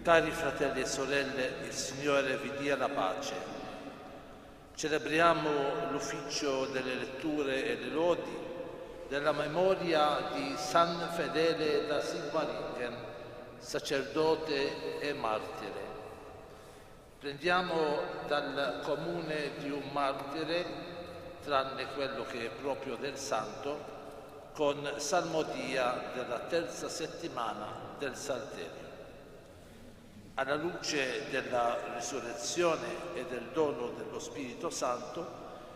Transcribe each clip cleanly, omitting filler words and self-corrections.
Cari fratelli e sorelle, il Signore vi dia la pace. Celebriamo l'ufficio delle letture e le lodi della memoria di San Fedele da Sigmaringen, sacerdote e martire. Prendiamo dal comune di un martire, tranne quello che è proprio del santo, con salmodia della terza settimana del Salterio. Alla luce della risurrezione e del dono dello Spirito Santo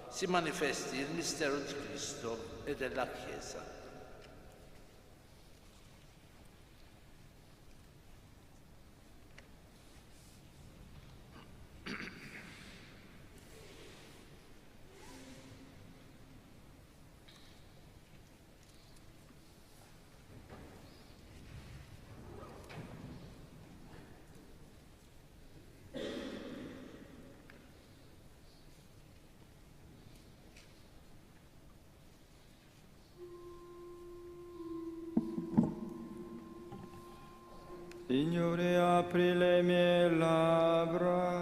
si manifesti il mistero di Cristo e della Chiesa. Signore, apri le mie labbra.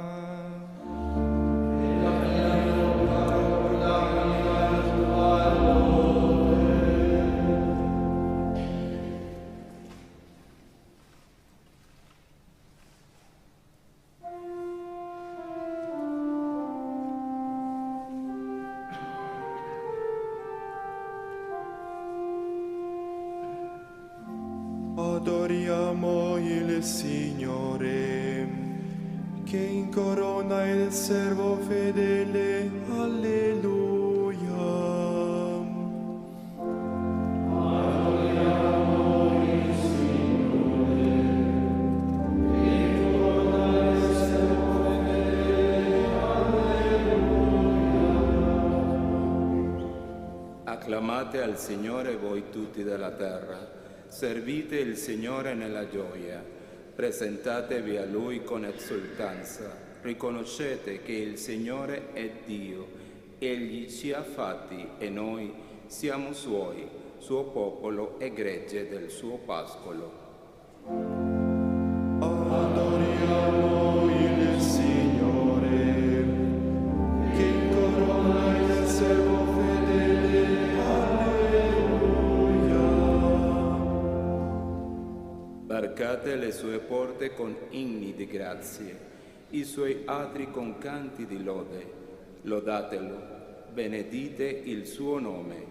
Adoriamo il Signore, che incorona il servo fedele. Alleluia. Adoriamo il Signore, che incorona il servo fedele. Alleluia. Acclamate al Signore voi tutti della terra. Servite il Signore nella gioia, presentatevi a Lui con esultanza, riconoscete che il Signore è Dio, Egli ci ha fatti e noi siamo Suoi, Suo popolo e gregge del Suo pascolo. Adoriamo il Signore, che incorona il servo fedele. Varcate le sue porte con inni di grazie, i suoi atri con canti di lode. Lodatelo, benedite il suo nome,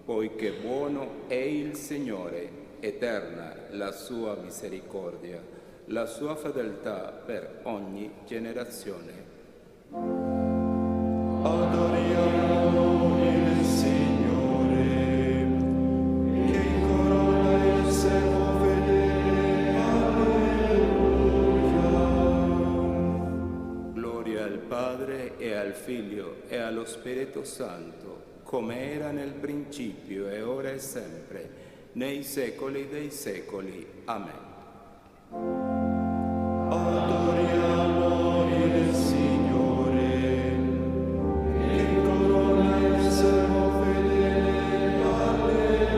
poiché buono è il Signore, eterna la sua misericordia, la sua fedeltà per ogni generazione. Adoriamo il Signore, che incorona il servo fedele. Padre e al Figlio e allo Spirito Santo, come era nel principio e ora e sempre, nei secoli dei secoli. Amen. Adoriamo il Signore, che incorona il servo fedele. Alleluia.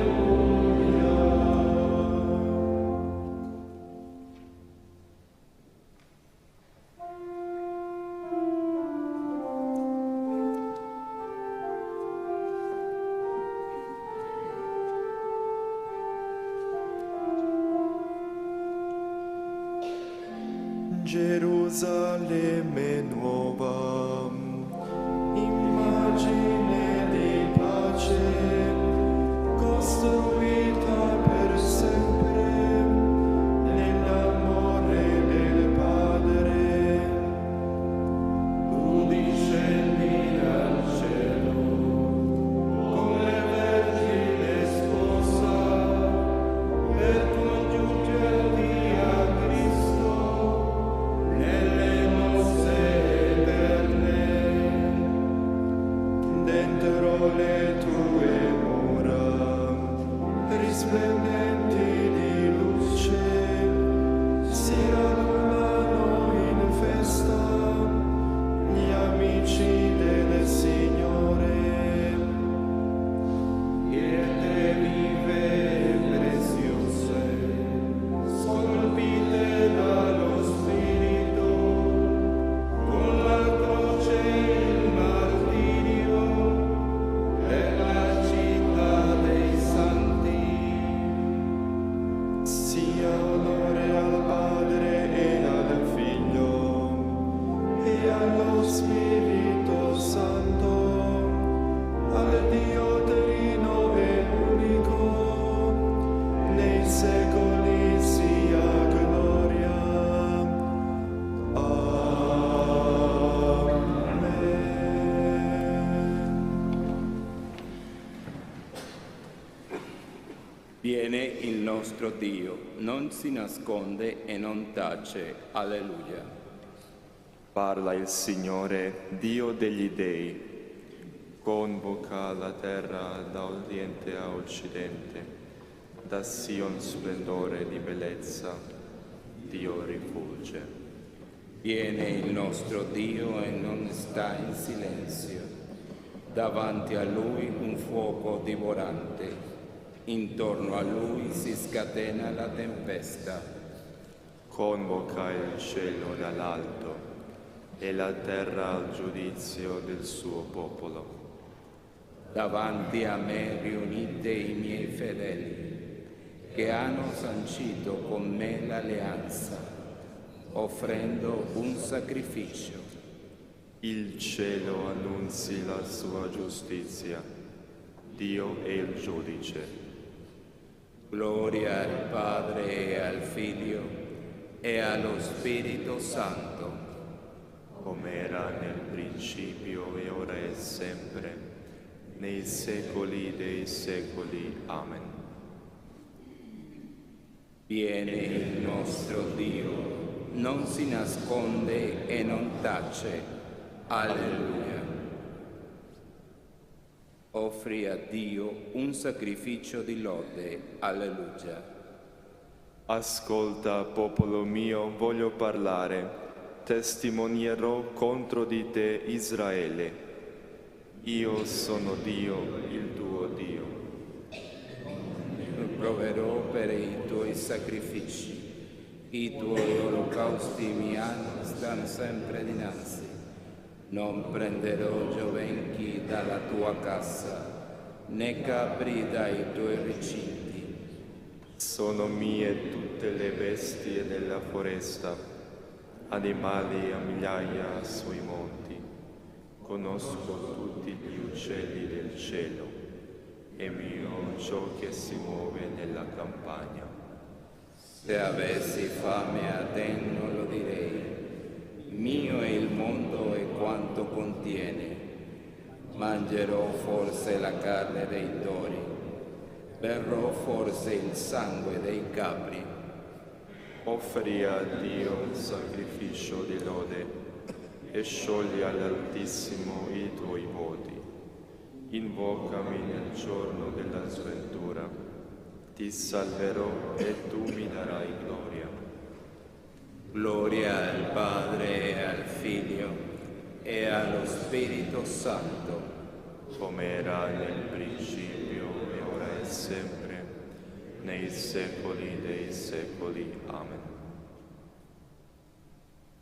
Gerusalemme nuova, immagine di pace, costruita per sempre nell'amore del Padre. Tu discendi dal cielo come vergine sposa per congiungerti a Cristo nelle nozze eterne. sia onore al Padre e al Figlio e allo Spirito Santo, al Dio trino e unico, nei secoli sia gloria. Viene il nostro Dio, non si nasconde e non tace. Alleluia. Parla il Signore, Dio degli dei. Convoca la terra da oriente a occidente, da Sion splendore di bellezza, Dio rifulge. Viene il nostro Dio e non sta in silenzio. Davanti a Lui un fuoco divorante. Intorno a Lui si scatena la tempesta. Convoca il cielo dall'alto e la terra al giudizio del suo popolo. Davanti a me riunite i miei fedeli, che hanno sancito con me l'alleanza, offrendo un sacrificio. Il cielo annunzi la sua giustizia, Dio è il giudice. Gloria al Padre e al Figlio e allo Spirito Santo, come era nel principio e ora e sempre, nei secoli dei secoli. Amen. Viene il nostro Dio, non si nasconde e non tace. Alleluia. Offri a Dio un sacrificio di lode. Alleluia. Ascolta, popolo mio, voglio parlare, testimonierò contro di te, Israele. Io sono Dio, il tuo Dio. Proverò per i tuoi sacrifici, i tuoi olocausti mi stanno sempre dinanzi. Non prenderò giovenchi dalla tua cassa, né capri dai tuoi recinti. Sono mie tutte le bestie della foresta, animali a migliaia sui monti. Conosco tutti gli uccelli del cielo, è mio ciò che si muove nella campagna. Se avessi fame a te non lo direi, mio è il mondo e quanto contiene. Mangerò forse la carne dei tori, berrò forse il sangue dei capri. Offri a Dio un sacrificio di lode e sciogli all'Altissimo i tuoi voti. Invocami nel giorno della sventura, ti salverò e tu mi darai gloria. Gloria al Padre e al Figlio e allo Spirito Santo, come era nel principio e ora e sempre, nei secoli dei secoli. Amen.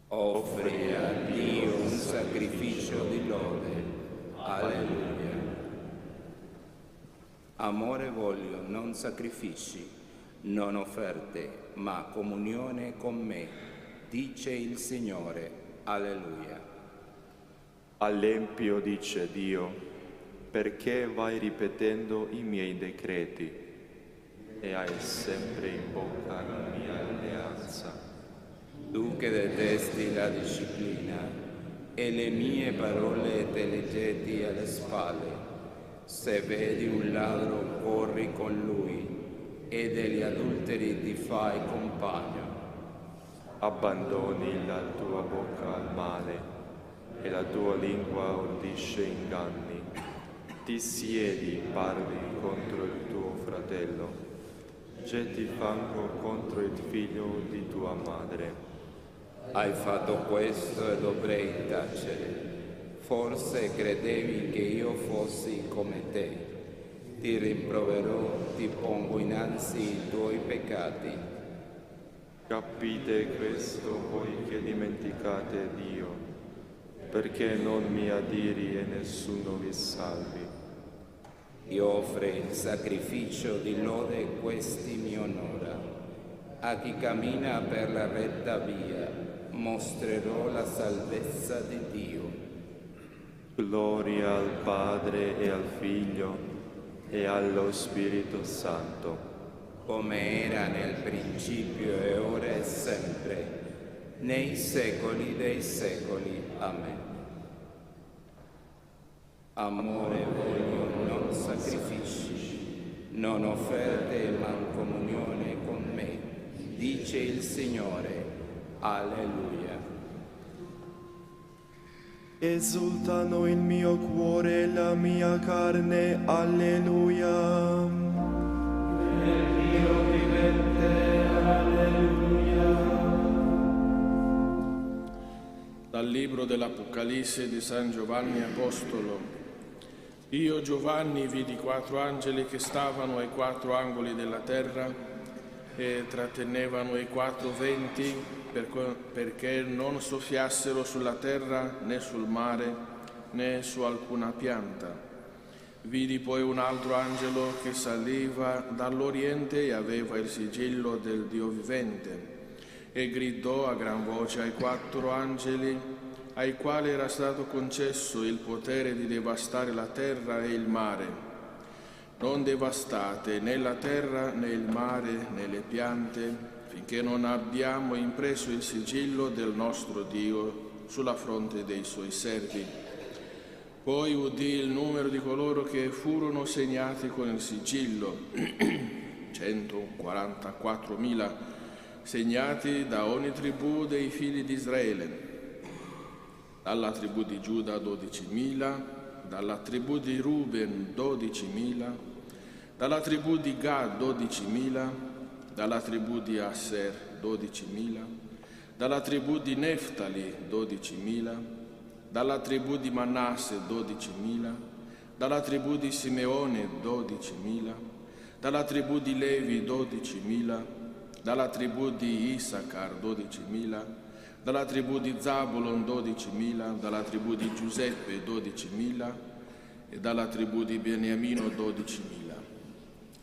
Offri a Dio un sacrificio di lode. Alleluia. Amore voglio, non sacrifici, non offerte, ma comunione con me, dice il Signore. Alleluia. All'empio dice Dio, perché vai ripetendo i miei decreti e hai sempre in bocca la mia alleanza. Tu che detesti la disciplina e le mie parole te le getti alle spalle, se vedi un ladro corri con lui e degli adulteri ti fai compagno. Abbandoni la tua bocca al male e la tua lingua ordisce inganni. Ti siedi, parli contro il tuo fratello, getti fango contro il figlio di tua madre. Hai fatto questo e dovrei tacere. Forse credevi che io fossi come te. Ti rimproverò, ti pongo innanzi i tuoi peccati. Capite questo voi che dimenticate Dio, perché non mi adiri e nessuno vi salvi. Ti offre il sacrificio di lode, questi mi onora. A chi cammina per la retta via mostrerò la salvezza di Dio. Gloria al Padre e al Figlio e allo Spirito Santo, come era nel principio e ora e sempre, nei secoli dei secoli. Amen. Amore voglio, non sacrifici, non offerte e mancomunione con me, dice il Signore. Alleluia. Esultano il mio cuore e la mia carne, alleluia. Nel Dio vivente, alleluia. Dal libro dell'Apocalisse di San Giovanni Apostolo. Io, Giovanni, vidi 4 angeli che stavano ai 4 angoli della terra e trattenevano i 4 venti perché non soffiassero sulla terra né sul mare né su alcuna pianta. Vidi poi un altro angelo che saliva dall'Oriente e aveva il sigillo del Dio vivente e gridò a gran voce ai 4 angeli ai quali era stato concesso il potere di devastare la terra e il mare. Non devastate né la terra né il mare né le piante, finché non abbiamo impresso il sigillo del nostro Dio sulla fronte dei suoi servi. Poi udì il numero di coloro che furono segnati con il sigillo, 144.000, segnati da ogni tribù dei figli di Israele. Dalla tribù di Giuda 12.000, dalla tribù di Ruben 12.000, dalla tribù di Gad 12.000, dalla tribù di Aser 12.000, dalla tribù di Neftali 12.000, dalla tribù di Manasse 12.000, dalla tribù di Simeone 12.000, dalla tribù di Levi 12.000, dalla tribù di Issacar 12.000, dalla tribù di Zabulon 12.000, dalla tribù di Giuseppe 12.000 e dalla tribù di Beniamino 12.000.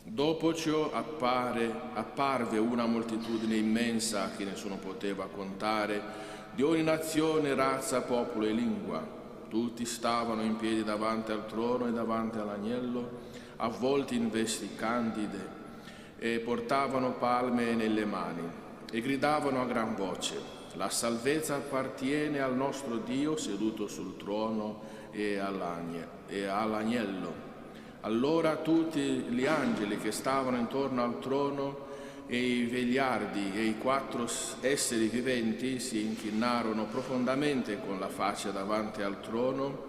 Dopo ciò apparve una moltitudine immensa che nessuno poteva contare, di ogni nazione, razza, popolo e lingua. Tutti stavano in piedi davanti al trono e davanti all'agnello, avvolti in vesti candide, e portavano palme nelle mani, e gridavano a gran voce: la salvezza appartiene al nostro Dio seduto sul trono e all'agnello. Allora tutti gli angeli che stavano intorno al trono e i vegliardi e i 4 esseri viventi si inchinarono profondamente con la faccia davanti al trono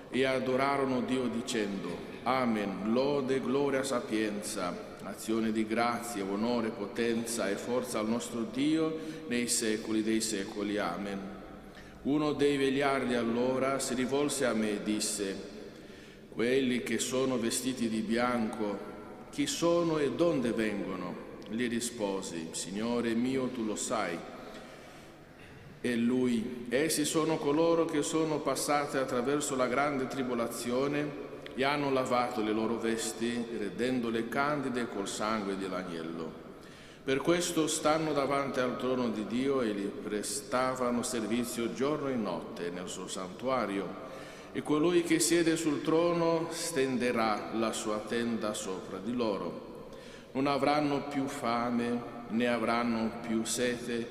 e adorarono Dio dicendo: Amen, lode, gloria, sapienza, azione di grazia, onore, potenza e forza al nostro Dio nei secoli dei secoli. Amen. Uno dei vegliardi allora si rivolse a me e disse: quelli che sono vestiti di bianco, chi sono e donde vengono? Gli risposi: Signore mio, tu lo sai. E lui: essi sono coloro che sono passati attraverso la grande tribolazione e hanno lavato le loro vesti, rendendole candide col sangue dell'agnello. Per questo stanno davanti al trono di Dio e gli prestavano servizio giorno e notte nel suo santuario. E colui che siede sul trono stenderà la sua tenda sopra di loro. Non avranno più fame, né avranno più sete,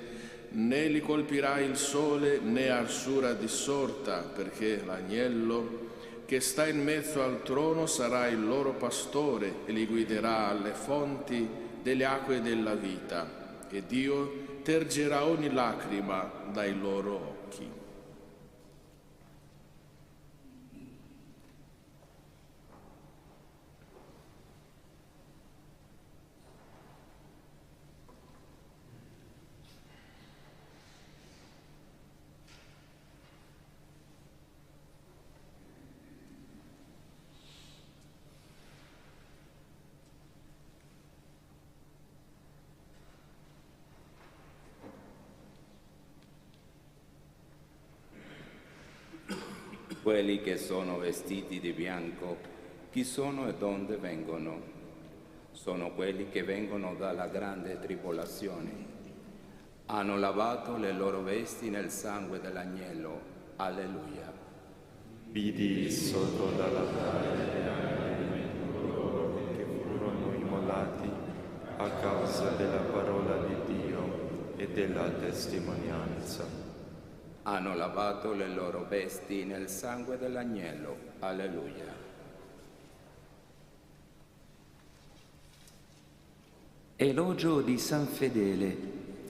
né li colpirà il sole, né arsura dissorta, perché l'agnello che sta in mezzo al trono sarà il loro pastore e li guiderà alle fonti delle acque della vita, e Dio tergerà ogni lacrima dai loro occhi. Quelli che sono vestiti di bianco, chi sono e donde vengono? sono quelli che vengono dalla grande tribolazione. Hanno lavato le loro vesti nel sangue dell'agnello. Alleluia. Vidi sotto dall'altare coloro che furono immolati a causa della parola di Dio e della testimonianza. Hanno lavato le loro vesti nel sangue dell'agnello. Alleluia. Elogio di San Fedele,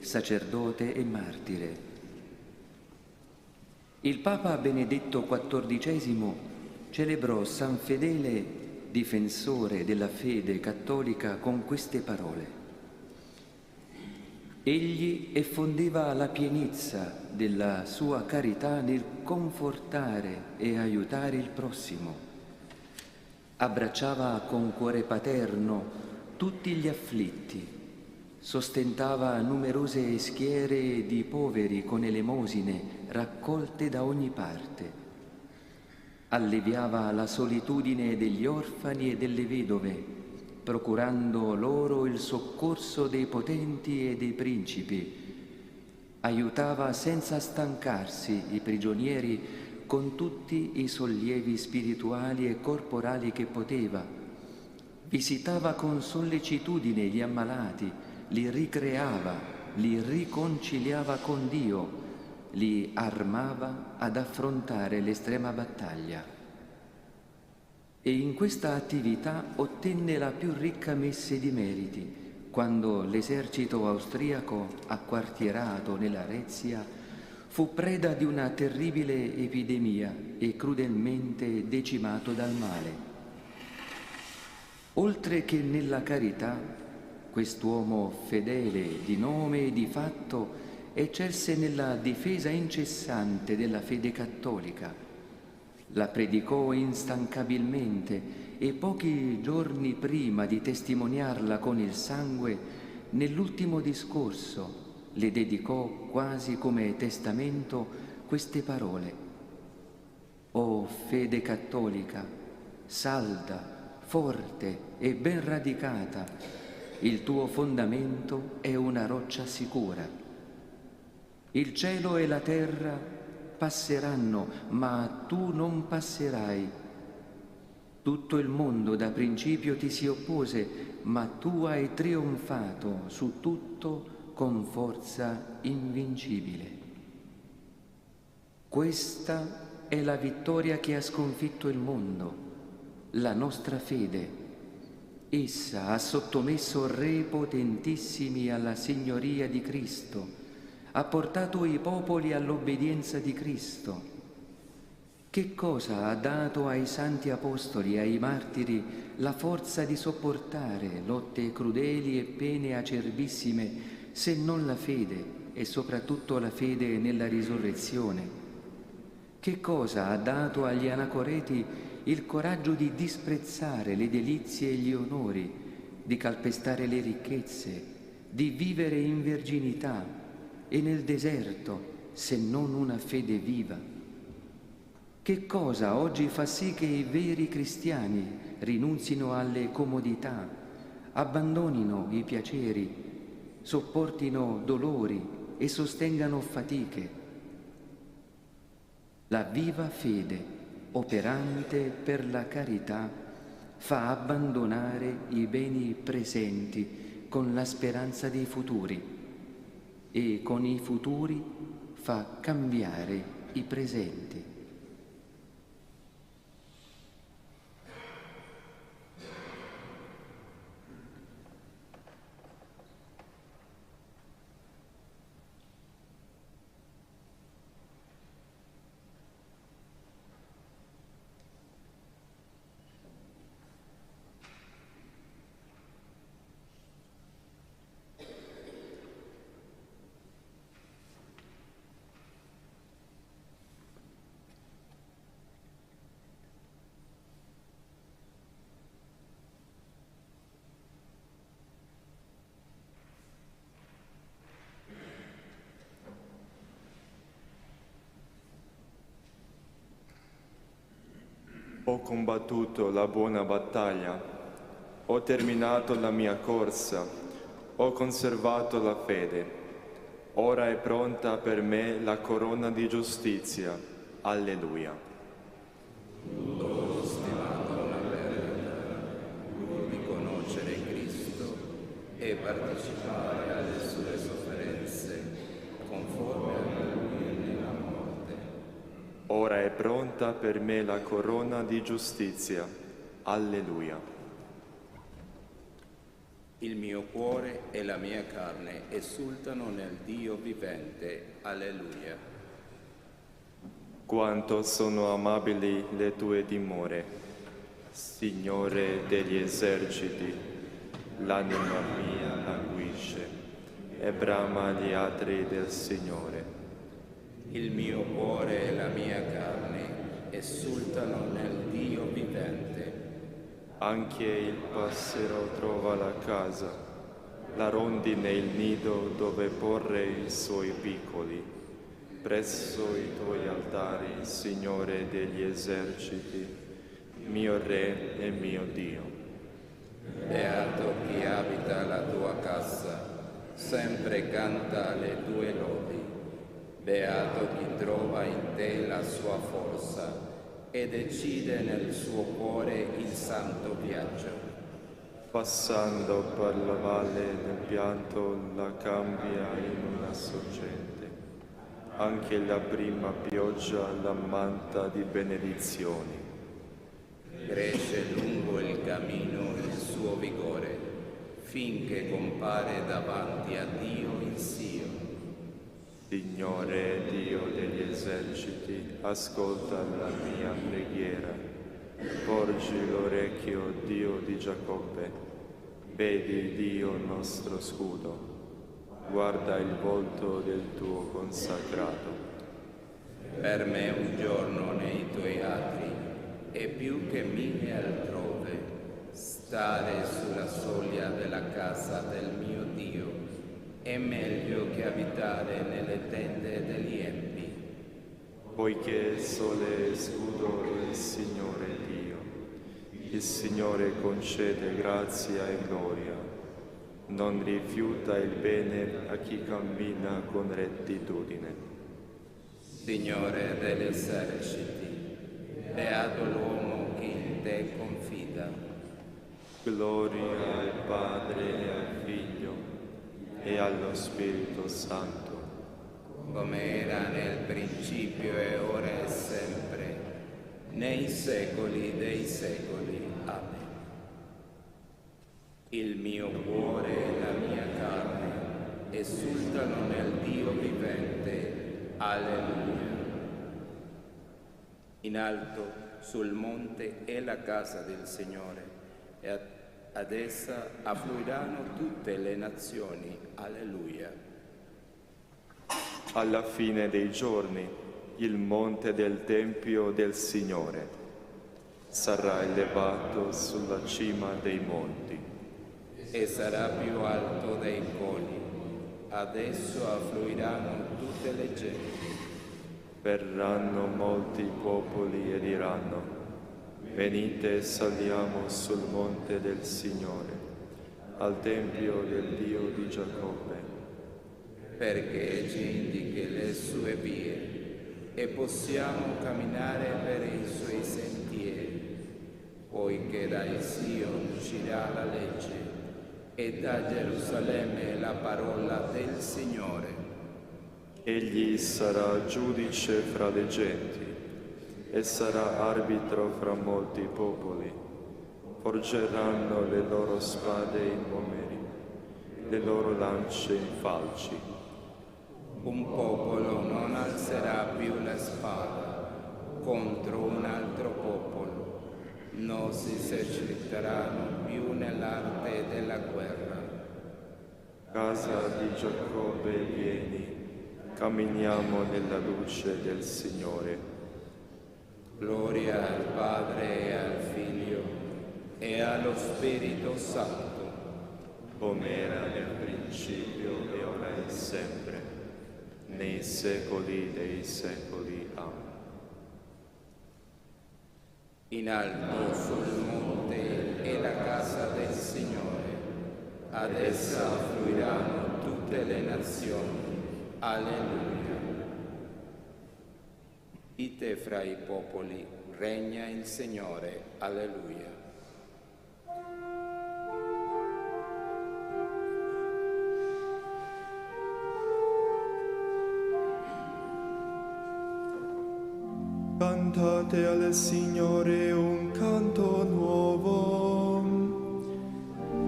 sacerdote e martire. Il Papa Benedetto XIV celebrò San Fedele, difensore della fede cattolica, con queste parole. Egli effondeva la pienezza della sua carità nel confortare e aiutare il prossimo. Abbracciava con cuore paterno tutti gli afflitti, sostentava numerose schiere di poveri con elemosine raccolte da ogni parte, alleviava la solitudine degli orfani e delle vedove, procurando loro il soccorso dei potenti e dei principi, aiutava senza stancarsi i prigionieri con tutti i sollievi spirituali e corporali che poteva, visitava con sollecitudine gli ammalati, li ricreava, li riconciliava con Dio, li armava ad affrontare l'estrema battaglia. E in questa attività ottenne la più ricca messe di meriti, quando l'esercito austriaco, acquartierato nella Rezia, fu preda di una terribile epidemia e crudelmente decimato dal male. Oltre che nella carità, quest'uomo fedele di nome e di fatto eccelse nella difesa incessante della fede cattolica. La predicò instancabilmente e pochi giorni prima di testimoniarla con il sangue, nell'ultimo discorso le dedicò quasi come testamento queste parole: «O fede cattolica, salda, forte e ben radicata, il tuo fondamento è una roccia sicura. Il cielo e la terra passeranno, ma tu non passerai. Tutto il mondo da principio ti si oppose, ma tu hai trionfato su tutto con forza invincibile. Questa è la vittoria che ha sconfitto il mondo, la nostra fede. Essa ha sottomesso re potentissimi alla signoria di Cristo, ha portato i popoli all'obbedienza di Cristo. Che cosa ha dato ai santi apostoli e ai martiri la forza di sopportare lotte crudeli e pene acerbissime, se non la fede e soprattutto la fede nella risurrezione? Che cosa ha dato agli anacoreti il coraggio di disprezzare le delizie e gli onori, di calpestare le ricchezze, di vivere in verginità e nel deserto, se non una fede viva? Che cosa oggi fa sì che i veri cristiani rinunzino alle comodità, abbandonino i piaceri, sopportino dolori e sostengano fatiche? La viva fede, operante per la carità, fa abbandonare i beni presenti con la speranza dei futuri e con i futuri fa cambiare i presenti. Ho combattuto la buona battaglia, Ho terminato la mia corsa, ho conservato la fede. Ora è pronta per me la corona di giustizia. Alleluia. Ho stimato la verità, pur di conoscere Cristo e partecipare alle sue sofferenze, conforme a Lui nella morte. Ora è pronta per me la corona di giustizia. Alleluia. Il mio cuore e la mia carne esultano nel Dio vivente. Alleluia. Quanto sono amabili le tue dimore, Signore degli eserciti. L'anima mia languisce e brama gli atri del Signore. Il mio cuore e la mia carne esultano nel Dio vivente. Anche il passero trova la casa, la rondine il nido dove porre i suoi piccoli. Presso i tuoi altari, Signore degli eserciti, mio Re e mio Dio. Beato chi abita la tua casa, sempre canta le tue lodi. Beato chi trova in te la sua forza e decide nel suo cuore il santo viaggio. Passando per la valle del pianto la cambia in una sorgente. Anche la prima pioggia la manta di benedizioni. Cresce lungo il cammino il suo vigore, finché compare davanti a Dio in Sion. Signore Dio degli eserciti, ascolta la mia preghiera. Porgi l'orecchio, Dio di Giacobbe. Vedi Dio nostro scudo. Guarda il volto del tuo consacrato. Per me un giorno nei tuoi atri è più che 1000 altrove. Stare sulla soglia della casa del mio Dio è meglio che abitare nelle tende degli empi. Poiché sole e scudo del Signore Dio, il Signore concede grazia e gloria, non rifiuta il bene a chi cammina con rettitudine. Signore degli eserciti, beato l'uomo che in te confida. Gloria al Padre e al Figlio e allo Spirito Santo, come era nel principio e ora e sempre, nei secoli dei secoli. Amen. Il mio cuore e la mia carne esultano nel Dio vivente. Alleluia. In alto sul monte è la casa del Signore e ad essa affluiranno tutte le nazioni. Alleluia. Alla fine dei giorni, il monte del Tempio del Signore sarà elevato sulla cima dei monti e sarà più alto dei colli. Ad esso affluiranno tutte le genti. Verranno molti popoli e diranno: venite e saliamo sul monte del Signore, al Tempio del Dio di Giacobbe. Perché ci indichi le sue vie e possiamo camminare per i suoi sentieri, poiché da Sion uscirà la legge e da Gerusalemme la parola del Signore. Egli sarà giudice fra le genti e sarà arbitro fra molti popoli. Forgeranno le loro spade in pomeri, le loro lance in falci. Un popolo non alzerà più la spada contro un altro popolo, non si eserciteranno più nell'arte della guerra. Casa di Giacobbe, vieni, camminiamo nella luce del Signore. Gloria al Padre e al Figlio e allo Spirito Santo, come era nel principio e ora e sempre, nei secoli dei secoli. Amen. In alto sul monte è la casa del Signore, ad essa affluiranno tutte le nazioni. Alleluia. Dite fra i popoli, regna il Signore. Alleluia. Cantate al Signore un canto nuovo,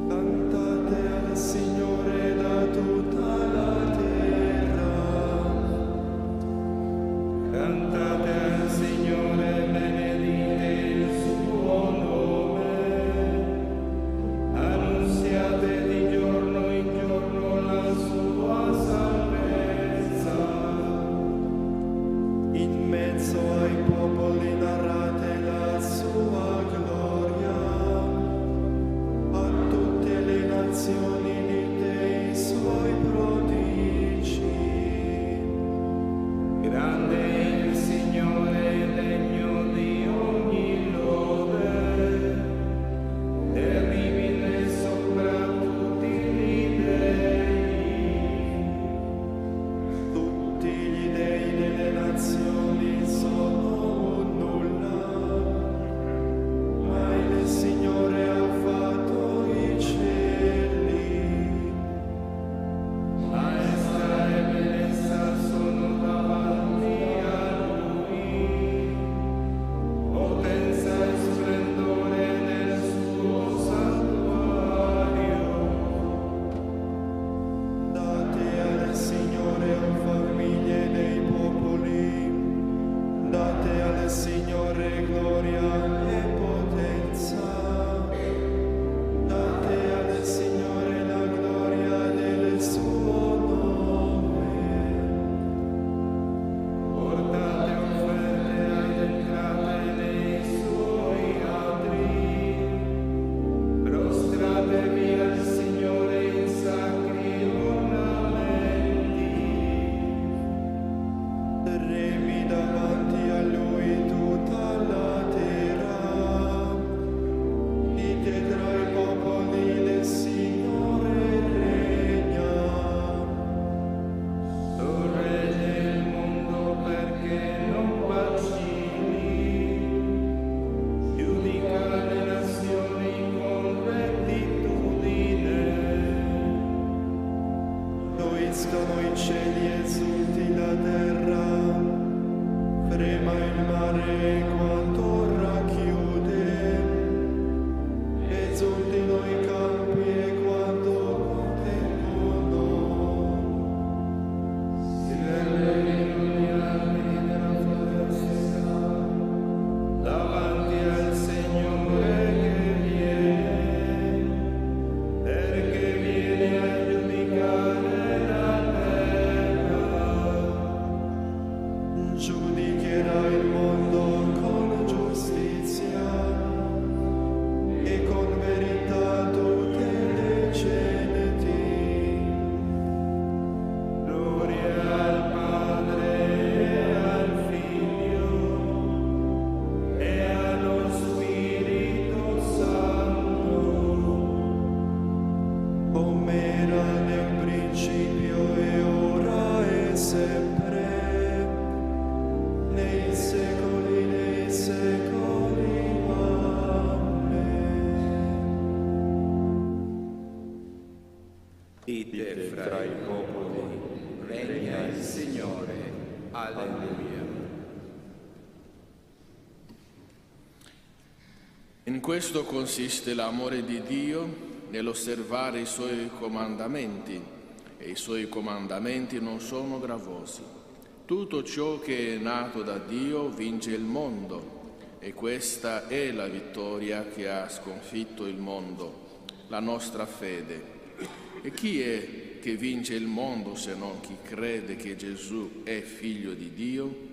cantate al Signore da tutta la terra, cantate al Signore, benedite il suo nome, annunziate di giorno in giorno la sua salvezza, in mezzo ai popoli narrate la sua gloria, a tutte le nazioni dite i suoi prodigi. Grande è il Signore, degno di ogni lode, terribile sopra tutti gli dei. Tutti gli dei delle nazioni sono nulla, ma il Signore ha fatto i cieli. Maestà e bellezza sono davanti a Lui, potenza e splendore nel suo santuario. Date al Signore, o famiglie dei popoli, date al Signore gloria e potenza, date al Signore la gloria del suo nome. Portate offerte ad entrate nei suoi atri, prostratevi al Signore in sacri ornamenti. Tremi davanti a Lui tutta la terra, dite tra i popoli il Signore regna. Sorregge il mondo perché non vacilli, giudica le nazioni con rettitudine. Gioiscono i cieli, esulti la terra, frema il mare quanto racchiude, esultino i campi e quanto contengono. Si rallegrino gli alberi della foresta, davanti al Signore che viene, perché viene a giudicare la terra. Giudicherà il mondo con giustizia e con verità tutte le genti. Gloria al Padre e al Figlio e allo Spirito Santo, come era nel principio e ora e sempre, nei secoli dei secoli. Amen. Dite fra i popoli, regna il Signore. Alleluia. In questo consiste l'amore di Dio, nell'osservare i Suoi comandamenti, e i Suoi comandamenti non sono gravosi. Tutto ciò che è nato da Dio vince il mondo, e questa è la vittoria che ha sconfitto il mondo, la nostra fede. E chi è che vince il mondo se non chi crede che Gesù è figlio di Dio?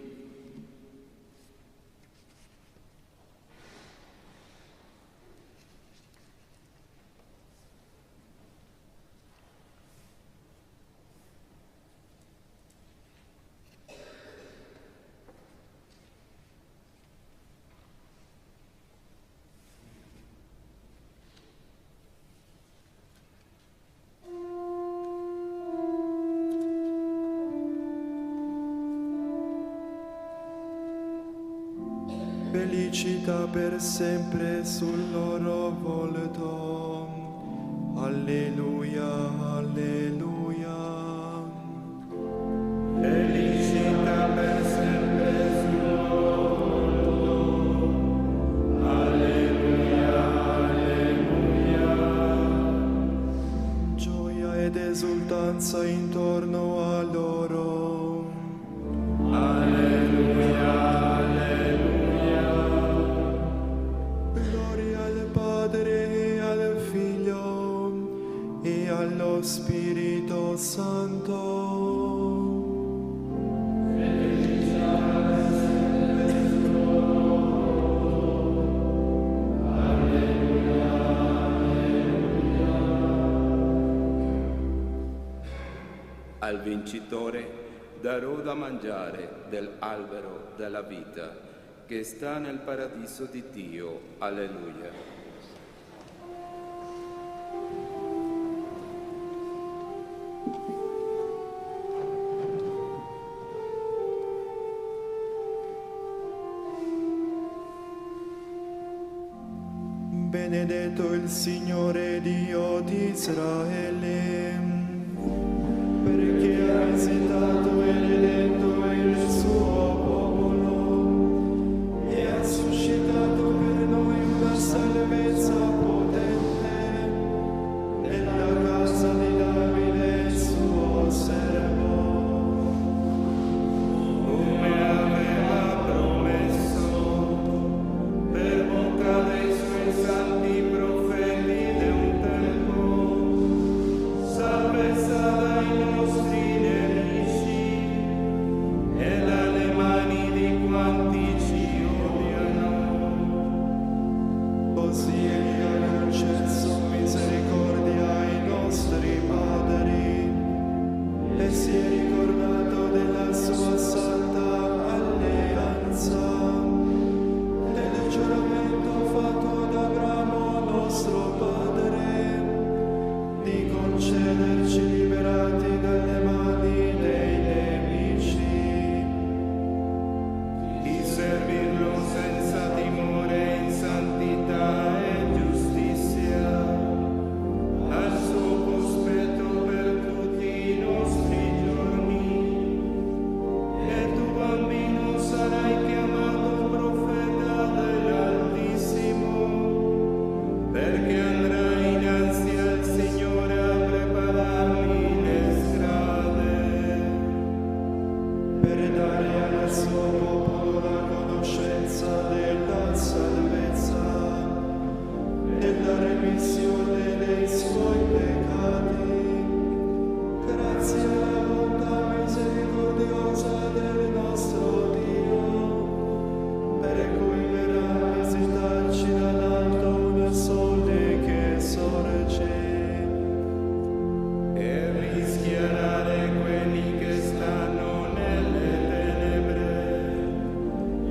felicità per sempre sul loro volto. Alleluia, alleluia. Felicità per sempre sul loro volto. Alleluia, alleluia. Gioia ed esultanza intorno a loro. Alleluia, alleluia. Gloria al Padre e al Figlio e allo Spirito Santo. Al vincitore darò da mangiare dell'albero della vita che sta nel paradiso di Dio. Alleluia. Benedetto il Signore Dio di Israele, perché ha visitato e redento il suo popolo e ha suscitato per noi una salvezza potente nella casa di Davide, suo servo. Come aveva promesso per bocca dei suoi santi profeti de un tempo, salvezza dai nostri nemici e dalle mani di quanti ci odiano. Così egli ha concesso misericordia ai nostri padri e si è ricordato della sua santa alleanza, del giuramento fatto ad Abramo nostro padre, di concederci liberati dalle mani dei nemici, Di servirlo senza timore in santità e giustizia, al suo cospetto per tutti i nostri giorni. E tu, bambino, sarai chiamato profeta dell'Altissimo, perché andrai innanzi al Signore a preparargli le strade. per dare al suo popolo la conoscenza della salvezza, della remissione dei suoi peccati, grazie alla bontà misericordiosa del nostro Dio, per cui verrà a visitarci dall'alto un sole che sorge. E rischiarare quelli che stanno nelle tenebre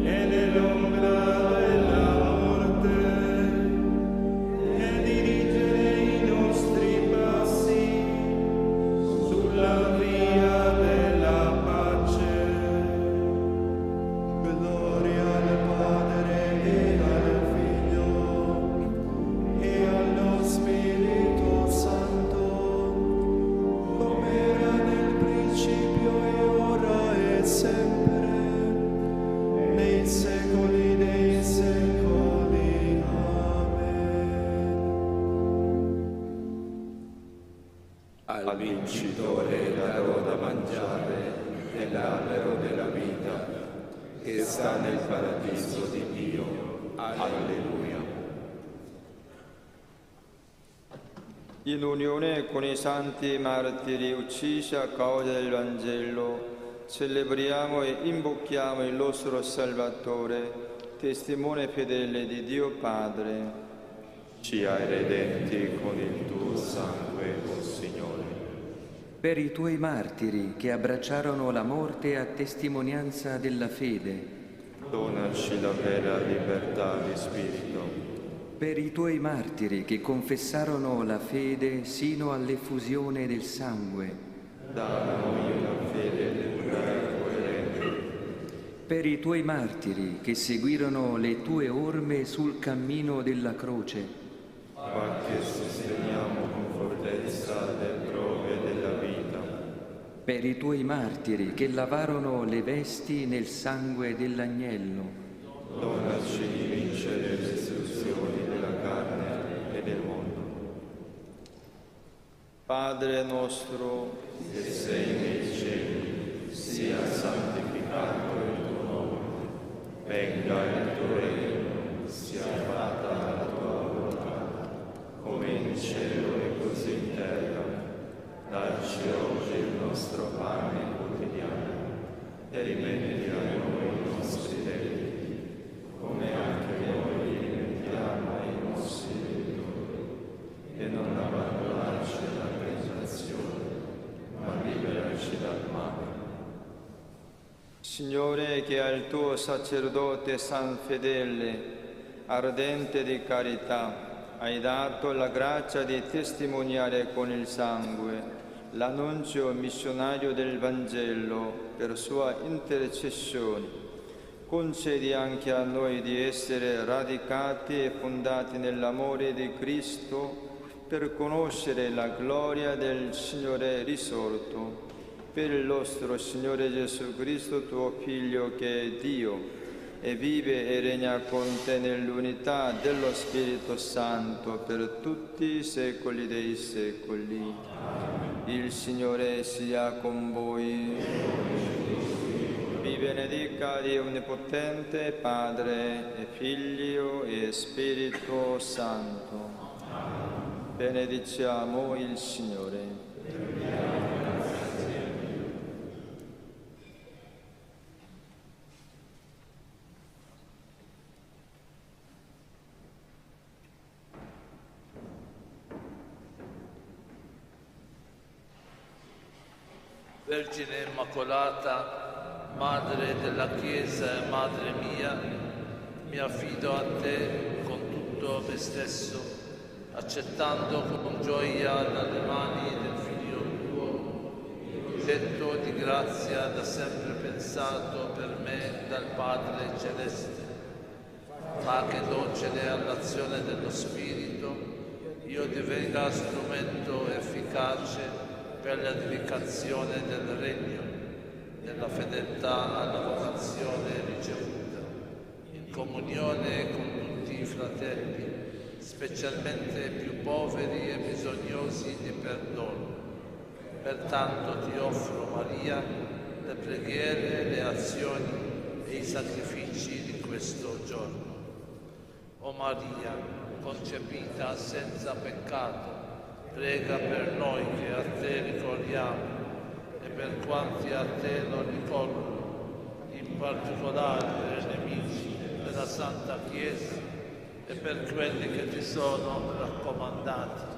e nell'ombra della morte, e dirigere i nostri passi sulla via della pace. Gloria al Padre e al Figlio e allo Spirito Santo, come era nel principio e ora e sempre, nei secoli dei secoli. Amen. Al vincitore darò da mangiare dell'albero della vita che sta nel paradiso di Dio. Alleluia. In unione con i santi martiri uccisi a causa del Vangelo, celebriamo e invochiamo il nostro Salvatore, testimone fedele di Dio Padre. Ci hai redenti con il tuo sangue, o Signore. Per i tuoi martiri che abbracciarono la morte a testimonianza della fede, Donaci la vera libertà di spirito. per i tuoi martiri che confessarono la fede sino all'effusione del sangue, Da noi una fede pura e coerente. per i tuoi martiri che seguirono le tue orme sul cammino della croce, fa che sosteniamo con fortezza le prove della vita, per i tuoi martiri che lavarono le vesti nel sangue dell'agnello, donaci di vincere le seduzioni della carne e del mondo. Padre nostro, che sei nei cieli, sia santificato il tuo nome, venga il tuo regno, sia fatta la tua volontà, come in cielo e così in terra. Dacci oggi il nostro pane quotidiano e rimetti a noi i nostri debiti, come anche noi rimettiamo ai nostri debitori, e non abbandonarci alla tentazione, ma liberaci dal male. Signore, che al tuo sacerdote San Fedele, ardente di carità, hai dato la grazia di testimoniare con il sangue l'annuncio missionario del Vangelo per sua intercessione, concedi anche a noi di essere radicati e fondati nell'amore di Cristo per conoscere la gloria del Signore risorto, per il nostro Signore Gesù Cristo, tuo Figlio, che è Dio e vive e regna con te nell'unità dello Spirito Santo per tutti i secoli dei secoli. Il Signore sia con voi. Vi benedica Dio Onnipotente, Padre e Figlio e Spirito Santo. Benediciamo il Signore. Vergine Immacolata, Madre della Chiesa e Madre mia, mi affido a te con tutto me stesso, accettando con gioia dalle mani del Figlio tuo il progetto di grazia da sempre pensato per me dal Padre Celeste. Fa che docile all'azione dello Spirito io divenga strumento efficace per l'edificazione del Regno, nella fedeltà alla vocazione ricevuta, in comunione con tutti i fratelli, specialmente i più poveri e bisognosi di perdono. Pertanto ti offro, Maria, le preghiere, le azioni e i sacrifici di questo giorno. O Maria, concepita senza peccato, prega per noi che a te ricorriamo e per quanti a te non ricorrono, in particolare per i nemici della Santa Chiesa e per quelli che ti sono raccomandati.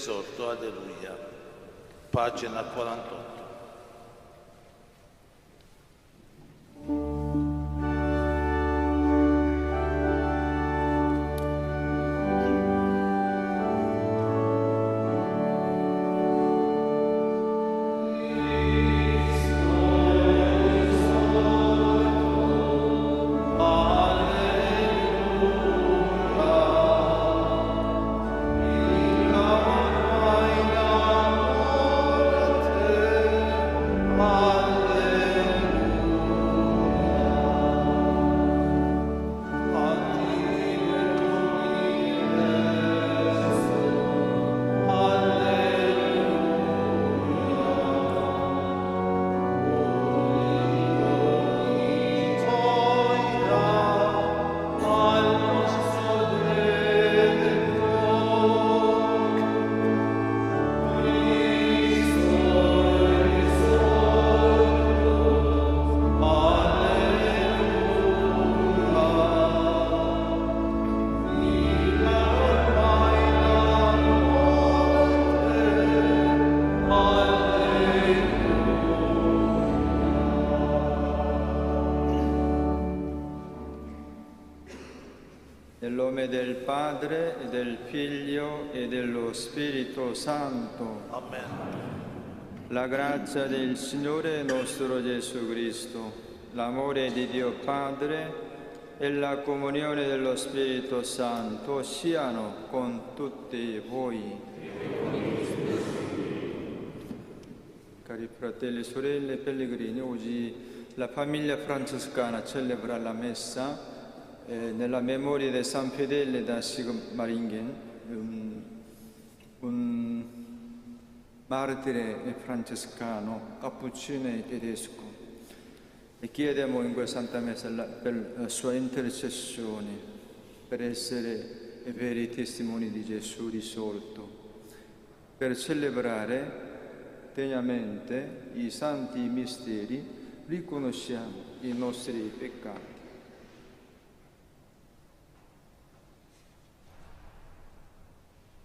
risorto, alleluia. Pagina 48. Nel nome del Padre, e del Figlio e dello Spirito Santo. Amen. La grazia del Signore nostro Gesù Cristo, l'amore di Dio Padre e la comunione dello Spirito Santo siano con tutti voi. Cari fratelli e sorelle, pellegrini, oggi la famiglia francescana celebra la messa nella memoria di San Fedele da Sigmaringen, un martire francescano, cappuccino e tedesco. E chiediamo in questa Santa Messa per la sua intercessione, per essere veri testimoni di Gesù risorto, per celebrare degnamente i santi misteri, riconosciamo i nostri peccati.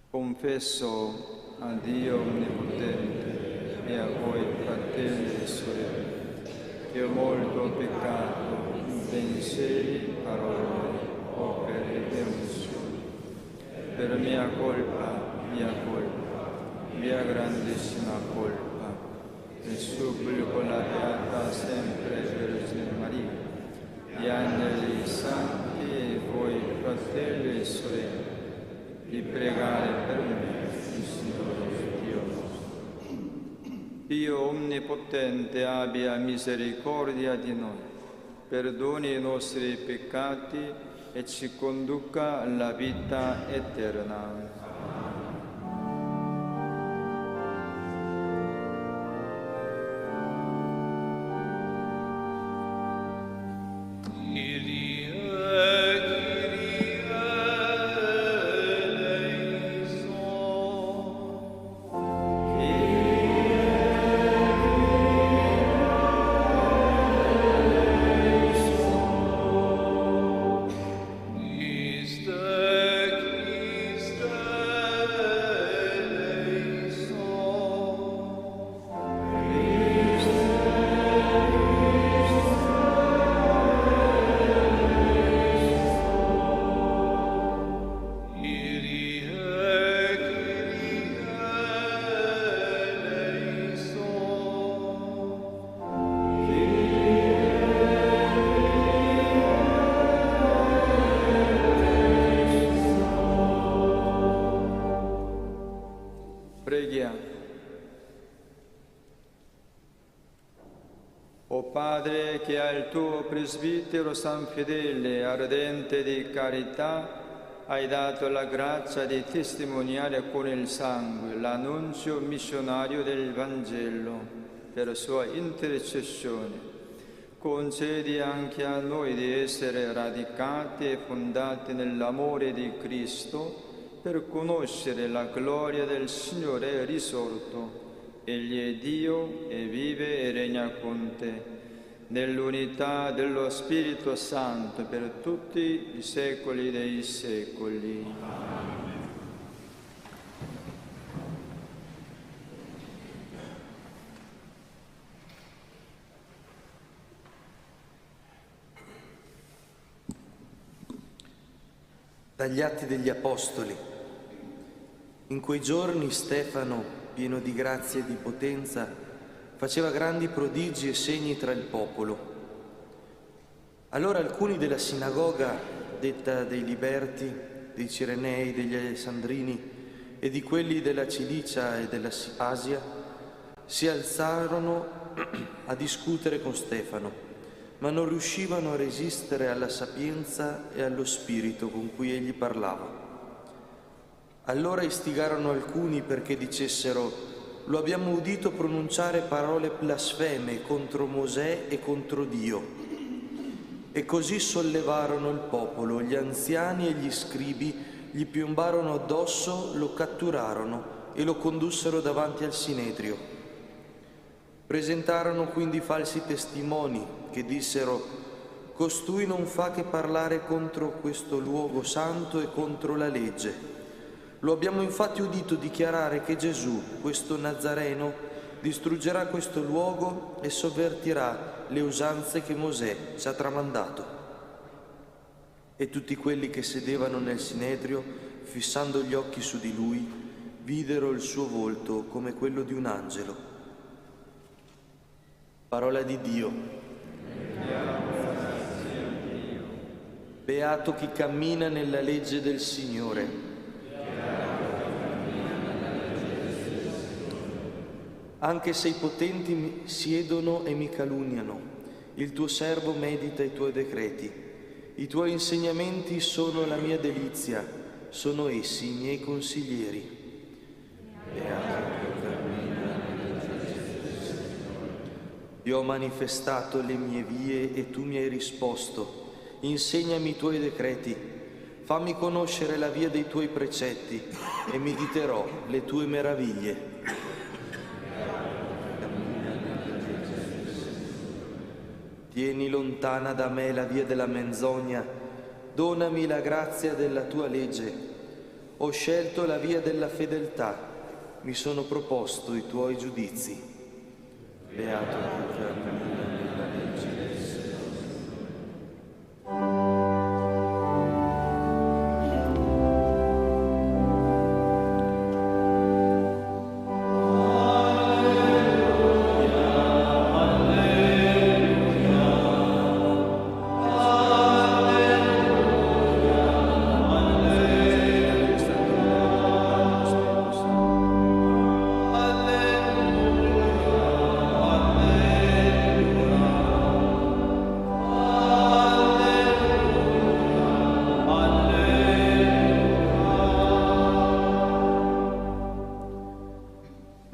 Confesso a Dio Onnipotente e a voi, fratelli e sorelle, che ho molto peccato in pensieri, parole, opere e omissioni. Per mia colpa, mia grandissima colpa. E supplico la Beata sempre Vergine Maria, gli angeli, i santi e voi, fratelli e sorelle, di pregare per me, il Signore Dio nostro. Dio Onnipotente abbia misericordia di noi, perdoni i nostri peccati e ci conduca alla vita eterna. O Padre, che al tuo presbitero San Fedele, ardente di carità, hai dato la grazia di testimoniare con il sangue l'annunzio missionario del Vangelo per sua intercessione. Concedi anche a noi di essere radicati e fondati nell'amore di Cristo per conoscere la gloria del Signore risorto. Egli è Dio e vive e regna con te, nell'unità dello Spirito Santo per tutti i secoli dei secoli. Dagli Atti degli Apostoli. In quei giorni Stefano, pieno di grazia e di potenza, faceva grandi prodigi e segni tra il popolo. Allora alcuni della sinagoga, detta dei Liberti, dei Cirenei, degli Alessandrini e di quelli della Cilicia e della Asia, si alzarono a discutere con Stefano, ma non riuscivano a resistere alla sapienza e allo spirito con cui egli parlava. Allora istigarono alcuni perché dicessero: lo abbiamo udito pronunciare parole blasfeme contro Mosè e contro Dio. E così sollevarono il popolo, gli anziani e gli scribi gli piombarono addosso, lo catturarono e lo condussero davanti al Sinedrio. Presentarono quindi falsi testimoni che dissero: costui non fa che parlare contro questo luogo santo e contro la legge. Lo abbiamo infatti udito dichiarare che Gesù, questo Nazareno, distruggerà questo luogo e sovvertirà le usanze che Mosè ci ha tramandato. E tutti quelli che sedevano nel Sinedrio, fissando gli occhi su di lui, videro il suo volto come quello di un angelo. Parola di Dio. Beato chi cammina nella legge del Signore. Anche se i potenti mi siedono e mi calunniano, il tuo servo medita i tuoi decreti. I tuoi insegnamenti sono la mia delizia, sono essi i miei consiglieri. Beato. Ti ho manifestato le mie vie e tu mi hai risposto. Insegnami i tuoi decreti. Fammi conoscere la via dei tuoi precetti e mediterò le tue meraviglie. Tieni lontana da me la via della menzogna. Donami la grazia della tua legge. Ho scelto la via della fedeltà. Mi sono proposto i tuoi giudizi. Beato chi cammina nella legge del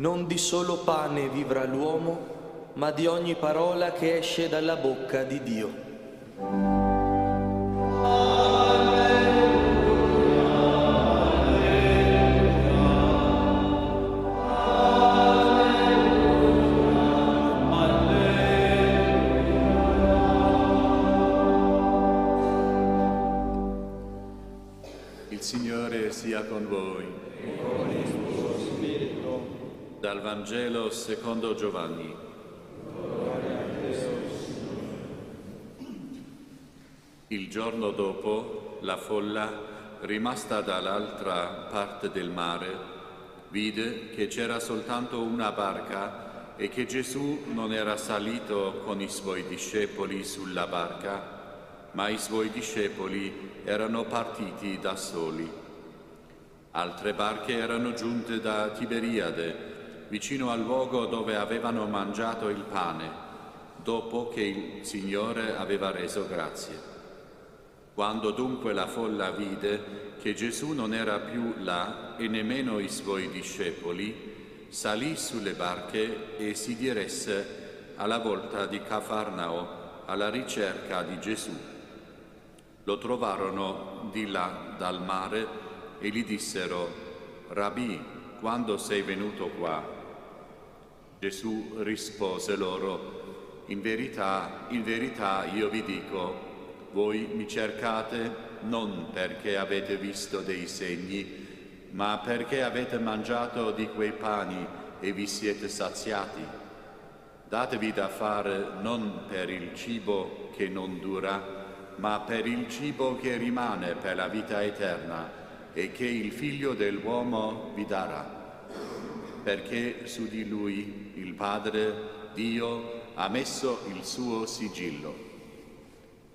Non di solo pane vivrà l'uomo, ma di ogni parola che esce dalla bocca di Dio. Il Signore sia con voi. Dal Vangelo secondo Giovanni. Il giorno dopo, la folla, rimasta dall'altra parte del mare, vide che c'era soltanto una barca e che Gesù non era salito con i suoi discepoli sulla barca, ma i suoi discepoli erano partiti da soli. Altre barche erano giunte da Tiberiade, vicino al luogo dove avevano mangiato il pane, dopo che il Signore aveva reso grazie. Quando dunque la folla vide che Gesù non era più là e nemmeno i suoi discepoli, salì sulle barche e si diresse alla volta di Cafarnao alla ricerca di Gesù. Lo trovarono di là dal mare e gli dissero: Rabbi, quando sei venuto qua? Gesù rispose loro: in verità io vi dico, voi mi cercate non perché avete visto dei segni, ma perché avete mangiato di quei pani e vi siete saziati. Datevi da fare non per il cibo che non dura, ma per il cibo che rimane per la vita eterna e che il Figlio dell'uomo vi darà, perché su di lui il Padre, Dio, ha messo il suo sigillo.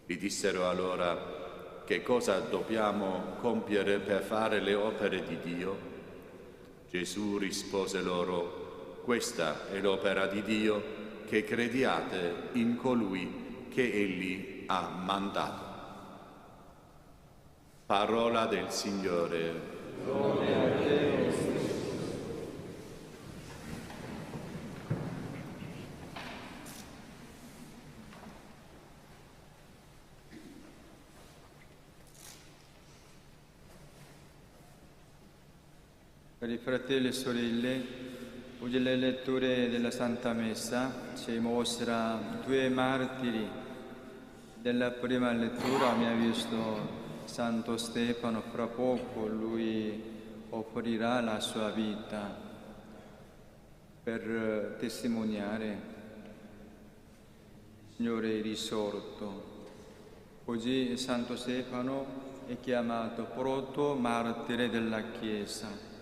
Gli dissero allora: che cosa dobbiamo compiere per fare le opere di Dio? Gesù rispose loro: questa è l'opera di Dio, che crediate in colui che Egli ha mandato. Parola del Signore. Lode a te, o Cristo. Cari fratelli e sorelle, oggi le letture della Santa Messa ci mostra due martiri. Nella prima lettura mi ha visto Santo Stefano, fra poco lui offrirà la sua vita per testimoniare il Signore risorto. Oggi Santo Stefano è chiamato proto-martire della Chiesa.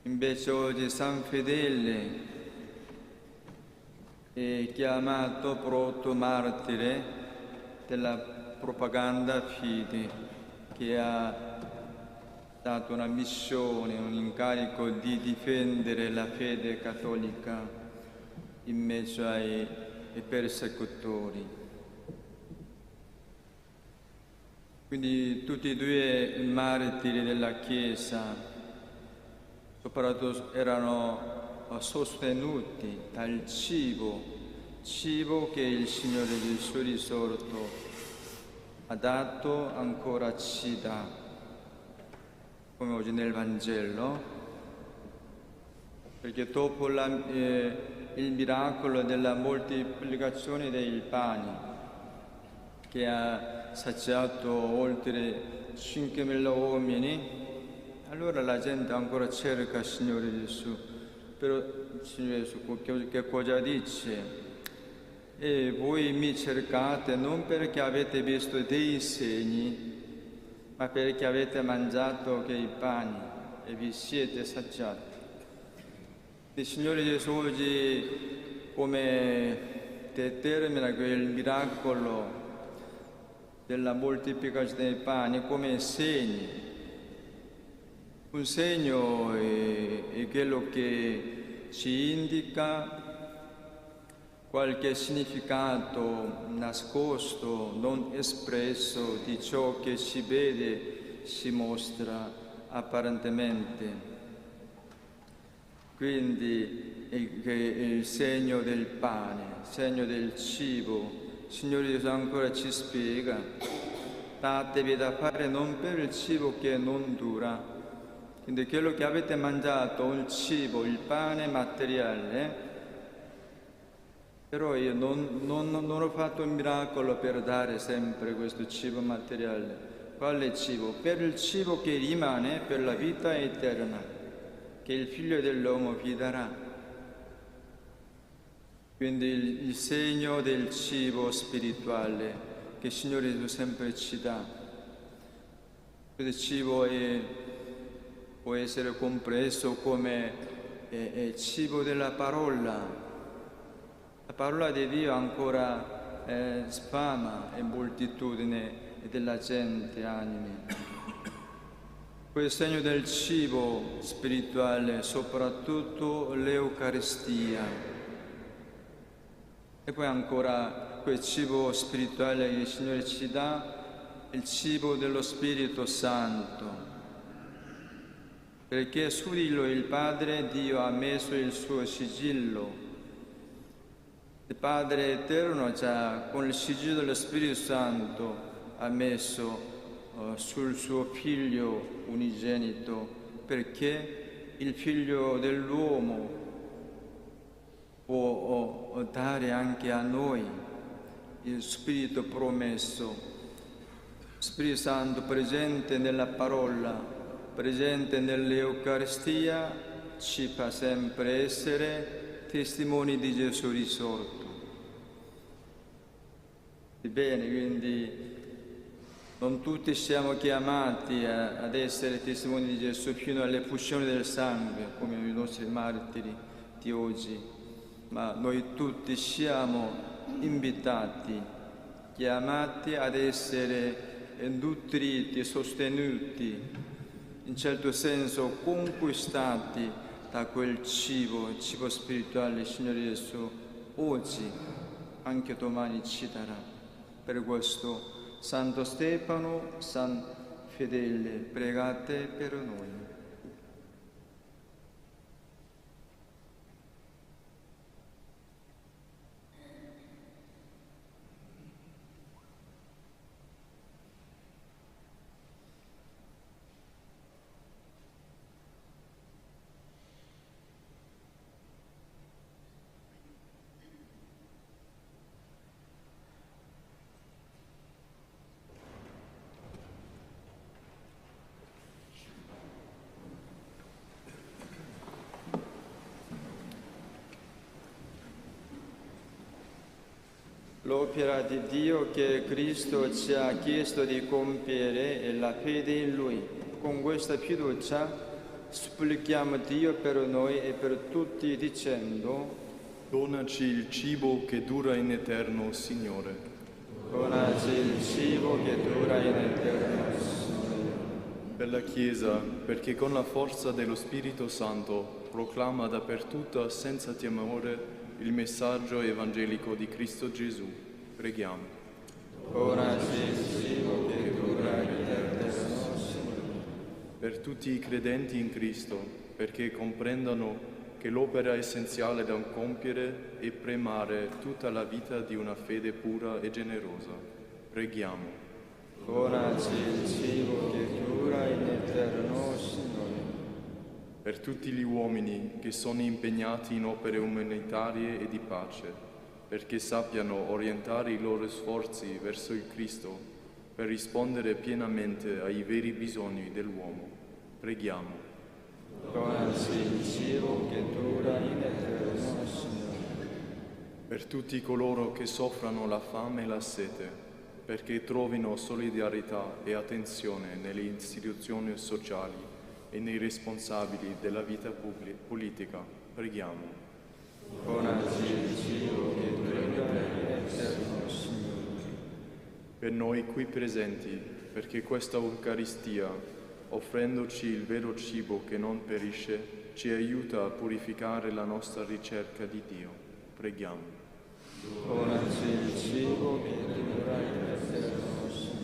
Invece oggi San Fedele è chiamato proto-martire della propaganda fide, che ha dato una missione, un incarico di difendere la fede cattolica in mezzo ai persecutori. Quindi tutti e due i martiri della Chiesa soprattutto erano sostenuti dal cibo che il Signore Gesù risorto ha dato, ancora ci dà, come oggi nel Vangelo, perché dopo il miracolo della moltiplicazione dei pani, che ha saziato oltre 5.000 uomini, allora la gente ancora cerca il Signore Gesù. Però il Signore Gesù che cosa dice? E voi mi cercate non perché avete visto dei segni, ma perché avete mangiato quei pani e vi siete saziati. Il Signore Gesù oggi, come determina quel miracolo della moltiplicazione dei pani, come segni. Un segno è quello che ci indica qualche significato nascosto, non espresso di ciò che si vede, si mostra apparentemente. Quindi è il segno del pane, il segno del cibo. Il Signore Gesù ancora ci spiega: datevi da fare non per il cibo che non dura. Quindi quello che avete mangiato, il cibo, il pane materiale, però io non ho fatto un miracolo per dare sempre questo cibo materiale. Quale cibo? Per il cibo che rimane per la vita eterna, che il Figlio dell'uomo vi darà. Quindi il segno del cibo spirituale che il Signore Gesù sempre ci dà. Questo cibo può essere compreso come cibo della parola. La parola di Dio ancora sfama e moltitudine della gente, animi. Quel segno del cibo spirituale, soprattutto l'Eucaristia. E poi ancora quel cibo spirituale che il Signore ci dà, il cibo dello Spirito Santo. Perché su di lui il Padre Dio ha messo il suo sigillo. Il Padre Eterno già con il sigillo dello Spirito Santo ha messo sul suo Figlio unigenito, perché il Figlio dell'uomo può dare anche a noi il Spirito promesso, Spirito Santo presente nella parola, presente nell'Eucaristia, ci fa sempre essere testimoni di Gesù risorto. bene, quindi non tutti siamo chiamati ad essere testimoni di Gesù fino all'effusione del sangue, come i nostri martiri di oggi, ma noi tutti siamo invitati, chiamati ad essere nutriti, sostenuti, in certo senso conquistati da quel cibo spirituale, Signore Gesù, oggi, anche domani ci darà. Per questo, Santo Stefano, San Fedele, pregate per noi. L'opera di Dio che Cristo ci ha chiesto di compiere è la fede in Lui. Con questa fiducia supplichiamo Dio per noi e per tutti dicendo: Donaci il cibo che dura in eterno, Signore. Donaci il cibo che dura in eterno, Signore. Per la Chiesa, perché con la forza dello Spirito Santo proclama dappertutto senza timore il messaggio evangelico di Cristo Gesù. Preghiamo. Donaci il cibo che dura in eterno, Signore. Per tutti i credenti in Cristo, perché comprendano che l'opera essenziale da compiere è premare tutta la vita di una fede pura e generosa. Preghiamo. Donaci il cibo che dura in eterno, Signore. Per tutti gli uomini che sono impegnati in opere umanitarie e di pace, perché sappiano orientare i loro sforzi verso il Cristo per rispondere pienamente ai veri bisogni dell'uomo. Preghiamo. Donaci il cibo che dura in eterno, Signore. Per tutti coloro che soffrono la fame e la sete, perché trovino solidarietà e attenzione nelle istituzioni sociali e nei responsabili della vita politica. Preghiamo. Donaci il cibo che dura in eterno, Signore. Per noi qui presenti, perché questa Eucaristia, offrendoci il vero cibo che non perisce, ci aiuta a purificare la nostra ricerca di Dio. Preghiamo. Donaci il cibo che dura in eterno, Signore.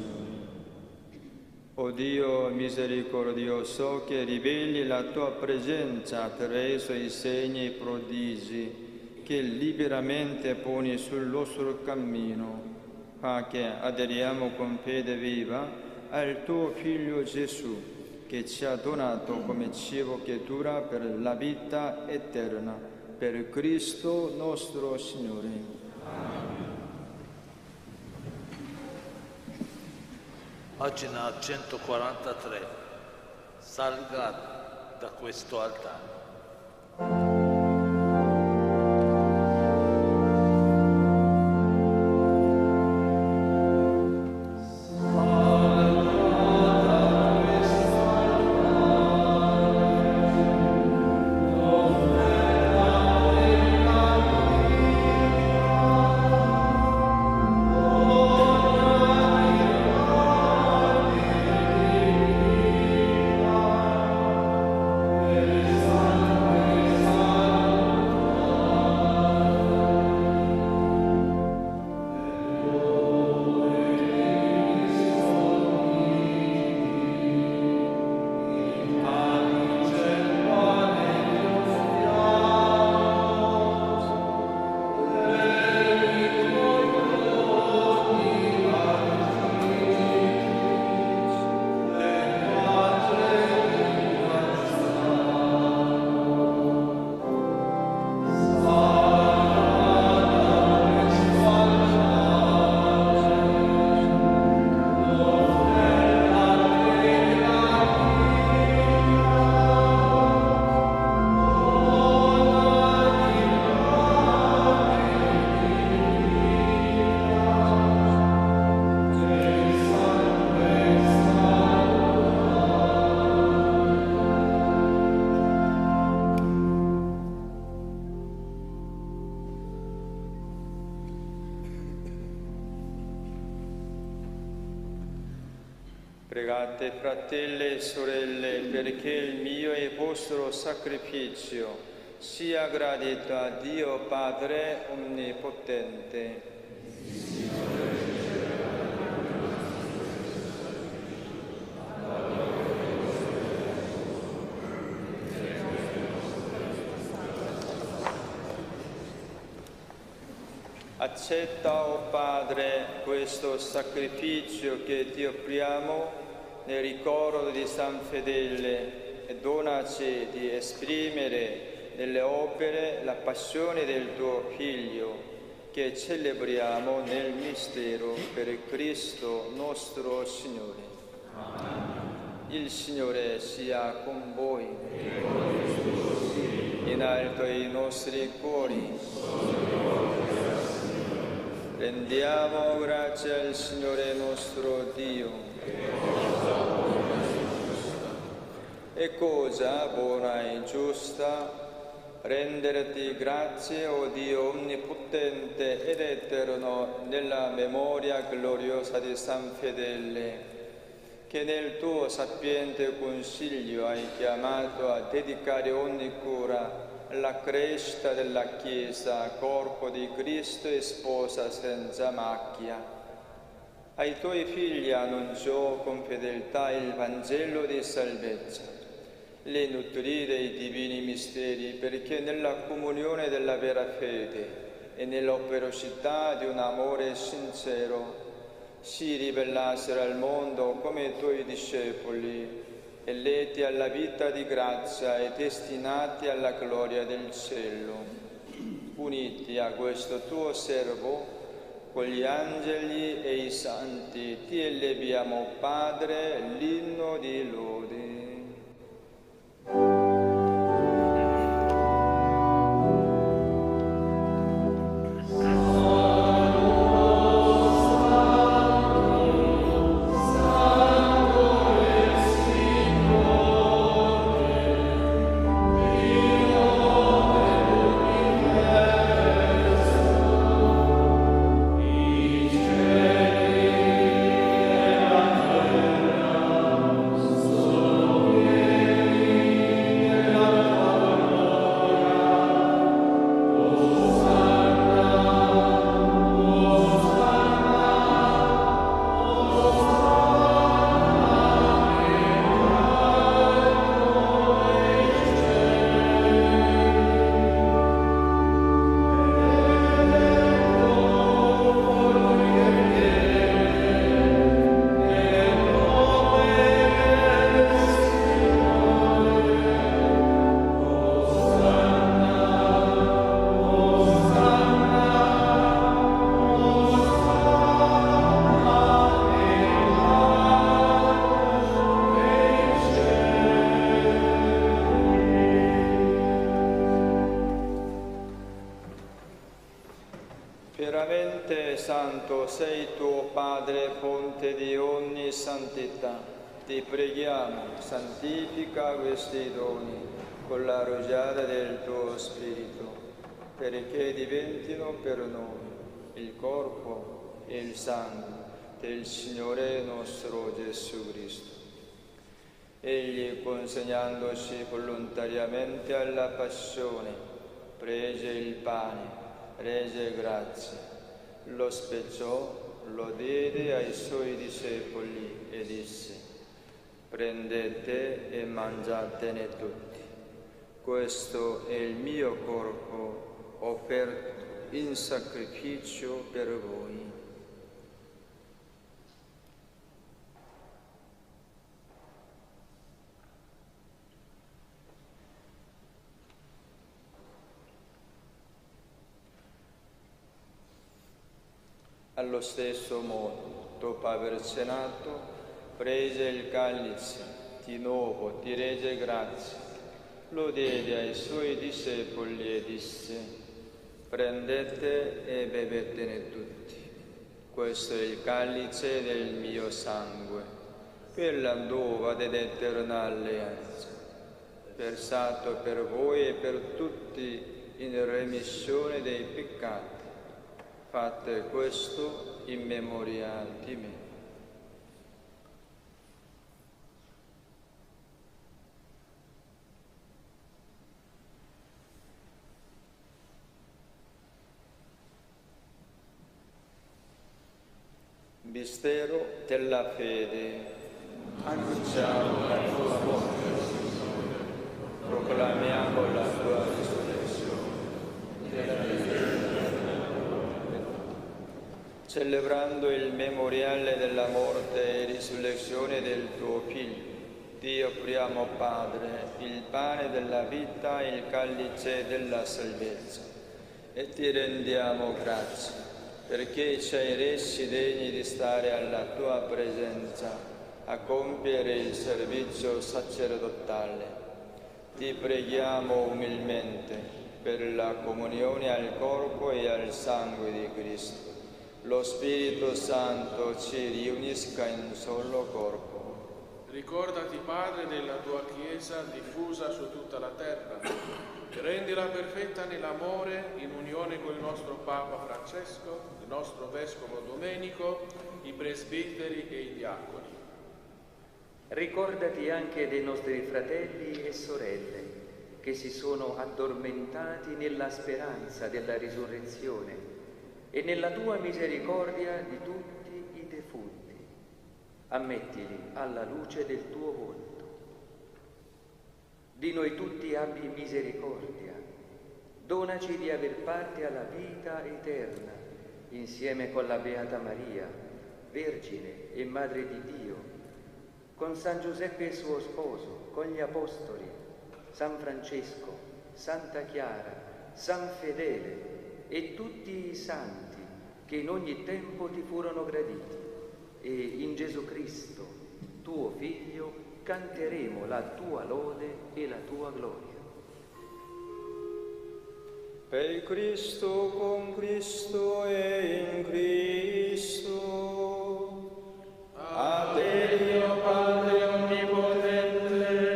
O Dio misericordioso, che riveli la tua presenza attraverso i segni e i prodigi che liberamente poni sul nostro cammino, fa che aderiamo con fede viva al tuo Figlio Gesù, che ci ha donato come cibo che dura per la vita eterna, per Cristo nostro Signore. Amen. Pagina 143. Salga da questo altare. Amen. Pregate, fratelli e sorelle, perché il mio e il vostro sacrificio sia gradito a Dio Padre Onnipotente. Accetta, o Padre, questo sacrificio che ti offriamo nel ricordo di San Fedele e donaci di esprimere nelle opere la passione del tuo Figlio che celebriamo nel mistero per Cristo nostro Signore. Il Signore sia con voi. In alto i nostri cuori. Rendiamo grazie al Signore nostro Dio. È cosa buona e giusta renderti grazie, o Dio onnipotente ed eterno, nella memoria gloriosa di San Fedele, che nel tuo sapiente consiglio hai chiamato a dedicare ogni cura alla crescita della Chiesa, corpo di Cristo e sposa senza macchia. Ai tuoi figli annunciò con fedeltà il Vangelo di salvezza. Le nutrì dei divini misteri, perché nella comunione della vera fede e nell'operosità di un amore sincero si rivelassero al mondo come i tuoi discepoli, eletti alla vita di grazia e destinati alla gloria del cielo. Uniti a questo tuo servo, con gli angeli e i santi, ti eleviamo, Padre, l'inno di lode. Veramente santo sei tu, Padre, fonte di ogni santità. Ti preghiamo, santifica questi doni con la rugiada del tuo Spirito, perché diventino per noi il corpo e il sangue del Signore nostro Gesù Cristo. Egli, consegnandosi volontariamente alla passione, prese il pane, rese grazie, lo spezzò, lo diede ai suoi discepoli e disse: prendete e mangiatene tutti. Questo è il mio corpo offerto in sacrificio per voi. Allo stesso modo, dopo aver cenato, prese il calice, di nuovo ti rese grazie, lo diede ai suoi discepoli e disse: prendete e bevetene tutti. Questo è il calice del mio sangue, per la nuova ed eterna alleanza, versato per voi e per tutti in remissione dei peccati. Fate questo in memoria di me. Mistero della fede. Annunciamo la tua morte, Signore, proclamiamo la tua risurrezione. Celebrando il memoriale della morte e risurrezione del tuo Figlio, ti offriamo, Padre, il pane della vita e il calice della salvezza, e ti rendiamo grazie, perché ci hai resi degni di stare alla tua presenza a compiere il servizio sacerdotale. Ti preghiamo umilmente per la comunione al corpo e al sangue di Cristo. Lo Spirito Santo ci riunisca in un solo corpo. Ricordati, Padre, della tua Chiesa diffusa su tutta la terra, e rendila perfetta nell'amore, in unione con il nostro Papa Francesco, il nostro Vescovo Domenico, i presbiteri e i diaconi. Ricordati anche dei nostri fratelli e sorelle che si sono addormentati nella speranza della risurrezione e nella tua misericordia di tutti i defunti. Ammettili alla luce del tuo volto. Di noi tutti abbi misericordia. Donaci di aver parte alla vita eterna, insieme con la Beata Maria, Vergine e Madre di Dio, con San Giuseppe suo sposo, con gli Apostoli, San Francesco, Santa Chiara, San Fedele e tutti i santi che in ogni tempo ti furono graditi. E in Gesù Cristo, tuo Figlio, canteremo la tua lode e la tua gloria. Per Cristo, con Cristo e in Cristo, a te Dio Padre Onnipotente,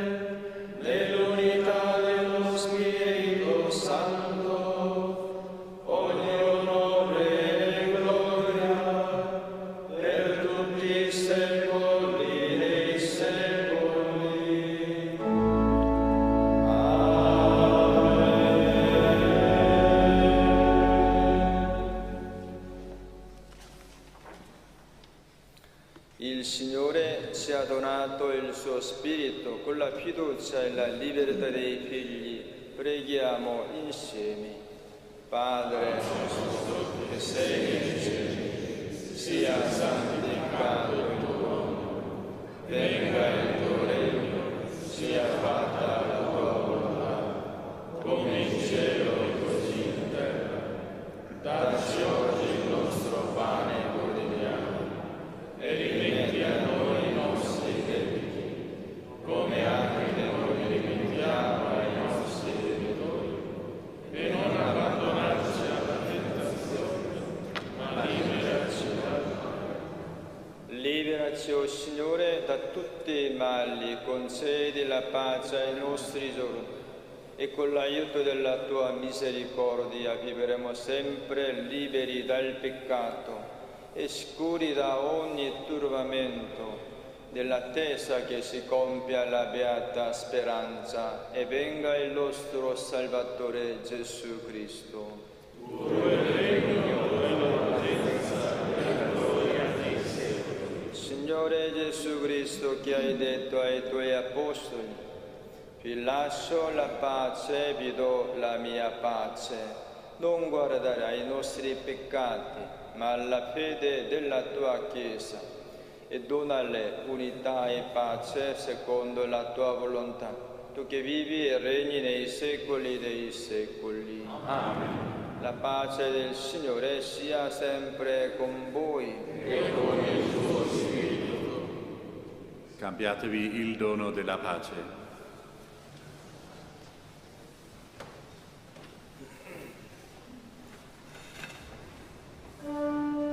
nell'unità dello Spirito Santo, ogni onore e gloria per tutti i secoli dei secoli. Il Signore ci ha donato il suo Spirito con la fiducia e la libertà dei figli. Preghiamo insieme. Padre nostro che sei nei cieli, sia santificato il tuo nome. Venga il tuo regno, sia fatta la tua volontà, come in cielo e così in terra. Dacci oggi il nostro pane quotidiano e rimetti a noi i nostri debiti, come anche noi rimettiamo ai nostri debitori, e non abbandonarci alla tentazione, ma liberaci dal male. Liberaci, o Signore, da tutti i mali, concedi la pace ai nostri giorni, e con l'aiuto della tua misericordia vivremo sempre liberi dal peccato e sicuri da ogni turbamento, nell'attesa che si compia la beata speranza e venga il nostro Salvatore Gesù Cristo. Tuo è il regno, la potenza e la gloria nei secoli. Signore Gesù Cristo, che hai detto ai tuoi apostoli: vi lascio la pace, vi do la mia pace, non guardare ai nostri peccati, ma alla fede della tua Chiesa, e donale unità e pace secondo la tua volontà, tu che vivi e regni nei secoli dei secoli. Amen. La pace del Signore sia sempre con voi e con il tuo Spirito. Cambiatevi il dono della pace. Alleluia.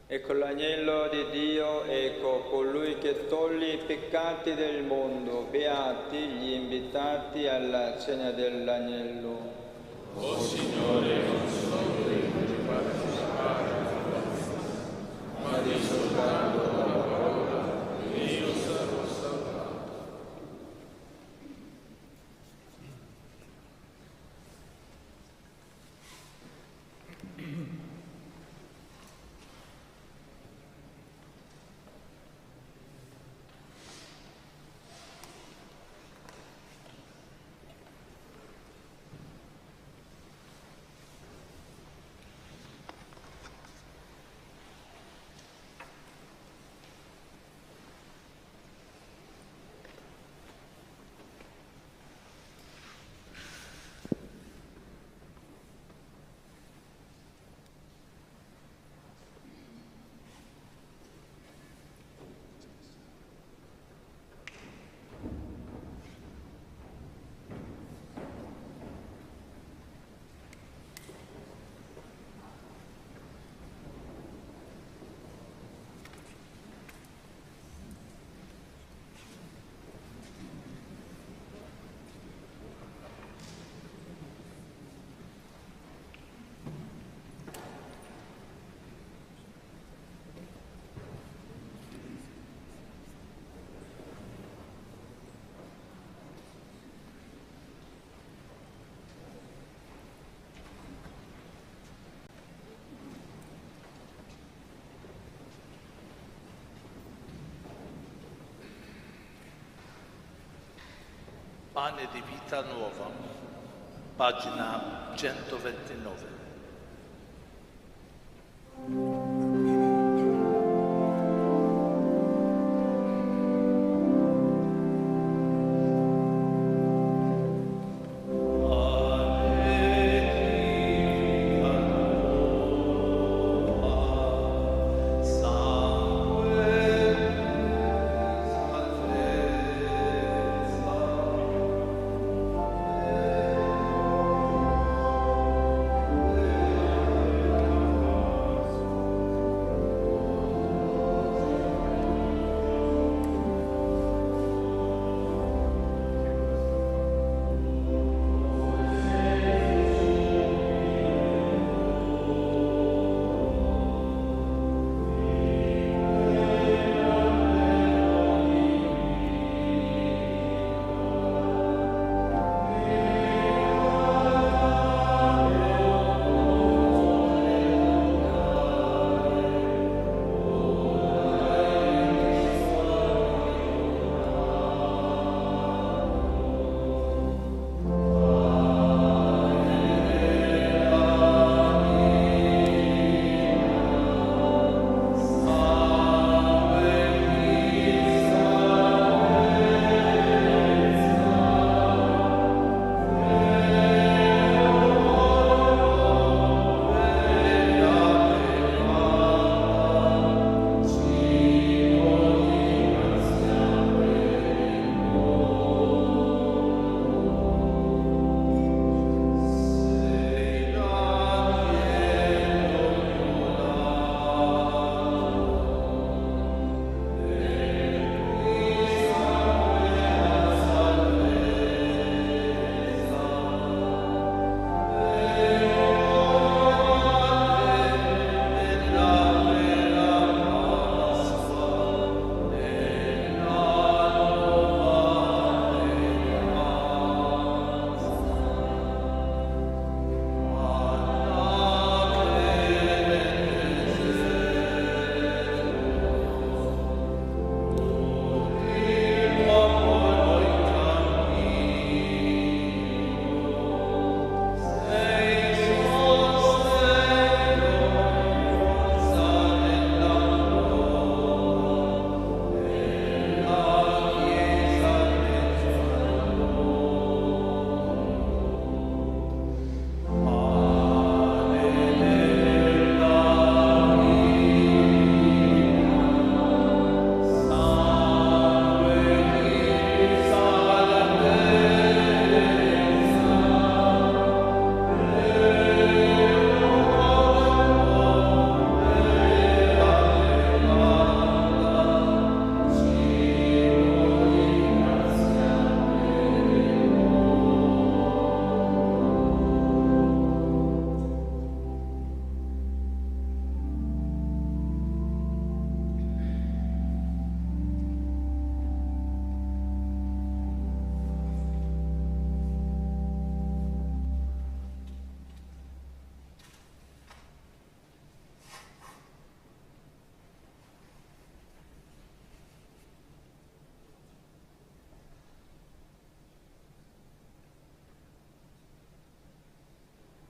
Ecco l'agnello di Dio, ecco colui che toglie i peccati del mondo. Beati gli invitati alla cena dell'agnello. O Signore, non sono degno di partecipare alla festa, ma di soltanto la parola e io sarò salvato. Pane di vita nuova, pagina 129. O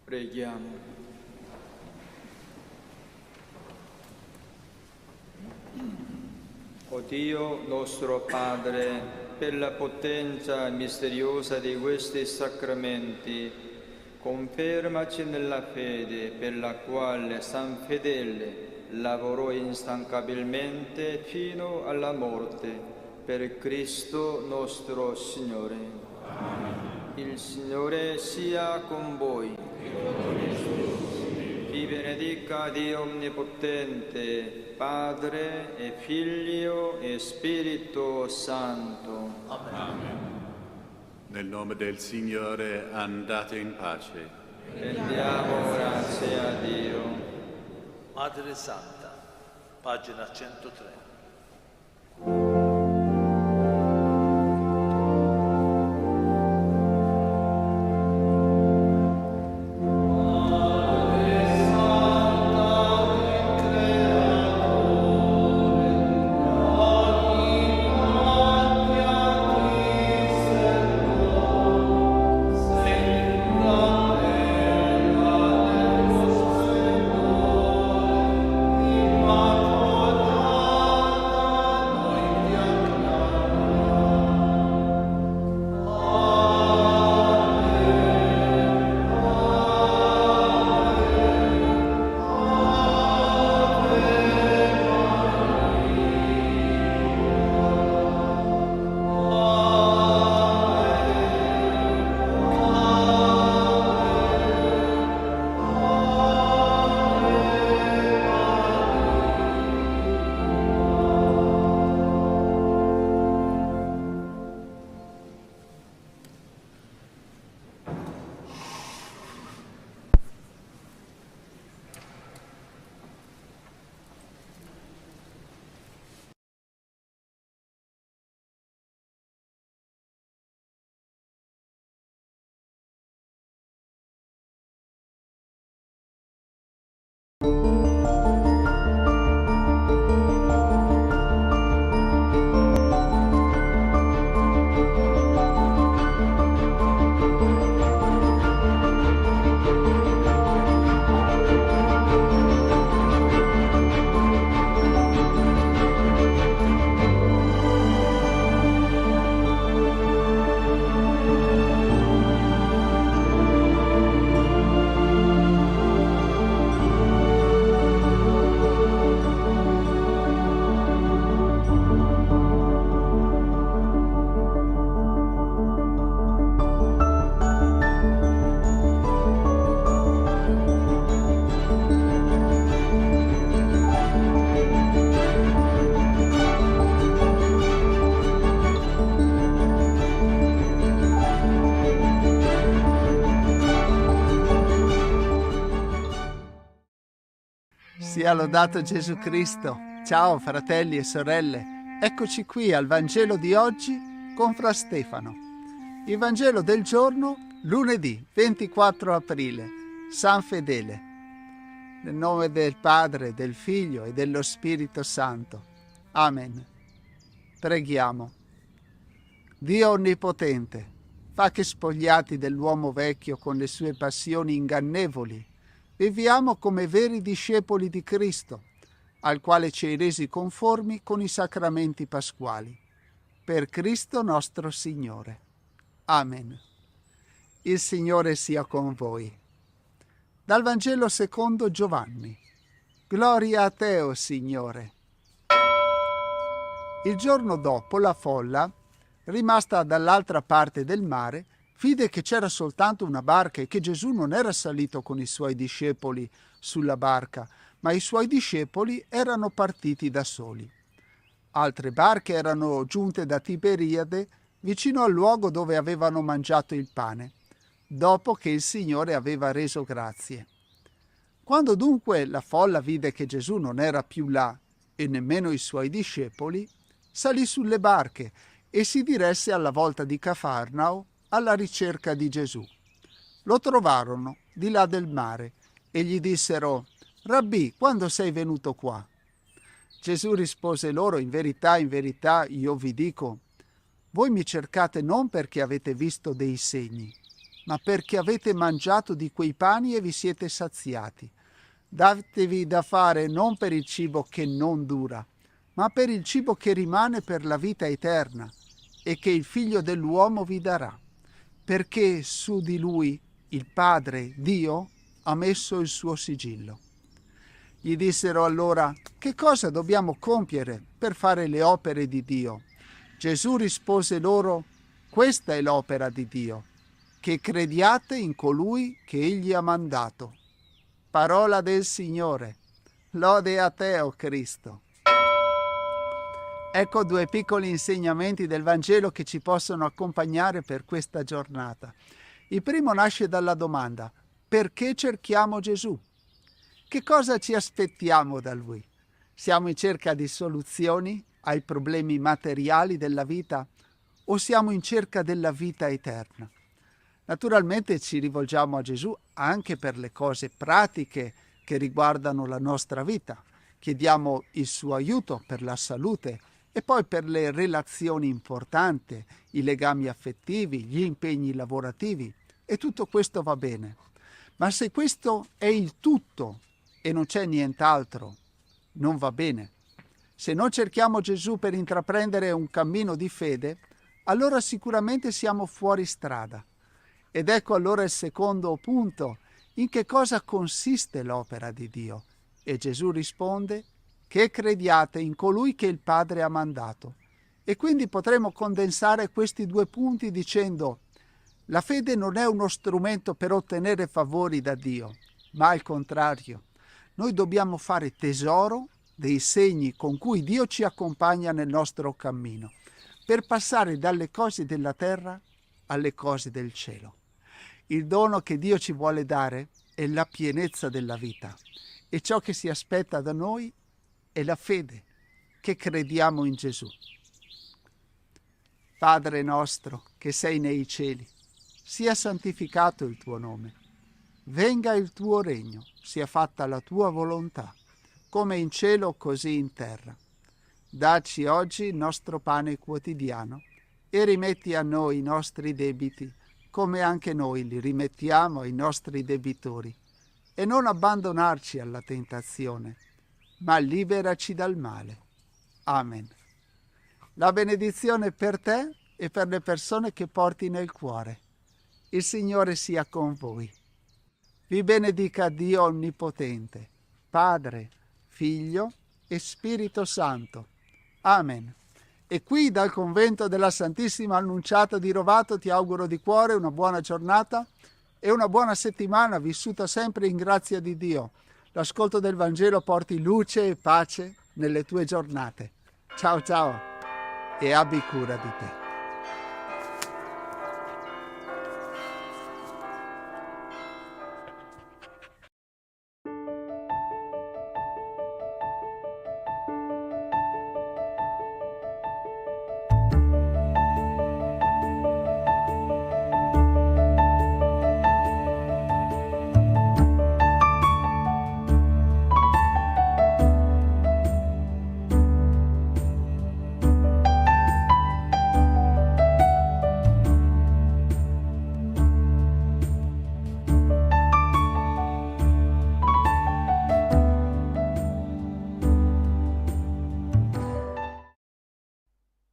Preghiamo. O Dio nostro Padre, per la potenza misteriosa di questi sacramenti, confermaci nella fede per la quale San Fedele lavorò instancabilmente fino alla morte, per Cristo nostro Signore. Amen. Il Signore sia con voi. Vi benedica Dio Onnipotente, Padre e Figlio e Spirito Santo. Amen. Nel nome del Signore andate in pace. Rendiamo grazie a Dio. Madre Santa, pagina 103. Sia lodato Gesù Cristo. Ciao fratelli e sorelle, eccoci qui al Vangelo di oggi con Fra Stefano. Il Vangelo del giorno, lunedì 24 aprile, San Fedele. Nel nome del Padre, del Figlio e dello Spirito Santo. Amen. Preghiamo. Dio Onnipotente, fa che spogliati dell'uomo vecchio con le sue passioni ingannevoli, viviamo come veri discepoli di Cristo, al quale ci hai resi conformi con i sacramenti pasquali. Per Cristo nostro Signore. Amen. Il Signore sia con voi. Dal Vangelo secondo Giovanni. Gloria a te, o Signore. Il giorno dopo la folla, rimasta dall'altra parte del mare, vide che c'era soltanto una barca e che Gesù non era salito con i suoi discepoli sulla barca, ma i suoi discepoli erano partiti da soli. Altre barche erano giunte da Tiberiade, vicino al luogo dove avevano mangiato il pane, dopo che il Signore aveva reso grazie. Quando dunque la folla vide che Gesù non era più là e nemmeno i suoi discepoli, salì sulle barche e si diresse alla volta di Cafarnao alla ricerca di Gesù. Lo trovarono di là del mare e gli dissero: «Rabbì, quando sei venuto qua?» Gesù rispose loro: in verità, io vi dico, voi mi cercate non perché avete visto dei segni, ma perché avete mangiato di quei pani e vi siete saziati. Datevi da fare non per il cibo che non dura, ma per il cibo che rimane per la vita eterna e che il Figlio dell'uomo vi darà, perché su di lui il Padre, Dio, ha messo il suo sigillo. Gli dissero allora: che cosa dobbiamo compiere per fare le opere di Dio? Gesù rispose loro: questa è l'opera di Dio, che crediate in colui che Egli ha mandato. Parola del Signore. Lode a te, o Cristo. Ecco due piccoli insegnamenti del Vangelo che ci possono accompagnare per questa giornata. Il primo nasce dalla domanda: perché cerchiamo Gesù? Che cosa ci aspettiamo da Lui? Siamo in cerca di soluzioni ai problemi materiali della vita o siamo in cerca della vita eterna? Naturalmente ci rivolgiamo a Gesù anche per le cose pratiche che riguardano la nostra vita. Chiediamo il suo aiuto per la salute e poi per le relazioni importanti, i legami affettivi, gli impegni lavorativi, e tutto questo va bene. Ma se questo è il tutto e non c'è nient'altro, non va bene. Se non cerchiamo Gesù per intraprendere un cammino di fede, allora sicuramente siamo fuori strada. Ed ecco allora il secondo punto: in che cosa consiste l'opera di Dio? E Gesù risponde: che crediate in colui che il Padre ha mandato. E quindi potremo condensare questi due punti dicendo: la fede non è uno strumento per ottenere favori da Dio, ma al contrario, noi dobbiamo fare tesoro dei segni con cui Dio ci accompagna nel nostro cammino, per passare dalle cose della terra alle cose del cielo. Il dono che Dio ci vuole dare è la pienezza della vita, e ciò che si aspetta da noi è la fede, che crediamo in Gesù. Padre nostro che sei nei cieli, sia santificato il tuo nome. Venga il tuo regno, sia fatta la tua volontà, come in cielo così in terra. Dacci oggi il nostro pane quotidiano e rimetti a noi i nostri debiti, come anche noi li rimettiamo ai nostri debitori. E non abbandonarci alla tentazione, ma liberaci dal male. Amen. La benedizione per te e per le persone che porti nel cuore. Il Signore sia con voi. Vi benedica Dio Onnipotente, Padre, Figlio e Spirito Santo. Amen. E qui dal convento della Santissima Annunciata di Rovato ti auguro di cuore una buona giornata e una buona settimana vissuta sempre in grazia di Dio. L'ascolto del Vangelo porti luce e pace nelle tue giornate. Ciao ciao e abbi cura di te.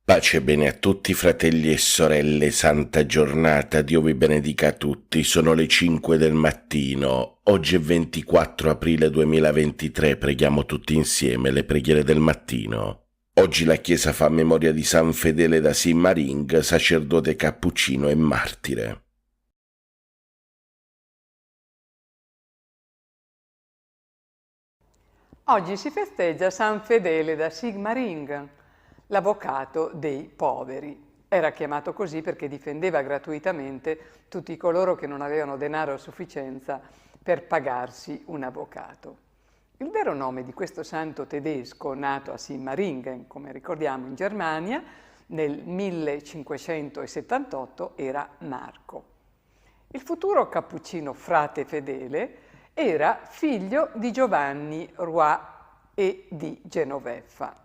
Pace e bene a tutti fratelli e sorelle, santa giornata, Dio vi benedica a tutti. Sono le 5 del mattino, oggi è 24 aprile 2023, preghiamo tutti insieme le preghiere del mattino. Oggi la Chiesa fa memoria di San Fedele da Sigmaring, sacerdote cappuccino e martire. Oggi si festeggia San Fedele da Sigmaring, l'avvocato dei poveri. Era chiamato così perché difendeva gratuitamente tutti coloro che non avevano denaro a sufficienza per pagarsi un avvocato. Il vero nome di questo santo tedesco, nato a Sigmaringen, come ricordiamo in Germania, nel 1578 era Marco. Il futuro cappuccino frate Fedele era figlio di Giovanni Roy e di Genoveffa.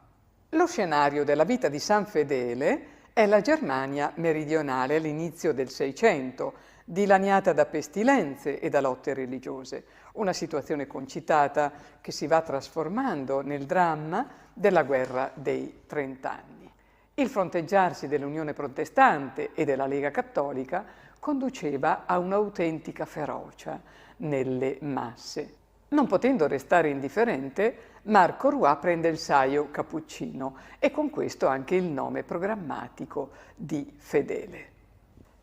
Lo scenario della vita di San Fedele è la Germania meridionale all'inizio del Seicento, dilaniata da pestilenze e da lotte religiose, una situazione concitata che si va trasformando nel dramma della guerra dei 30 anni. Il fronteggiarsi dell'Unione Protestante e della Lega Cattolica conduceva a un'autentica ferocia nelle masse. Non potendo restare indifferente, Marco Roy prende il saio cappuccino e con questo anche il nome programmatico di Fedele.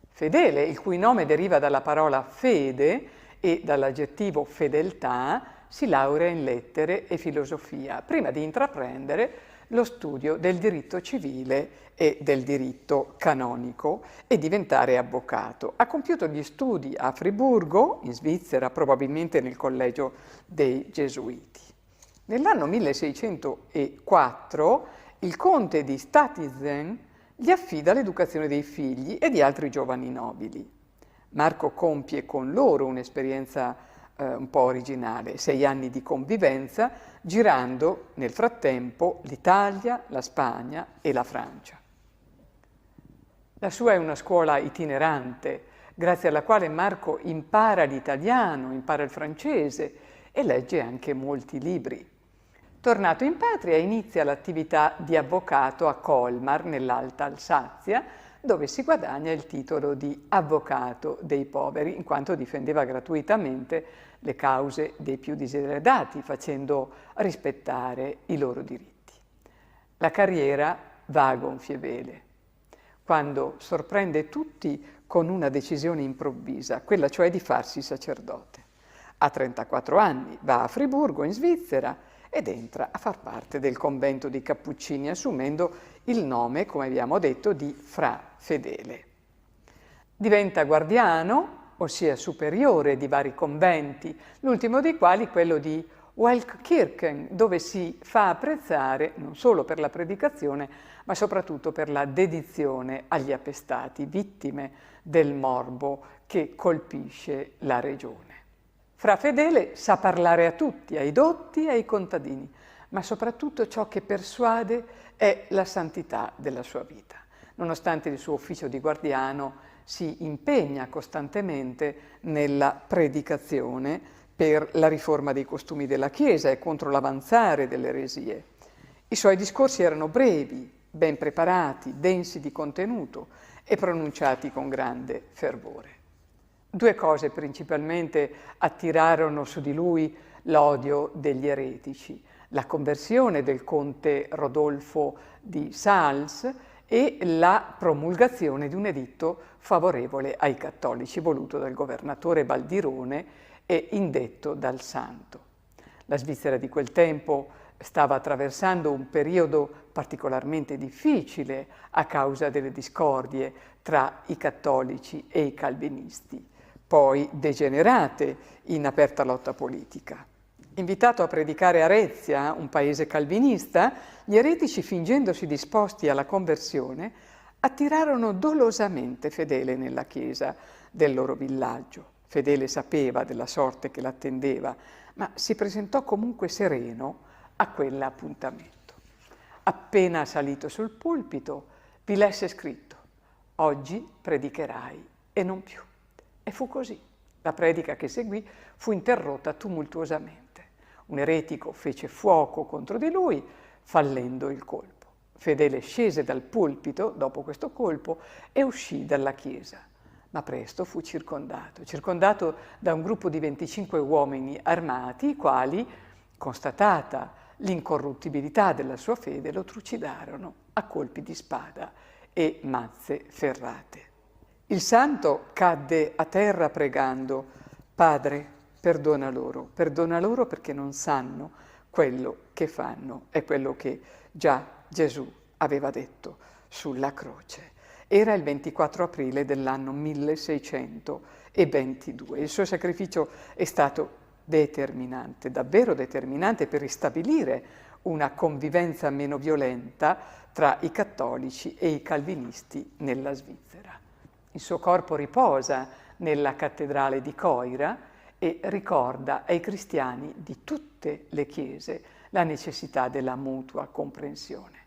Fedele, il cui nome deriva dalla parola fede e dall'aggettivo fedeltà, si laurea in lettere e filosofia, prima di intraprendere lo studio del diritto civile e del diritto canonico e diventare avvocato. Ha compiuto gli studi a Friburgo, in Svizzera, probabilmente nel collegio dei Gesuiti. Nell'anno 1604 il conte di Statizen gli affida l'educazione dei figli e di altri giovani nobili. Marco compie con loro un'esperienza un po' originale, 6 anni di convivenza, girando nel frattempo l'Italia, la Spagna e la Francia. La sua è una scuola itinerante, grazie alla quale Marco impara l'italiano, impara il francese e legge anche molti libri. Tornato in patria, inizia l'attività di avvocato a Colmar, nell'Alta Alsazia, dove si guadagna il titolo di avvocato dei poveri, in quanto difendeva gratuitamente le cause dei più diseredati, facendo rispettare i loro diritti. La carriera va a gonfie vele, quando sorprende tutti con una decisione improvvisa, quella cioè di farsi sacerdote. A 34 anni va a Friburgo, in Svizzera, ed entra a far parte del convento dei Cappuccini, assumendo il nome, come abbiamo detto, di Fra Fedele. Diventa guardiano, ossia superiore di vari conventi, l'ultimo dei quali quello di Weltkirchen, dove si fa apprezzare non solo per la predicazione, ma soprattutto per la dedizione agli appestati, vittime del morbo che colpisce la regione. Fra Fedele sa parlare a tutti, ai dotti e ai contadini, ma soprattutto ciò che persuade è la santità della sua vita. Nonostante il suo ufficio di guardiano, si impegna costantemente nella predicazione per la riforma dei costumi della Chiesa e contro l'avanzare delle eresie. I suoi discorsi erano brevi, ben preparati, densi di contenuto e pronunciati con grande fervore. 2 cose principalmente attirarono su di lui l'odio degli eretici: la conversione del conte Rodolfo di Sals e la promulgazione di un editto favorevole ai cattolici, voluto dal governatore Baldirone e indetto dal santo. La Svizzera di quel tempo stava attraversando un periodo particolarmente difficile a causa delle discordie tra i cattolici e i calvinisti, poi degenerate in aperta lotta politica. Invitato a predicare a Rezia, un paese calvinista, gli eretici, fingendosi disposti alla conversione, attirarono dolosamente Fedele nella chiesa del loro villaggio. Fedele sapeva della sorte che l'attendeva, ma si presentò comunque sereno a quell'appuntamento. Appena salito sul pulpito, vi lesse scritto: «Oggi predicherai e non più». E fu così. La predica che seguì fu interrotta tumultuosamente. Un eretico fece fuoco contro di lui, fallendo il colpo. Fedele scese dal pulpito dopo questo colpo e uscì dalla chiesa, ma presto fu circondato da un gruppo di 25 uomini armati, i quali, constatata l'incorruttibilità della sua fede, lo trucidarono a colpi di spada e mazze ferrate. Il santo cadde a terra pregando: «Padre, perdona loro perché non sanno quello che fanno». È quello che già Gesù aveva detto sulla croce. Era il 24 aprile dell'anno 1622. Il suo sacrificio è stato determinante, davvero determinante, per ristabilire una convivenza meno violenta tra i cattolici e i calvinisti nella Svizzera. Il suo corpo riposa nella cattedrale di Coira e ricorda ai cristiani di tutte le chiese la necessità della mutua comprensione.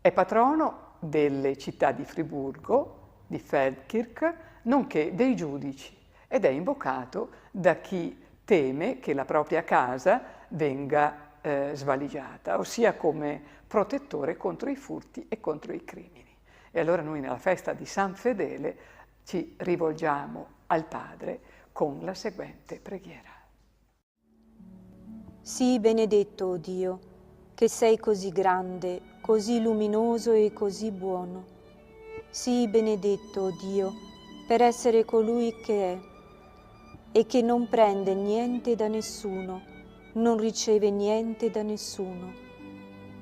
È patrono delle città di Friburgo, di Feldkirch, nonché dei giudici, ed è invocato da chi teme che la propria casa venga svaligiata, ossia come protettore contro i furti e contro i crimini. E allora noi nella festa di San Fedele ci rivolgiamo al Padre con la seguente preghiera. Sii benedetto, o Dio, che sei così grande, così luminoso e così buono. Sii benedetto, o Dio, per essere colui che è e che non prende niente da nessuno, non riceve niente da nessuno.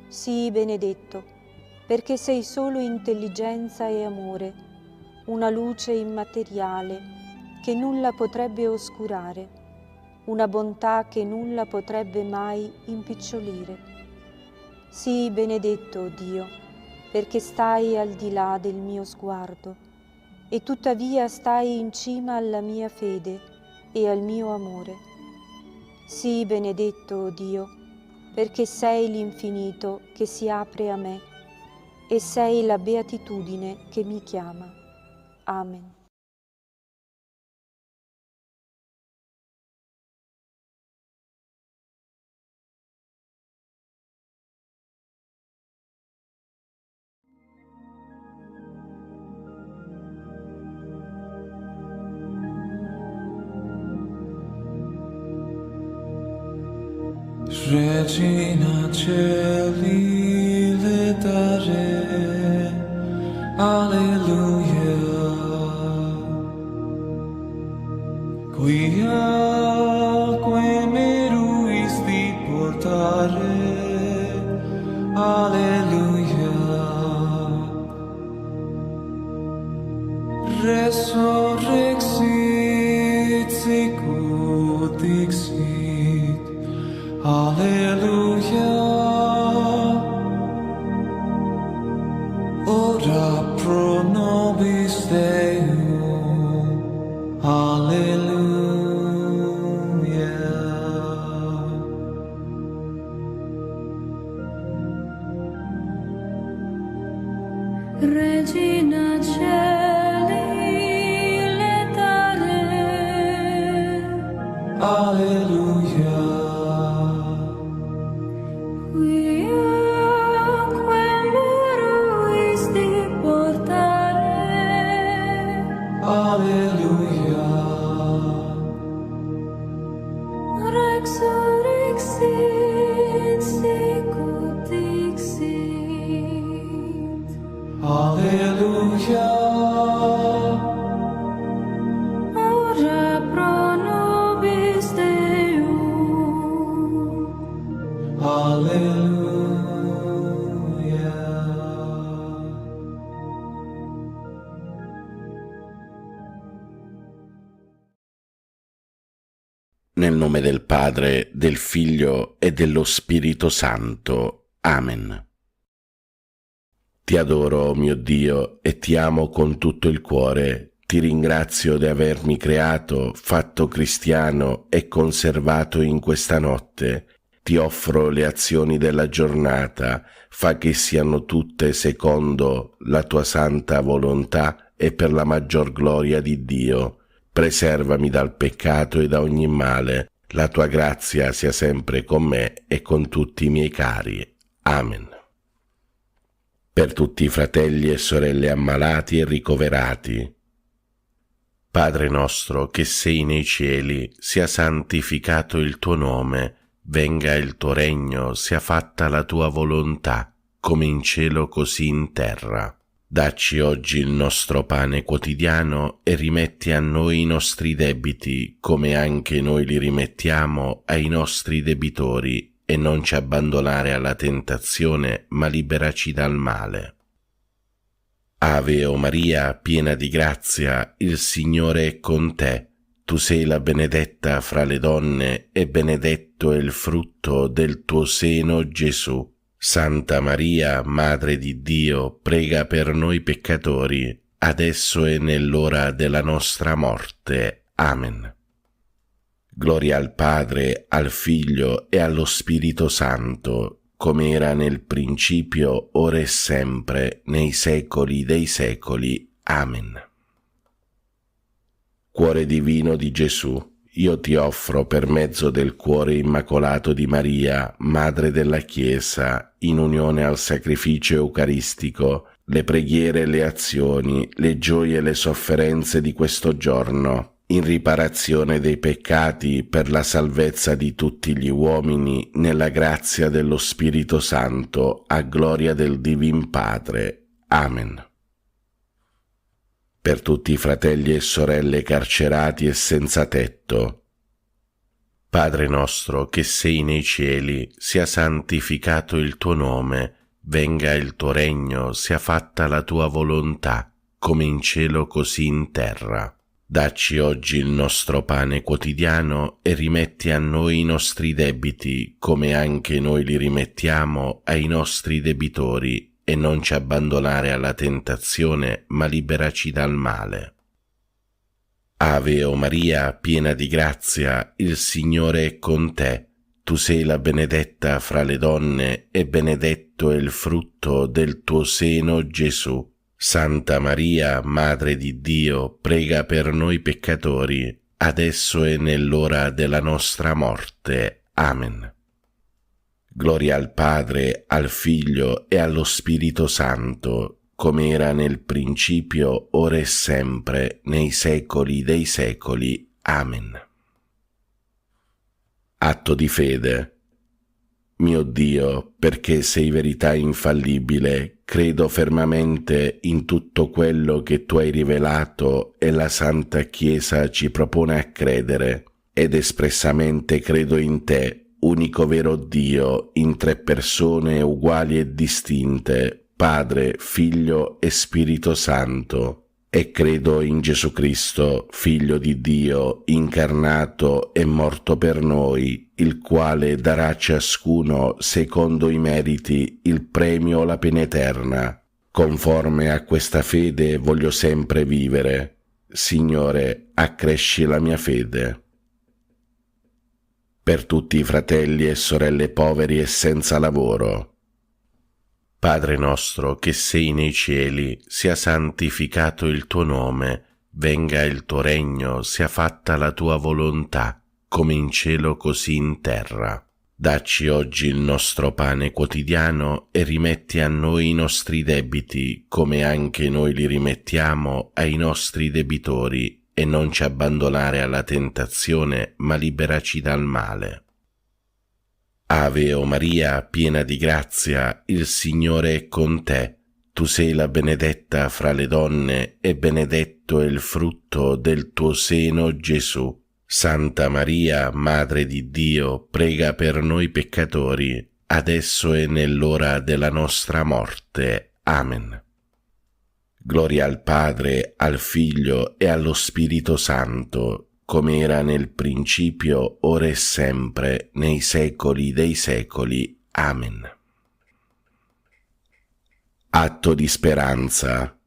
Sii benedetto, perché sei solo intelligenza e amore, una luce immateriale che nulla potrebbe oscurare, una bontà che nulla potrebbe mai impicciolire. Sii benedetto, o Dio, perché stai al di là del mio sguardo e tuttavia stai in cima alla mia fede e al mio amore. Sii benedetto, o Dio, perché sei l'infinito che si apre a me e sei la beatitudine che mi chiama. Amen. Regina Celi letare, alleluia. Quiaque meruis di portare, alleluia. Resurrexit sicut dixit, alleluia. Ora pro nobis Deum, alleluia. Regina Celi letare, alleluia. Alleluia. Resurrexit sicut dixit, Alleluia. ora pro nobis Deum, Alleluia. Nel nome del Padre, del Figlio e dello Spirito Santo. Amen. Ti adoro, mio Dio, e ti amo con tutto il cuore. Ti ringrazio di avermi creato, fatto cristiano e conservato in questa notte. Ti offro le azioni della giornata, fa che siano tutte secondo la tua santa volontà e per la maggior gloria di Dio. Preservami dal peccato e da ogni male. La tua grazia sia sempre con me e con tutti i miei cari. Amen. Per tutti i fratelli e sorelle ammalati e ricoverati. Padre nostro che sei nei cieli, sia santificato il tuo nome, venga il tuo regno, sia fatta la tua volontà, come in cielo così in terra. Dacci oggi il nostro pane quotidiano e rimetti a noi i nostri debiti, come anche noi li rimettiamo ai nostri debitori, e non ci abbandonare alla tentazione, ma liberaci dal male. Ave o Maria, piena di grazia, il Signore è con te. Tu sei la benedetta fra le donne, e benedetto è il frutto del tuo seno, Gesù. Santa Maria, Madre di Dio, prega per noi peccatori, adesso e nell'ora della nostra morte. Amen. Gloria al Padre, al Figlio e allo Spirito Santo, come era nel principio, ora e sempre, nei secoli dei secoli. Amen. Cuore divino di Gesù, io ti offro per mezzo del cuore immacolato di Maria, Madre della Chiesa, in unione al sacrificio eucaristico, le preghiere, le azioni, le gioie e le sofferenze di questo giorno, in riparazione dei peccati per la salvezza di tutti gli uomini, nella grazia dello Spirito Santo, a gloria del Divin Padre. Amen. Per tutti i fratelli e sorelle carcerati e senza tetto. Padre nostro che sei nei cieli, sia santificato il tuo nome, venga il tuo regno, sia fatta la tua volontà, come in cielo così in terra. Dacci oggi il nostro pane quotidiano e rimetti a noi i nostri debiti, come anche noi li rimettiamo ai nostri debitori, e non ci abbandonare alla tentazione, ma liberaci dal male. Ave o Maria, piena di grazia, il Signore è con te. Tu sei la benedetta fra le donne, e benedetto è il frutto del tuo seno, Gesù. Santa Maria, Madre di Dio, prega per noi peccatori, adesso e nell'ora della nostra morte. Amen. Gloria al Padre, al Figlio e allo Spirito Santo, come era nel principio, ora e sempre, nei secoli dei secoli. Amen. Atto di fede. Mio Dio, perché sei verità infallibile, credo fermamente in tutto quello che tu hai rivelato e la Santa Chiesa ci propone a credere, ed espressamente credo in te, unico vero Dio, in tre persone uguali e distinte, Padre, Figlio e Spirito Santo, e credo in Gesù Cristo, Figlio di Dio, incarnato e morto per noi, il quale darà a ciascuno, secondo i meriti, il premio o la pena eterna. Conforme a questa fede voglio sempre vivere. Signore, accresci la mia fede. Per tutti i fratelli e sorelle poveri e senza lavoro. Padre nostro che sei nei cieli, sia santificato il tuo nome, venga il tuo regno, sia fatta la tua volontà, come in cielo così in terra. Dacci oggi il nostro pane quotidiano e rimetti a noi i nostri debiti, come anche noi li rimettiamo ai nostri debitori, e non ci abbandonare alla tentazione, ma liberaci dal male. Ave o Maria, piena di grazia, il Signore è con te. Tu sei la benedetta fra le donne, e benedetto è il frutto del tuo seno, Gesù. Santa Maria, Madre di Dio, prega per noi peccatori, adesso e nell'ora della nostra morte. Amen. Gloria al Padre, al Figlio e allo Spirito Santo, come era nel principio, ora e sempre, nei secoli dei secoli. Amen. Atto di speranza.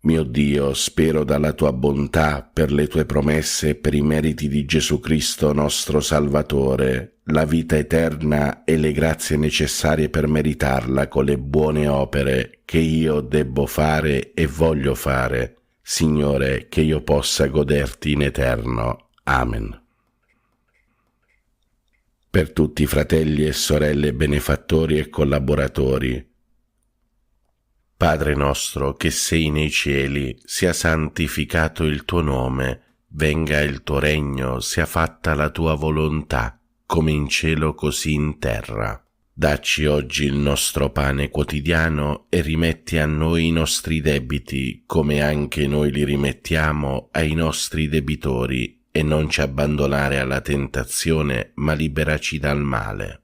Mio Dio, spero dalla tua bontà, per le tue promesse e per i meriti di Gesù Cristo nostro Salvatore, la vita eterna e le grazie necessarie per meritarla con le buone opere che io debbo fare e voglio fare. Signore, che io possa goderti in eterno. Amen. Per tutti i fratelli e sorelle benefattori e collaboratori. Padre nostro che sei nei cieli, sia santificato il tuo nome, venga il tuo regno, sia fatta la tua volontà, come in cielo così in terra. Dacci oggi il nostro pane quotidiano e rimetti a noi i nostri debiti, come anche noi li rimettiamo ai nostri debitori, e non ci abbandonare alla tentazione, ma liberaci dal male.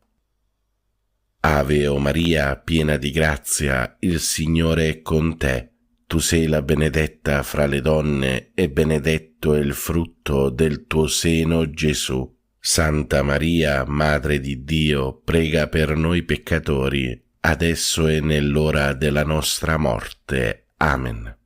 Ave o Maria, piena di grazia, il Signore è con te. Tu sei la benedetta fra le donne, e benedetto è il frutto del tuo seno, Gesù. Santa Maria, Madre di Dio, prega per noi peccatori, adesso e nell'ora della nostra morte. Amen.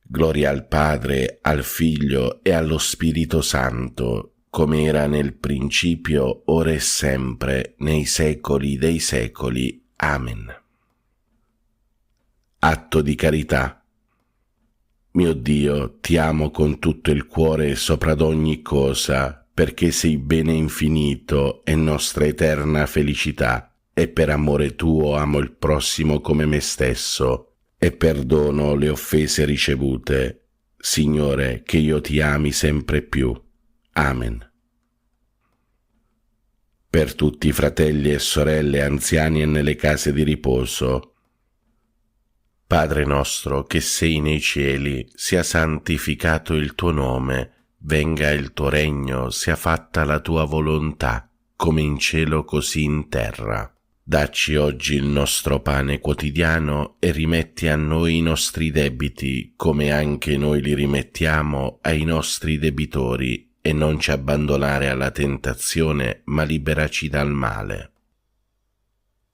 Gloria al Padre, al Figlio e allo Spirito Santo, come era nel principio, ora e sempre, nei secoli dei secoli. Amen. Atto di carità. Mio Dio, ti amo con tutto il cuore sopra ad ogni cosa, perché sei bene infinito e nostra eterna felicità, e per amore tuo amo il prossimo come me stesso, e perdono le offese ricevute. Signore, che io ti ami sempre più. Amen. Per tutti i fratelli e sorelle anziani e nelle case di riposo. Padre nostro che sei nei cieli, sia santificato il tuo nome, venga il tuo regno, sia fatta la tua volontà, come in cielo così in terra. Dacci oggi il nostro pane quotidiano e rimetti a noi i nostri debiti, come anche noi li rimettiamo ai nostri debitori, e non ci abbandonare alla tentazione, ma liberaci dal male.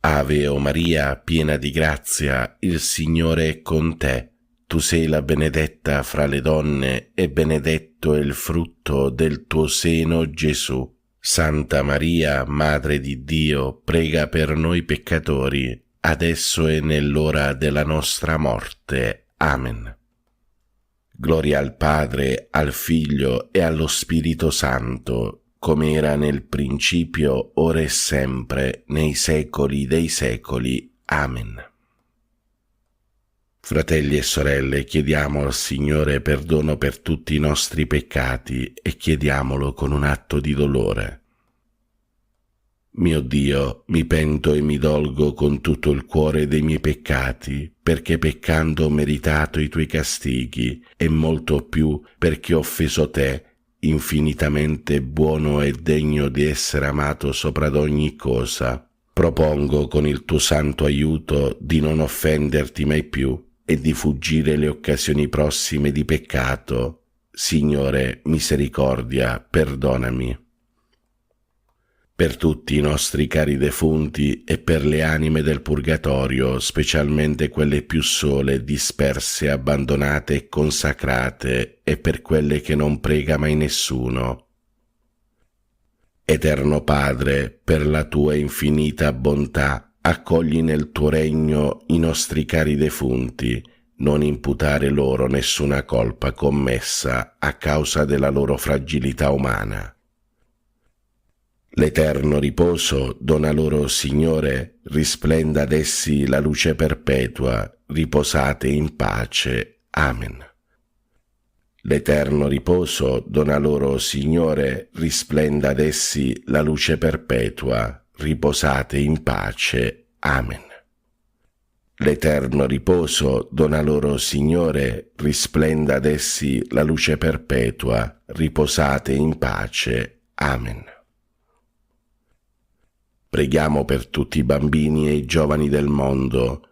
Ave o Maria, piena di grazia, il Signore è con te. Tu sei la benedetta fra le donne, e benedetto è il frutto del tuo seno, Gesù. Santa Maria, Madre di Dio, prega per noi peccatori, adesso e nell'ora della nostra morte. Amen. Gloria al Padre, al Figlio e allo Spirito Santo, come era nel principio, ora e sempre, nei secoli dei secoli. Amen. Fratelli e sorelle, chiediamo al Signore perdono per tutti i nostri peccati e chiediamolo con un atto di dolore. Mio Dio, mi pento e mi dolgo con tutto il cuore dei miei peccati, perché peccando ho meritato i tuoi castighi, e molto più perché ho offeso te, infinitamente buono e degno di essere amato sopra ad ogni cosa. Propongo con il tuo santo aiuto di non offenderti mai più e di fuggire le occasioni prossime di peccato. Signore, misericordia, perdonami. Per tutti i nostri cari defunti e per le anime del purgatorio, specialmente quelle più sole, disperse, abbandonate e consacrate, e per quelle che non prega mai nessuno. Eterno Padre, per la tua infinita bontà, accogli nel tuo regno i nostri cari defunti, non imputare loro nessuna colpa commessa a causa della loro fragilità umana. L'eterno riposo dona loro, Signore, risplenda ad essi la luce perpetua, riposate in pace. Amen. L'eterno riposo dona loro, Signore, risplenda ad essi la luce perpetua, riposate in pace. Amen. L'eterno riposo dona loro, Signore, risplenda ad essi la luce perpetua, riposate in pace. Amen. Preghiamo per tutti i bambini e i giovani del mondo.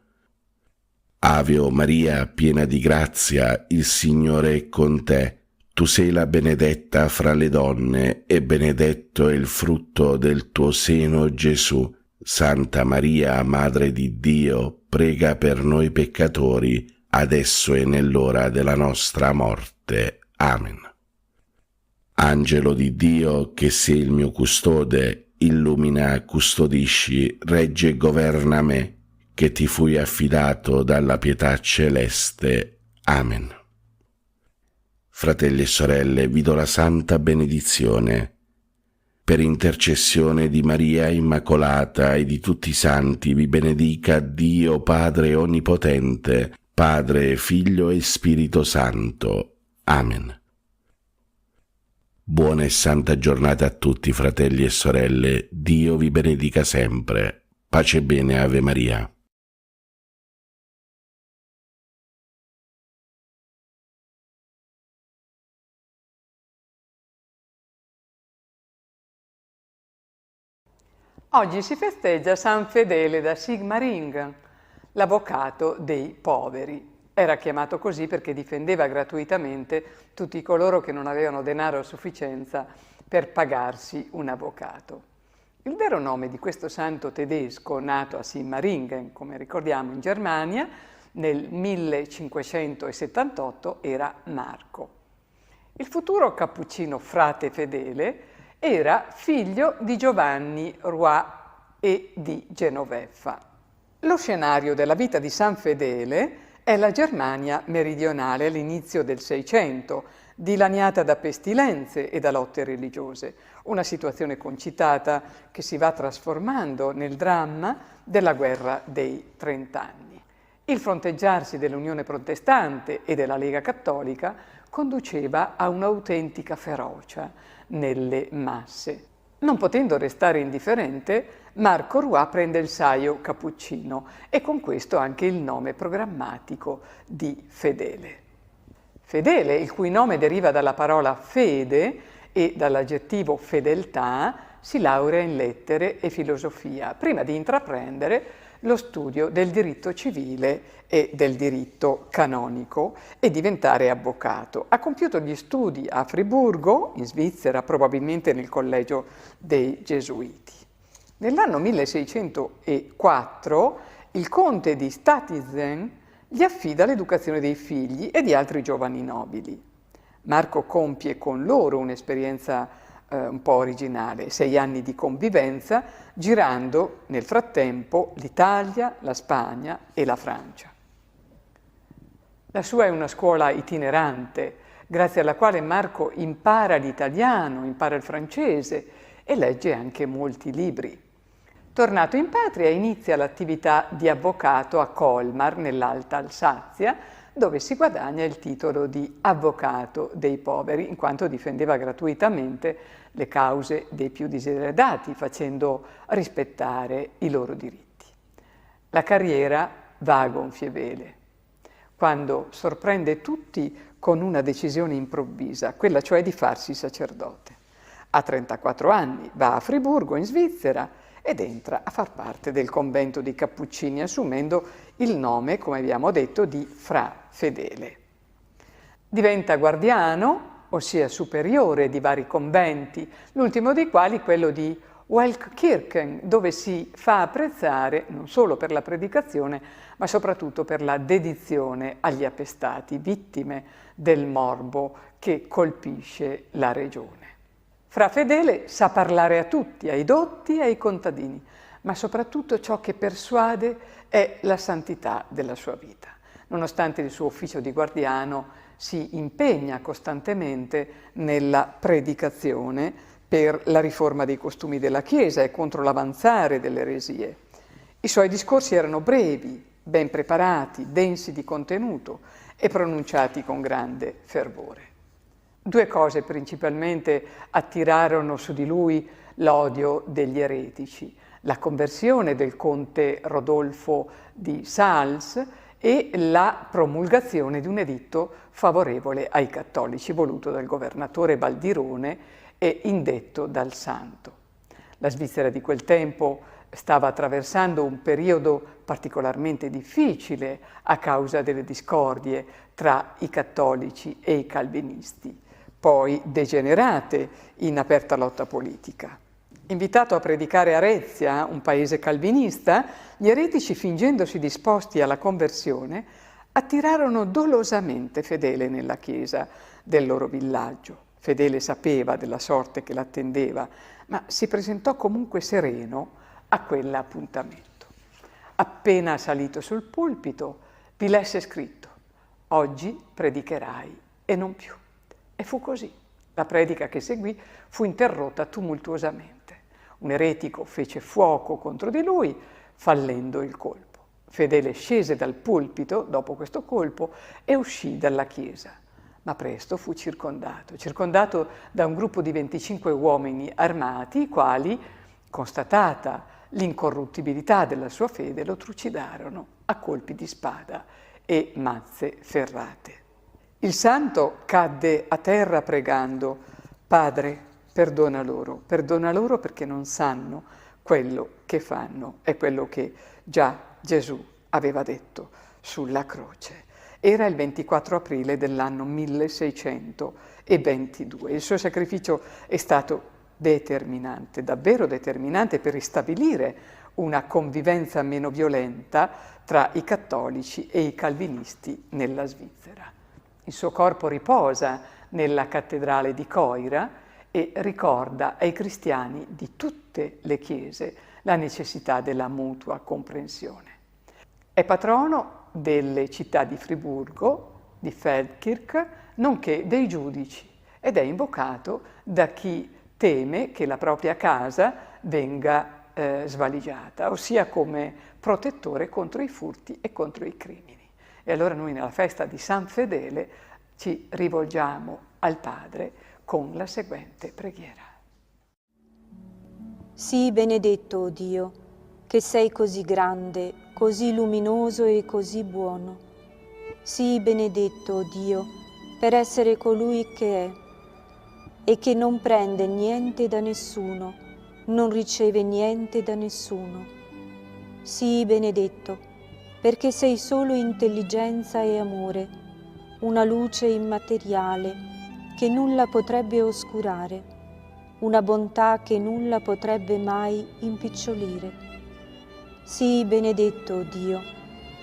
Ave o Maria, piena di grazia, il Signore è con te. Tu sei la benedetta fra le donne, e benedetto è il frutto del tuo seno, Gesù. Santa Maria, Madre di Dio, prega per noi peccatori, adesso e nell'ora della nostra morte. Amen. Angelo di Dio, che sei il mio custode, illumina, custodisci, regge e governa me, che ti fui affidato dalla pietà celeste. Amen. Fratelli e sorelle, vi do la santa benedizione. Per intercessione di Maria Immacolata e di tutti i santi vi benedica Dio Padre Onnipotente, Padre, Figlio e Spirito Santo. Amen. Buona e santa giornata a tutti, fratelli e sorelle. Dio vi benedica sempre. Pace e bene, Ave Maria. Oggi si festeggia San Fedele da Sigmaringen, l'avvocato dei poveri. Era chiamato così perché difendeva gratuitamente tutti coloro che non avevano denaro a sufficienza per pagarsi un avvocato. Il vero nome di questo santo tedesco, nato a Sigmaringen, come ricordiamo in Germania, nel 1578 era Marco. Il futuro cappuccino frate Fedele era figlio di Giovanni Roy e di Genoveffa. Lo scenario della vita di San Fedele è la Germania meridionale all'inizio del Seicento, dilaniata da pestilenze e da lotte religiose, una situazione concitata che si va trasformando nel dramma della guerra dei 30 anni. Il fronteggiarsi dell'Unione Protestante e della Lega Cattolica conduceva a un'autentica ferocia nelle masse. Non potendo restare indifferente, Marco Roy prende il saio cappuccino e con questo anche il nome programmatico di Fedele. Fedele, il cui nome deriva dalla parola fede e dall'aggettivo fedeltà, si laurea in lettere e filosofia, prima di intraprendere lo studio del diritto civile e del diritto canonico e diventare avvocato. Ha compiuto gli studi a Friburgo, in Svizzera, probabilmente nel collegio dei Gesuiti. Nell'anno 1604 il conte di Statizen gli affida l'educazione dei figli e di altri giovani nobili. Marco compie con loro un'esperienza un po' originale, 6 anni di convivenza, girando nel frattempo l'Italia, la Spagna e la Francia. La sua è una scuola itinerante, grazie alla quale Marco impara l'italiano, impara il francese e legge anche molti libri. Tornato in patria, inizia l'attività di avvocato a Colmar, nell'Alta Alsazia, dove si guadagna il titolo di avvocato dei poveri, in quanto difendeva gratuitamente le cause dei più diseredati, facendo rispettare i loro diritti. La carriera va a gonfie vele, quando sorprende tutti con una decisione improvvisa, quella cioè di farsi sacerdote. A 34 anni va a Friburgo, in Svizzera, ed entra a far parte del convento dei Cappuccini, assumendo il nome, come abbiamo detto, di Fra Fedele. Diventa guardiano, ossia superiore di vari conventi, l'ultimo dei quali quello di Weltkirchen, dove si fa apprezzare non solo per la predicazione, ma soprattutto per la dedizione agli appestati, vittime del morbo che colpisce la regione. Fra Fedele sa parlare a tutti, ai dotti e ai contadini, ma soprattutto ciò che persuade è la santità della sua vita. Nonostante il suo ufficio di guardiano, si impegna costantemente nella predicazione per la riforma dei costumi della Chiesa e contro l'avanzare delle eresie. I suoi discorsi erano brevi, ben preparati, densi di contenuto e pronunciati con grande fervore. 2 cose principalmente attirarono su di lui l'odio degli eretici: la conversione del conte Rodolfo di Sals e la promulgazione di un editto favorevole ai cattolici, voluto dal governatore Baldirone e indetto dal santo. La Svizzera di quel tempo stava attraversando un periodo particolarmente difficile a causa delle discordie tra i cattolici e i calvinisti, poi degenerate in aperta lotta politica. Invitato a predicare a Rezia, un paese calvinista, gli eretici, fingendosi disposti alla conversione, attirarono dolosamente Fedele nella chiesa del loro villaggio. Fedele sapeva della sorte che l'attendeva, ma si presentò comunque sereno a quell'appuntamento. Appena salito sul pulpito, vi lesse scritto: «Oggi predicherai e non più». E fu così. La predica che seguì fu interrotta tumultuosamente. Un eretico fece fuoco contro di lui, fallendo il colpo. Fedele scese dal pulpito dopo questo colpo e uscì dalla chiesa, ma presto fu circondato da un gruppo di 25 uomini armati, i quali, constatata l'incorruttibilità della sua fede, lo trucidarono a colpi di spada e mazze ferrate. Il santo cadde a terra pregando: «Padre, perdona loro perché non sanno quello che fanno». È quello che già Gesù aveva detto sulla croce. Era il 24 aprile dell'anno 1622. Il suo sacrificio è stato determinante, davvero determinante, per ristabilire una convivenza meno violenta tra i cattolici e i calvinisti nella Svizzera. Il suo corpo riposa nella cattedrale di Coira e ricorda ai cristiani di tutte le chiese la necessità della mutua comprensione. È patrono delle città di Friburgo, di Feldkirch, nonché dei giudici, ed è invocato da chi teme che la propria casa venga svaligiata, ossia come protettore contro i furti e contro i crimini. E allora noi nella festa di San Fedele ci rivolgiamo al Padre con la seguente preghiera. Sii benedetto, o Dio, che sei così grande, così luminoso e così buono. Sii benedetto, o Dio, per essere colui che è e che non prende niente da nessuno, non riceve niente da nessuno. Sii benedetto, perché sei solo intelligenza e amore, una luce immateriale che nulla potrebbe oscurare, una bontà che nulla potrebbe mai impicciolire. Sii benedetto, o Dio,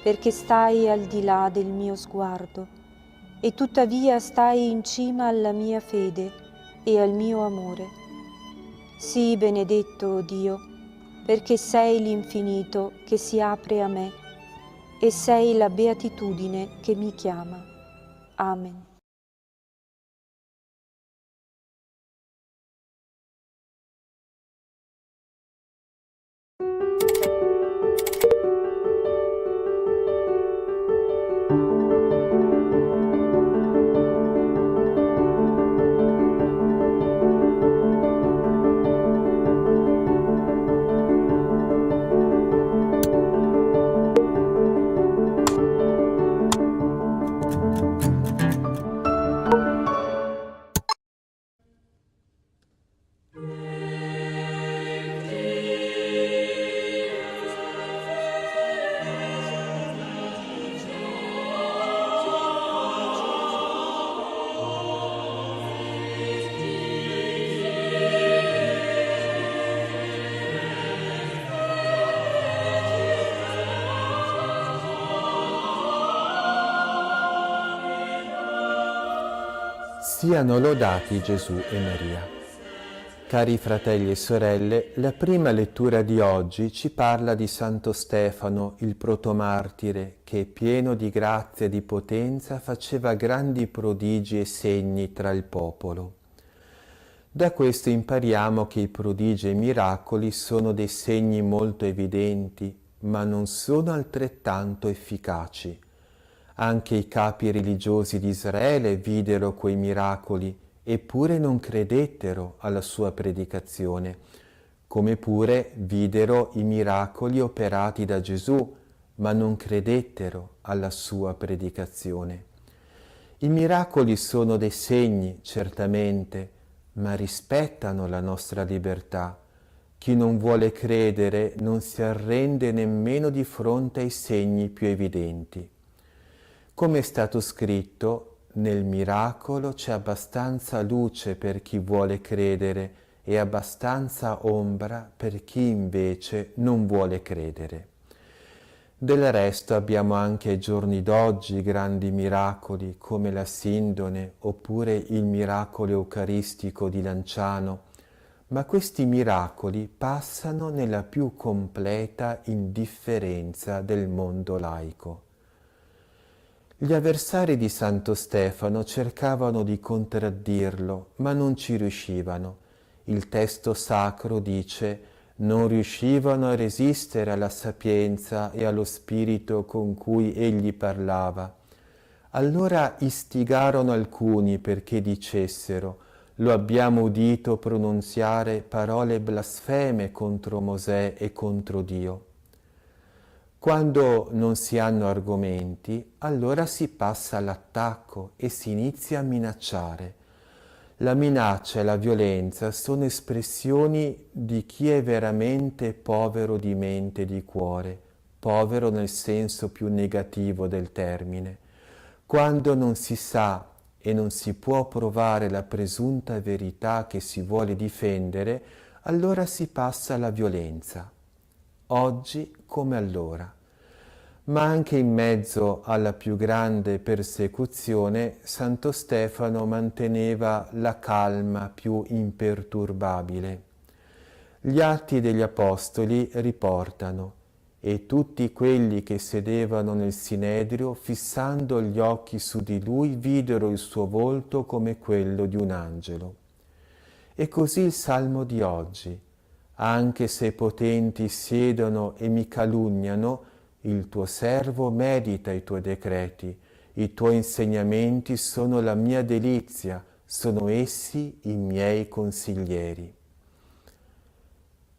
perché stai al di là del mio sguardo e tuttavia stai in cima alla mia fede e al mio amore. Sii benedetto, o Dio, perché sei l'infinito che si apre a me e sei la beatitudine che mi chiama. Amen. Siano lodati Gesù e Maria. Cari fratelli e sorelle, la prima lettura di oggi ci parla di Santo Stefano, il protomartire, che pieno di grazia e di potenza faceva grandi prodigi e segni tra il popolo. Da questo impariamo che i prodigi e i miracoli sono dei segni molto evidenti, ma non sono altrettanto efficaci. Anche i capi religiosi di Israele videro quei miracoli, eppure non credettero alla sua predicazione, come pure videro i miracoli operati da Gesù, ma non credettero alla sua predicazione. I miracoli sono dei segni, certamente, ma rispettano la nostra libertà. Chi non vuole credere non si arrende nemmeno di fronte ai segni più evidenti. Come è stato scritto, nel miracolo c'è abbastanza luce per chi vuole credere e abbastanza ombra per chi invece non vuole credere. Del resto abbiamo anche ai giorni d'oggi grandi miracoli come la Sindone oppure il miracolo eucaristico di Lanciano, ma questi miracoli passano nella più completa indifferenza del mondo laico. Gli avversari di Santo Stefano cercavano di contraddirlo, ma non ci riuscivano. Il testo sacro dice: non riuscivano a resistere alla sapienza e allo spirito con cui egli parlava. Allora istigarono alcuni perché dicessero: lo abbiamo udito pronunziare parole blasfeme contro Mosè e contro Dio. Quando non si hanno argomenti, allora si passa all'attacco e si inizia a minacciare. La minaccia e la violenza sono espressioni di chi è veramente povero di mente e di cuore, povero nel senso più negativo del termine. Quando non si sa e non si può provare la presunta verità che si vuole difendere, allora si passa alla violenza. Oggi come allora. Ma anche in mezzo alla più grande persecuzione, Santo Stefano manteneva la calma più imperturbabile. Gli Atti degli Apostoli riportano: e tutti quelli che sedevano nel sinedrio, fissando gli occhi su di lui, videro il suo volto come quello di un angelo. E così il Salmo di oggi: anche se i potenti siedono e mi calunniano, il tuo servo medita i tuoi decreti, i tuoi insegnamenti sono la mia delizia, sono essi i miei consiglieri.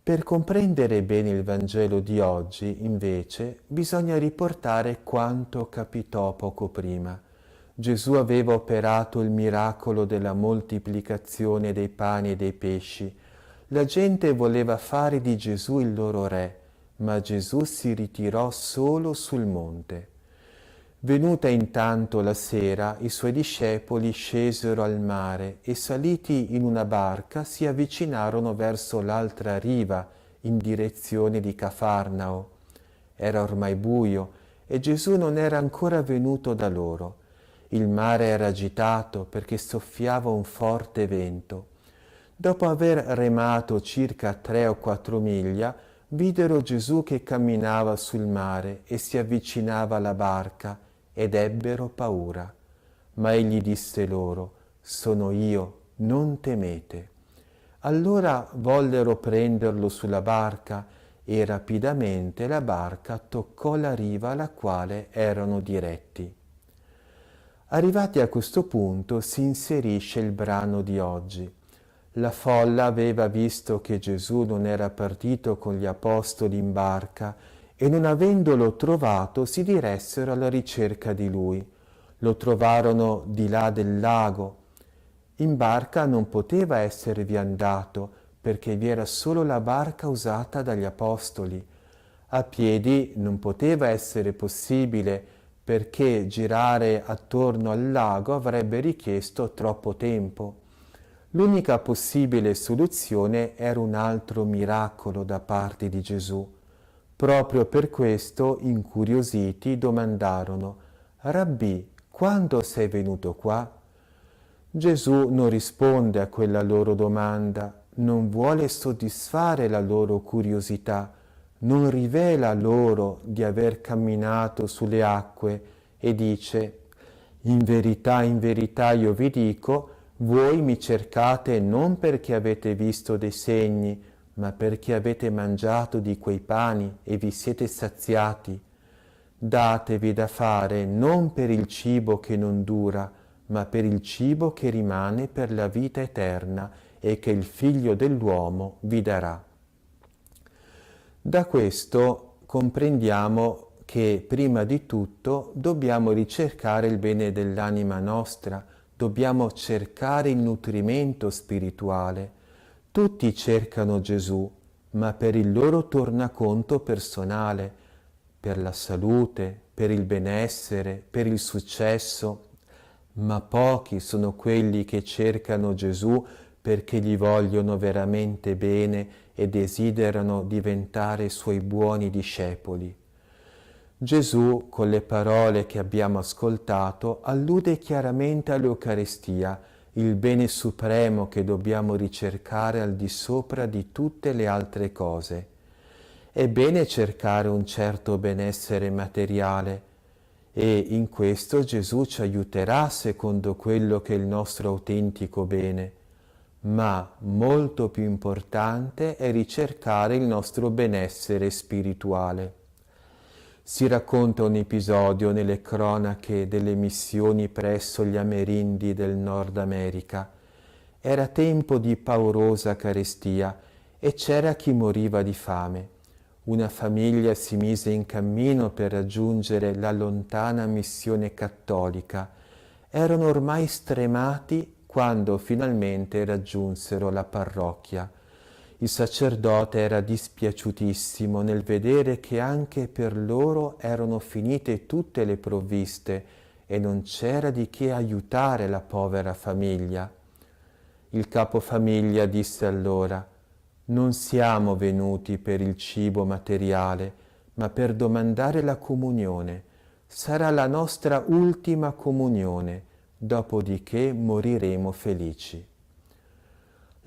Per comprendere bene il Vangelo di oggi, invece, bisogna riportare quanto capitò poco prima. Gesù aveva operato il miracolo della moltiplicazione dei pani e dei pesci. La gente voleva fare di Gesù il loro re, ma Gesù si ritirò solo sul monte. Venuta intanto la sera, i suoi discepoli scesero al mare e saliti in una barca si avvicinarono verso l'altra riva in direzione di Cafarnao. Era ormai buio e Gesù non era ancora venuto da loro. Il mare era agitato perché soffiava un forte vento. Dopo aver remato circa 3 o 4 miglia, videro Gesù che camminava sul mare e si avvicinava alla barca, ed ebbero paura. Ma egli disse loro: sono io, non temete. Allora vollero prenderlo sulla barca e rapidamente la barca toccò la riva alla quale erano diretti. Arrivati a questo punto si inserisce il brano di oggi. La folla aveva visto che Gesù non era partito con gli apostoli in barca e non avendolo trovato si diressero alla ricerca di lui. Lo trovarono di là del lago. In barca non poteva esservi andato perché vi era solo la barca usata dagli apostoli. A piedi non poteva essere possibile perché girare attorno al lago avrebbe richiesto troppo tempo. L'unica possibile soluzione era un altro miracolo da parte di Gesù. Proprio per questo, incuriositi, domandarono: Rabbì, quando sei venuto qua? Gesù non risponde a quella loro domanda, non vuole soddisfare la loro curiosità, non rivela loro di aver camminato sulle acque e dice: in verità io vi dico, voi mi cercate non perché avete visto dei segni, ma perché avete mangiato di quei pani e vi siete saziati. Datevi da fare non per il cibo che non dura, ma per il cibo che rimane per la vita eterna e che il Figlio dell'uomo vi darà. Da questo comprendiamo che prima di tutto dobbiamo ricercare il bene dell'anima nostra, dobbiamo cercare il nutrimento spirituale. Tutti cercano Gesù, ma per il loro tornaconto personale, per la salute, per il benessere, per il successo, ma pochi sono quelli che cercano Gesù perché gli vogliono veramente bene e desiderano diventare suoi buoni discepoli. Gesù, con le parole che abbiamo ascoltato, allude chiaramente all'Eucaristia, il bene supremo che dobbiamo ricercare al di sopra di tutte le altre cose. È bene cercare un certo benessere materiale e in questo Gesù ci aiuterà secondo quello che è il nostro autentico bene, ma molto più importante è ricercare il nostro benessere spirituale. Si racconta un episodio nelle cronache delle missioni presso gli Amerindi del Nord America. Era tempo di paurosa carestia e c'era chi moriva di fame. Una famiglia si mise in cammino per raggiungere la lontana missione cattolica. Erano ormai stremati quando finalmente raggiunsero la parrocchia. Il sacerdote era dispiaciutissimo nel vedere che anche per loro erano finite tutte le provviste e non c'era di che aiutare la povera famiglia. Il capofamiglia disse allora: non siamo venuti per il cibo materiale, ma per domandare la comunione. Sarà la nostra ultima comunione, dopodiché moriremo felici.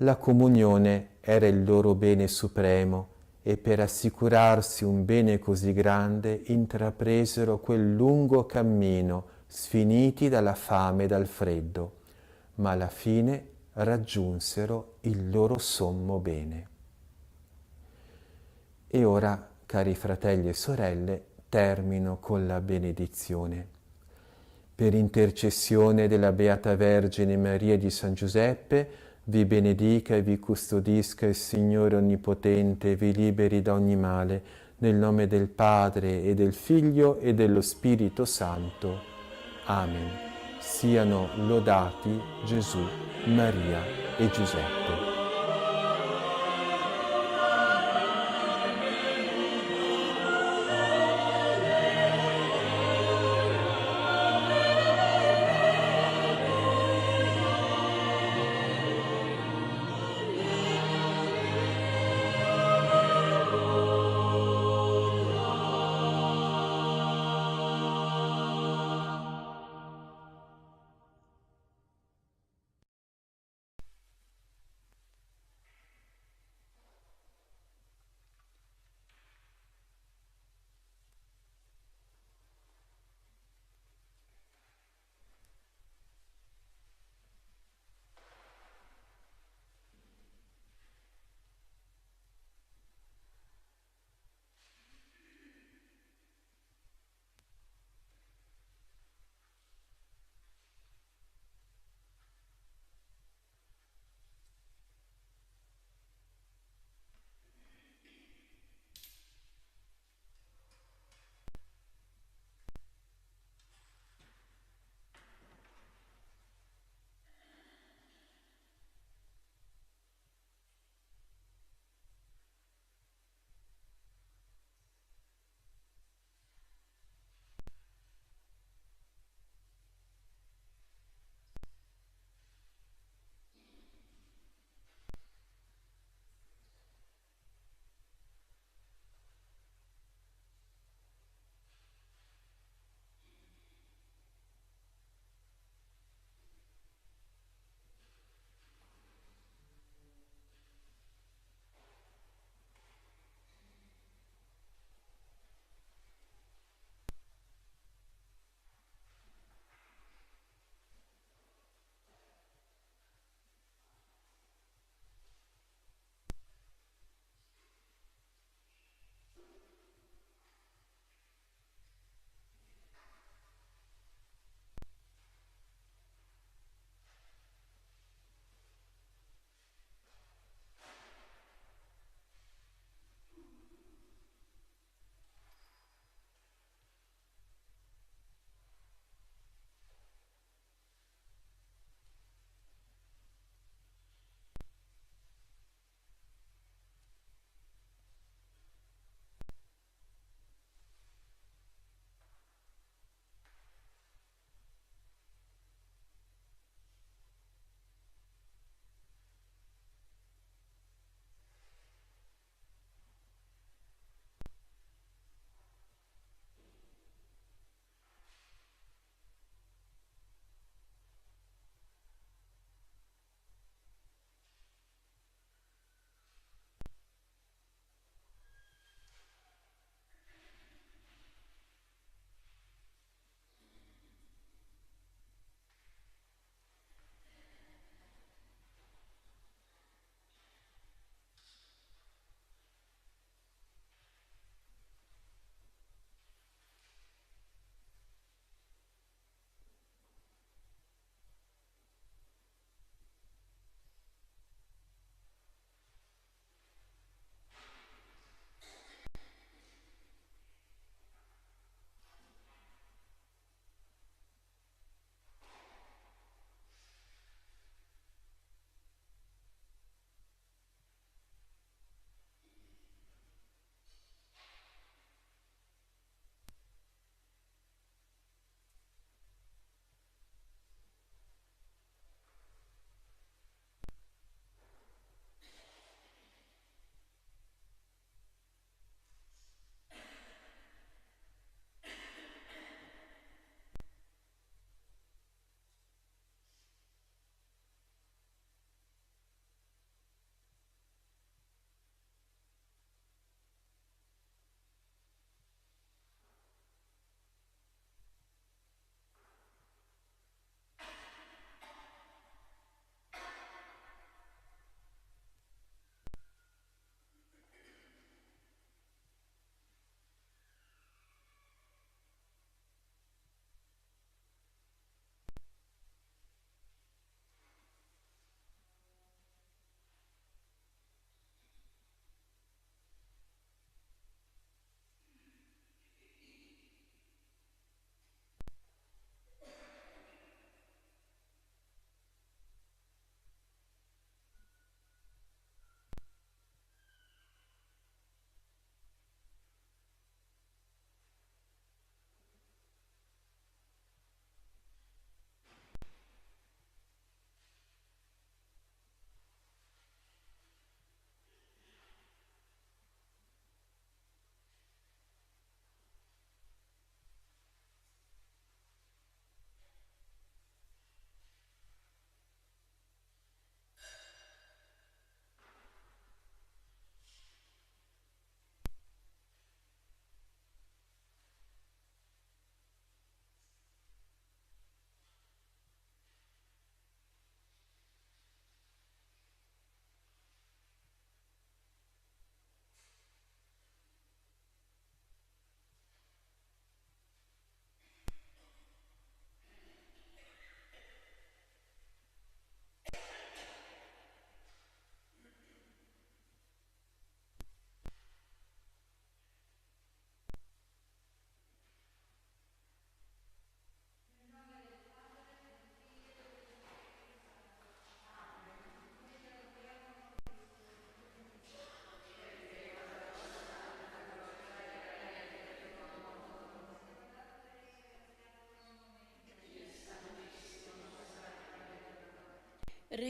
La comunione era il loro bene supremo e per assicurarsi un bene così grande intrapresero quel lungo cammino, sfiniti dalla fame e dal freddo, ma alla fine raggiunsero il loro sommo bene. E ora, cari fratelli e sorelle, termino con la benedizione. Per intercessione della Beata Vergine Maria di San Giuseppe, vi benedica e vi custodisca il Signore Onnipotente e vi liberi da ogni male, nel nome del Padre e del Figlio e dello Spirito Santo. Amen. Siano lodati Gesù, Maria e Giuseppe.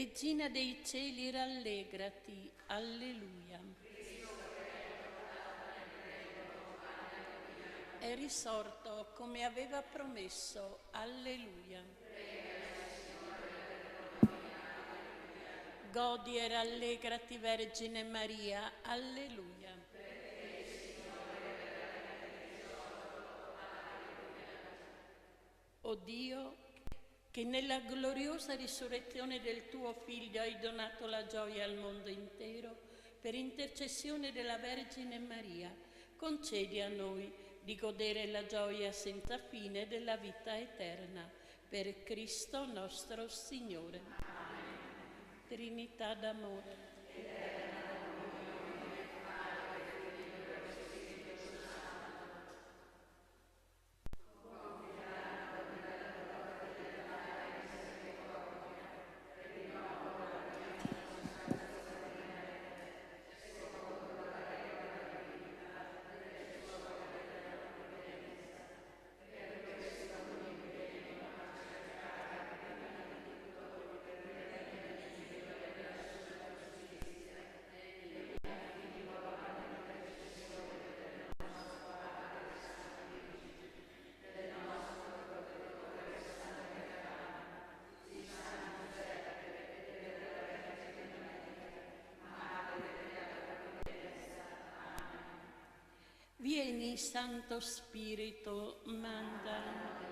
Regina dei cieli, rallegrati. Alleluia. È risorto come aveva promesso. Alleluia. Godi e rallegrati, Vergine Maria. Alleluia. O Dio, che nella gloriosa risurrezione del tuo Figlio hai donato la gioia al mondo intero, per intercessione della Vergine Maria, concedi a noi di godere la gioia senza fine della vita eterna. Per Cristo nostro Signore. Trinità d'amore. Vieni, Santo Spirito, manda.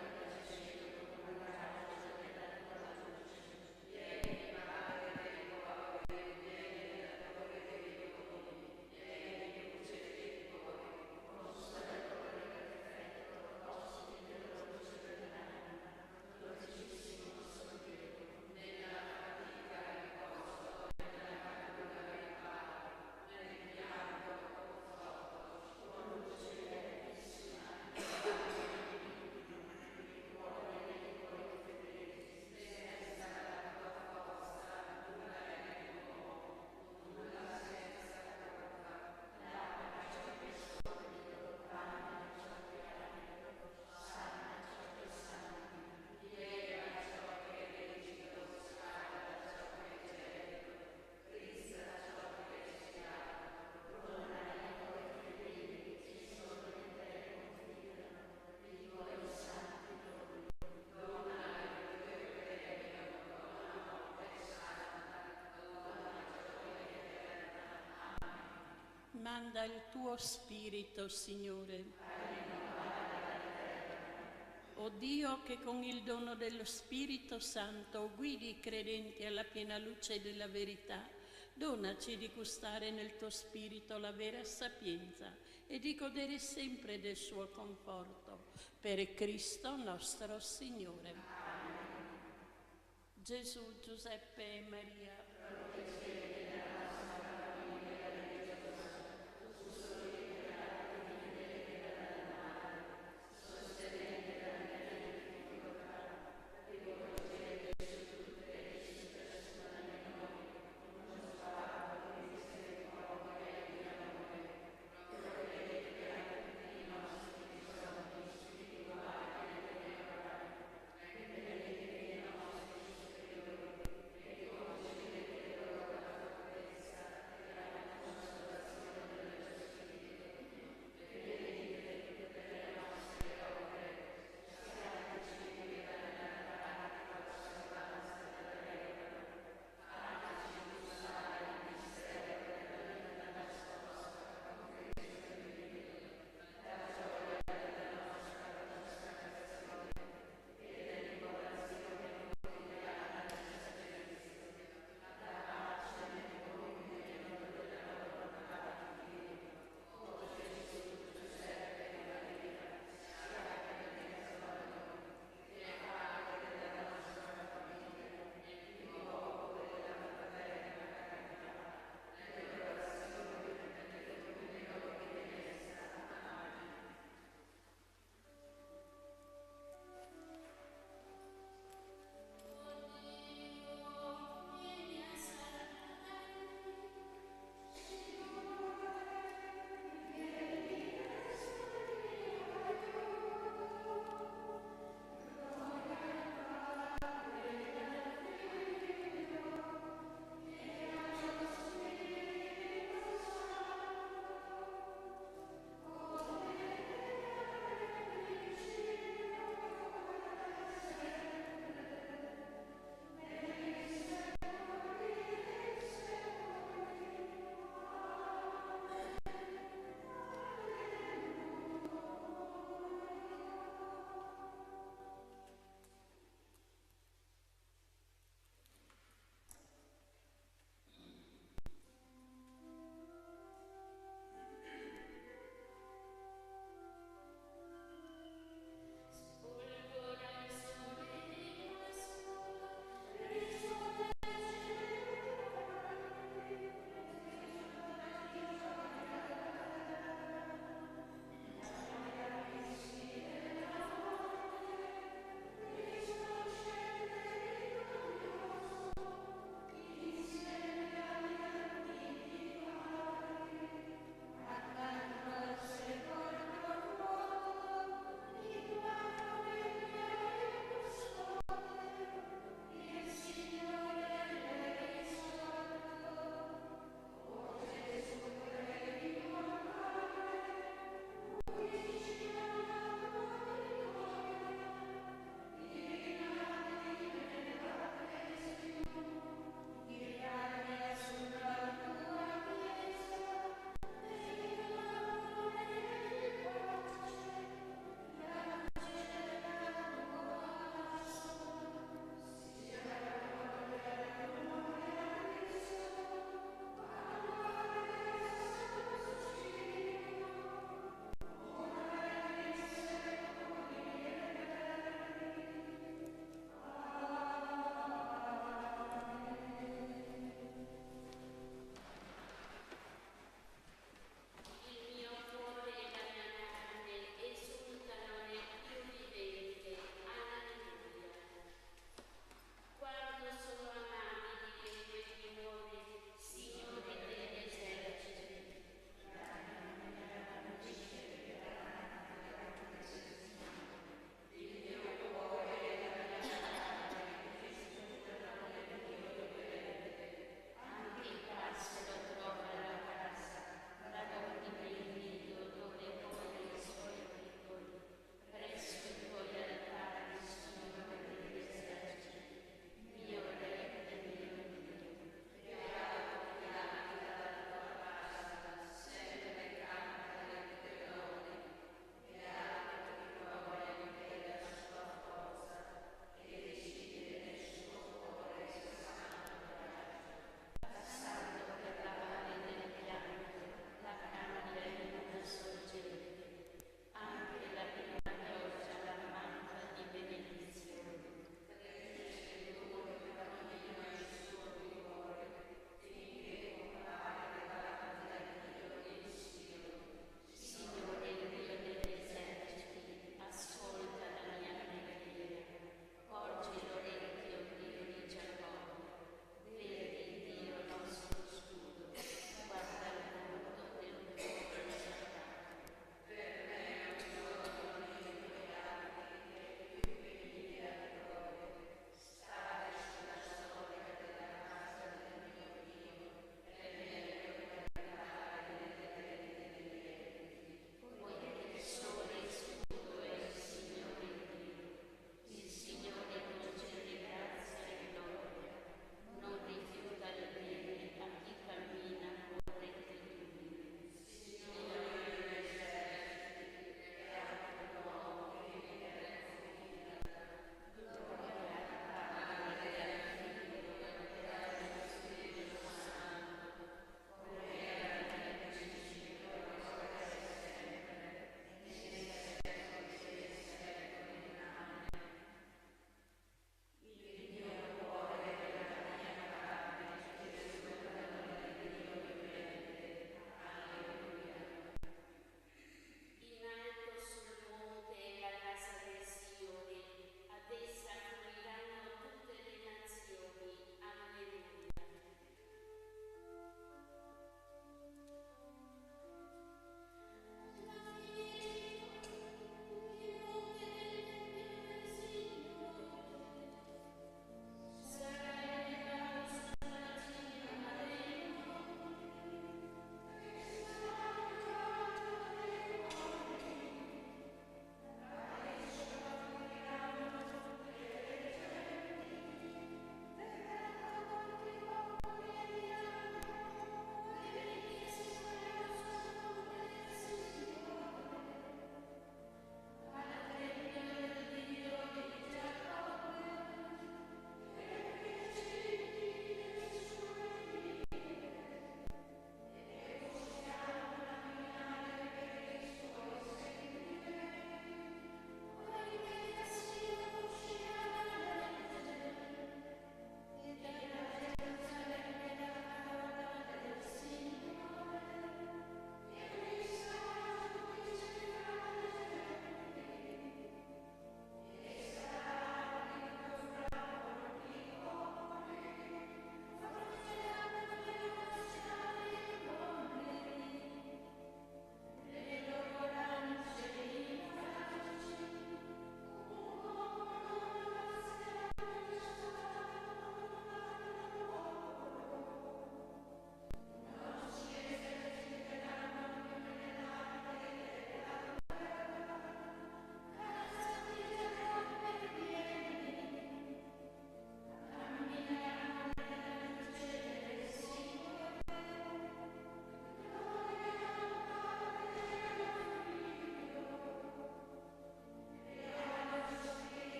Manda il tuo Spirito, Signore. O Dio, che con il dono dello Spirito Santo guidi i credenti alla piena luce della verità, donaci di gustare nel tuo Spirito la vera sapienza e di godere sempre del suo conforto. Per Cristo nostro Signore. Gesù, Giuseppe e Maria,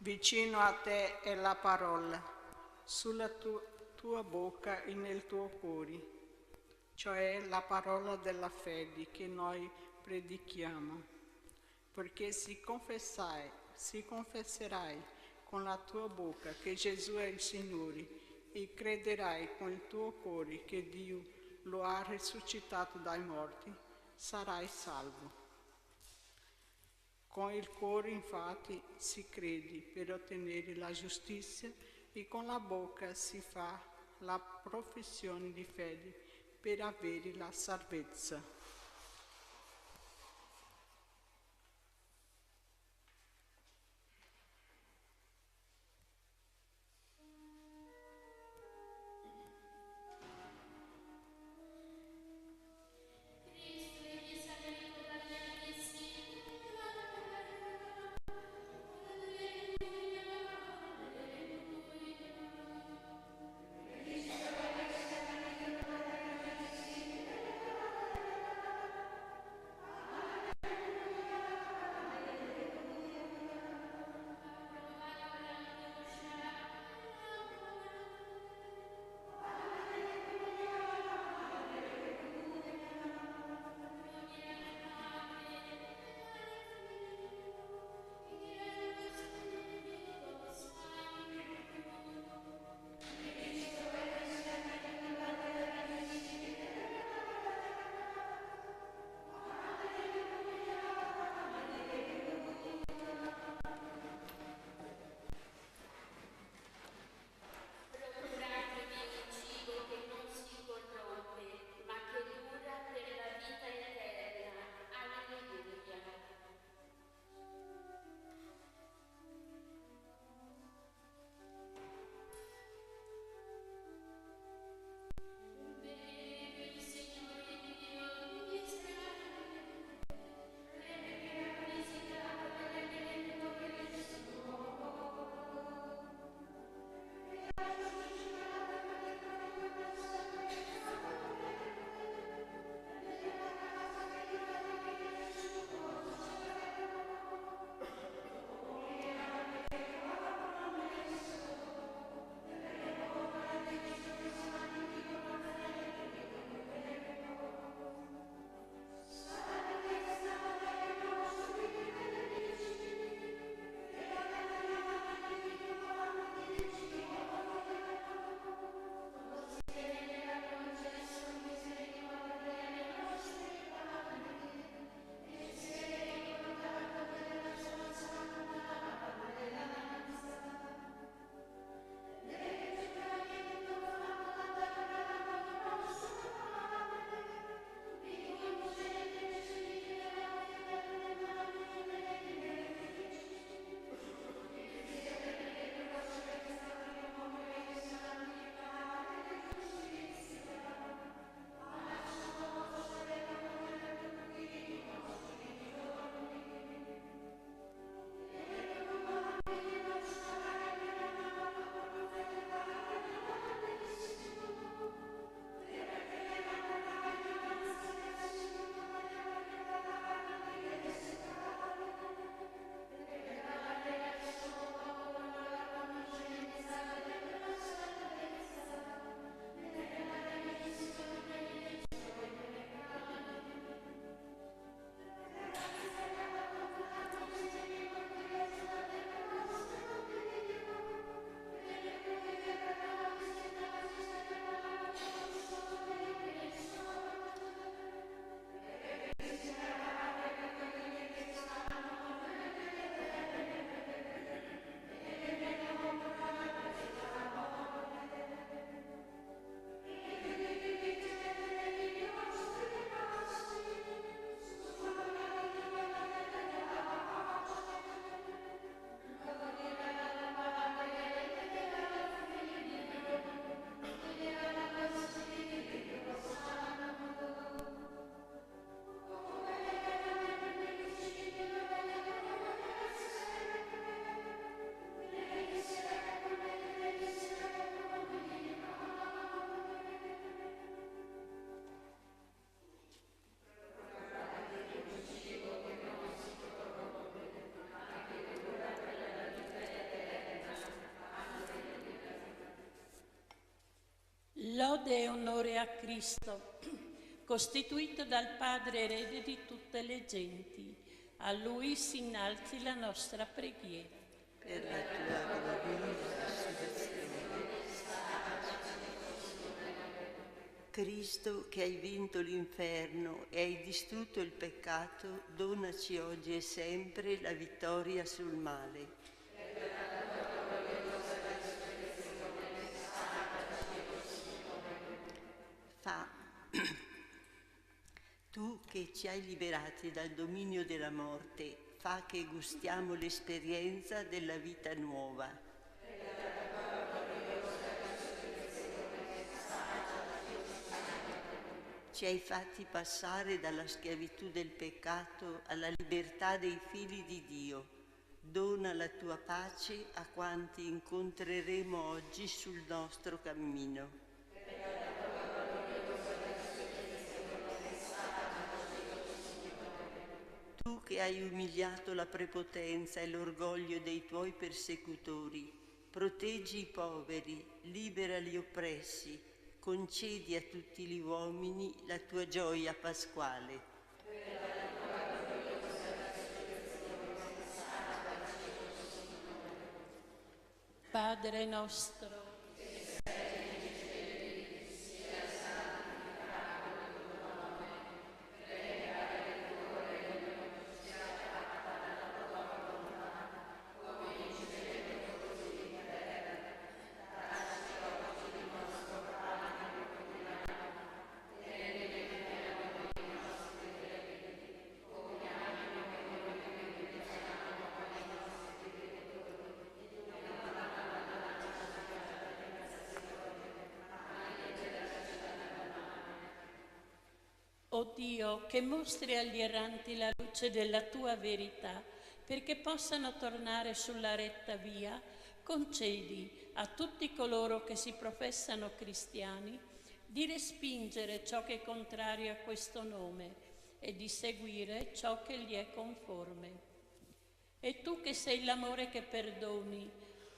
Vicino a te è la parola, sulla tua bocca e nel tuo cuore, cioè la parola della fede che noi predichiamo, perché se confesserai con la tua bocca che Gesù è il Signore e crederai con il tuo cuore che Dio lo ha risuscitato dai morti, sarai salvo. Con il cuore infatti si crede per ottenere la giustizia e con la bocca si fa la professione di fede per avere la salvezza. Lode e onore a Cristo, costituito dal Padre erede di tutte le genti. A Lui si innalzi la nostra preghiera. Per la tua gloriosa resurrezione. Cristo, che hai vinto l'inferno e hai distrutto il peccato, donaci oggi e sempre la vittoria sul male. Tu che ci hai liberati dal dominio della morte, fa che gustiamo l'esperienza della vita nuova. Ci hai fatti passare dalla schiavitù del peccato alla libertà dei figli di Dio. Dona la tua pace a quanti incontreremo oggi sul nostro cammino. Tu che hai umiliato la prepotenza e l'orgoglio dei tuoi persecutori, proteggi i poveri, libera gli oppressi, concedi a tutti gli uomini la tua gioia pasquale. Padre nostro, o Dio, che mostri agli erranti la luce della tua verità, perché possano tornare sulla retta via, concedi a tutti coloro che si professano cristiani di respingere ciò che è contrario a questo nome e di seguire ciò che gli è conforme. E tu che sei l'amore che perdoni,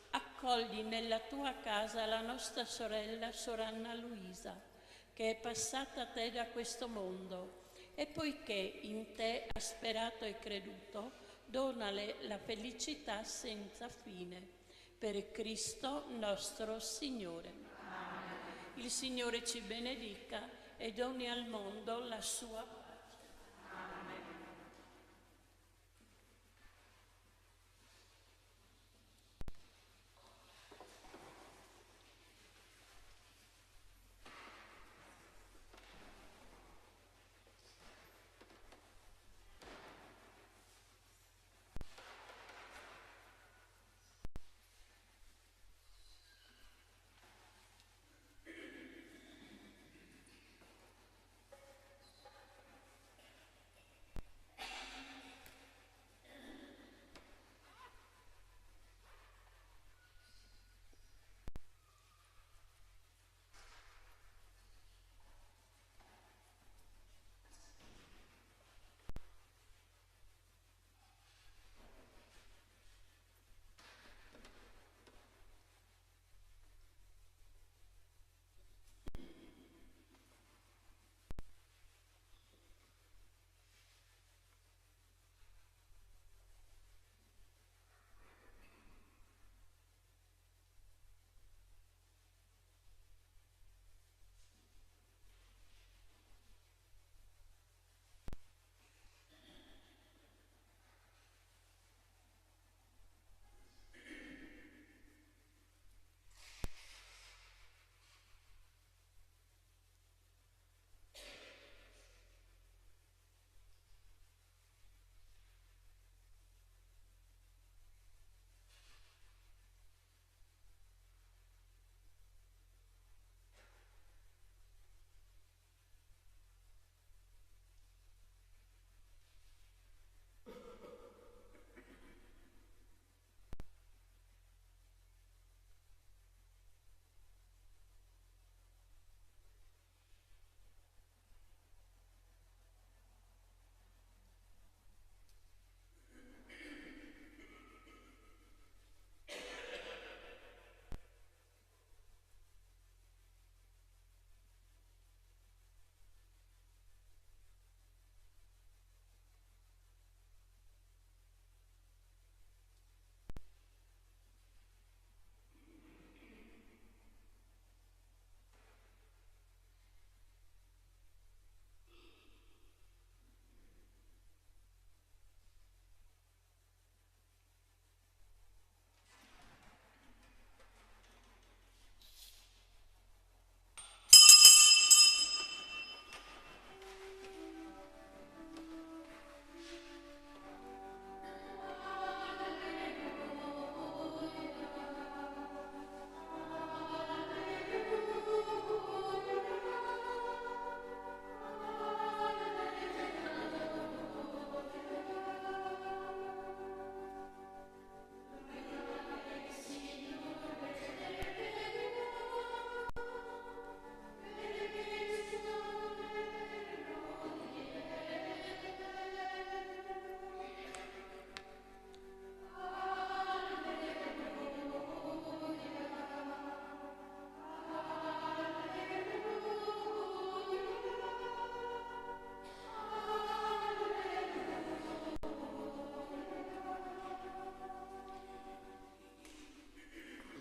accogli nella tua casa la nostra sorella, Sor Anna Luisa, che è passata a te da questo mondo, e poiché in te ha sperato e creduto, donale la felicità senza fine. Per Cristo nostro Signore. Amen. Il Signore ci benedica e doni al mondo la sua pace. Amen.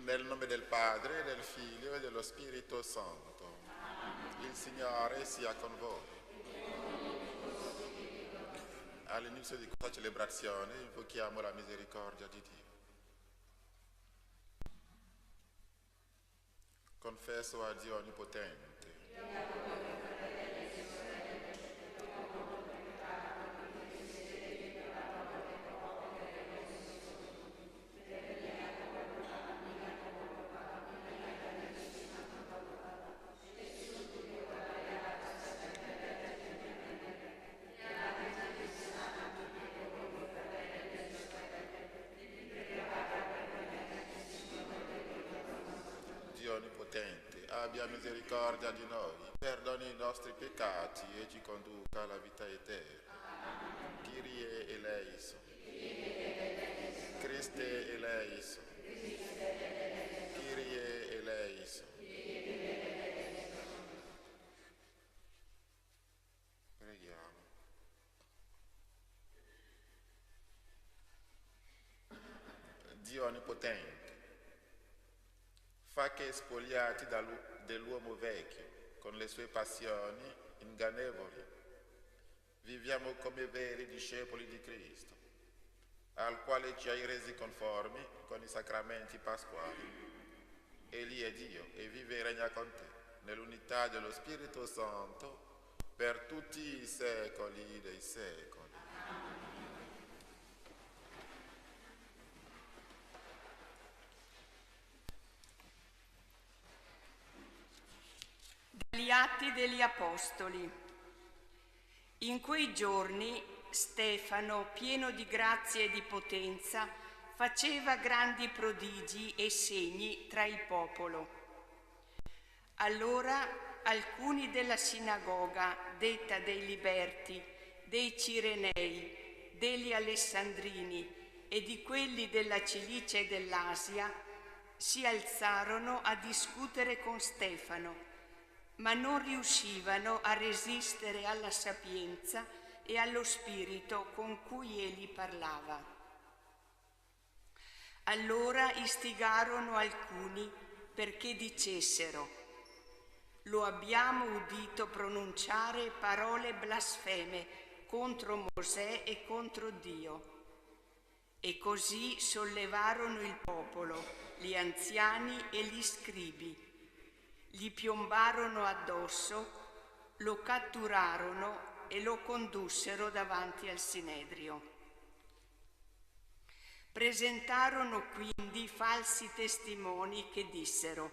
Nel nome del Padre, del Figlio e dello Spirito Santo. Il Signore sia con voi. All'inizio di questa celebrazione invochiamo la misericordia di Dio. Confesso a Dio Onnipotente. Abbia misericordia di noi, perdoni i nostri peccati e ci conduca alla vita eterna. Kyrie eleison. Christe eleison. Kyrie eleison. Preghiamo. Dio Onnipotente, fa che spogliati dell'uomo vecchio, con le sue passioni ingannevoli, viviamo come veri discepoli di Cristo, al quale ci hai resi conformi con i sacramenti pasquali. Egli è Dio e vive e regna con te, nell'unità dello Spirito Santo, per tutti i secoli dei secoli. Gli Atti degli Apostoli. In quei giorni Stefano, pieno di grazia e di potenza, faceva grandi prodigi e segni tra il popolo. Allora alcuni della sinagoga, detta dei Liberti, dei Cirenei, degli Alessandrini e di quelli della Cilicia e dell'Asia, si alzarono a discutere con Stefano, ma non riuscivano a resistere alla sapienza e allo spirito con cui egli parlava. Allora istigarono alcuni perché dicessero: lo abbiamo udito pronunciare parole blasfeme contro Mosè e contro Dio. E così sollevarono il popolo, gli anziani e gli scribi. Gli piombarono addosso, lo catturarono e lo condussero davanti al Sinedrio. Presentarono quindi falsi testimoni che dissero: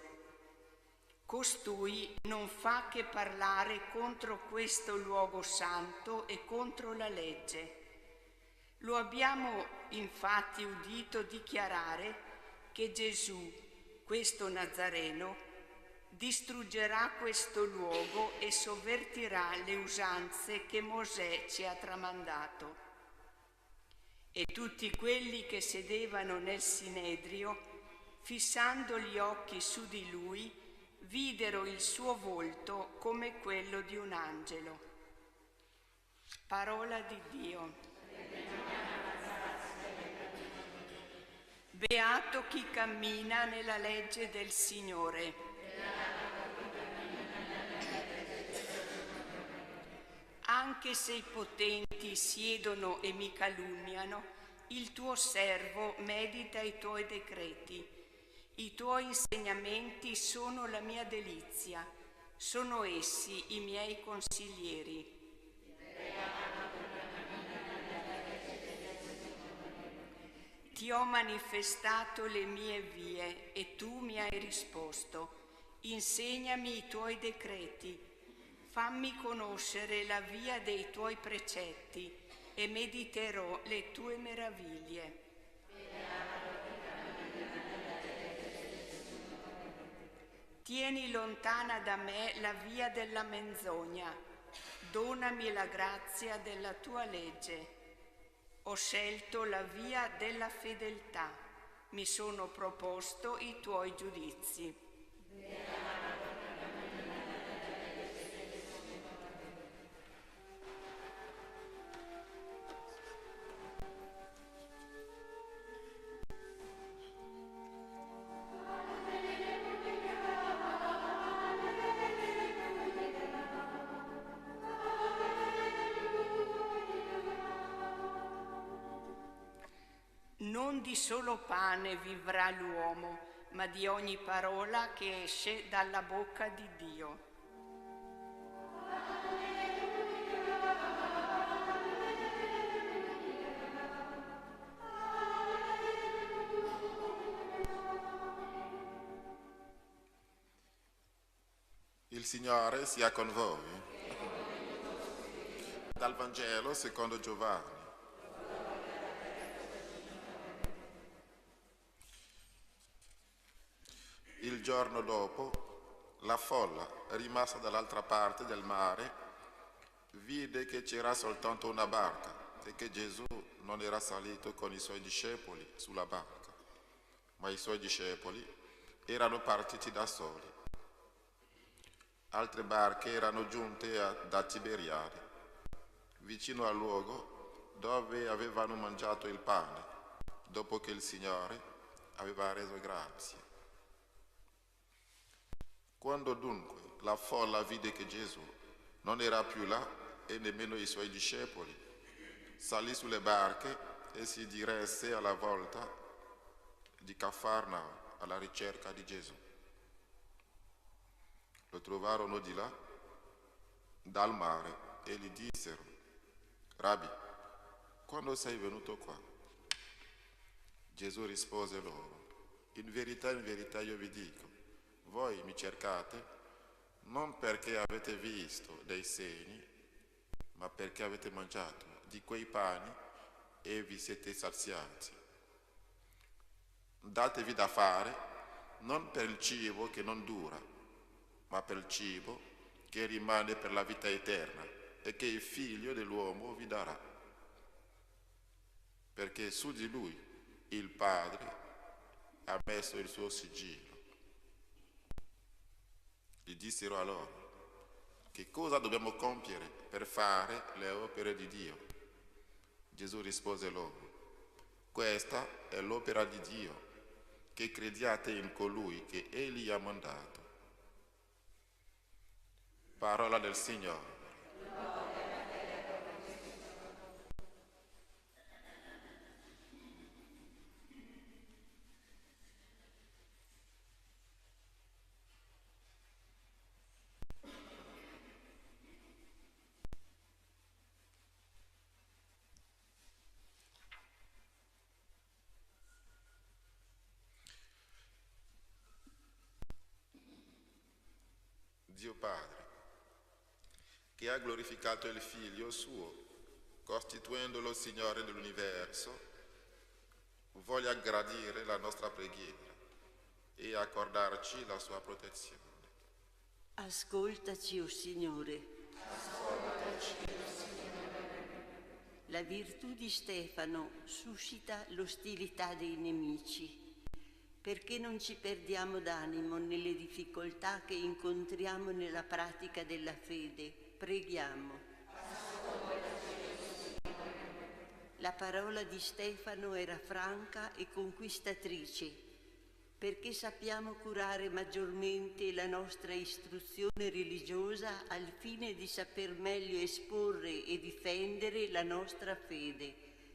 costui non fa che parlare contro questo luogo santo e contro la legge. Lo abbiamo infatti udito dichiarare che Gesù, questo Nazareno, distruggerà questo luogo e sovvertirà le usanze che Mosè ci ha tramandato. E tutti quelli che sedevano nel Sinedrio, fissando gli occhi su di lui, videro il suo volto come quello di un angelo. Parola di Dio. Beato chi cammina nella legge del Signore. Anche se i potenti siedono e mi calunniano, il tuo servo medita i tuoi decreti. I tuoi insegnamenti sono la mia delizia, sono essi i miei consiglieri. Ti ho manifestato le mie vie e tu mi hai risposto. Insegnami i tuoi decreti. Fammi conoscere la via dei tuoi precetti e mediterò le tue meraviglie. Tieni lontana da me la via della menzogna, donami la grazia della tua legge. Ho scelto la via della fedeltà, mi sono proposto i tuoi giudizi. Non di solo pane vivrà l'uomo, ma di ogni parola che esce dalla bocca di Dio. Il Signore sia con voi. Dal Vangelo secondo Giovanni. Il giorno dopo, la folla, rimasta dall'altra parte del mare, vide che c'era soltanto una barca e che Gesù non era salito con i suoi discepoli sulla barca, ma i suoi discepoli erano partiti da soli. Altre barche erano giunte da Tiberiade, vicino al luogo dove avevano mangiato il pane, dopo che il Signore aveva reso grazie. Quando dunque la folla vide che Gesù non era più là e nemmeno i suoi discepoli, salì sulle barche e si diresse alla volta di Cafarnao alla ricerca di Gesù. Lo trovarono di là, dal mare, e gli dissero: Rabbi, quando sei venuto qua? Gesù rispose loro: in verità io vi dico, voi mi cercate non perché avete visto dei segni, ma perché avete mangiato di quei pani e vi siete saziati. Datevi da fare non per il cibo che non dura, ma per il cibo che rimane per la vita eterna e che il Figlio dell'uomo vi darà. Perché su di lui il Padre ha messo il suo sigillo. Gli dissero allora: che cosa dobbiamo compiere per fare le opere di Dio? Gesù rispose loro: questa è l'opera di Dio, che crediate in colui che Egli ha mandato. Parola del Signore. Dio Padre, che ha glorificato il Figlio suo, costituendolo Signore dell'universo, voglia gradire la nostra preghiera e accordarci la sua protezione. Ascoltaci, o Signore. Ascoltaci, o Signore. La virtù di Stefano suscita l'ostilità dei nemici. Perché non ci perdiamo d'animo nelle difficoltà che incontriamo nella pratica della fede, preghiamo. La parola di Stefano era franca e conquistatrice, perché sappiamo curare maggiormente la nostra istruzione religiosa al fine di saper meglio esporre e difendere la nostra fede.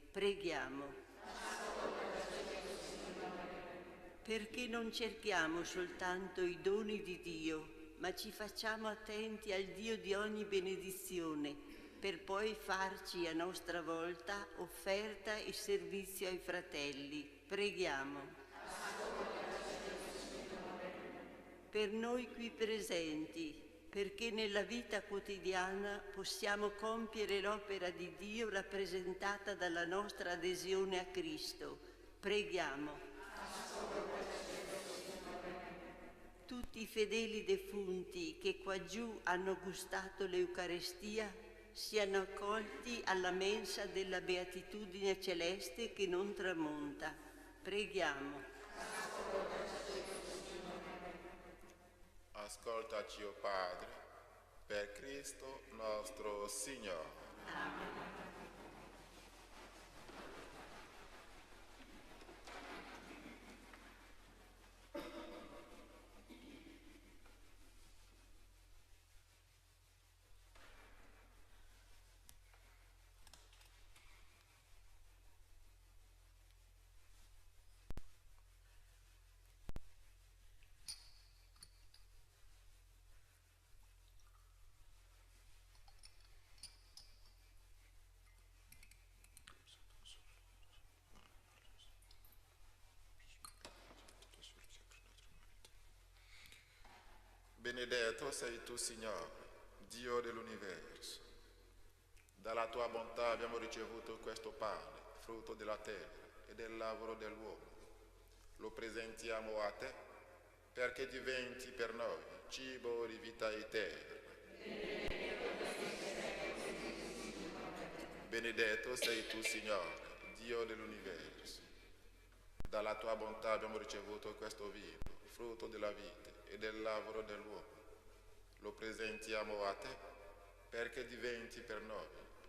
Preghiamo. Perché non cerchiamo soltanto i doni di Dio, ma ci facciamo attenti al Dio di ogni benedizione, per poi farci a nostra volta offerta e servizio ai fratelli. Preghiamo. Per noi qui presenti, perché nella vita quotidiana possiamo compiere l'opera di Dio rappresentata dalla nostra adesione a Cristo. Preghiamo. Tutti i fedeli defunti che qua giù hanno gustato l'Eucarestia siano accolti alla mensa della beatitudine celeste che non tramonta. Preghiamo. Ascoltaci, o Padre, per Cristo nostro Signore. Amen. Benedetto sei tu, Signore, Dio dell'universo. Dalla tua bontà abbiamo ricevuto questo pane, frutto della terra e del lavoro dell'uomo. Lo presentiamo a te perché diventi per noi cibo di vita eterna. Benedetto sei tu, Signore, Dio dell'universo. Dalla tua bontà abbiamo ricevuto questo vino, frutto della vita e del lavoro dell'uomo. Lo presentiamo a te perché diventi per noi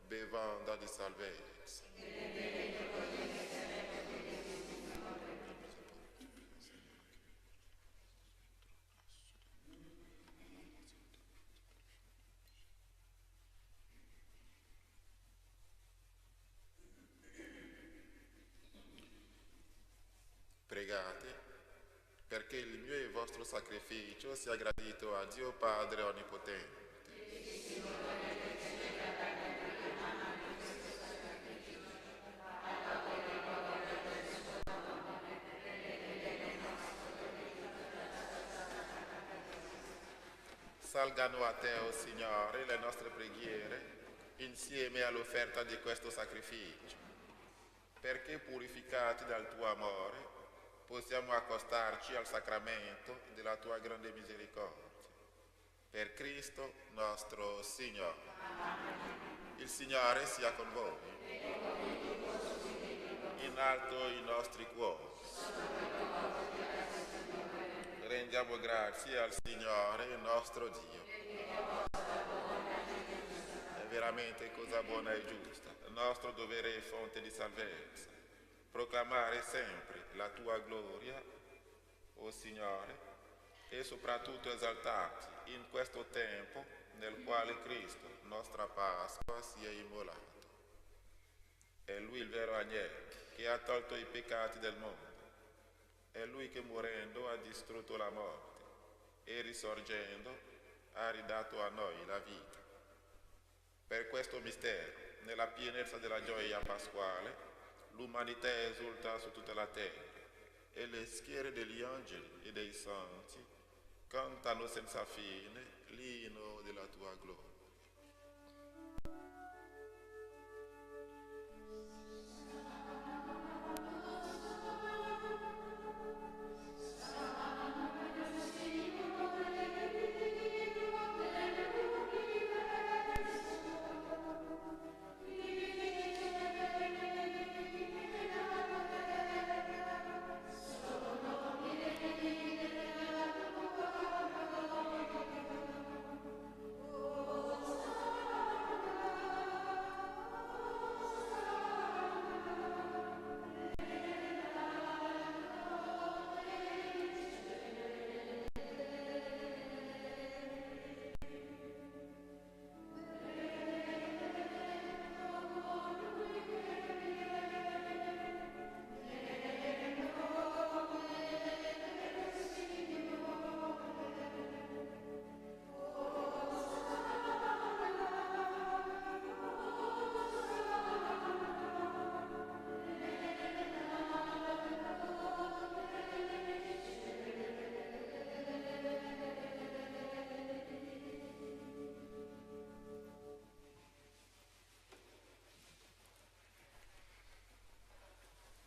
bevanda di salvezza. Pregate perché il mio e il vostro sacrificio sia gradito a Dio Padre Onnipotente. Salgano a te, o Signore, le nostre preghiere insieme all'offerta di questo sacrificio, perché purificati dal tuo amore possiamo accostarci al sacramento della tua grande misericordia. Per Cristo nostro Signore. Il Signore sia con voi. In alto i nostri cuori. Rendiamo grazie al Signore, il nostro Dio. È veramente cosa buona e giusta, il nostro dovere e fonte di salvezza. Proclamare sempre la tua gloria, o Signore, e soprattutto esaltarti in questo tempo nel quale Cristo, nostra Pasqua, si è immolato. È Lui il vero agnello che ha tolto i peccati del mondo. È Lui che morendo ha distrutto la morte e risorgendo ha ridato a noi la vita. Per questo mistero, nella pienezza della gioia pasquale, l'umanità esulta su tutta la terra e le schiere degli angeli e dei santi cantano senza fine l'inno della tua gloria.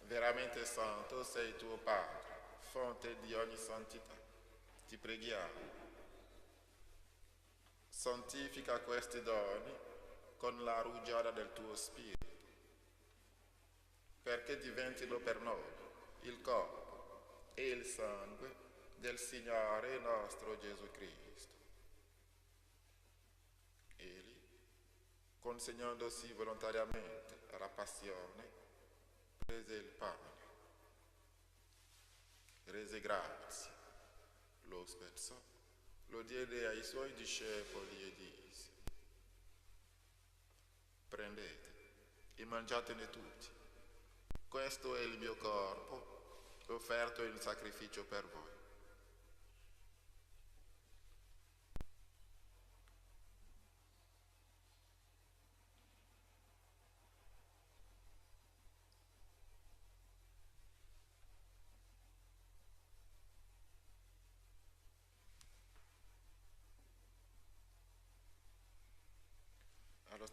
Veramente santo sei tuo Padre, fonte di ogni santità. Ti preghiamo. Santifica questi doni con la rugiada del tuo Spirito, perché diventino per noi il corpo e il sangue del Signore nostro Gesù Cristo. Egli, consegnandosi volontariamente alla passione, prese il pane, rese grazie, lo spezzò, lo diede ai suoi discepoli e disse: prendete e mangiatene tutti, questo è il mio corpo offerto in sacrificio per voi.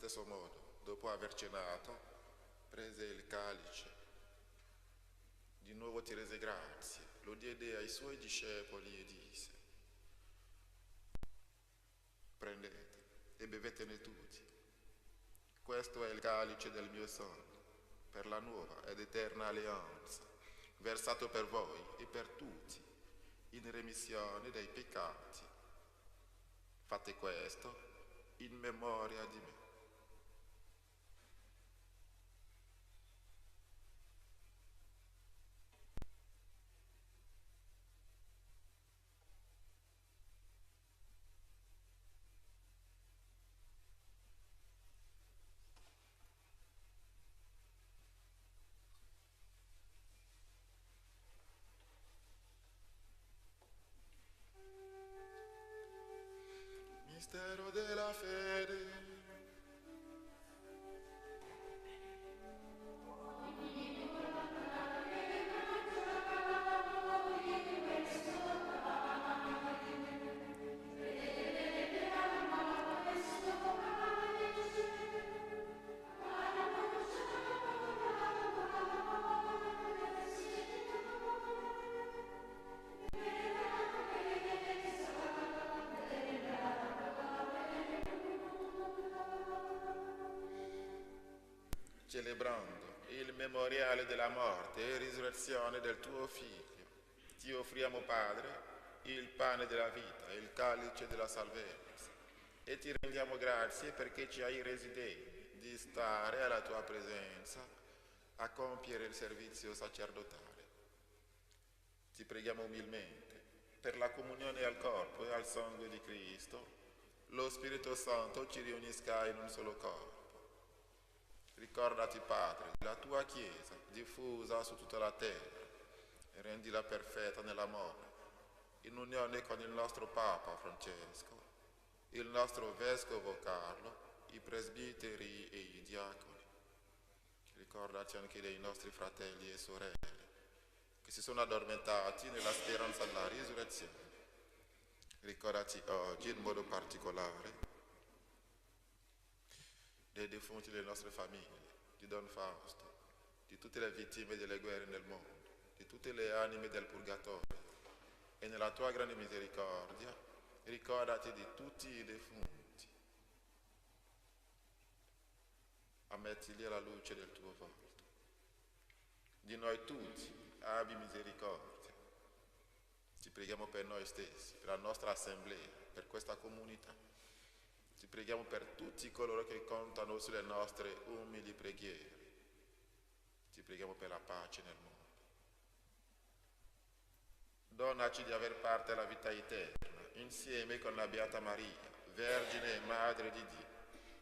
stesso modo, dopo aver cenato, prese il calice. Di nuovo ti rese grazie, lo diede ai suoi discepoli e disse: prendete e bevetene tutti. Questo è il calice del mio sangue, per la nuova ed eterna alleanza, versato per voi e per tutti, in remissione dei peccati. Fate questo in memoria di me. Mistero della fede. Celebrando il memoriale della morte e risurrezione del tuo Figlio, ti offriamo, Padre, il pane della vita e il calice della salvezza, e ti rendiamo grazie perché ci hai resi degni di stare alla tua presenza a compiere il servizio sacerdotale. Ti preghiamo umilmente per la comunione al corpo e al sangue di Cristo, lo Spirito Santo ci riunisca in un solo corpo. Ricordati, Padre, della tua Chiesa diffusa su tutta la terra e rendila perfetta nell'amore, in unione con il nostro Papa Francesco, il nostro Vescovo Carlo, i presbiteri e i diaconi. Ricordati anche dei nostri fratelli e sorelle che si sono addormentati nella speranza della risurrezione. Ricordati oggi in modo particolare dei defunti delle nostre famiglie, di Don Fausto, di tutte le vittime delle guerre nel mondo, di tutte le anime del purgatorio, e nella tua grande misericordia ricordati di tutti i defunti. Ammettili alla luce del tuo volto. Di noi tutti abbi misericordia. Ti preghiamo per noi stessi, per la nostra assemblea, per questa comunità. Ti preghiamo per tutti coloro che contano sulle nostre umili preghiere. Ti preghiamo per la pace nel mondo. Donaci di aver parte alla vita eterna, insieme con la Beata Maria, Vergine e Madre di Dio,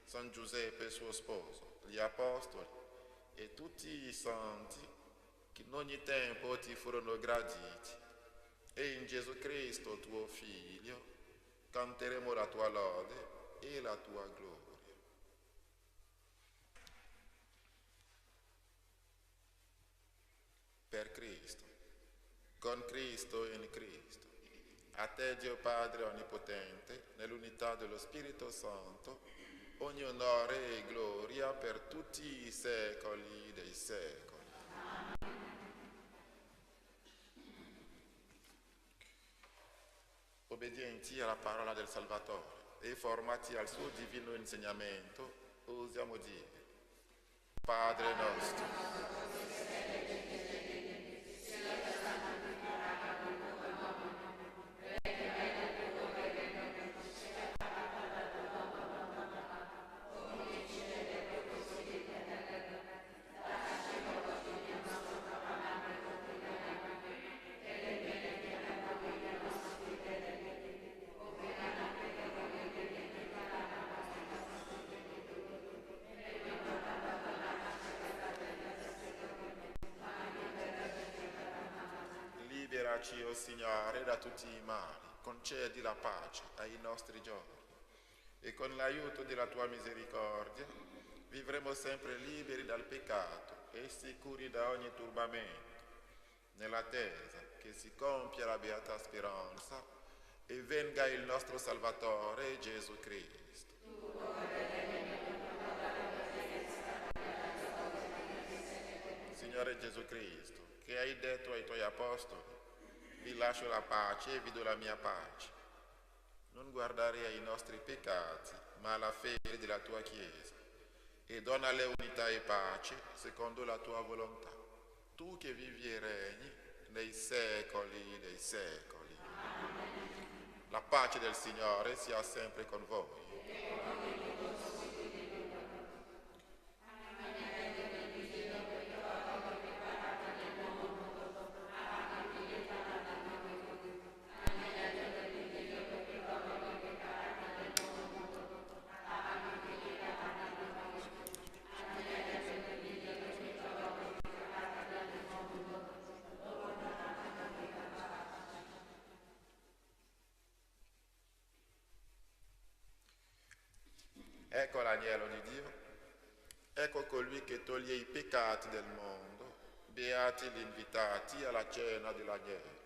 San Giuseppe suo sposo, gli Apostoli e tutti i santi che in ogni tempo ti furono graditi. E in Gesù Cristo, tuo Figlio, canteremo la tua lode e la tua gloria. Per Cristo, con Cristo e in Cristo, a te Dio Padre Onnipotente, nell'unità dello Spirito Santo, ogni onore e gloria per tutti i secoli dei secoli. Obbedienti alla parola del Salvatore e formati al suo divino insegnamento, osiamo dire: Padre nostro, liberaci, o Signore, da tutti i mali, concedi la pace ai nostri giorni e con l'aiuto della tua misericordia vivremo sempre liberi dal peccato e sicuri da ogni turbamento, nell'attesa che si compia la beata speranza e venga il nostro Salvatore Gesù Cristo. Signore Gesù Cristo, che hai detto ai tuoi apostoli, vi lascio la pace e vi do la mia pace. Non guardare ai nostri peccati, ma alla fede della tua Chiesa, e donale unità e pace secondo la tua volontà. Tu che vivi e regni nei secoli dei secoli. La pace del Signore sia sempre con voi. Ecco l'agnello di Dio, ecco colui che toglie i peccati del mondo, beati gli invitati alla cena dell'agnello.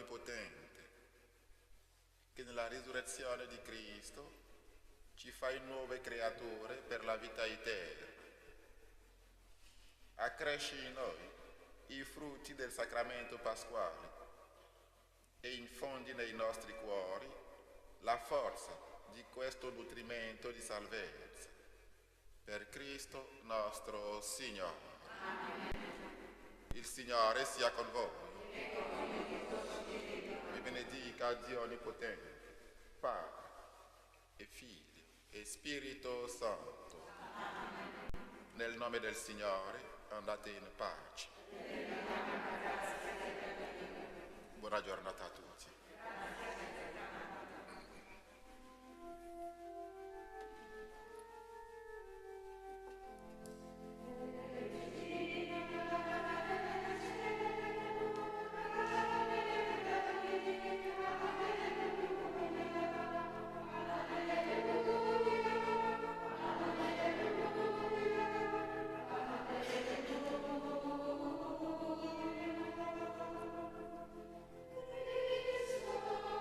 Onnipotente, che nella risurrezione di Cristo ci fai nuove creature per la vita eterna. Accresci in noi i frutti del sacramento pasquale e infondi nei nostri cuori la forza di questo nutrimento di salvezza. Per Cristo nostro Signore. Il Signore sia con voi. Vi benedica Dio Onnipotente, Padre e Figlio e Spirito Santo. Nel nome del Signore andate in pace. Buona giornata a tutti. Cristo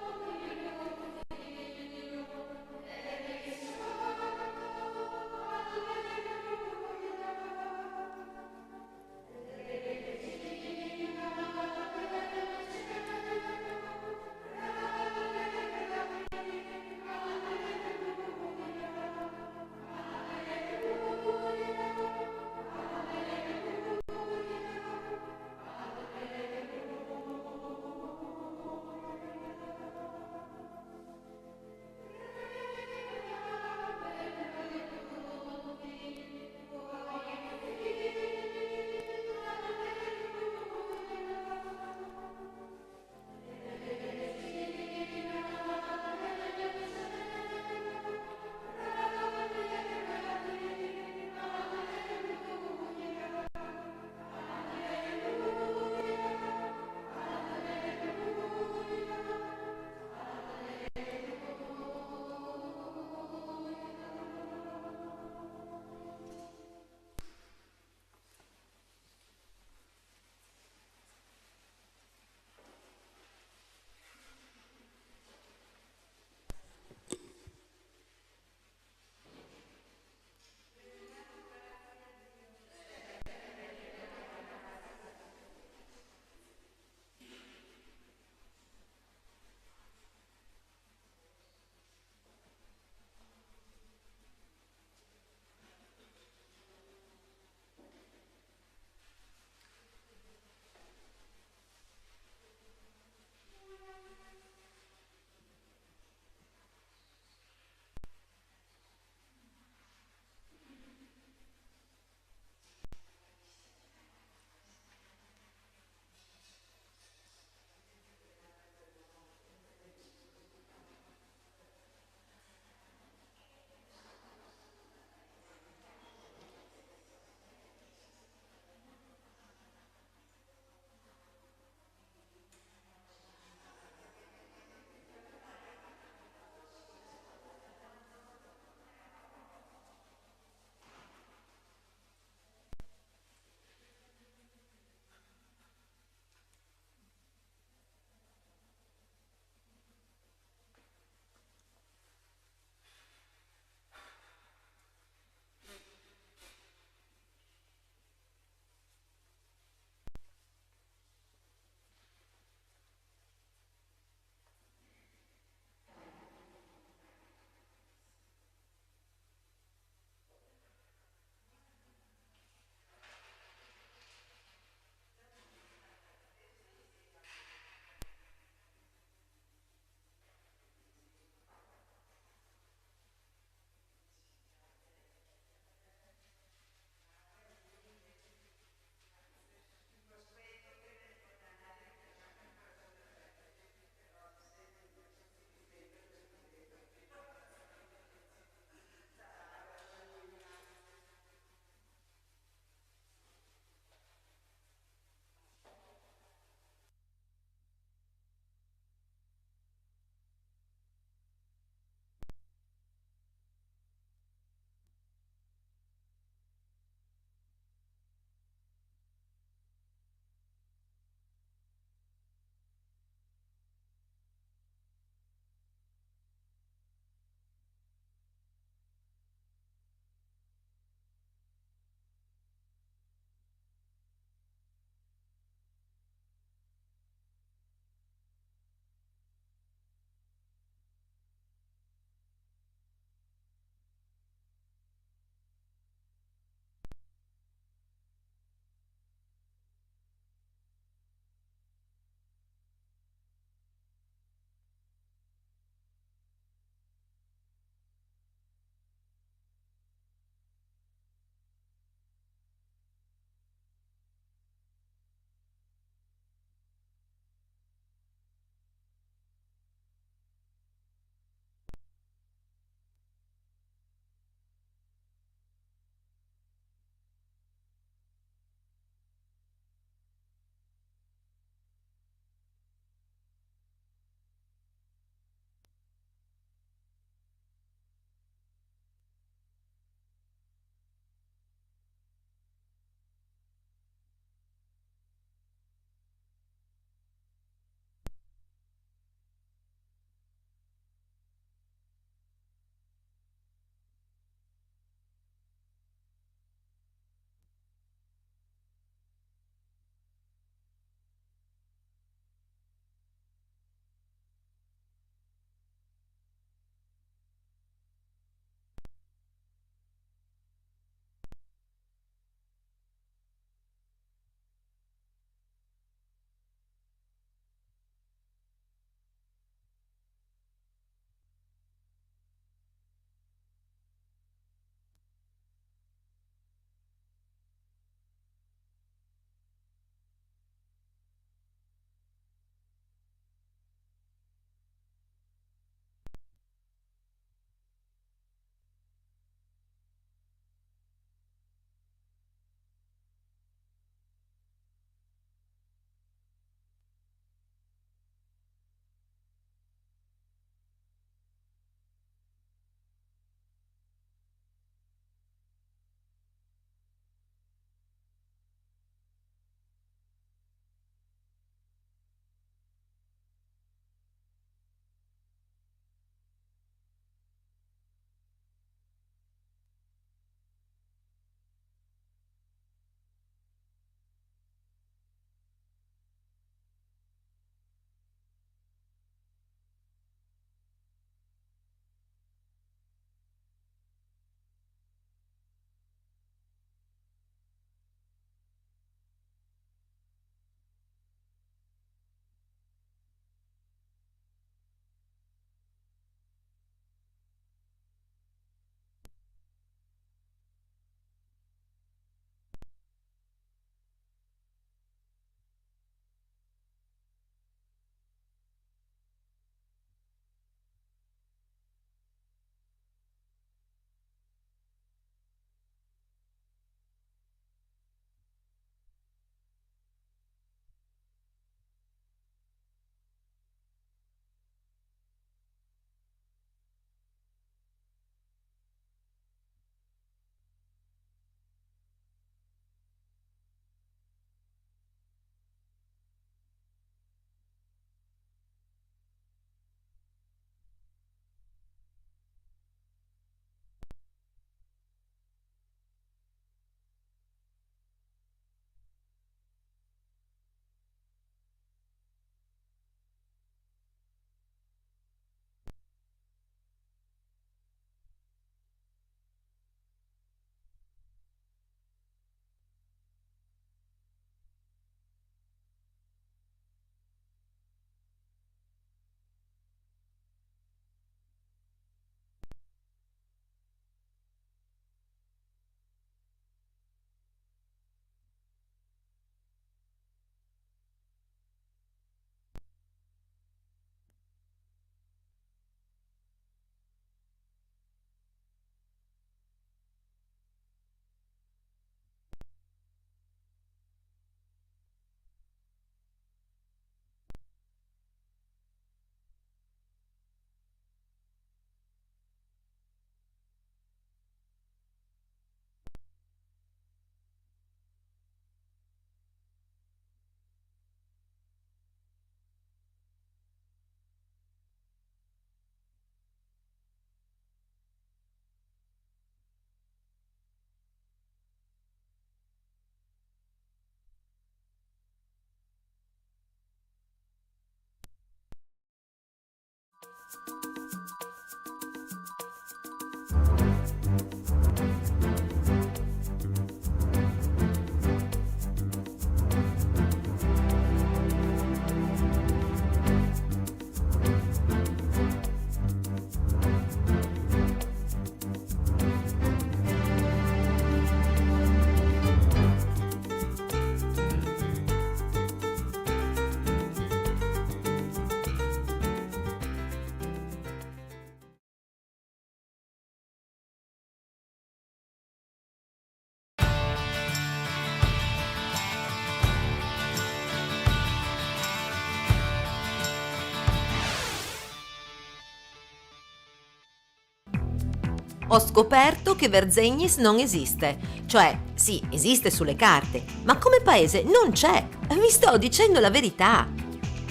ho scoperto che Verzegnis non esiste. Cioè, sì, esiste sulle carte, ma come paese non c'è. Vi sto dicendo la verità.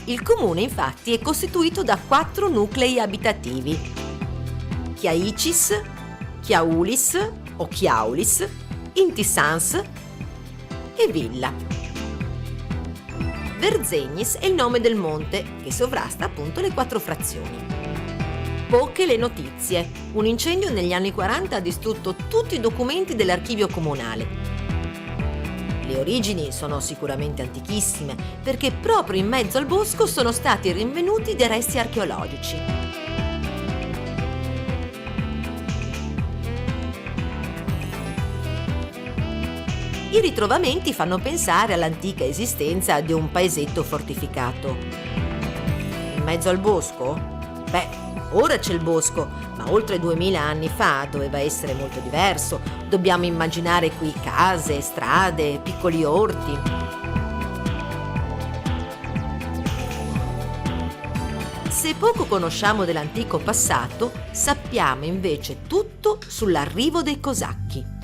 Il comune, infatti, è costituito da 4 nuclei abitativi: Chiaicis, Chiaulis o Chiaulis, Intisans e Villa. Verzegnis è il nome del monte che sovrasta appunto le 4 frazioni. Poche le notizie. Un incendio negli anni 40 ha distrutto tutti i documenti dell'archivio comunale. Le origini sono sicuramente antichissime, perché proprio in mezzo al bosco sono stati rinvenuti dei resti archeologici. I ritrovamenti fanno pensare all'antica esistenza di un paesetto fortificato. In mezzo al bosco? Beh, ora c'è il bosco, ma oltre 2000 anni fa doveva essere molto diverso. Dobbiamo immaginare qui case, strade, piccoli orti. Se poco conosciamo dell'antico passato, sappiamo invece tutto sull'arrivo dei cosacchi.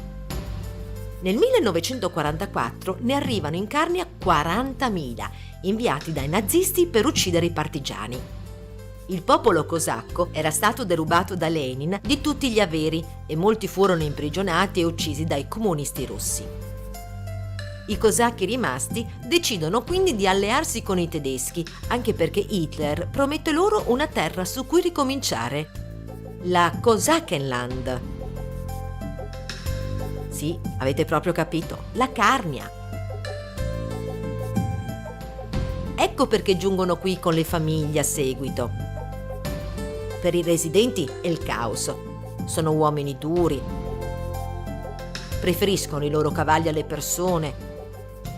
Nel 1944 ne arrivano in Carnia 40.000, inviati dai nazisti per uccidere i partigiani. Il popolo cosacco era stato derubato da Lenin di tutti gli averi e molti furono imprigionati e uccisi dai comunisti russi. I cosacchi rimasti decidono quindi di allearsi con i tedeschi, anche perché Hitler promette loro una terra su cui ricominciare, la Kosakenland. Sì, avete proprio capito, la Carnia. Ecco perché giungono qui con le famiglie a seguito. Per i residenti è il caos. Sono uomini duri. Preferiscono i loro cavalli alle persone.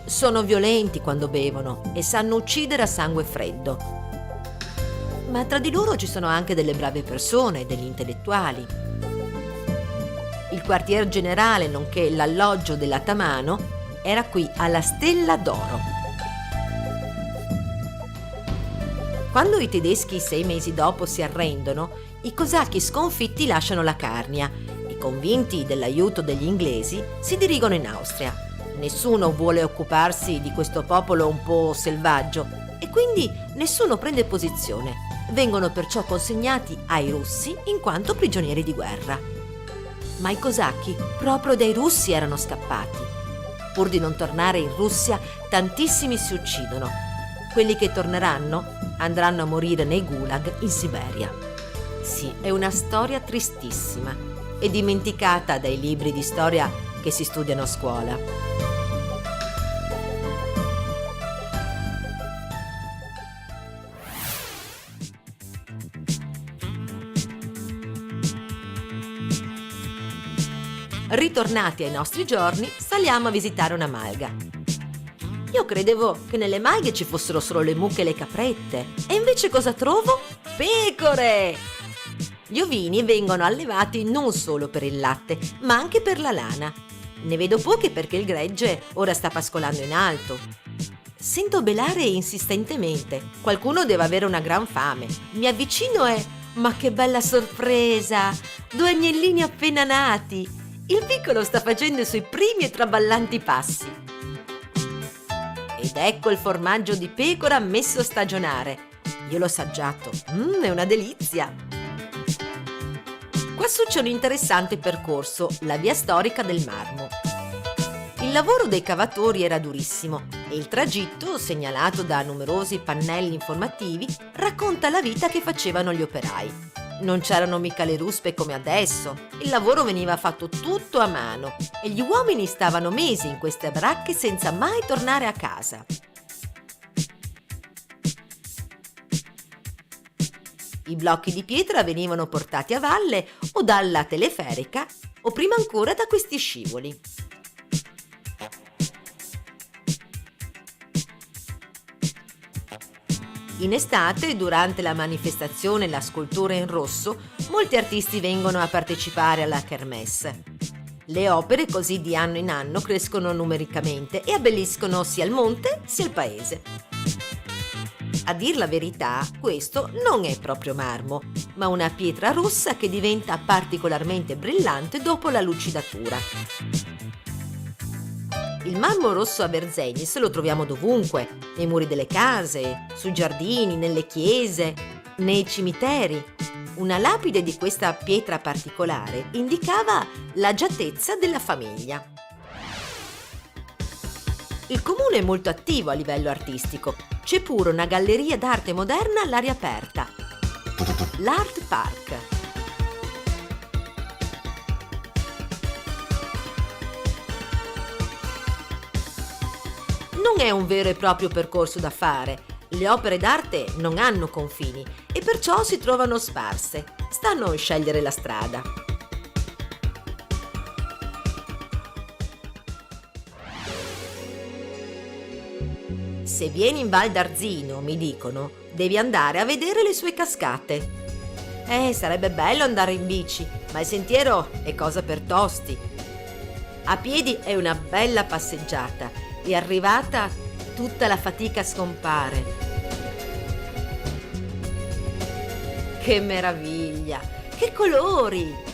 Sono violenti quando bevono e sanno uccidere a sangue freddo. Ma tra di loro ci sono anche delle brave persone, degli intellettuali. Il quartier generale, nonché l'alloggio dell'atamano, era qui alla Stella d'Oro. Quando i tedeschi 6 mesi dopo si arrendono, i cosacchi sconfitti lasciano la Carnia e, convinti dell'aiuto degli inglesi, si dirigono in Austria. Nessuno vuole occuparsi di questo popolo un po' selvaggio e quindi nessuno prende posizione. Vengono perciò consegnati ai russi in quanto prigionieri di guerra. Ma i cosacchi proprio dai russi erano scappati. Pur di non tornare in Russia, tantissimi si uccidono. Quelli che torneranno andranno a morire nei gulag in Siberia. Sì, è una storia tristissima e dimenticata dai libri di storia che si studiano a scuola. Ritornati ai nostri giorni, saliamo a visitare una malga. Io credevo che nelle malghe ci fossero solo le mucche e le caprette, e invece cosa trovo? Pecore! Gli ovini vengono allevati non solo per il latte, ma anche per la lana. Ne vedo poche perché il gregge ora sta pascolando in alto. Sento belare insistentemente. Qualcuno deve avere una gran fame. Mi avvicino e... ma che bella sorpresa! 2 agnellini appena nati! Il piccolo sta facendo i suoi primi e traballanti passi. Ed ecco il formaggio di pecora messo a stagionare. Io l'ho assaggiato. È una delizia! Quassù c'è un interessante percorso, la via storica del marmo. Il lavoro dei cavatori era durissimo e il tragitto, segnalato da numerosi pannelli informativi, racconta la vita che facevano gli operai. Non c'erano mica le ruspe come adesso, il lavoro veniva fatto tutto a mano e gli uomini stavano mesi in queste baracche senza mai tornare a casa. I blocchi di pietra venivano portati a valle o dalla teleferica o prima ancora da questi scivoli. In estate, durante la manifestazione La scultura in rosso, molti artisti vengono a partecipare alla kermesse. Le opere così di anno in anno crescono numericamente e abbelliscono sia il monte sia il paese. A dir la verità, questo non è proprio marmo, ma una pietra rossa che diventa particolarmente brillante dopo la lucidatura. Il marmo rosso a Verzenis lo troviamo dovunque, nei muri delle case, sui giardini, nelle chiese, nei cimiteri. Una lapide di questa pietra particolare indicava l'agiatezza della famiglia. Il comune è molto attivo a livello artistico. C'è pure una galleria d'arte moderna all'aria aperta, l'Art Park. Non è un vero e proprio percorso da fare. Le opere d'arte non hanno confini e perciò si trovano sparse. Sta a noi scegliere la strada. Se vieni in Val d'Arzino, mi dicono, devi andare a vedere le sue cascate. Sarebbe bello andare in bici, ma il sentiero è cosa per tosti. A piedi è una bella passeggiata e arrivata tutta la fatica scompare. Che meraviglia! Che colori!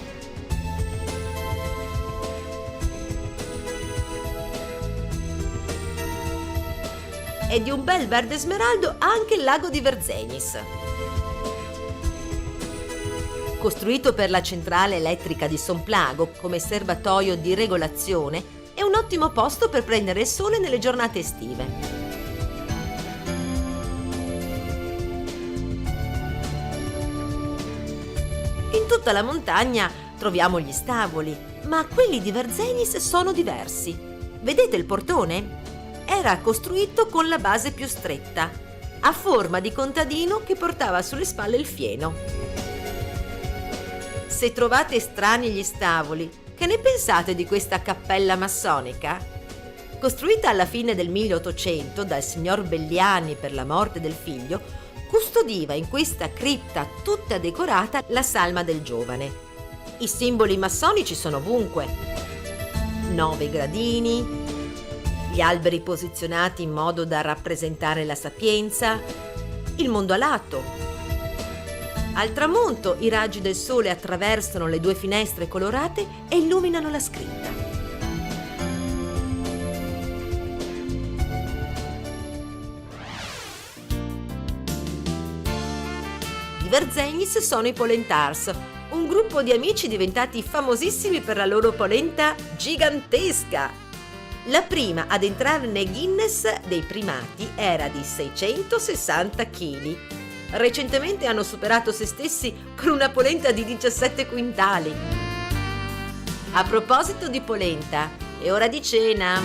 È di un bel verde smeraldo anche il lago di Verzenis. Costruito per la centrale elettrica di Somplago come serbatoio di regolazione, è un ottimo posto per prendere il sole nelle giornate estive. In tutta la montagna troviamo gli stavoli, ma quelli di Verzenis sono diversi. Vedete il portone? Era costruito con la base più stretta, a forma di contadino che portava sulle spalle il fieno. Se trovate strani gli stavoli, che ne pensate di questa cappella massonica? Costruita alla fine del 1800 dal signor Belliani per la morte del figlio, custodiva in questa cripta tutta decorata la salma del giovane. I simboli massonici sono ovunque. 9 gradini, gli alberi posizionati in modo da rappresentare la sapienza, il mondo a lato. Al tramonto i raggi del sole attraversano le 2 finestre colorate e illuminano la scritta. Di Verzenis sono i Polentars, un gruppo di amici diventati famosissimi per la loro polenta gigantesca. La prima ad entrare nel Guinness dei primati era di 660 kg. Recentemente hanno superato se stessi con una polenta di 17 quintali. A proposito di polenta, è ora di cena.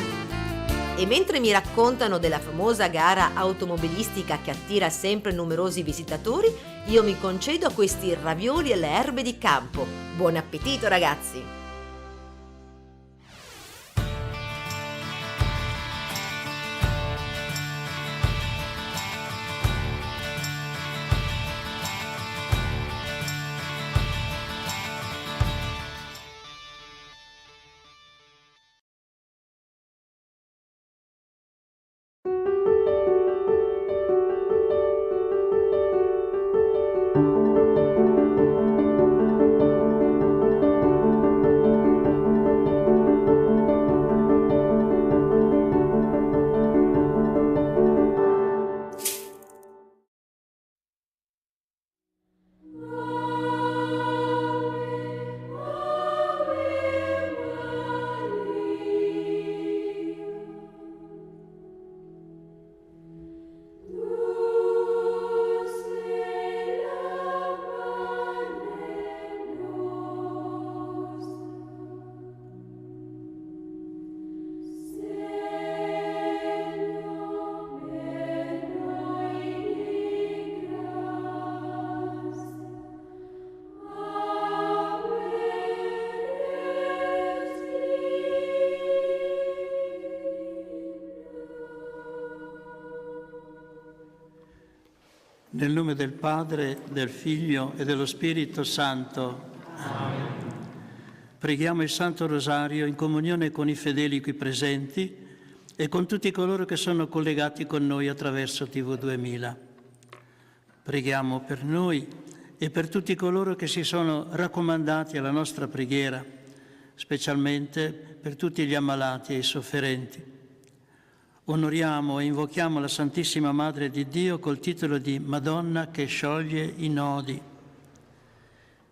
E mentre mi raccontano della famosa gara automobilistica che attira sempre numerosi visitatori, io mi concedo questi ravioli alle erbe di campo. Buon appetito, ragazzi! Nel nome del Padre, del Figlio e dello Spirito Santo. Amen. Preghiamo il Santo Rosario in comunione con i fedeli qui presenti e con tutti coloro che sono collegati con noi attraverso TV 2000. Preghiamo per noi e per tutti coloro che si sono raccomandati alla nostra preghiera, specialmente per tutti gli ammalati e i sofferenti. Onoriamo e invochiamo la Santissima Madre di Dio col titolo di Madonna che scioglie i nodi.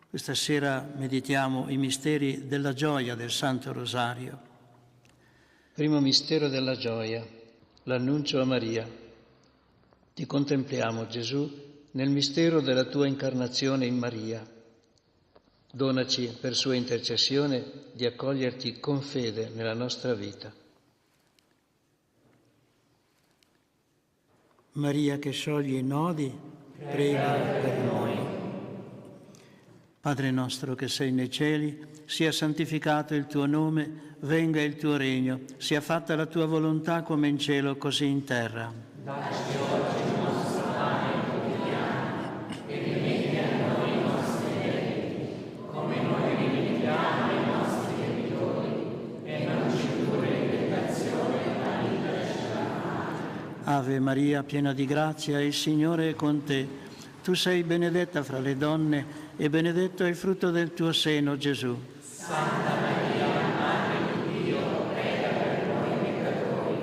Questa sera meditiamo i misteri della gioia del Santo Rosario. Primo mistero della gioia, l'annuncio a Maria. Ti contempliamo, Gesù, nel mistero della tua incarnazione in Maria. Donaci per sua intercessione di accoglierti con fede nella nostra vita. Maria che scioglie i nodi, prega per noi. Padre nostro che sei nei cieli, sia santificato il tuo nome, venga il tuo regno, sia fatta la tua volontà come in cielo così in terra. Dacci oggi il nostro pane quotidiano e rimetti a noi i nostri debiti, come noi rimettiamo ai nostri debitori, e non ci indurre in tentazione, ma liberaci dal male. Ave Maria, piena di grazia, il Signore è con te. Tu sei benedetta fra le donne e benedetto è il frutto del tuo seno, Gesù. Santa Maria, Madre di Dio, prega per noi peccatori,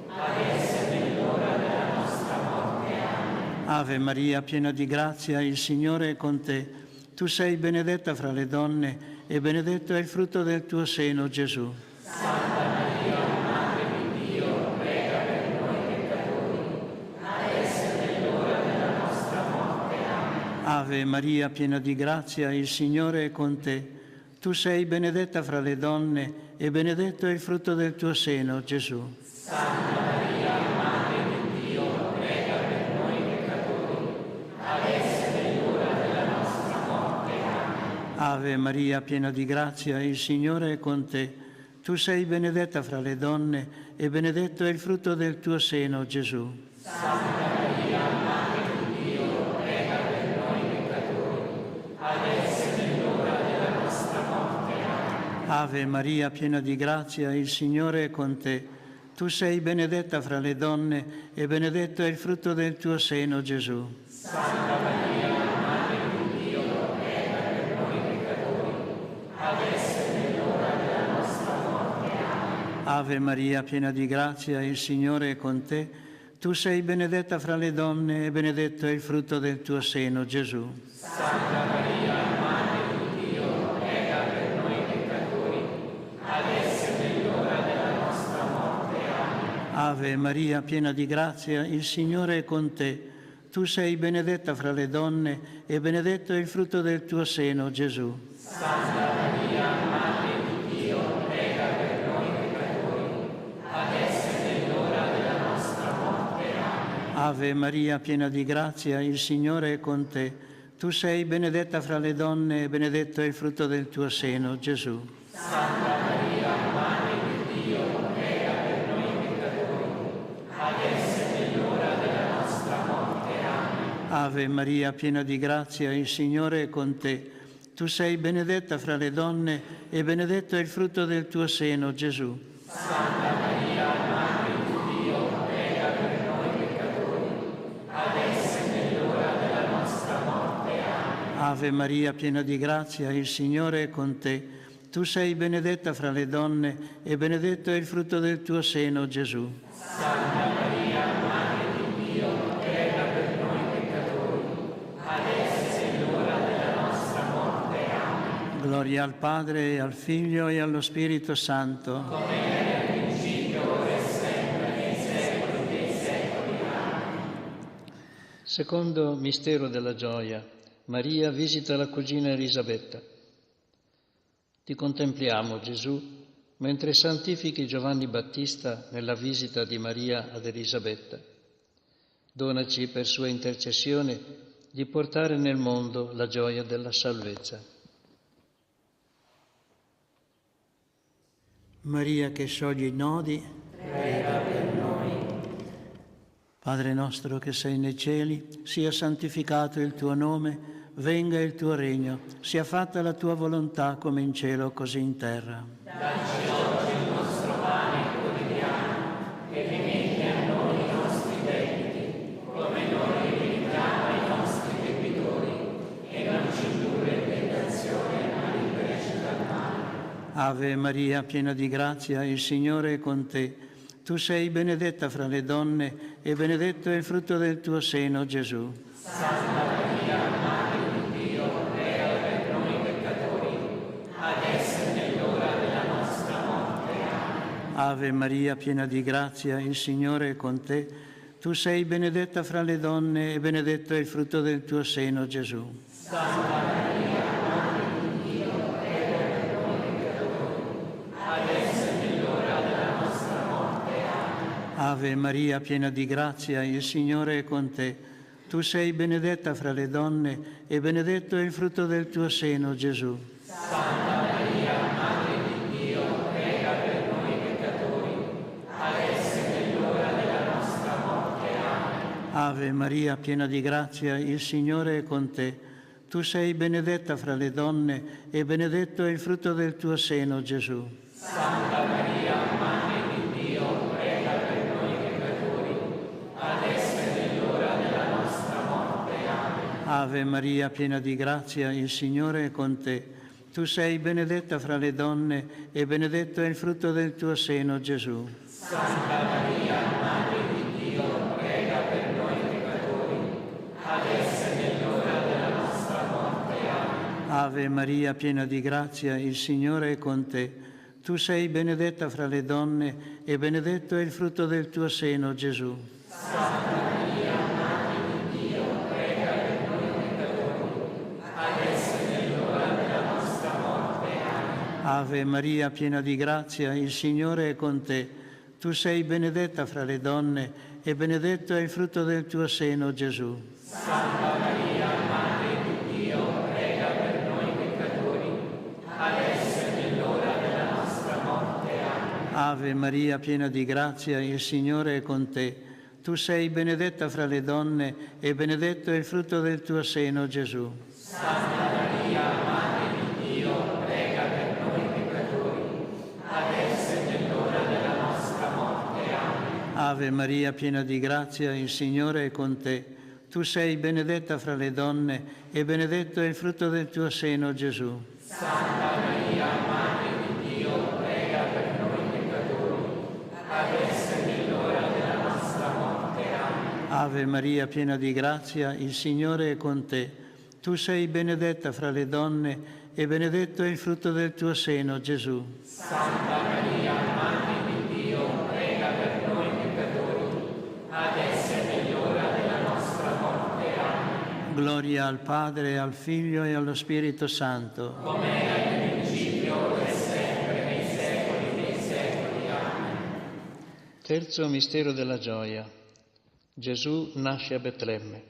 adesso è nell'ora della nostra morte. Amen. Ave Maria, piena di grazia, il Signore è con te. Tu sei benedetta fra le donne e benedetto è il frutto del tuo seno, Gesù. Santa Maria, Madre di Dio, prega per noi peccatori, adesso è nell'ora della nostra morte. Amen. Ave Maria, piena di grazia, il Signore è con te. Tu sei benedetta fra le donne e benedetto è il frutto del tuo seno, Gesù. Santa Maria, Madre di Dio, prega per noi peccatori, adesso è nell'ora della nostra morte. Amen. Ave Maria, piena di grazia, il Signore è con te. Tu sei benedetta fra le donne e benedetto è il frutto del tuo seno, Gesù. Santa Maria, Madre di Dio, prega per noi peccatori, adesso è nell'ora della nostra morte. Amen. Ave Maria, piena di grazia, il Signore è con te. Tu sei benedetta fra le donne e benedetto è il frutto del tuo seno, Gesù. Santa Maria, Madre di Dio, prega per noi peccatori, adesso è nell'ora della nostra morte. Amen. Ave Maria, piena di grazia, il Signore è con te. Tu sei benedetta fra le donne e benedetto è il frutto del tuo seno, Gesù. Santa Maria, Madre di Dio, prega per noi peccatori, adesso è nell'ora della nostra morte. Amen. Ave Maria, piena di grazia, il Signore è con te. Tu sei benedetta fra le donne e benedetto è il frutto del tuo seno, Gesù. Santa Maria, Madre di Dio, prega per noi peccatori, adesso è nell'ora della nostra morte. Amen. Ave Maria, piena di grazia, il Signore è con te. Tu sei benedetta fra le donne e benedetto è il frutto del tuo seno, Gesù. Santa Maria, Madre di Dio, prega per noi peccatori, adesso è nell'ora della nostra morte. Amen. Ave Maria, piena di grazia, il Signore è con te. Tu sei benedetta fra le donne e benedetto è il frutto del tuo seno, Gesù. Santa Maria, Madre di Dio, prega per noi peccatori, adesso è nell'ora della nostra morte. Amen. Ave Maria, piena di grazia, il Signore è con te. Tu sei benedetta fra le donne e benedetto è il frutto del tuo seno, Gesù. Santa Maria, Madre di Dio, prega per noi peccatori, adesso è nell'ora della nostra morte. Amen. Gloria al Padre, e al Figlio e allo Spirito Santo. Come era nel principio, ora e sempre, nei secoli dei secoli. Amen. Secondo mistero della gioia, Maria visita la cugina Elisabetta. Ti contempliamo, Gesù, mentre santifichi Giovanni Battista nella visita di Maria ad Elisabetta. Donaci per sua intercessione di portare nel mondo la gioia della salvezza. Maria che scioglie i nodi, prega per noi. Padre nostro che sei nei cieli, sia santificato il tuo nome, venga il tuo regno, sia fatta la tua volontà come in cielo così in terra. Dacci oggi il nostro pane quotidiano e rimetti a noi i nostri debiti, come noi rimettiamo ai nostri Ave Maria, piena di grazia, il Signore è con te. Tu sei benedetta fra le donne e benedetto è il frutto del tuo seno, Gesù. Santa Maria, Madre di Dio, prega per noi peccatori, adesso e nell'ora della nostra morte. Amen. Ave Maria, piena di grazia, il Signore è con te. Tu sei benedetta fra le donne e benedetto è il frutto del tuo seno, Gesù. Santa Maria, Madre di Dio, prega per noi peccatori, adesso e nell'ora della nostra morte. Amen. Ave Maria, piena di grazia, il Signore è con te. Tu sei benedetta fra le donne e benedetto è il frutto del tuo seno, Gesù. Santa Maria, Madre di Dio, prega per noi peccatori, adesso e nell'ora della nostra morte. Amen. Ave Maria, piena di grazia, il Signore è con te. Tu sei benedetta fra le donne e benedetto è il frutto del tuo seno, Gesù. Santa Maria, Madre di Dio, prega per noi peccatori, adesso e nell'ora della nostra morte. Amen. Ave Maria, piena di grazia, il Signore è con te. Tu sei benedetta fra le donne e benedetto è il frutto del tuo seno, Gesù. Santa Maria, Madre di Dio, prega per noi peccatori, adesso e nell'ora della nostra morte. Amen. Ave Maria, piena di grazia, il Signore è con te. Tu sei benedetta fra le donne e benedetto è il frutto del tuo seno, Gesù. Santa Maria, Madre di Dio, prega per noi peccatori, adesso e nell'ora della nostra morte. Amen. Ave Maria, piena di grazia, il Signore è con te. Tu sei benedetta fra le donne e benedetto è il frutto del tuo seno, Gesù. Santa Maria, Madre di Dio, prega per noi peccatori, adesso e nell'ora della nostra morte. Amen. Ave Maria, piena di grazia, il Signore è con te. Tu sei benedetta fra le donne e benedetto è il frutto del tuo seno, Gesù. Santa Maria, Madre di Dio, prega per noi peccatori, adesso e nell'ora della nostra morte. Amen. Ave Maria, piena di grazia, il Signore è con te. Tu sei benedetta fra le donne e benedetto è il frutto del tuo seno, Gesù. Santa Maria, Madre di Dio, prega per noi peccatori, adesso e nell'ora della nostra morte. Amen. Ave Maria, piena di grazia, il Signore è con te. Tu sei benedetta fra le donne e benedetto è il frutto del tuo seno, Gesù. Santa Maria, Madre di Dio, prega per noi peccatori, adesso e nell'ora della nostra morte. Amen. Gloria al Padre, al Figlio e allo Spirito Santo. Come era nel principio, ora e sempre, nei secoli dei secoli. Amen. Terzo mistero della gioia. Gesù nasce a Betlemme.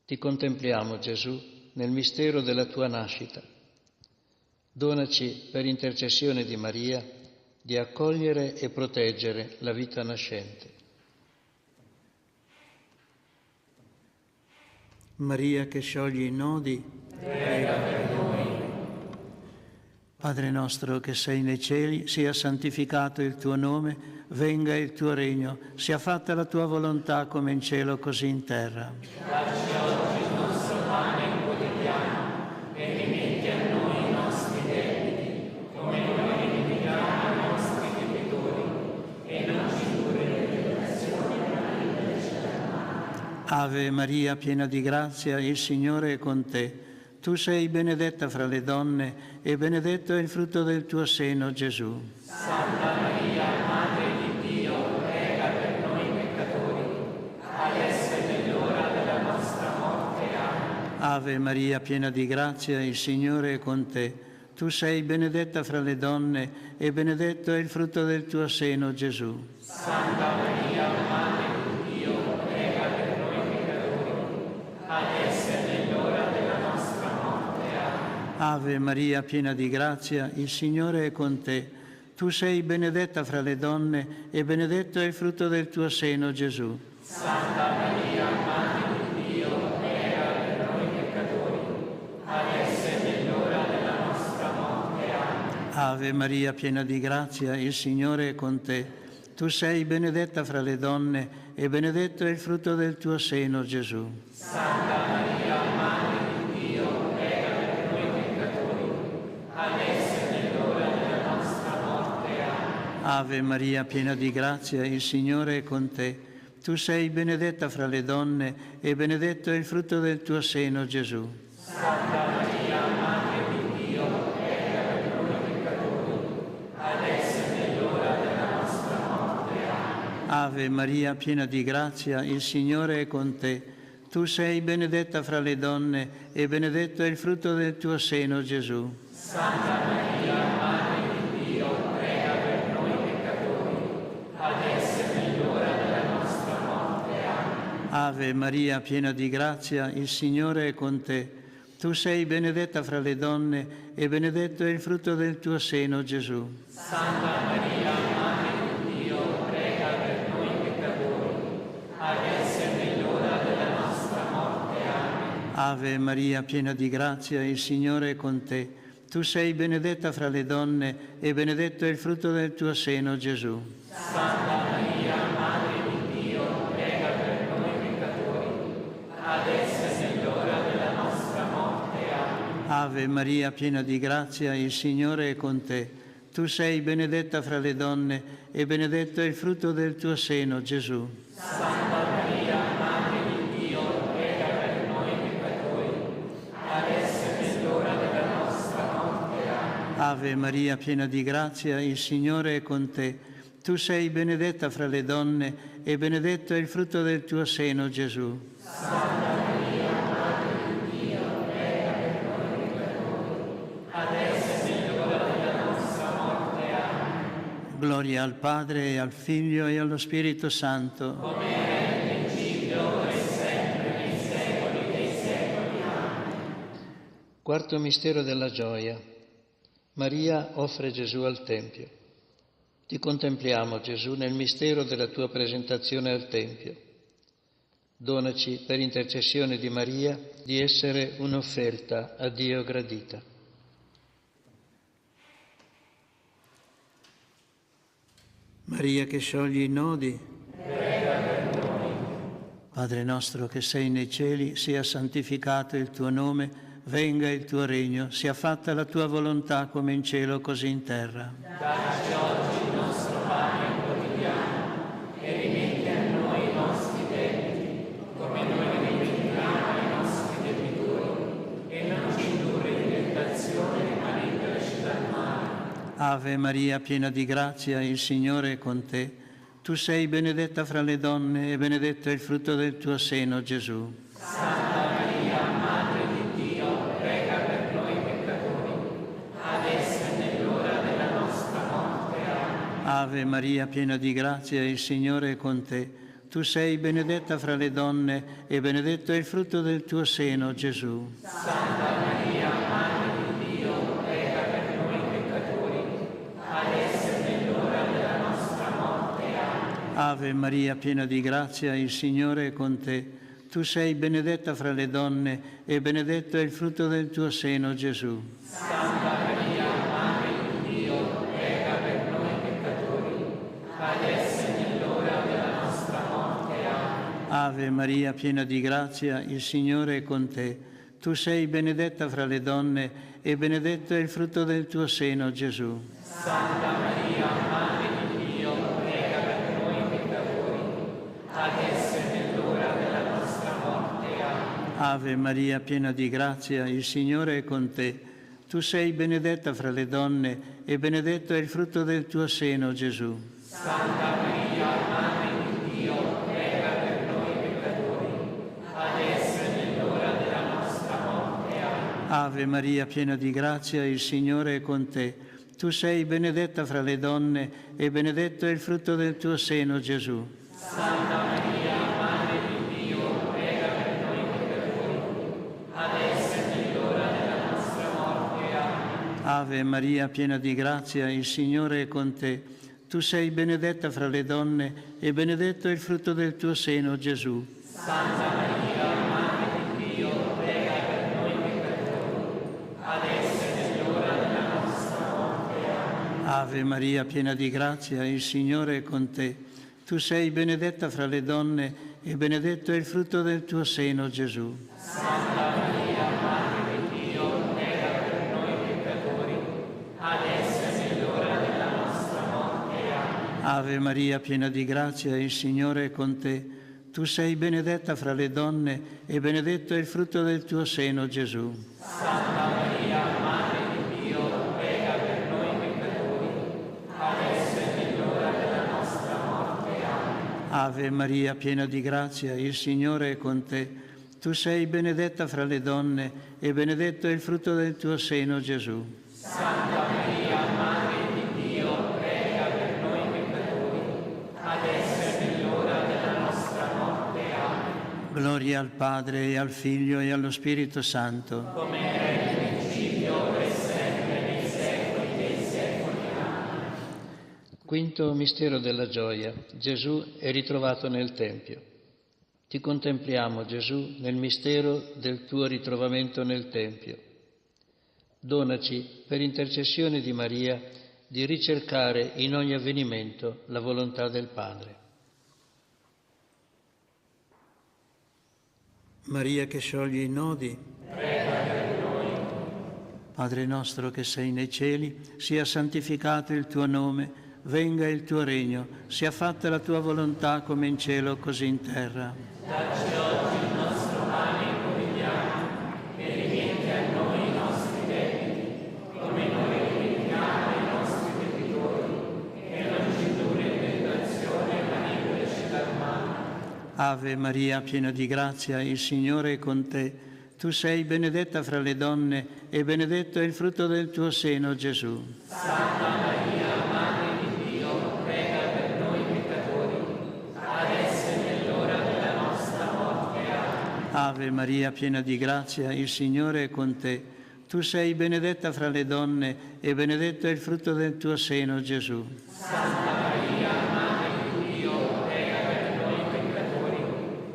Ti contempliamo, Gesù, nel mistero della tua nascita. Donaci, per intercessione di Maria, di accogliere e proteggere la vita nascente. Maria che scioglie i nodi, prega per noi. Padre nostro che sei nei cieli, sia santificato il tuo nome, venga il tuo regno, sia fatta la tua volontà come in cielo così in terra. Dacci oggi il nostro pane quotidiano e rimetti a noi i nostri debiti, come noi rimettiamo ai nostri debitori, e non ci indurre in tentazione, ma liberaci dal male. Ave Maria, piena di grazia, il Signore è con te. Tu sei benedetta fra le donne e benedetto è il frutto del tuo seno, Gesù. Santa Maria, Madre di Dio, prega per noi peccatori, adesso e nell'ora della nostra morte. Amen. Ave Maria, piena di grazia, il Signore è con te. Tu sei benedetta fra le donne e benedetto è il frutto del tuo seno, Gesù. Santa Maria, Madre di Dio, prega per noi peccatori, adesso e nell'ora della nostra morte. Amen. Ave Maria, piena di grazia, il Signore è con te. Tu sei benedetta fra le donne e benedetto è il frutto del tuo seno, Gesù. Santa Maria, Madre di Dio, prega per noi peccatori, adesso e nell'ora della nostra morte. Amen. Ave Maria, piena di grazia, il Signore è con te. Tu sei benedetta fra le donne e benedetto è il frutto del tuo seno, Gesù. Santa Maria, Madre di Dio, prega per noi peccatori, adesso e Ave Maria, piena di grazia, il Signore è con te. Tu sei benedetta fra le donne e benedetto è il frutto del tuo seno, Gesù. Santa Maria, Madre di Dio, prega per noi peccatori, adesso è nell'ora della nostra morte. Amen. Ave Maria, piena di grazia, il Signore è con te. Tu sei benedetta fra le donne e benedetto è il frutto del tuo seno, Gesù. Santa Maria, Madre di Dio, prega per noi peccatori, adesso è nell'ora della nostra morte. Amen. Ave Maria, piena di grazia, il Signore è con te. Tu sei benedetta fra le donne e benedetto è il frutto del tuo seno, Gesù. Santa Maria, Madre di Dio, prega per noi peccatori, adesso è nell'ora della nostra morte. Amen. Ave Maria, piena di grazia, il Signore è con te. Tu sei benedetta fra le donne e benedetto è il frutto del tuo seno, Gesù. Santa Maria, Madre di Dio, prega per noi peccatori, adesso è nell'ora della nostra morte. Amen. Ave Maria, piena di grazia, il Signore è con te. Tu sei benedetta fra le donne e benedetto è il frutto del tuo seno, Gesù. Santa Maria, Madre di Dio, prega per noi peccatori, adesso è nell'ora della nostra morte. Amen. Ave Maria, piena di grazia, il Signore è con te. Tu sei benedetta fra le donne e benedetto è il frutto del tuo seno, Gesù. Santa Maria, Madre di Dio, prega per noi peccatori, adesso è nell'ora della nostra morte. Amen. Gloria al Padre e al Figlio e allo Spirito Santo. Come era nel principio e sempre nei secoli dei secoli. Amen. Quarto mistero della gioia. Maria offre Gesù al Tempio. Ti contempliamo, Gesù, nel mistero della tua presentazione al Tempio. Donaci, per intercessione di Maria, di essere un'offerta a Dio gradita. Maria che sciogli i nodi, prega per noi. Padre nostro che sei nei cieli, sia santificato il tuo nome, venga il tuo regno, sia fatta la tua volontà come in cielo così in terra. Dacci oggi il nostro pane quotidiano e rimetti a noi i nostri debiti, come noi rimettiamo ai nostri debitori, e non ci indurre in tentazione, ma liberaci dal male. Ave Maria, piena di grazia, il Signore è con te. Tu sei benedetta fra le donne e benedetto è il frutto del tuo seno, Gesù. Santa Maria, Madre di Dio, prega per noi peccatori, adesso è nell'ora della nostra morte. Amen. Ave Maria, piena di grazia, il Signore è con te. Tu sei benedetta fra le donne e benedetto è il frutto del tuo seno, Gesù. Santa Maria, Madre di Dio, prega per noi peccatori, adesso è nell'ora della nostra morte. Amen. Ave Maria, piena di grazia, il Signore è con te. Tu sei benedetta fra le donne e benedetto è il frutto del tuo seno, Gesù. Santa Maria, Madre di Dio, prega per noi peccatori, adesso è nell'ora della nostra morte. Amen. Ave Maria, piena di grazia, il Signore è con te. Tu sei benedetta fra le donne e benedetto è il frutto del tuo seno, Gesù. Santa Maria, Madre di Dio, prega per noi peccatori, adesso è nell'ora della nostra morte. Amen. Ave Maria, piena di grazia, il Signore è con te. Tu sei benedetta fra le donne e benedetto è il frutto del tuo seno, Gesù. Santa Maria, Madre di Dio, prega per noi peccatori, adesso è nell'ora della nostra morte. Amen. Ave Maria, piena di grazia, il Signore è con te. Tu sei benedetta fra le donne e benedetto è il frutto del tuo seno, Gesù. Santa Maria, Madre di Dio, prega per noi peccatori, adesso è nell'ora della nostra morte. Amen. Ave Maria, piena di grazia, il Signore è con te. Tu sei benedetta fra le donne e benedetto è il frutto del tuo seno, Gesù. Santa Maria, Madre di Dio, prega per noi peccatori, adesso è nell'ora della nostra morte. Amen. Ave Maria, piena di grazia, il Signore è con te. Tu sei benedetta fra le donne e benedetto è il frutto del tuo seno, Gesù. Santa Maria, Madre di Dio, prega per noi peccatori, adesso è nell'ora della nostra morte. Amen. Ave Maria, piena di grazia, il Signore è con te. Tu sei benedetta fra le donne e benedetto è il frutto del tuo seno, Gesù. Santa Maria, Madre di Dio, prega per noi peccatori, adesso e nell'ora della nostra morte. Amen. Ave Maria, piena di grazia, il Signore è con te. Tu sei benedetta fra le donne e benedetto è il frutto del tuo seno, Gesù. Santa Maria, Madre di Dio, prega per noi peccatori, adesso e nell'ora della nostra morte. Amen. Gloria al Padre e al Figlio e allo Spirito Santo. Come era nel principio, ora e sempre, nei secoli dei secoli. Amen. Quinto mistero della gioia. Gesù è ritrovato nel Tempio. Ti contempliamo, Gesù, nel mistero del tuo ritrovamento nel Tempio. Donaci, per intercessione di Maria, di ricercare in ogni avvenimento la volontà del Padre. Maria che scioglie i nodi, prega per noi. Padre nostro che sei nei cieli, sia santificato il tuo nome, venga il tuo regno, sia fatta la tua volontà come in cielo così in terra. Dacci oggi il nostro pane quotidiano e rimetti a noi i nostri debiti, come noi rimettiamo ai nostri debitori, e non ci indurre in tentazione, ma liberaci dal male. Ave Maria, piena di grazia, il Signore è con te. Tu sei benedetta fra le donne e benedetto è il frutto del tuo seno, Gesù. Santa Maria, Madre di Dio, prega per noi peccatori, adesso e nell'ora della nostra morte. Amen. Ave Maria, piena di grazia, il Signore è con te. Tu sei benedetta fra le donne e benedetto è il frutto del tuo seno, Gesù. Santa Maria, Madre di Dio, prega per noi peccatori,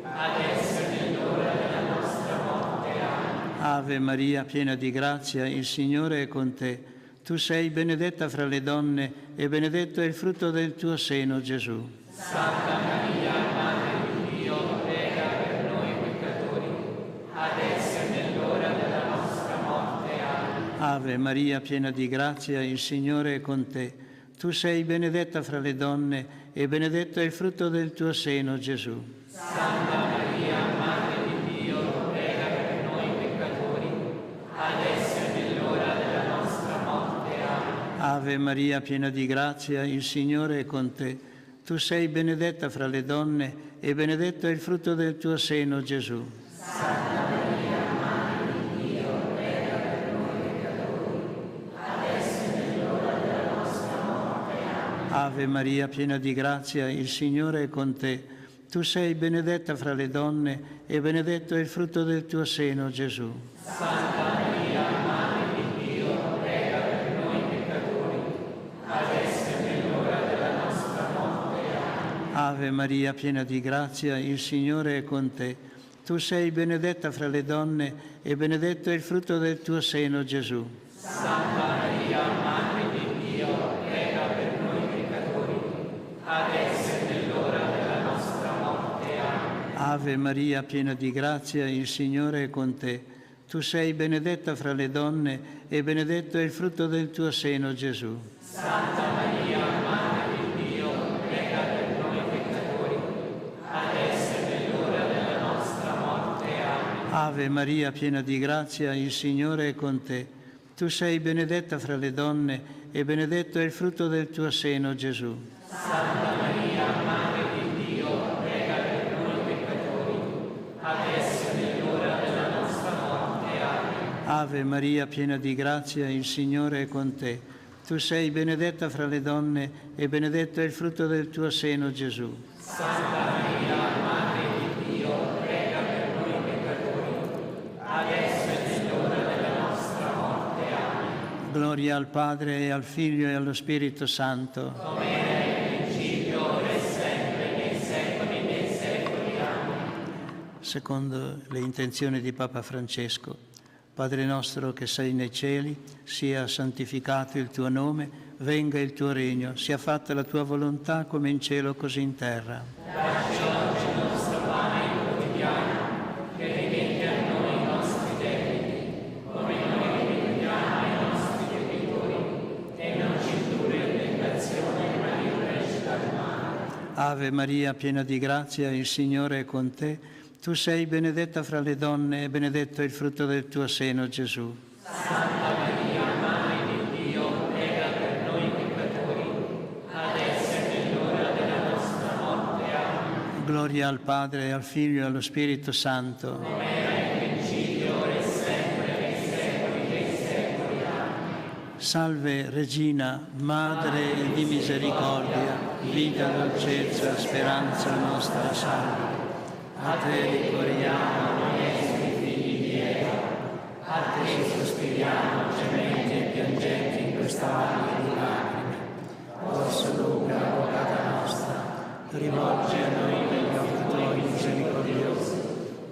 adesso e nell'ora della nostra morte. Amen. Ave Maria, piena di grazia, il Signore è con te. Tu sei benedetta fra le donne e benedetto è il frutto del tuo seno, Gesù. Santa Maria, Madre di Dio, prega per noi peccatori, adesso e nell'ora della nostra morte. Amen. Ave Maria, piena di grazia, il Signore è con te. Tu sei benedetta fra le donne e benedetto è il frutto del tuo seno, Gesù. Santa Maria, Madre di Dio, prega per noi peccatori, adesso e nell'ora della nostra morte. Amen. Ave Maria, piena di grazia, il Signore è con te. Tu sei benedetta fra le donne e benedetto è il frutto del tuo seno, Gesù. Santa Maria, Madre di Dio, prega per noi peccatori, adesso e nell'ora della nostra morte. Amen. Ave Maria, piena di grazia, il Signore è con te. Tu sei benedetta fra le donne e benedetto è il frutto del tuo seno, Gesù. Santa Maria, Madre di Dio, prega per noi peccatori, adesso e nell'ora della nostra morte. Amen. Ave Maria, piena di grazia, il Signore è con te. Tu sei benedetta fra le donne e benedetto è il frutto del tuo seno, Gesù. Santa Maria, Madre di Dio, prega per noi peccatori, adesso e nell'ora della nostra morte. Amen. Ave Maria, piena di grazia, il Signore è con te. Tu sei benedetta fra le donne e benedetto è il frutto del tuo seno, Gesù. Santa Maria, Madre di Dio, prega per noi peccatori, adesso e nell'ora della nostra morte. Amen. Ave Maria, piena di grazia, il Signore è con te. Tu sei benedetta fra le donne e benedetto è il frutto del tuo seno, Gesù. Santa Maria, Madre di Dio, prega per noi peccatori, adesso e nell'ora della nostra morte. Amen. Ave Maria, piena di grazia, il Signore è con te. Tu sei benedetta fra le donne e benedetto è il frutto del tuo seno, Gesù. Santa Maria, Madre di Dio, prega per noi peccatori, adesso e nell'ora della nostra morte. Amen. Gloria al Padre e al Figlio e allo Spirito Santo. Come era nel principio, ora e sempre, nei secoli dei secoli. Amen. Secondo le intenzioni di Papa Francesco, Padre nostro che sei nei cieli, sia santificato il tuo nome, venga il tuo regno, sia fatta la tua volontà come in cielo così in terra. Dacci oggi il nostro pane quotidiano, e rimetti a noi i nostri debiti, come noi rimettiamo ai nostri debitori, e non ci indurre in tentazione, ma liberaci dal Ave Maria, piena di grazia, il Signore è con te. Tu sei benedetta fra le donne e benedetto è il frutto del tuo seno, Gesù. Santa Maria, Madre di Dio, prega per noi peccatori, adesso è nell'ora della nostra morte. Amen. Gloria al Padre, al Figlio e allo Spirito Santo. Come era in principio, ora e sempre, nei secoli dei secoli. Amen. Salve Regina, Madre di misericordia, vita, dolcezza, speranza nostra, salve. A te ricorriamo noi esseri figli di Eva, a te sospiriamo, gementi e piangenti in questa valle di lacrime. Orso lunga, avvocata nostra, rivolgi a noi gli occhi tuoi misericordiosi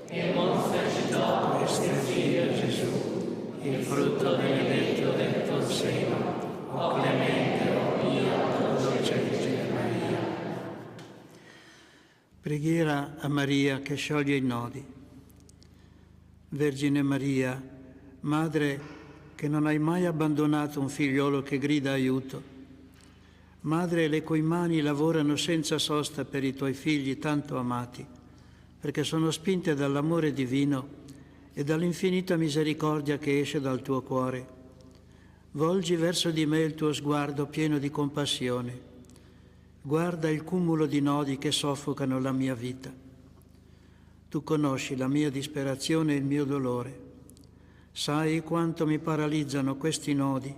e mostraci dopo questo figlio Gesù, il frutto benedetto del tuo seno, o clemente, o pio, o dolce Vergine Maria. Preghiera a Maria che scioglie i nodi. Vergine Maria, Madre che non hai mai abbandonato un figliolo che grida aiuto, Madre le cui mani lavorano senza sosta per i tuoi figli tanto amati, perché sono spinte dall'amore divino e dall'infinita misericordia che esce dal tuo cuore, volgi verso di me il tuo sguardo pieno di compassione. Guarda il cumulo di nodi che soffocano la mia vita. Tu conosci la mia disperazione e il mio dolore. Sai quanto mi paralizzano questi nodi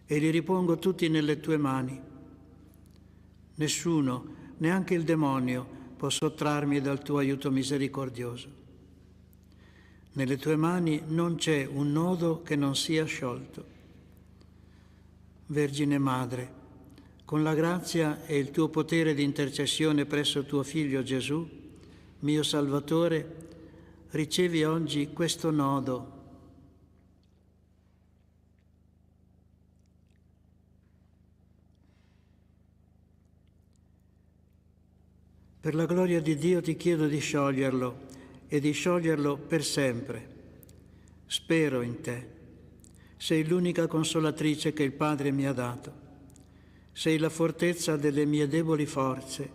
e li ripongo tutti nelle tue mani. Nessuno, neanche il demonio, può sottrarmi dal tuo aiuto misericordioso. Nelle tue mani non c'è un nodo che non sia sciolto. Vergine Madre, con la grazia e il tuo potere di intercessione presso tuo Figlio Gesù, mio Salvatore, ricevi oggi questo nodo. Per la gloria di Dio ti chiedo di scioglierlo e di scioglierlo per sempre. Spero in te. Sei l'unica consolatrice che il Padre mi ha dato. Sei la fortezza delle mie deboli forze,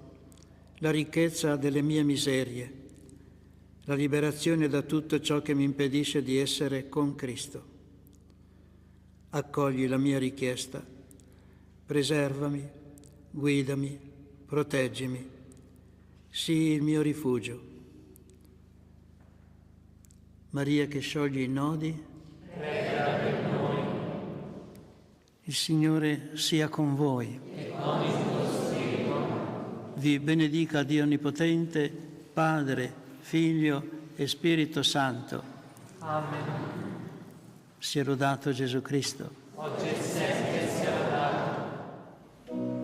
la ricchezza delle mie miserie, la liberazione da tutto ciò che mi impedisce di essere con Cristo. Accogli la mia richiesta, preservami, guidami, proteggimi, sii il mio rifugio. Maria che scioglie i nodi, prega per noi. Il Signore sia con voi. E con il tuo spirito. Vi benedica Dio Onnipotente, Padre, Figlio e Spirito Santo. Amen. Sia lodato Gesù Cristo. Oggi e sempre sia lodato. Sì.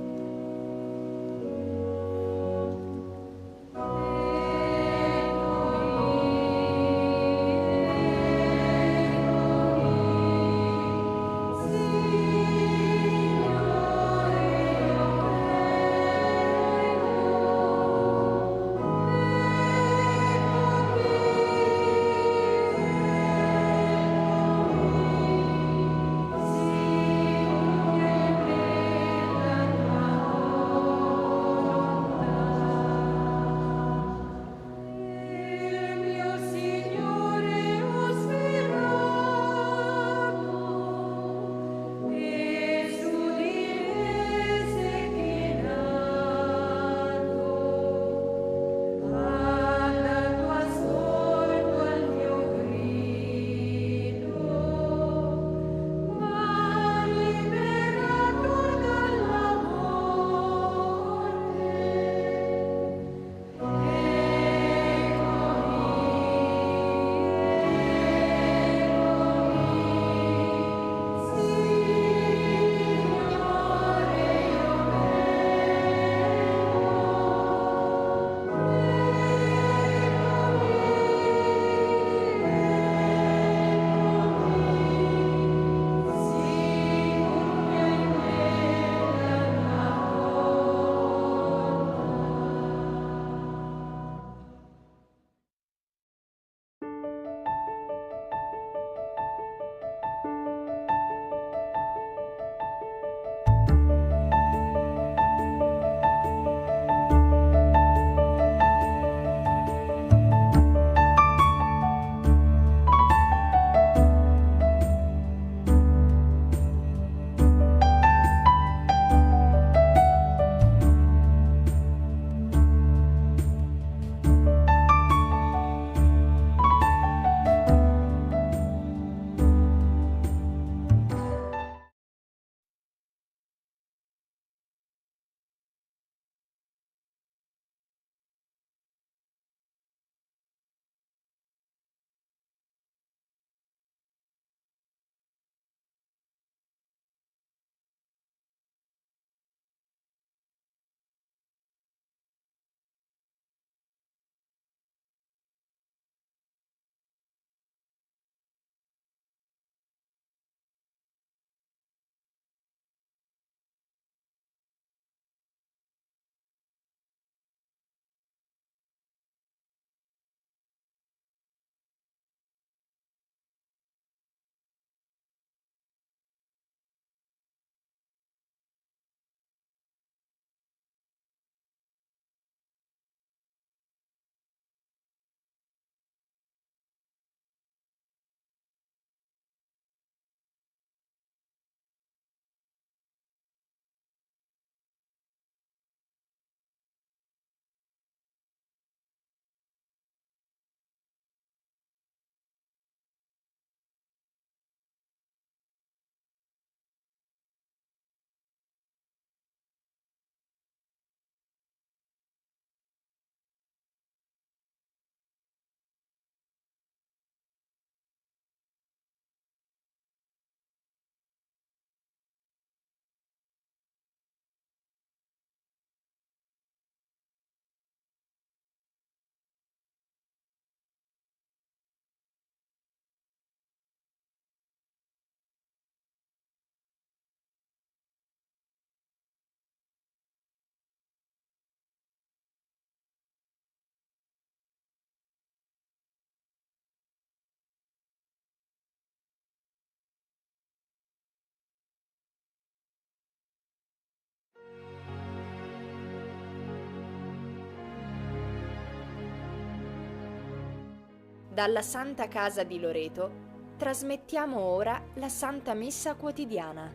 Dalla Santa Casa di Loreto trasmettiamo ora la Santa Messa quotidiana.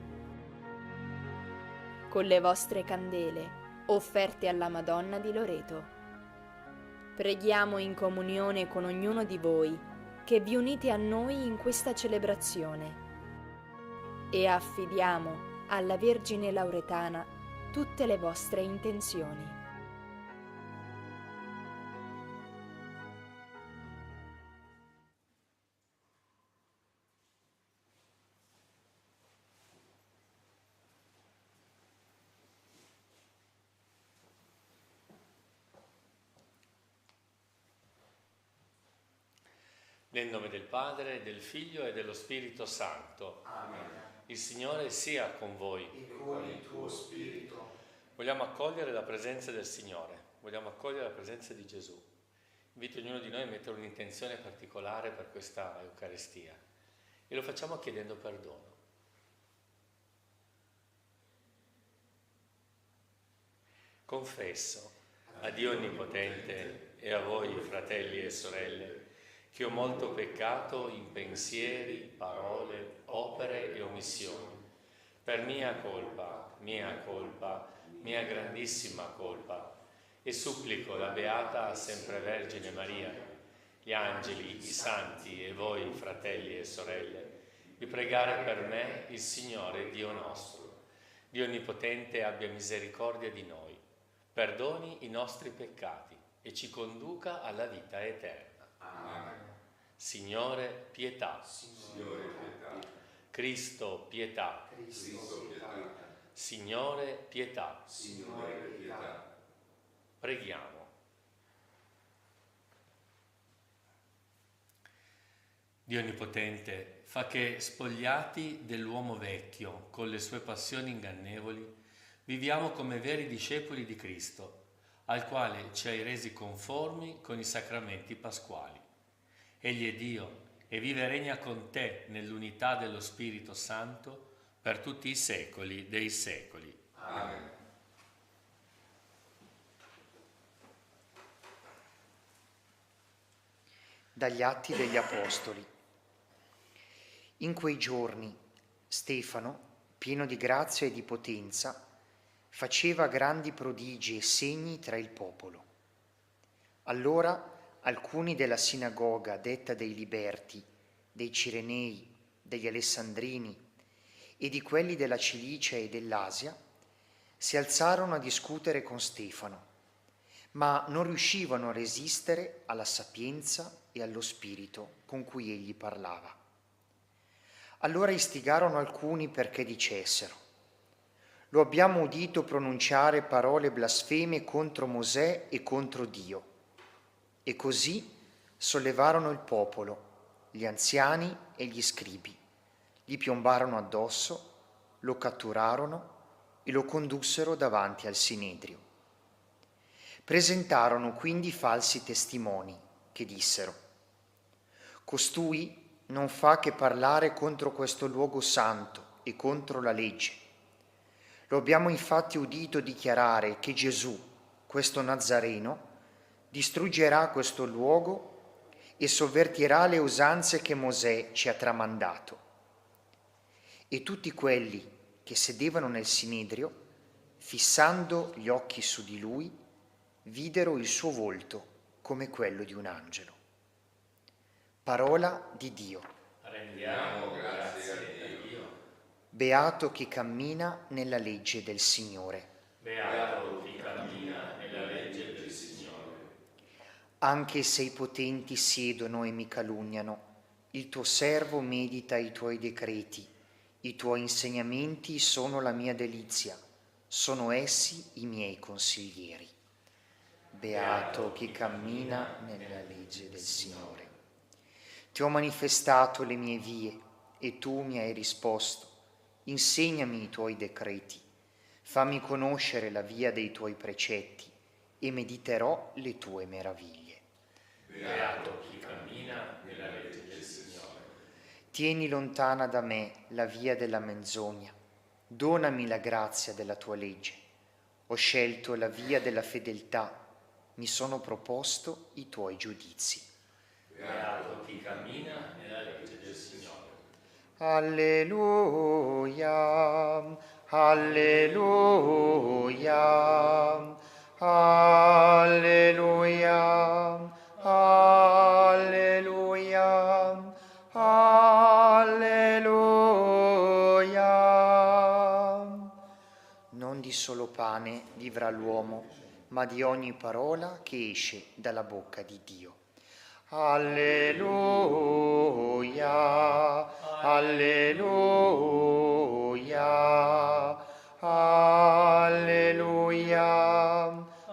Con le vostre candele offerte alla Madonna di Loreto. Preghiamo in comunione con ognuno di voi che vi unite a noi in questa celebrazione e affidiamo alla Vergine Lauretana tutte le vostre intenzioni. Nel nome del Padre, del Figlio e dello Spirito Santo. Amen. Il Signore sia con voi. E con il tuo spirito. Vogliamo accogliere la presenza del Signore, vogliamo accogliere la presenza di Gesù. Invito ognuno di noi a mettere un'intenzione particolare per questa Eucaristia e lo facciamo chiedendo perdono. Confesso a Dio Onnipotente e a voi, fratelli e sorelle, che ho molto peccato in pensieri, parole, opere e omissioni, per mia colpa, mia grandissima colpa, e supplico la Beata Sempre Vergine Maria, gli angeli, i santi e voi, fratelli e sorelle, di pregare per me il Signore Dio nostro. Dio Onnipotente abbia misericordia di noi, perdoni i nostri peccati e ci conduca alla vita eterna. Amen. Signore, pietà. Signore, pietà. Cristo, pietà. Cristo, pietà. Signore, pietà. Signore, pietà. Preghiamo. Dio Onnipotente, fa che, spogliati dell'uomo vecchio con le sue passioni ingannevoli, viviamo come veri discepoli di Cristo, al quale ci hai resi conformi con i sacramenti pasquali. Egli è Dio e vive e regna con te nell'unità dello Spirito Santo per tutti i secoli dei secoli. Amen. Dagli Atti degli Apostoli. In quei giorni Stefano, pieno di grazia e di potenza, faceva grandi prodigi e segni tra il popolo. Allora alcuni della sinagoga detta dei Liberti, dei Cirenei, degli Alessandrini e di quelli della Cilicia e dell'Asia si alzarono a discutere con Stefano, ma non riuscivano a resistere alla sapienza e allo spirito con cui egli parlava. Allora istigarono alcuni perché dicessero: lo abbiamo udito pronunciare parole blasfeme contro Mosè e contro Dio. E così sollevarono il popolo, gli anziani e gli scribi, gli piombarono addosso, lo catturarono e lo condussero davanti al Sinedrio. Presentarono quindi falsi testimoni che dissero: costui non fa che parlare contro questo luogo santo e contro la legge. Lo abbiamo infatti udito dichiarare che Gesù, questo Nazareno, distruggerà questo luogo e sovvertirà le usanze che Mosè ci ha tramandato. E tutti quelli che sedevano nel Sinedrio, fissando gli occhi su di lui, videro il suo volto come quello di un angelo. Parola di Dio. Rendiamo grazie a Dio. Beato chi cammina nella legge del Signore. Beato chi cammina nella legge del Signore. Anche se i potenti siedono e mi calunniano, il tuo servo medita i tuoi decreti, i tuoi insegnamenti sono la mia delizia, sono essi i miei consiglieri. Beato chi cammina nella legge del Signore. Ti ho manifestato le mie vie e tu mi hai risposto. Insegnami i tuoi decreti, fammi conoscere la via dei tuoi precetti e mediterò le tue meraviglie. Beato chi cammina nella legge del Signore. Tieni lontana da me la via della menzogna, donami la grazia della tua legge. Ho scelto la via della fedeltà, mi sono proposto i tuoi giudizi. Beato chi cammina nella legge del Signore. Alleluia, alleluia, alleluia, alleluia, alleluia. Non di solo pane vivrà l'uomo, ma di ogni parola che esce dalla bocca di Dio. Alleluia, alleluia, alleluia,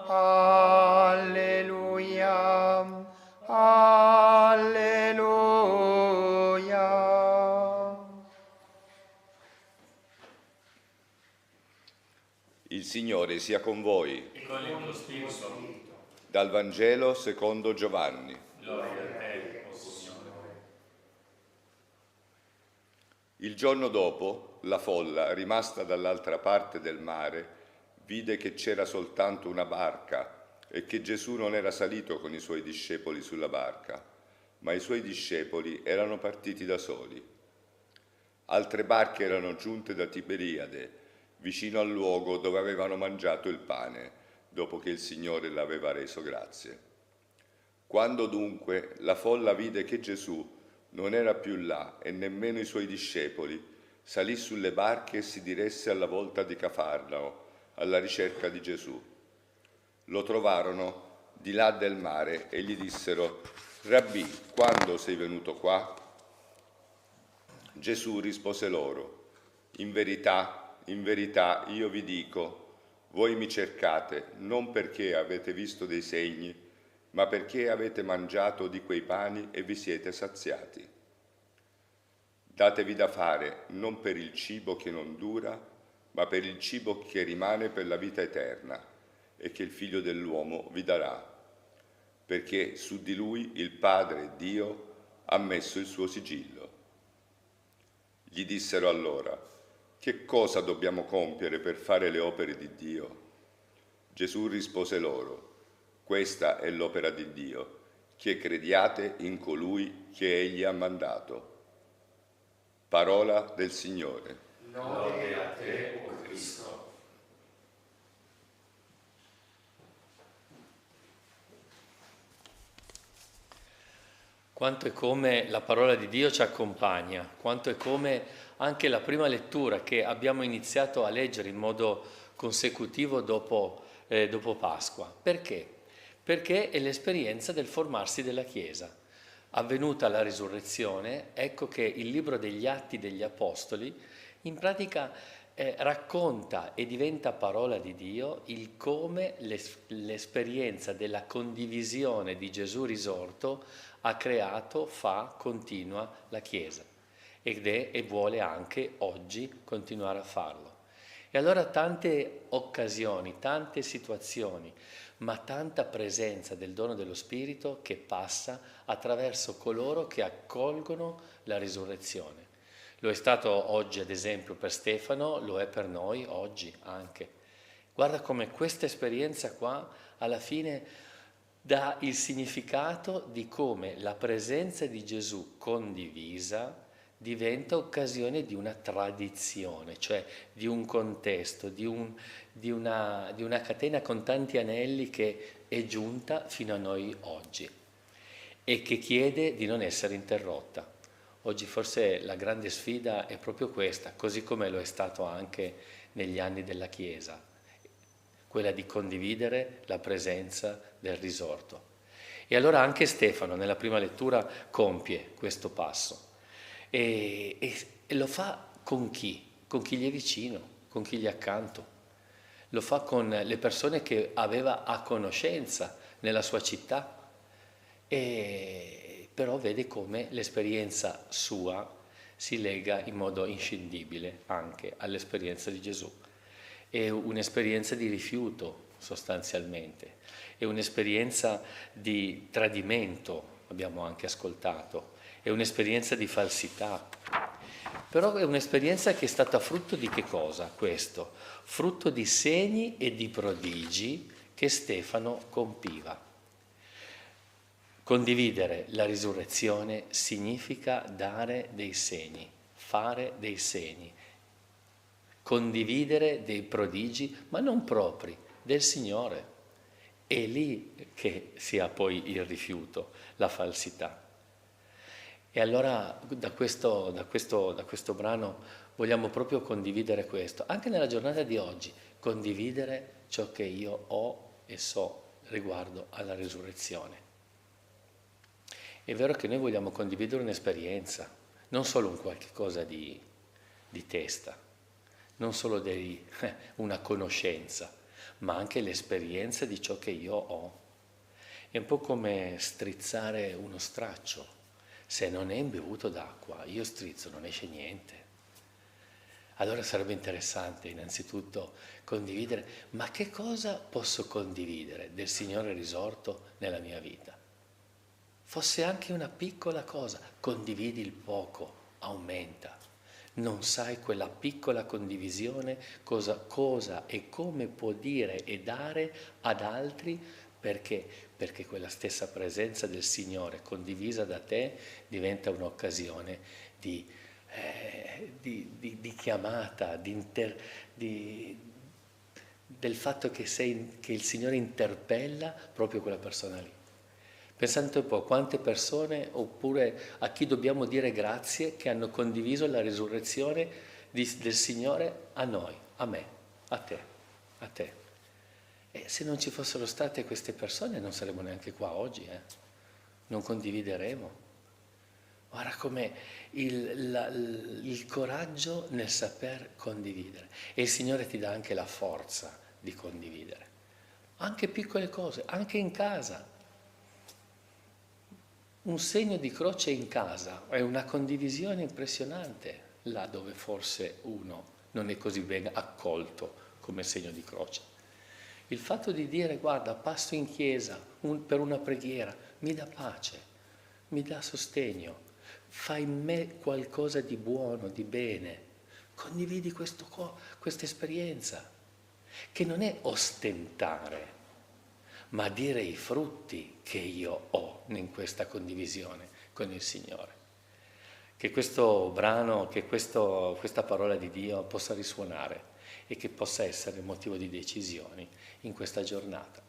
alleluia, alleluia. Il Signore sia con voi. E con il tuo spirito. Dal Vangelo secondo Giovanni. Gloria a te, o Signore. Il giorno dopo, la folla, rimasta dall'altra parte del mare, vide che c'era soltanto una barca e che Gesù non era salito con i suoi discepoli sulla barca, ma i suoi discepoli erano partiti da soli. Altre barche erano giunte da Tiberiade, vicino al luogo dove avevano mangiato il pane, dopo che il Signore l'aveva reso grazie. Quando dunque la folla vide che Gesù non era più là e nemmeno i suoi discepoli, salì sulle barche e si diresse alla volta di Cafarnao, alla ricerca di Gesù. Lo trovarono di là del mare e gli dissero: Rabbì, quando sei venuto qua? Gesù rispose loro: in verità, io vi dico, voi mi cercate non perché avete visto dei segni, ma perché avete mangiato di quei pani e vi siete saziati. Datevi da fare non per il cibo che non dura, ma per il cibo che rimane per la vita eterna e che il Figlio dell'uomo vi darà, perché su di lui il Padre Dio ha messo il suo sigillo. Gli dissero allora: che cosa dobbiamo compiere per fare le opere di Dio? Gesù rispose loro: questa è l'opera di Dio, che crediate in colui che Egli ha mandato. Parola del Signore. Lode a te, o Cristo. Quanto è come la parola di Dio ci accompagna, quanto è come anche la prima lettura che abbiamo iniziato a leggere in modo consecutivo dopo Pasqua. Perché? Perché è l'esperienza del formarsi della Chiesa. Avvenuta la risurrezione, ecco che il libro degli Atti degli Apostoli in pratica racconta e diventa parola di Dio il come l'esperienza della condivisione di Gesù risorto ha creato, continua la Chiesa ed è e vuole anche oggi continuare a farlo. E allora tante occasioni, tante situazioni, ma tanta presenza del dono dello Spirito che passa attraverso coloro che accolgono la risurrezione. Lo è stato oggi, ad esempio, per Stefano, lo è per noi oggi anche. Guarda come questa esperienza qua, alla fine, dà il significato di come la presenza di Gesù condivisa diventa occasione di una tradizione, cioè di un contesto, di una catena con tanti anelli che è giunta fino a noi oggi e che chiede di non essere interrotta. Oggi forse la grande sfida è proprio questa, così come lo è stato anche negli anni della Chiesa, quella di condividere la presenza del risorto. E allora anche Stefano nella prima lettura compie questo passo. E lo fa con chi? Con chi gli è vicino, con chi gli è accanto. Lo fa con le persone che aveva a conoscenza nella sua città, però vede come l'esperienza sua si lega in modo inscindibile anche all'esperienza di Gesù. È un'esperienza di rifiuto sostanzialmente, è un'esperienza di tradimento, abbiamo anche ascoltato, è un'esperienza di falsità, però è un'esperienza che è stata frutto di che cosa questo? Frutto di segni e di prodigi che Stefano compiva. Condividere la risurrezione significa dare dei segni, fare dei segni, condividere dei prodigi, ma non propri, del Signore. È lì che si ha poi il rifiuto, la falsità. E allora da questo brano vogliamo proprio condividere questo, anche nella giornata di oggi, condividere ciò che io ho e so riguardo alla risurrezione. È vero che noi vogliamo condividere un'esperienza, non solo un qualche cosa di testa, non solo una conoscenza, ma anche l'esperienza di ciò che io ho. È un po' come strizzare uno straccio. Se non è imbevuto d'acqua, io strizzo, non esce niente. Allora sarebbe interessante innanzitutto condividere, ma che cosa posso condividere del Signore risorto nella mia vita? Fosse anche una piccola cosa, condividi il poco, aumenta. Non sai quella piccola condivisione cosa e come può dire e dare ad altri, perché quella stessa presenza del Signore condivisa da te diventa un'occasione di chiamata, del fatto che il Signore interpella proprio quella persona lì. Pensate un po' quante persone, oppure a chi dobbiamo dire grazie, che hanno condiviso la risurrezione del Signore a noi, a me, a te. E se non ci fossero state queste persone non saremmo neanche qua oggi, non condivideremo. Guarda com'è il coraggio nel saper condividere. E il Signore ti dà anche la forza di condividere. Anche piccole cose, anche in casa. Un segno di croce in casa è una condivisione impressionante, là dove forse uno non è così ben accolto come segno di croce. Il fatto di dire, guarda, passo in chiesa per una preghiera, mi dà pace, mi dà sostegno, fa in me qualcosa di buono, di bene. Condividi questa esperienza, che non è ostentare, ma dire i frutti che io ho in questa condivisione con il Signore. Che questo brano, che questa parola di Dio possa risuonare e che possa essere motivo di decisioni in questa giornata.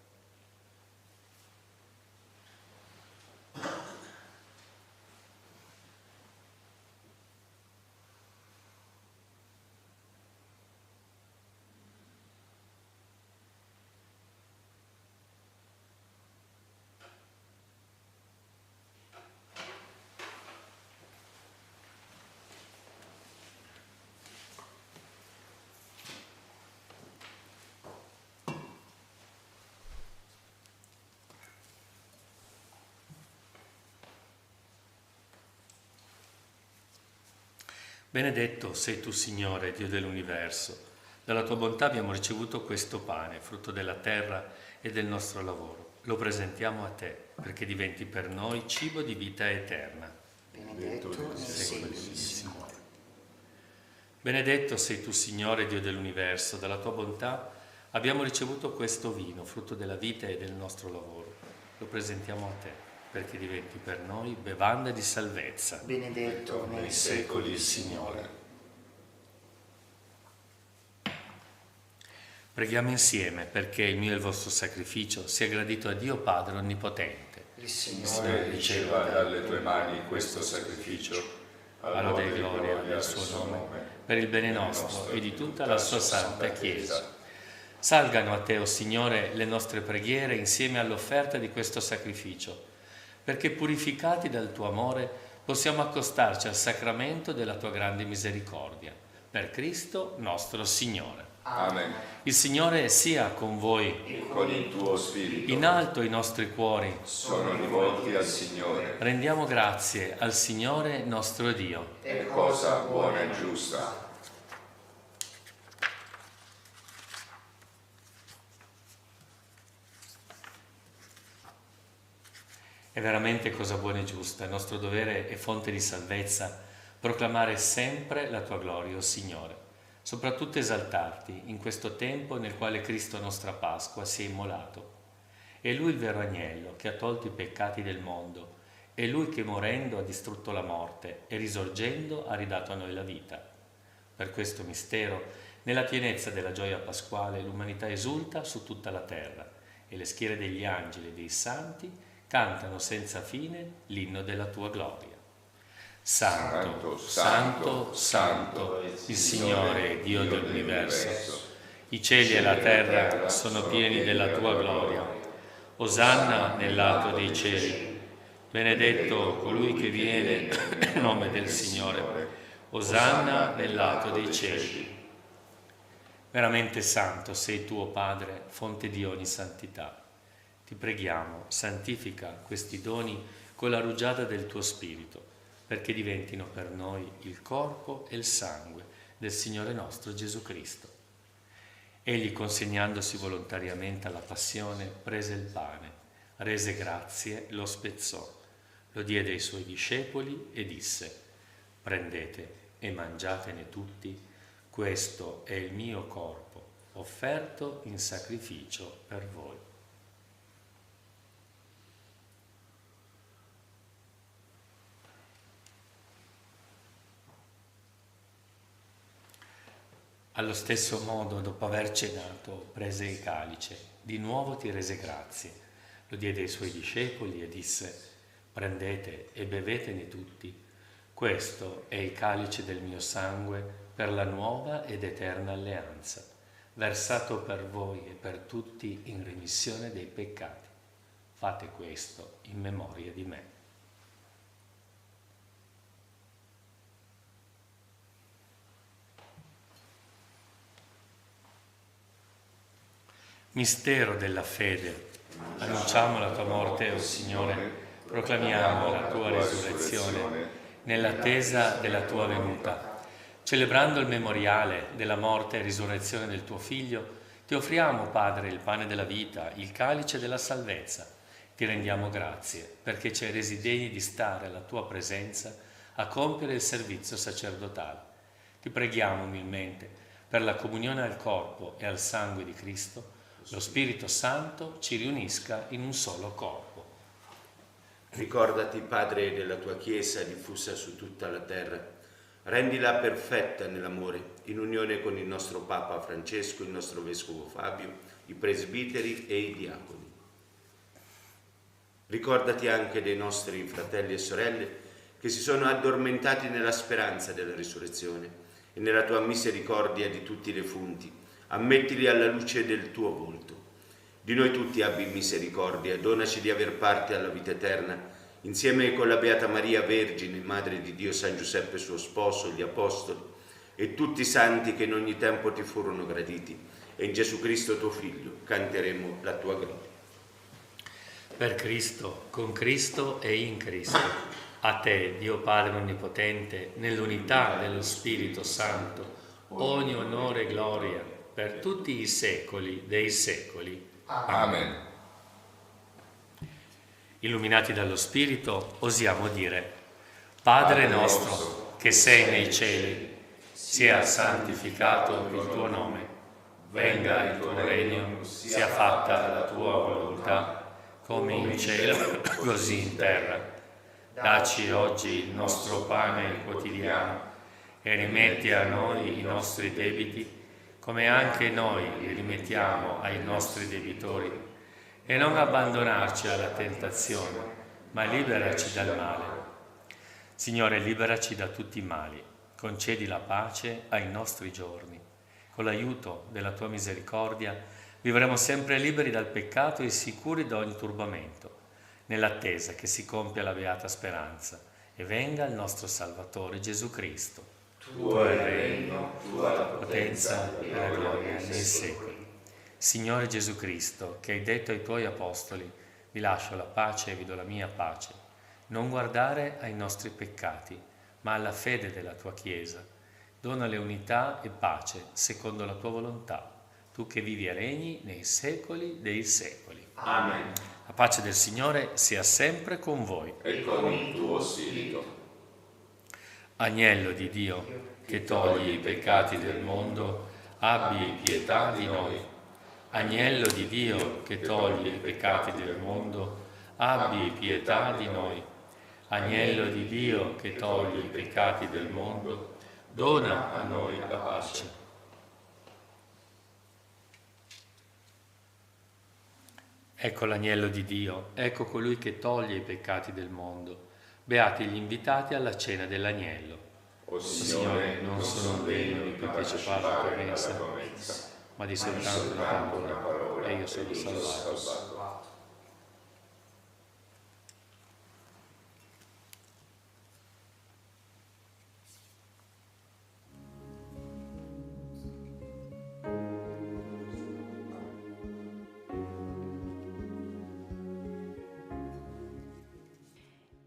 Benedetto sei tu, Signore, Dio dell'universo. Dalla tua bontà abbiamo ricevuto questo pane, frutto della terra e del nostro lavoro. Lo presentiamo a te, perché diventi per noi cibo di vita eterna. Benedetto sei tu, Signore. Benedetto sei tu, Signore, Dio dell'universo. Dalla tua bontà abbiamo ricevuto questo vino, frutto della vita e del nostro lavoro. Lo presentiamo a te, perché diventi per noi bevanda di salvezza. Benedetto nei secoli il Signore. Preghiamo insieme perché il mio e il vostro sacrificio sia gradito a Dio Padre Onnipotente. Il Signore riceva dalle tue mani questo sacrificio, alla lode e gloria del suo nome, per il bene nostro e di tutta la sua santa Chiesa. Salgano a te, o Signore, le nostre preghiere insieme all'offerta di questo sacrificio, perché purificati dal tuo amore possiamo accostarci al sacramento della tua grande misericordia. Per Cristo nostro Signore. Amen. Il Signore sia con voi. E con il tuo spirito. In alto i nostri cuori sono rivolti al Signore. Rendiamo grazie al Signore nostro Dio. È cosa buona e giusta. È veramente cosa buona e giusta, il nostro dovere e fonte di salvezza, proclamare sempre la tua gloria, o Signore, soprattutto esaltarti in questo tempo nel quale Cristo, nostra Pasqua, si è immolato, È Lui il vero agnello che ha tolto i peccati del mondo. È Lui che morendo ha distrutto la morte e risorgendo ha ridato a noi la vita. Per questo mistero, nella pienezza della gioia pasquale, l'umanità esulta su tutta la terra e le schiere degli angeli e dei santi cantano senza fine l'inno della tua gloria. Santo, santo, santo, il Signore, Dio dell'universo. I cieli e la terra sono pieni della tua gloria. Osanna nel lato dei cieli. Benedetto colui che viene nel nome del Signore. Osanna nel lato dei cieli. Veramente santo sei tuo Padre, fonte di ogni santità. Ti preghiamo, santifica questi doni con la rugiada del tuo Spirito, perché diventino per noi il corpo e il sangue del Signore nostro Gesù Cristo. Egli, consegnandosi volontariamente alla passione, prese il pane, rese grazie, lo spezzò, lo diede ai suoi discepoli e disse: prendete e mangiatene tutti, questo è il mio corpo, offerto in sacrificio per voi. Allo stesso modo, dopo aver cenato, prese il calice, di nuovo ti rese grazie, lo diede ai suoi discepoli e disse: prendete e bevetene tutti, questo è il calice del mio sangue per la nuova ed eterna alleanza, versato per voi e per tutti in remissione dei peccati. Fate questo in memoria di me. Mistero della fede. Annunciamo la tua morte, o Signore, proclamiamo la tua risurrezione nell'attesa della tua venuta. Celebrando il memoriale della morte e risurrezione del tuo Figlio, ti offriamo, Padre, il pane della vita, il calice della salvezza. Ti rendiamo grazie perché ci hai resi degni di stare alla tua presenza a compiere il servizio sacerdotale. Ti preghiamo umilmente per la comunione al corpo e al sangue di Cristo, lo Spirito Santo ci riunisca in un solo corpo. Ricordati, Padre, della tua Chiesa diffusa su tutta la terra. Rendila perfetta nell'amore, in unione con il nostro Papa Francesco, il nostro Vescovo Fabio, i presbiteri e i diaconi. Ricordati anche dei nostri fratelli e sorelle che si sono addormentati nella speranza della risurrezione e nella tua misericordia di tutti i defunti. Ammettili alla luce del tuo volto. Di noi tutti abbi misericordia, donaci di aver parte alla vita eterna, insieme con la Beata Maria Vergine, Madre di Dio, San Giuseppe suo sposo, gli Apostoli e tutti i santi che in ogni tempo ti furono graditi, e in Gesù Cristo tuo Figlio canteremo la tua gloria. Per Cristo, con Cristo e in Cristo, a te, Dio Padre Onnipotente, nell'unità dello Spirito Santo, ogni onore e gloria per tutti i secoli dei secoli. Amen. Illuminati dallo Spirito, osiamo dire: Padre nostro, che sei nei cieli, sia santificato il tuo nome. Venga il tuo regno, sia fatta la tua volontà, come in cielo, così in terra. Dacci oggi il nostro pane quotidiano e rimetti a noi i nostri debiti, come anche noi li rimettiamo ai nostri debitori, e non abbandonarci alla tentazione, ma liberaci dal male. Signore, liberaci da tutti i mali, concedi la pace ai nostri giorni. Con l'aiuto della tua misericordia vivremo sempre liberi dal peccato e sicuri da ogni turbamento, nell'attesa che si compia la beata speranza e venga il nostro Salvatore Gesù Cristo. Tuo è il regno, tua la potenza e la gloria nei secoli. Signore Gesù Cristo, che hai detto ai tuoi apostoli: vi lascio la pace e vi do la mia pace, non guardare ai nostri peccati, ma alla fede della tua Chiesa. Donale unità e pace secondo la tua volontà, tu che vivi e regni nei secoli dei secoli. Amen. La pace del Signore sia sempre con voi. E con il tuo spirito. Agnello di Dio, che togli i peccati del mondo, abbi pietà di noi. Agnello di Dio che togli i peccati del mondo, abbi pietà di noi. Agnello di Dio che togli i peccati del mondo, dona a noi la pace. Ecco l'agnello di Dio, ecco colui che toglie i peccati del mondo. Beati gli invitati alla cena dell'agnello. O Signore, non sono degno di partecipare alla tua mensa, ma di soltanto una parola, e io sono salvato.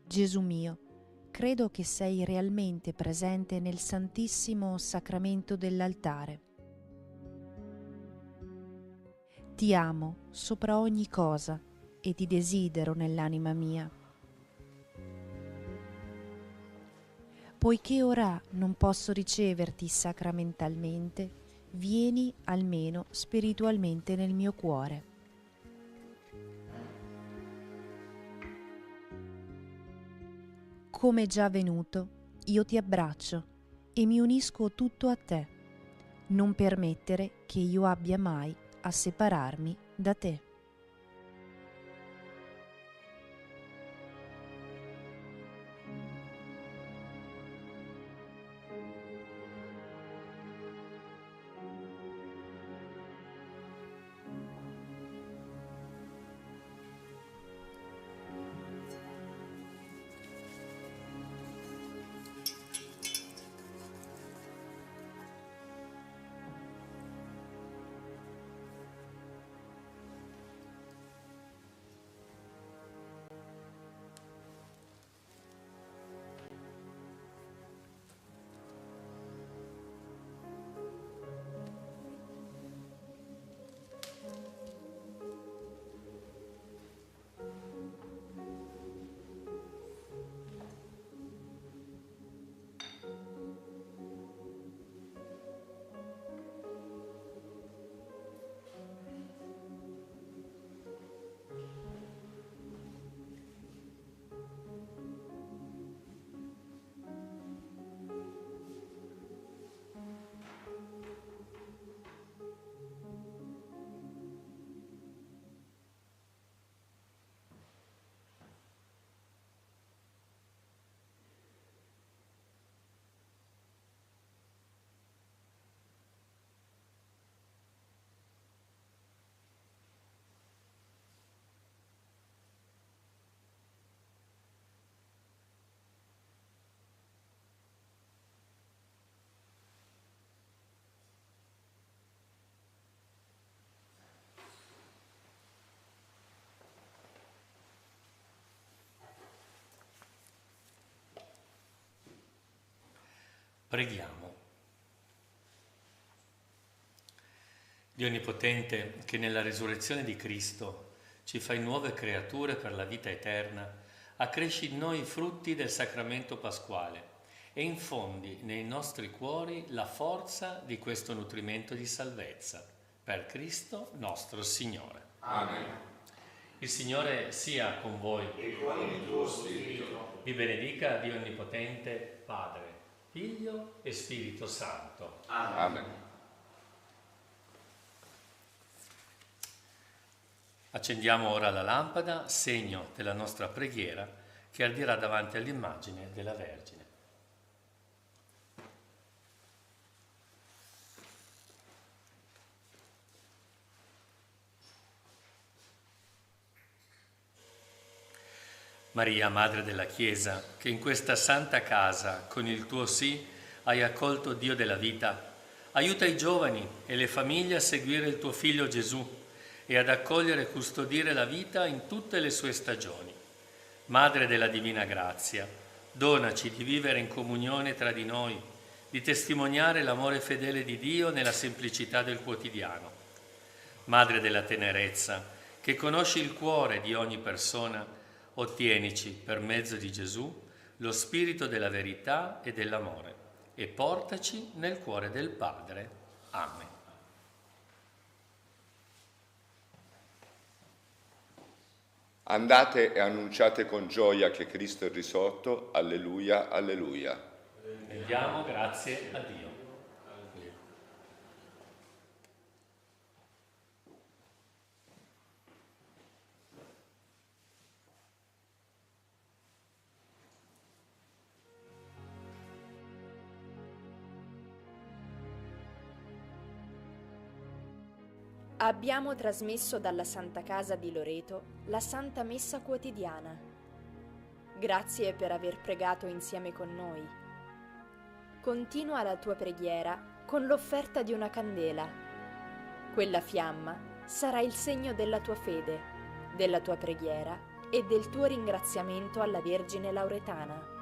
Gesù mio, credo che sei realmente presente nel Santissimo Sacramento dell'altare. Ti amo sopra ogni cosa e ti desidero nell'anima mia. Poiché ora non posso riceverti sacramentalmente, vieni almeno spiritualmente nel mio cuore. Come già venuto, io ti abbraccio e mi unisco tutto a te. Non permettere che io abbia mai a separarmi da te. Preghiamo. Dio Onnipotente, che nella risurrezione di Cristo ci fai nuove creature per la vita eterna, accresci in noi i frutti del sacramento pasquale e infondi nei nostri cuori la forza di questo nutrimento di salvezza. Per Cristo nostro Signore. Amen. Il Signore sia con voi. E con il tuo spirito. Vi benedica Dio Onnipotente, Padre, Figlio e Spirito Santo. Amen. Accendiamo ora la lampada, segno della nostra preghiera, che ardirà davanti all'immagine della Vergine. Maria, Madre della Chiesa, che in questa santa casa, con il tuo sì, hai accolto Dio della vita, aiuta i giovani e le famiglie a seguire il tuo Figlio Gesù e ad accogliere e custodire la vita in tutte le sue stagioni. Madre della Divina Grazia, donaci di vivere in comunione tra di noi, di testimoniare l'amore fedele di Dio nella semplicità del quotidiano. Madre della tenerezza, che conosci il cuore di ogni persona, ottienici, per mezzo di Gesù, lo spirito della verità e dell'amore e portaci nel cuore del Padre. Amen. Andate e annunciate con gioia che Cristo è risorto. Alleluia, alleluia. Rendiamo grazie a Dio. Abbiamo trasmesso dalla Santa Casa di Loreto la Santa Messa quotidiana. Grazie per aver pregato insieme con noi. Continua la tua preghiera con l'offerta di una candela. Quella fiamma sarà il segno della tua fede, della tua preghiera e del tuo ringraziamento alla Vergine Lauretana.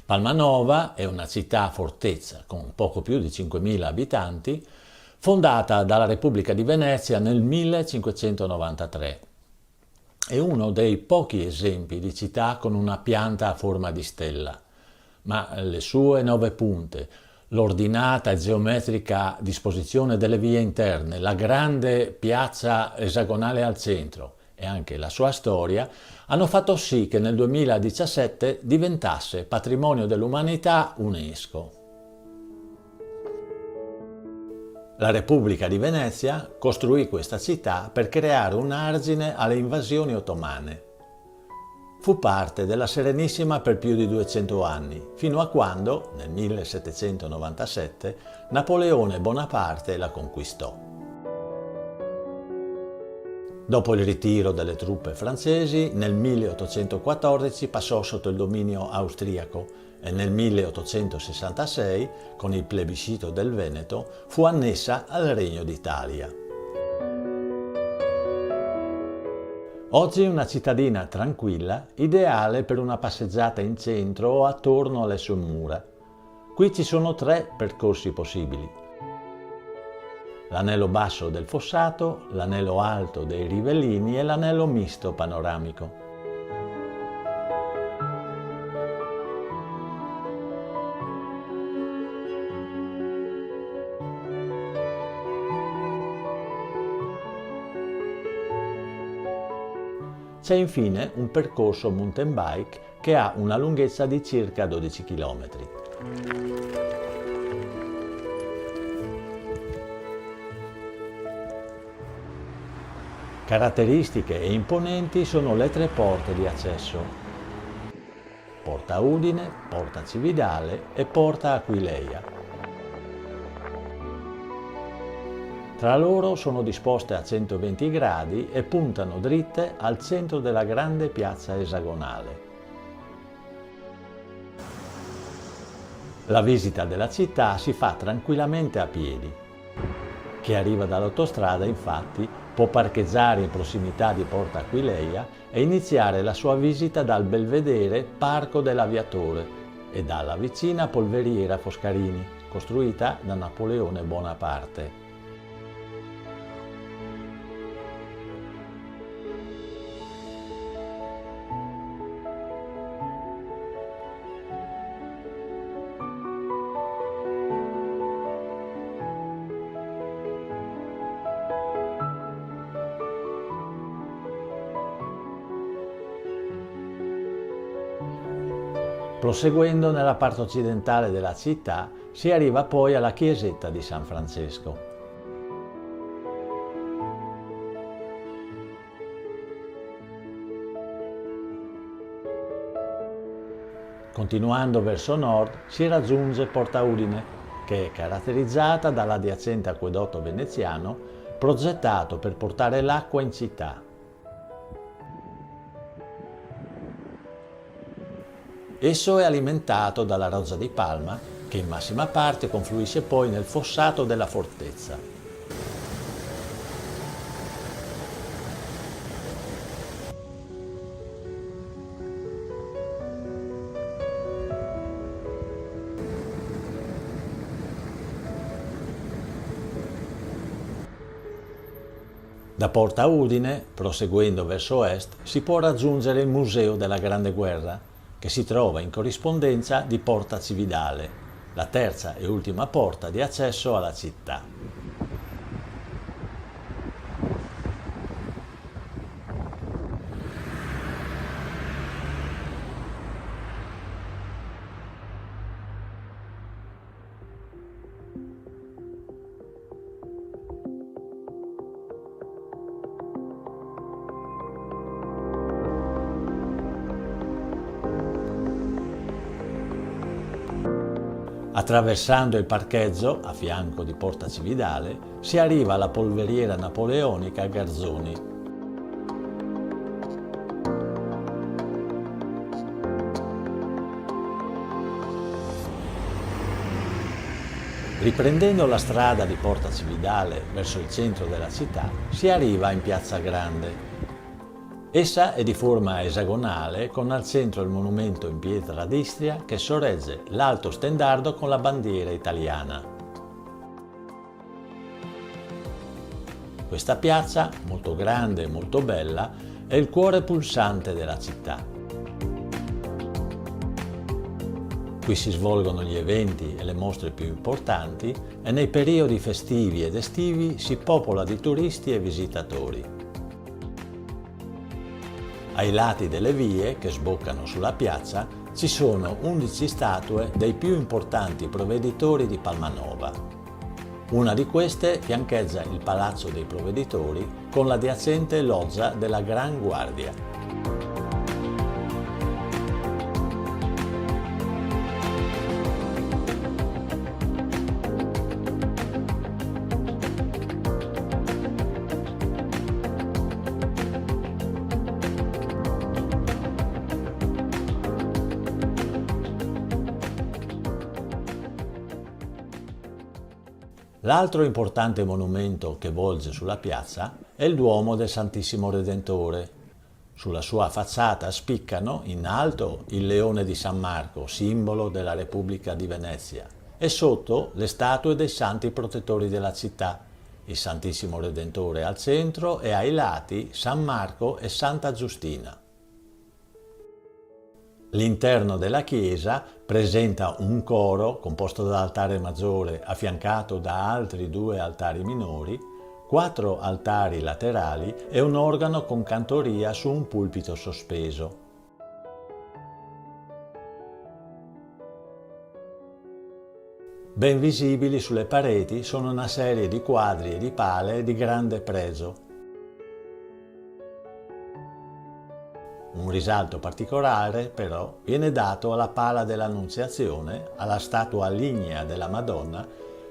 Palmanova è una città-fortezza con poco più di 5.000 abitanti, fondata dalla Repubblica di Venezia nel 1593. È uno dei pochi esempi di città con una pianta a forma di stella, ma le sue 9 punte, l'ordinata e geometrica disposizione delle vie interne, la grande piazza esagonale al centro e anche la sua storia hanno fatto sì che nel 2017 diventasse patrimonio dell'umanità UNESCO. La Repubblica di Venezia costruì questa città per creare un argine alle invasioni ottomane. Fu parte della Serenissima per più di 200 anni, fino a quando, nel 1797, Napoleone Bonaparte la conquistò. Dopo il ritiro delle truppe francesi, nel 1814 passò sotto il dominio austriaco e nel 1866, con il plebiscito del Veneto, fu annessa al Regno d'Italia. Oggi è una cittadina tranquilla, ideale per una passeggiata in centro o attorno alle sue mura. Qui ci sono 3 percorsi possibili. l'anello basso del fossato, l'anello alto dei rivellini e l'anello misto panoramico. C'è infine un percorso mountain bike che ha una lunghezza di circa 12 km. Caratteristiche e imponenti sono le 3 porte di accesso: Porta Udine, Porta Cividale e Porta Aquileia. Tra loro sono disposte a 120 gradi e puntano dritte al centro della grande piazza esagonale. La visita della città si fa tranquillamente a piedi. Chi arriva dall'autostrada, infatti, può parcheggiare in prossimità di Porta Aquileia e iniziare la sua visita dal belvedere Parco dell'Aviatore e dalla vicina polveriera Foscarini, costruita da Napoleone Bonaparte. Proseguendo nella parte occidentale della città si arriva poi alla chiesetta di San Francesco. Continuando verso nord si raggiunge Porta Udine, che è caratterizzata dall'adiacente acquedotto veneziano progettato per portare l'acqua in città. Esso è alimentato dalla Roggia di Palma, che in massima parte confluisce poi nel fossato della fortezza. Da Porta Udine, proseguendo verso est, si può raggiungere il Museo della Grande Guerra, che si trova in corrispondenza di Porta Cividale, la terza e ultima porta di accesso alla città. Attraversando il parcheggio, a fianco di Porta Cividale, si arriva alla polveriera napoleonica Garzoni. Riprendendo la strada di Porta Cividale verso il centro della città, si arriva in Piazza Grande. Essa è di forma esagonale con al centro il monumento in pietra d'Istria che sorregge l'alto stendardo con la bandiera italiana. Questa piazza, molto grande e molto bella, è il cuore pulsante della città. Qui si svolgono gli eventi e le mostre più importanti e nei periodi festivi ed estivi si popola di turisti e visitatori. Ai lati delle vie che sboccano sulla piazza ci sono 11 statue dei più importanti provveditori di Palmanova. Una di queste fiancheggia il Palazzo dei Provveditori con l'adiacente loggia della Gran Guardia. L'altro importante monumento che volge sulla piazza è il Duomo del Santissimo Redentore. Sulla sua facciata spiccano in alto il leone di San Marco, simbolo della Repubblica di Venezia, e sotto le statue dei santi protettori della città, il Santissimo Redentore al centro e ai lati San Marco e Santa Giustina. L'interno della chiesa presenta un coro composto dall'altare maggiore affiancato da altri 2 altari minori, 4 altari laterali e un organo con cantoria su un pulpito sospeso. Ben visibili sulle pareti sono una serie di quadri e di pale di grande pregio. Un risalto particolare, però, viene dato alla pala dell'Annunziazione, alla statua lignea della Madonna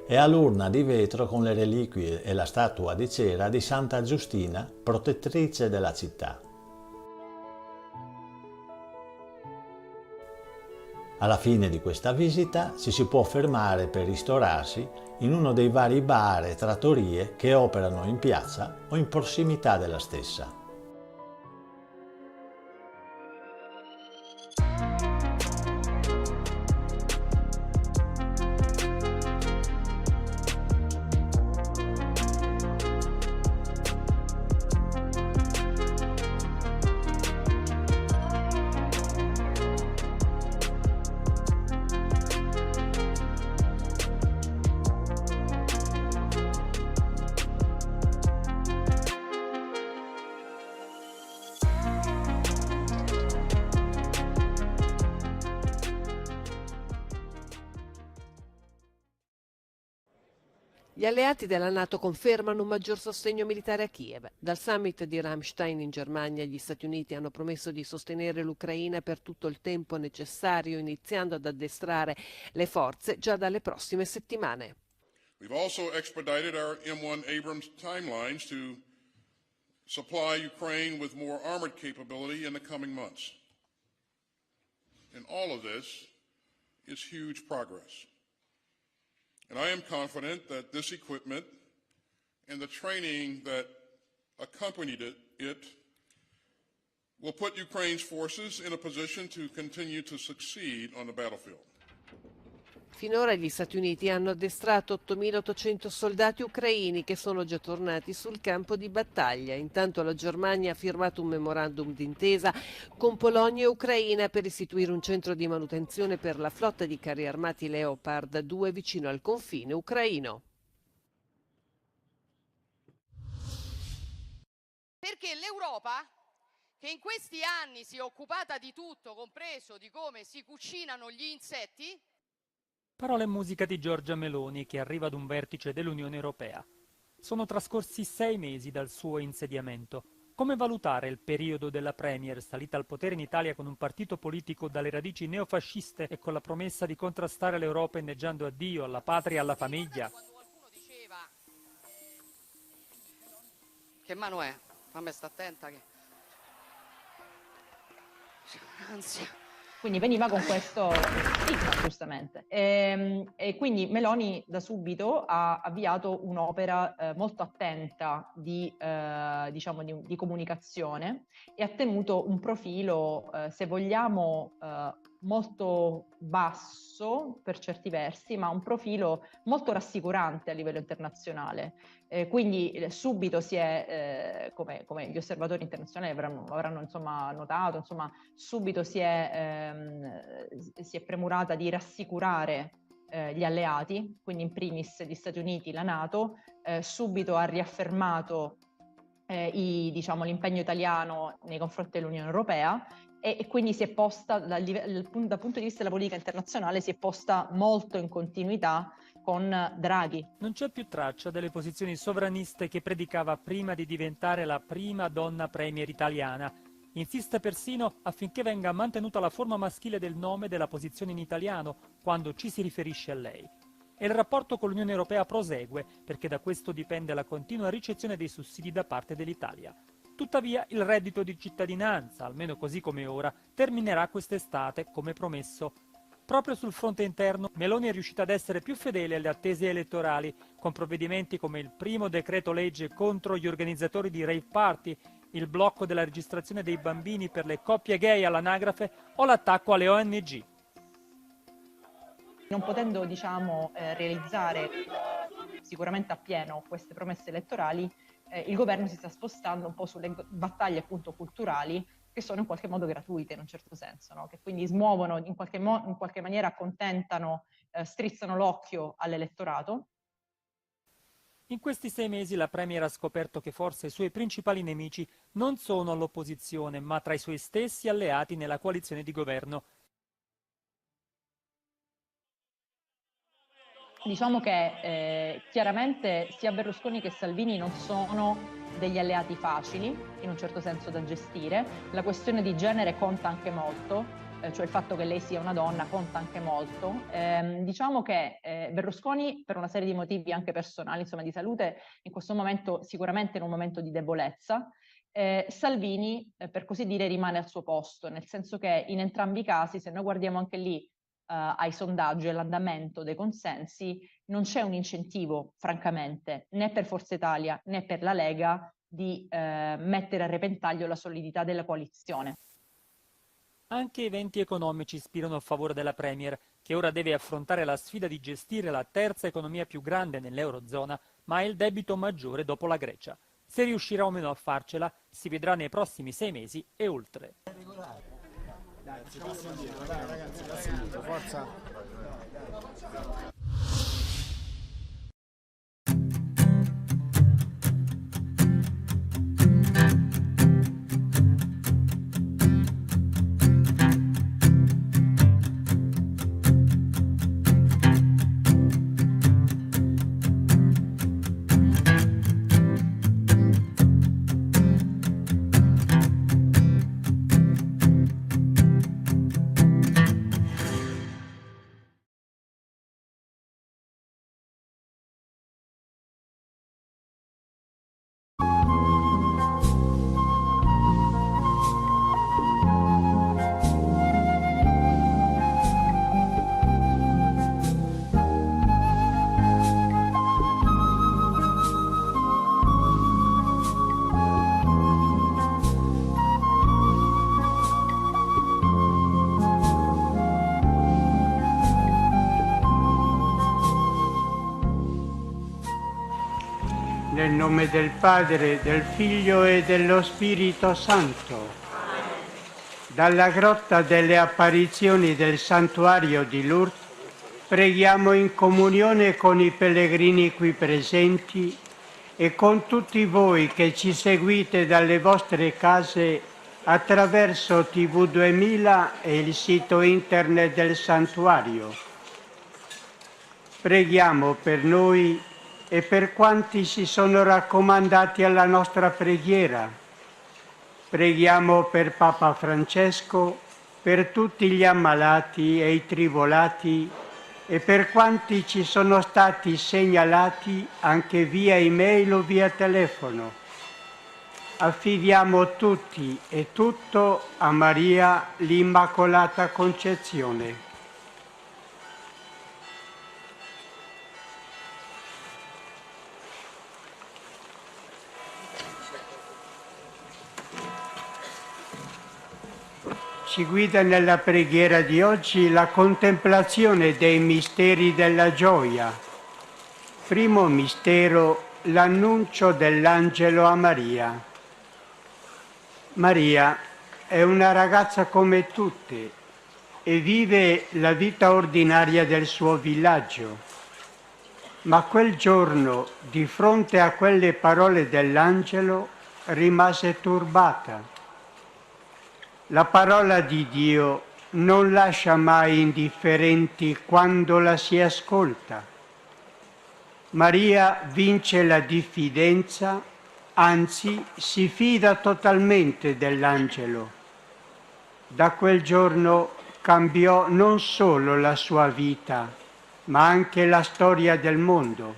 e all'urna di vetro con le reliquie e la statua di cera di Santa Giustina, protettrice della città. Alla fine di questa visita ci si può fermare per ristorarsi in uno dei vari bar e trattorie che operano in piazza o in prossimità della stessa. Gli alleati della NATO confermano un maggior sostegno militare a Kiev. Dal summit di Ramstein in Germania gli Stati Uniti hanno promesso di sostenere l'Ucraina per tutto il tempo necessario, iniziando ad addestrare le forze già dalle prossime settimane. We've also expedited our M1 Abrams timelines to supply Ukraine with more armored capability in the coming months. And all of this is huge progress. And I am confident that this equipment and the training that accompanied it will put Ukraine's forces in a position to continue to succeed on the battlefield. Finora gli Stati Uniti hanno addestrato 8.800 soldati ucraini che sono già tornati sul campo di battaglia. Intanto la Germania ha firmato un memorandum d'intesa con Polonia e Ucraina per istituire un centro di manutenzione per la flotta di carri armati Leopard 2 vicino al confine ucraino. Perché l'Europa, che in questi anni si è occupata di tutto, compreso di come si cucinano gli insetti. Parole e musica di Giorgia Meloni, che arriva ad un vertice dell'Unione Europea. Sono trascorsi 6 mesi dal suo insediamento. Come valutare il periodo della Premier, salita al potere in Italia con un partito politico dalle radici neofasciste e con la promessa di contrastare l'Europa inneggiando a Dio, alla patria e alla famiglia? Quando qualcuno diceva che mano è? Mamma sta attenta che... Ansia. Quindi veniva con questo stigma, giustamente. E quindi Meloni da subito ha avviato un'opera molto attenta di comunicazione e ha tenuto un profilo, se vogliamo, molto basso per certi versi, ma un profilo molto rassicurante a livello internazionale. Quindi subito si è, come gli osservatori internazionali avranno insomma notato, insomma subito si è premurata di rassicurare gli alleati, quindi in primis gli Stati Uniti, la NATO, subito ha riaffermato l'impegno italiano nei confronti dell'Unione Europea e quindi si è posta, dal punto di vista della politica internazionale, si è posta molto in continuità con Draghi. Non c'è più traccia delle posizioni sovraniste che predicava prima di diventare la prima donna premier italiana. Insiste persino affinché venga mantenuta la forma maschile del nome della posizione in italiano quando ci si riferisce a lei. E il rapporto con l'Unione Europea prosegue, perché da questo dipende la continua ricezione dei sussidi da parte dell'Italia. Tuttavia il reddito di cittadinanza, almeno così come ora, terminerà quest'estate come promesso. Proprio sul fronte interno Meloni è riuscita ad essere più fedele alle attese elettorali, con provvedimenti come il primo decreto legge contro gli organizzatori di rave party, il blocco della registrazione dei bambini per le coppie gay all'anagrafe o l'attacco alle ONG. Non potendo, realizzare sicuramente appieno queste promesse elettorali, il governo si sta spostando un po' sulle battaglie appunto culturali, che sono in qualche modo gratuite in un certo senso, no? Che quindi smuovono, in qualche maniera accontentano, strizzano l'occhio all'elettorato. In questi 6 mesi la Premier ha scoperto che forse i suoi principali nemici non sono all'opposizione, ma tra i suoi stessi alleati nella coalizione di governo. Diciamo che chiaramente sia Berlusconi che Salvini non sono degli alleati facili, in un certo senso da gestire. La questione di genere conta anche molto, cioè il fatto che lei sia una donna conta anche molto. Diciamo che Berlusconi, per una serie di motivi anche personali, insomma di salute, in questo momento sicuramente in un momento di debolezza. Salvini, per così dire, rimane al suo posto, nel senso che in entrambi i casi, se noi guardiamo anche lì ai sondaggi e all'andamento dei consensi, non c'è un incentivo, francamente, né per Forza Italia né per la Lega di mettere a repentaglio la solidità della coalizione. Anche i venti economici ispirano a favore della Premier, che ora deve affrontare la sfida di gestire la terza economia più grande nell'Eurozona, ma ha il debito maggiore dopo la Grecia. Se riuscirà o meno a farcela, si vedrà nei prossimi 6 mesi e oltre. Dai, ragazzi, passi indietro, forza! Nel nome del Padre, del Figlio e dello Spirito Santo. Dalla grotta delle apparizioni del santuario di Lourdes, preghiamo in comunione con i pellegrini qui presenti e con tutti voi che ci seguite dalle vostre case attraverso TV 2000 e il sito internet del santuario. Preghiamo per noi e per quanti si sono raccomandati alla nostra preghiera. Preghiamo per Papa Francesco, per tutti gli ammalati e i tribolati e per quanti ci sono stati segnalati anche via email o via telefono. Affidiamo tutti e tutto a Maria l'Immacolata Concezione. Ci guida nella preghiera di oggi la contemplazione dei misteri della gioia. Primo mistero, l'annuncio dell'angelo a Maria. Maria è una ragazza come tutte e vive la vita ordinaria del suo villaggio. Ma quel giorno, di fronte a quelle parole dell'angelo, rimase turbata. La parola di Dio non lascia mai indifferenti quando la si ascolta. Maria vince la diffidenza, anzi si fida totalmente dell'angelo. Da quel giorno cambiò non solo la sua vita, ma anche la storia del mondo.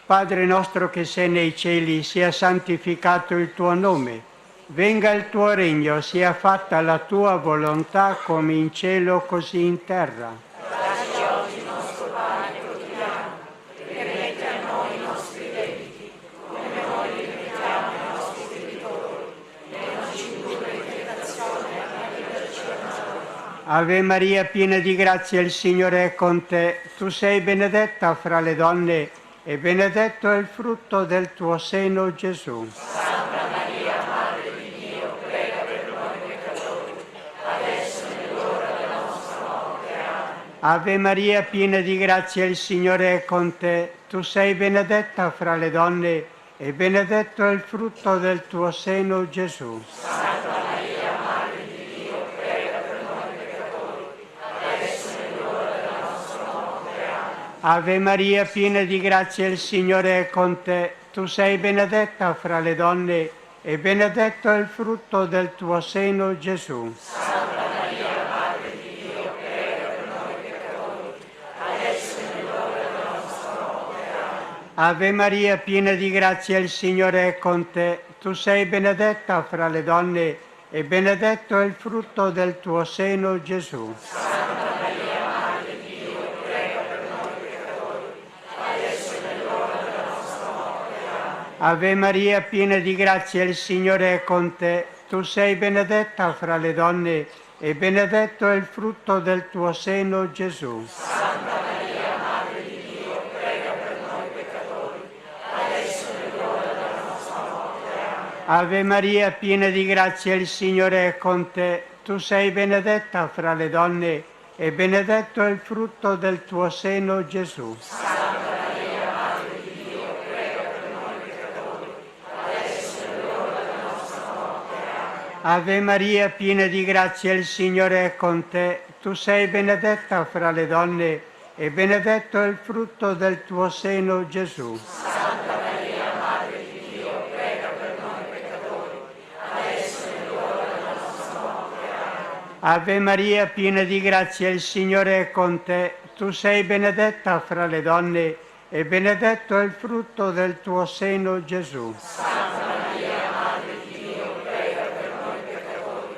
Padre nostro che sei nei cieli, sia santificato il tuo nome. Venga il tuo regno, sia fatta la tua volontà come in cielo così in terra. Dacci oggi il nostro pane quotidiano e rimetti a noi i nostri debiti, come noi li rimettiamo ai nostri debitori, e non ci indurre in tentazione, ma liberaci dal male. Ave Maria, piena di grazia, il Signore è con te. Tu sei benedetta fra le donne e benedetto è il frutto del tuo seno, Gesù. Santa Maria, Madre di Dio, prega per noi peccatori, adesso è l'ora della nostra morte. Amen. Ave Maria, piena di grazia, il Signore è con te. Tu sei benedetta fra le donne e benedetto è il frutto del tuo seno, Gesù. Santa Maria, Madre di Dio, prega per noi peccatori, adesso è l'ora della nostra morte. Amen. Ave Maria, piena di grazia, il Signore è con te. Tu sei benedetta fra le donne e benedetto è il frutto del tuo seno, Gesù. Santa Maria, Madre di Dio, prega per noi peccatori, adesso è l'ora della nostra morte. Amen. Ave Maria, piena di grazia, il Signore è con te. Tu sei benedetta fra le donne e benedetto è il frutto del tuo seno, Gesù. Santa Maria, Madre di Dio, prega per noi peccatori, adesso è l'ora della nostra morte. Amen. Ave Maria, piena di grazia, il Signore è con te. Tu sei benedetta fra le donne e benedetto è il frutto del tuo seno, Gesù. Santa Maria, Madre di Dio, prega per noi peccatori, adesso è l'ora della nostra morte. Amen. Ave Maria, piena di grazia, il Signore è con te. Tu sei benedetta fra le donne e benedetto è il frutto del tuo seno, Gesù. Santa Maria, Madre di Dio, prega per noi peccatori, adesso è l'ora della nostra morte. Amen. Ave Maria, piena di grazia, il Signore è con te. Tu sei benedetta fra le donne e benedetto è il frutto del tuo seno, Gesù. Santa Maria, Madre di Dio, prega per noi peccatori, adesso è l'ora della nostra morte. Amen. Ave Maria, piena di grazia, il Signore è con te. Tu sei benedetta fra le donne e benedetto è il frutto del tuo seno, Gesù. Santa Maria, Madre di Dio, prega per noi peccatori,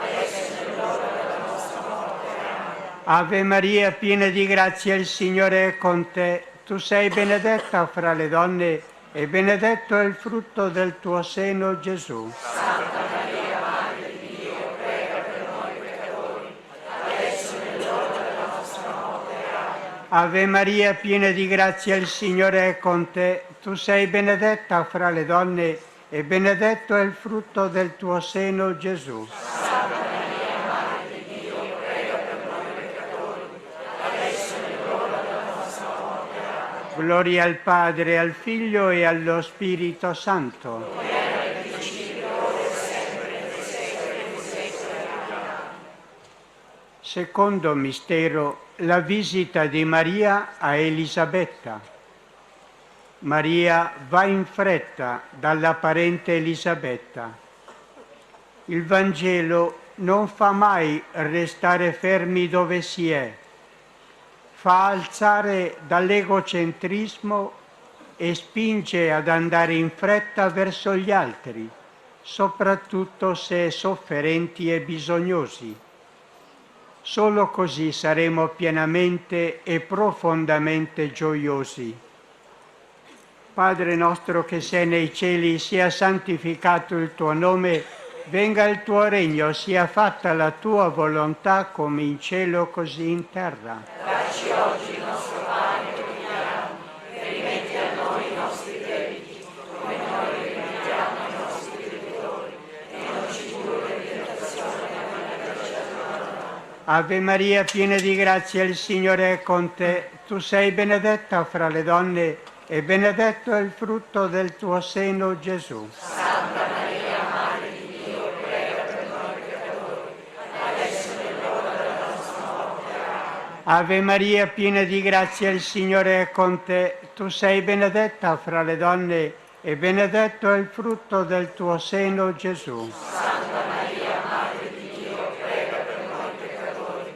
adesso è l'ora della nostra morte. Amen. Ave Maria, piena di grazia, il Signore è con te. Tu sei benedetta fra le donne e benedetto è il frutto del tuo seno, Gesù. Santa Maria, Madre di Dio, prega per noi peccatori, adesso è l'ora della nostra morte. Amen. Ave Maria, piena di grazia, il Signore è con te. Tu sei benedetta fra le donne e benedetto è il frutto del tuo seno, Gesù. Santa Maria, Madre di Dio, prega per noi peccatori, adesso è l'ora della nostra morte. Amen. Gloria al Padre, al Figlio e allo Spirito Santo. Come era nel principio, ora e sempre, nei secoli dei secoli. Amen. Secondo mistero, la visita di Maria a Elisabetta. Maria va in fretta dalla parente Elisabetta. Il Vangelo non fa mai restare fermi dove si è, fa alzare dall'egocentrismo e spinge ad andare in fretta verso gli altri, soprattutto se sofferenti e bisognosi. Solo così saremo pienamente e profondamente gioiosi. Padre nostro che sei nei cieli, sia santificato il tuo nome, venga il tuo regno, sia fatta la tua volontà come in cielo così in terra. Dacci oggi il nostro pane quotidiano e rimetti a noi i nostri debiti, come noi rimettiamo ai nostri debitori, e non ci indurre in tentazione, ma liberaci dal male. Ave Maria, piena di grazia, il Signore è con te. Tu sei benedetta fra le donne e benedetto è il frutto del tuo seno, Gesù. Santa Maria, Madre di Dio, prega per noi peccatori, adesso è l'ora della nostra morte. Amen. Ave Maria, piena di grazia, il Signore è con te. Tu sei benedetta fra le donne e benedetto è il frutto del tuo seno, Gesù. Santa Maria, Madre di Dio, prega per noi peccatori,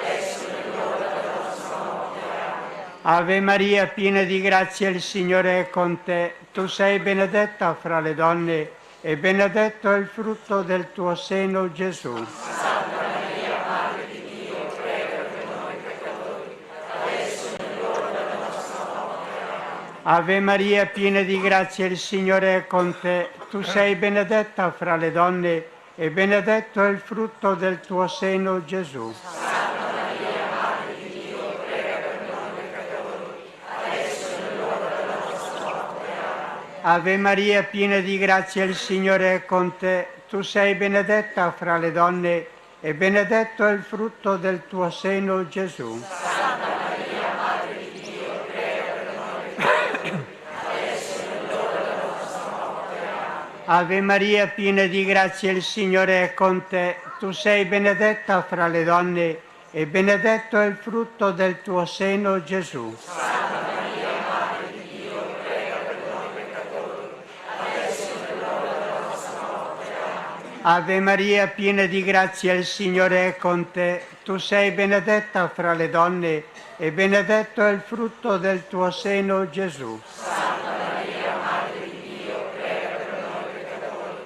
adesso è l'ora della nostra morte. Amen. Ave Maria, piena di grazia, il Signore è con te. Tu sei benedetta fra le donne e benedetto è il frutto del tuo seno, Gesù. Santa Maria, Madre di Dio, prega per noi peccatori, adesso è l'ora della nostra morte. Amen. Ave Maria, piena di grazia, il Signore è con te. Tu sei benedetta fra le donne e benedetto è il frutto del tuo seno, Gesù. Santa Maria, Madre di Dio, prega per noi peccatori, adesso è l'ora della nostra morte. Amen. Ave Maria, piena di grazia, il Signore è con te. Tu sei benedetta fra le donne e benedetto è il frutto del tuo seno, Gesù. Santa Maria, Madre di Dio, prega per noi peccatori, adesso è l'ora della nostra morte. Amen. Ave Maria, piena di grazia, il Signore è con te. Tu sei benedetta fra le donne e benedetto è il frutto del tuo seno, Gesù. Santa Maria, Madre di Dio, prega per noi peccatori, adesso è l'ora della nostra morte. Amen. Ave Maria, piena di grazia, il Signore è con te. Tu sei benedetta fra le donne e benedetto è il frutto del tuo seno, Gesù. Santa Maria, Madre di Dio, prega per noi peccatori,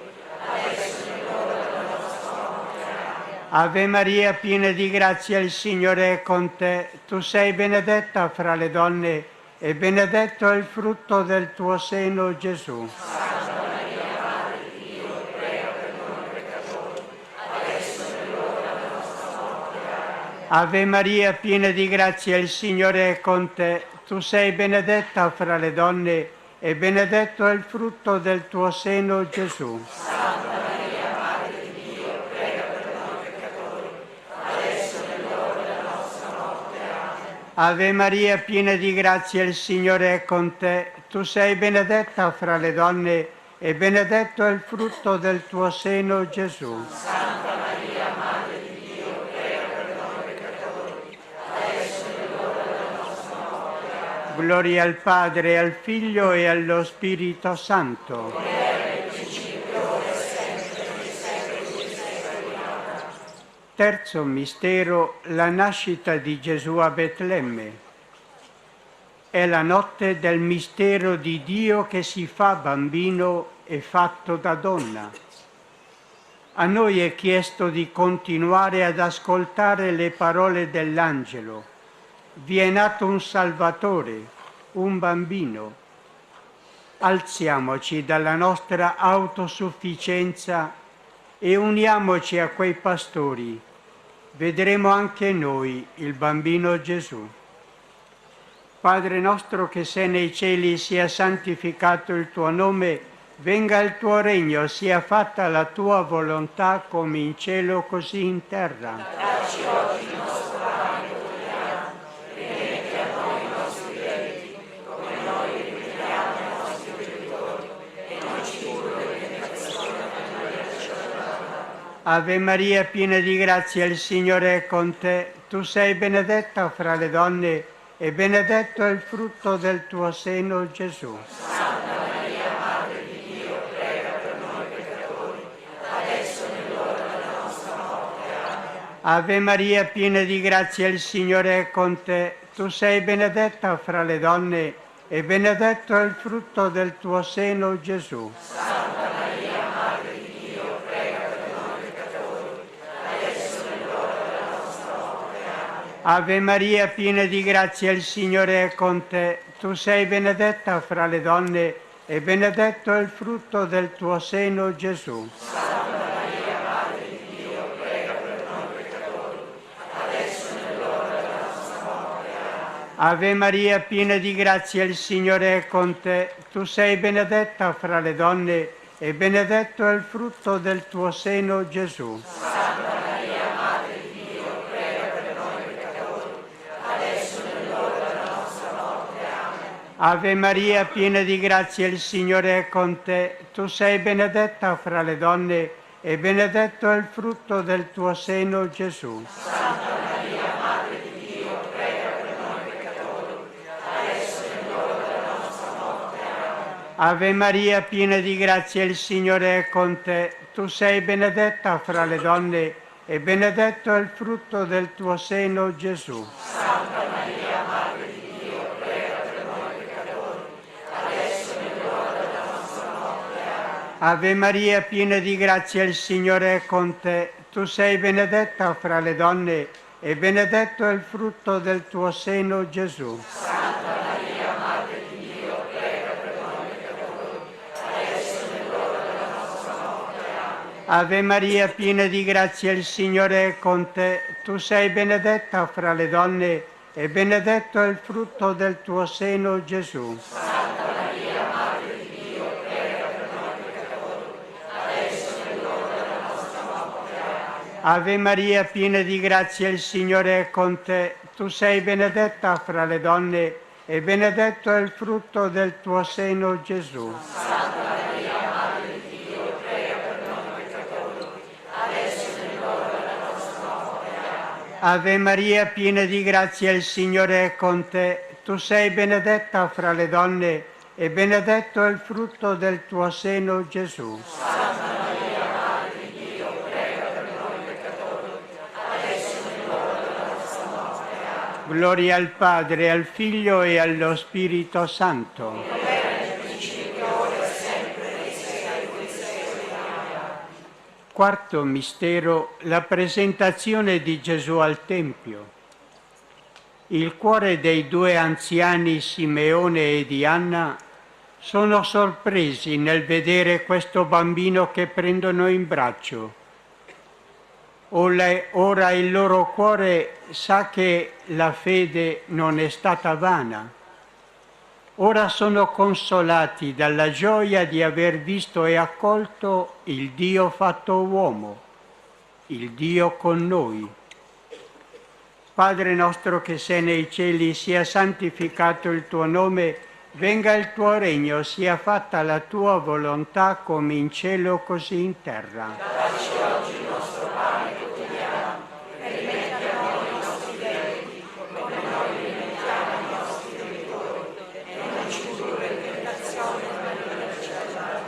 adesso è l'ora della nostra morte. Amen. Ave Maria, piena di grazia, il Signore è con te. Tu sei benedetta fra le donne e benedetto è il frutto del tuo seno, Gesù. Santa Maria, Madre di Dio, prega per noi peccatori, adesso è l'ora della nostra morte. Amen. Ave Maria, piena di grazia, il Signore è con te. Tu sei benedetta fra le donne e benedetto è il frutto del tuo seno, Gesù. Santa Maria, Madre di Dio, prega per noi peccatori, adesso è l'ora della nostra morte. Amen. Ave Maria, piena di grazia, il Signore è con te. Tu sei benedetta fra le donne e benedetto è il frutto del tuo seno, Gesù. Santa Maria, Madre di Dio, prega per noi peccatori, adesso è l'ora della nostra morte. Amen. Gloria al Padre, al Figlio e allo Spirito Santo. Come era nel principio, ora e sempre, nei secoli dei secoli. Amen. Terzo mistero, la nascita di Gesù a Betlemme. È la notte del mistero di Dio che si fa bambino e fatto da donna. A noi è chiesto di continuare ad ascoltare le parole dell'angelo. Vi è nato un Salvatore, un bambino. Alziamoci dalla nostra autosufficienza e uniamoci a quei pastori. Vedremo anche noi il bambino Gesù. Padre nostro che sei nei cieli, sia santificato il tuo nome, venga il tuo regno, sia fatta la tua volontà come in cielo così in terra. Dacci oggi il nostro pane quotidiano, rimetti a noi i nostri debiti, come noi rimettiamo ai nostri debitori, e non ci indurre in tentazione, ma liberaci dal male. Ave Maria, piena di grazia, il Signore è con te. Tu sei benedetta fra le donne e benedetto è il frutto del tuo seno, Gesù. Santa Maria, Madre di Dio, prega per noi peccatori, adesso è l'ora della nostra morte. Amen. Ave Maria, piena di grazia, il Signore è con te. Tu sei benedetta fra le donne e benedetto è il frutto del tuo seno, Gesù. Santa Maria, Madre di Dio, prega per noi peccatori, adesso è l'ora della nostra morte. Amen. Ave Maria, piena di grazia, il Signore è con te. Tu sei benedetta fra le donne e benedetto è il frutto del tuo seno, Gesù. Santa Maria, Madre di Dio, prega per noi peccatori, adesso è l'ora della nostra morte. Amen. Ave Maria, piena di grazia, il Signore è con te. Tu sei benedetta fra le donne e benedetto è il frutto del tuo seno, Gesù. Santa Maria, Madre di Dio, prega per noi peccatori, adesso è l'ora della nostra morte. Amen. Ave Maria, piena di grazia, il Signore è con te. Tu sei benedetta fra le donne e benedetto è il frutto del tuo seno, Gesù. Santa Maria, Madre di Dio, prega per noi peccatori, adesso è l'ora della nostra morte. Amen. Ave Maria, piena di grazia, il Signore è con te. Tu sei benedetta fra le donne e benedetto è il frutto del tuo seno, Gesù. Santa Maria, Madre di Dio, prega per noi peccatori, adesso è l'ora della nostra morte. Amen. Ave Maria, piena di grazia, il Signore è con te. Tu sei benedetta fra le donne e benedetto è il frutto del tuo seno, Gesù. Santa Maria, Madre di Dio, prega per noi peccatori, adesso è l'ora della nostra morte. Amen. Ave Maria, piena di grazia, il Signore è con te. Tu sei benedetta fra le donne e benedetto è il frutto del tuo seno, Gesù. Santa Maria, Madre di Dio, prega per noi peccatori, adesso è l'ora della nostra morte. Amen. Ave Maria, piena di grazia, il Signore è con te. Tu sei benedetta fra le donne e benedetto è il frutto del tuo seno, Gesù. Santa Maria, Madre di Dio, prega per noi peccatori, adesso è l'ora della nostra morte. Amen. Ave Maria, piena di grazia, il Signore è con te. Tu sei benedetta fra le donne e benedetto è il frutto del tuo seno, Gesù. Santa Maria, Madre di Dio, prega per noi peccatori, adesso è l'ora della nostra morte. Amen. Gloria al Padre, al Figlio e allo Spirito Santo. Quarto mistero, la presentazione di Gesù al Tempio. Il cuore dei due anziani Simeone e di Anna sono sorpresi nel vedere questo bambino che prendono in braccio. Ora il loro cuore sa che la fede non è stata vana. Ora sono consolati dalla gioia di aver visto e accolto il Dio fatto uomo, il Dio con noi. Padre nostro che sei nei cieli, sia santificato il tuo nome, venga il tuo regno, sia fatta la tua volontà come in cielo così in terra. Dacci oggi il nostro pane quotidiano e rimetti a noi i nostri debiti, come noi rimettiamo ai nostri debitori, e non ci indurre in tentazione, ma liberaci dal male.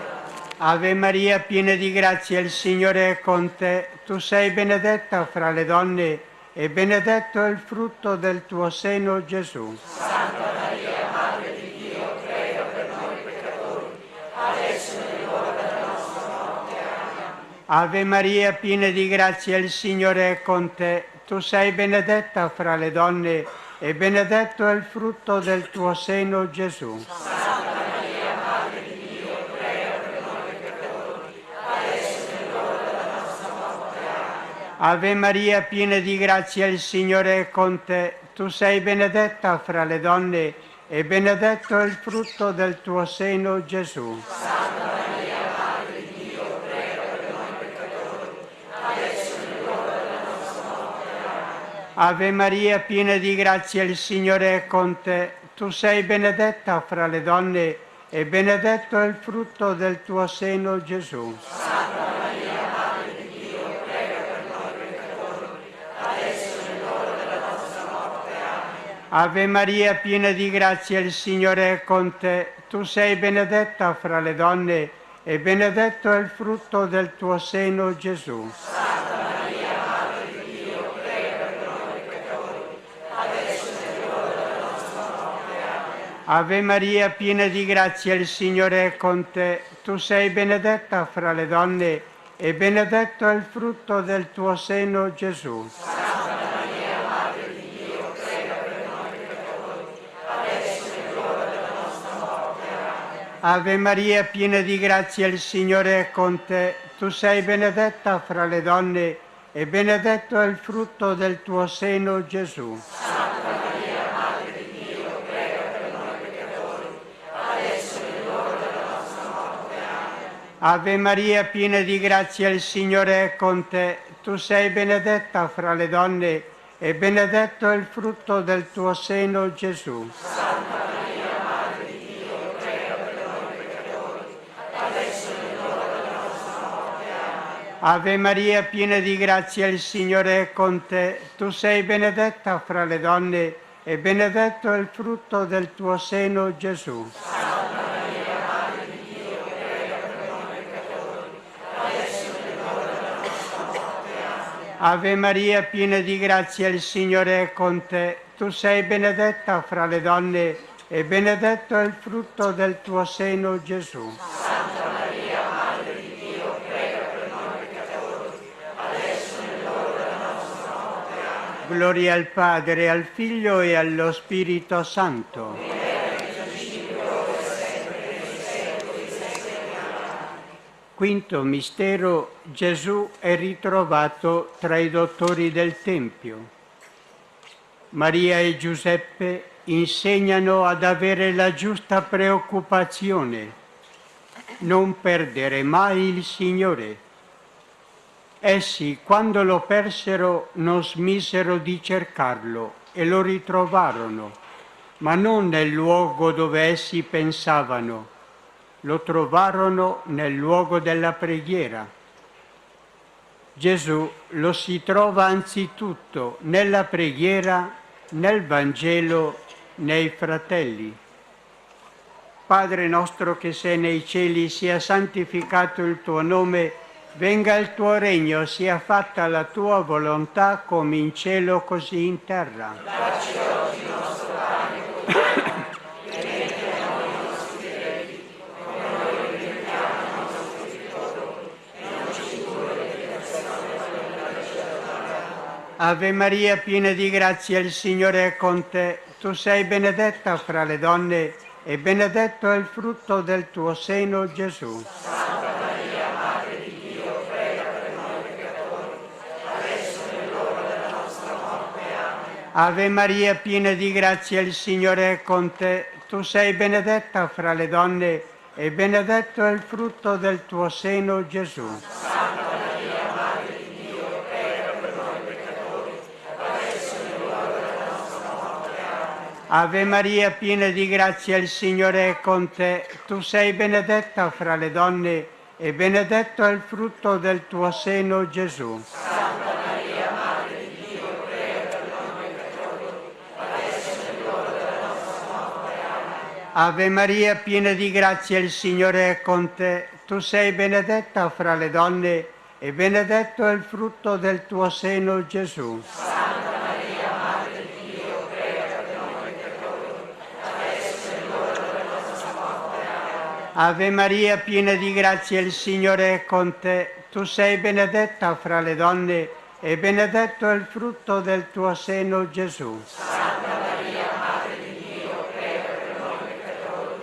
Ave Maria, piena di grazia, il Signore è con te. Tu sei benedetta fra le donne e benedetto è il frutto del tuo seno, Gesù. Santa Maria, Madre di Dio, prega per noi peccatori, adesso è l'ora della nostra morte. Amen. Ave Maria, piena di grazia, il Signore è con te. Tu sei benedetta fra le donne e benedetto è il frutto del tuo seno, Gesù. Santa Maria, Madre di Dio, prega per noi peccatori, adesso è l'ora della nostra morte. Amen. Ave Maria, piena di grazia, il Signore è con te. Tu sei benedetta fra le donne e benedetto è il frutto del tuo seno, Gesù. Santa Maria, Madre di Dio, prega per noi peccatori, adesso è l'ora della nostra morte. Amen. Ave Maria, piena di grazia, il Signore è con te. Tu sei benedetta fra le donne e benedetto è il frutto del tuo seno, Gesù. Santa Maria, Madre di Dio, prega per noi peccatori, adesso è l'ora della nostra morte. Amen. Ave Maria, piena di grazia, il Signore è con te. Tu sei benedetta fra le donne e benedetto è il frutto del tuo seno, Gesù. Santa Maria, Madre di Dio, prega per noi peccatori, adesso è l'ora della nostra morte. Amen. Ave Maria, piena di grazia, il Signore è con te. Tu sei benedetta fra le donne e benedetto è il frutto del tuo seno, Gesù. Santa Maria, Madre di Dio, prega per noi peccatori, adesso è l'ora della nostra morte. Amen. Ave Maria, piena di grazia, il Signore è con te. Tu sei benedetta fra le donne e benedetto è il frutto del tuo seno, Gesù. Santa Maria, Madre di Dio, prega per noi peccatori, adesso è l'ora della nostra morte. Amen. Ave Maria, piena di grazia, il Signore è con te. Tu sei benedetta fra le donne e benedetto è il frutto del tuo seno, Gesù. Santa Maria, Madre di Dio, prega per noi peccatori, adesso è l'ora della nostra morte. Amen. Ave Maria, piena di grazia, il Signore è con te. Tu sei benedetta fra le donne e benedetto è il frutto del tuo seno, Gesù. Santa Maria, Madre di Dio, prega per noi peccatori, adesso è l'ora della nostra morte. Amen. Ave Maria, piena di grazia, il Signore è con te. Tu sei benedetta fra le donne e benedetto è il frutto del tuo seno, Gesù. Santa Maria, Madre di Dio, prega per noi peccatori, adesso è l'ora della nostra morte. Amen. Gloria al Padre, al Figlio e allo Spirito Santo. Quinto mistero, Gesù è ritrovato tra i dottori del Tempio. Maria e Giuseppe insegnano ad avere la giusta preoccupazione, non perdere mai il Signore. Essi, quando lo persero, non smisero di cercarlo e lo ritrovarono, ma non nel luogo dove essi pensavano. Lo trovarono nel luogo della preghiera. Gesù lo si trova anzitutto nella preghiera, nel Vangelo, nei fratelli. Padre nostro che sei nei cieli, sia santificato il tuo nome, venga il tuo regno, sia fatta la tua volontà come in cielo così in terra. Dacci oggi il nostro pane quotidiano, e rimetti a noi i nostri debiti, come noi rimettiamo ai nostri debitori, e non ci indurre in tentazione, ma liberaci dal male. Ave Maria, piena di grazia, il Signore è con te. Tu sei benedetta fra le donne, e benedetto è il frutto del tuo seno, Gesù. Santa Maria, Madre di Dio, prega per noi peccatori, adesso è l'ora della nostra morte. Amen. Ave Maria, piena di grazia, il Signore è con te. Tu sei benedetta fra le donne, e benedetto è il frutto del tuo seno, Gesù. Santa Maria, Madre di Dio, prega per noi peccatori, adesso è l'ora della nostra morte. Amen. Ave Maria, piena di grazia, il Signore è con te. Tu sei benedetta fra le donne, e benedetto è il frutto del tuo seno, Gesù. Santa Maria, Madre di Dio, prega per noi peccatori, adesso è l'ora della nostra morte. Amen. Ave Maria, piena di grazia, il Signore è con te. Tu sei benedetta fra le donne, e benedetto è il frutto del tuo seno, Gesù. Santa Maria, Madre di Dio, prega per noi peccatori, adesso è l'ora della nostra morte. Amen. Ave Maria, piena di grazia, il Signore è con te. Tu sei benedetta fra le donne, e benedetto è il frutto del tuo seno, Gesù. Santa Maria, Madre di Dio, prega per noi peccatori,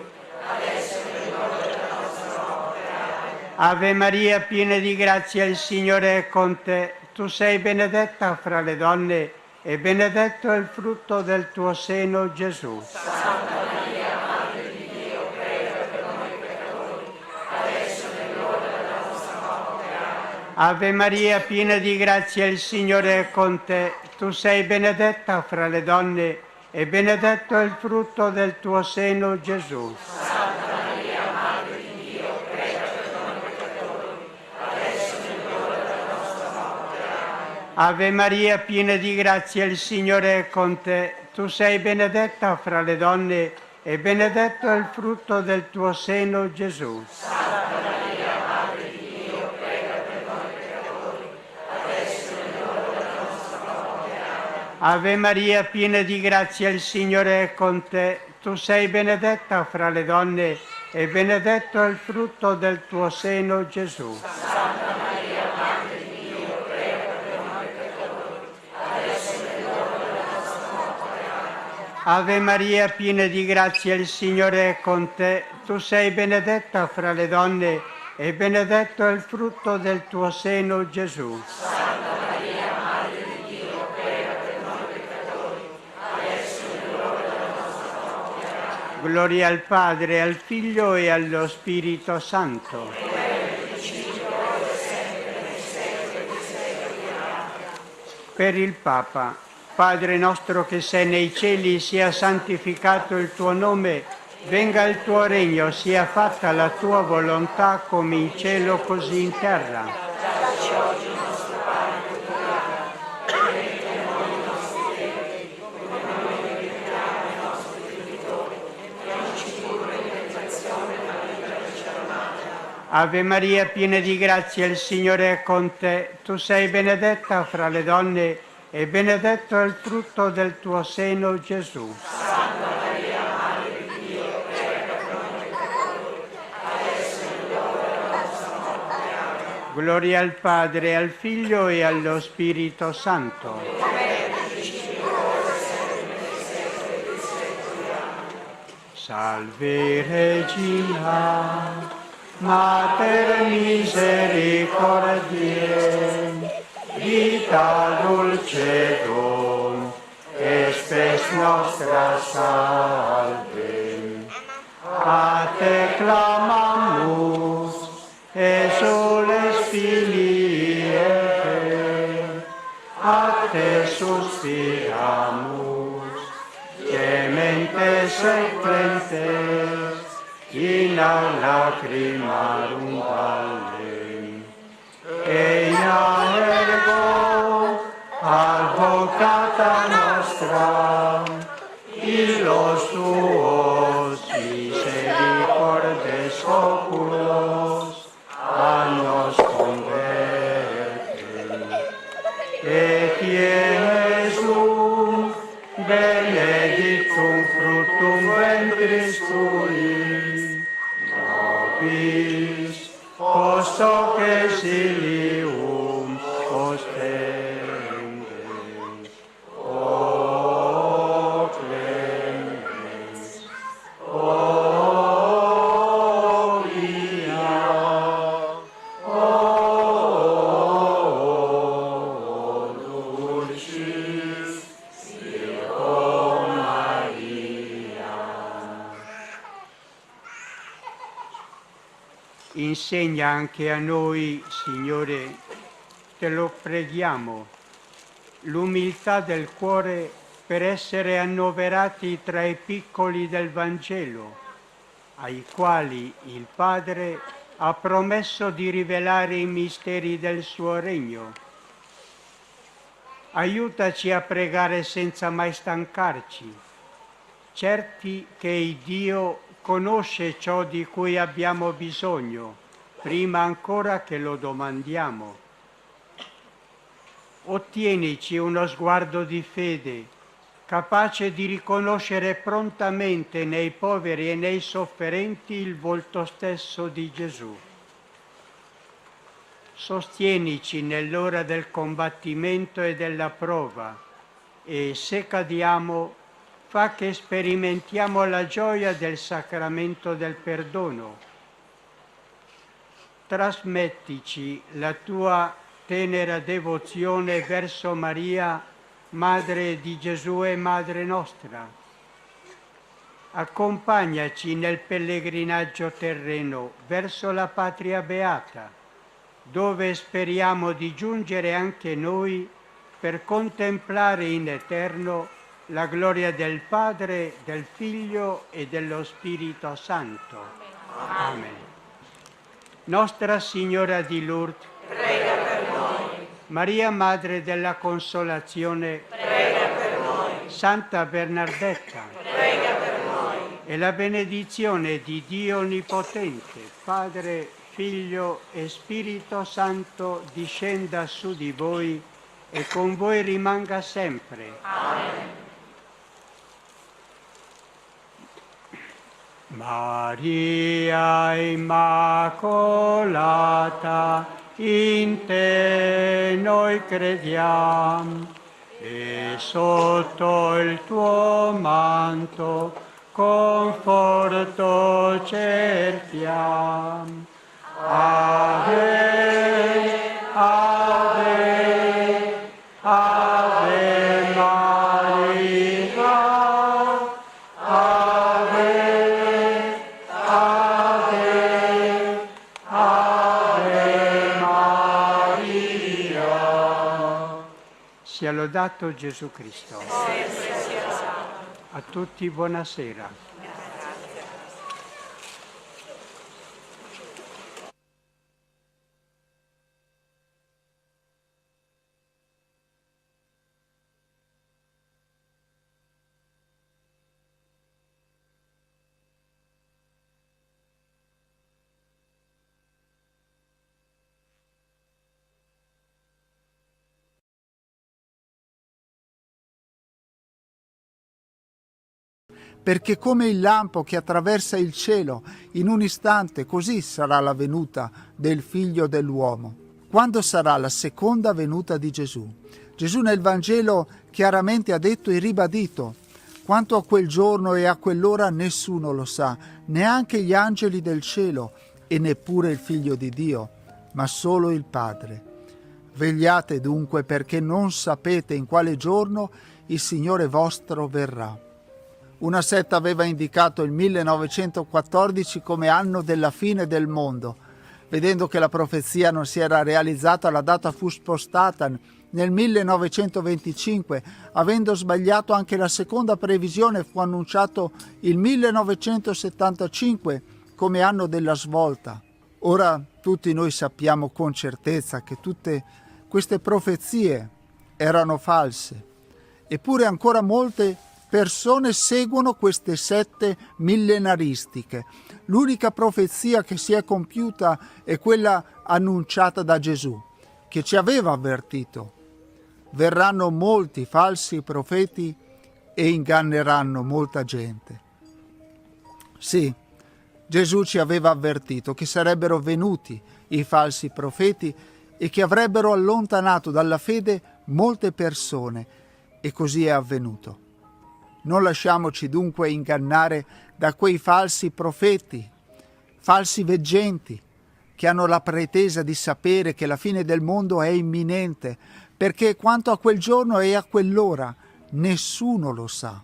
adesso è l'ora della nostra morte. Amen. Ave Maria, piena di grazia, il Signore è con te. Tu sei benedetta fra le donne, e benedetto è il frutto del tuo seno, Gesù. Santa Maria, Madre di Dio, prega per noi peccatori, adesso è l'ora della nostra morte. Amen. Ave Maria, piena di grazia, il Signore è con te. Tu sei benedetta fra le donne, e benedetto è il frutto del tuo seno, Gesù. Santa Maria, Madre di Dio, prega per noi peccatori, adesso è l'ora della nostra morte. Amen. Ave Maria, piena di grazia, il Signore è con te. Tu sei benedetta fra le donne, e benedetto è il frutto del tuo seno, Gesù. Santa Maria, Madre di Dio, prega per noi peccatori, adesso è l'ora della nostra morte. Amen. Ave Maria, piena di grazia, il Signore è con te. Tu sei benedetta fra le donne, e benedetto è il frutto del tuo seno, Gesù. Santa Maria, Madre di Dio, prega per noi peccatori, adesso è l'ora della nostra morte. Amen. Ave Maria, piena di grazia, il Signore è con te. Tu sei benedetta fra le donne, e benedetto è il frutto del tuo seno, Gesù. Santa Maria, Madre di Dio, prega per noi peccatori, adesso è l'ora della nostra morte. Amen. Gloria al Padre, al Figlio e allo Spirito Santo. Per il Papa. Padre nostro che sei nei cieli, sia santificato il tuo nome, venga il tuo regno, sia fatta la tua volontà come in cielo così in terra. Dacci oggi il nostro pane quotidiano, e rimetti a noi i nostri debiti, come noi rimettiamo ai nostri debitori, e non ci indurre in tentazione, ma liberaci dal male. Ave Maria, piena di grazia, il Signore è con te. Tu sei benedetta fra le donne, e benedetto è il frutto del tuo seno, Gesù. Santa Maria, Madre di Dio, prega per noi peccatori, adesso è l'ora della nostra morte. Amen. Gloria al Padre, al Figlio e allo Spirito Santo. Salve Regina, Mater misericordiae, vita dulcedo, et spes nostra salve. A te clamamus, exules filii Eve, a te suspiramus, gementes et plentes, in lacrimarum valle. Ea ergo advocata nostra, illos tuos misericordes oculos a nos converte. Et Iesum benedictum fructum ventris tui, nobis post hoc exilium ostendes. O clemens, o via, o dulcis, Virgo Maria. Insegna anche a noi, Signore, te lo preghiamo, l'umiltà del cuore per essere annoverati tra i piccoli del Vangelo, ai quali il Padre ha promesso di rivelare i misteri del suo regno. Aiutaci a pregare senza mai stancarci, certi che il Dio conosce ciò di cui abbiamo bisogno, prima ancora che lo domandiamo. Ottienici uno sguardo di fede, capace di riconoscere prontamente nei poveri e nei sofferenti il volto stesso di Gesù. Sostienici nell'ora del combattimento e della prova e, se cadiamo, fa che sperimentiamo la gioia del sacramento del perdono. Trasmettici la tua tenera devozione verso Maria, Madre di Gesù e Madre nostra. Accompagnaci nel pellegrinaggio terreno verso la patria beata, dove speriamo di giungere anche noi per contemplare in eterno la gloria del Padre, del Figlio e dello Spirito Santo. Amen. Nostra Signora di Lourdes, prega per noi. Maria Madre della Consolazione, Prega per noi. Santa Bernardetta, Prega per noi. e la benedizione di Dio Onnipotente, Padre, Figlio e Spirito Santo discenda su di voi e con voi rimanga sempre. Amen. Maria Immacolata, in te noi crediamo e sotto il tuo manto conforto cerchiamo. Ave, Ave, Ave Maria, Ave, Ave, Ave Maria. Sia lodato Gesù Cristo. A tutti buonasera. Perché come il lampo che attraversa il cielo in un istante, così sarà la venuta del Figlio dell'uomo. Quando sarà la seconda venuta di Gesù? Gesù nel Vangelo chiaramente ha detto e ribadito: quanto a quel giorno e a quell'ora nessuno lo sa, neanche gli angeli del cielo e neppure il Figlio di Dio, ma solo il Padre. Vegliate dunque, perché non sapete in quale giorno il Signore vostro verrà. Una setta aveva indicato il 1914 come anno della fine del mondo. Vedendo che la profezia non si era realizzata, la data fu spostata nel 1925. Avendo sbagliato anche la seconda previsione, fu annunciato il 1975 come anno della svolta. Ora tutti noi sappiamo con certezza che tutte queste profezie erano false, eppure ancora molte persone seguono queste sette millenaristiche. L'unica profezia che si è compiuta è quella annunciata da Gesù, che ci aveva avvertito: verranno molti falsi profeti e inganneranno molta gente. Sì, Gesù ci aveva avvertito che sarebbero venuti i falsi profeti e che avrebbero allontanato dalla fede molte persone, e così è avvenuto. Non lasciamoci dunque ingannare da quei falsi profeti, falsi veggenti, che hanno la pretesa di sapere che la fine del mondo è imminente, perché quanto a quel giorno e a quell'ora nessuno lo sa.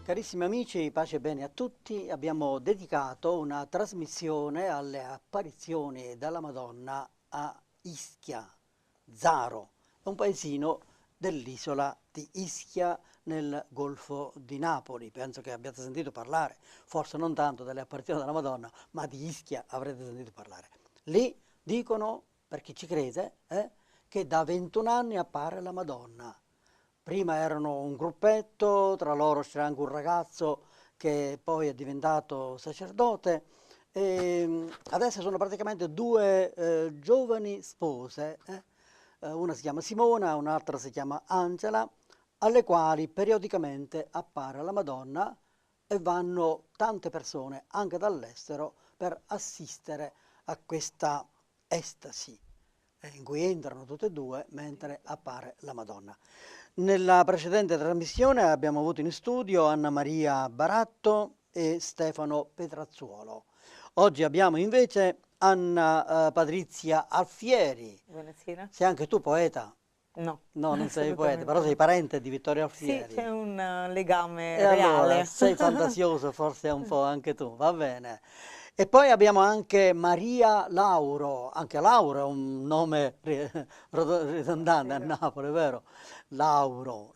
Carissimi amici, pace e bene a tutti. Abbiamo dedicato una trasmissione alle apparizioni della Madonna a Ischia, Zaro, un paesino dell'isola di Ischia nel Golfo di Napoli. Penso che abbiate sentito parlare, forse non tanto delle apparizioni della Madonna, ma di Ischia avrete sentito parlare. Lì dicono, per chi ci crede, che da 21 anni appare la Madonna. Prima erano un gruppetto, tra loro c'era anche un ragazzo che poi è diventato sacerdote, e adesso sono praticamente due giovani spose, una si chiama Simona, un'altra si chiama Angela, alle quali periodicamente appare la Madonna e vanno tante persone anche dall'estero per assistere a questa estasi in cui entrano tutte e due mentre appare la Madonna. Nella precedente trasmissione abbiamo avuto in studio Anna Maria Baratto e Stefano Petrazzuolo. Oggi abbiamo invece Anna Patrizia Alfieri. Buonasera. Sei anche tu poeta? No. No, non sei poeta, però sei parente di Vittorio Alfieri. Sì, c'è un legame e reale. Allora, sei fantasioso forse un po' anche tu, va bene. E poi abbiamo anche Maria Lauro, anche Lauro è un nome ridondante a Napoli, vero? Lauro,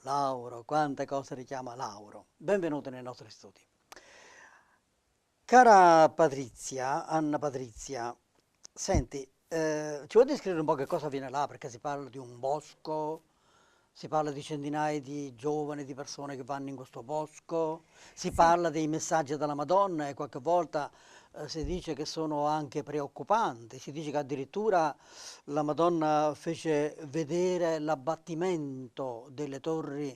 quante cose richiama Lauro. Benvenuti nei nostri studi. Cara Patrizia, Anna Patrizia, senti, ci vuoi descrivere un po' che cosa avviene là? Perché si parla di un bosco, si parla di centinaia di giovani, di persone che vanno in questo bosco, si parla dei messaggi della Madonna e qualche volta si dice che sono anche preoccupanti, si dice che addirittura la Madonna fece vedere l'abbattimento delle torri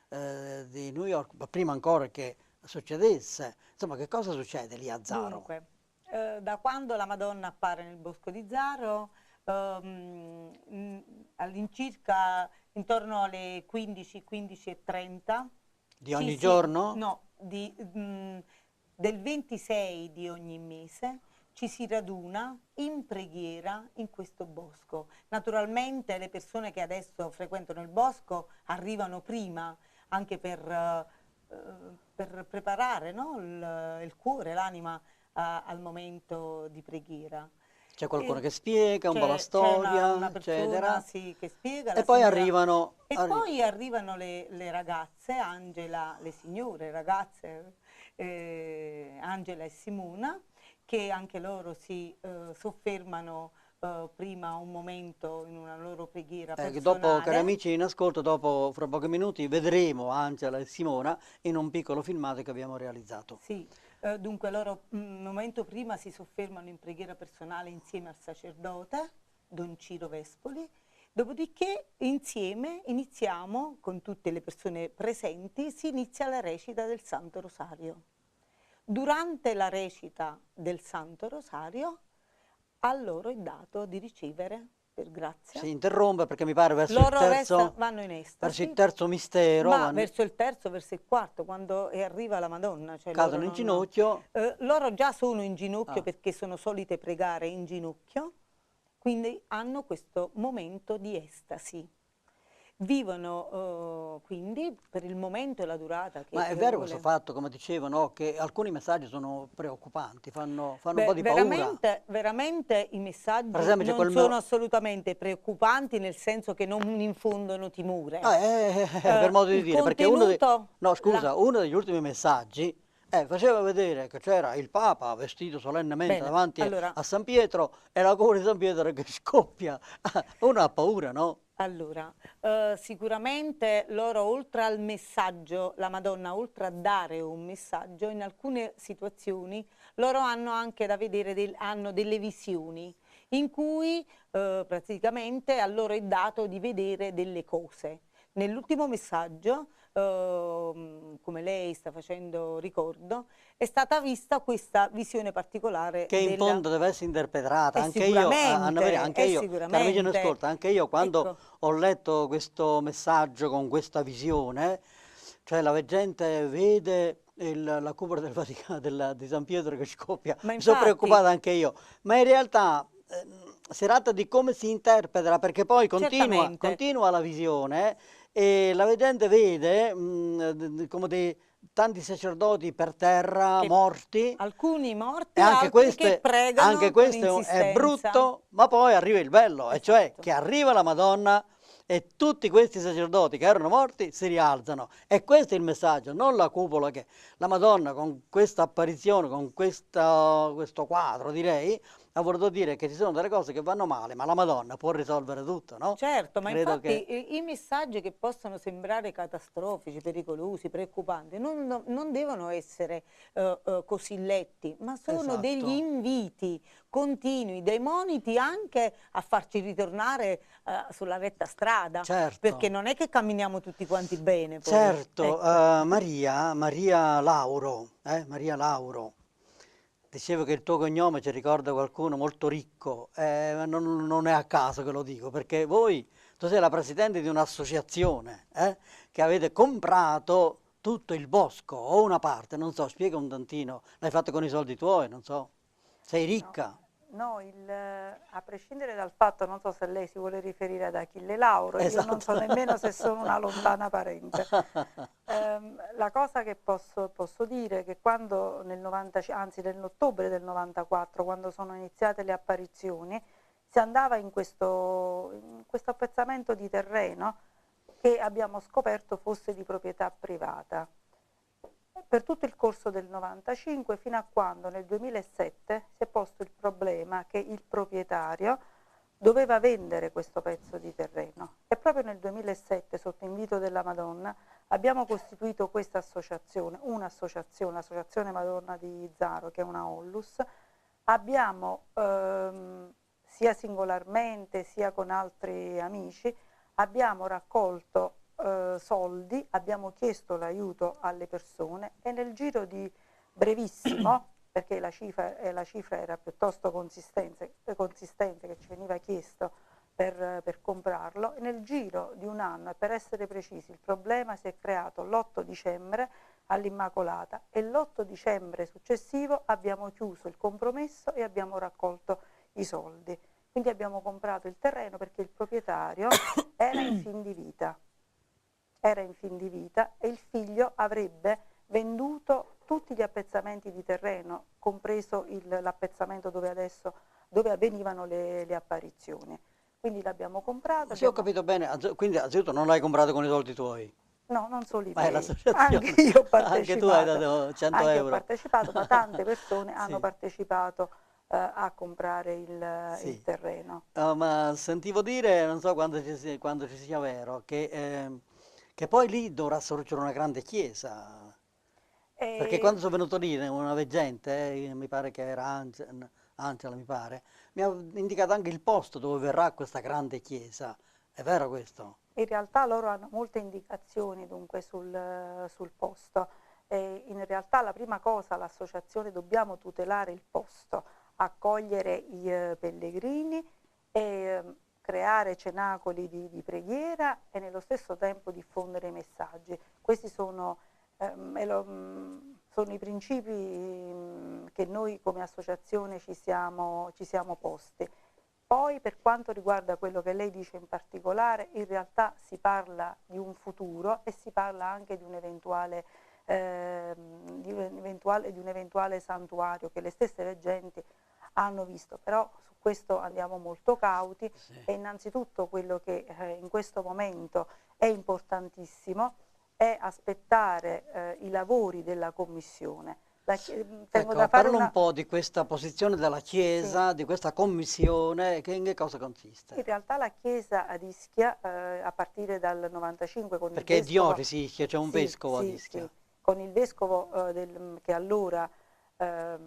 di New York, ma prima ancora che succedesse. Insomma, che cosa succede lì a Zaro? Dunque, da quando la Madonna appare nel bosco di Zaro, all'incirca intorno alle 15, 15:30. Di ogni giorno? No, del 26 di ogni mese ci si raduna in preghiera in questo bosco. Naturalmente le persone che adesso frequentano il bosco arrivano prima anche per preparare, no, il cuore, l'anima al momento di preghiera. C'è qualcuno che spiega un po' la storia, una persona, eccetera. sì, che spiega. E poi arrivano... poi arrivano le ragazze, Angela, le signore ragazze, Angela e Simona, che anche loro si soffermano prima un momento in una loro preghiera Che personale. dopo, cari amici in ascolto, dopo fra pochi minuti vedremo Angela e Simona in un piccolo filmato che abbiamo realizzato. Sì, dunque loro un momento prima si soffermano in preghiera personale insieme al sacerdote, Don Ciro Vespoli, dopodiché insieme iniziamo, con tutte le persone presenti, si inizia la recita del Santo Rosario. Durante la recita del Santo Rosario a loro è dato di ricevere, per grazia. Si interrompe perché mi pare verso Loro vanno in verso estasi, il terzo mistero, ma verso il terzo, verso il quarto, quando arriva la Madonna. Cioè cadono in ginocchio. Loro già sono in ginocchio Ah. perché sono solite pregare in ginocchio, quindi hanno questo momento di estasi. Vivono quindi per il momento e la durata. Ma è vero questo fatto, come dicevo, no? Che alcuni messaggi sono preoccupanti, fanno un po' di paura. Veramente i messaggi Per esempio, non sono assolutamente preoccupanti, nel senso che non infondono timore. Per modo di dire, perché uno degli ultimi messaggi faceva vedere che c'era il Papa vestito solennemente davanti a San Pietro e la cuore di San Pietro che scoppia. Uno ha paura, no? Allora, sicuramente loro, oltre al messaggio, la Madonna, oltre a dare un messaggio, in alcune situazioni loro hanno anche da vedere, hanno delle visioni in cui praticamente a loro è dato di vedere delle cose. Nell'ultimo messaggio, come lei sta facendo ricordo, è stata vista questa visione particolare che in fondo deve essere interpretata. Anche io, anche io quando ho letto questo messaggio con questa visione, cioè la gente vede la cupola del Vaticano di San Pietro che scoppia, mi sono preoccupata anche io, ma in realtà si tratta di come si interpreta, perché poi continua la visione e la vedente vede come tanti sacerdoti per terra, morti. Alcuni morti, e anche altri che pregano. Anche questo è brutto, ma poi arriva il bello, e cioè che arriva la Madonna e tutti questi sacerdoti che erano morti si rialzano. E questo è il messaggio, non la cupola che la Madonna con questa apparizione, con questo quadro, direi, ha voluto dire che ci sono delle cose che vanno male, ma la Madonna può risolvere tutto, no? Certo, ma infatti i messaggi che possono sembrare catastrofici, pericolosi, preoccupanti, non devono essere così letti, ma sono degli inviti continui, dei moniti anche a farci ritornare sulla retta strada, perché non è che camminiamo tutti quanti bene. Poi. Certo, Maria Lauro, dicevo che il tuo cognome ci ricorda qualcuno molto ricco, non è a caso che lo dico, perché tu sei la presidente di un'associazione che avete comprato tutto il bosco o una parte, non so, spiega un tantino, l'hai fatto con i soldi tuoi, non so, sei ricca. No, a prescindere dal fatto, non so se lei si vuole riferire ad Achille Lauro, io non so nemmeno se sono una lontana parente. La cosa che posso dire è che quando nell'ottobre del 94, quando sono iniziate le apparizioni, si andava in questo appezzamento di terreno che abbiamo scoperto fosse di proprietà privata. Per tutto il corso del 95, fino a quando nel 2007 si è posto il problema che il proprietario doveva vendere questo pezzo di terreno. E proprio nel 2007, sotto invito della Madonna, abbiamo costituito questa associazione, l'Associazione Madonna di Zaro, che è una Onlus. Abbiamo, sia singolarmente sia con altri amici, abbiamo raccolto soldi, abbiamo chiesto l'aiuto alle persone e nel giro di brevissimo, perché la cifra era piuttosto consistente che ci veniva chiesto per comprarlo, e nel giro di un anno, e per essere precisi, il problema si è creato l'8 dicembre all'Immacolata e l'8 dicembre successivo abbiamo chiuso il compromesso e abbiamo raccolto i soldi. Quindi abbiamo comprato il terreno perché il proprietario era in fin di vita. E il figlio avrebbe venduto tutti gli appezzamenti di terreno, compreso l'appezzamento dove avvenivano le apparizioni. Quindi l'abbiamo comprato. Sì, ho capito bene, quindi anzitutto non l'hai comprato con i soldi tuoi? No, non solo i miei, anche io ho partecipato. Anche tu hai dato 100 euro. Ho partecipato, ma tante persone hanno partecipato a comprare il terreno. Ma sentivo dire, non so quando ci sia vero, che poi lì dovrà sorgere una grande chiesa. Perché quando sono venuto lì una veggente, mi pare che era Angela, mi pare, mi ha indicato anche il posto dove verrà questa grande chiesa. È vero questo? In realtà loro hanno molte indicazioni dunque sul posto. In realtà la prima cosa, l'associazione dobbiamo tutelare il posto, accogliere i pellegrini e creare cenacoli di preghiera e nello stesso tempo diffondere i messaggi. Questi sono i principi che noi come associazione ci siamo posti. Poi per quanto riguarda quello che lei dice in particolare, in realtà si parla di un futuro e si parla anche di un eventuale santuario che le stesse veggenti hanno visto, però su questo andiamo molto cauti. E innanzitutto quello che in questo momento è importantissimo è aspettare i lavori della commissione. Parla un po' di questa posizione della Chiesa, di questa commissione, in che cosa consiste? In realtà la Chiesa ad Ischia, a partire dal 95 con perché il vescovo... è diocesi Ischia, c'è un vescovo ad Ischia. Sì, con il vescovo che allora ha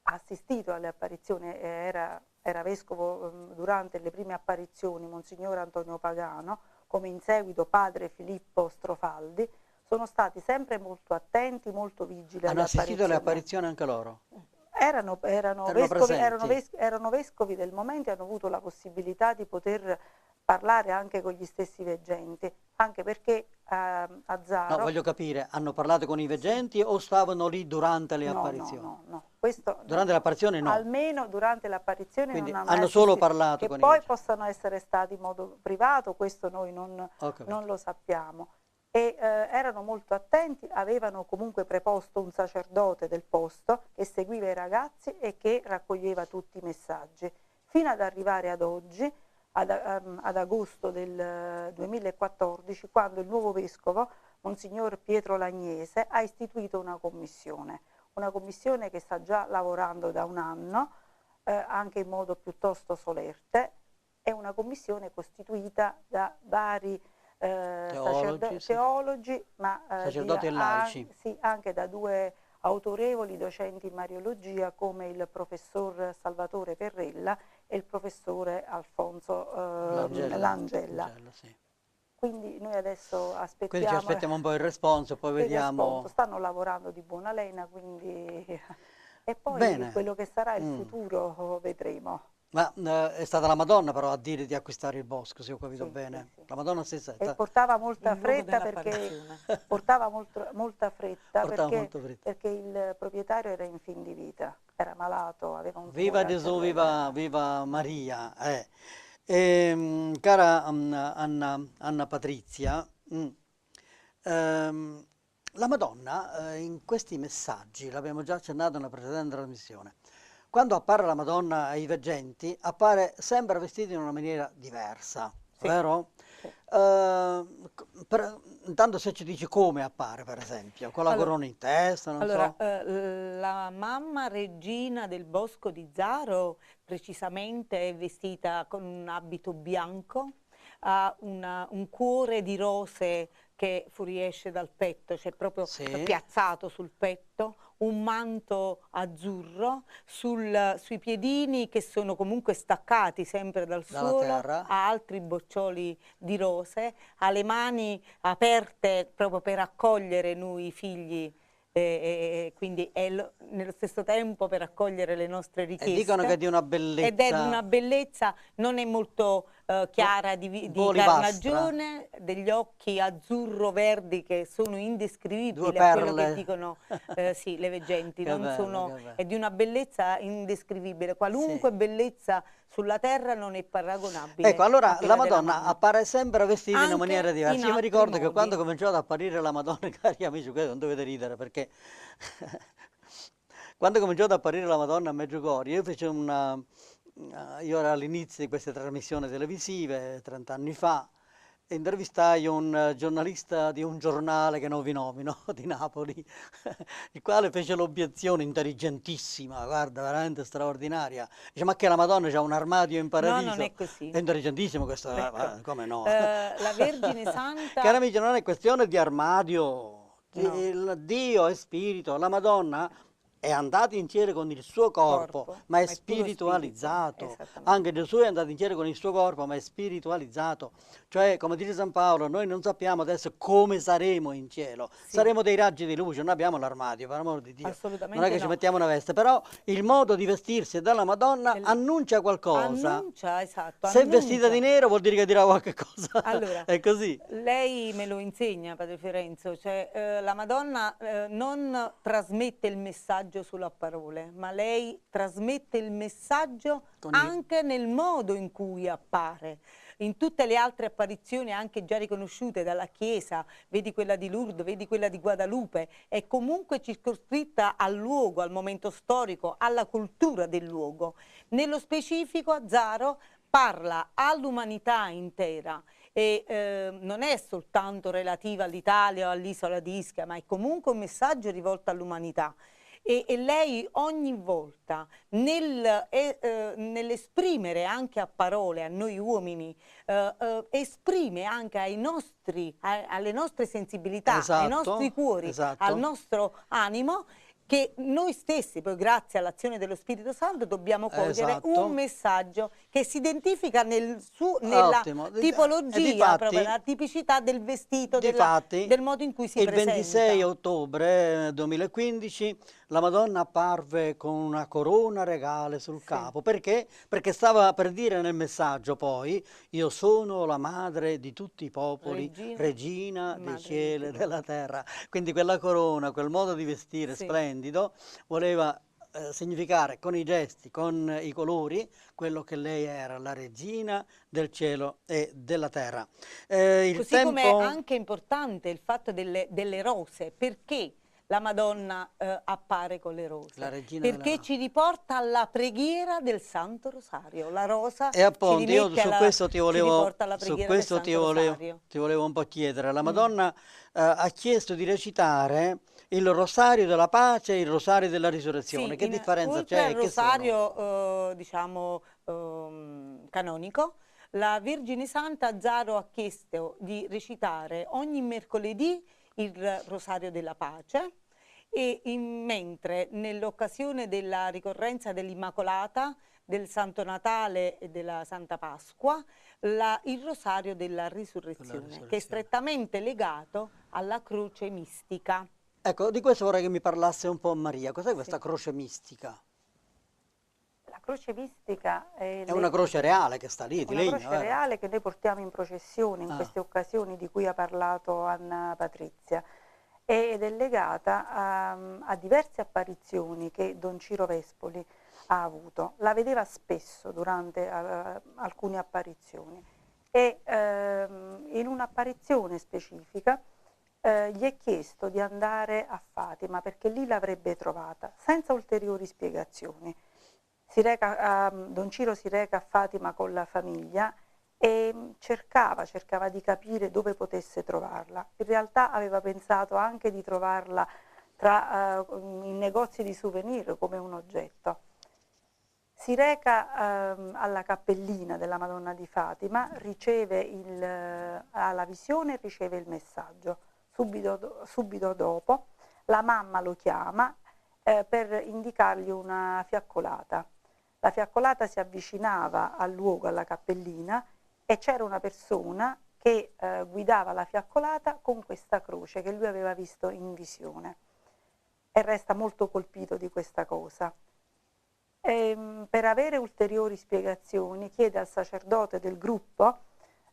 assistito alle apparizioni, era vescovo durante le prime apparizioni, Monsignor Antonio Pagano, come in seguito padre Filippo Strofaldi, sono stati sempre molto attenti, molto vigili. Hanno assistito alle apparizioni anche loro? Erano vescovi del momento e hanno avuto la possibilità di poter parlare anche con gli stessi veggenti, anche perché a Zaro... No, voglio capire, hanno parlato con i veggenti o stavano lì durante le apparizioni? No. Questo, durante l'apparizione no. Almeno durante l'apparizione non hanno solo parlato con i veggenti. Che poi veggenti. Possano essere stati in modo privato, questo noi non lo sappiamo. E erano molto attenti, avevano comunque preposto un sacerdote del posto che seguiva i ragazzi e che raccoglieva tutti i messaggi, fino ad arrivare ad oggi, ad agosto del 2014, quando il nuovo vescovo, Monsignor Pietro Lagnese, ha istituito una commissione che sta già lavorando da un anno, anche in modo piuttosto solerte. È una commissione costituita da vari teologi, ma sacerdoti e laici. Sì, anche da due autorevoli docenti in Mariologia come il professor Salvatore Perrella e il professore Alfonso Langella. Sì. Quindi noi adesso aspettiamo... Quindi ci aspettiamo un po' il responso, poi vediamo... Stanno lavorando di buona lena, quindi... E poi Bene. Quello che sarà il futuro vedremo. Ma è stata la Madonna però a dire di acquistare il bosco, se ho capito bene. Sì. La Madonna stessa. E portava molta fretta perché perché il proprietario era in fin di vita, era malato, aveva un tumore. Viva Gesù, viva Maria. Cara Anna Patrizia, la Madonna in questi messaggi, l'abbiamo già accennato nella precedente trasmissione, quando appare la Madonna ai veggenti, appare sempre vestita in una maniera diversa, sì. Vero? Sì. Intanto se ci dici come appare, per esempio, con la corona in testa, non so. La mamma regina del bosco di Zaro precisamente è vestita con un abito bianco, ha un cuore di rose che fuoriesce dal petto, cioè proprio piazzato sul petto, un manto azzurro, sui piedini che sono comunque staccati sempre dal suolo, ha altri boccioli di rose, ha le mani aperte proprio per accogliere noi figli, quindi è nello stesso tempo per accogliere le nostre richieste. E dicono che è di una bellezza. Ed è di una bellezza, non è molto chiara di carnagione, degli occhi azzurro-verdi che sono indescrivibili a quello che dicono sì, le veggenti. È di una bellezza indescrivibile, qualunque bellezza sulla terra non è paragonabile. Ecco, allora la Madonna appare sempre vestita in una maniera diversa. Io mi ricordo che quando cominciò ad apparire la Madonna, cari amici, non dovete ridere perché quando cominciò ad apparire la Madonna a Medjugorje, io feci io ero all'inizio di queste trasmissioni televisive 30 anni fa intervistai un giornalista di un giornale che non vi nomino, di Napoli, il quale fece l'obiezione intelligentissima, guarda, veramente straordinaria. Dice, ma che la Madonna c'ha un armadio in paradiso? No, non è così. È intelligentissimo questo, Ecco. come no? La Vergine Santa... Cari amici, non è questione di armadio, No. il Dio è spirito, la Madonna è andata in cielo con il suo corpo, ma è puro spiritualizzato. spirito, esattamente. Anche Gesù è andato in cielo con il suo corpo, ma è spiritualizzato. Cioè, come dice San Paolo, noi non sappiamo adesso come saremo in cielo. Sì. Saremo dei raggi di luce, non abbiamo l'armadio, per amor di Dio. Assolutamente Non è che no. ci mettiamo una veste, però il modo di vestirsi dalla Madonna annuncia qualcosa. Annuncia, esatto. Se è annuncia. vestita di nero vuol dire che dirà qualche cosa. Allora, È così. lei me lo insegna, Padre Fiorenzo, cioè la Madonna non trasmette il messaggio solo a parole, ma lei trasmette il messaggio anche nel modo in cui appare. In tutte le altre apparizioni anche già riconosciute dalla Chiesa, vedi quella di Lourdes, vedi quella di Guadalupe, è comunque circoscritta al luogo, al momento storico, alla cultura del luogo. Nello specifico Azzaro parla all'umanità intera e non è soltanto relativa all'Italia o all'isola di Ischia, ma è comunque un messaggio rivolto all'umanità. E lei ogni volta nell'esprimere anche a parole a noi uomini, esprime anche ai nostri, alle nostre sensibilità, ai nostri cuori, al nostro animo, che noi stessi, poi grazie all'azione dello Spirito Santo, dobbiamo cogliere un messaggio che si identifica nella tipologia, proprio la tipicità del vestito, del modo in cui si presenta. Il 26 ottobre 2015 la Madonna apparve con una corona regale sul capo. Perché? Perché stava per dire nel messaggio poi: io sono la madre di tutti i popoli, regina dei cieli e della terra. Quindi quella corona, quel modo di vestire splendido, voleva significare con i gesti, con i colori, quello che lei era, la regina del cielo e della terra. Così come è anche importante il fatto delle rose, perché la Madonna appare con le rose, perché ci riporta alla preghiera del Santo Rosario. La rosa e appunto ci io su questo ci riporta alla preghiera del Santo Rosario. ti volevo un po' chiedere. La Madonna ha chiesto di recitare il Rosario della Pace e il Rosario della Risurrezione. Che differenza c'è? Il Rosario canonico, la Vergine Santa Azzaro ha chiesto di recitare ogni mercoledì il Rosario della Pace, e mentre nell'occasione della ricorrenza dell'Immacolata, del Santo Natale e della Santa Pasqua, il Rosario della Risurrezione, che è strettamente legato alla croce mistica. Ecco, di questo vorrei che mi parlasse un po' Maria. Cos'è questa croce mistica? La croce mistica è una croce reale che sta lì, di legno. Una croce reale che noi portiamo in processione in queste occasioni di cui ha parlato Anna Patrizia, ed è legata a diverse apparizioni che Don Ciro Vespoli ha avuto. La vedeva spesso durante alcune apparizioni e in un'apparizione specifica gli è chiesto di andare a Fatima perché lì l'avrebbe trovata, senza ulteriori spiegazioni. Don Ciro si reca a Fatima con la famiglia e cercava di capire dove potesse trovarla. In realtà aveva pensato anche di trovarla in negozi di souvenir come un oggetto. Si reca alla cappellina della Madonna di Fatima, ha la visione e riceve il messaggio. Subito dopo la mamma lo chiama per indicargli una fiaccolata. La fiaccolata si avvicinava al luogo, alla cappellina, e c'era una persona che guidava la fiaccolata con questa croce che lui aveva visto in visione e resta molto colpito di questa cosa. Per avere ulteriori spiegazioni chiede al sacerdote del gruppo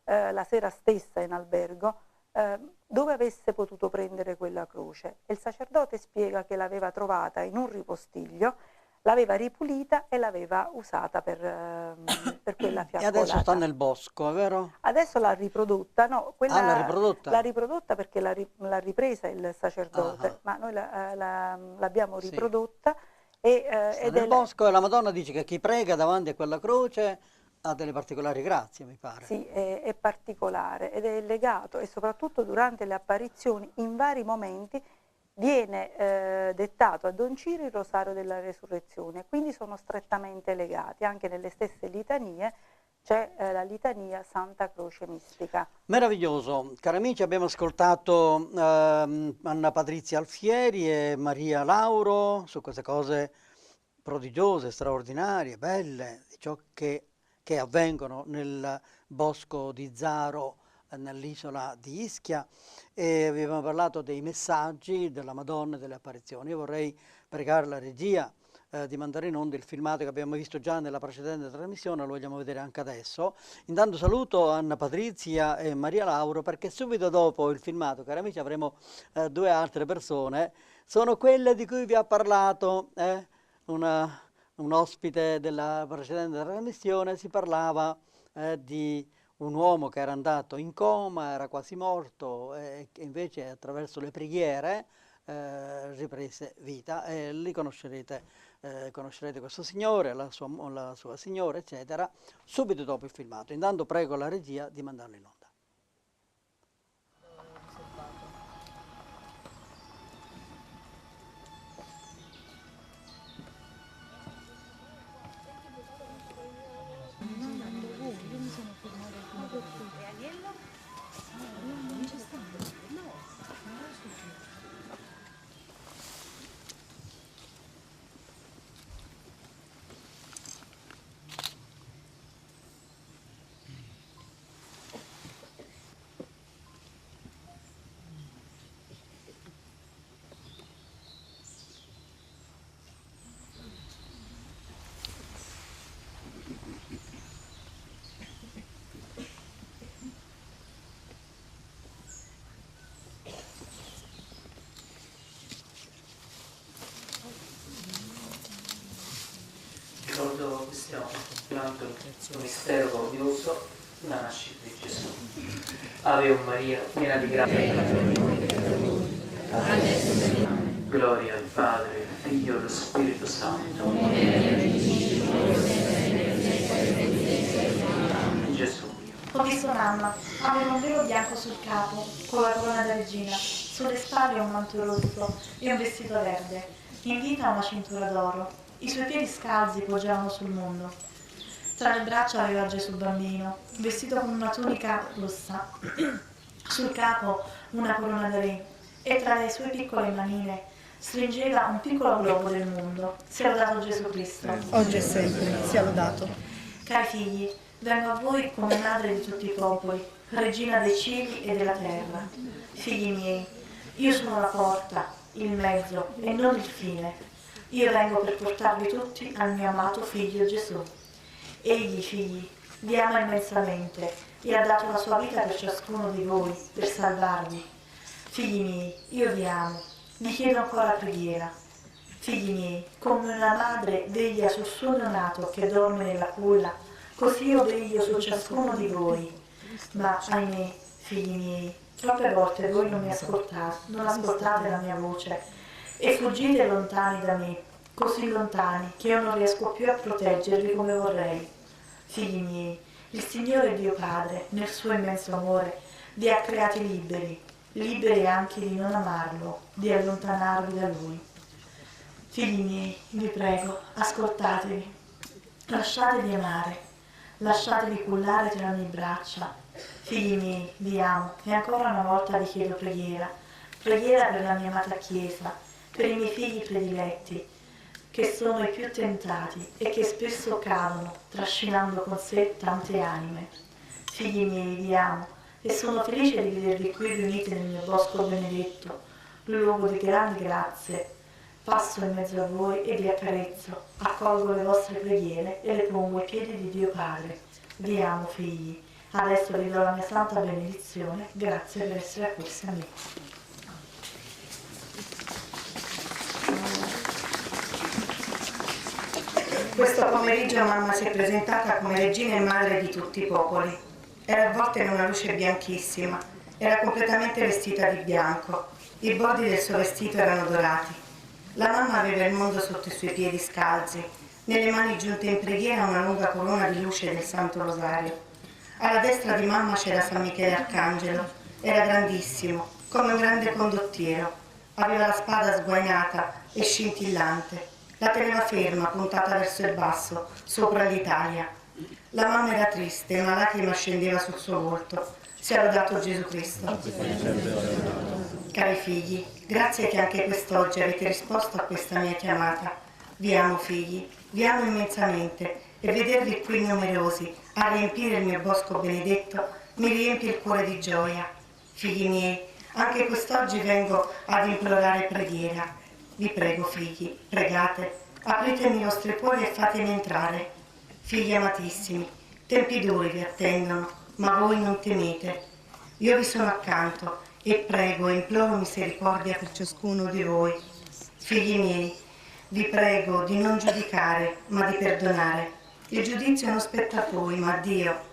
la sera stessa in albergo dove avesse potuto prendere quella croce, e il sacerdote spiega che l'aveva trovata in un ripostiglio, l'aveva ripulita e l'aveva usata per quella fiaccolata. E adesso sta nel bosco, vero? Adesso l'ha riprodotta, no, quella l'ha riprodotta? L'ha riprodotta perché l'ha ripresa il sacerdote, ma noi l'abbiamo riprodotta. Ed nel bosco, e la Madonna dice che chi prega davanti a quella croce ha delle particolari grazie, mi pare. Sì, è particolare ed è legato, e soprattutto durante le apparizioni in vari momenti viene dettato a Don Ciro il rosario della resurrezione, quindi sono strettamente legati. Anche nelle stesse litanie c'è la litania Santa Croce Mistica. Meraviglioso. Cari amici, abbiamo ascoltato Anna Patrizia Alfieri e Maria Lauro su queste cose prodigiose, straordinarie, belle, di ciò che avvengono nel bosco di Zaro, nell'isola di Ischia, e abbiamo parlato dei messaggi della Madonna e delle apparizioni. Io vorrei pregare la regia di mandare in onda il filmato che abbiamo visto già nella precedente trasmissione, lo vogliamo vedere anche adesso. Intanto saluto Anna Patrizia e Maria Lauro, perché subito dopo il filmato, cari amici, avremo due altre persone, sono quelle di cui vi ha parlato un ospite della precedente trasmissione. Si parlava di un uomo che era andato in coma, era quasi morto, e che invece attraverso le preghiere riprese vita, e lì conoscerete questo signore, la sua signora, eccetera, subito dopo il filmato. Intanto prego la regia di mandarlo in onda. Ricordo questo mistero glorioso, la nascita di Gesù. Ave o Maria, piena di grazia. Gloria al Padre, al Figlio e allo Spirito Santo. Gesù. Ho visto mamma, aveva un velo bianco sul capo, con la corona da regina, sulle spalle un manto rosso e un vestito verde, in vita una cintura d'oro. I suoi piedi scalzi poggiavano sul mondo. Tra le braccia aveva Gesù bambino, vestito con una tunica rossa, sul capo una corona da re, e tra le sue piccole manine stringeva un piccolo globo del mondo. Sia lodato Gesù Cristo. Oggi e sempre, sia lodato. Cari figli, vengo a voi come madre di tutti i popoli, regina dei cieli e della terra. Figli miei, io sono la porta, il mezzo e non il fine. Io vengo per portarvi tutti al mio amato figlio Gesù. Egli, figli, vi ama immensamente e ha dato la sua vita per ciascuno di voi, per salvarvi. Figli miei, io vi amo, vi chiedo ancora preghiera. Figli miei, come una madre veglia sul suo neonato che dorme nella culla, così io veglio su ciascuno di voi. Ma, ahimè, figli miei, troppe volte voi non mi ascoltate, non ascoltate la mia voce, e fuggite lontani da me, così lontani che io non riesco più a proteggervi come vorrei. Figli miei, il Signore Dio Padre, nel suo immenso amore, vi ha creati liberi, liberi anche di non amarlo, di allontanarvi da Lui. Figli miei, vi prego, ascoltatevi, lasciatevi amare, lasciatevi cullare tra le mie braccia. Figli miei, vi amo e ancora una volta vi chiedo preghiera, preghiera per la mia amata Chiesa, per i miei figli prediletti, che sono i più tentati e che spesso cadono, trascinando con sé tante anime. Figli miei, vi amo e sono felice di vedervi qui riuniti nel mio bosco benedetto, luogo di grandi grazie. Passo in mezzo a voi e vi accarezzo, accolgo le vostre preghiere e le pongo ai piedi di Dio Padre. Vi amo, figli. Adesso vi do la mia santa benedizione. Grazie per essere accorsi a me. Questo pomeriggio mamma si è presentata come regina e madre di tutti i popoli. Era avvolta in una luce bianchissima, era completamente vestita di bianco, i bordi del suo vestito erano dorati. La mamma aveva il mondo sotto i suoi piedi scalzi, nelle mani giunte in preghiera una lunga corona di luce del Santo Rosario. Alla destra di mamma c'era San Michele Arcangelo, era grandissimo, come un grande condottiero, aveva la spada sguainata e scintillante, la teneva ferma, puntata verso il basso, sopra l'Italia. La mamma era triste, una lacrima scendeva sul suo volto. Sia lodato Gesù Cristo. Cari figli, grazie che anche quest'oggi avete risposto a questa mia chiamata. Vi amo figli, vi amo immensamente e vedervi qui numerosi a riempire il mio bosco benedetto mi riempie il cuore di gioia. Figli miei, anche quest'oggi vengo ad implorare preghiera. Vi prego figli, pregate, apritemi i vostri cuori e fatemi entrare. Figli amatissimi, tempi duri vi attendono, ma voi non temete. Io vi sono accanto e prego e imploro misericordia per ciascuno di voi. Figli miei, vi prego di non giudicare, ma di perdonare. Il giudizio non spetta a voi, ma a Dio.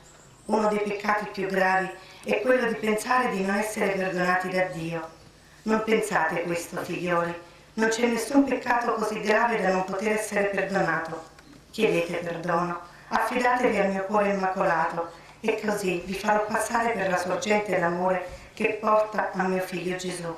Uno dei peccati più gravi è quello di pensare di non essere perdonati da Dio. Non pensate questo, figlioli. Non c'è nessun peccato così grave da non poter essere perdonato. Chiedete perdono, affidatevi al mio cuore immacolato e così vi farò passare per la sorgente d'amore che porta a mio figlio Gesù.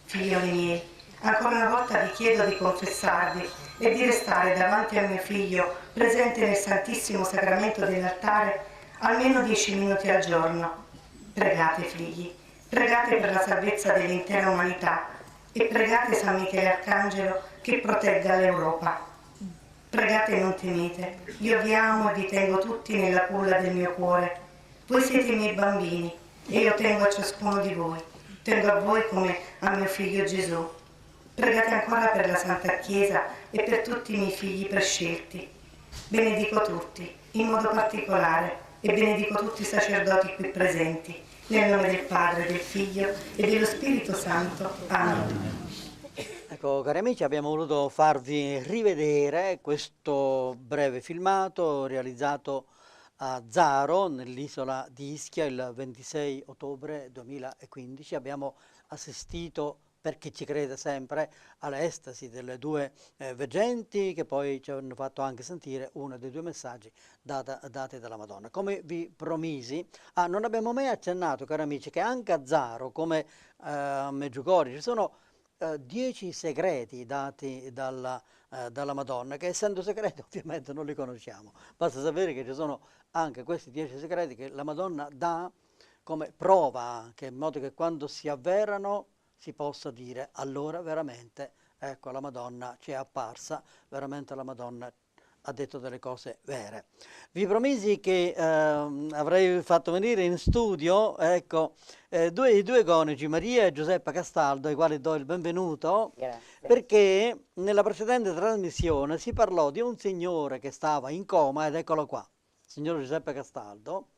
Figlioli miei, ancora una volta vi chiedo di confessarvi e di restare davanti a mio figlio presente nel Santissimo Sacramento dell'altare almeno 10 minuti al giorno. Pregate figli, pregate per la salvezza dell'intera umanità e pregate San Michele Arcangelo che protegga l'Europa. Pregate e non temete, io vi amo e vi tengo tutti nella culla del mio cuore. Voi siete i miei bambini e io tengo a ciascuno di voi, tengo a voi come a mio figlio Gesù. Pregate ancora per la Santa Chiesa e per tutti i miei figli prescelti. Benedico tutti, in modo particolare, e benedico tutti i sacerdoti qui presenti, nel nome del Padre, del Figlio e dello Spirito Santo. Amen. Ecco, cari amici, abbiamo voluto farvi rivedere questo breve filmato realizzato a Zaro, nell'isola di Ischia, il 26 ottobre 2015. Abbiamo assistito, per chi ci crede sempre, all'estasi delle due veggenti che poi ci hanno fatto anche sentire uno dei due messaggi dati dalla Madonna. Come vi promisi, non abbiamo mai accennato, cari amici, che anche a Zaro, come a Medjugorje, ci sono 10 segreti dati dalla Madonna, che essendo segreti ovviamente non li conosciamo. Basta sapere che ci sono anche questi 10 segreti che la Madonna dà come prova, che in modo che quando si avverano si possa dire allora veramente, ecco, la Madonna ci è apparsa, veramente la Madonna ha detto delle cose vere. Vi promisi che avrei fatto venire in studio, ecco, i due coniugi, Maria e Giuseppa Castaldo, ai quali do il benvenuto. Grazie. Perché nella precedente trasmissione si parlò di un signore che stava in coma, ed eccolo qua, il signor Giuseppe Castaldo,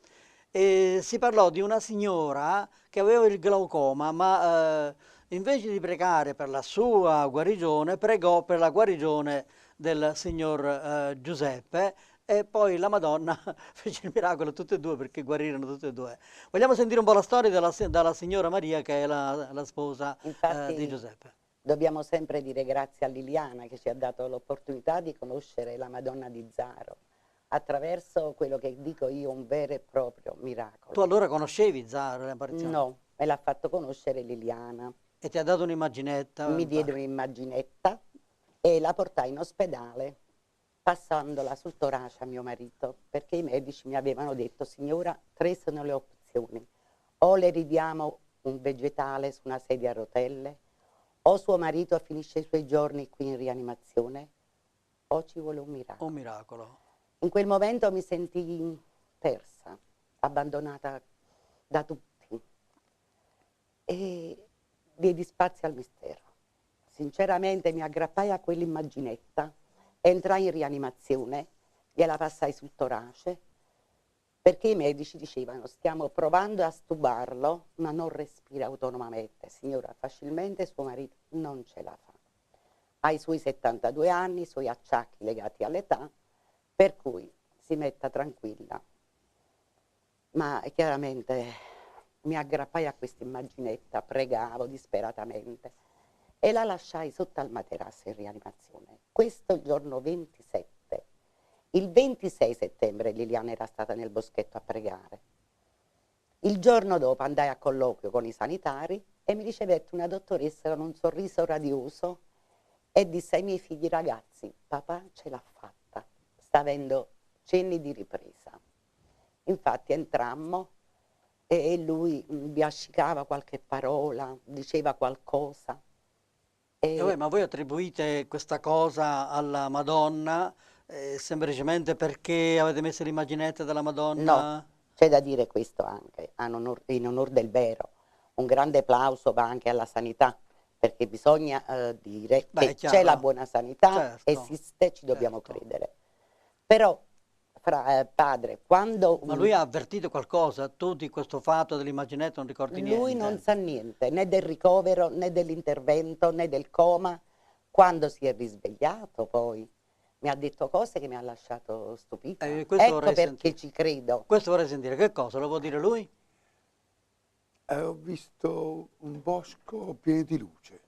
e si parlò di una signora che aveva il glaucoma, ma invece di pregare per la sua guarigione, pregò per la guarigione del signor Giuseppe, e poi la Madonna fece il miracolo tutte e due, perché guarirono tutte e due. Vogliamo sentire un po' la storia dalla signora Maria, che è la sposa di Giuseppe. Dobbiamo sempre dire grazie a Liliana, che ci ha dato l'opportunità di conoscere la Madonna di Zaro attraverso quello che dico io, un vero e proprio miracolo. Tu allora conoscevi Zaro, le apparizioni? No, me l'ha fatto conoscere Liliana. E ti ha dato un'immaginetta? Mi diede un'immaginetta e la portai in ospedale, passandola sul torace a mio marito, perché i medici mi avevano detto: signora, 3 sono le opzioni, o le ridiamo un vegetale su una sedia a rotelle, o suo marito finisce i suoi giorni qui in rianimazione, o ci vuole un miracolo. Un miracolo. In quel momento mi sentii persa, abbandonata da tutti e diedi spazio al mistero. Sinceramente mi aggrappai a quell'immaginetta, entrai in rianimazione, gliela passai sul torace, perché i medici dicevano: stiamo provando a stubarlo, ma non respira autonomamente. Signora, facilmente suo marito non ce la fa. Ha i suoi 72 anni, i suoi acciacchi legati all'età, per cui si metta tranquilla. Ma chiaramente mi aggrappai a questa immaginetta, pregavo disperatamente e la lasciai sotto al materasso in rianimazione. Questo il giorno 27 Il 26 settembre Liliana era stata nel boschetto a pregare. Il giorno dopo andai a colloquio con i sanitari e mi ricevette una dottoressa con un sorriso radioso e disse ai miei figli: ragazzi, papà ce l'ha fatta, sta avendo cenni di ripresa. Infatti entrammo e lui biascicava qualche parola, diceva qualcosa. Ma voi attribuite questa cosa alla Madonna semplicemente perché avete messo l'immaginetta della Madonna? No, c'è da dire questo anche, in onor del vero. Un grande applauso va anche alla sanità, perché bisogna dire che c'è la buona sanità, esiste, ci dobbiamo credere. Però, padre, quando... Ma lui ha avvertito qualcosa? Tu di questo fatto dell'immaginetta non ricordi niente? Lui non sa niente, né del ricovero, né dell'intervento, né del coma. Quando si è risvegliato poi mi ha detto cose che mi ha lasciato stupita. Ecco perché ci credo. Questo vorrei sentire. Che cosa? Lo può dire lui? Ho visto un bosco pieno di luce.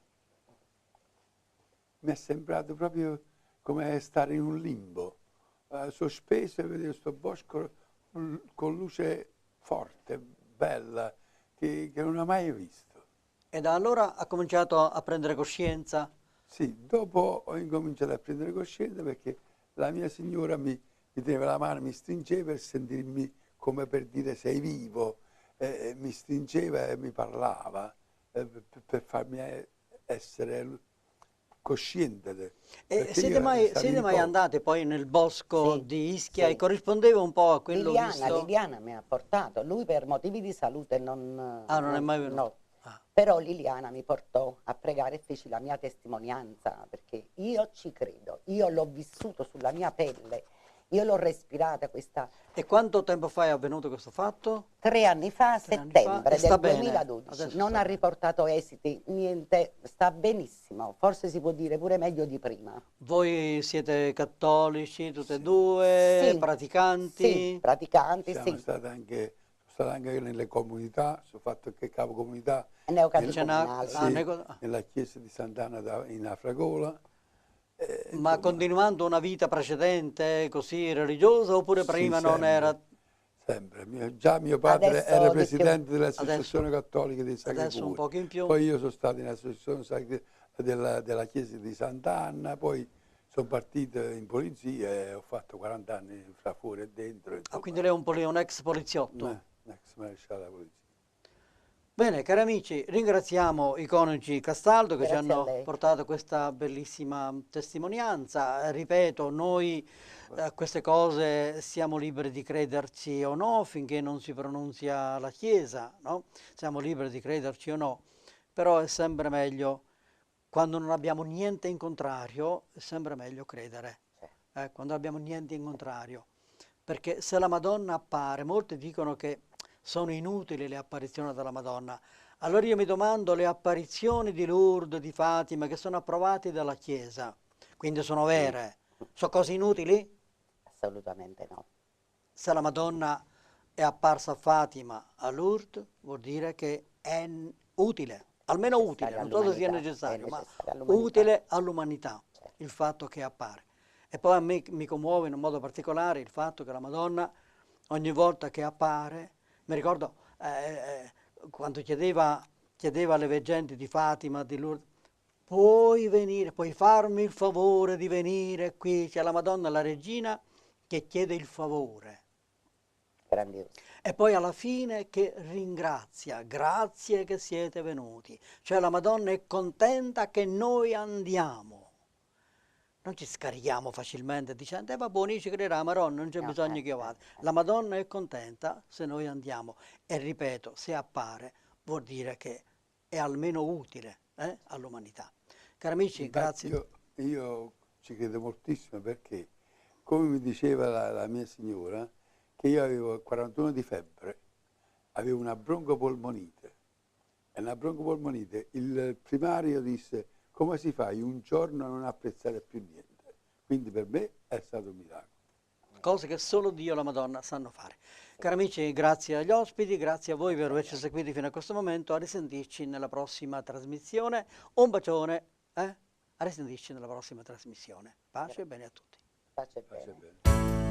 Mi è sembrato proprio come stare in un limbo. Sospeso e vedevo questo bosco con luce forte, bella, che non ho mai visto. E da allora ha cominciato a prendere coscienza? Sì, dopo ho incominciato a prendere coscienza perché la mia signora mi teneva la mano, mi stringeva per sentirmi come per dire sei vivo, mi stringeva e mi parlava per farmi essere cosciente. E siete mai andate poi nel bosco di Ischia e corrispondeva un po' a quello visto? Liliana mi ha portato, lui per motivi di salute non è mai venuto? No. Però Liliana mi portò a pregare e feci la mia testimonianza, perché io ci credo, io l'ho vissuto sulla mia pelle, io l'ho respirata questa... E quanto tempo fa è avvenuto questo fatto? 3 anni fa, a settembre del 2012. Adesso non ha riportato esiti, niente, sta benissimo, forse si può dire pure meglio di prima. Voi siete cattolici tutte e due, Sì. praticanti? Sì, praticanti, Sono stato anche nelle comunità, sono fatto anche capo comunità nella chiesa di Sant'Anna in Afragola. Ma continuando una vita precedente così religiosa oppure prima non era? Sempre, già mio padre era presidente dell'Associazione Cattolica dei Sacri Adesso un po' in più. Poi io sono stato nell'Associazione della chiesa di Sant'Anna, poi sono partito in polizia e ho fatto 40 anni fra fuori e dentro. Quindi lei è un ex poliziotto? Un ex maresciallo della polizia. Bene, cari amici, ringraziamo i coniugi Castaldo che Grazie ci hanno a lei. portato questa bellissima testimonianza. Ripeto, noi a queste cose siamo liberi di crederci o no finché non si pronunzia la Chiesa, no? Siamo liberi di crederci o no, però è sempre meglio, quando non abbiamo niente in contrario, è sempre meglio credere, quando abbiamo niente in contrario. Perché se la Madonna appare, molti dicono che sono inutili le apparizioni della Madonna. Allora io mi domando, le apparizioni di Lourdes, di Fatima, che sono approvate dalla Chiesa, quindi sono vere, sono cose inutili? Assolutamente no. Se la Madonna è apparsa a Fatima, a Lourdes, vuol dire che è utile, almeno utile, non so se sia necessario, ma utile all'umanità, il fatto che appare. E poi a me mi commuove in un modo particolare il fatto che la Madonna ogni volta che appare, mi ricordo quando chiedeva alle veggenti di Fatima, di Lourdes, puoi venire, puoi farmi il favore di venire qui, c'è la Madonna, la regina, che chiede il favore. Grandioso. E poi alla fine che ringrazia, grazie che siete venuti. Cioè la Madonna è contenta che noi andiamo. Non ci scarichiamo facilmente dicendo, va buoni, ci crederà, Maronna, non c'è bisogno che io vada. La Madonna è contenta se noi andiamo. E ripeto, se appare vuol dire che è almeno utile all'umanità. Cari amici, grazie. Io ci credo moltissimo perché, come mi diceva la mia signora, che io avevo 41 di febbre, avevo una broncopolmonite. E la broncopolmonite, il primario disse, come si fa in un giorno a non apprezzare più niente? Quindi per me è stato un miracolo. Cose che solo Dio e la Madonna sanno fare. Cari amici, grazie agli ospiti, grazie a voi per averci seguiti fino a questo momento, a risentirci nella prossima trasmissione. Un bacione, a risentirci nella prossima trasmissione. Pace e bene a tutti. Pace e bene.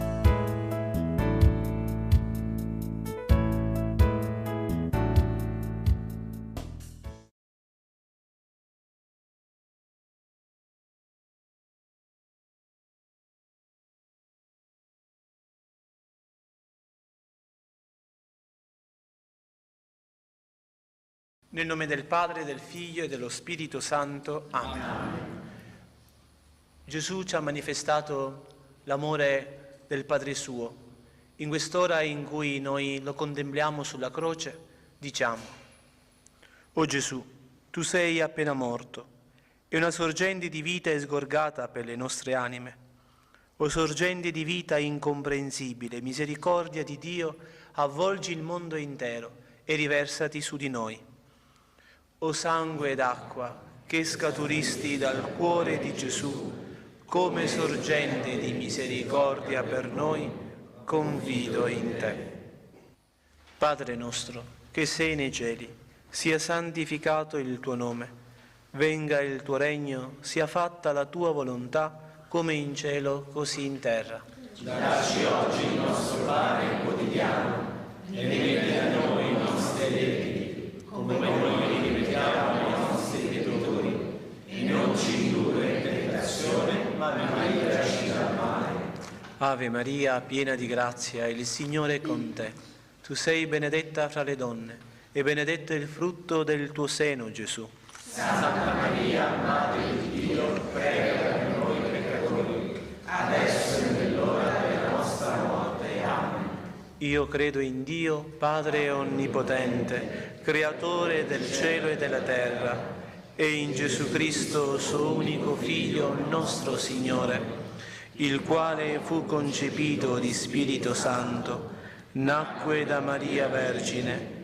Nel nome del Padre, del Figlio e dello Spirito Santo. Amen. Gesù ci ha manifestato l'amore del Padre suo. In quest'ora in cui noi lo contempliamo sulla croce, diciamo: O Gesù, tu sei appena morto, e una sorgente di vita è sgorgata per le nostre anime. O sorgente di vita incomprensibile, misericordia di Dio, avvolgi il mondo intero e riversati su di noi. O sangue ed acqua che scaturisti dal cuore di Gesù, come sorgente di misericordia per noi, confido in te. Padre nostro, che sei nei cieli, sia santificato il tuo nome, venga il tuo regno, sia fatta la tua volontà, come in cielo, così in terra. Dacci oggi il nostro pane quotidiano, e rimetti a noi i nostri debiti, come noi rimettiamo ai nostri debitori, e non ci indurre in tentazione, ma liberaci dal male. Ave Maria, piena di grazia, il Signore è con te. Tu sei benedetta fra le donne, e benedetto è il frutto del tuo seno, Gesù. Santa Maria, Madre di Dio, prega per noi peccatori, adesso e nell'ora della nostra morte. Amen. Io credo in Dio, Padre Onnipotente, Creatore del cielo e della terra, e in Gesù Cristo, suo unico Figlio, nostro Signore, il quale fu concepito di Spirito Santo, nacque da Maria Vergine,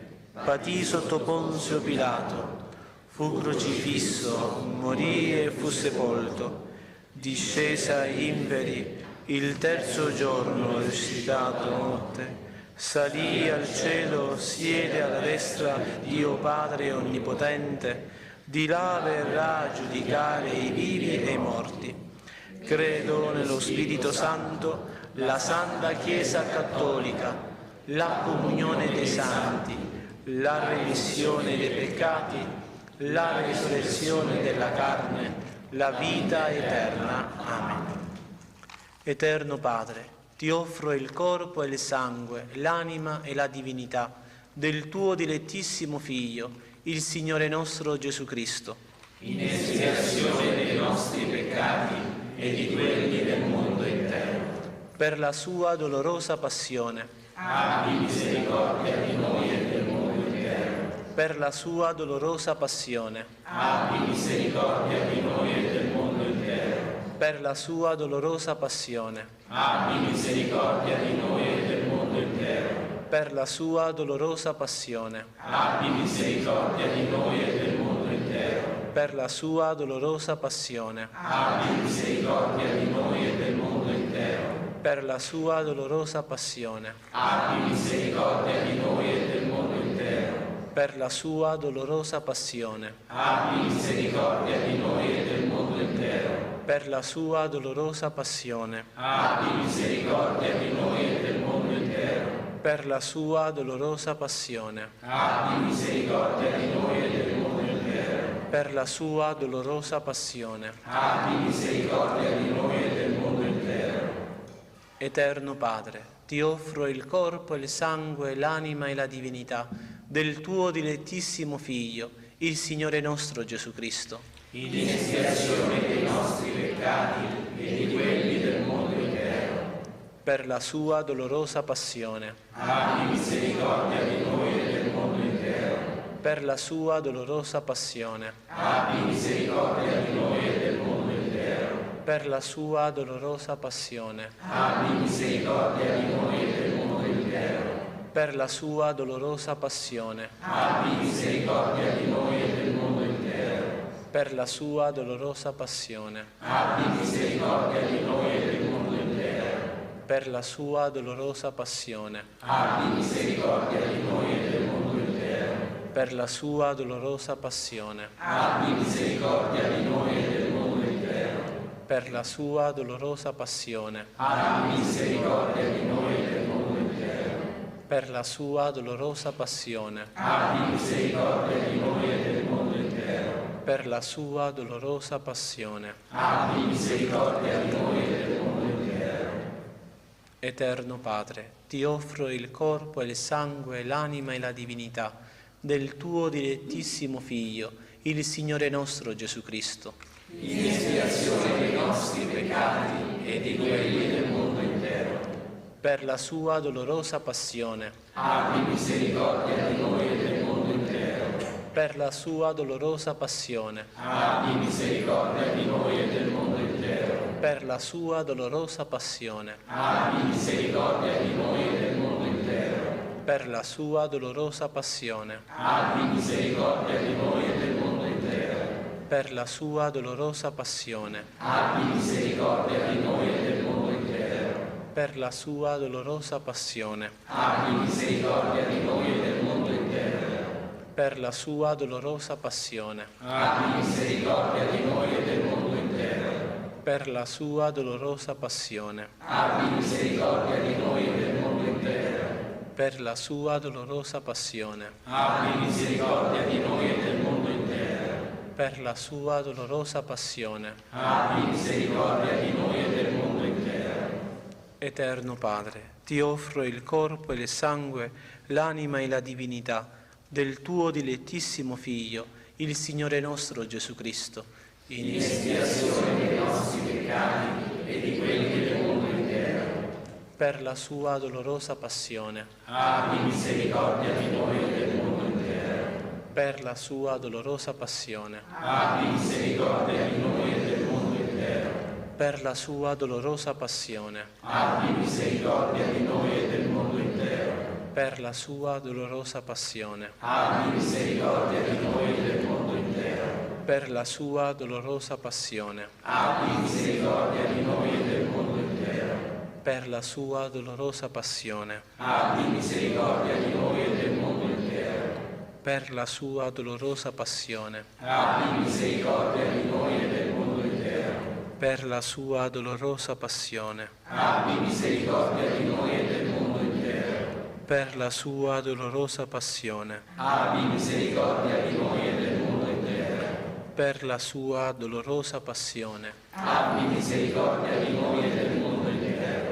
patì sotto Ponzio Pilato, fu crocifisso, morì e fu sepolto, discese ai inferi, il terzo giorno risuscitato notte, salì al cielo, siede alla destra di Dio Padre Onnipotente, di là verrà a giudicare i vivi e i morti. Credo nello Spirito Santo, la Santa Chiesa Cattolica, la comunione dei santi, la remissione dei peccati, la risurrezione della carne, la vita eterna. Amen. Eterno Padre, ti offro il corpo e il sangue, l'anima e la divinità del tuo dilettissimo Figlio, il Signore nostro Gesù Cristo, in espiazione dei nostri peccati e di quelli del mondo intero. Per la sua dolorosa passione, abbi misericordia di noi e del mondo intero. Per la sua dolorosa passione, abbi misericordia di noi e del mondo intero. Per la sua dolorosa passione, abbi misericordia di noi e del mondo intero. Per la sua dolorosa passione, abbi misericordia di noi e del mondo intero. Per la sua dolorosa passione, abbi misericordia di noi e del mondo intero. Per la sua dolorosa passione, abbi misericordia di noi e del mondo intero. Per la sua dolorosa passione, abbi misericordia di noi e del mondo intero. Per la sua dolorosa passione, abbi misericordia di noi e del mondo intero. Per la sua dolorosa passione, abbi misericordia di noi e del mondo intero. Per la sua dolorosa passione, abbi misericordia di noi e del mondo intero. Eterno Padre, ti offro il corpo e il sangue, l'anima e la divinità del tuo dilettissimo Figlio, il Signore nostro Gesù Cristo, in espiazione dei nostri peccati e di quelli del mondo intero. Per la sua dolorosa passione, abbi misericordia di noi e del mondo intero. Per la sua dolorosa passione, abbi misericordia di noi e del mondo intero. Per la sua dolorosa passione, abbi misericordia di noi e del mondo intero. Per la sua dolorosa passione, abbi misericordia di noi e del mondo intero. Per la sua dolorosa passione, abbi misericordia di noi e del mondo intero. Per la sua dolorosa passione, abbi misericordia di noi e del mondo intero. Per la sua dolorosa passione, abbi misericordia di noi e del mondo intero. Per la sua dolorosa passione, abbi misericordia di noi e del mondo intero. Per la sua dolorosa passione, abbi misericordia di noi e del mondo intero. Per la sua dolorosa passione, abbi misericordia di noi e del mondo intero. Eterno Padre, ti offro il corpo e il sangue, l'anima e la divinità del tuo dilettissimo Figlio, il Signore nostro Gesù Cristo. In espiazione dei nostri peccati e di quelli del mondo intero. Per la sua dolorosa passione. Abbi misericordia di noi e del mondo intero. Per la sua dolorosa passione. Abbi misericordia di noi e del mondo intero. Per la sua dolorosa passione. Abbi misericordia di noi e del mondo intero. Per la sua dolorosa passione. Abbi misericordia di noi e del mondo intero. Per la sua dolorosa passione. Abbi misericordia di noi e del mondo intero. Per la sua dolorosa passione. Abbi misericordia di noi e del mondo intero. Per la sua dolorosa passione. Abbi misericordia di noi e del mondo intero. Per la sua dolorosa passione. Abbi misericordia di noi e del mondo intero. Per la sua dolorosa passione. Abbi misericordia di noi e del mondo intero. Per la sua dolorosa passione. Abbi misericordia di noi e del mondo intero. Eterno Padre, ti offro il corpo e il sangue, l'anima e la divinità del tuo dilettissimo Figlio, il Signore nostro Gesù Cristo, in espiazione dei nostri peccati e di quelli del mondo intero. Per la sua dolorosa passione. Abbi misericordia di noi e del mondo intero. Per la sua dolorosa passione. Abbi misericordia di noi e del mondo intero. Per la sua dolorosa passione. Abbi misericordia di noi e del mondo intero. Per la sua dolorosa passione. Abbi misericordia di noi e del mondo intero. Per la sua dolorosa passione. Abbi misericordia di noi e del mondo intero. Per la sua dolorosa passione. Abbi misericordia di noi e del mondo intero. Per la sua dolorosa passione. Abbi misericordia di noi e del mondo intero. Per la sua dolorosa passione. Abbi misericordia di noi e del mondo intero. Per la sua dolorosa passione. Abbi misericordia di noi e del mondo intero. Per la sua dolorosa passione. Abbi misericordia di noi e del mondo intero.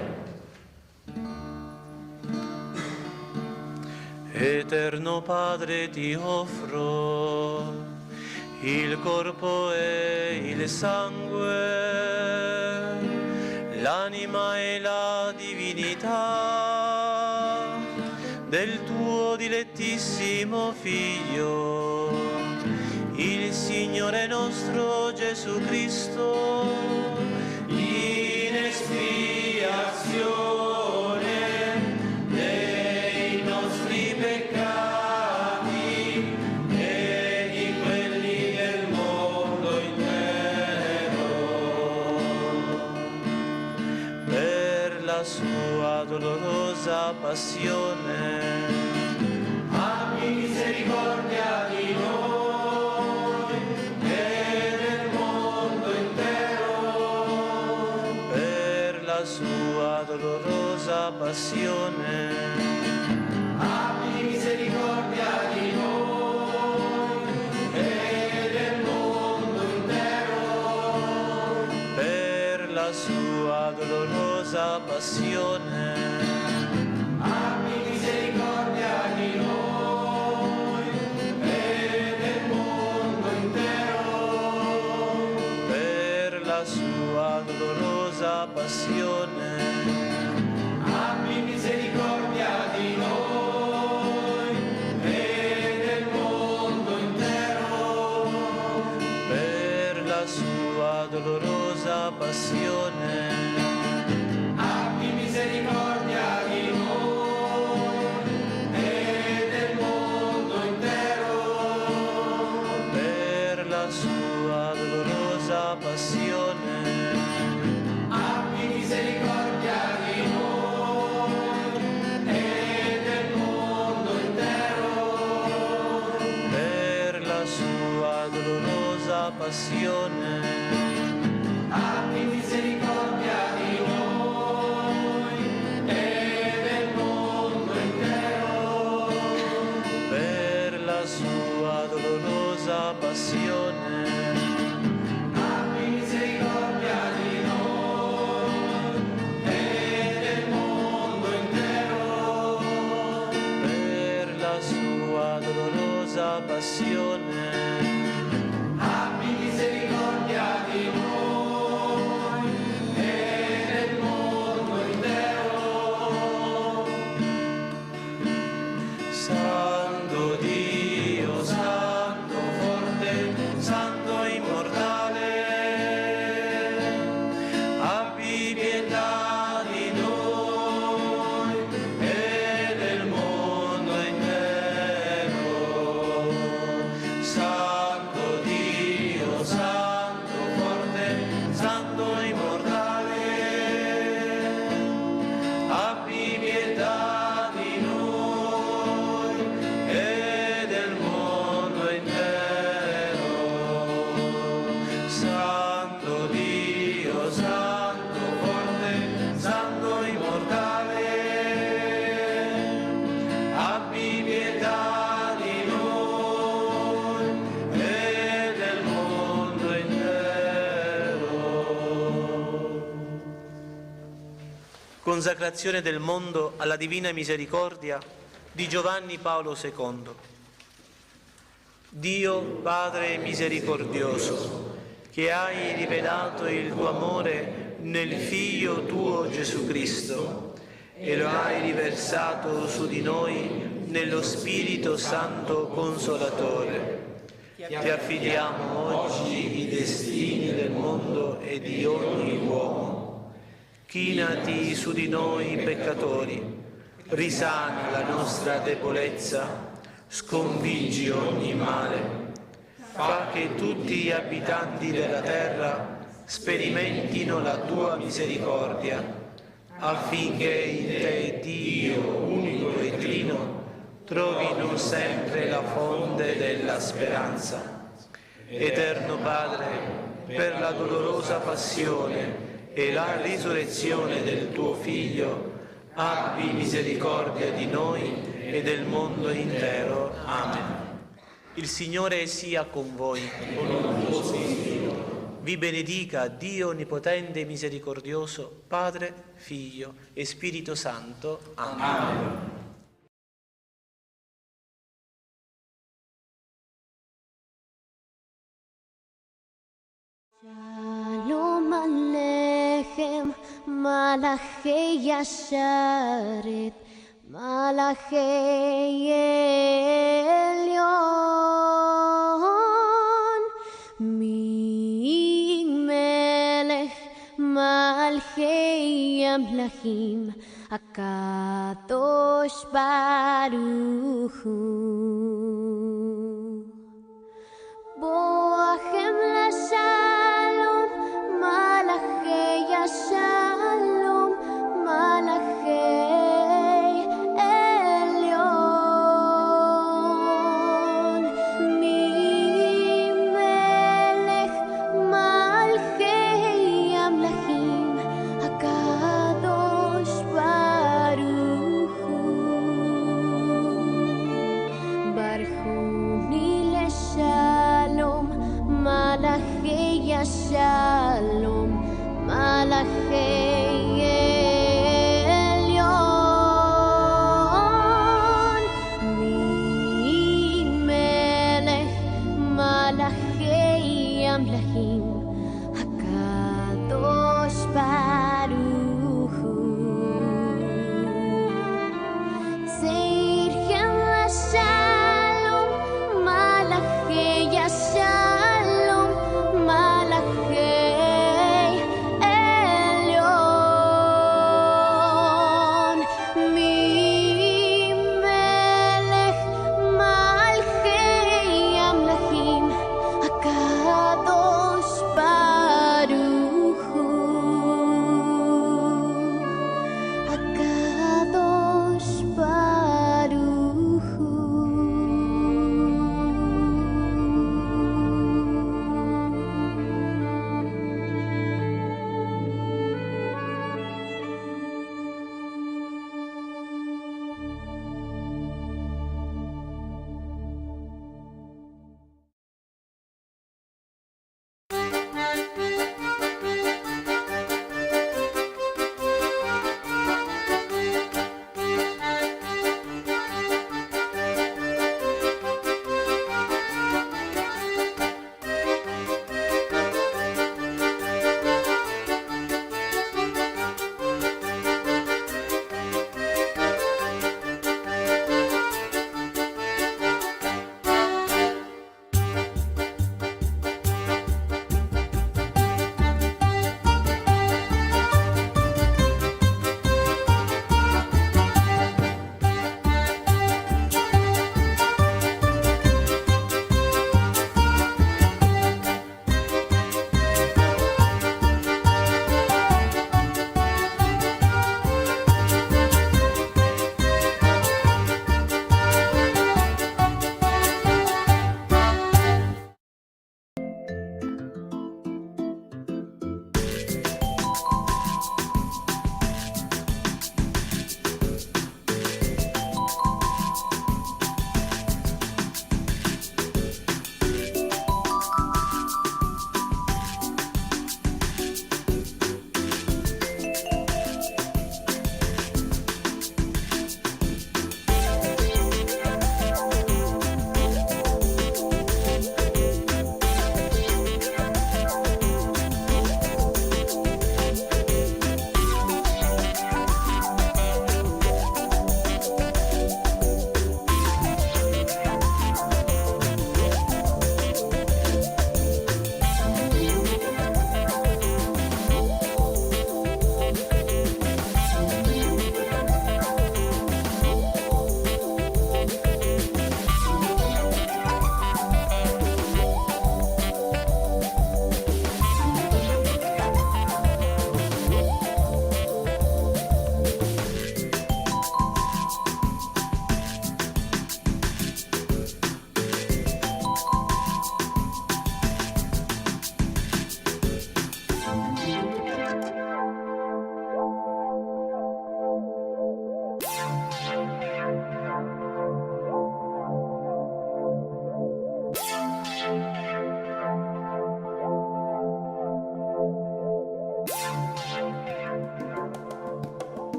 Eterno Padre, ti offro il corpo e il sangue, l'anima e la divinità del tuo dilettissimo Figlio, il Signore nostro Gesù Cristo, in espiazione dei nostri peccati e di quelli del mondo intero, per la sua dolorosa passione. Abbi misericordia di noi e del mondo intero. Per la sua dolorosa passione. Abbi misericordia di noi e del mondo intero. Per la sua dolorosa passione. Abbi misericordia di noi e del mondo intero. Per la sua dolorosa passione. Abbi misericordia di noi e del mondo intero. Per la sua dolorosa passione. Abbi misericordia di noi e del mondo intero. Per la sua dolorosa passione. Abbi misericordia di noi e del mondo intero. Per la sua dolorosa passione. Abbi misericordia di noi e del mondo intero. Per la sua dolorosa passione. Abbi misericordia di noi e del mondo intero. Per la sua dolorosa Consacrazione del mondo alla Divina Misericordia di Giovanni Paolo II. Dio Padre misericordioso, che hai rivelato il tuo amore nel Figlio tuo Gesù Cristo e lo hai riversato su di noi nello Spirito Santo Consolatore, ti affidiamo oggi i destini del mondo e di ogni uomo. Chinati su di noi peccatori, risana la nostra debolezza, sconfiggi ogni male, fa che tutti gli abitanti della terra sperimentino la tua misericordia, affinché in te, Dio unico e trino, trovino sempre la fonte della speranza. Eterno Padre, per la dolorosa passione e la risurrezione del tuo Figlio, abbi misericordia di noi e del mondo intero. Amen. Il Signore sia con voi. Vi benedica Dio Onnipotente e Misericordioso, Padre, Figlio e Spirito Santo. Amen. Shalom Aleichem, Malachei Yasharet, Malachei Elyon, Melech Malchei Amlachim, HaKadosh Baruch Hu. Boachem LaShalom, Malachei Shalom, Malachei Elyon, Melech Malchei Amlachim, HaKadosh Baruch Hu. Baruchuni LeShalom, Malachei Shalom, Malachei Elyon, Melech Malachei Amlachim, HaKadosh Baruch Hu. Zeirchem LaShalom, Malachei Shalom, Malachei Elyon, Melech Malchei Amlachim, HaKadosh Baruch Hu.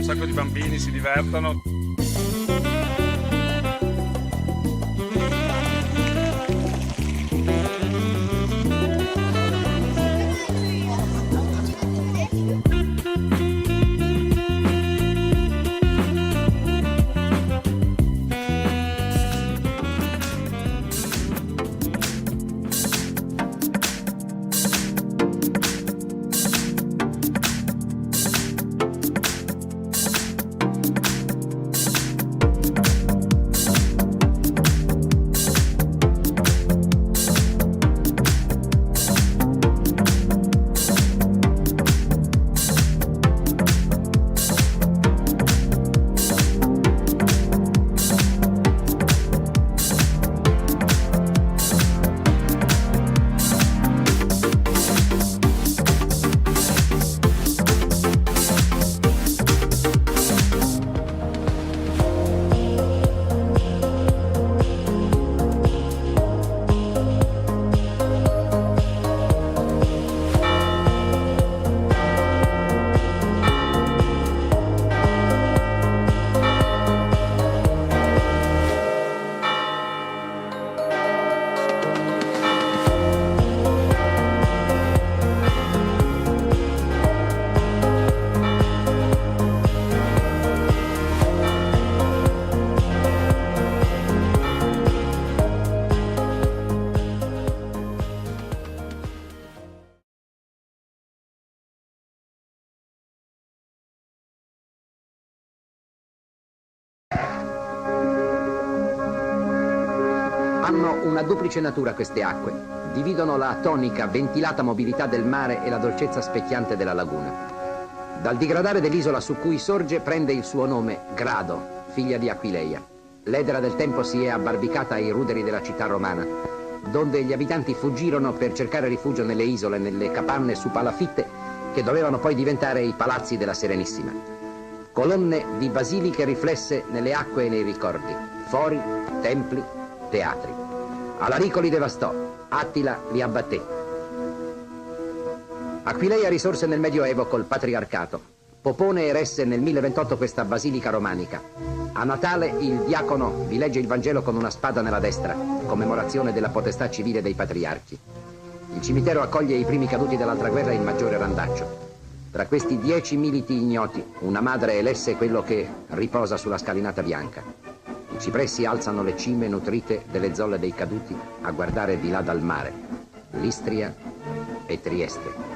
sacco di bambini si divertono. Hanno una duplice natura queste acque. Dividono la tonica, ventilata mobilità del mare e la dolcezza specchiante della laguna. Dal digradare dell'isola su cui sorge prende il suo nome Grado, figlia di Aquileia. L'edera del tempo si è abbarbicata ai ruderi della città romana, donde gli abitanti fuggirono per cercare rifugio nelle isole, nelle capanne su palafitte, che dovevano poi diventare i palazzi della Serenissima. Colonne di basiliche riflesse nelle acque e nei ricordi, fori, templi, teatri. Alarico li devastò, Attila li abbatté. Aquileia risorse nel Medioevo col patriarcato. Popone eresse nel 1028 questa basilica romanica. A Natale il diacono vi legge il Vangelo con una spada nella destra, commemorazione della potestà civile dei patriarchi. Il cimitero accoglie i primi caduti dell'altra guerra in maggiore randaccio. Tra questi 10 militi ignoti, una madre elesse quello che riposa sulla scalinata bianca. I cipressi alzano le cime nutrite delle zolle dei caduti a guardare di là dal mare, l'Istria e Trieste.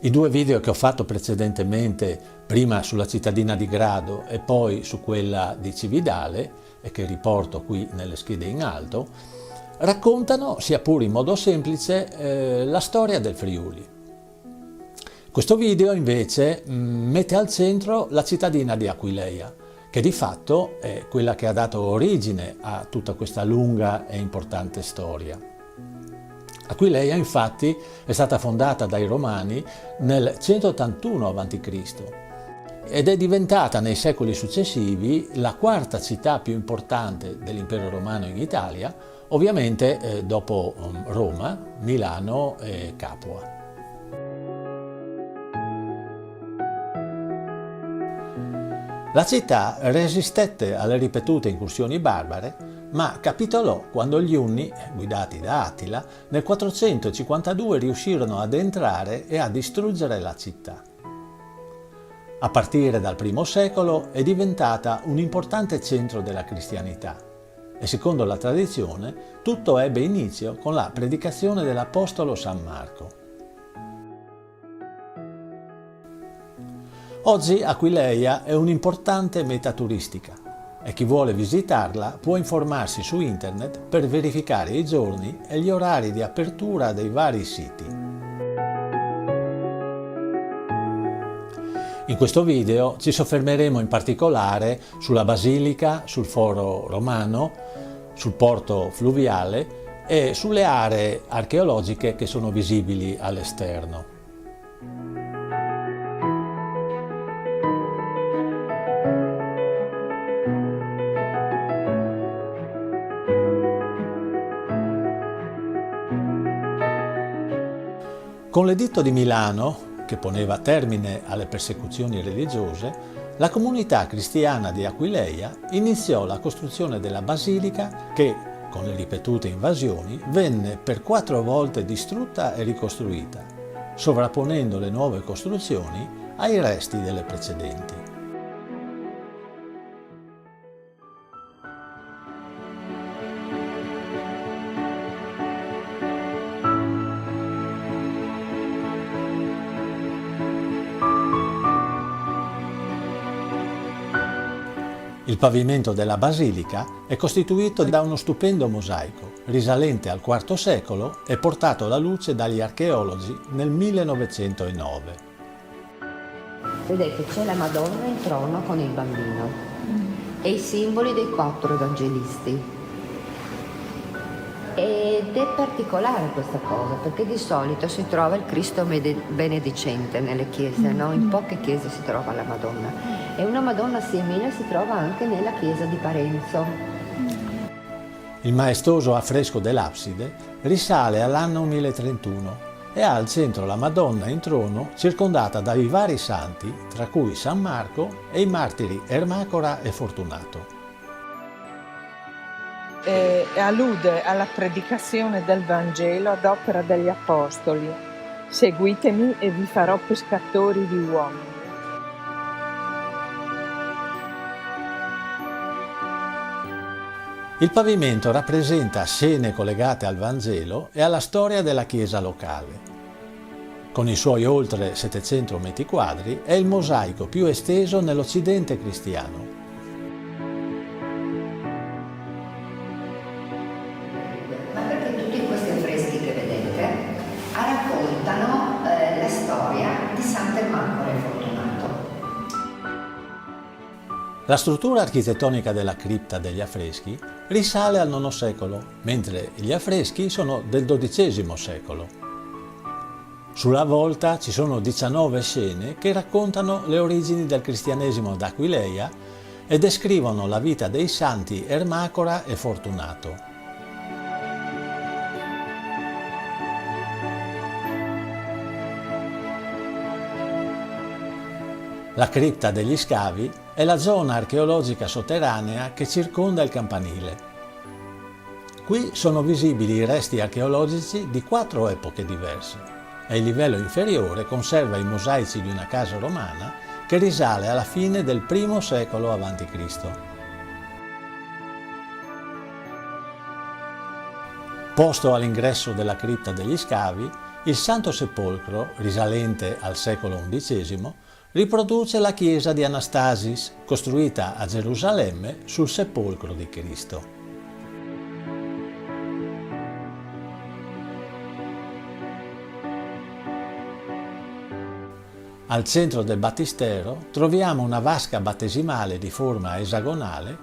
I due video che ho fatto precedentemente, prima sulla cittadina di Grado e poi su quella di Cividale, e che riporto qui nelle schede in alto, raccontano, sia pure in modo semplice, la storia del Friuli. Questo video invece mette al centro la cittadina di Aquileia, che di fatto è quella che ha dato origine a tutta questa lunga e importante storia. Aquileia infatti è stata fondata dai Romani nel 181 a.C. ed è diventata nei secoli successivi la quarta città più importante dell'impero romano in Italia, ovviamente dopo Roma, Milano e Capua. La città resistette alle ripetute incursioni barbare, ma capitolò quando gli Unni, guidati da Attila, nel 452 riuscirono ad entrare e a distruggere la città. A partire dal I secolo è diventata un importante centro della cristianità e secondo la tradizione tutto ebbe inizio con la predicazione dell'Apostolo San Marco. Oggi Aquileia è un'importante meta turistica e chi vuole visitarla può informarsi su internet per verificare i giorni e gli orari di apertura dei vari siti. In questo video ci soffermeremo in particolare sulla basilica, sul foro romano, sul porto fluviale e sulle aree archeologiche che sono visibili all'esterno. Con l'editto di Milano, che poneva termine alle persecuzioni religiose, la comunità cristiana di Aquileia iniziò la costruzione della basilica che, con le ripetute invasioni, venne per 4 volte distrutta e ricostruita, sovrapponendo le nuove costruzioni ai resti delle precedenti. Il pavimento della basilica è costituito da uno stupendo mosaico, risalente al IV secolo e portato alla luce dagli archeologi nel 1909. Vedete, c'è la Madonna in trono con il bambino e i simboli dei 4 evangelisti. Ed è particolare questa cosa, perché di solito si trova il Cristo benedicente nelle chiese, no? In poche chiese si trova la Madonna. E una Madonna simile si trova anche nella chiesa di Parenzo. Il maestoso affresco dell'abside risale all'anno 1031 e ha al centro la Madonna in trono circondata dai vari santi, tra cui San Marco e i martiri Ermacora e Fortunato. Allude alla predicazione del Vangelo ad opera degli Apostoli. Seguitemi e vi farò pescatori di uomini. Il pavimento rappresenta scene collegate al Vangelo e alla storia della chiesa locale. Con i suoi oltre 700 metri quadri è il mosaico più esteso nell'Occidente cristiano. Ma perché tutti questi affreschi che vedete raccontano la storia di Sant'Ermacora e Fortunato. La struttura architettonica della cripta degli affreschi risale al IX secolo, mentre gli affreschi sono del XII secolo. Sulla volta ci sono 19 scene che raccontano le origini del cristianesimo ad Aquileia e descrivono la vita dei santi Ermacora e Fortunato. La cripta degli Scavi è la zona archeologica sotterranea che circonda il campanile. Qui sono visibili i resti archeologici di 4 epoche diverse e il livello inferiore conserva i mosaici di una casa romana che risale alla fine del I secolo a.C. Posto all'ingresso della cripta degli Scavi, Il Santo Sepolcro, risalente al secolo XI, riproduce la chiesa di Anastasis, costruita a Gerusalemme sul sepolcro di Cristo. Al centro del battistero troviamo una vasca battesimale di forma esagonale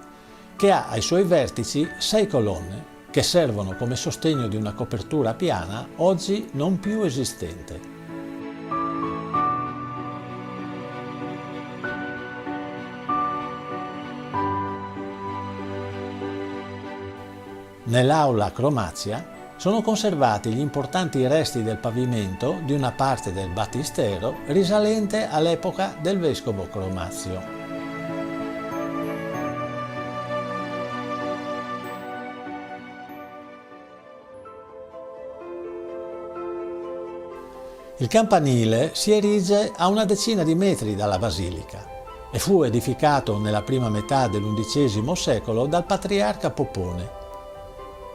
che ha ai suoi vertici 6 colonne che servono come sostegno di una copertura piana oggi non più esistente. Nell'aula Cromazia sono conservati gli importanti resti del pavimento di una parte del battistero risalente all'epoca del vescovo Cromazio. Il campanile si erige a una decina di metri dalla basilica e fu edificato nella prima metà dell'XI secolo dal patriarca Popone,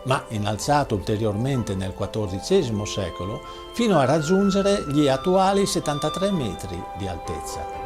ma innalzato ulteriormente nel XIV secolo fino a raggiungere gli attuali 73 metri di altezza.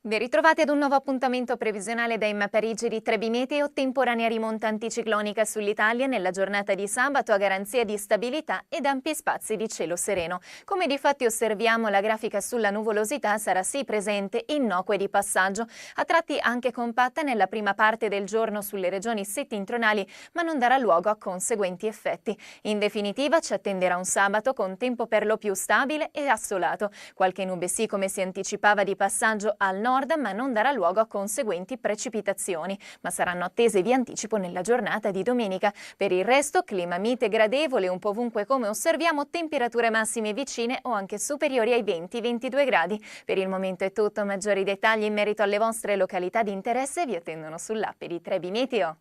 Ben ritrovati ad un nuovo appuntamento previsionale da Emma Parigi di Trebimeteo, temporanea rimonta anticiclonica sull'Italia nella giornata di sabato a garanzia di stabilità ed ampi spazi di cielo sereno. Come difatti osserviamo, la grafica sulla nuvolosità sarà sì presente, innocua e di passaggio, a tratti anche compatta nella prima parte del giorno sulle regioni settentrionali, ma non darà luogo a conseguenti effetti. In definitiva ci attenderà un sabato con tempo per lo più stabile e assolato. Qualche nube sì, come si anticipava, di passaggio al nord, ma non darà luogo a conseguenti precipitazioni, ma saranno attese, vi anticipo, nella giornata di domenica. Per il resto, clima mite gradevole un po' ovunque, come osserviamo, temperature massime vicine o anche superiori ai 20-22 gradi. Per il momento è tutto, maggiori dettagli in merito alle vostre località di interesse vi attendono sull'app di Trebimeteo.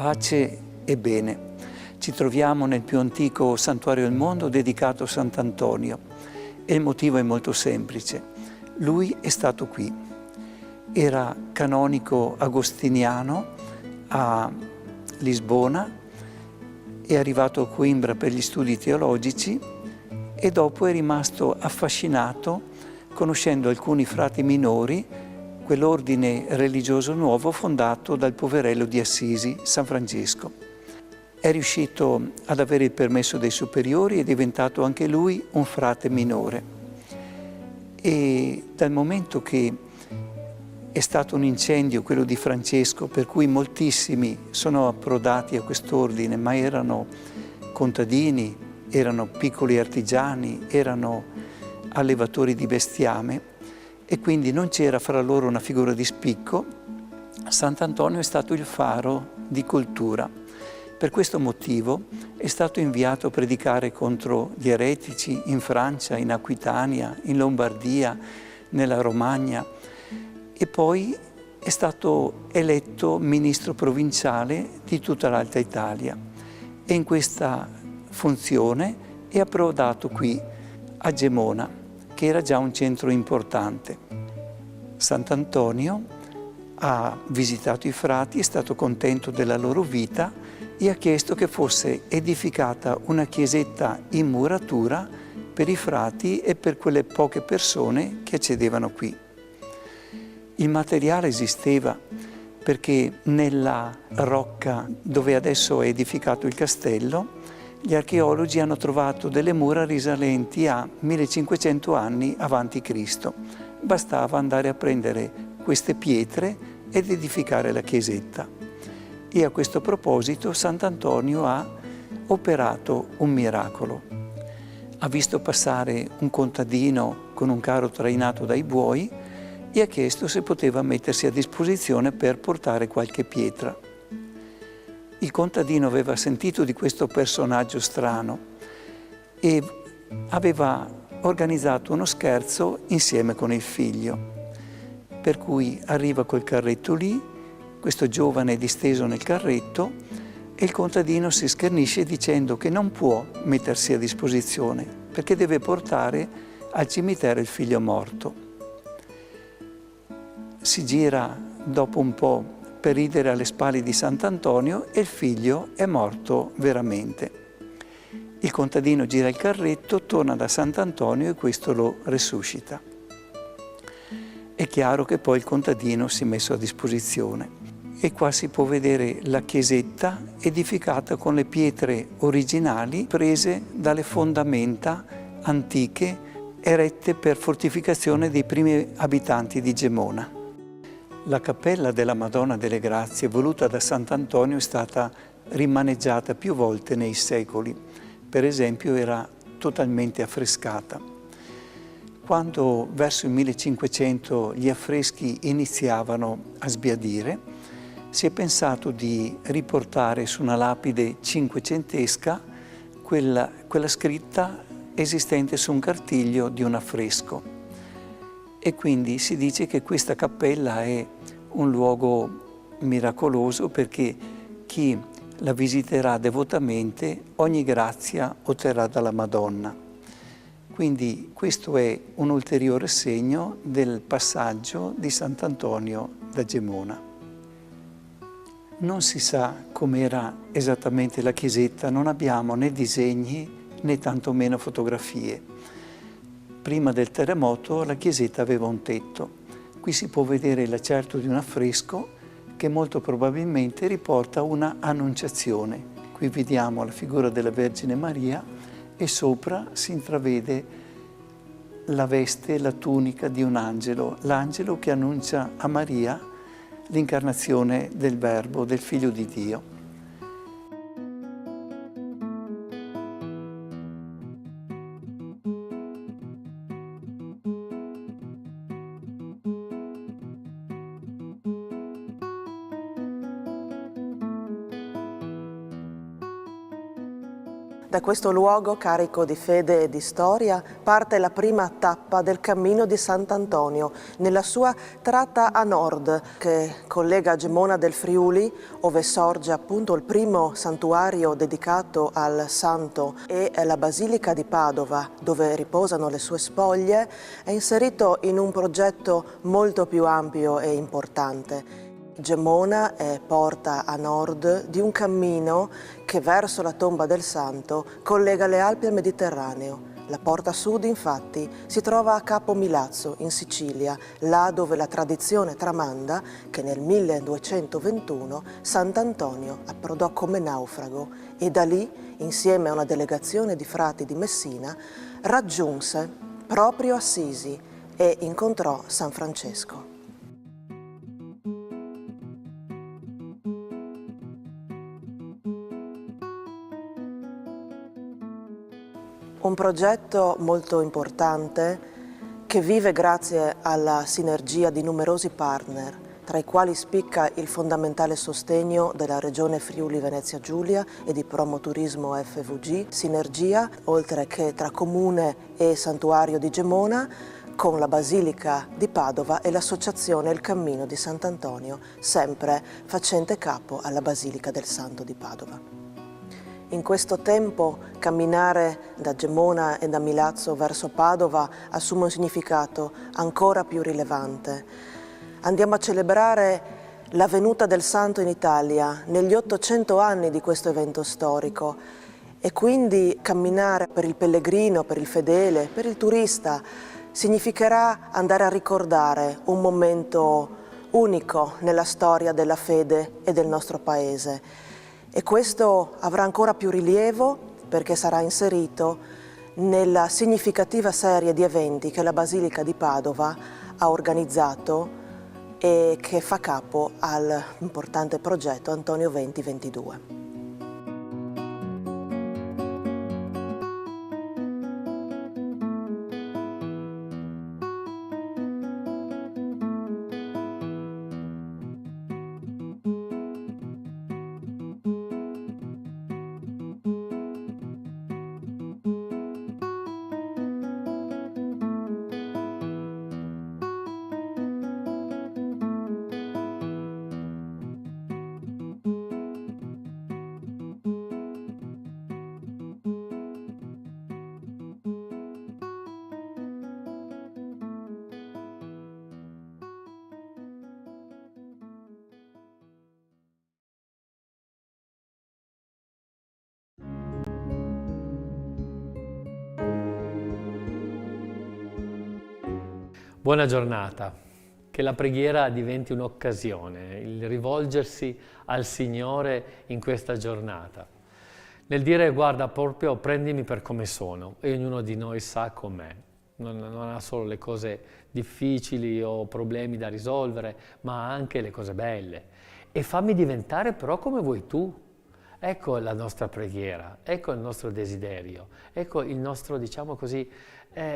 Pace e bene. Ci troviamo nel più antico santuario del mondo dedicato a Sant'Antonio e il motivo è molto semplice. Lui è stato qui. Era canonico agostiniano a Lisbona, è arrivato a Coimbra per gli studi teologici e dopo è rimasto affascinato conoscendo alcuni frati minori, quell'ordine religioso nuovo fondato dal poverello di Assisi, San Francesco. È riuscito ad avere il permesso dei superiori e è diventato anche lui un frate minore. E dal momento che è stato un incendio, quello di Francesco, per cui moltissimi sono approdati a quest'ordine, ma erano contadini, erano piccoli artigiani, erano allevatori di bestiame, e quindi non c'era fra loro una figura di spicco, Sant'Antonio è stato il faro di cultura. Per questo motivo è stato inviato a predicare contro gli eretici in Francia, in Aquitania, in Lombardia, nella Romagna, e poi è stato eletto ministro provinciale di tutta l'Alta Italia. E in questa funzione è approdato qui a Gemona, che era già un centro importante. Sant'Antonio ha visitato i frati, è stato contento della loro vita e ha chiesto che fosse edificata una chiesetta in muratura per i frati e per quelle poche persone che accedevano qui. Il materiale esisteva perché nella rocca dove adesso è edificato il castello gli archeologi hanno trovato delle mura risalenti a 1500 anni avanti Cristo. Bastava andare a prendere queste pietre ed edificare la chiesetta. E a questo proposito Sant'Antonio ha operato un miracolo. Ha visto passare un contadino con un carro trainato dai buoi e ha chiesto se poteva mettersi a disposizione per portare qualche pietra. Il contadino aveva sentito di questo personaggio strano e aveva organizzato uno scherzo insieme con il figlio. Per cui arriva col carretto lì, questo giovane è disteso nel carretto e il contadino si schernisce dicendo che non può mettersi a disposizione perché deve portare al cimitero il figlio morto. Si gira dopo un po' per ridere alle spalle di Sant'Antonio e il figlio è morto veramente. Il contadino gira il carretto, torna da Sant'Antonio e questo lo resuscita. È chiaro che poi il contadino si è messo a disposizione e qua si può vedere la chiesetta edificata con le pietre originali prese dalle fondamenta antiche erette per fortificazione dei primi abitanti di Gemona. La cappella della Madonna delle Grazie, voluta da Sant'Antonio, è stata rimaneggiata più volte nei secoli. Per esempio era totalmente affrescata. Quando verso il 1500 gli affreschi iniziavano a sbiadire, si è pensato di riportare su una lapide cinquecentesca quella scritta esistente su un cartiglio di un affresco. E quindi si dice che questa cappella è un luogo miracoloso, perché chi la visiterà devotamente ogni grazia otterrà dalla Madonna. Quindi questo è un ulteriore segno del passaggio di Sant'Antonio da Gemona. Non si sa com'era esattamente la chiesetta, non abbiamo né disegni né tantomeno fotografie. Prima del terremoto la chiesetta aveva un tetto. Qui si può vedere il lacerto di un affresco che molto probabilmente riporta una annunciazione. Qui vediamo la figura della Vergine Maria e sopra si intravede la veste, la tunica di un angelo, l'angelo che annuncia a Maria l'incarnazione del Verbo, del Figlio di Dio. Da questo luogo carico di fede e di storia parte la prima tappa del cammino di Sant'Antonio, nella sua tratta a nord che collega Gemona del Friuli, ove sorge appunto il primo santuario dedicato al santo, e la Basilica di Padova, dove riposano le sue spoglie, è inserito in un progetto molto più ampio e importante. Gemona è porta a nord di un cammino che verso la tomba del santo collega le Alpi al Mediterraneo. La porta sud, infatti, si trova a Capo Milazzo, in Sicilia, là dove la tradizione tramanda che nel 1221 Sant'Antonio approdò come naufrago e da lì, insieme a una delegazione di frati di Messina, raggiunse proprio Assisi e incontrò San Francesco. Un progetto molto importante che vive grazie alla sinergia di numerosi partner, tra i quali spicca il fondamentale sostegno della Regione Friuli Venezia Giulia e di Promoturismo FVG, sinergia oltre che tra Comune e Santuario di Gemona, con la Basilica di Padova e l'associazione Il Cammino di Sant'Antonio, sempre facente capo alla Basilica del Santo di Padova. In questo tempo camminare da Gemona e da Milazzo verso Padova assume un significato ancora più rilevante. Andiamo a celebrare la venuta del Santo in Italia negli 800 anni di questo evento storico e quindi camminare per il pellegrino, per il fedele, per il turista significherà andare a ricordare un momento unico nella storia della fede e del nostro Paese. E questo avrà ancora più rilievo perché sarà inserito nella significativa serie di eventi che la Basilica di Padova ha organizzato e che fa capo all'importante progetto Antonio 2022. Buona giornata, che la preghiera diventi un'occasione, il rivolgersi al Signore in questa giornata. Nel dire guarda proprio prendimi per come sono e ognuno di noi sa com'è, non ha solo le cose difficili o problemi da risolvere, ma anche le cose belle. E fammi diventare però come vuoi tu. Ecco la nostra preghiera, ecco il nostro desiderio, ecco il nostro, diciamo così,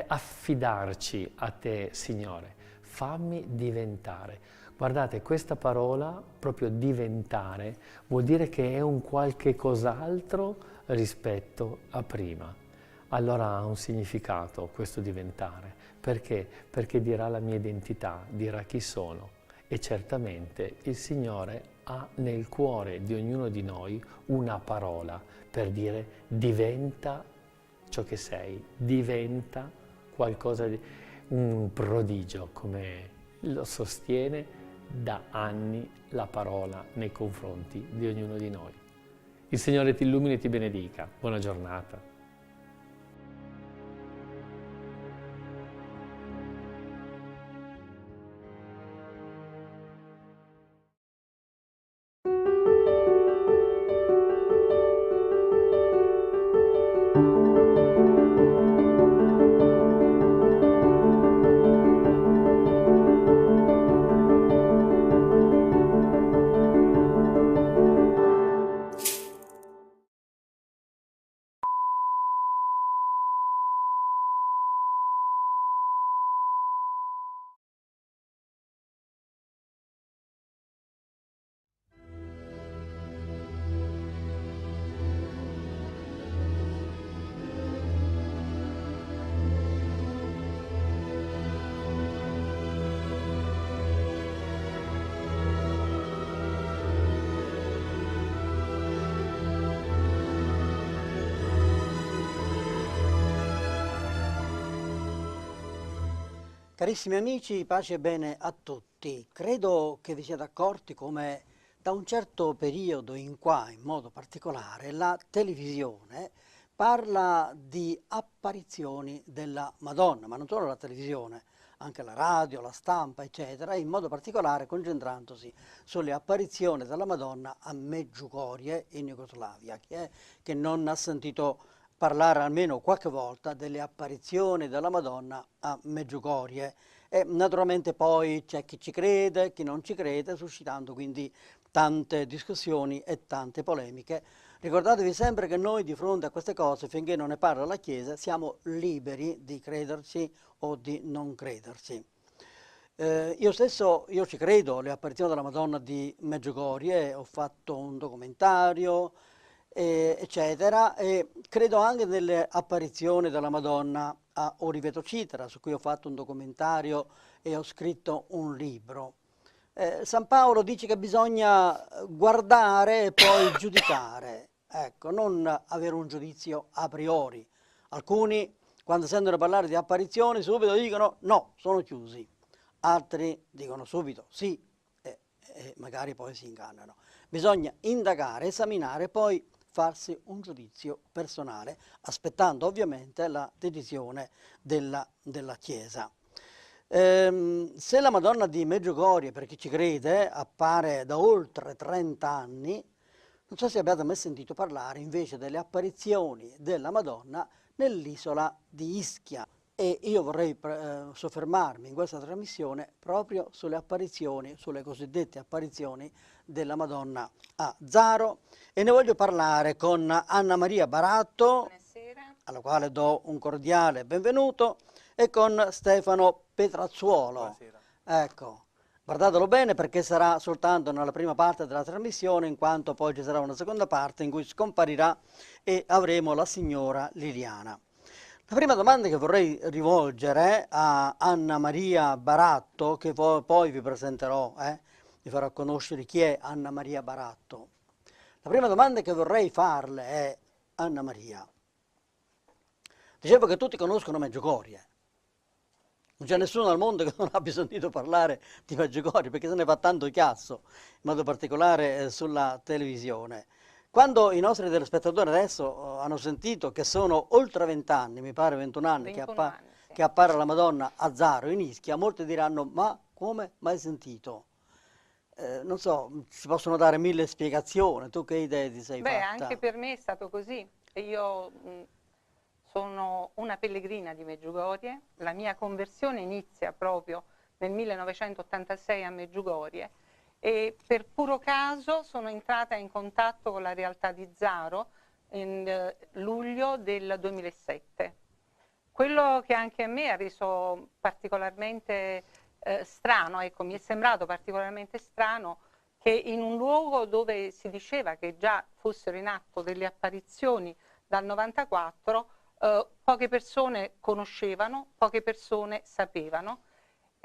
affidarci a te, Signore. Fammi diventare. Guardate, questa parola, proprio diventare, vuol dire che è un qualche cos'altro rispetto a prima. Allora ha un significato questo diventare. Perché? Perché dirà la mia identità, dirà chi sono. E certamente il Signore ha nel cuore di ognuno di noi una parola per dire diventa ciò che sei, diventa qualcosa di un prodigio, come lo sostiene da anni la parola nei confronti di ognuno di noi. Il Signore ti illumini e ti benedica. Buona giornata. Carissimi amici, pace e bene a tutti. Credo che vi siate accorti come da un certo periodo in qua, in modo particolare, la televisione parla di apparizioni della Madonna, ma non solo la televisione, anche la radio, la stampa, eccetera, in modo particolare concentrandosi sulle apparizioni della Madonna a Medjugorje in Jugoslavia. Chi è che non ha sentito parlare almeno qualche volta delle apparizioni della Madonna a Medjugorje? E naturalmente poi c'è chi ci crede, chi non ci crede, suscitando quindi tante discussioni e tante polemiche. Ricordatevi sempre che noi di fronte a queste cose, finché non ne parla la Chiesa, siamo liberi di crederci o di non crederci. Io stesso ci credo alle apparizioni della Madonna di Medjugorje, ho fatto un documentario, eccetera, e credo anche nelle apparizioni della Madonna a Oriveto Citera, su cui ho fatto un documentario e ho scritto un libro. San Paolo dice che bisogna guardare e poi giudicare, ecco, non avere un giudizio a priori. Alcuni, quando sentono parlare di apparizioni, subito dicono no, sono chiusi. Altri dicono subito sì, e magari poi si ingannano. Bisogna indagare, esaminare, poi farsi un giudizio personale, aspettando ovviamente la decisione della Chiesa. Se la Madonna di Medjugorje, per chi ci crede, appare da oltre 30 anni, non so se abbiate mai sentito parlare invece delle apparizioni della Madonna nell'isola di Ischia. E io vorrei soffermarmi in questa trasmissione proprio sulle apparizioni, sulle cosiddette apparizioni della Madonna a Zaro, e ne voglio parlare con Anna Maria Baratto, alla quale do un cordiale benvenuto, e con Stefano Petrazzuolo. Buonasera. Ecco, guardatelo bene perché sarà soltanto nella prima parte della trasmissione, in quanto poi ci sarà una seconda parte in cui scomparirà e avremo la signora Liliana. La prima domanda che vorrei rivolgere a Anna Maria Baratto, che poi vi presenterò, vi farò conoscere chi è Anna Maria Baratto. La prima domanda che vorrei farle è: Anna Maria, dicevo che tutti conoscono Medjugorje, non c'è nessuno al mondo che non abbia sentito parlare di Medjugorje, perché se ne fa tanto chiasso, in modo particolare sulla televisione. Quando i nostri telespettatori adesso hanno sentito che sono oltre 20 anni, mi pare 21 anni, che appare la Madonna a Zaro in Ischia, molti diranno: ma come? Mai sentito? Non so, si possono dare mille spiegazioni. Tu che idee ti sei fatta? Anche per me è stato così. Io sono una pellegrina di Medjugorje, la mia conversione inizia proprio nel 1986 a Medjugorje, e per puro caso sono entrata in contatto con la realtà di Zaro in luglio del 2007. Quello che anche a me ha reso particolarmente strano, ecco, mi è sembrato particolarmente strano che in un luogo dove si diceva che già fossero in atto delle apparizioni dal 94, poche persone conoscevano, poche persone sapevano.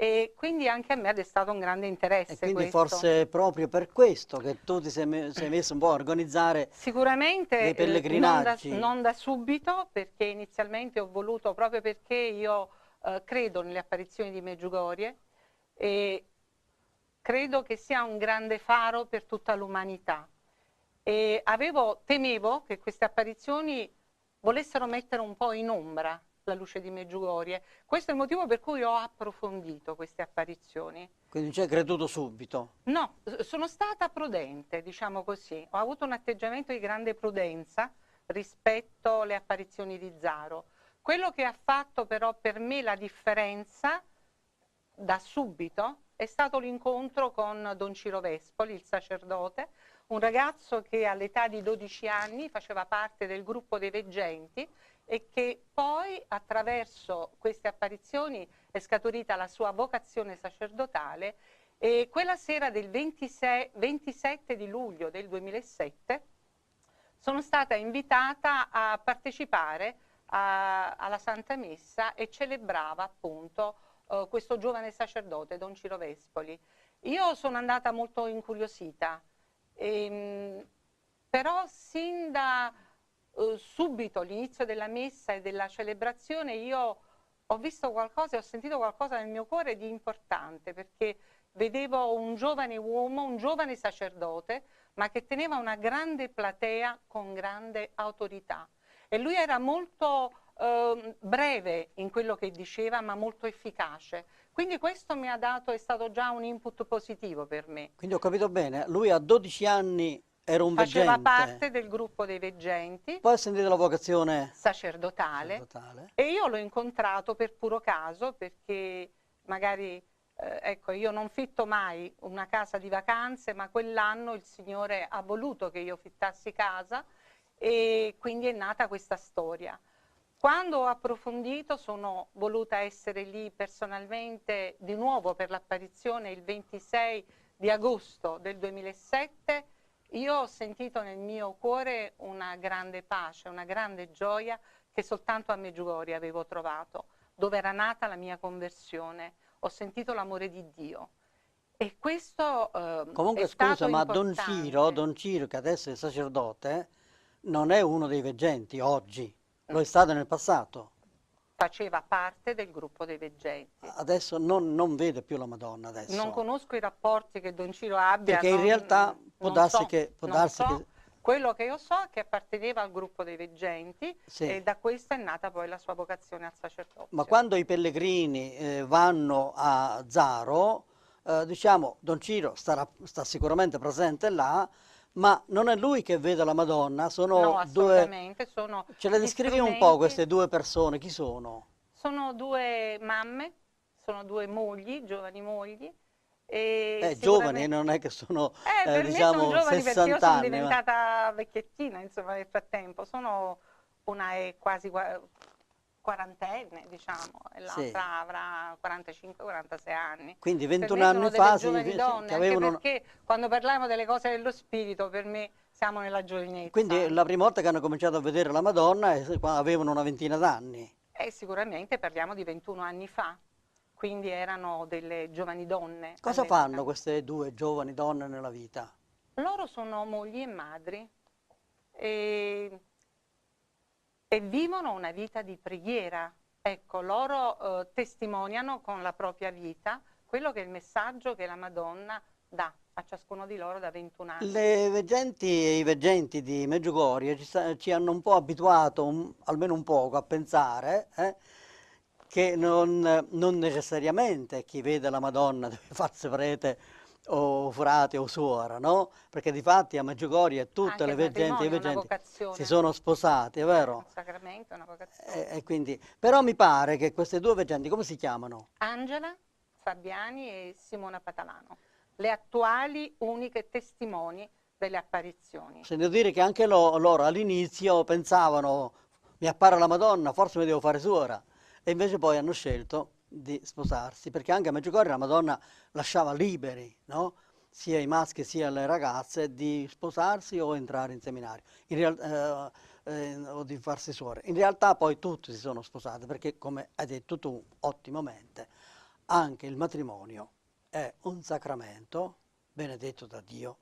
e quindi anche a me ha destato un grande interesse E quindi questo. forse è proprio per questo che tu ti sei messo un po' a organizzare Sicuramente dei pellegrinaggi. non da subito, perché inizialmente ho voluto, proprio perché io credo nelle apparizioni di Medjugorje e credo che sia un grande faro per tutta l'umanità. E temevo che queste apparizioni volessero mettere un po' in ombra la luce di Medjugorje. Questo è il motivo per cui ho approfondito queste apparizioni. Quindi ci hai creduto subito. No, sono stata prudente, diciamo così. Ho avuto un atteggiamento di grande prudenza rispetto alle apparizioni di Zaro. Quello che ha fatto però per me la differenza da subito è stato l'incontro con Don Ciro Vespoli, il sacerdote, un ragazzo che all'età di 12 anni faceva parte del gruppo dei veggenti e che poi attraverso queste apparizioni è scaturita la sua vocazione sacerdotale, e quella sera del 27 di luglio del 2007 sono stata invitata a partecipare alla Santa Messa e celebrava appunto questo giovane sacerdote, Don Ciro Vespoli. Io sono andata molto incuriosita, però sin da subito all'inizio della messa e della celebrazione io ho visto qualcosa e ho sentito qualcosa nel mio cuore di importante, perché vedevo un giovane uomo, un giovane sacerdote, ma che teneva una grande platea con grande autorità. E lui era molto breve in quello che diceva, ma molto efficace. Quindi questo mi ha dato, è stato già un input positivo per me. Quindi ho capito bene, lui a 12 anni era un Faceva veggente. parte del gruppo dei veggenti. Poi ha sentito la vocazione sacerdotale. E io l'ho incontrato per puro caso, perché magari, ecco, io non fitto mai una casa di vacanze, ma quell'anno il Signore ha voluto che io fittassi casa e quindi è nata questa storia. Quando ho approfondito sono voluta essere lì personalmente di nuovo per l'apparizione il 26 di agosto del 2007. Io ho sentito nel mio cuore una grande pace, una grande gioia che soltanto a Medjugorje avevo trovato, dove era nata la mia conversione. Ho sentito l'amore di Dio. E questo Comunque è stato scusa, ma Don importante. Ciro, che adesso è sacerdote, non è uno dei veggenti oggi, lo è stato nel passato. Faceva parte del gruppo dei veggenti. Adesso non vede più la Madonna adesso. Non conosco i rapporti che Don Ciro abbia. Perché in realtà può non darsi so, che... Quello che io so è che apparteneva al gruppo dei veggenti, Sì. e da questo è nata poi la sua vocazione al sacerdozio. Ma quando i pellegrini vanno a Zaro, diciamo, Don Ciro sta sicuramente presente là, ma non è lui che vede la Madonna, sono No, due... assolutamente, sono Ce le gli descrivi un po' strumenti. queste due persone, chi sono? Sono due mamme, sono due mogli, giovani mogli. E Giovani, non è che sono, per diciamo, me sono giovani, perché io 60 sono anni. diventata vecchiettina, insomma, nel frattempo. Una è quasi quarantenne, diciamo, e l'altra Sì. avrà 45-46 anni. Quindi Per 21 me anni sono fa delle sì, giovani sì, donne, che avevano... anche perché quando parliamo delle cose dello spirito, per me siamo nella giovinezza. Quindi la prima volta che hanno cominciato a vedere la Madonna avevano una ventina d'anni. Sicuramente parliamo di 21 anni fa, quindi erano delle giovani donne. Cosa all'epoca. fanno queste due giovani donne nella vita? Loro sono mogli e madri e vivono una vita di preghiera. Ecco, loro testimoniano con la propria vita quello che è il messaggio che la Madonna dà a ciascuno di loro da 21 anni. Le veggenti e i veggenti di Medjugorje ci hanno un po' abituato, almeno un poco, a pensare che non necessariamente chi vede la Madonna deve farsi prete o frate o suora, no? Perché difatti a Medjugorje tutte Anche le il veggenti e i matrimonio è una veggenti vocazione. si sono sposati, è vero? Un sacramento, una vocazione. E quindi, però mi pare che queste due veggenti, come si chiamano? Angela Fabiani e Simona Patalano, le attuali uniche testimoni delle apparizioni. Se devo dire che anche loro all'inizio pensavano, mi appare la Madonna, forse mi devo fare suora, e invece poi hanno scelto di sposarsi, perché anche a Medjugorje la Madonna lasciava liberi, no? Sia i maschi sia le ragazze di sposarsi o entrare in seminario, o di farsi suore. In realtà poi tutti si sono sposati, perché come hai detto tu ottimamente, anche il matrimonio è un sacramento benedetto da Dio,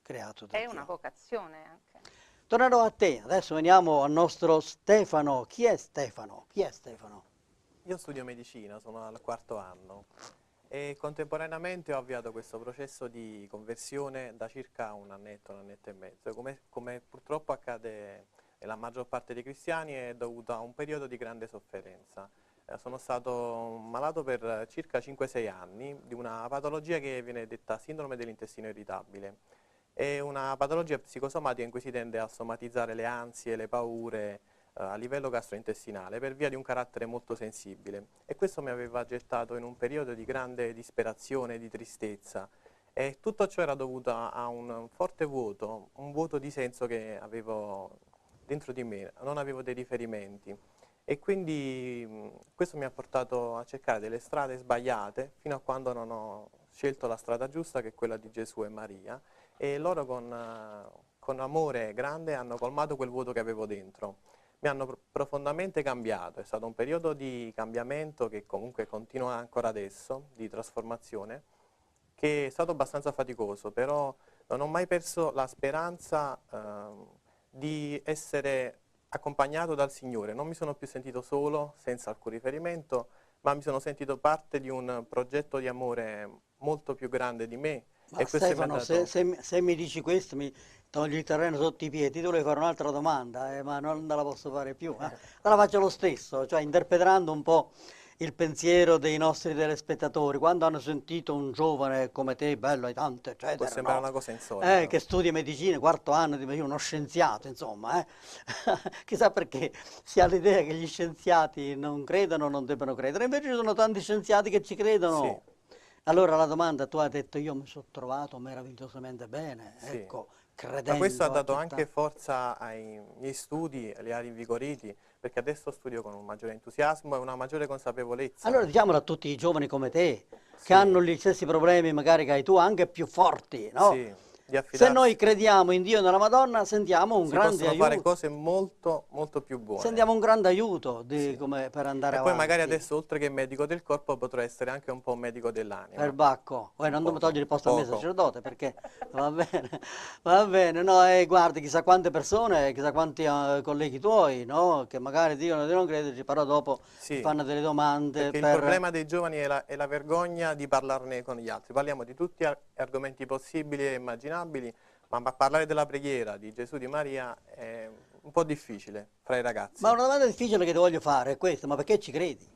creato da È Dio. una vocazione anche. Tornerò a te, adesso veniamo al nostro Stefano. Chi è Stefano? Chi è Stefano? Io studio medicina, sono al 4º anno e contemporaneamente ho avviato questo processo di conversione da circa un annetto e mezzo. Come purtroppo accade nella maggior parte dei cristiani, è dovuto a un periodo di grande sofferenza. Sono stato malato per circa 5-6 anni di una patologia che viene detta sindrome dell'intestino irritabile. È una patologia psicosomatica in cui si tende a somatizzare le ansie, le paure a livello gastrointestinale per via di un carattere molto sensibile, e questo mi aveva gettato in un periodo di grande disperazione, di tristezza, e tutto ciò era dovuto a un forte vuoto, un vuoto di senso che avevo dentro di me, non avevo dei riferimenti, e quindi questo mi ha portato a cercare delle strade sbagliate fino a quando non ho scelto la strada giusta, che è quella di Gesù e Maria, e loro con amore grande hanno colmato quel vuoto che avevo dentro. Mi hanno profondamente cambiato, è stato un periodo di cambiamento che comunque continua ancora adesso, di trasformazione, che è stato abbastanza faticoso, però non ho mai perso la speranza di essere accompagnato dal Signore. Non mi sono più sentito solo, senza alcun riferimento, ma mi sono sentito parte di un progetto di amore molto più grande di me. Ma e questo Stefano, mi ha dato... se mi dici questo mi togli il terreno sotto i piedi, tu volevi fare un'altra domanda, ma non la posso fare più. La faccio lo stesso, cioè interpretando un po' il pensiero dei nostri telespettatori, quando hanno sentito un giovane come te, bello e tanto, eccetera, Può sembrare una cosa insolita. che studia medicina, 4º anno di medicina, uno scienziato, insomma, chissà perché si ha l'idea che gli scienziati non credono, non debbano credere, invece ci sono tanti scienziati che ci credono. Sì. Allora la domanda, tu hai detto, io mi sono trovato meravigliosamente bene, Sì. ecco, credendo. Ma questo ha dato accettando. anche forza ai miei studi, li ha rinvigoriti, perché adesso studio con un maggiore entusiasmo e una maggiore consapevolezza. Allora diciamolo a tutti i giovani come te, che hanno gli stessi problemi magari che hai tu, anche più forti, no? Sì, di Se affidarsi. noi crediamo in Dio e nella Madonna, sentiamo un Si grande possono aiuto. fare cose molto, molto più buone. Sentiamo un grande aiuto come per andare E avanti. poi magari adesso, oltre che medico del corpo, potrò essere anche un po' medico dell'anima. Per Bacco, non mi togliere il posto a me poco. sacerdote, perché va bene, no, guardi, chissà quante persone, chissà quanti colleghi tuoi, no, che magari dicono di non crederci, però dopo Sì, fanno delle domande perché per... il problema dei giovani è la vergogna di parlarne con gli altri. Parliamo di tutti gli argomenti possibili e immaginabili, ma parlare della preghiera di Gesù di Maria è un po' difficile fra i ragazzi. Ma una domanda difficile che ti voglio fare è questa, ma perché ci credi?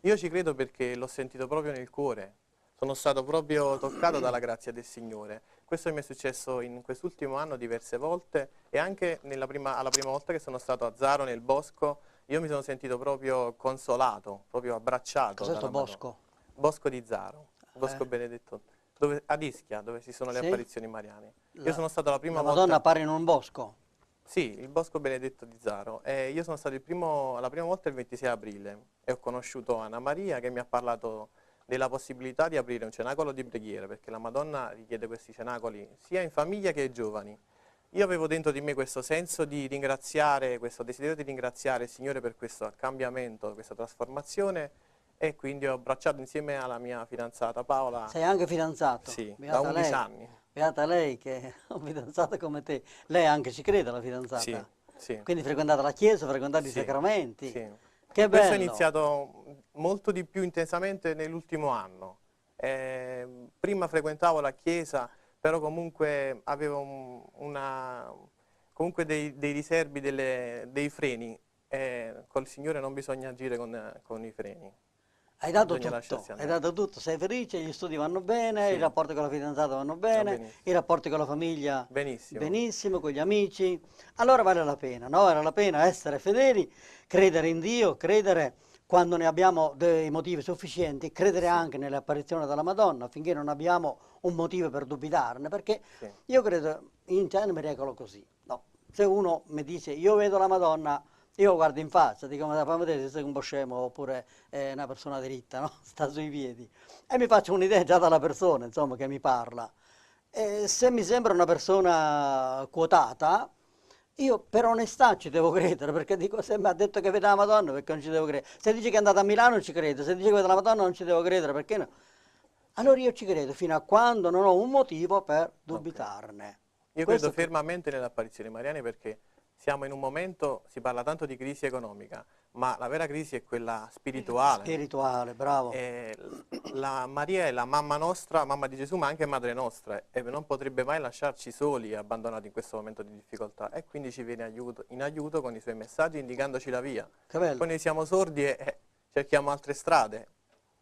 Io ci credo perché l'ho sentito proprio nel cuore, sono stato proprio toccato dalla grazia del Signore. Questo mi è successo in quest'ultimo anno diverse volte, e anche alla prima volta che sono stato a Zaro nel bosco, io mi sono sentito proprio consolato, proprio abbracciato. Cos'è sto dalla bosco? Madonna. Bosco di Zaro, Bosco Benedetto, ad Ischia, dove ci sono le Sì? apparizioni mariane. Io sono stato la prima La volta... Madonna appare in un bosco? Sì, il Bosco Benedetto di Zaro. Io sono stato la prima volta il 26 aprile e ho conosciuto Anna Maria, che mi ha parlato della possibilità di aprire un cenacolo di preghiera, perché la Madonna richiede questi cenacoli sia in famiglia che ai giovani. Io avevo dentro di me questo senso di ringraziare, questo desiderio di ringraziare il Signore per questo cambiamento, questa trasformazione, e quindi ho abbracciato insieme alla mia fidanzata Paola. Sei anche fidanzato? Sì, Beata da 11 lei. anni. Beata lei che è un fidanzato come te. Lei anche ci crede, la fidanzata? Sì, sì. Quindi frequentate la chiesa, frequentate i Sì, sacramenti? sì. Che Questo bello! è iniziato molto di più intensamente nell'ultimo anno. Prima frequentavo la chiesa, però comunque avevo comunque dei riservi, dei freni. Col Signore non bisogna agire con i freni. Hai dato Bisogna tutto, lasciarsi hai andare. dato tutto, sei felice, gli studi vanno bene, Sì. i rapporti con la fidanzata vanno bene, benissimo. i rapporti con la famiglia Benissimo. benissimo, con gli amici. Allora vale la pena, no? Vale la pena essere fedeli, credere in Dio, credere quando ne abbiamo dei motivi sufficienti, credere anche nelle apparizioni della Madonna affinché non abbiamo un motivo per dubitarne, perché io credo, in genere mi regolo così, no? Se uno mi dice io vedo la Madonna, io guardo in faccia, dico ma fammi vedere se sei un po' scemo oppure una persona dritta, no? Sta sui piedi, e mi faccio un'idea già dalla persona, insomma, che mi parla. E se mi sembra una persona quotata, Io per onestà ci devo credere, perché dico, se mi ha detto che vede la Madonna, perché non ci devo credere? Se dice che è andata a Milano ci credo, se dice che vede la Madonna non ci devo credere, perché no? Allora io ci credo fino a quando non ho un motivo per dubitarne. Io Questo credo fermamente nelle apparizioni mariane, perché siamo in un momento, si parla tanto di crisi economica, ma la vera crisi è quella spirituale. Spirituale, bravo. La Maria è la mamma nostra, mamma di Gesù, ma anche madre nostra, e non potrebbe mai lasciarci soli e abbandonati in questo momento di difficoltà, e quindi ci viene in aiuto con i suoi messaggi, indicandoci la via. Che bello. Poi noi siamo sordi e cerchiamo altre strade.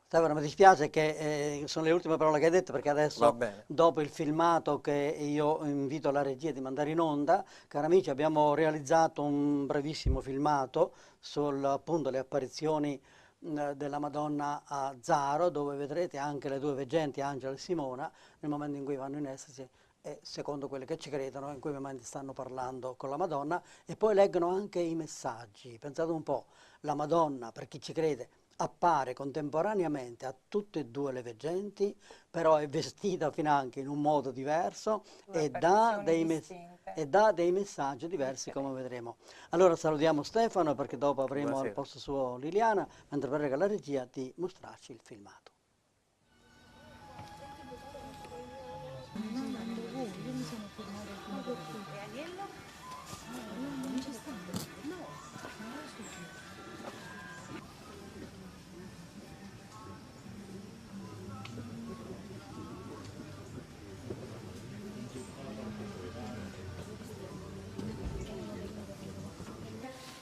Stefano, mi dispiace che sono le ultime parole che hai detto, perché Va adesso, bene. dopo il filmato che io invito la regia di mandare in onda, cari amici, abbiamo realizzato un brevissimo filmato sulle appunto le apparizioni della Madonna a Zaro, dove vedrete anche le due veggenti, Angela e Simona, nel momento in cui vanno in estasi e, secondo quelli che ci credono, in quei momenti stanno parlando con la Madonna, e poi leggono anche i messaggi. Pensate un po', la Madonna, per chi ci crede, appare contemporaneamente a tutte e due le veggenti, però è vestita finanche in un modo diverso e dà dei messaggi diversi, come vedremo. Allora salutiamo Stefano, perché dopo avremo al posto suo Liliana, mentre prega la regia di mostrarci il filmato.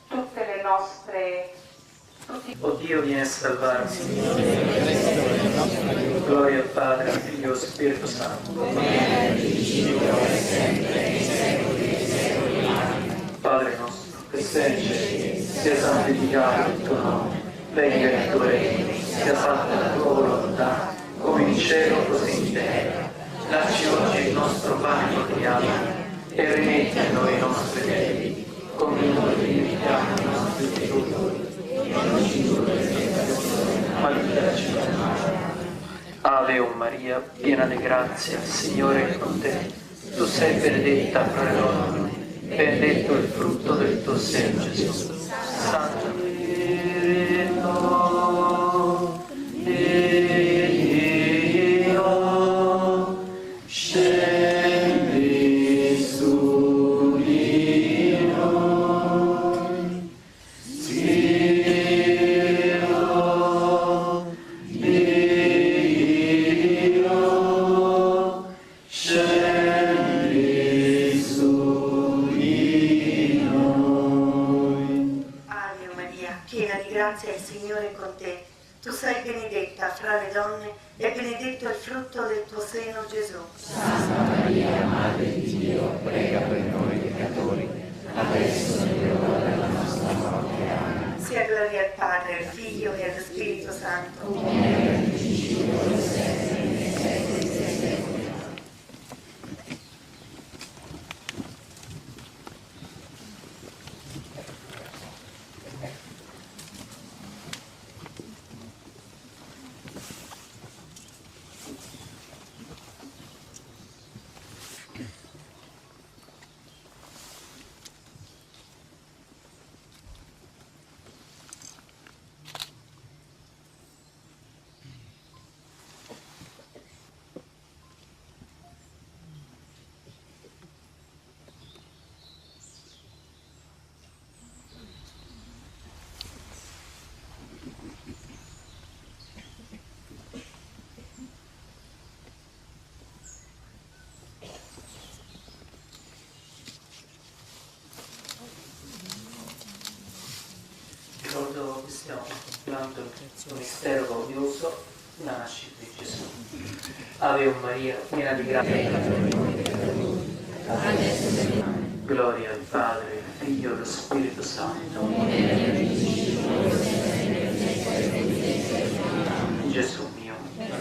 Tutte le nostre... O Dio, vieni a salvarci. Gloria al Padre, al Figlio e allo Spirito Santo. Padre nostro, che sei in cielo, sia santificato il tuo nome, venga il tuo regno, sia fatta la tua volontà, come in cielo così in terra. Dacci oggi il nostro pane quotidiano e rimetti a noi i nostri debiti, come noi rimettiamo i nostri debitori, ma liberaci dal male. Ave o Maria, piena di grazia, il Signore è con te. Tu sei benedetta fra le donne, benedetto il frutto del tuo seno, Gesù. Santa Maria, Dio, scendi su di noi. Dio, Dio, scendi su di noi. Ave Maria, piena di grazia, il Signore è con te. Tu sei benedetta fra le donne e benedetto il frutto del tuo seno, Gesù. Santa Maria, Madre di Dio, prega per noi peccatori, adesso è l'ora della nostra morte. Amen. Sia gloria al Padre, al Figlio e allo Spirito Santo. Come era nel principio, ora e sempre, nei secoli dei secoli. Ricordo che stiamo contemplando il mistero glorioso della nascita di Gesù. Ave Maria, piena di grazia. Gloria al Padre, al Figlio e allo Spirito Santo. Gesù mio.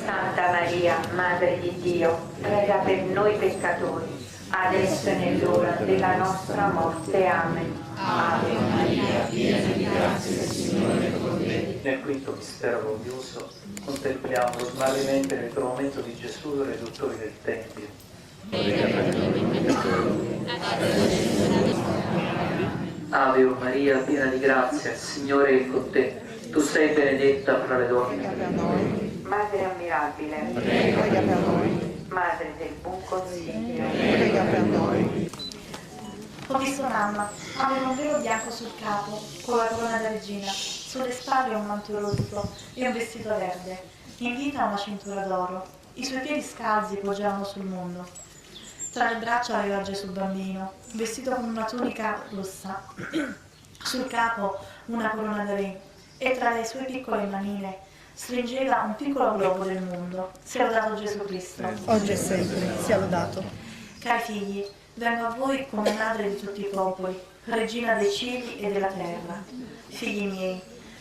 Santa Maria, Madre di Dio, prega per noi peccatori, adesso e nell'ora della nostra morte. Amen. Ave Maria, piena di grazia, il Signore è con te. Nel quinto mistero glorioso contempliamo lo smarrimento e il ritrovamento di Gesù, Reduttore del Tempio. Prega per noi peccatori, adesso e nell'ora della nostra morte. Ave Maria, piena di grazia, il Signore è con te. Tu sei benedetta fra le donne. Madre ammirabile, Madre del buon consiglio, Ho visto mamma, aveva un velo bianco sul capo, con la corona da regina, sulle spalle un manto rosso e un vestito verde, in vita una cintura d'oro. I suoi piedi scalzi poggiavano sul mondo. Tra le braccia aveva Gesù bambino, vestito con una tunica rossa, sul capo una corona da re, e tra le sue piccole manine stringeva un piccolo globo del mondo. Sia lodato Gesù Cristo. Oggi e sempre, sia lodato. Cari figli, vengo a voi come madre di tutti i popoli, regina dei cieli e della terra. Figli miei,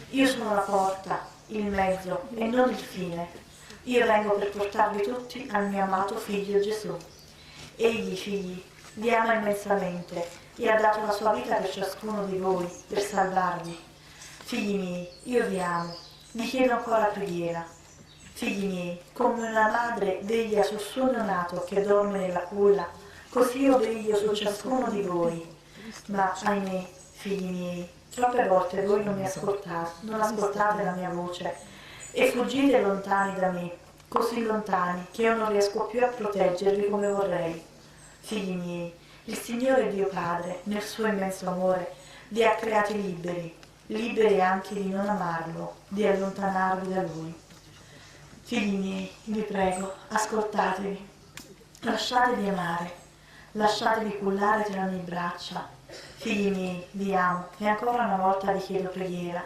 io sono la porta, il mezzo e non il fine. Io vengo per portarvi tutti al mio amato figlio Gesù. Egli, figli, vi ama immensamente e ha dato la sua vita per ciascuno di voi, per salvarvi. Figli miei, io vi amo, vi chiedo ancora preghiera. Figli miei, come una madre veglia sul suo neonato che dorme nella culla, così io veglio su ciascuno di voi. Ma, ahimè, figli miei, troppe volte voi non mi ascoltate, non ascoltate la mia voce e fuggite lontani da me, così lontani che io non riesco più a proteggervi come vorrei. Figli miei, il Signore Dio Padre, nel suo immenso amore, vi ha creati liberi, liberi anche di non amarlo, di allontanarvi da Lui. Figli miei, vi prego, ascoltatevi, lasciatevi amare, lasciatevi cullare tra le mie braccia. Figli miei, vi amo e ancora una volta vi chiedo preghiera,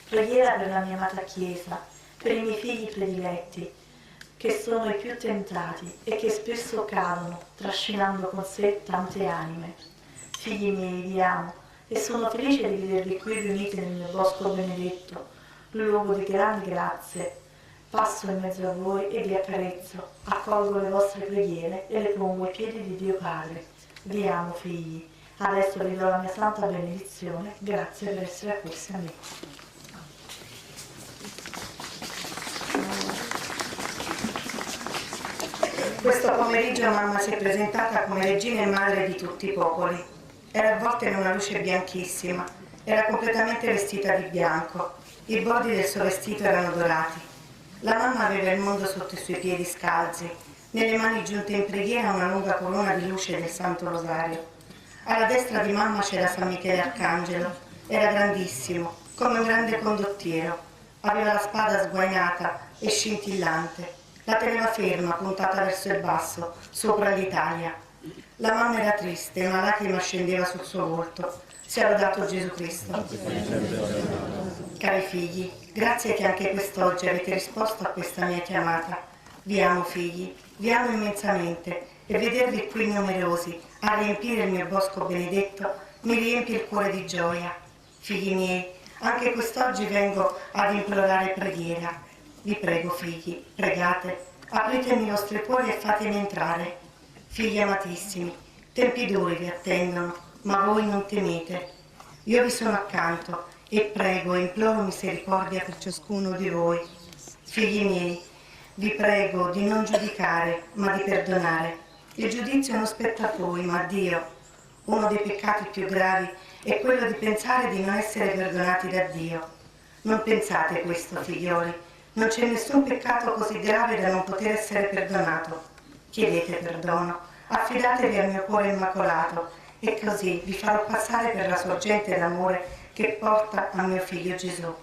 preghiera per la mia amata Chiesa, per i miei figli prediletti, che sono i più tentati e che spesso cadono, trascinando con sé tante anime. Figli miei, vi amo e sono felice di vedervi qui riuniti nel mio bosco benedetto, luogo di grandi grazie. Passo in mezzo a voi e vi accarezzo, accolgo le vostre preghiere e le pongo ai piedi di Dio Padre. Vi amo, figli. Adesso vi do la mia santa benedizione. Grazie per essere accorsi a me. Questo pomeriggio mamma si è presentata come regina e madre di tutti i popoli. Era avvolta in una luce bianchissima, era completamente vestita di bianco, i bordi del suo vestito erano dorati. La mamma aveva il mondo sotto i suoi piedi scalzi, nelle mani giunte in preghiera una lunga corona di luce del Santo Rosario. Alla destra di mamma c'era San Michele Arcangelo, era grandissimo, come un grande condottiero, aveva la spada sguainata e scintillante, la teneva ferma, puntata verso il basso, sopra l'Italia. La mamma era triste e una lacrima scendeva sul suo volto. Sia lodato Gesù Cristo. Cari figli, grazie che anche quest'oggi avete risposto a questa mia chiamata. Vi amo figli, vi amo immensamente e vedervi qui numerosi a riempire il mio bosco benedetto mi riempie il cuore di gioia. Figli miei, anche quest'oggi vengo ad implorare preghiera. Vi prego figli, pregate, apritemi i vostri cuori e fatemi entrare. Figli amatissimi, tempi duri vi attendono, ma voi non temete. Io vi sono accanto e prego e imploro misericordia per ciascuno di voi. Figli miei, vi prego di non giudicare, ma di perdonare. Il giudizio non spetta a voi, ma a Dio. Uno dei peccati più gravi è quello di pensare di non essere perdonati da Dio. Non pensate questo, figlioli. Non c'è nessun peccato così grave da non poter essere perdonato. Chiedete perdono, affidatevi al mio cuore immacolato e così vi farò passare per la sorgente d'amore che porta a mio figlio Gesù.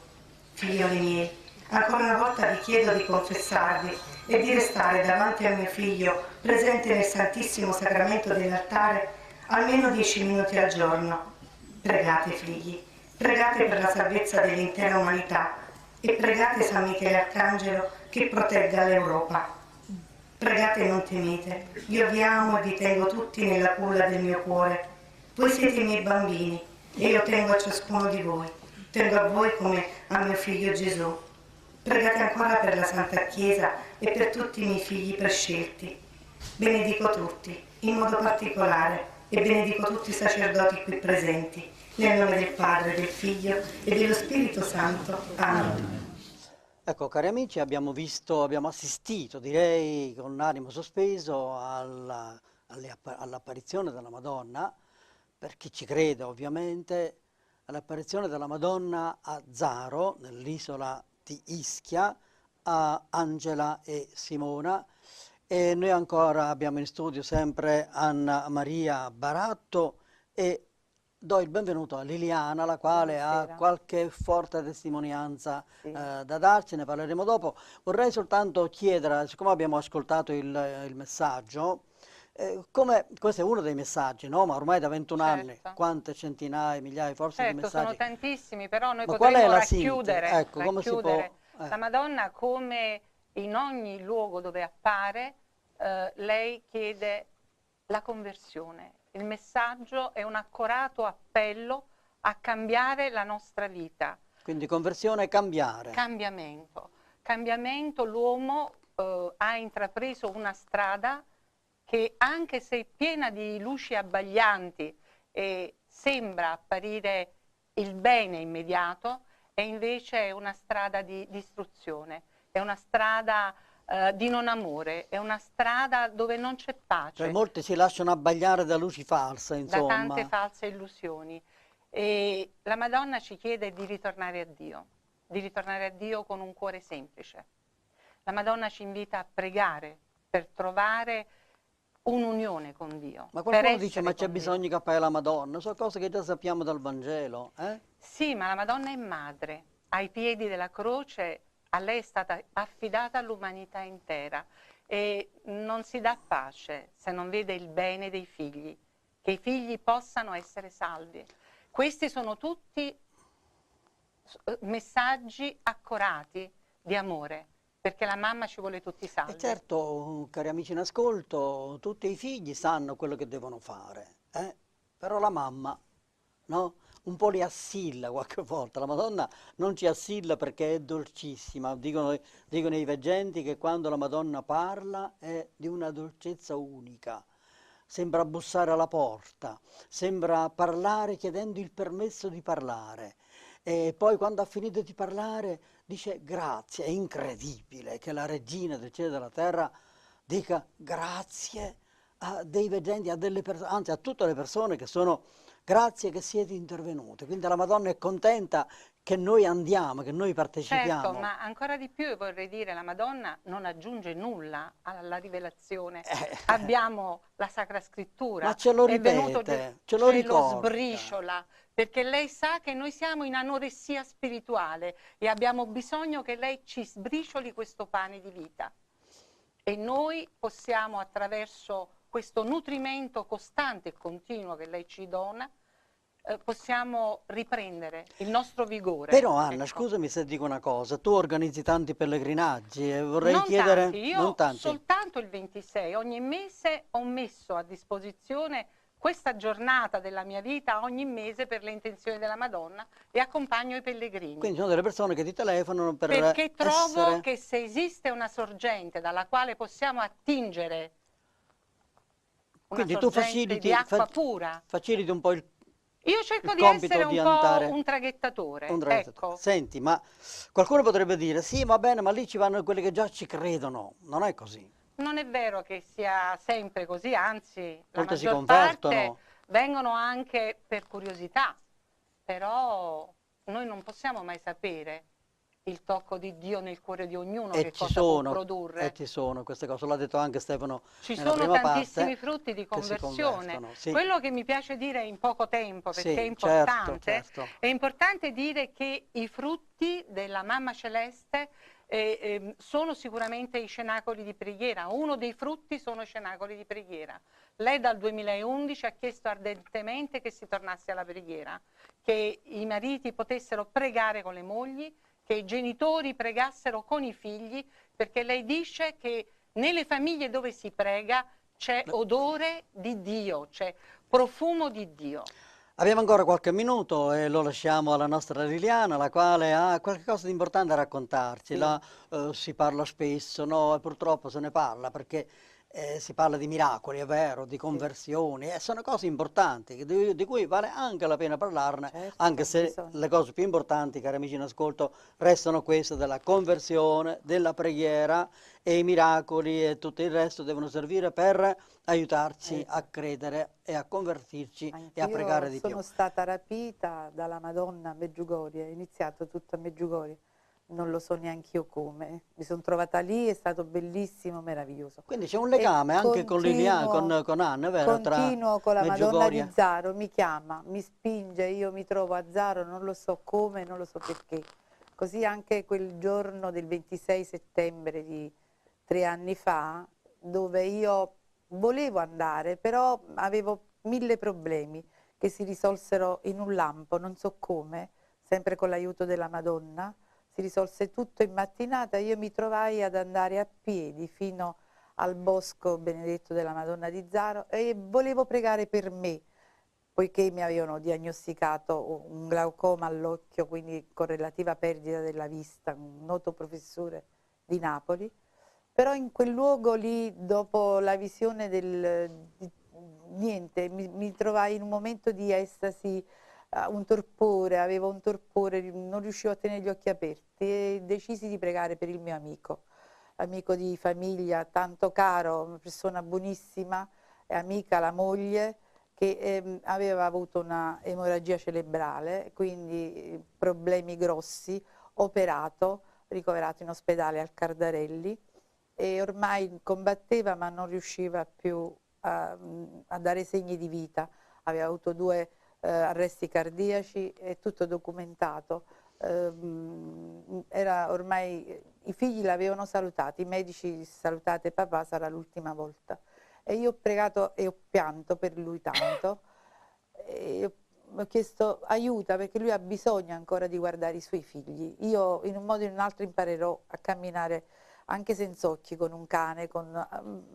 Figlioli miei, ancora una volta vi chiedo di confessarvi e di restare davanti a mio figlio presente nel Santissimo Sacramento dell'altare almeno 10 minuti al giorno. Pregate figli, pregate per la salvezza dell'intera umanità e pregate San Michele Arcangelo che protegga l'Europa. Pregate e non temete, io vi amo e vi tengo tutti nella culla del mio cuore. Voi siete i miei bambini e io tengo a ciascuno di voi, tengo a voi come a mio figlio Gesù. Pregate ancora per la Santa Chiesa e per tutti i miei figli prescelti. Benedico tutti, in modo particolare, e benedico tutti i sacerdoti qui presenti, nel nome del Padre, del Figlio e dello Spirito Santo. Amen. Ecco, cari amici, abbiamo assistito, direi con animo sospeso, all'apparizione della Madonna, per chi ci crede ovviamente, all'apparizione della Madonna a Zaro, nell'isola di Ischia, a Angela e Simona. E noi ancora abbiamo in studio sempre Anna Maria Baratto e do il benvenuto a Liliana, la quale ha qualche forte testimonianza da darci, ne parleremo dopo. Vorrei soltanto chiedere, siccome abbiamo ascoltato il messaggio, questo è uno dei messaggi, no? Ma ormai da 21 anni, quante centinaia, migliaia forse di messaggi. Sono tantissimi, però noi Ma qual è potremmo la racchiudere, ecco, come si può, la Madonna come in ogni luogo dove appare, lei chiede la conversione. Il messaggio è un accorato appello a cambiare la nostra vita. Quindi conversione e cambiare. Cambiamento. Cambiamento, l'uomo ha intrapreso una strada che, anche se è piena di luci abbaglianti e sembra apparire il bene immediato, è invece una strada di distruzione, è una strada di non amore, è una strada dove non c'è pace. Cioè, molti si lasciano abbagliare da luci false, insomma. Da tante false illusioni. E la Madonna ci chiede di ritornare a Dio con un cuore semplice. La Madonna ci invita a pregare per trovare un'unione con Dio. Ma qualcuno dice, ma c'è bisogno che appare la Madonna? Sono cose che già sappiamo dal Vangelo. Sì, ma la Madonna è madre. Ai piedi della croce a lei è stata affidata l'umanità intera e non si dà pace se non vede il bene dei figli, che i figli possano essere salvi. Questi sono tutti messaggi accorati di amore, perché la mamma ci vuole tutti salvi. E certo, cari amici in ascolto, tutti i figli sanno quello che devono fare, però la mamma, no? Un po' li assilla qualche volta. La Madonna non ci assilla perché è dolcissima. Dicono i veggenti che quando la Madonna parla è di una dolcezza unica. Sembra bussare alla porta, sembra parlare chiedendo il permesso di parlare. E poi quando ha finito di parlare dice grazie. È incredibile che la regina del cielo e della terra dica grazie a dei veggenti, a delle persone, anzi a tutte le persone che sono grazie che siete intervenute. Quindi la Madonna è contenta che noi andiamo, che noi partecipiamo. Certo, ma ancora di più vorrei dire, la Madonna non aggiunge nulla alla rivelazione. Abbiamo la Sacra Scrittura. Ma ce lo ripete, ce lo ricorda. Sbriciola, perché lei sa che noi siamo in anoressia spirituale e abbiamo bisogno che lei ci sbricioli questo pane di vita. E noi possiamo, attraverso questo nutrimento costante e continuo che lei ci dona, possiamo riprendere il nostro vigore. Però Anna, scusami se dico una cosa, tu organizzi tanti pellegrinaggi e vorrei chiedere... Tanti. Io soltanto il 26, ogni mese ho messo a disposizione questa giornata della mia vita ogni mese per le intenzioni della Madonna e accompagno i pellegrini. Quindi sono delle persone che ti telefonano perché trovo che se esiste una sorgente dalla quale possiamo attingere quindi tu faciliti, di acqua pura. Faciliti un po' il Io cerco di essere un po' un traghettatore. Ecco. Senti, ma qualcuno potrebbe dire, sì, va bene, ma lì ci vanno quelli che già ci credono. Non è così. Non è vero che sia sempre così, anzi, la Molte si maggior convertono. parte vengono anche per curiosità. Però noi non possiamo mai sapere il tocco di Dio nel cuore di ognuno, che cosa può produrre. E ci sono queste cose, l'ha detto anche Stefano Ci nella sono prima tantissimi parte, frutti di che si conversione. convertono, sì. Quello che mi piace dire in poco tempo, perché Sì, è importante, certo. è importante dire che i frutti della Mamma Celeste sono sicuramente i cenacoli di preghiera. Uno dei frutti sono i cenacoli di preghiera. Lei dal 2011 ha chiesto ardentemente che si tornasse alla preghiera, che i mariti potessero pregare con le mogli, che i genitori pregassero con i figli, perché lei dice che nelle famiglie dove si prega c'è odore di Dio, c'è profumo di Dio. Abbiamo ancora qualche minuto e lo lasciamo alla nostra Liliana, la quale ha qualcosa di importante da raccontarci. Sì. Si parla spesso, no? E purtroppo se ne parla perché si parla di miracoli, è vero, di conversioni, sono cose importanti di cui vale anche la pena parlarne, Certo, anche se bisogna. le cose più importanti, cari amici in ascolto, restano queste della conversione, della preghiera, e i miracoli e tutto il resto devono servire per aiutarci a credere e a convertirci e a pregare di più. Sono stata rapita dalla Madonna a Medjugorje, è iniziato tutto a Medjugorje. Non lo so neanche io come, mi sono trovata lì, è stato bellissimo, meraviglioso. Quindi c'è un legame anche con Liliana, con Anna, vero? Continuo con la Madonna Medjugorje. di Zaro, mi chiama, mi spinge, io mi trovo a Zaro, non lo so come, non lo so perché. Così anche quel giorno del 26 settembre di 3 anni fa, dove io volevo andare, però avevo 1000 problemi che si risolsero in un lampo, non so come, sempre con l'aiuto della Madonna. Si risolse tutto in mattinata, io mi trovai ad andare a piedi fino al bosco benedetto della Madonna di Zaro e volevo pregare per me, poiché mi avevano diagnosticato un glaucoma all'occhio, quindi con relativa perdita della vista, un noto professore di Napoli. Però in quel luogo lì, dopo la visione niente, mi trovai in un momento di estasi, un torpore, avevo un torpore, non riuscivo a tenere gli occhi aperti e decisi di pregare per il mio amico di famiglia, tanto caro, una persona buonissima, amica, la moglie, che aveva avuto una emorragia cerebrale, quindi problemi grossi, operato, ricoverato in ospedale al Cardarelli e ormai combatteva ma non riusciva più a dare segni di vita, aveva avuto 2 arresti cardiaci, è tutto documentato. Era ormai, i figli l'avevano salutato, i medici salutate papà, sarà l'ultima volta. E io ho pregato e ho pianto per lui tanto, e ho chiesto aiuta perché lui ha bisogno ancora di guardare i suoi figli. Io in un modo o in un altro imparerò a camminare anche senza occhi, con un cane,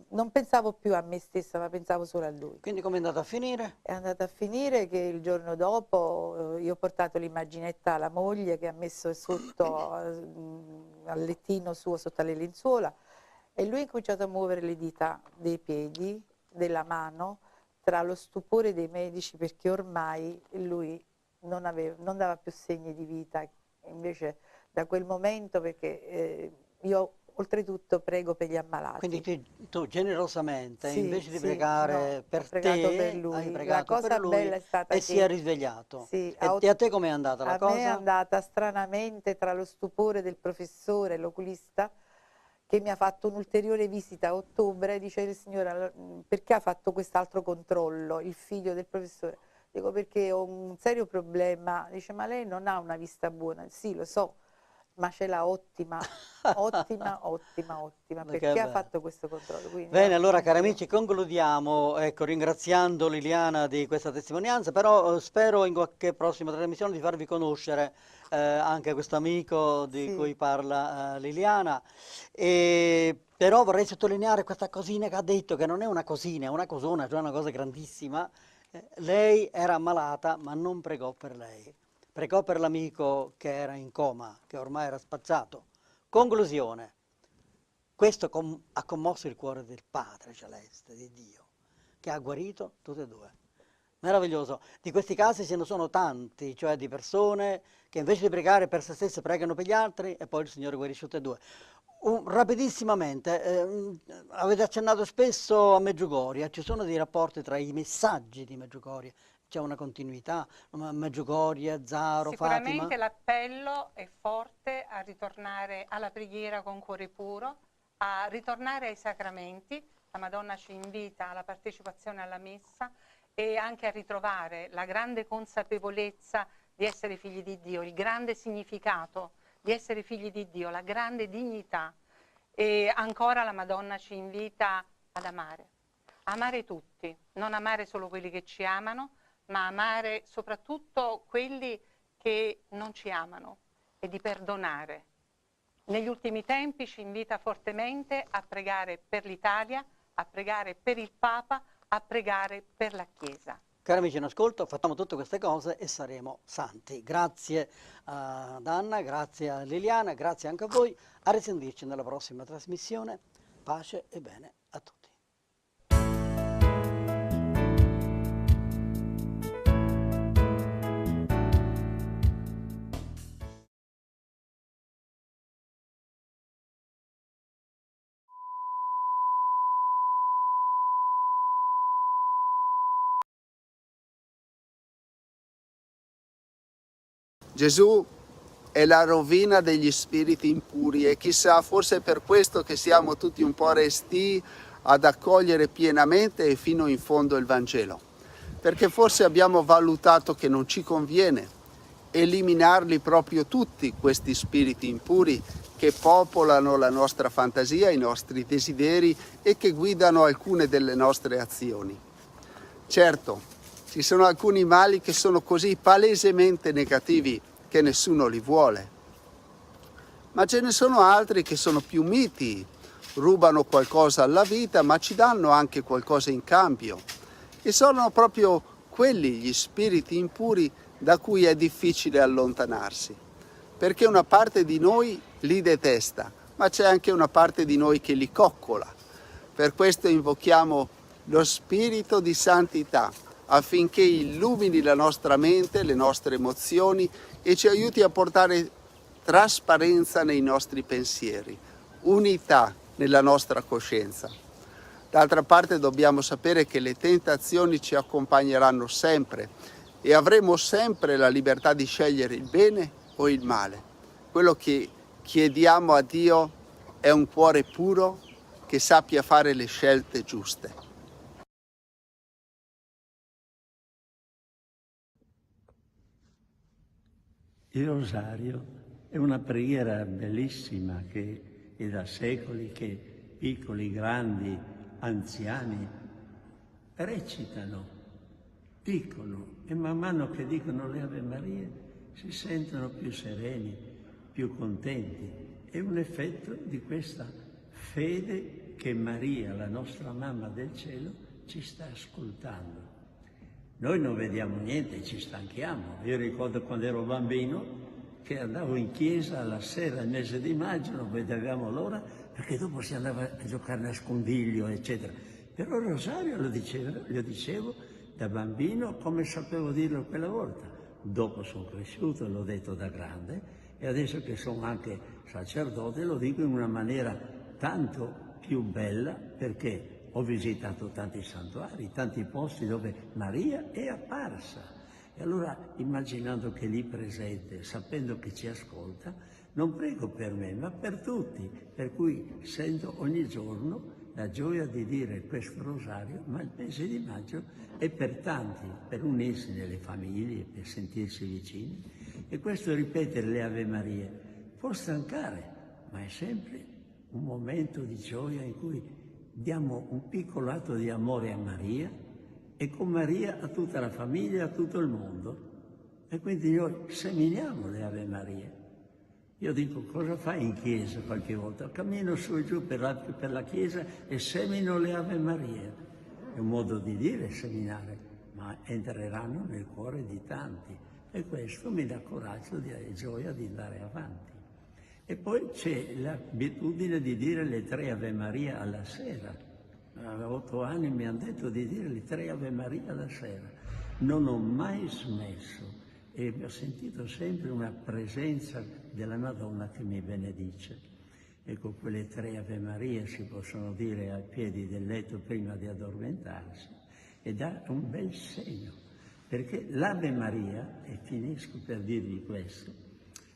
non pensavo più a me stessa ma pensavo solo a lui. Quindi come è andata a finire? È andata a finire che il giorno dopo io ho portato l'immaginetta alla moglie che ha messo sotto al lettino suo, sotto alle lenzuola, e lui ha cominciato a muovere le dita dei piedi, della mano, tra lo stupore dei medici perché ormai lui non dava più segni di vita. Invece da quel momento, perché io oltretutto prego per gli ammalati. Quindi tu generosamente, Sì, invece di sì, pregare no, per ho pregato te, per lui. hai pregato La cosa per lui bella è stata e che si è risvegliato. Sì, E a te com'è andata la cosa? A me è andata stranamente tra lo stupore del professore, l'oculista, che mi ha fatto un'ulteriore visita a ottobre, dice il signore, perché ha fatto quest'altro controllo, il figlio del professore? Dico perché ho un serio problema, dice ma lei non ha una vista buona, sì lo so, ma ce l'ha ottima, perché ha fatto questo controllo. Quindi, bene, allora cari amici, concludiamo ringraziando Liliana di questa testimonianza, però spero in qualche prossima trasmissione di farvi conoscere anche questo amico di cui parla Liliana, però vorrei sottolineare questa cosina che ha detto, che non è una cosina, è una cosona, cioè una cosa grandissima. Lei era ammalata ma non pregò per lei. Pregò per l'amico che era in coma, che ormai era spazzato. Conclusione, questo ha commosso il cuore del Padre Celeste, di Dio, che ha guarito tutte e 2. Meraviglioso. Di questi casi ce ne sono tanti, cioè di persone che invece di pregare per se stesse pregano per gli altri e poi il Signore guarisce tutte e 2. Rapidissimamente, avete accennato spesso a Medjugorje, ci sono dei rapporti tra i messaggi di Medjugorje? C'è una continuità, Medjugorje, Zaro, Fatima? Sicuramente l'appello è forte a ritornare alla preghiera con cuore puro, a ritornare ai sacramenti. La Madonna ci invita alla partecipazione alla messa e anche a ritrovare la grande consapevolezza di essere figli di Dio, il grande significato di essere figli di Dio, la grande dignità. E ancora la Madonna ci invita ad amare tutti, non amare solo quelli che ci amano, ma amare soprattutto quelli che non ci amano e di perdonare. Negli ultimi tempi ci invita fortemente a pregare per l'Italia, a pregare per il Papa, a pregare per la Chiesa. Cari amici in ascolto, facciamo tutte queste cose e saremo santi. Grazie ad Anna, grazie a Liliana, grazie anche a voi. A risentirci nella prossima trasmissione. Pace e bene a tutti. Gesù è la rovina degli spiriti impuri e chissà, forse è per questo che siamo tutti un po' restii ad accogliere pienamente e fino in fondo il Vangelo, perché forse abbiamo valutato che non ci conviene eliminarli proprio tutti questi spiriti impuri che popolano la nostra fantasia, i nostri desideri e che guidano alcune delle nostre azioni. Certo, ci sono alcuni mali che sono così palesemente negativi che nessuno li vuole, ma ce ne sono altri che sono più miti, rubano qualcosa alla vita ma ci danno anche qualcosa in cambio e sono proprio quelli gli spiriti impuri da cui è difficile allontanarsi, perché una parte di noi li detesta, ma c'è anche una parte di noi che li coccola. Per questo invochiamo lo spirito di santità affinché illumini la nostra mente, le nostre emozioni e ci aiuti a portare trasparenza nei nostri pensieri, unità nella nostra coscienza. D'altra parte dobbiamo sapere che le tentazioni ci accompagneranno sempre e avremo sempre la libertà di scegliere il bene o il male. Quello che chiediamo a Dio è un cuore puro che sappia fare le scelte giuste. Il rosario è una preghiera bellissima che è da secoli che piccoli, grandi, anziani recitano, dicono e man mano che dicono le Ave Marie si sentono più sereni, più contenti. È un effetto di questa fede che Maria, la nostra mamma del cielo, ci sta ascoltando. Noi non vediamo niente, ci stanchiamo. Io ricordo quando ero bambino che andavo in chiesa alla sera, il mese di maggio, non vedevamo l'ora perché dopo si andava a giocare a nascondiglio, eccetera. Però il rosario lo dicevo da bambino come sapevo dirlo quella volta. Dopo sono cresciuto, l'ho detto da grande e adesso che sono anche sacerdote lo dico in una maniera tanto più bella perché ho visitato tanti santuari, tanti posti dove Maria è apparsa. E allora, immaginando che è lì presente, sapendo che ci ascolta, non prego per me, ma per tutti, per cui sento ogni giorno la gioia di dire questo rosario, ma il mese di maggio è per tanti, per unirsi nelle famiglie, per sentirsi vicini. E questo ripetere le Ave Marie può stancare, ma è sempre un momento di gioia in cui diamo un piccolo atto di amore a Maria e con Maria a tutta la famiglia, a tutto il mondo. E quindi noi seminiamo le Ave Marie. Io dico, cosa fai in chiesa qualche volta? Cammino su e giù per la chiesa e semino le Ave Marie. È un modo di dire seminare, ma entreranno nel cuore di tanti. E questo mi dà coraggio e gioia di andare avanti. E poi c'è l'abitudine di dire le 3 Ave Maria alla sera. A 8 anni mi hanno detto di dire le 3 Ave Maria alla sera. Non ho mai smesso e ho sentito sempre una presenza della Madonna che mi benedice. Ecco, quelle 3 Ave Maria si possono dire ai piedi del letto prima di addormentarsi e dà un bel segno, perché l'Ave Maria, e finisco per dirvi questo,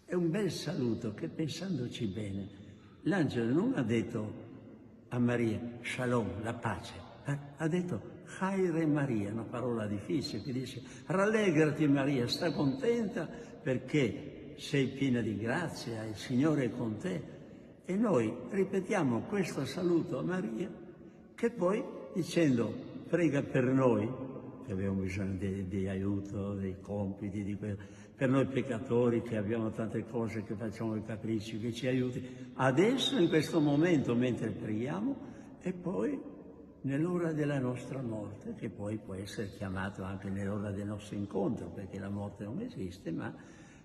è un bel saluto che, pensandoci bene, l'angelo non ha detto a Maria, Shalom, la pace, ha detto Chaire Maria, una parola difficile che dice rallegrati Maria, sta contenta perché sei piena di grazia, il Signore è con te. E noi ripetiamo questo saluto a Maria che poi dicendo prega per noi, che abbiamo bisogno di aiuto, dei compiti, per noi peccatori che abbiamo tante cose, che facciamo i capricci, che ci aiuti adesso in questo momento mentre preghiamo e poi nell'ora della nostra morte, che poi può essere chiamato anche nell'ora del nostro incontro, perché la morte non esiste, ma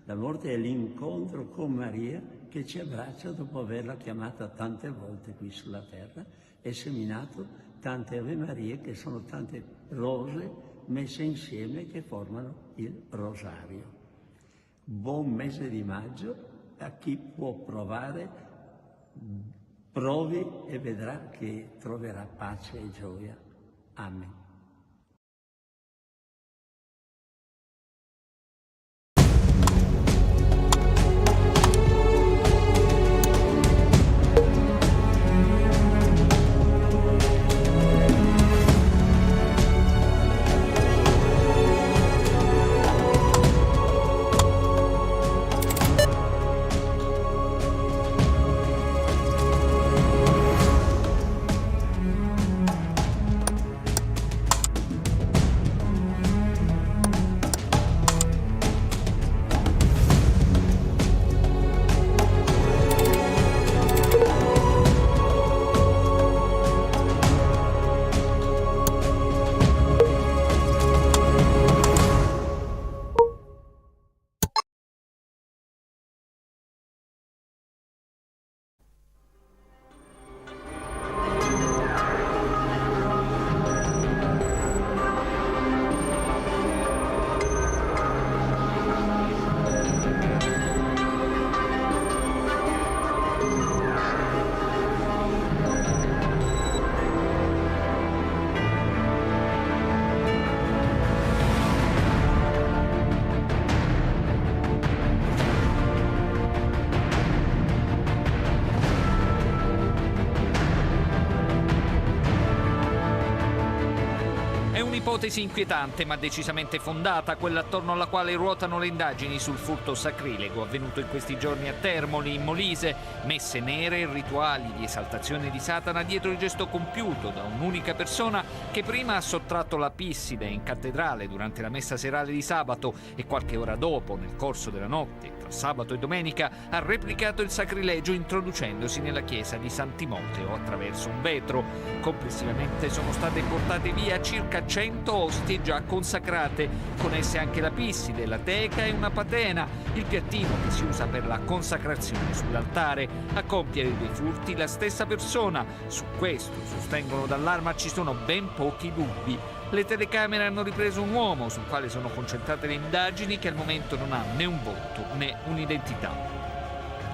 la morte è l'incontro con Maria che ci abbraccia dopo averla chiamata tante volte qui sulla terra e seminato tante Ave Marie che sono tante rose messe insieme che formano il rosario. Buon mese di maggio a chi può provare. Provi e vedrà che troverà pace e gioia. Amen. un'ipotesi inquietante ma decisamente fondata, quella attorno alla quale ruotano le indagini sul furto sacrilego avvenuto in questi giorni a Termoli, in Molise, messe nere e rituali di esaltazione di Satana dietro il gesto compiuto da un'unica persona che prima ha sottratto la pisside in cattedrale durante la messa serale di sabato e qualche ora dopo, nel corso della notte, tra sabato e domenica, ha replicato il sacrilegio introducendosi nella chiesa di San Timoteo attraverso un vetro. Complessivamente sono state portate via circa 100 ostie già consacrate, con esse anche la pisside, la teca e una patena, il piattino che si usa per la consacrazione sull'altare. A compiere dei furti la stessa persona. Su questo, sostengono dall'Arma, ci sono ben pochi dubbi. Le telecamere hanno ripreso un uomo sul quale sono concentrate le indagini, che al momento non ha né un volto né un'identità.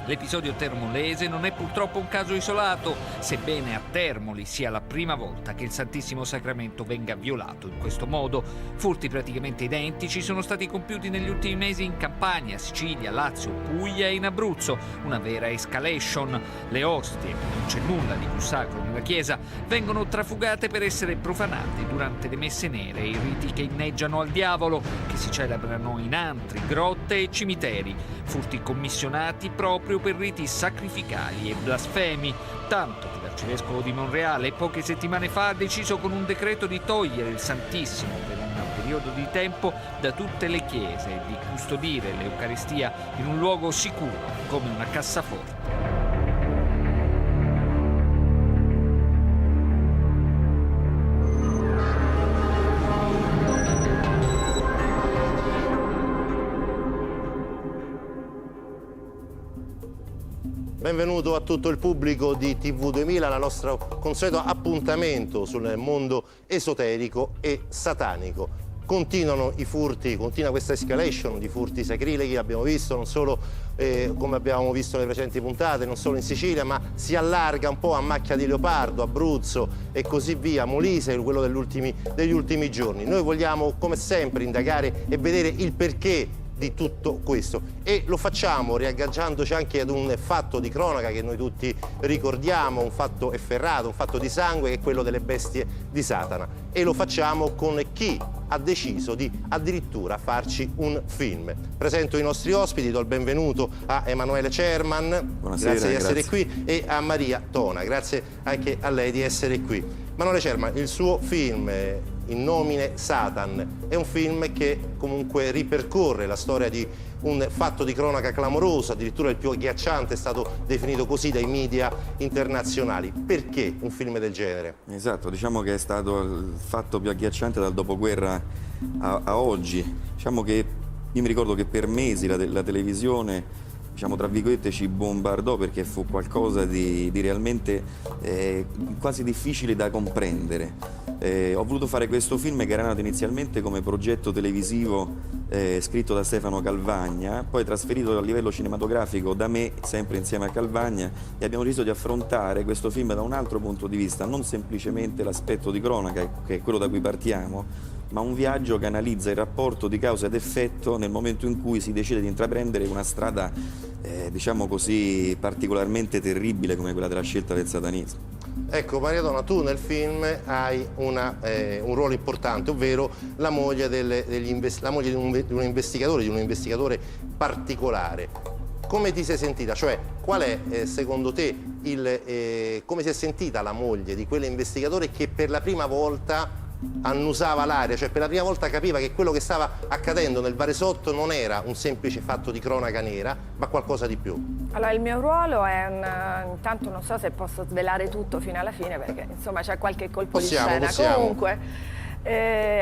L'episodio termolese non è purtroppo un caso isolato, sebbene a Termoli sia la prima volta che il Santissimo Sacramento venga violato in questo modo. Furti praticamente identici sono stati compiuti negli ultimi mesi in Campania, Sicilia, Lazio, Puglia e in Abruzzo, una vera escalation. Le ostie, non c'è nulla di più sacro nella chiesa, vengono trafugate per essere profanate durante le messe nere e i riti che inneggiano al diavolo, che si celebrano in antri, grotte e cimiteri. Furti commissionati proprio per riti sacrificali e blasfemi, tanto che l'arcivescovo di Monreale poche settimane fa ha deciso con un decreto di togliere il Santissimo per un periodo di tempo da tutte le chiese e di custodire l'Eucaristia in un luogo sicuro come una cassaforte. Benvenuto a tutto il pubblico di TV2000 al nostro consueto appuntamento sul mondo esoterico e satanico. Continuano i furti, continua questa escalation di furti sacrileghi, abbiamo visto non solo come abbiamo visto nelle precedenti puntate, non solo in Sicilia, ma si allarga un po' a Macchia di Leopardo, Abruzzo e così via, Molise, quello degli ultimi giorni. Noi vogliamo come sempre indagare e vedere il perché di tutto questo e lo facciamo riagganciandoci anche ad un fatto di cronaca che noi tutti ricordiamo, un fatto efferrato, un fatto di sangue, che è quello delle bestie di Satana, e lo facciamo con chi ha deciso di addirittura farci un film. Presento i nostri ospiti, do il benvenuto a Emanuele Cerman, buonasera, grazie di essere qui, e a Maria Tona, grazie anche a lei di essere qui. Emanuele Cerman, il suo film In nomine Satan è un film che comunque ripercorre la storia di un fatto di cronaca clamoroso, addirittura il più agghiacciante, è stato definito così dai media internazionali. Perché un film del genere? Esatto, diciamo che è stato il fatto più agghiacciante dal dopoguerra a oggi. Diciamo che io mi ricordo che per mesi la televisione, diciamo tra virgolette, ci bombardò perché fu qualcosa di realmente quasi difficile da comprendere. Ho voluto fare questo film che era nato inizialmente come progetto televisivo scritto da Stefano Calvagna, poi trasferito a livello cinematografico da me, sempre insieme a Calvagna, e abbiamo deciso di affrontare questo film da un altro punto di vista, non semplicemente l'aspetto di cronaca, che è quello da cui partiamo, ma un viaggio che analizza il rapporto di causa ed effetto nel momento in cui si decide di intraprendere una strada, diciamo così, particolarmente terribile come quella della scelta del satanismo. Ecco, Maria Tona, tu nel film hai un ruolo importante, ovvero la moglie di un investigatore particolare. Come ti sei sentita? Cioè, qual è secondo te come si è sentita la moglie di quell'investigatore che per la prima volta annusava l'aria, cioè per la prima volta capiva che quello che stava accadendo nel Varesotto non era un semplice fatto di cronaca nera, ma qualcosa di più? Allora, il mio ruolo è intanto non so se posso svelare tutto fino alla fine, perché insomma c'è qualche colpo di scena. Comunque,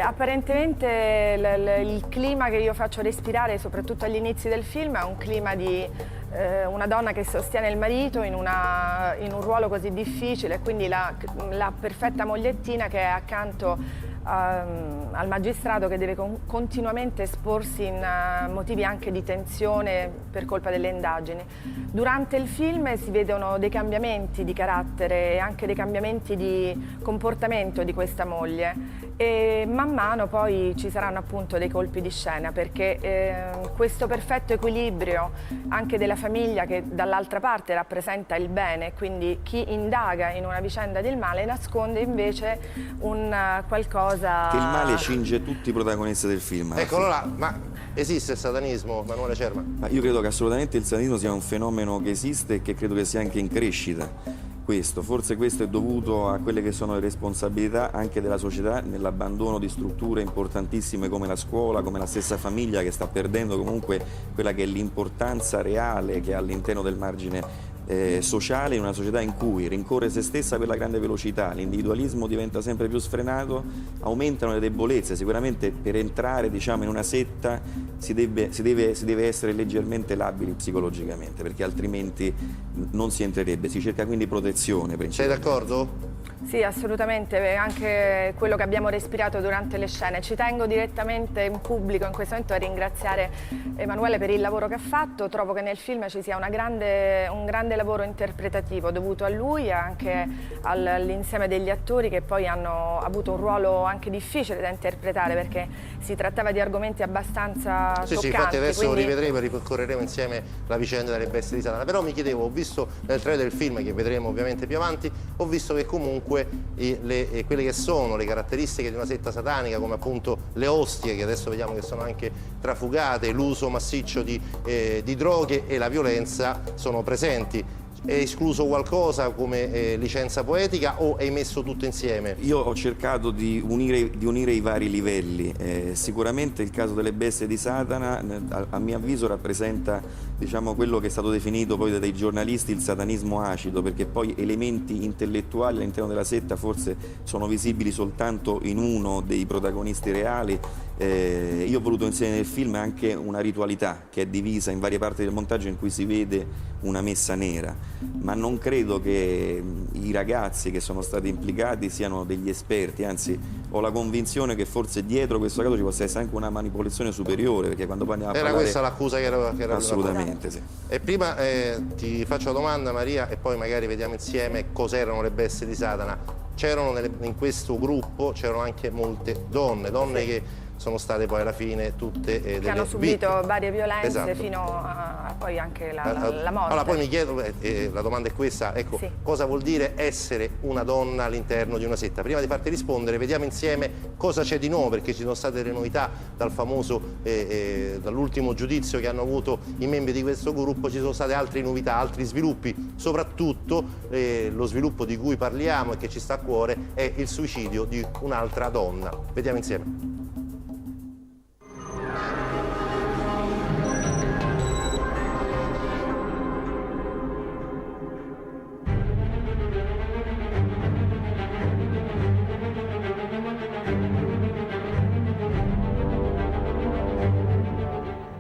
apparentemente il clima che io faccio respirare, soprattutto agli inizi del film, è un clima di una donna che sostiene il marito in un ruolo così difficile, quindi la perfetta mogliettina che è accanto al magistrato, che deve continuamente esporsi in motivi anche di tensione per colpa delle indagini. Durante il film si vedono dei cambiamenti di carattere e anche dei cambiamenti di comportamento di questa moglie, e man mano poi ci saranno appunto dei colpi di scena, perché questo perfetto equilibrio anche della famiglia, che dall'altra parte rappresenta il bene, quindi chi indaga in una vicenda del male nasconde invece un qualcosa cosa... Che il male cinge tutti i protagonisti del film. Eccolo là, ma esiste il satanismo, Emanuele Cerma? Ma io credo che assolutamente il satanismo sia un fenomeno che esiste e che credo che sia anche in crescita. Forse questo è dovuto a quelle che sono le responsabilità anche della società nell'abbandono di strutture importantissime come la scuola, come la stessa famiglia, che sta perdendo comunque quella che è l'importanza reale che ha all'interno del margine sociale, in una società in cui rincorre se stessa per la grande velocità, l'individualismo diventa sempre più sfrenato, aumentano le debolezze. Sicuramente per entrare, diciamo, in una setta si deve essere leggermente labili psicologicamente, perché altrimenti non si entrerebbe. Si cerca quindi protezione. Sei d'accordo? Sì, assolutamente, anche quello che abbiamo respirato durante le scene. Ci tengo direttamente in pubblico in questo momento a ringraziare Emanuele per il lavoro che ha fatto. Trovo che nel film ci sia un grande lavoro interpretativo dovuto a lui e anche all'insieme degli attori, che poi hanno avuto un ruolo anche difficile da interpretare, perché si trattava di argomenti abbastanza toccanti. Sì, infatti adesso quindi... rivedremo e ripercorreremo insieme la vicenda delle bestie di Satana. Però mi chiedevo, ho visto nel trailer del film, che vedremo ovviamente più avanti, ho visto che comunque quelle che sono le caratteristiche di una setta satanica, come appunto le ostie, che adesso vediamo che sono anche trafugate, l'uso massiccio di droghe e la violenza sono presenti. È escluso qualcosa come licenza poetica o hai messo tutto insieme? Io ho cercato di unire i vari livelli. Sicuramente il caso delle bestie di Satana, a mio avviso, rappresenta, diciamo, quello che è stato definito poi dai giornalisti il satanismo acido, perché poi elementi intellettuali all'interno della setta forse sono visibili soltanto in uno dei protagonisti reali. Io ho voluto inserire nel film anche una ritualità che è divisa in varie parti del montaggio, in cui si vede una messa nera, ma non credo che i ragazzi che sono stati implicati siano degli esperti, anzi ho la convinzione che forse dietro questo caso ci possa essere anche una manipolazione superiore, perché quando poi andiamo a parlare... questa l'accusa che era assolutamente sì. E prima ti faccio la domanda, Maria, e poi magari vediamo insieme cos'erano le bestie di Satana. C'erano in questo gruppo, c'erano anche molte donne sì, che sono state poi alla fine tutte che hanno subito vittime. varie violenze, esatto, fino a poi anche la morte. Allora poi mi chiedo, la domanda è questa, ecco, sì, cosa vuol dire essere una donna all'interno di una setta? Prima di farti rispondere vediamo insieme cosa c'è di nuovo, perché ci sono state delle novità dal famoso, dall'ultimo giudizio che hanno avuto i membri di questo gruppo. Ci sono state altre novità, altri sviluppi, soprattutto lo sviluppo di cui parliamo e che ci sta a cuore è il suicidio di un'altra donna. Vediamo insieme.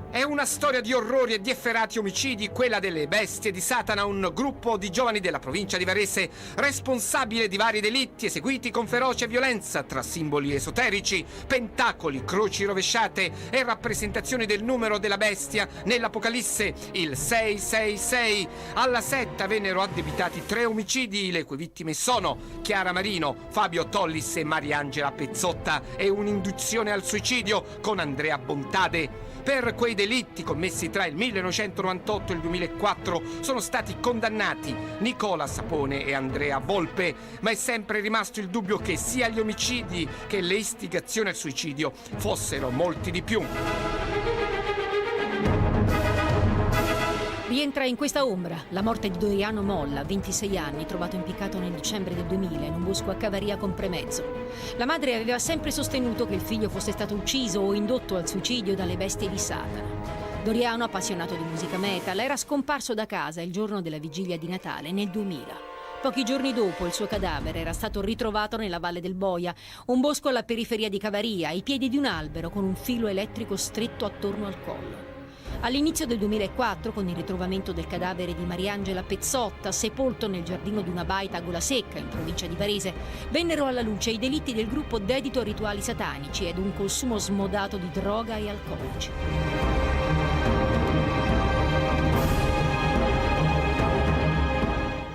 È una storia di orrori e di efferati omicidi, quella delle bestie di Satana, un gruppo di giovani della provincia di Varese responsabile di vari delitti eseguiti con feroce violenza, tra simboli esoterici, pentacoli, croci rovesciate e rappresentazioni del numero della bestia nell'Apocalisse, il 666. Alla setta vennero addebitati 3 omicidi, le cui vittime sono Chiara Marino, Fabio Tollis e Mariangela Pezzotta, e un'induzione al suicidio con Andrea Bontade. Per quei delitti commessi tra il 1998 e il 2004 sono stati condannati Nicola Sapone e Andrea Volpe, ma è sempre rimasto il dubbio che sia gli omicidi che le istigazioni al suicidio fossero molti di più. Rientra in questa ombra la morte di Doriano Molla, 26 anni, trovato impiccato nel dicembre del 2000 in un bosco a Cavaria con Premezzo. La madre aveva sempre sostenuto che il figlio fosse stato ucciso o indotto al suicidio dalle bestie di Satana. Doriano, appassionato di musica metal, era scomparso da casa il giorno della vigilia di Natale nel 2000. Pochi giorni dopo il suo cadavere era stato ritrovato nella Valle del Boia, un bosco alla periferia di Cavaria, ai piedi di un albero con un filo elettrico stretto attorno al collo. All'inizio del 2004, con il ritrovamento del cadavere di Mariangela Pezzotta, sepolto nel giardino di una baita a Gola Secca, in provincia di Varese, vennero alla luce i delitti del gruppo dedito a rituali satanici ed un consumo smodato di droga e alcolici.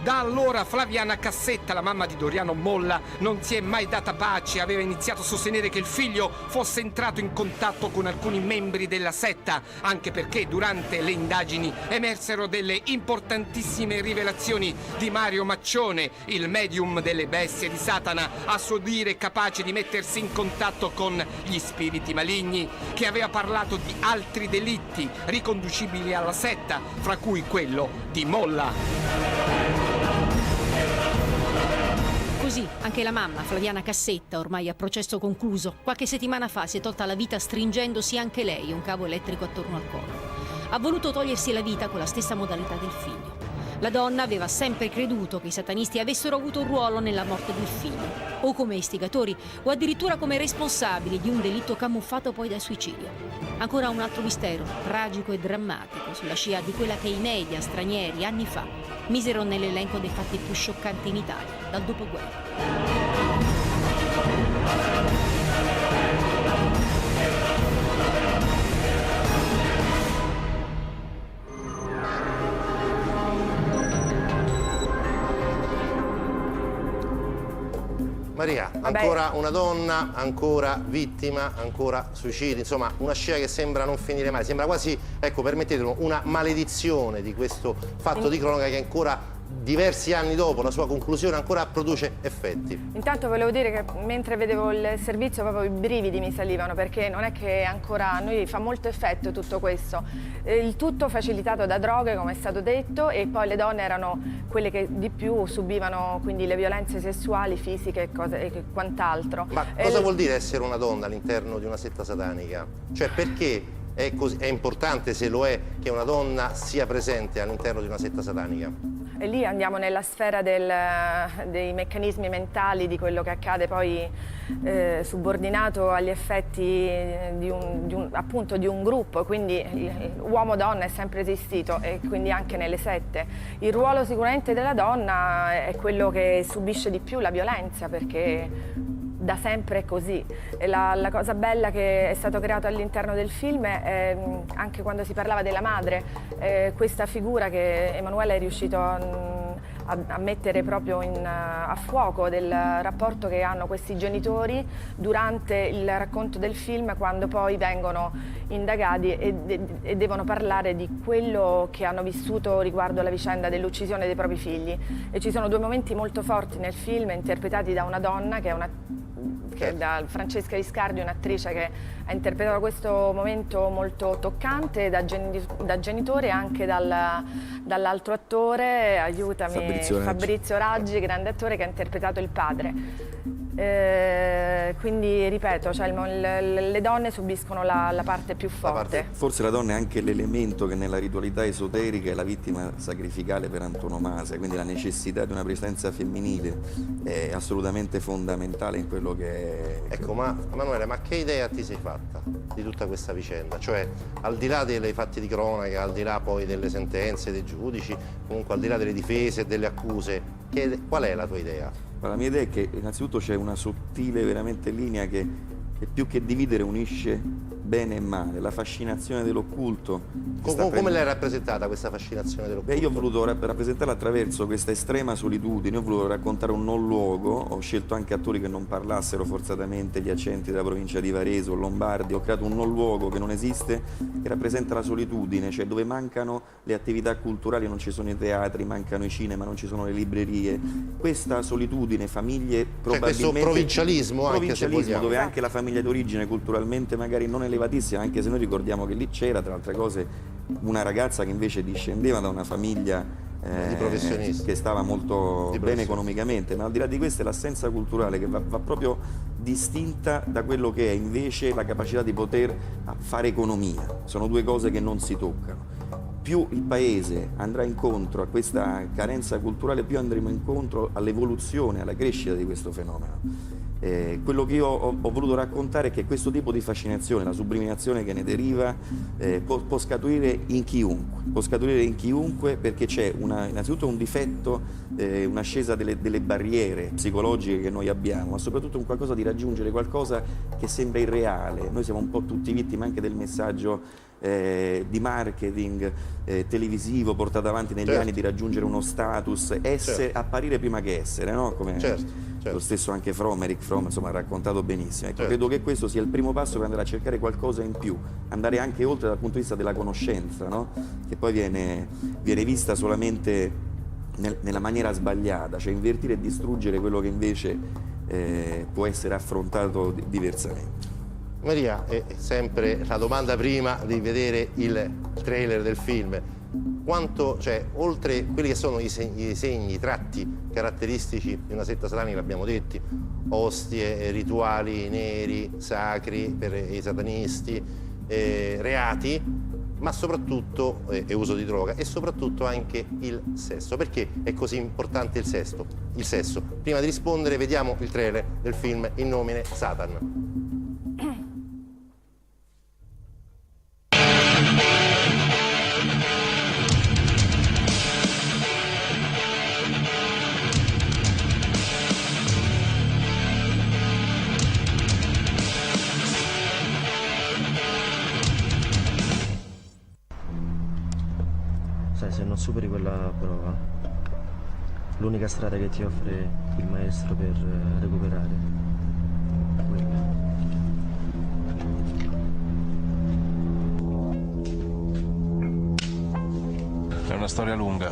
Da allora Flaviana Cassetta, la mamma di Doriano Molla, non si è mai data pace. Aveva iniziato a sostenere che il figlio fosse entrato in contatto con alcuni membri della setta, anche perché durante le indagini emersero delle importantissime rivelazioni di Mario Maccione, il medium delle bestie di Satana, a suo dire capace di mettersi in contatto con gli spiriti maligni, che aveva parlato di altri delitti riconducibili alla setta, fra cui quello di Molla. Così anche la mamma, Flaviana Cassetta, ormai a processo concluso, qualche settimana fa si è tolta la vita stringendosi anche lei un cavo elettrico attorno al collo. Ha voluto togliersi la vita con la stessa modalità del figlio. La donna aveva sempre creduto che i satanisti avessero avuto un ruolo nella morte del figlio, o come istigatori, o addirittura come responsabili di un delitto camuffato poi da suicidio. Ancora un altro mistero, tragico e drammatico, sulla scia di quella che i media stranieri anni fa misero nell'elenco dei fatti più scioccanti in Italia, dal dopoguerra. Maria, ancora una donna, ancora vittima, ancora suicidi, insomma una scia che sembra non finire mai, sembra quasi, ecco, permettetelo, una maledizione di questo fatto di cronaca che ancora diversi anni dopo la sua conclusione ancora produce effetti. Intanto volevo dire che mentre vedevo il servizio proprio i brividi mi salivano, perché non è che ancora a noi fa molto effetto tutto questo. Il tutto facilitato da droghe, come è stato detto, e poi le donne erano quelle che di più subivano quindi le violenze sessuali, fisiche e quant'altro. Ma cosa vuol dire essere una donna all'interno di una setta satanica? Cioè perché è importante, se lo è, che una donna sia presente all'interno di una setta satanica? E lì andiamo nella sfera dei meccanismi mentali, di quello che accade poi subordinato agli effetti appunto di un gruppo, quindi uomo-donna è sempre esistito, e quindi anche nelle sette. Il ruolo sicuramente della donna è quello che subisce di più la violenza, perché da sempre è così. E la cosa bella che è stato creato all'interno del film è anche quando si parlava della madre, questa figura che Emanuele è riuscito a mettere proprio a fuoco del rapporto che hanno questi genitori durante il racconto del film, quando poi vengono indagati e devono parlare di quello che hanno vissuto riguardo alla vicenda dell'uccisione dei propri figli. E ci sono due momenti molto forti nel film, interpretati da una donna che è da Francesca Viscardi, un'attrice che ha interpretato questo momento molto toccante da genitore, e anche dall'altro attore, aiutami, Fabrizio Raggi, grande attore, che ha interpretato il padre. Quindi ripeto, cioè le donne subiscono la parte più forte. Forse la donna è anche l'elemento che nella ritualità esoterica è la vittima sacrificale per antonomasia, quindi la necessità di una presenza femminile è assolutamente fondamentale in quello che è. Ecco, ma Emanuele, ma che idea ti sei fatta di tutta questa vicenda? Cioè, al di là dei fatti di cronaca, al di là poi delle sentenze dei giudici, comunque al di là delle difese e delle accuse, qual è la tua idea? La mia idea è che innanzitutto c'è una sottile veramente linea che più che dividere unisce bene e male, la fascinazione dell'occulto. Come l'hai rappresentata questa fascinazione dell'occulto? Io ho voluto rappresentarla attraverso questa estrema solitudine, ho voluto raccontare un non luogo, ho scelto anche attori che non parlassero forzatamente gli accenti della provincia di Varese o Lombardi, ho creato un non luogo che non esiste, che rappresenta la solitudine, cioè dove mancano le attività culturali, non ci sono i teatri, mancano i cinema, non ci sono le librerie. Questa solitudine, famiglie probabilmente... Questo provincialismo, anche se vogliamo. Dove anche la famiglia d'origine culturalmente magari non elevatissima, anche se noi ricordiamo che lì c'era, tra altre cose, una ragazza che invece discendeva da una famiglia di professionisti, che stava molto bene economicamente, ma al di là di questo è l'assenza culturale che va proprio distinta da quello che è invece la capacità di poter fare economia. Sono due cose che non si toccano. Più il paese andrà incontro a questa carenza culturale, più andremo incontro all'evoluzione, alla crescita di questo fenomeno. Quello che io ho voluto raccontare è che questo tipo di fascinazione, la sublimazione che ne deriva, può scaturire in chiunque, perché c'è innanzitutto un difetto, un'ascesa delle barriere psicologiche che noi abbiamo, ma soprattutto un qualcosa di raggiungere qualcosa che sembra irreale. Noi siamo un po' tutti vittime anche del messaggio di marketing televisivo portato avanti negli anni, di raggiungere uno status, apparire prima che essere, no? Come lo stesso anche Eric Fromm, insomma, ha raccontato benissimo. Ecco, credo che questo sia il primo passo per andare a cercare qualcosa in più, andare anche oltre dal punto di vista della conoscenza, no? Che poi viene vista solamente nella maniera sbagliata, cioè invertire e distruggere quello che invece può essere affrontato diversamente. Maria, è sempre la domanda prima di vedere il trailer del film. Quanto, cioè, oltre quelli che sono i segni, i tratti caratteristici di una setta satanica, l'abbiamo detti, ostie, rituali neri, sacri per i satanisti, reati, ma soprattutto uso di droga e soprattutto anche il sesso. Perché è così importante il sesso? Prima di rispondere vediamo il trailer del film In nomine Satan. Sai, se non superi quella prova, l'unica strada che ti offre il maestro per recuperare è quella. È una storia lunga.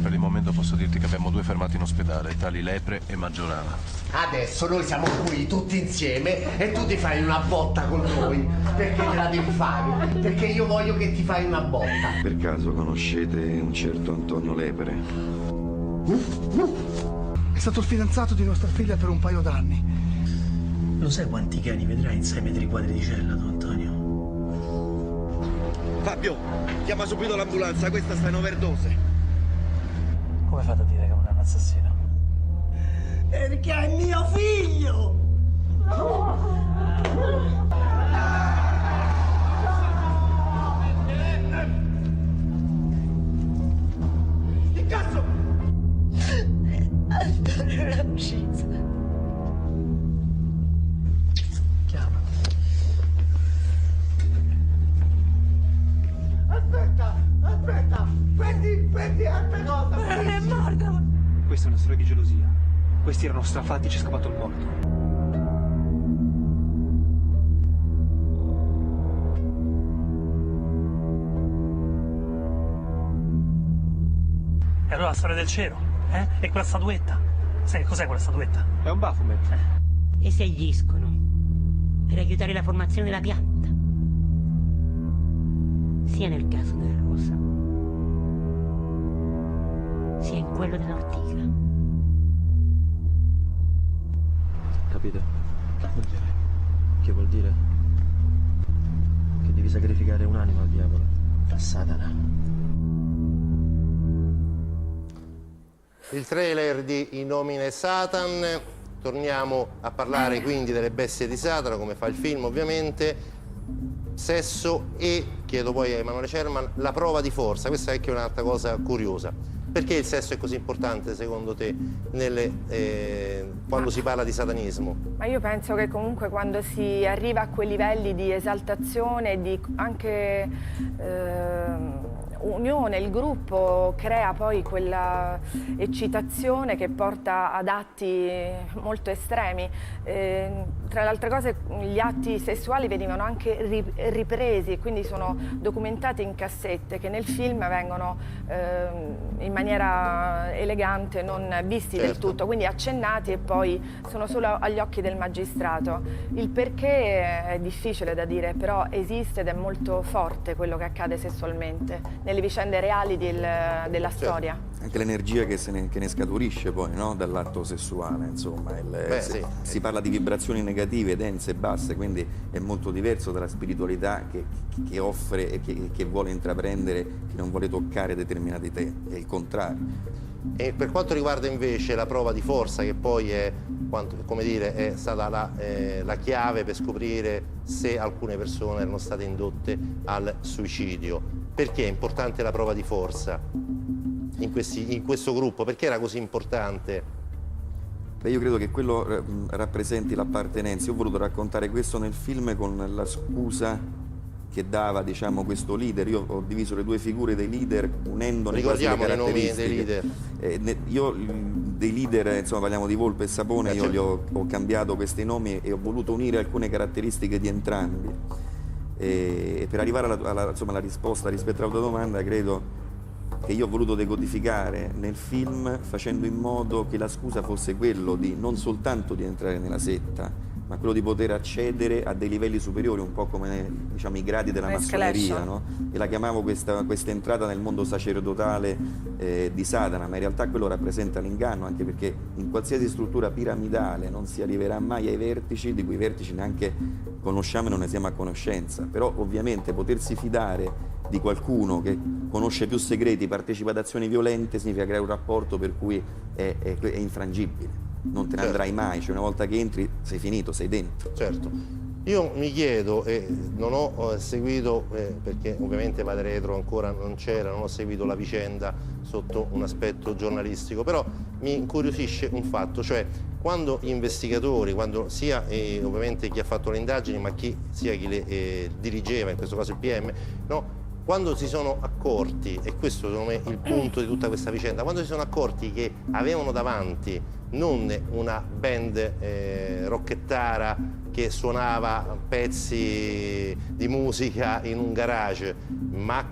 Per il momento posso dirti che abbiamo 2 fermati in ospedale, tali Lepre e Maggiorana. Adesso noi siamo qui tutti insieme e tu ti fai una botta con noi. Perché te la devi fare? Perché io voglio che ti fai una botta. Per caso conoscete un certo Antonio Lepre? È stato il fidanzato di nostra figlia per un paio d'anni. Lo sai quanti cani vedrai in 6 metri quadri di cella, tu, Antonio? Fabio, chiama subito l'ambulanza, questa sta in overdose. Come fate a dire che non è un assassino? Perché è mio figlio! Che cazzo? Antonio l'ha uccisa. Chiama. Aspetta! Prendi altra cosa! Ma non è morto! Questa è una storia di gelosia. Questi erano strafatti, ci è scappato il morto. E allora la storia del cielo, eh? E quella statuetta? Sai che cos'è quella statuetta? È un Baphomet. Eseggiscono per aiutare la formazione della pianta, sia nel caso del rosa, sia in quello dell'ortica. Capito? Che vuol dire? Che devi sacrificare un'anima al diavolo, a Satana. Il trailer di In nomine Satan. Torniamo a parlare quindi delle bestie di Satana, come fa il film ovviamente. Sesso e, chiedo poi a Emanuele Cerman, la prova di forza. Questa è anche un'altra cosa curiosa. Perché il sesso è così importante secondo te quando si parla di satanismo? Ma io penso che comunque quando si arriva a quei livelli di esaltazione, di anche unione, il gruppo crea poi quella eccitazione che porta ad atti molto estremi. Tra le altre cose gli atti sessuali venivano anche ripresi e quindi sono documentati in cassette che nel film vengono in maniera elegante, non visti del tutto, quindi accennati e poi sono solo agli occhi del magistrato. Il perché è difficile da dire, però esiste ed è molto forte quello che accade sessualmente nelle vicende reali della storia. Anche l'energia che ne scaturisce poi, no? Dall'atto sessuale, insomma. Si parla di vibrazioni negative, dense, basse, quindi è molto diverso dalla spiritualità che offre e che vuole intraprendere, che non vuole toccare determinati temi, è il contrario. E per quanto riguarda invece la prova di forza, che poi è, come dire, è stata la chiave per scoprire se alcune persone erano state indotte al suicidio, perché è importante la prova di forza in questo gruppo? Perché era così importante? Beh, io credo che quello rappresenti l'appartenenza. Io ho voluto raccontare questo nel film con la scusa che dava, diciamo, questo leader. Io ho diviso le due figure dei leader unendone quasi le Ricordiamo i nomi dei caratteristiche. leader. Io dei leader, insomma, parliamo di Volpe e Sapone, io certo. ho cambiato questi nomi e ho voluto unire alcune caratteristiche di entrambi. E per arrivare alla risposta rispetto alla tua domanda, credo che io ho voluto decodificare nel film facendo in modo che la scusa fosse quello di non soltanto di entrare nella setta, ma quello di poter accedere a dei livelli superiori, un po' come, diciamo, i gradi della massoneria, no? E la chiamavo questa entrata nel mondo sacerdotale di Satana, ma in realtà quello rappresenta l'inganno, anche perché in qualsiasi struttura piramidale non si arriverà mai ai vertici, di cui vertici neanche conosciamo e non ne siamo a conoscenza. Però ovviamente potersi fidare di qualcuno che conosce più segreti, partecipa ad azioni violente, significa creare un rapporto per cui è infrangibile. Non te ne andrai mai, cioè una volta che entri sei finito, sei dentro. Certo. Io mi chiedo, e non ho seguito, perché ovviamente Padre Retro ancora non c'era, non ho seguito la vicenda sotto un aspetto giornalistico, però mi incuriosisce un fatto, cioè quando gli investigatori, quando sia ovviamente chi ha fatto le indagini, ma sia chi le dirigeva, in questo caso il PM, no? Quando si sono accorti, e questo secondo me è il punto di tutta questa vicenda, quando si sono accorti che avevano davanti non una band rocchettara che suonava pezzi di musica in un garage, ma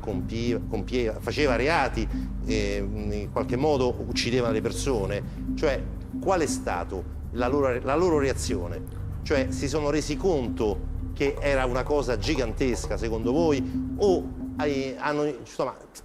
faceva reati, in qualche modo uccideva le persone, cioè qual è stata la loro reazione? Cioè si sono resi conto che era una cosa gigantesca secondo voi, o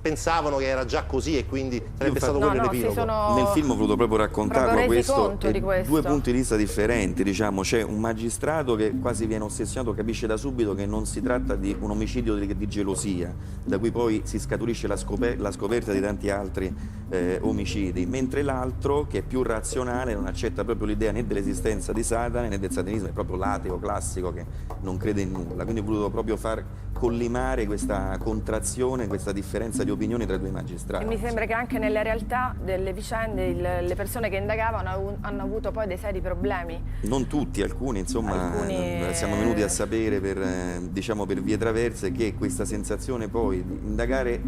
pensavano che era già così e quindi sarebbe stato quello l'epilogo? Nel film ho voluto proprio raccontarlo questo, di questo. Due punti di vista differenti, diciamo. C'è un magistrato che quasi viene ossessionato, capisce da subito che non si tratta di un omicidio di gelosia, da cui poi si scaturisce la scoperta di tanti altri omicidi, mentre l'altro, che è più razionale, non accetta proprio l'idea né dell'esistenza di Satana né del satanismo, è proprio l'ateo classico che non crede in nulla. Quindi ho voluto proprio far collimare questa contrazione, questa differenza di opinioni tra i due magistrati. E mi sembra che anche nella realtà delle vicende le persone che indagavano hanno avuto poi dei seri problemi. Non tutti, alcuni, insomma, siamo venuti a sapere diciamo per vie traverse che questa sensazione poi di indagare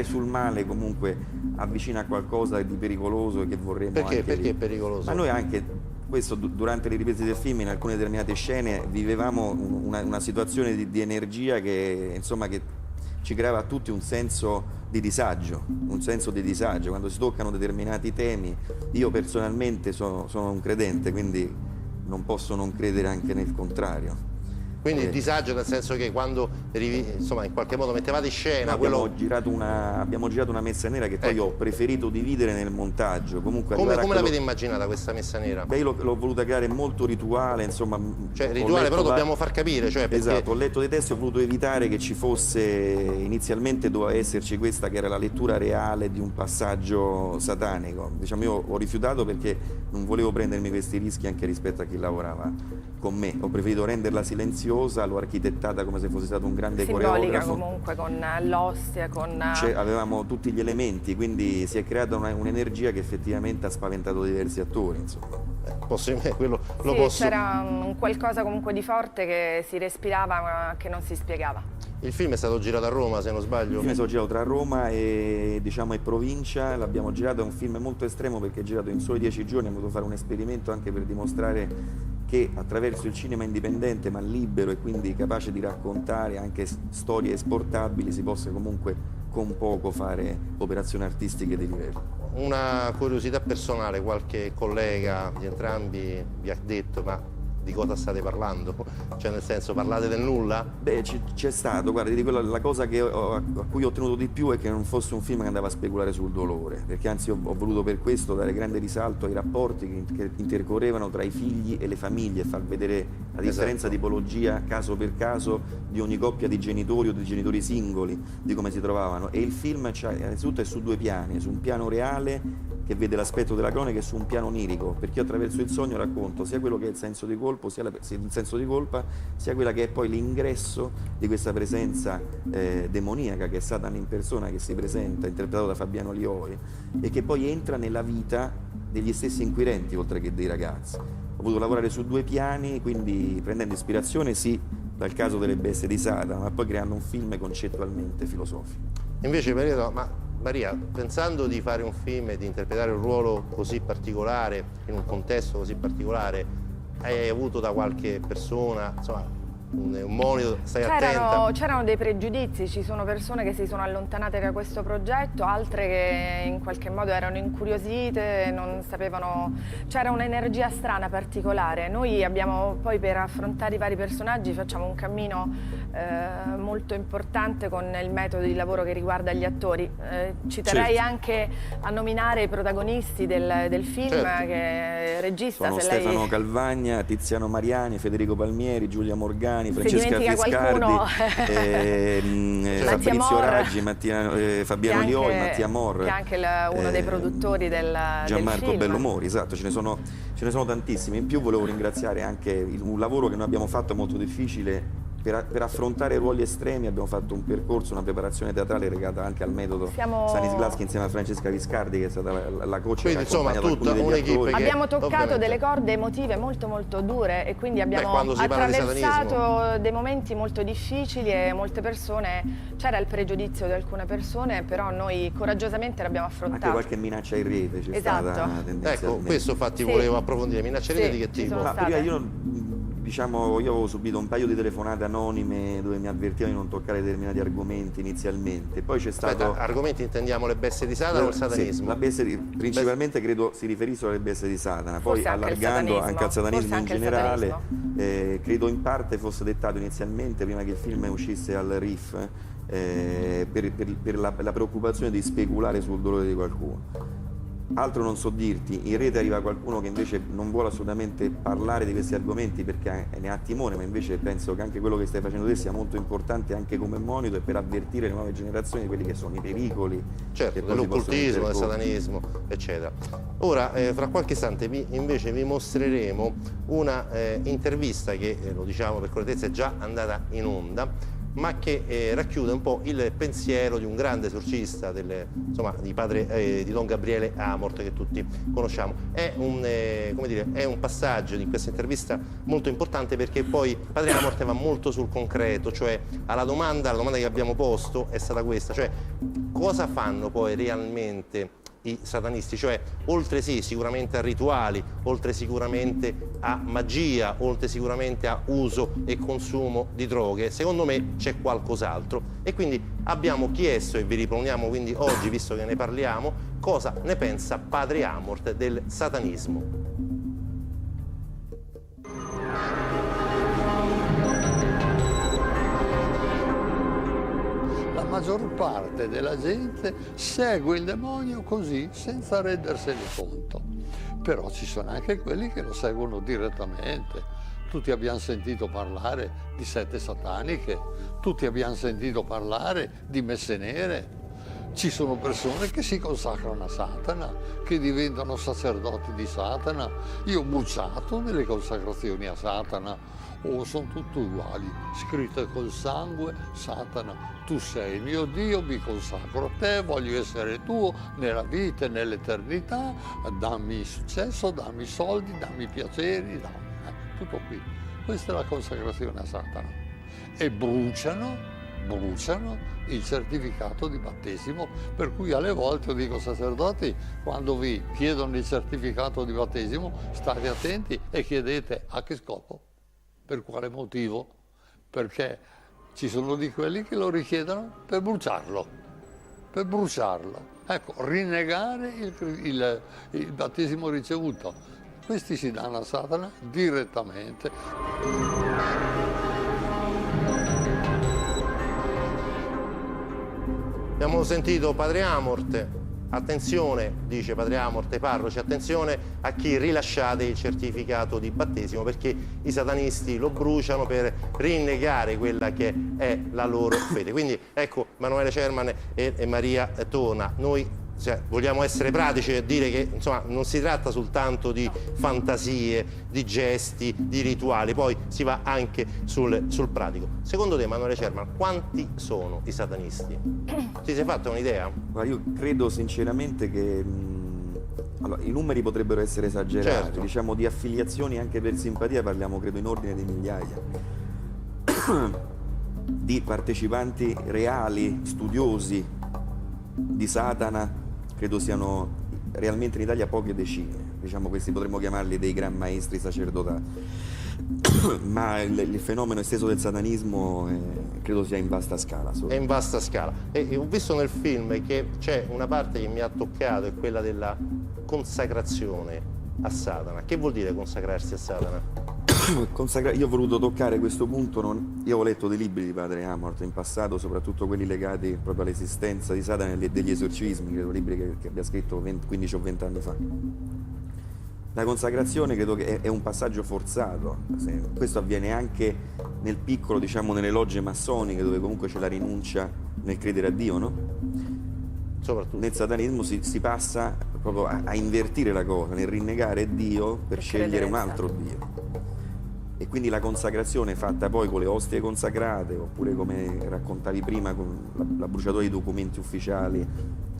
sul male comunque avvicina a qualcosa di pericoloso e che vorremmo perché è pericoloso? Ma noi anche questo durante le riprese del film, in alcune determinate scene vivevamo una situazione di energia che, insomma, che ci creava a tutti un senso di disagio, quando si toccano determinati temi. Io personalmente sono un credente, quindi non posso non credere anche nel contrario. Quindi il disagio nel senso che quando, insomma, in qualche modo mettevate in scena abbiamo girato una messa nera che poi ho preferito dividere nel montaggio. Comunque come l'avete immaginata questa messa nera? Beh, io l'ho voluta creare molto rituale, insomma. Cioè rituale, però dobbiamo far capire, cioè perché... Esatto, ho letto dei testi e ho voluto evitare che ci fosse, inizialmente doveva esserci questa che era la lettura reale di un passaggio satanico. Diciamo, io ho rifiutato perché non volevo prendermi questi rischi anche rispetto a chi lavorava con me. Ho preferito renderla silenziosa, l'ho architettata come se fosse stato un grande coreografo. Comunque, con l'ostia, con... avevamo tutti gli elementi, quindi si è creata un'energia che effettivamente ha spaventato diversi attori, insomma. C'era un qualcosa comunque di forte che si respirava ma che non si spiegava. Il film è stato girato a Roma, se non sbaglio. Il film è stato girato tra Roma e provincia, l'abbiamo girato, è un film molto estremo perché è girato in soli 10 giorni, abbiamo voluto fare un esperimento anche per dimostrare che attraverso il cinema indipendente ma libero e quindi capace di raccontare anche storie esportabili si possa comunque con poco fare operazioni artistiche di livello. Una curiosità personale, qualche collega di entrambi vi ha detto ma di cosa state parlando? Cioè nel senso, parlate del nulla? Beh, c'è stato, guarda, di la cosa a cui ho tenuto di più è che non fosse un film che andava a speculare sul dolore, perché anzi ho voluto per questo dare grande risalto ai rapporti che intercorrevano tra i figli e le famiglie, far vedere la differenza di tipologia caso per caso di ogni coppia di genitori o di genitori singoli, di come si trovavano. E il film innanzitutto è su due piani, su un piano reale che vede l'aspetto della cronaca e su un piano onirico, perché io attraverso il sogno racconto sia quello che è il senso di colpo, sia il senso di colpa, sia quella che è poi l'ingresso di questa presenza demoniaca che è Satana in persona, che si presenta, interpretato da Fabiano Lioi, e che poi entra nella vita degli stessi inquirenti oltre che dei ragazzi. Ho voluto lavorare su due piani, quindi prendendo ispirazione sì dal caso delle bestie di Satana, ma poi creando un film concettualmente filosofico. Invece Maria, pensando di fare un film e di interpretare un ruolo così particolare, in un contesto così particolare, hai avuto da qualche persona, insomma, un monito, stai attenta? C'erano dei pregiudizi, ci sono persone che si sono allontanate da questo progetto, altre che in qualche modo erano incuriosite, non sapevano, c'era un'energia strana particolare. Noi abbiamo poi, per affrontare i vari personaggi, facciamo un cammino molto importante con il metodo di lavoro che riguarda gli attori. Ci terrei anche a nominare i protagonisti del film, che regista. Sono Stefano Calvagna, Tiziano Mariani, Federico Palmieri, Giulia Morgani, Francesca Fiscardi, Fabrizio Raggi, Fabiano Lioi, Mattia Mor, che è anche uno dei produttori del Gianmarco film. Bellomori, esatto, ce ne sono tantissimi. In più volevo ringraziare anche un lavoro che noi abbiamo fatto molto difficile. Per affrontare ruoli estremi abbiamo fatto un percorso, una preparazione teatrale legata anche al metodo Stanislavski insieme a Francesca Viscardi, che è stata la coach. Quindi insomma tutta un'equipe. Abbiamo toccato delle corde emotive molto dure e quindi abbiamo attraversato dei momenti molto difficili e molte persone, c'era il pregiudizio di alcune persone, però noi coraggiosamente l'abbiamo affrontato. Anche qualche minaccia in rete c'è stata tendenzialmente. Ecco, questo infatti volevo approfondire, minaccia in rete di che tipo? Io avevo subito un paio di telefonate anonime dove mi avvertivano di non toccare determinati argomenti inizialmente. Poi c'è stato... argomenti intendiamo le bestie di Satana o il satanismo? Principalmente credo si riferissero alle bestie di Satana, poi allargando anche al satanismo in generale, credo in parte fosse dettato inizialmente, prima che il film uscisse al RIF, per la preoccupazione di speculare sul dolore di qualcuno. Altro non so dirti, in rete arriva qualcuno che invece non vuole assolutamente parlare di questi argomenti perché ne ha timore, ma invece penso che anche quello che stai facendo te sia molto importante anche come monito e per avvertire le nuove generazioni di quelli che sono i pericoli. Certo, dell'occultismo, del satanismo, eccetera. Ora, fra qualche istante invece vi mostreremo una intervista che, lo diciamo per correttezza, è già andata in onda, ma che racchiude un po' il pensiero di un grande esorcista di Don Gabriele Amorth, che tutti conosciamo. È un passaggio di questa intervista molto importante, perché poi padre Amorth va molto sul concreto, cioè la domanda che abbiamo posto è stata questa, cioè cosa fanno poi realmente i satanisti, cioè oltre sicuramente a rituali, oltre sicuramente a magia, oltre sicuramente a uso e consumo di droghe, secondo me c'è qualcos'altro, e quindi abbiamo chiesto e vi riponiamo quindi oggi, visto che ne parliamo, cosa ne pensa padre Amorth del satanismo. La maggior parte della gente segue il demonio così, senza rendersene conto. Però ci sono anche quelli che lo seguono direttamente. Tutti abbiamo sentito parlare di sette sataniche, tutti abbiamo sentito parlare di messe nere. Ci sono persone che si consacrano a Satana, che diventano sacerdoti di Satana. Io ho bucciato nelle consacrazioni a Satana. Sono tutte uguali, scritte col sangue: Satana, tu sei mio Dio, mi consacro a te, voglio essere tuo nella vita e nell'eternità, dammi successo, dammi soldi, dammi piaceri, tutto qui. Questa è la consacrazione a Satana. E bruciano il certificato di battesimo, per cui alle volte dico: sacerdoti, quando vi chiedono il certificato di battesimo, state attenti e chiedete a che scopo. Per quale motivo? Perché ci sono di quelli che lo richiedono per bruciarlo. Ecco, rinnegare il battesimo ricevuto. Questi si danno a Satana direttamente. Abbiamo sentito padre Amorth. Attenzione, dice padre Amorth ai parroci, attenzione a chi rilasciate il certificato di battesimo, perché i satanisti lo bruciano per rinnegare quella che è la loro fede. Quindi ecco, Emanuele Cerman e Maria Tona, noi vogliamo essere pratici e dire che insomma non si tratta soltanto di fantasie, di gesti, di rituali, poi si va anche sul pratico. Secondo te, Emanuele Cerman, quanti sono i satanisti? Ti sei fatto un'idea? Io credo sinceramente che i numeri potrebbero essere esagerati, diciamo di affiliazioni anche per simpatia parliamo credo in ordine di migliaia. di partecipanti reali, studiosi di Satana, credo siano realmente in Italia poche decine. Diciamo, questi potremmo chiamarli dei gran maestri sacerdotali. Ma il fenomeno esteso del satanismo credo sia in vasta scala. È in vasta scala. E ho visto nel film che c'è una parte che mi ha toccato, è quella della consacrazione a Satana. Che vuol dire consacrarsi a Satana? Io ho voluto toccare questo punto, io ho letto dei libri di padre Amorth in passato, soprattutto quelli legati proprio all'esistenza di Satana e degli esorcismi, credo libri che abbia scritto 15 o 20 anni fa. La consacrazione credo che è un passaggio forzato, questo avviene anche nel piccolo, diciamo nelle logge massoniche, dove comunque c'è la rinuncia nel credere a Dio, no? Soprattutto. Nel satanismo si passa proprio a invertire la cosa, nel rinnegare Dio per scegliere un altro Dio. E quindi la consacrazione fatta poi con le ostie consacrate, oppure come raccontavi prima con la bruciatura di documenti ufficiali,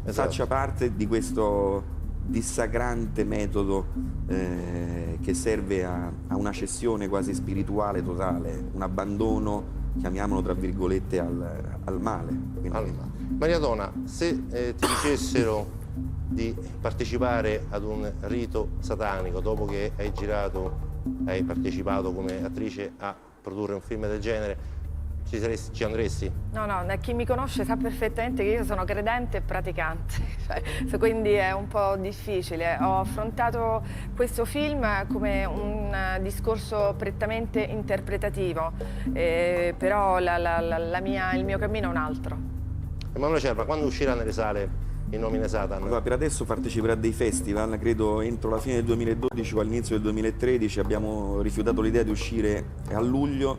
faccia parte di questo dissacrante metodo che serve a una cessione quasi spirituale totale, un abbandono, chiamiamolo tra virgolette, al male. Quindi... Maria Dona, se ti dicessero di partecipare ad un rito satanico dopo che hai partecipato come attrice a produrre un film del genere, ci andresti? No, chi mi conosce sa perfettamente che io sono credente e praticante, quindi è un po' difficile. Ho affrontato questo film come un discorso prettamente interpretativo, però il mio cammino è un altro. Emanuele Cerva, quando uscirà nelle sale in nomine Satan? Allora, per adesso parteciperà a dei festival, credo entro la fine del 2012 o all'inizio del 2013. Abbiamo rifiutato l'idea di uscire a luglio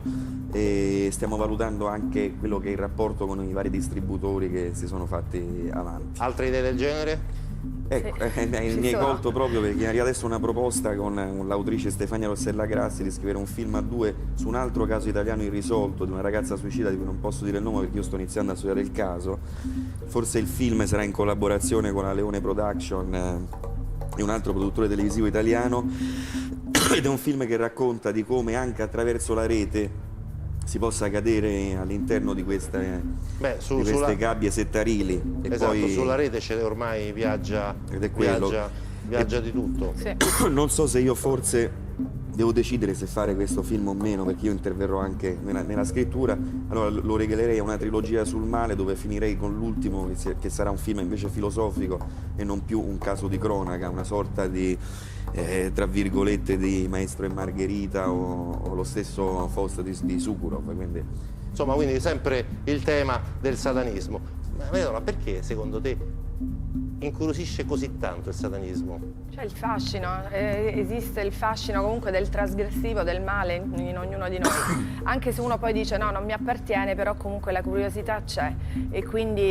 e stiamo valutando anche quello che è il rapporto con i vari distributori che si sono fatti avanti. Altre idee del genere? Ecco, mi hai colto proprio perché arriva adesso una proposta con l'autrice Stefania Rossella Grassi di scrivere un film a 2 su un altro caso italiano irrisolto di una ragazza suicida di cui non posso dire il nome perché io sto iniziando a studiare il caso. Forse il film sarà in collaborazione con la Leone Production e un altro produttore televisivo italiano ed è un film che racconta di come anche attraverso la rete si possa cadere all'interno di queste gabbie settarili. Esatto, poi sulla rete ormai viaggia di tutto. Sì. Non so se io forse devo decidere se fare questo film o meno, perché io interverrò anche nella scrittura. Allora lo regalerei a una trilogia sul male, dove finirei con l'ultimo, che sarà un film invece filosofico e non più un caso di cronaca, una sorta di tra virgolette di Maestro e Margherita o lo stesso Faust di Sukurov. Quindi... Insomma, quindi sempre il tema del satanismo. Ma perché secondo te incuriosisce così tanto il satanismo? C'è il fascino, esiste il fascino comunque del trasgressivo, del male in ognuno di noi. Anche se uno poi dice no, non mi appartiene, però comunque la curiosità c'è e quindi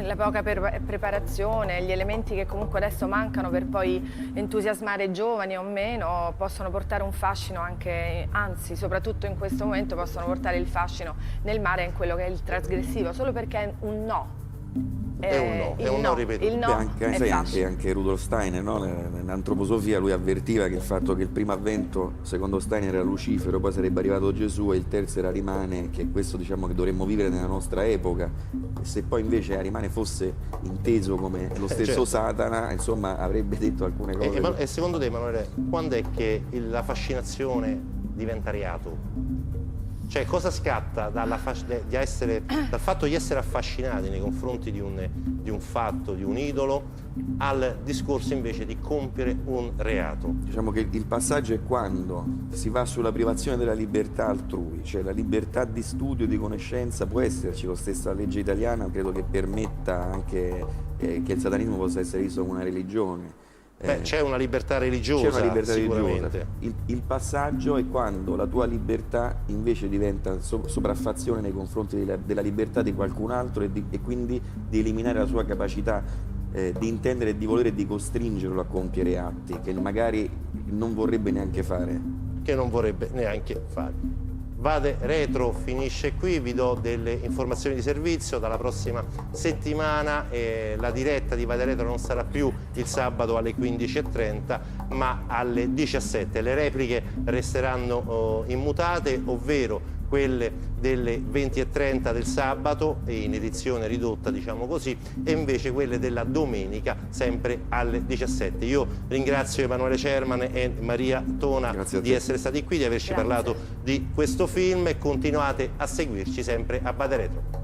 la poca preparazione, gli elementi che comunque adesso mancano per poi entusiasmare giovani o meno possono portare un fascino anche, anzi soprattutto in questo momento possono portare il fascino nel mare in quello che è il trasgressivo, solo perché è un no. È un no ripetuto. Il no anche Rudolf Steiner, no? Nell'antroposofia lui avvertiva che il fatto che il primo avvento secondo Steiner era Lucifero, poi sarebbe arrivato Gesù e il terzo era Arimane, che è questo diciamo che dovremmo vivere nella nostra epoca, e se poi invece Arimane fosse inteso come lo stesso Satana, insomma avrebbe detto alcune cose. E secondo te, Emanuele, quando è che la fascinazione diventa reato? Cioè, cosa scatta dal fatto di essere affascinati nei confronti di un fatto, di un idolo, al discorso invece di compiere un reato? Diciamo che il passaggio è quando si va sulla privazione della libertà altrui, cioè la libertà di studio, di conoscenza, può esserci, lo stesso la legge italiana credo che permetta anche che il satanismo possa essere visto come una religione. C'è una libertà religiosa, sicuramente. Il passaggio è quando la tua libertà invece diventa sopraffazione nei confronti della libertà di qualcun altro e quindi di eliminare la sua capacità di intendere e di volere e di costringerlo a compiere atti che magari non vorrebbe neanche fare. Vade Retro finisce qui, vi do delle informazioni di servizio. Dalla prossima settimana la diretta di Vade Retro non sarà più il sabato alle 15:30 ma alle 17. Le repliche resteranno immutate, ovvero quelle delle 20:30 del sabato, in edizione ridotta diciamo così, e invece quelle della domenica sempre alle 17. Io ringrazio Emanuele Cerman e Maria Tona di essere stati qui, di averci parlato di questo film, e continuate a seguirci sempre a Bada Retro.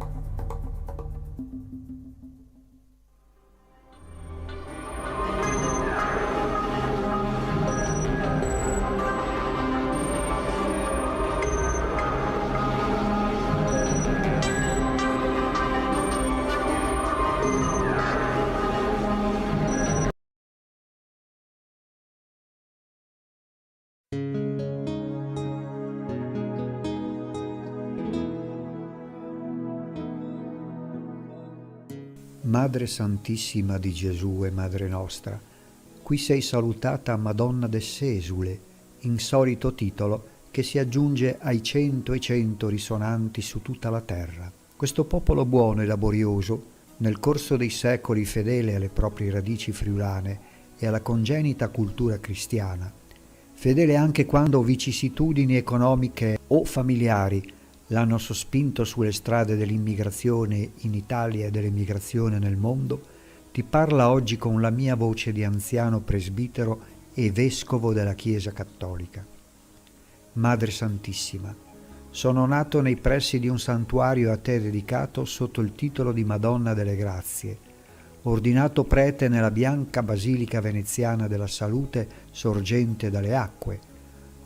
Madre Santissima di Gesù e Madre nostra, qui sei salutata Madonna dell'Esule, insolito titolo che si aggiunge ai 100 e 100 risonanti su tutta la terra. Questo popolo buono e laborioso, nel corso dei secoli fedele alle proprie radici friulane e alla congenita cultura cristiana, fedele anche quando vicissitudini economiche o familiari l'hanno sospinto sulle strade dell'immigrazione in Italia e dell'emigrazione nel mondo, ti parla oggi con la mia voce di anziano presbitero e vescovo della Chiesa Cattolica. Madre Santissima, sono nato nei pressi di un santuario a te dedicato sotto il titolo di Madonna delle Grazie, ordinato prete nella bianca Basilica Veneziana della Salute sorgente dalle acque.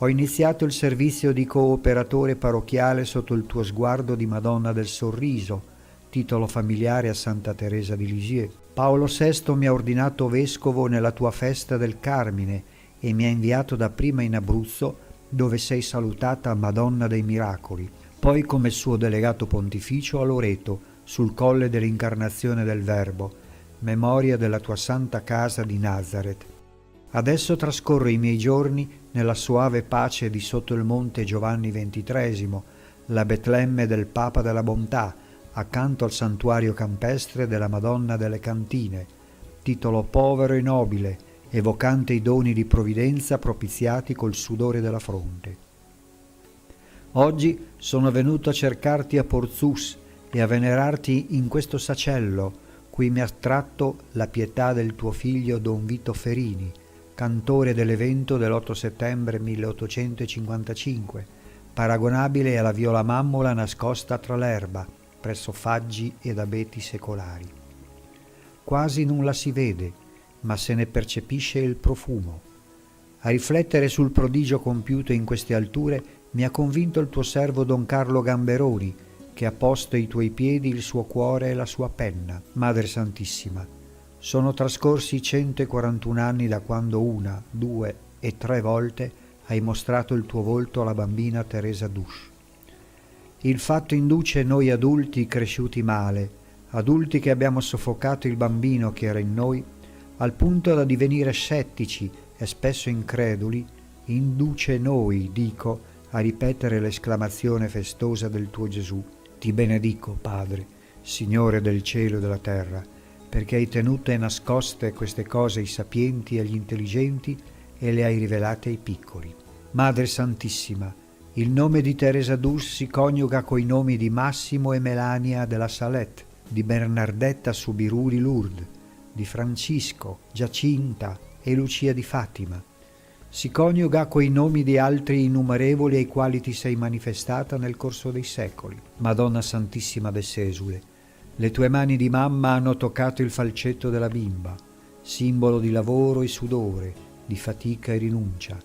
Ho iniziato il servizio di cooperatore parrocchiale sotto il tuo sguardo di Madonna del Sorriso, titolo familiare a Santa Teresa di Lisieux. Paolo VI mi ha ordinato vescovo nella tua festa del Carmine e mi ha inviato dapprima in Abruzzo, dove sei salutata Madonna dei Miracoli, poi come suo delegato pontificio a Loreto, sul colle dell'incarnazione del Verbo, memoria della tua santa casa di Nazareth. Adesso trascorro i miei giorni nella soave pace di sotto il monte Giovanni XXIII, la Betlemme del Papa della Bontà, accanto al santuario campestre della Madonna delle Cantine, titolo povero e nobile, evocante i doni di provvidenza propiziati col sudore della fronte. Oggi sono venuto a cercarti a Porzus e a venerarti in questo sacello, cui mi ha tratto la pietà del tuo figlio Don Vito Ferini, cantore dell'evento dell'8 settembre 1855, paragonabile alla viola mammola nascosta tra l'erba, presso faggi ed abeti secolari. Quasi non la si vede, ma se ne percepisce il profumo. A riflettere sul prodigio compiuto in queste alture mi ha convinto il tuo servo Don Carlo Gamberoni, che ha posto ai tuoi piedi il suo cuore e la sua penna. Madre Santissima, sono trascorsi 141 anni da quando 1, 2 e 3 volte hai mostrato il tuo volto alla bambina Teresa Dusch. Il fatto induce noi adulti cresciuti male, adulti che abbiamo soffocato il bambino che era in noi, al punto da divenire scettici e spesso increduli, induce noi, dico, a ripetere l'esclamazione festosa del tuo Gesù: ti benedico, Padre, Signore del cielo e della terra, perché hai tenute nascoste queste cose ai sapienti e agli intelligenti e le hai rivelate ai piccoli. Madre Santissima, il nome di Teresa Dusch si coniuga coi nomi di Massimo e Melania della Salette, di Bernardetta Subiru di Lourdes, di Francisco, Giacinta e Lucia di Fatima. Si coniuga coi nomi di altri innumerevoli ai quali ti sei manifestata nel corso dei secoli. Madonna Santissima dell'Esule, le tue mani di mamma hanno toccato il falcetto della bimba, simbolo di lavoro e sudore, di fatica e rinuncia,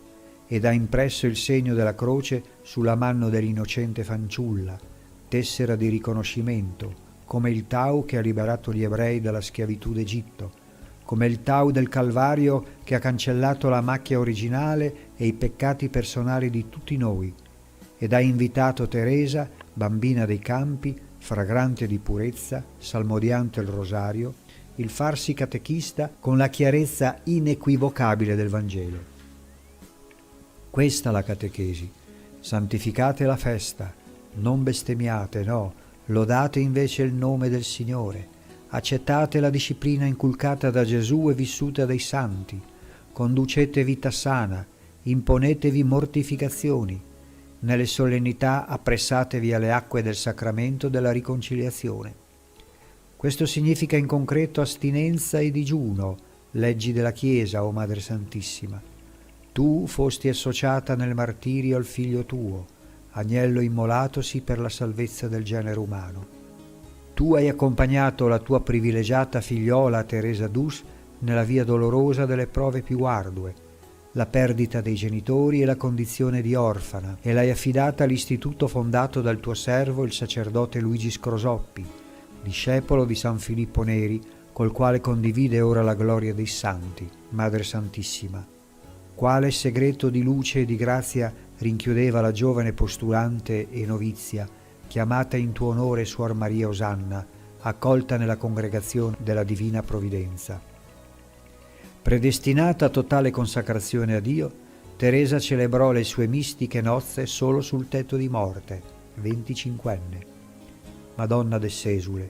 ed ha impresso il segno della croce sulla mano dell'innocente fanciulla, tessera di riconoscimento, come il Tau che ha liberato gli ebrei dalla schiavitù d'Egitto, come il Tau del Calvario che ha cancellato la macchia originale e i peccati personali di tutti noi, ed ha invitato Teresa, bambina dei campi, fragrante di purezza, salmodiante il rosario, il farsi catechista con la chiarezza inequivocabile del Vangelo. Questa la catechesi: santificate la festa, non bestemmiate, no, lodate invece il nome del Signore, accettate la disciplina inculcata da Gesù e vissuta dai santi, conducete vita sana, imponetevi mortificazioni, nelle solennità appressatevi alle acque del sacramento della riconciliazione. Questo significa in concreto astinenza e digiuno, leggi della Chiesa, o Madre Santissima. Tu fosti associata nel martirio al figlio tuo, agnello immolatosi per la salvezza del genere umano. Tu hai accompagnato la tua privilegiata figliola Teresa d'Us nella via dolorosa delle prove più ardue, la perdita dei genitori e la condizione di orfana, e l'hai affidata all'istituto fondato dal tuo servo il sacerdote Luigi Scrosoppi, discepolo di San Filippo Neri, col quale condivide ora la gloria dei santi. Madre Santissima, quale segreto di luce e di grazia rinchiudeva la giovane postulante e novizia, chiamata in tuo onore Suor Maria Osanna, accolta nella congregazione della Divina Provvidenza. Predestinata a totale consacrazione a Dio, Teresa celebrò le sue mistiche nozze solo sul tetto di morte, 25enne. Madonna de Sesule,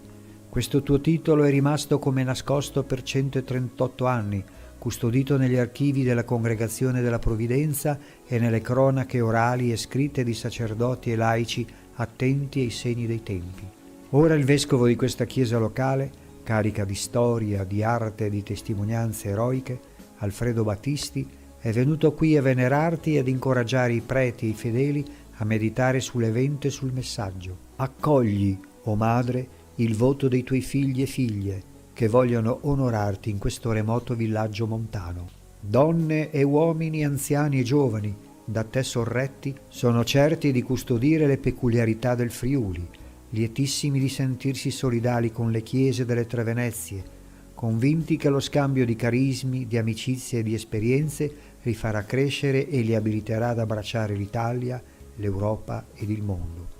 questo tuo titolo è rimasto come nascosto per 138 anni, custodito negli archivi della Congregazione della Provvidenza e nelle cronache orali e scritte di sacerdoti e laici attenti ai segni dei tempi. Ora il vescovo di questa chiesa locale, carica di storia, di arte e di testimonianze eroiche, Alfredo Battisti, è venuto qui a venerarti e ad incoraggiare i preti e i fedeli a meditare sull'evento e sul messaggio. Accogli, o Madre, il voto dei tuoi figli e figlie, che vogliono onorarti in questo remoto villaggio montano. Donne e uomini, anziani e giovani, da te sorretti, sono certi di custodire le peculiarità del Friuli, lietissimi di sentirsi solidali con le chiese delle tre Venezie, convinti che lo scambio di carismi, di amicizie e di esperienze li farà crescere e li abiliterà ad abbracciare l'Italia, l'Europa ed il mondo.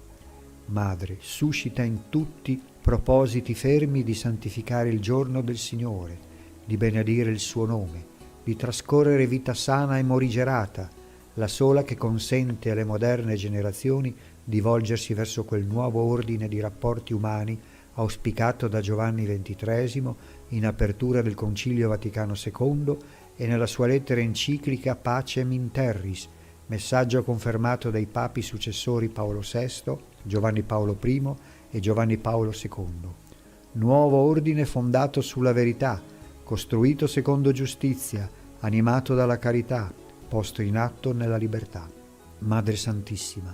Madre, suscita in tutti propositi fermi di santificare il giorno del Signore, di benedire il suo nome, di trascorrere vita sana e morigerata, la sola che consente alle moderne generazioni di volgersi verso quel nuovo ordine di rapporti umani auspicato da Giovanni XXIII in apertura del Concilio Vaticano II e nella sua lettera enciclica Pacem in Terris, messaggio confermato dai papi successori Paolo VI, Giovanni Paolo I e Giovanni Paolo II. Nuovo ordine fondato sulla verità, costruito secondo giustizia, animato dalla carità, posto in atto nella libertà. Madre Santissima,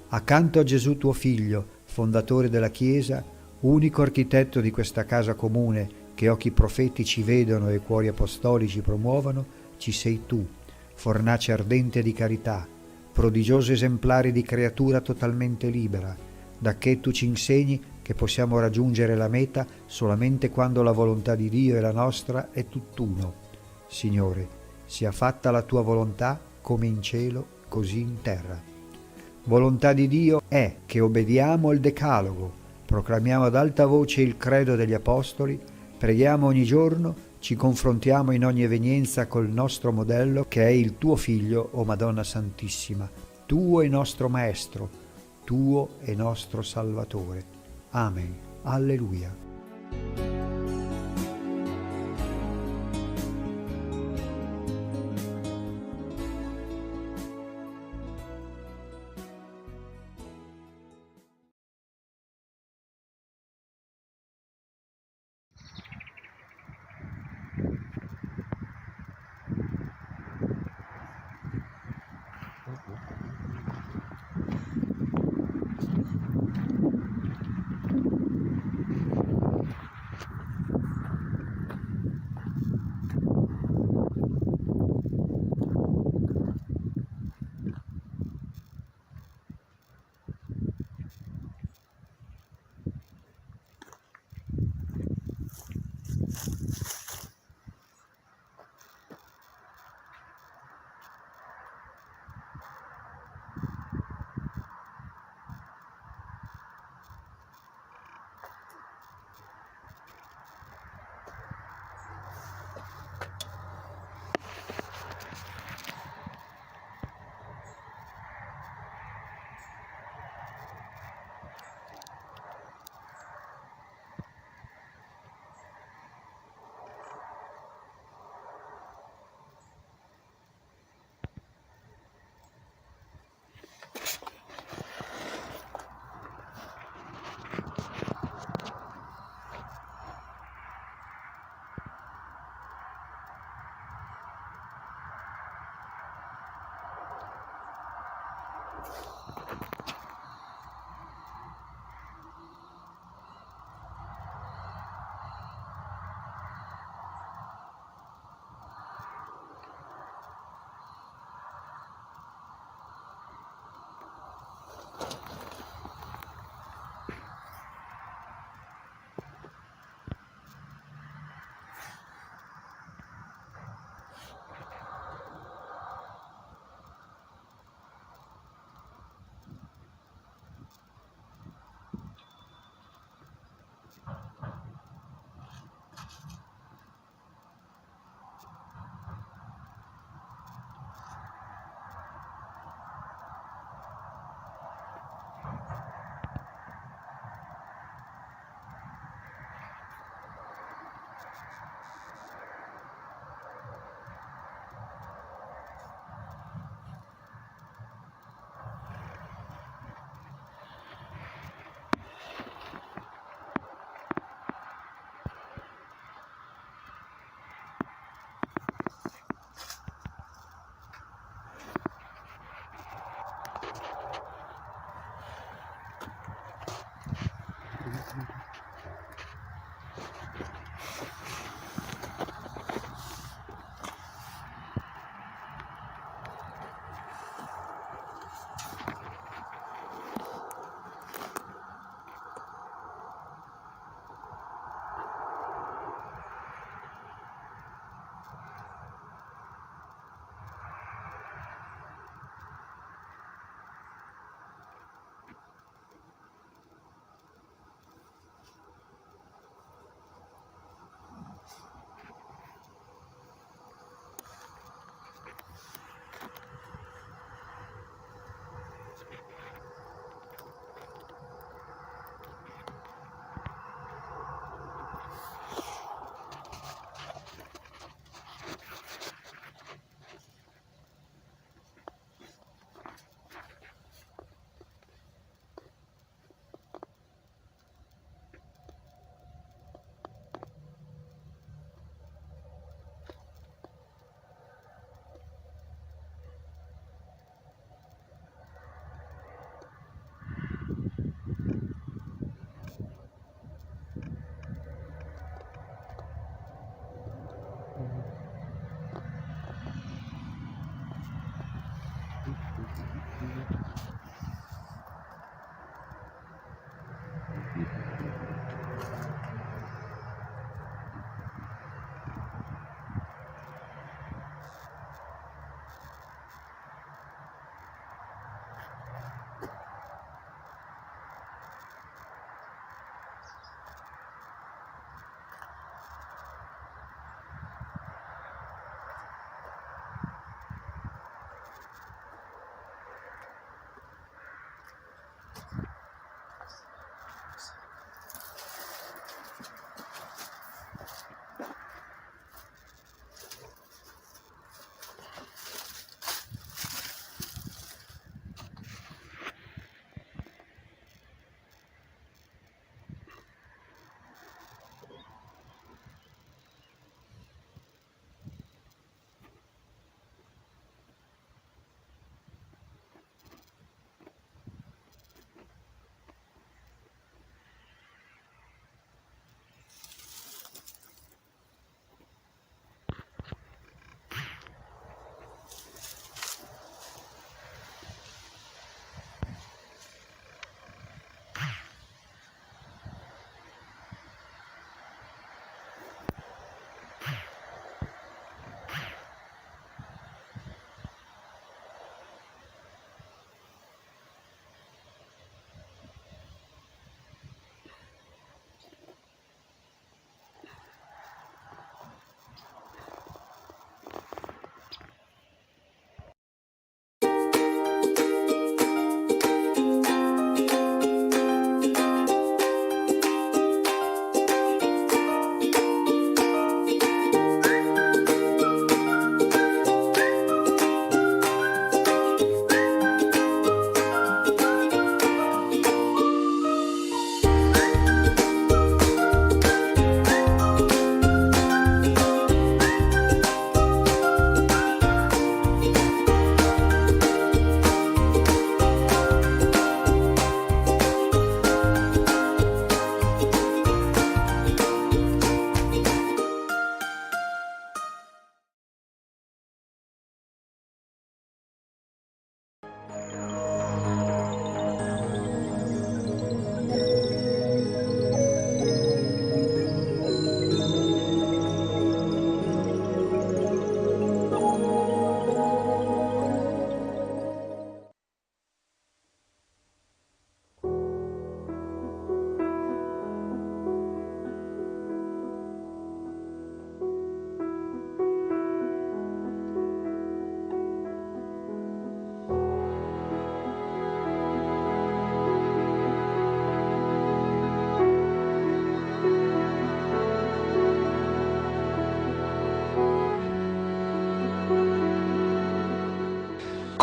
accanto a Gesù tuo Figlio, fondatore della Chiesa, unico architetto di questa casa comune che occhi profetici vedono e cuori apostolici promuovono, ci sei tu, fornace ardente di carità, prodigioso esemplare di creatura totalmente libera, dacché tu ci insegni che possiamo raggiungere la meta solamente quando la volontà di Dio e la nostra è tutt'uno. Signore, sia fatta la tua volontà come in cielo, così in terra. Volontà di Dio è che obbediamo il Decalogo, proclamiamo ad alta voce il credo degli Apostoli, preghiamo ogni giorno, ci confrontiamo in ogni evenienza col nostro modello che è il tuo Figlio, o Madonna Santissima, tuo e nostro Maestro, tuo e nostro Salvatore. Amen. Alleluia.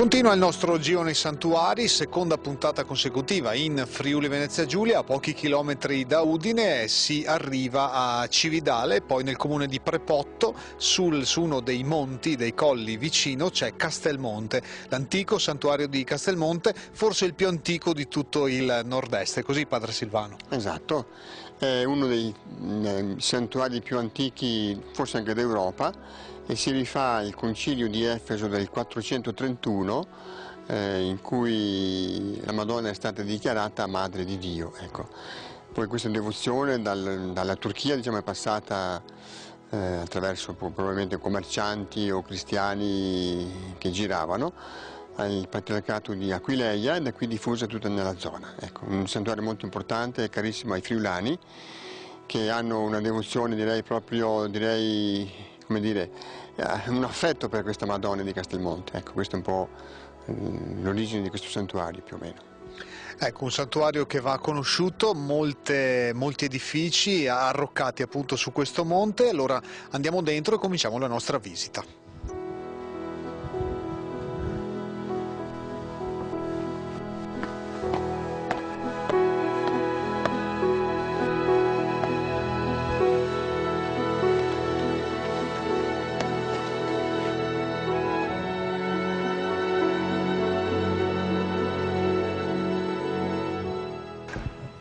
Continua il nostro giro nei santuari, seconda puntata consecutiva in Friuli Venezia Giulia, a pochi chilometri da Udine si arriva a Cividale, poi nel comune di Prepotto, su uno dei monti, dei colli vicino, c'è Castelmonte, l'antico santuario di Castelmonte, forse il più antico di tutto il nord-est, è così padre Silvano? Esatto, è uno dei santuari più antichi, forse anche d'Europa, e si rifà al concilio di Efeso del 431 in cui la Madonna è stata dichiarata Madre di Dio. Ecco. Poi questa devozione dalla Turchia è passata attraverso probabilmente commercianti o cristiani che giravano al patriarcato di Aquileia ed è qui diffusa tutta nella zona. Ecco, un santuario molto importante e carissimo ai friulani che hanno una devozione come dire, un affetto per questa Madonna di Castelmonte. Ecco, questa è un po' l'origine di questo santuario più o meno. Ecco, un santuario che va conosciuto, molti edifici arroccati appunto su questo monte. Allora andiamo dentro e cominciamo la nostra visita.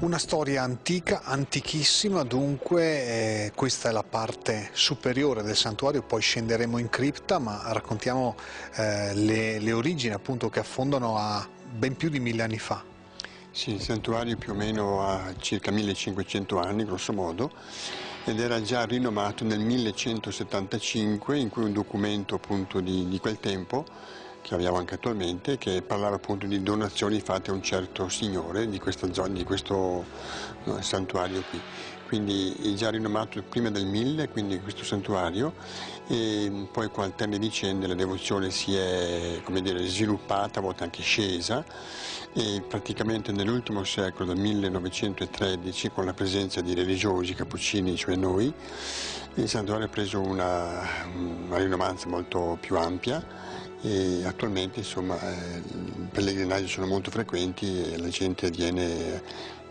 Una storia antica, antichissima, dunque questa è la parte superiore del santuario, poi scenderemo in cripta, ma raccontiamo le origini appunto che affondano a ben più di 1000 anni fa. Sì, il santuario più o meno ha circa 1500 anni, grosso modo, ed era già rinomato nel 1175, in cui un documento appunto di quel tempo, che abbiamo anche attualmente, che parlava appunto di donazioni fatte a un certo signore di questa zona, di questo santuario qui. Quindi è già rinomato prima del 1000, quindi questo santuario, e poi con alterne vicende la devozione si è, come dire, sviluppata, a volte anche scesa, e praticamente nell'ultimo secolo, dal 1913, con la presenza di religiosi cappuccini, cioè noi, il santuario ha preso una rinomanza molto più ampia, e attualmente insomma i pellegrinaggi sono molto frequenti e la gente viene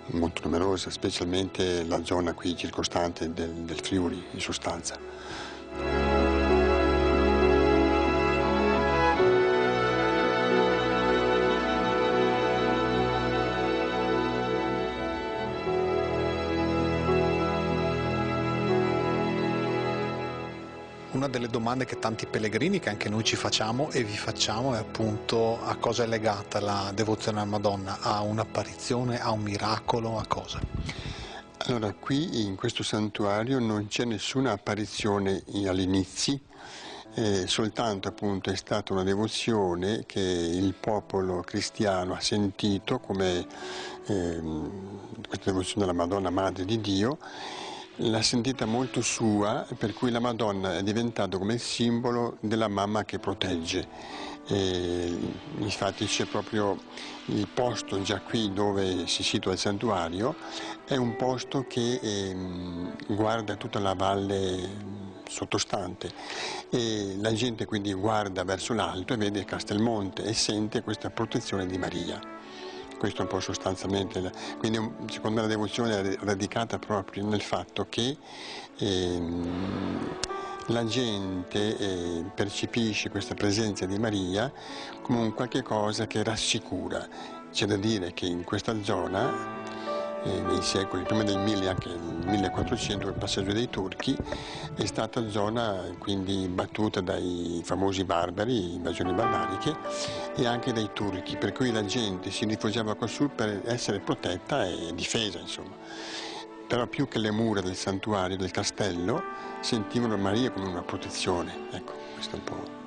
molto numerosa, specialmente la zona qui circostante del Friuli in sostanza. Una delle domande che tanti pellegrini, che anche noi ci facciamo e vi facciamo, è appunto a cosa è legata la devozione alla Madonna? A un'apparizione, a un miracolo, a cosa? Allora, qui in questo santuario non c'è nessuna apparizione all'inizio, soltanto appunto è stata una devozione che il popolo cristiano ha sentito come questa devozione alla Madonna Madre di Dio, l'ha sentita molto sua, per cui la Madonna è diventata come il simbolo della mamma che protegge. Infatti c'è proprio il posto già qui dove si situa il santuario, è un posto che guarda tutta la valle sottostante e la gente quindi guarda verso l'alto e vede Castelmonte e sente questa protezione di Maria. Questo è un po' sostanzialmente, quindi secondo me la devozione è radicata proprio nel fatto che la gente percepisce questa presenza di Maria come un qualche cosa che rassicura. C'è da dire che in questa zona, nei secoli prima del 1000, anche nel 1400, il passaggio dei turchi, è stata zona quindi battuta dai famosi barbari, invasioni barbariche, e anche dai turchi, per cui la gente si rifugiava quassù per essere protetta e difesa, insomma. Però più che le mura del santuario, del castello, sentivano Maria come una protezione. Ecco, questo è un po'.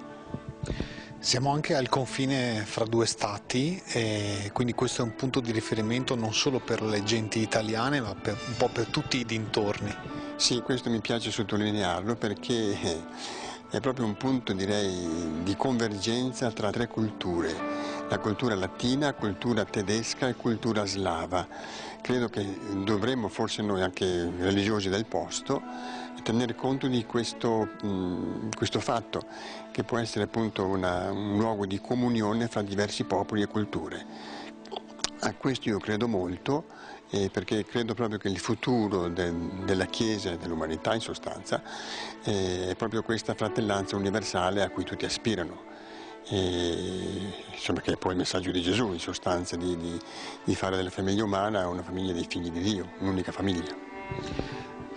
Siamo anche al confine fra due stati e quindi questo è un punto di riferimento non solo per le genti italiane ma un po' per tutti i dintorni. Sì, questo mi piace sottolinearlo perché è proprio un punto, direi, di convergenza tra 3 culture, la cultura latina, cultura tedesca e cultura slava. Credo che dovremmo, forse noi anche religiosi del posto, tenere conto di questo fatto, che può essere appunto un luogo di comunione fra diversi popoli e culture. A questo io credo molto, perché credo proprio che il futuro della Chiesa e dell'umanità in sostanza è proprio questa fratellanza universale a cui tutti aspirano. Insomma, che è poi il messaggio di Gesù in sostanza, di fare della famiglia umana una famiglia dei figli di Dio, un'unica famiglia.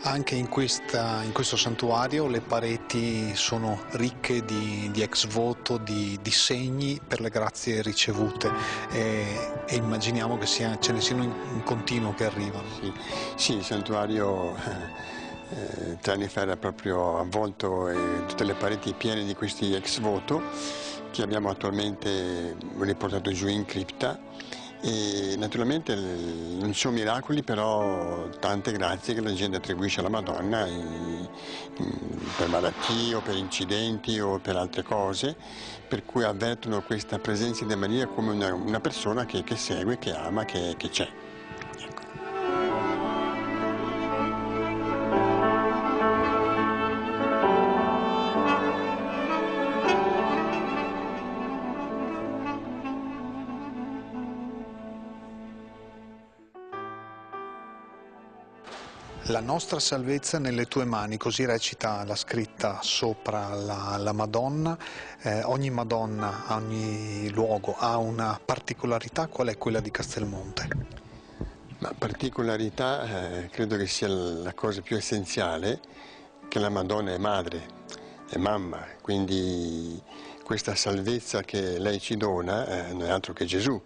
Anche in questo santuario le pareti sono ricche di ex voto, di segni per le grazie ricevute e immaginiamo che ce ne siano in continuo che arrivano. Sì, il santuario 3 anni fa era proprio avvolto e tutte le pareti piene di questi ex voto che abbiamo attualmente riportato giù in cripta. E naturalmente non ci sono miracoli, però tante grazie che la gente attribuisce alla Madonna per malattie o per incidenti o per altre cose, per cui avvertono questa presenza di Maria come una persona che segue, che ama, che c'è. La nostra salvezza nelle tue mani, così recita la scritta sopra la Madonna. Ogni Madonna, ogni luogo ha una particolarità. Qual è quella di Castelmonte? Ma particolarità credo che sia la cosa più essenziale, che la Madonna è madre, è mamma, quindi questa salvezza che lei ci dona non è altro che Gesù,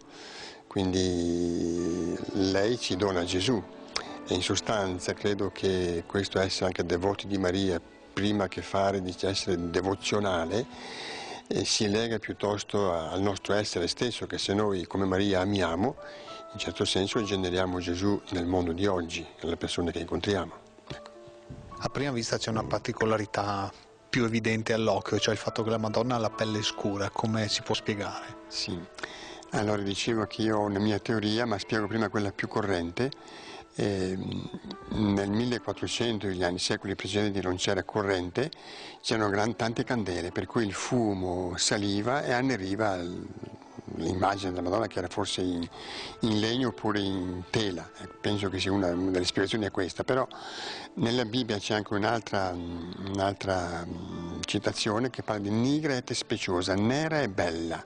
quindi lei ci dona Gesù. E in sostanza credo che questo essere anche devoti di Maria, prima che fare di essere devozionale, si lega piuttosto al nostro essere stesso, che se noi come Maria amiamo, in certo senso generiamo Gesù nel mondo di oggi, nelle persone che incontriamo. Ecco. A prima vista c'è una particolarità più evidente all'occhio, cioè il fatto che la Madonna ha la pelle scura. Come si può spiegare? Sì, allora dicevo che io ho una mia teoria, ma spiego prima quella più corrente. Nel 1400, negli secoli precedenti, non c'era corrente, c'erano tante candele, per cui il fumo saliva e anneriva l'immagine della Madonna, che era forse in legno oppure in tela. Penso che sia una delle spiegazioni è questa, però nella Bibbia c'è anche un'altra citazione che parla di nigra et speciosa, nera e bella.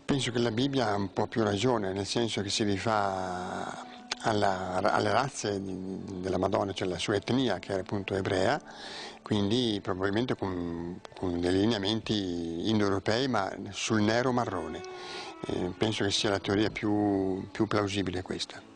Penso che la Bibbia ha un po' più ragione, nel senso che si rifà alle razze della Madonna, cioè la sua etnia, che era appunto ebrea, quindi probabilmente con dei lineamenti indoeuropei, ma sul nero marrone. Penso che sia la teoria più plausibile questa.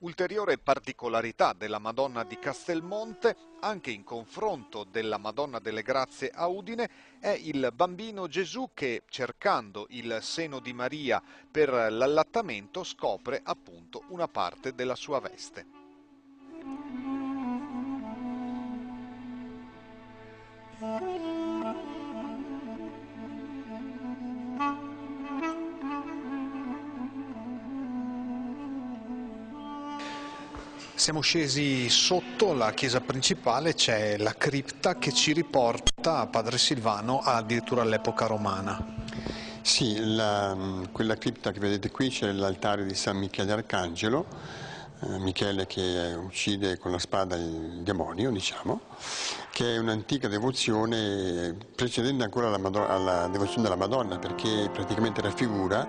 Ulteriore particolarità della Madonna di Castelmonte, anche in confronto della Madonna delle Grazie a Udine, è il bambino Gesù che, cercando il seno di Maria per l'allattamento, scopre appunto una parte della sua veste. Siamo scesi sotto la chiesa principale, c'è la cripta che ci riporta a Padre Silvano addirittura all'epoca romana. Sì, quella cripta che vedete qui c'è l'altare di San Michele Arcangelo, Michele che uccide con la spada il demonio, diciamo, che è un'antica devozione precedente ancora alla devozione della Madonna, perché praticamente raffigura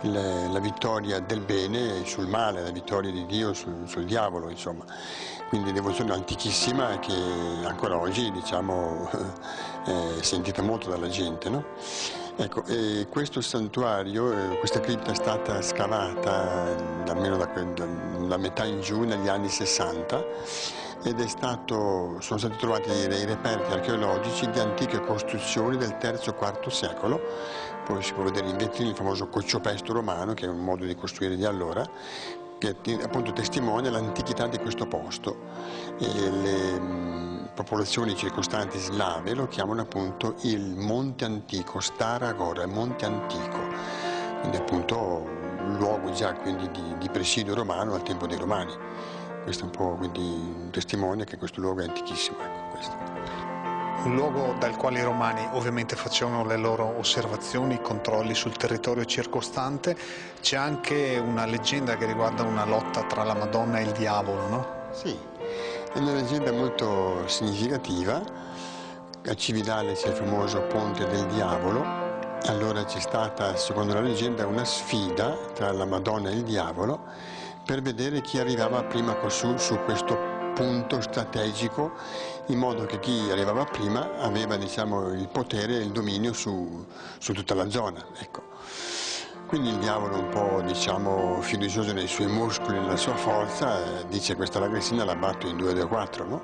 la vittoria del bene sul male, la vittoria di Dio sul diavolo, insomma. Quindi devozione antichissima che ancora oggi, diciamo, è sentita molto dalla gente, no? Ecco, questo santuario, questa cripta è stata scavata almeno da metà in giù negli anni 60 ed sono stati trovati dei reperti archeologici di antiche costruzioni del III-IV secolo. Poi si può vedere in vetrina il famoso cocciopestro romano, che è un modo di costruire di allora, che appunto testimonia l'antichità di questo posto. popolazioni circostanti slave lo chiamano appunto il Monte Antico, Stara Gora, il Monte Antico, quindi appunto un luogo già quindi di presidio romano al tempo dei Romani. Questo è un po' quindi testimonia che questo luogo è antichissimo. Ecco, questo. Un luogo dal quale i romani ovviamente facevano le loro osservazioni, i controlli sul territorio circostante. C'è anche una leggenda che riguarda una lotta tra la Madonna e il diavolo, no? Sì, è una leggenda molto significativa. A Cividale c'è il famoso Ponte del Diavolo. Allora c'è stata, secondo la leggenda, una sfida tra la Madonna e il diavolo per vedere chi arrivava prima su questo punto strategico, in modo che chi arrivava prima aveva, diciamo, il potere e il dominio su tutta la zona. Ecco. Quindi il diavolo, un po', diciamo, fiducioso nei suoi muscoli, nella sua forza, dice: questa ragazzina la batto in 2, 2, 4, no?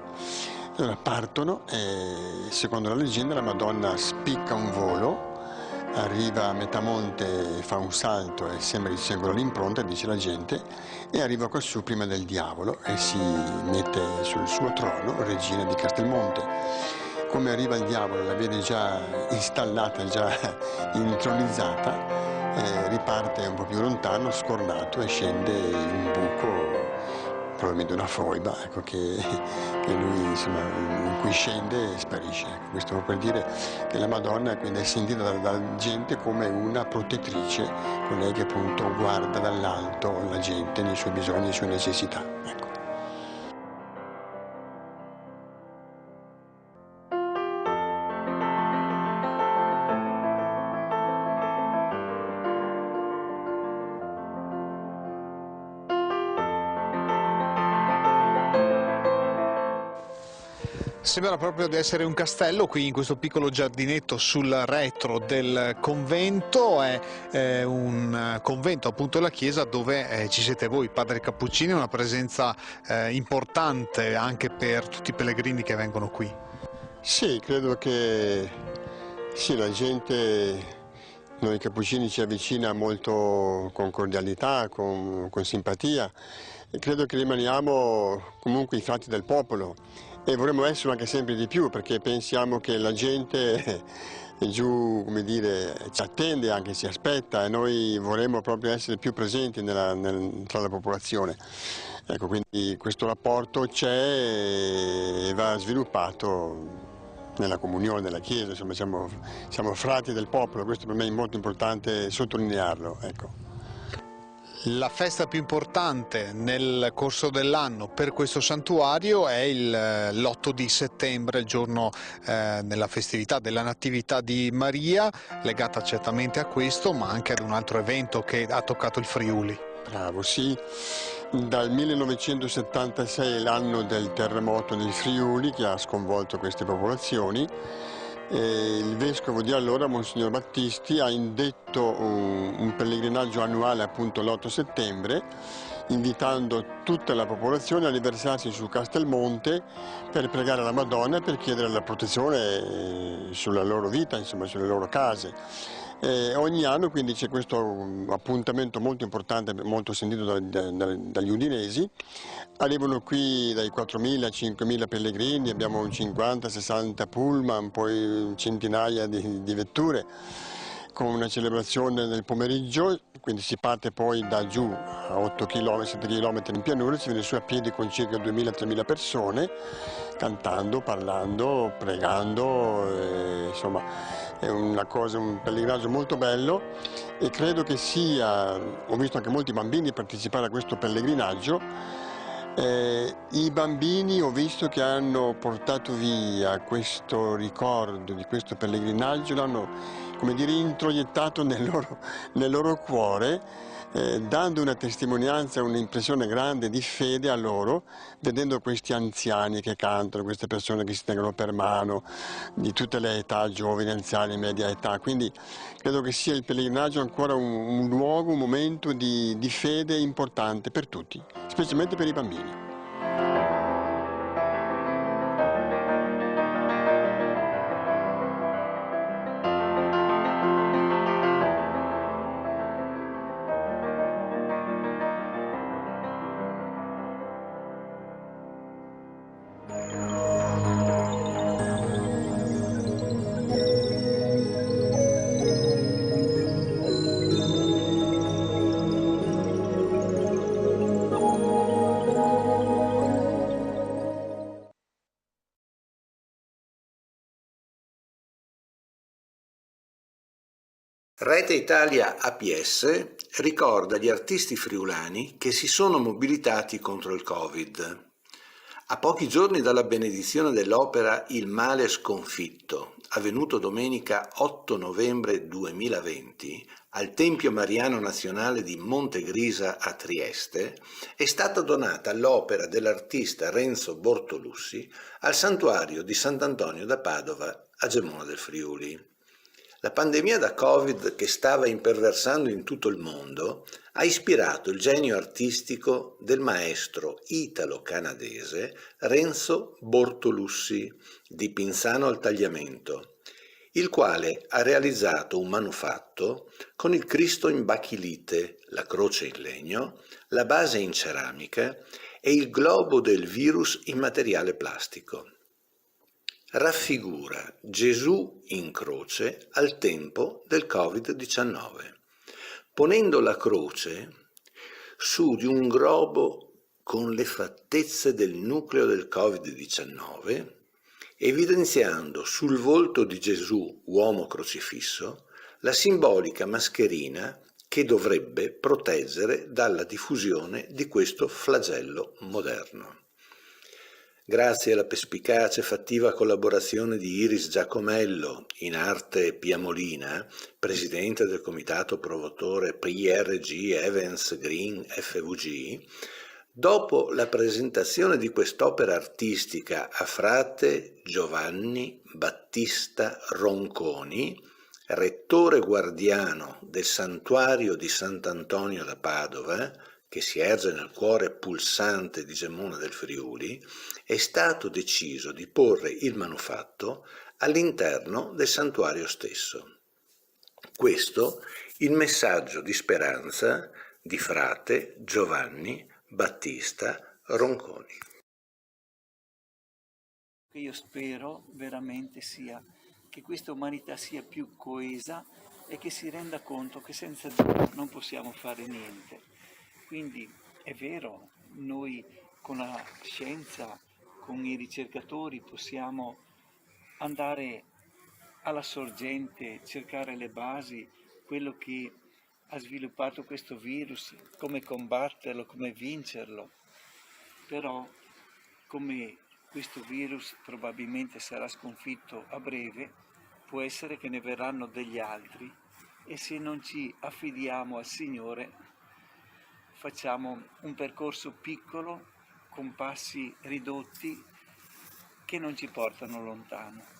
Allora partono e, secondo la leggenda, la Madonna spicca un volo, arriva a metà monte, fa un salto e sembra di seguire l'impronta, dice la gente, e arriva quassù prima del diavolo e si mette sul suo trono, regina di Castelmonte. Come arriva il diavolo, la vede già installata, già intronizzata, riparte un po' più lontano, scornato, e scende in un buco, probabilmente una foiba, ecco, che lui, insomma, in cui scende e sparisce. Questo per dire che la Madonna quindi è sentita dalla gente come una protettrice, colei che appunto guarda dall'alto la gente nei suoi bisogni e nelle sue necessità. Ecco. Sembra proprio di essere un castello qui in questo piccolo giardinetto sul retro del convento. È un convento, appunto, la chiesa dove ci siete voi, padre Cappuccini, una presenza importante anche per tutti i pellegrini che vengono qui. Sì, credo che sì, la gente, noi Cappuccini, ci avvicina molto con cordialità, con simpatia, e credo che rimaniamo comunque i frati del popolo. E vorremmo esserlo anche sempre di più, perché pensiamo che la gente giù, come dire, ci attende, anche ci aspetta, e noi vorremmo proprio essere più presenti tra la popolazione. Ecco, quindi questo rapporto c'è e va sviluppato nella comunione della Chiesa. Insomma, siamo frati del popolo, questo per me è molto importante sottolinearlo. Ecco. La festa più importante nel corso dell'anno per questo santuario è l'8 di settembre, il giorno della festività della Natività di Maria, legata certamente a questo, ma anche ad un altro evento che ha toccato il Friuli. Bravo, sì. Dal 1976 è l'anno del terremoto nel Friuli, che ha sconvolto queste popolazioni. Il vescovo di allora, Monsignor Battisti, ha indetto un pellegrinaggio annuale, appunto l'8 settembre, invitando tutta la popolazione a riversarsi su Castelmonte per pregare la Madonna e per chiedere la protezione sulla loro vita, insomma, sulle loro case. Ogni anno quindi c'è questo appuntamento molto importante, molto sentito dagli udinesi. Arrivano qui dai 4.000 ai 5.000 pellegrini, abbiamo 50-60 pullman, poi centinaia di vetture, con una celebrazione nel pomeriggio. Quindi si parte poi da giù a 8 km, 7 km in pianura, si viene su a piedi con circa 2.000-3.000 persone, cantando, parlando, pregando, insomma è una cosa, un pellegrinaggio molto bello, e credo che sia, ho visto anche molti bambini partecipare a questo pellegrinaggio. I bambini ho visto che hanno portato via questo ricordo di questo pellegrinaggio, l'hanno, come dire, introiettato nel loro cuore, dando una testimonianza, un'impressione grande di fede a loro, vedendo questi anziani che cantano, queste persone che si tengono per mano, di tutte le età, giovani, anziani, media età. Quindi credo che sia il pellegrinaggio ancora un luogo, un momento di fede importante per tutti, specialmente per i bambini. Rete Italia APS ricorda gli artisti friulani che si sono mobilitati contro il Covid. A pochi giorni dalla benedizione dell'opera Il male sconfitto, avvenuto domenica 8 novembre 2020 al Tempio Mariano Nazionale di Montegrisa a Trieste, è stata donata l'opera dell'artista Renzo Bortolussi al santuario di Sant'Antonio da Padova a Gemona del Friuli. La pandemia da Covid che stava imperversando in tutto il mondo ha ispirato il genio artistico del maestro italo-canadese Renzo Bortolussi di Pinzano al Tagliamento, il quale ha realizzato un manufatto con il Cristo in bachilite, la croce in legno, la base in ceramica e il globo del virus in materiale plastico. Raffigura Gesù in croce al tempo del Covid-19, ponendo la croce su di un globo con le fattezze del nucleo del Covid-19, evidenziando sul volto di Gesù, uomo crocifisso, la simbolica mascherina che dovrebbe proteggere dalla diffusione di questo flagello moderno. Grazie alla perspicace e fattiva collaborazione di Iris Giacomello, in arte Piamolina, presidente del comitato promotore PRG Evans Green FVG, dopo la presentazione di quest'opera artistica a frate Giovanni Battista Ronconi, rettore guardiano del santuario di Sant'Antonio da Padova, che si erge nel cuore pulsante di Gemona del Friuli, è stato deciso di porre il manufatto all'interno del santuario stesso. Questo il messaggio di speranza di frate Giovanni Battista Ronconi. Io spero veramente sia che questa umanità sia più coesa e che si renda conto che senza Dio non possiamo fare niente. Quindi è vero, noi con la scienza, con i ricercatori possiamo andare alla sorgente, cercare le basi, quello che ha sviluppato questo virus, come combatterlo, come vincerlo. Però come questo virus probabilmente sarà sconfitto a breve, può essere che ne verranno degli altri e se non ci affidiamo al Signore facciamo un percorso piccolo con passi ridotti che non ci portano lontano.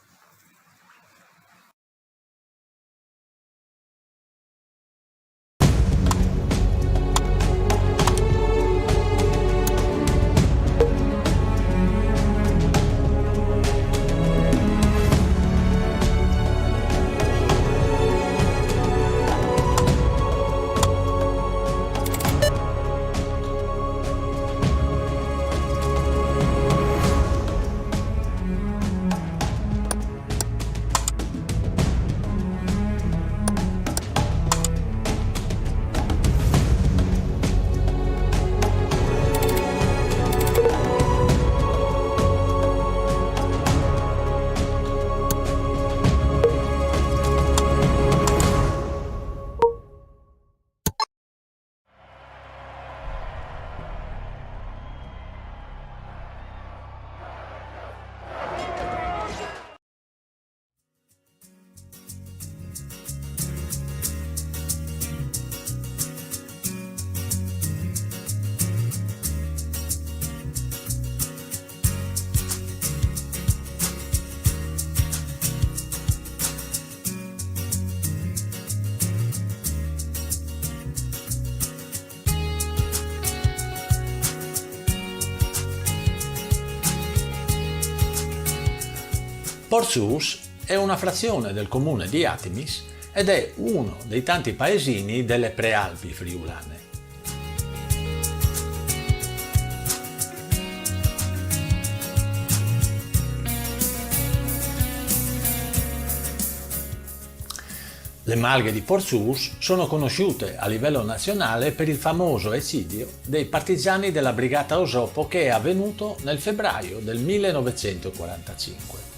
Portsous è una frazione del comune di Atimis ed è uno dei tanti paesini delle Prealpi friulane. Le malghe di Portsous sono conosciute a livello nazionale per il famoso eccidio dei partigiani della Brigata Osopo che è avvenuto nel febbraio del 1945.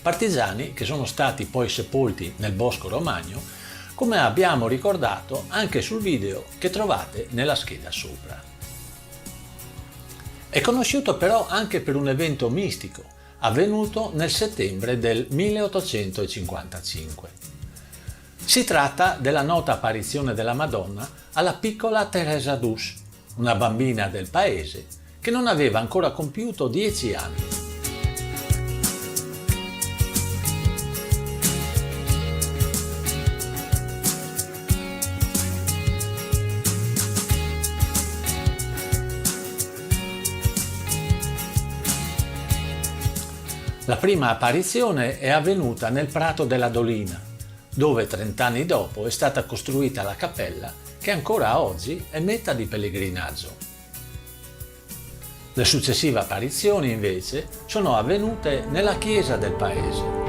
partigiani che sono stati poi sepolti nel Bosco Romagno, come abbiamo ricordato anche sul video che trovate nella scheda sopra. È conosciuto però anche per un evento mistico avvenuto nel settembre del 1855. Si tratta della nota apparizione della Madonna alla piccola Teresa d'Us, una bambina del paese che non aveva ancora compiuto 10 anni. La prima apparizione è avvenuta nel Prato della Dolina, dove 30 anni dopo è stata costruita la cappella che ancora oggi è meta di pellegrinaggio. Le successive apparizioni invece sono avvenute nella chiesa del paese.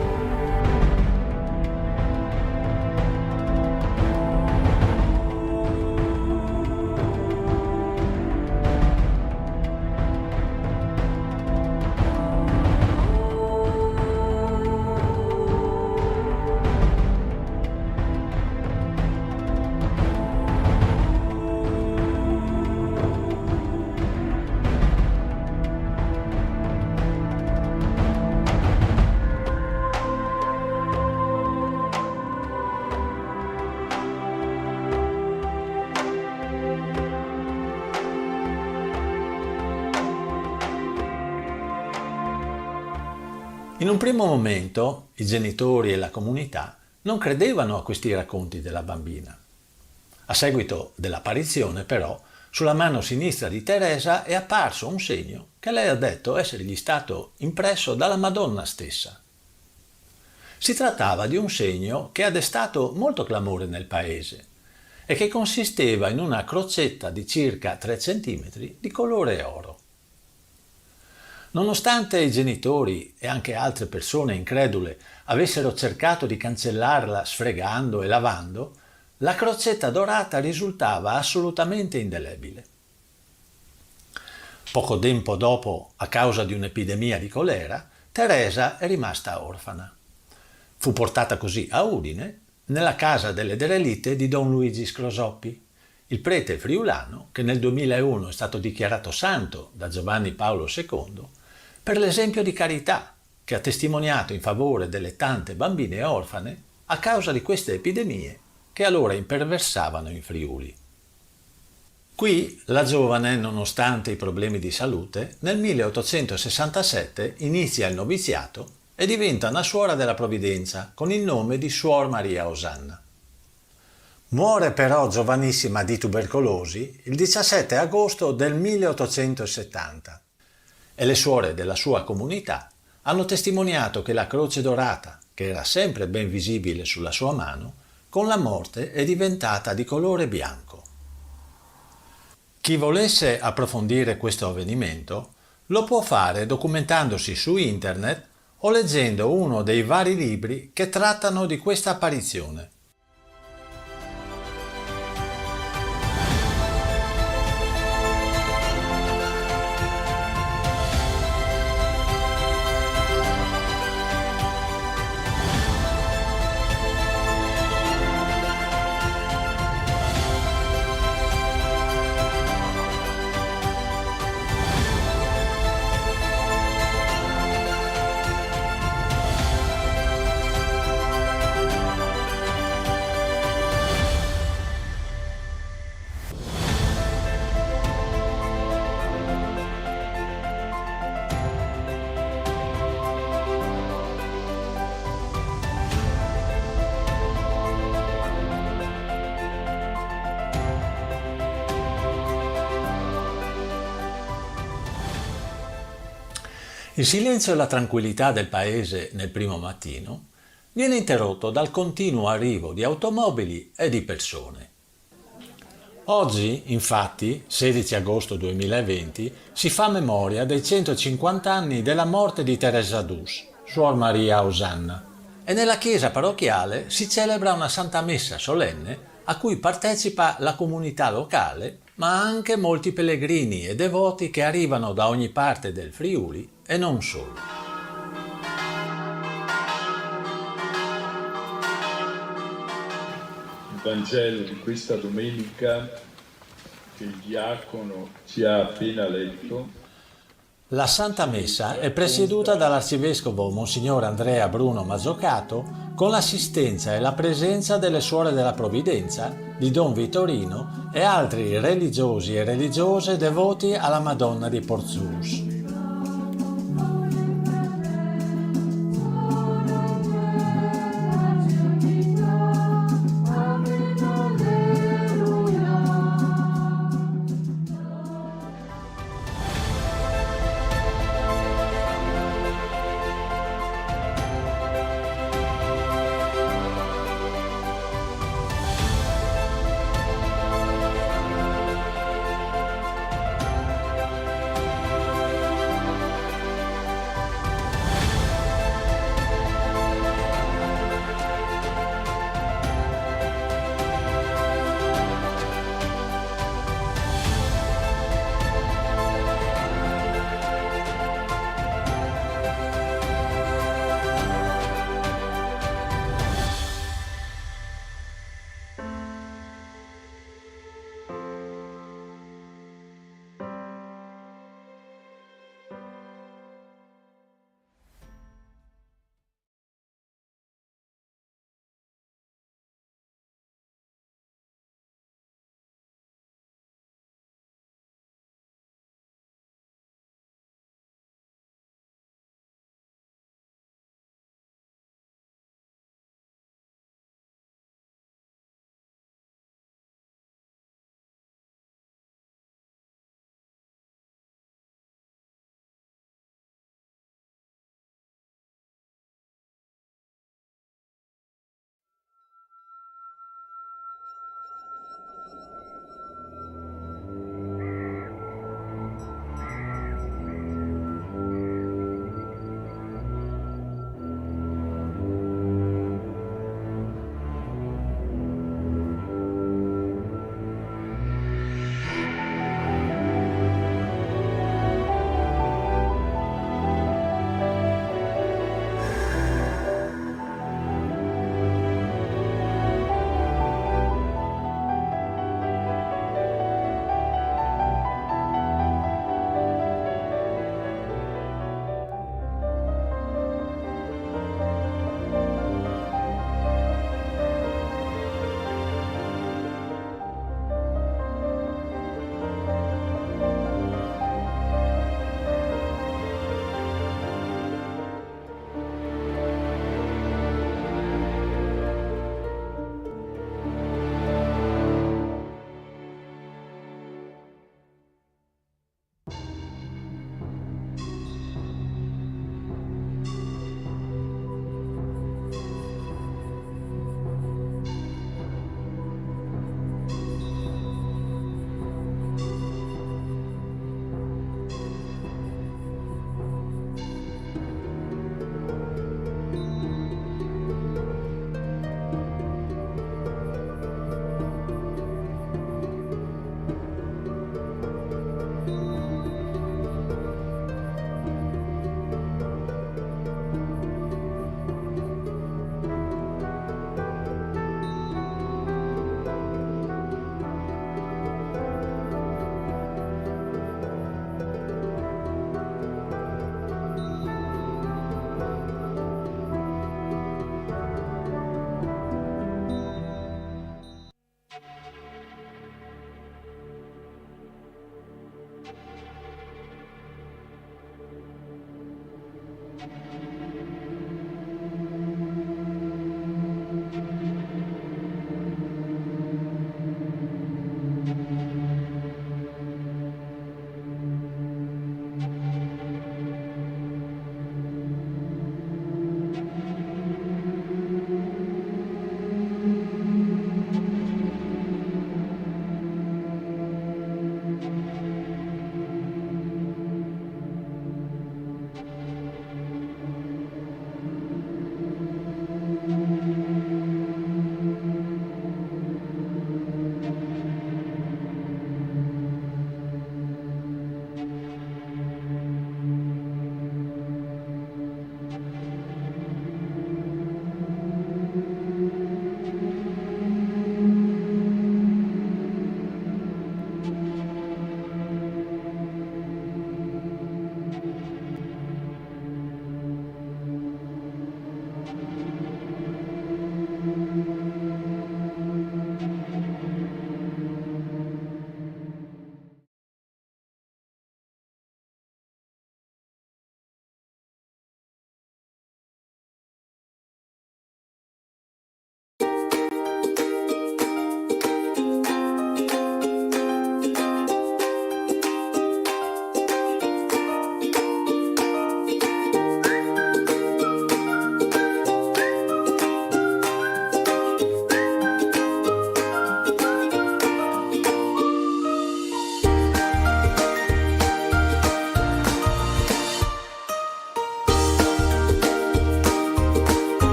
In un primo momento i genitori e la comunità non credevano a questi racconti della bambina. A seguito dell'apparizione, però, sulla mano sinistra di Teresa è apparso un segno che lei ha detto essergli stato impresso dalla Madonna stessa. Si trattava di un segno che ha destato molto clamore nel paese e che consisteva in una crocetta di circa 3 centimetri di colore oro. Nonostante i genitori e anche altre persone incredule avessero cercato di cancellarla sfregando e lavando, la crocetta dorata risultava assolutamente indelebile. Poco tempo dopo, a causa di un'epidemia di colera, Teresa è rimasta orfana. Fu portata così a Udine, nella casa delle derelitte di Don Luigi Scrosoppi, il prete friulano che nel 2001 è stato dichiarato santo da Giovanni Paolo II per l'esempio di carità che ha testimoniato in favore delle tante bambine orfane a causa di queste epidemie che allora imperversavano in Friuli. Qui la giovane, nonostante i problemi di salute, nel 1867 inizia il noviziato e diventa una suora della Provvidenza con il nome di Suor Maria Osanna. Muore però giovanissima di tubercolosi il 17 agosto del 1870 e le suore della sua comunità hanno testimoniato che la croce dorata, che era sempre ben visibile sulla sua mano, con la morte è diventata di colore bianco. Chi volesse approfondire questo avvenimento lo può fare documentandosi su internet o leggendo uno dei vari libri che trattano di questa apparizione. Il silenzio e la tranquillità del paese nel primo mattino viene interrotto dal continuo arrivo di automobili e di persone. Oggi, infatti, 16 agosto 2020, si fa memoria dei 150 anni della morte di Teresa d'Us, Suor Maria Osanna, e nella chiesa parrocchiale si celebra una Santa Messa solenne a cui partecipa la comunità locale, ma anche molti pellegrini e devoti che arrivano da ogni parte del Friuli e non solo. Vangelo di questa domenica che il diacono ci ha appena letto. La Santa Messa è presieduta dall'Arcivescovo Monsignor Andrea Bruno Mazzocato con l'assistenza e la presenza delle Suore della Provvidenza, di Don Vittorino e altri religiosi e religiose devoti alla Madonna di Porzus.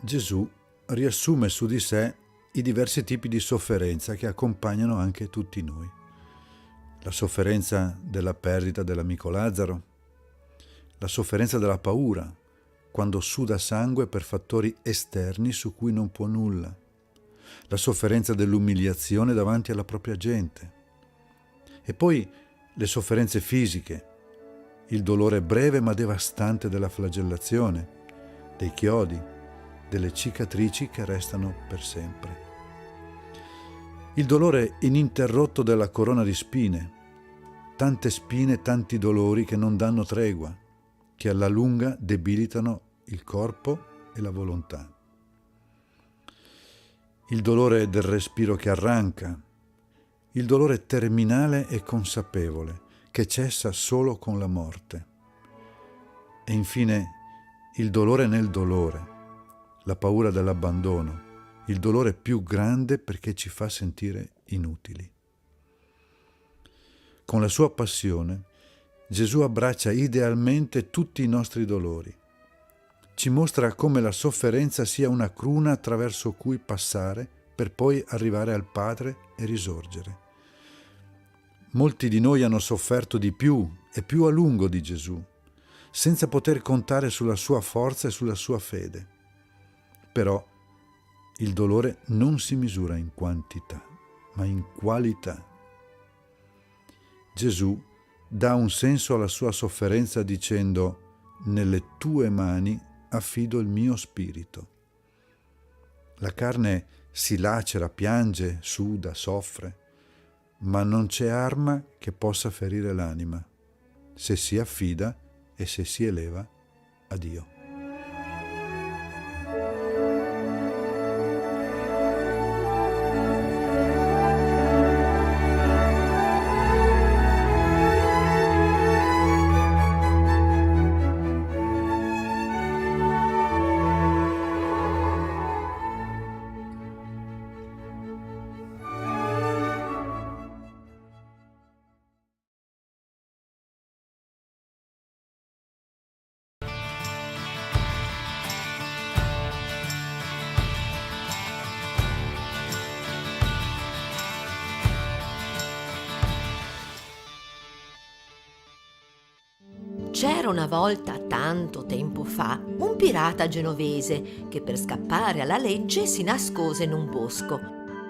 Gesù riassume su di sé i diversi tipi di sofferenza che accompagnano anche tutti noi. La sofferenza della perdita dell'amico Lazzaro, la sofferenza della paura, quando suda sangue per fattori esterni su cui non può nulla, la sofferenza dell'umiliazione davanti alla propria gente, e poi le sofferenze fisiche, il dolore breve ma devastante della flagellazione, dei chiodi, delle cicatrici che restano per sempre. Il dolore ininterrotto della corona di spine, tante spine, tanti dolori che non danno tregua, che alla lunga debilitano il corpo e la volontà. Il dolore del respiro che arranca, il dolore terminale e consapevole che cessa solo con la morte. E infine il dolore nel dolore, la paura dell'abbandono, il dolore più grande perché ci fa sentire inutili. Con la sua passione, Gesù abbraccia idealmente tutti i nostri dolori. Ci mostra come la sofferenza sia una cruna attraverso cui passare per poi arrivare al Padre e risorgere. Molti di noi hanno sofferto di più e più a lungo di Gesù, senza poter contare sulla sua forza e sulla sua fede. Però il dolore non si misura in quantità, ma in qualità. Gesù dà un senso alla sua sofferenza dicendo: nelle tue mani affido il mio spirito. La carne si lacera, piange, suda, soffre, ma non c'è arma che possa ferire l'anima se si affida e se si eleva a Dio. C'era una volta, tanto tempo fa, un pirata genovese che per scappare alla legge si nascose in un bosco.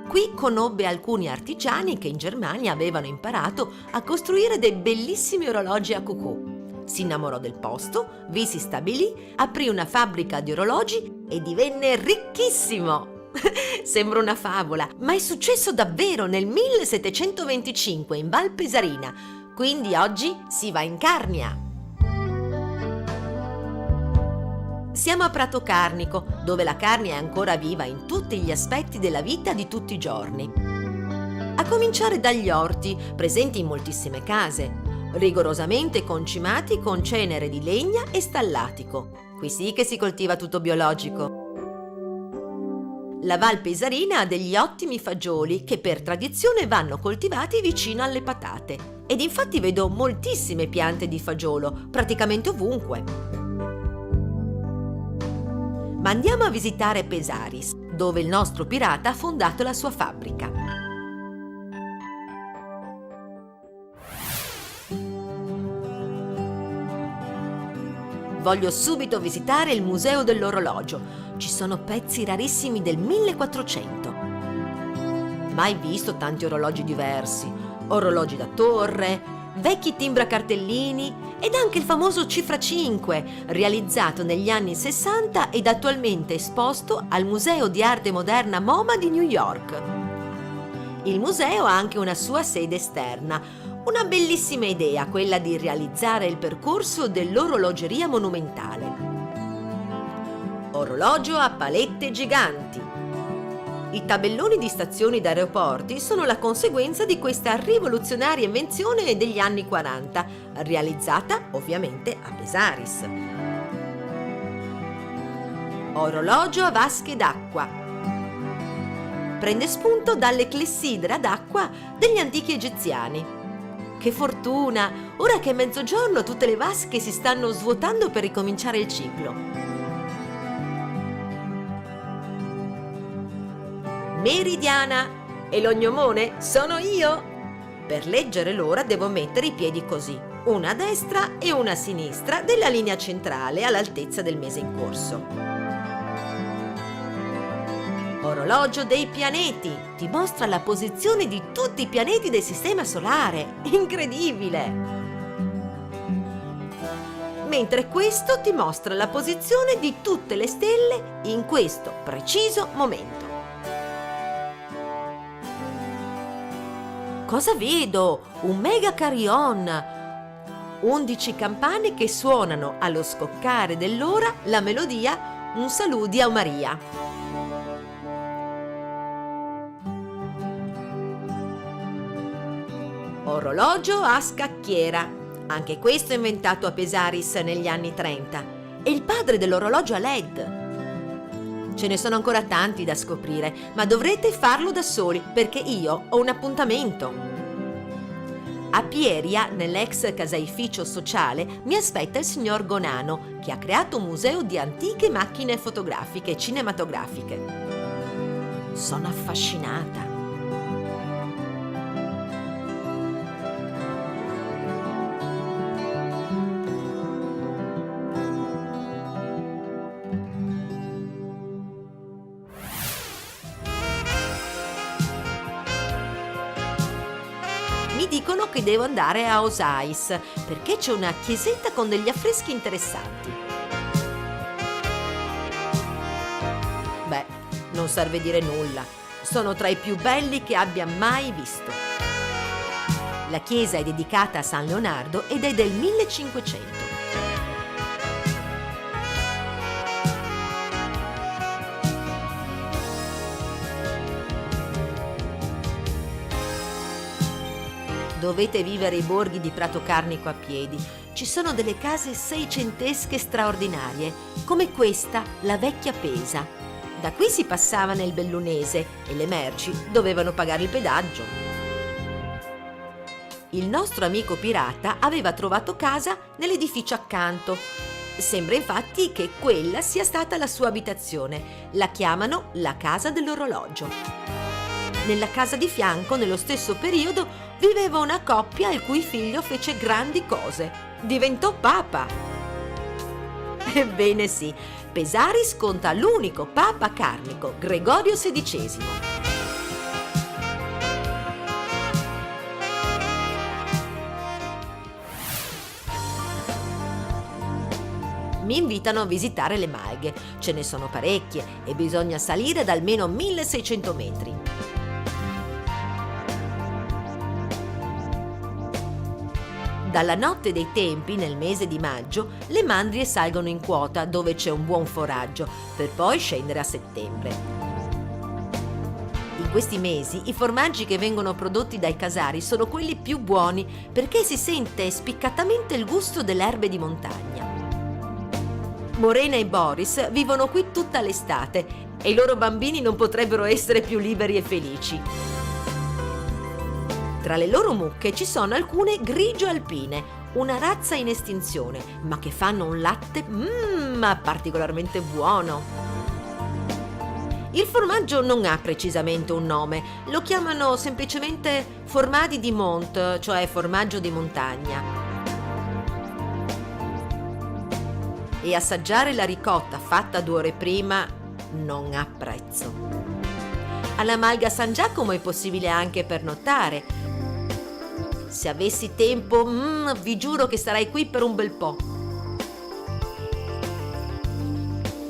Qui conobbe alcuni artigiani che in Germania avevano imparato a costruire dei bellissimi orologi a cucù. Si innamorò del posto, vi si stabilì, aprì una fabbrica di orologi e divenne ricchissimo. Sembra una favola, ma è successo davvero nel 1725 in Val Pesarina, quindi oggi si va in Carnia. Siamo a Prato Carnico, dove la carne è ancora viva in tutti gli aspetti della vita di tutti i giorni. A cominciare dagli orti, presenti in moltissime case, rigorosamente concimati con cenere di legna e stallatico. Qui sì che si coltiva tutto biologico. La Val Pesarina ha degli ottimi fagioli che per tradizione vanno coltivati vicino alle patate. Ed infatti vedo moltissime piante di fagiolo, praticamente ovunque. Ma andiamo a visitare Pesaris, dove il nostro pirata ha fondato la sua fabbrica. Voglio subito visitare il Museo dell'Orologio. Ci sono pezzi rarissimi del 1400. Mai visto tanti orologi diversi, orologi da torre, vecchi timbracartellini ed anche il famoso Cifra 5, realizzato negli anni 60 ed attualmente esposto al Museo di Arte Moderna MoMA di New York. Il museo ha anche una sua sede esterna, una bellissima idea, quella di realizzare il percorso dell'orologeria monumentale. Orologio a palette giganti. I tabelloni di stazioni d'aeroporti sono la conseguenza di questa rivoluzionaria invenzione degli anni 40, realizzata ovviamente a Pesaris. Orologio a vasche d'acqua. Prende spunto dalle clessidre ad acqua degli antichi egiziani. Che fortuna! Ora che è mezzogiorno tutte le vasche si stanno svuotando per ricominciare il ciclo. Meridiana. E lo gnomone sono io. Per leggere l'ora devo mettere i piedi così, una a destra e una a sinistra della linea centrale all'altezza del mese in corso. Orologio dei pianeti ti mostra la posizione di tutti i pianeti del sistema solare. Incredibile! Mentre questo ti mostra la posizione di tutte le stelle in questo preciso momento. Cosa vedo? Un mega carillon! 11 campane che suonano allo scoccare dell'ora la melodia Un saluti a Maria. Orologio a scacchiera. Anche questo inventato a Pesaris negli anni 30. È il padre dell'orologio a LED. Ce ne sono ancora tanti da scoprire, ma dovrete farlo da soli perché io ho un appuntamento. A Pieria, nell'ex caseificio sociale, mi aspetta il signor Gonano, che ha creato un museo di antiche macchine fotografiche e cinematografiche. Sono affascinata. Mi dicono che devo andare a Osais perché c'è una chiesetta con degli affreschi interessanti. Beh, non serve dire nulla. Sono tra i più belli che abbia mai visto. La chiesa è dedicata a San Leonardo ed è del 1500. Dovete vivere i borghi di Prato Carnico a piedi. Ci sono delle case seicentesche straordinarie, come questa, la Vecchia Pesa. Da qui si passava nel Bellunese e le merci dovevano pagare il pedaggio. Il nostro amico pirata aveva trovato casa nell'edificio accanto. Sembra infatti che quella sia stata la sua abitazione. La chiamano la Casa dell'Orologio. Nella casa di fianco, nello stesso periodo, viveva una coppia il cui figlio fece grandi cose. Diventò papa. Ebbene sì, Pesaris conta l'unico papa carnico, Gregorio XVI. Mi invitano a visitare le malghe. Ce ne sono parecchie e bisogna salire ad almeno 1600 metri. Dalla notte dei tempi, nel mese di maggio, le mandrie salgono in quota dove c'è un buon foraggio, per poi scendere a settembre. In questi mesi i formaggi che vengono prodotti dai casari sono quelli più buoni perché si sente spiccatamente il gusto delle erbe di montagna. Morena e Boris vivono qui tutta l'estate e i loro bambini non potrebbero essere più liberi e felici. Tra le loro mucche ci sono alcune grigio alpine, una razza in estinzione, ma che fanno un latte particolarmente buono. Il formaggio non ha precisamente un nome, lo chiamano semplicemente formadi di mont, cioè formaggio di montagna. E assaggiare la ricotta fatta 2 ore prima non ha prezzo. Alla Malga San Giacomo è possibile anche pernottare. Se avessi tempo, vi giuro che sarei qui per un bel po'.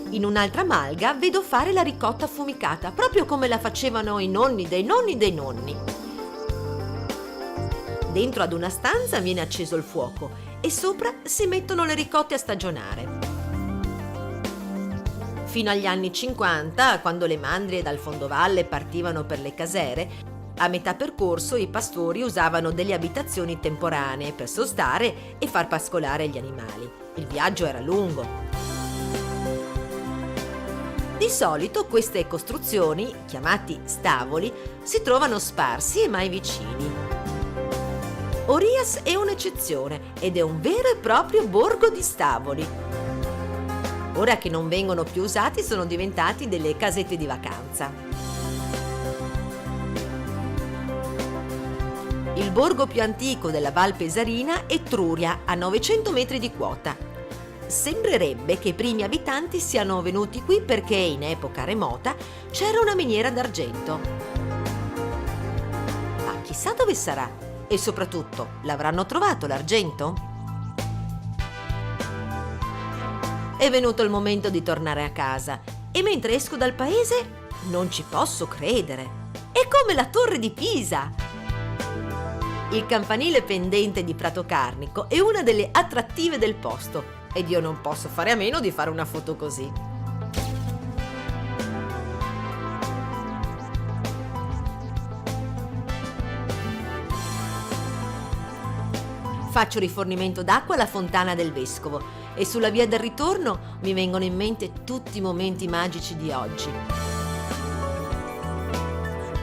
In un'altra malga vedo fare la ricotta affumicata, proprio come la facevano i nonni dei nonni dei nonni. Dentro ad una stanza viene acceso il fuoco e sopra si mettono le ricotte a stagionare. Fino agli anni 50, quando le mandrie dal fondovalle partivano per le casere, a metà percorso i pastori usavano delle abitazioni temporanee per sostare e far pascolare gli animali. Il viaggio era lungo. Di solito queste costruzioni, chiamati stavoli, si trovano sparsi e mai vicini. Orias è un'eccezione ed è un vero e proprio borgo di stavoli. Ora che non vengono più usati sono diventati delle casette di vacanza. Il borgo più antico della Val Pesarina è Truria, a 900 metri di quota. Sembrerebbe che i primi abitanti siano venuti qui perché in epoca remota c'era una miniera d'argento. Ma chissà dove sarà? E soprattutto, l'avranno trovato l'argento? È venuto il momento di tornare a casa e mentre esco dal paese non ci posso credere. È come la Torre di Pisa! Il campanile pendente di Prato Carnico è una delle attrattive del posto ed io non posso fare a meno di fare una foto così. Faccio rifornimento d'acqua alla fontana del Vescovo e sulla via del ritorno mi vengono in mente tutti i momenti magici di oggi.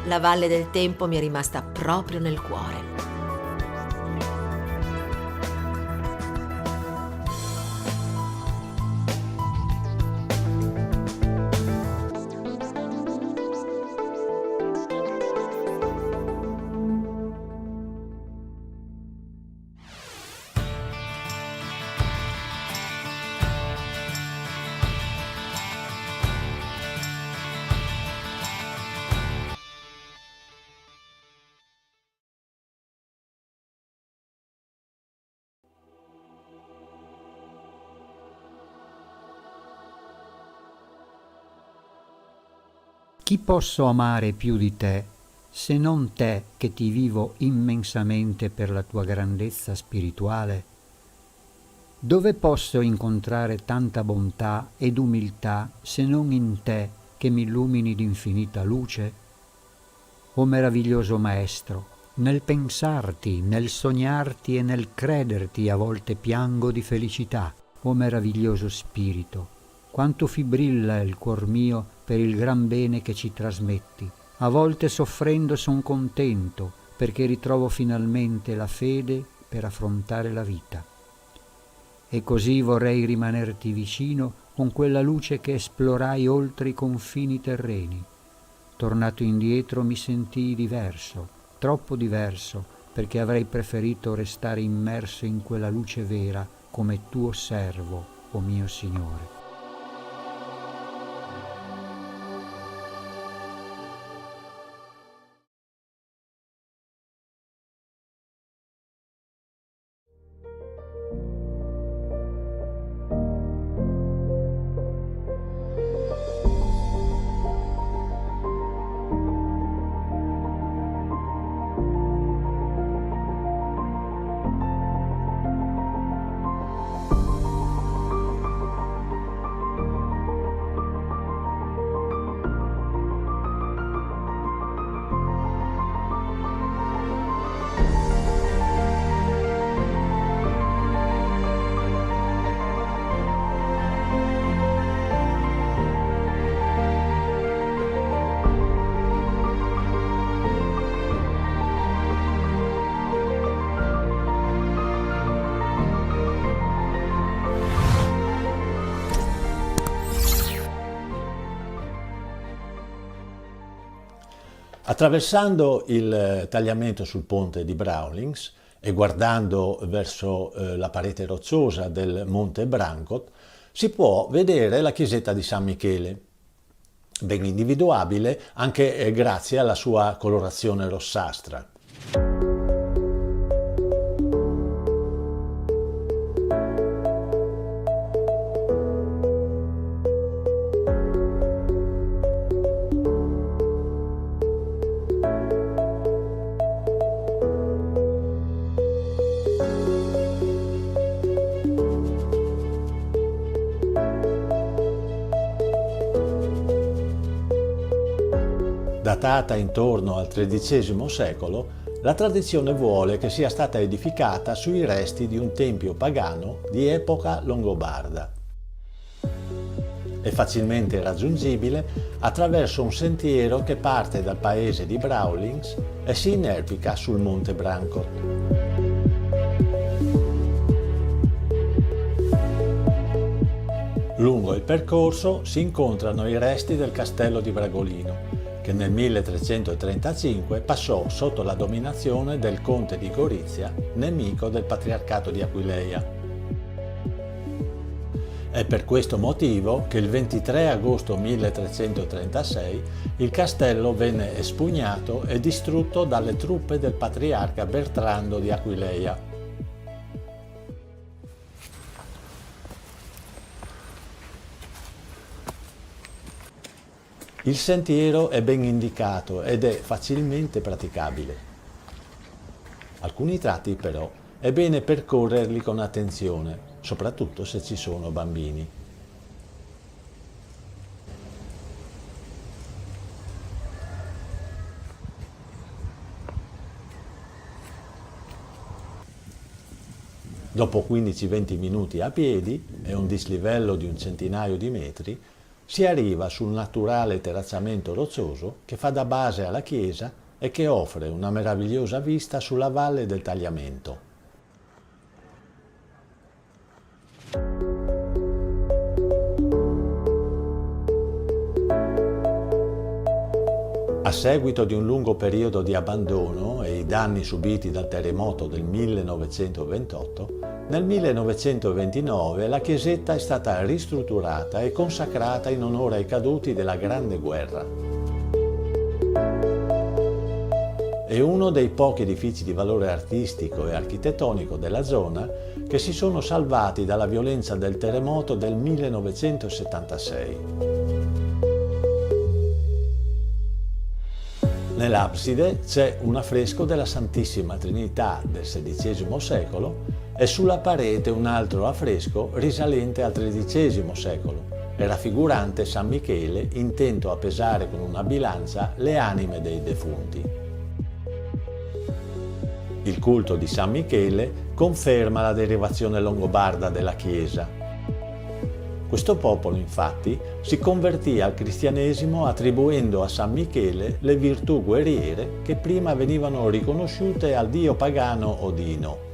La Valle del Tempo mi è rimasta proprio nel cuore. Chi posso amare più di te, se non te che ti vivo immensamente per la tua grandezza spirituale? Dove posso incontrare tanta bontà ed umiltà se non in te che mi illumini d'infinita luce? O meraviglioso Maestro, nel pensarti, nel sognarti e nel crederti a volte piango di felicità. O meraviglioso Spirito, quanto fibrilla il cuor mio per il gran bene che ci trasmetti. A volte soffrendo son contento perché ritrovo finalmente la fede per affrontare la vita. E così vorrei rimanerti vicino con quella luce che esplorai oltre i confini terreni. Tornato indietro mi sentii diverso, troppo diverso, perché avrei preferito restare immerso in quella luce vera come tuo servo, o mio Signore. Attraversando il tagliamento sul ponte di Brawlings e guardando verso la parete rocciosa del Monte Brancot, si può vedere la chiesetta di San Michele, ben individuabile anche grazie alla sua colorazione rossastra. Datata intorno al XIII secolo, la tradizione vuole che sia stata edificata sui resti di un tempio pagano di epoca longobarda. È facilmente raggiungibile attraverso un sentiero che parte dal paese di Brawlings e si inerpica sul Monte Brancot. Lungo il percorso si incontrano i resti del castello di Bragolino, che nel 1335 passò sotto la dominazione del conte di Gorizia, nemico del patriarcato di Aquileia. È per questo motivo che il 23 agosto 1336 il castello venne espugnato e distrutto dalle truppe del patriarca Bertrando di Aquileia. Il sentiero è ben indicato ed è facilmente praticabile. Alcuni tratti però è bene percorrerli con attenzione, soprattutto se ci sono bambini. Dopo 15-20 minuti a piedi e un dislivello di un centinaio di metri, si arriva sul naturale terrazzamento roccioso che fa da base alla chiesa e che offre una meravigliosa vista sulla valle del Tagliamento. A seguito di un lungo periodo di abbandono e i danni subiti dal terremoto del 1928, nel 1929 la chiesetta è stata ristrutturata e consacrata in onore ai caduti della Grande Guerra. È uno dei pochi edifici di valore artistico e architettonico della zona che si sono salvati dalla violenza del terremoto del 1976. Nell'abside c'è un affresco della Santissima Trinità del XVI secolo e sulla parete un altro affresco risalente al XIII secolo e raffigurante San Michele intento a pesare con una bilancia le anime dei defunti. Il culto di San Michele conferma la derivazione longobarda della Chiesa. Questo popolo, infatti, si convertì al cristianesimo attribuendo a San Michele le virtù guerriere che prima venivano riconosciute al dio pagano Odino.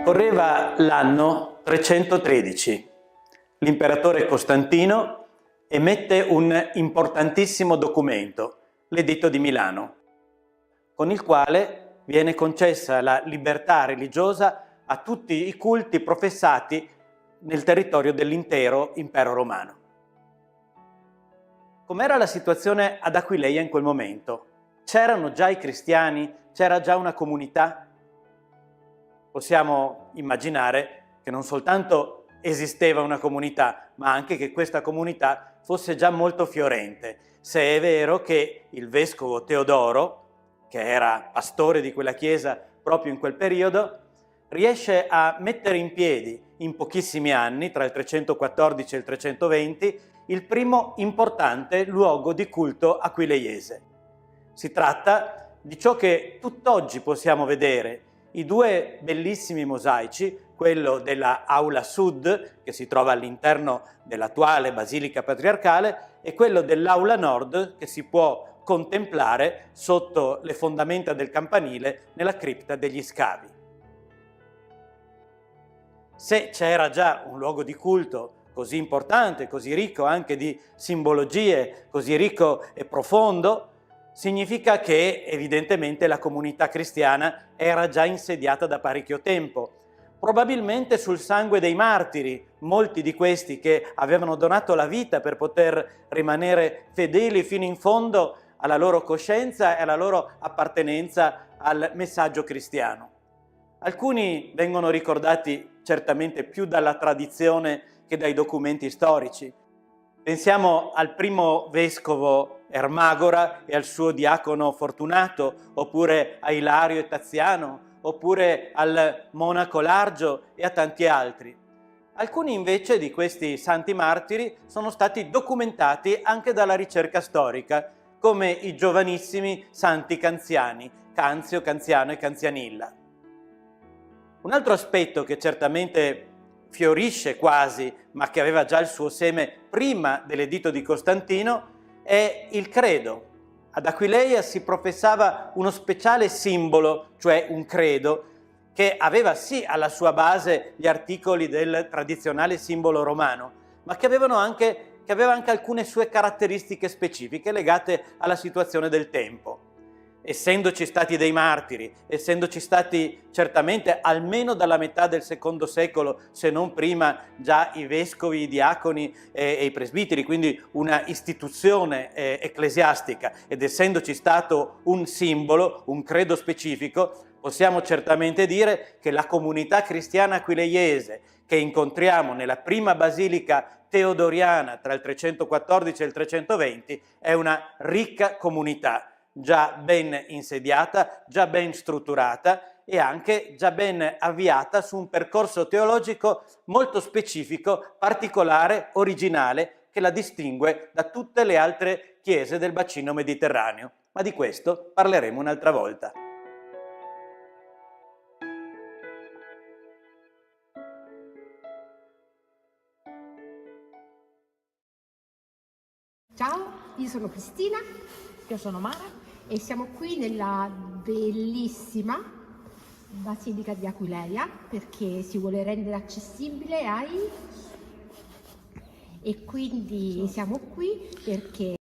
Correva l'anno 313. L'imperatore Costantino emette un importantissimo documento, l'Editto di Milano, con il quale viene concessa la libertà religiosa a tutti i culti professati nel territorio dell'intero impero romano. Com'era la situazione ad Aquileia in quel momento? C'erano già i cristiani? C'era già una comunità? Possiamo immaginare che non soltanto esisteva una comunità, ma anche che questa comunità fosse già molto fiorente, se è vero che il vescovo Teodoro, che era pastore di quella chiesa proprio in quel periodo, riesce a mettere in piedi in pochissimi anni, tra il 314 e il 320, il primo importante luogo di culto aquileiese. Si tratta di ciò che tutt'oggi possiamo vedere, i due bellissimi mosaici, quello della Aula Sud, che si trova all'interno dell'attuale Basilica Patriarcale, e quello dell'Aula Nord, che si può contemplare sotto le fondamenta del campanile nella cripta degli Scavi. Se c'era già un luogo di culto così importante, così ricco anche di simbologie, così ricco e profondo, significa che evidentemente la comunità cristiana era già insediata da parecchio tempo, probabilmente sul sangue dei martiri, molti di questi che avevano donato la vita per poter rimanere fedeli fino in fondo alla loro coscienza e alla loro appartenenza al messaggio cristiano. Alcuni vengono ricordati certamente più dalla tradizione che dai documenti storici. Pensiamo al primo vescovo Ermagora e al suo diacono Fortunato, oppure a Ilario e Taziano, oppure al monaco Largio e a tanti altri. Alcuni invece di questi santi martiri sono stati documentati anche dalla ricerca storica, come i giovanissimi santi canziani, Canzio, Canziano e Canzianilla. Un altro aspetto che certamente fiorisce quasi, ma che aveva già il suo seme prima dell'editto di Costantino, è il credo. Ad Aquileia si professava uno speciale simbolo, cioè un credo, che aveva sì alla sua base gli articoli del tradizionale simbolo romano, ma che aveva anche alcune sue caratteristiche specifiche legate alla situazione del tempo. Essendoci stati dei martiri, essendoci stati certamente almeno dalla metà del secondo secolo, se non prima, già i vescovi, i diaconi e i presbiteri, quindi una istituzione ecclesiastica, ed essendoci stato un simbolo, un credo specifico, possiamo certamente dire che la comunità cristiana aquileiese che incontriamo nella prima basilica teodoriana tra il 314 e il 320 è una ricca comunità, già ben insediata, già ben strutturata e anche già ben avviata su un percorso teologico molto specifico, particolare, originale, che la distingue da tutte le altre chiese del bacino mediterraneo. Ma di questo parleremo un'altra volta. Ciao, io sono Cristina. Io sono Mara. E siamo qui nella bellissima Basilica di Aquileia perché si vuole rendere accessibile ai... E quindi siamo qui perché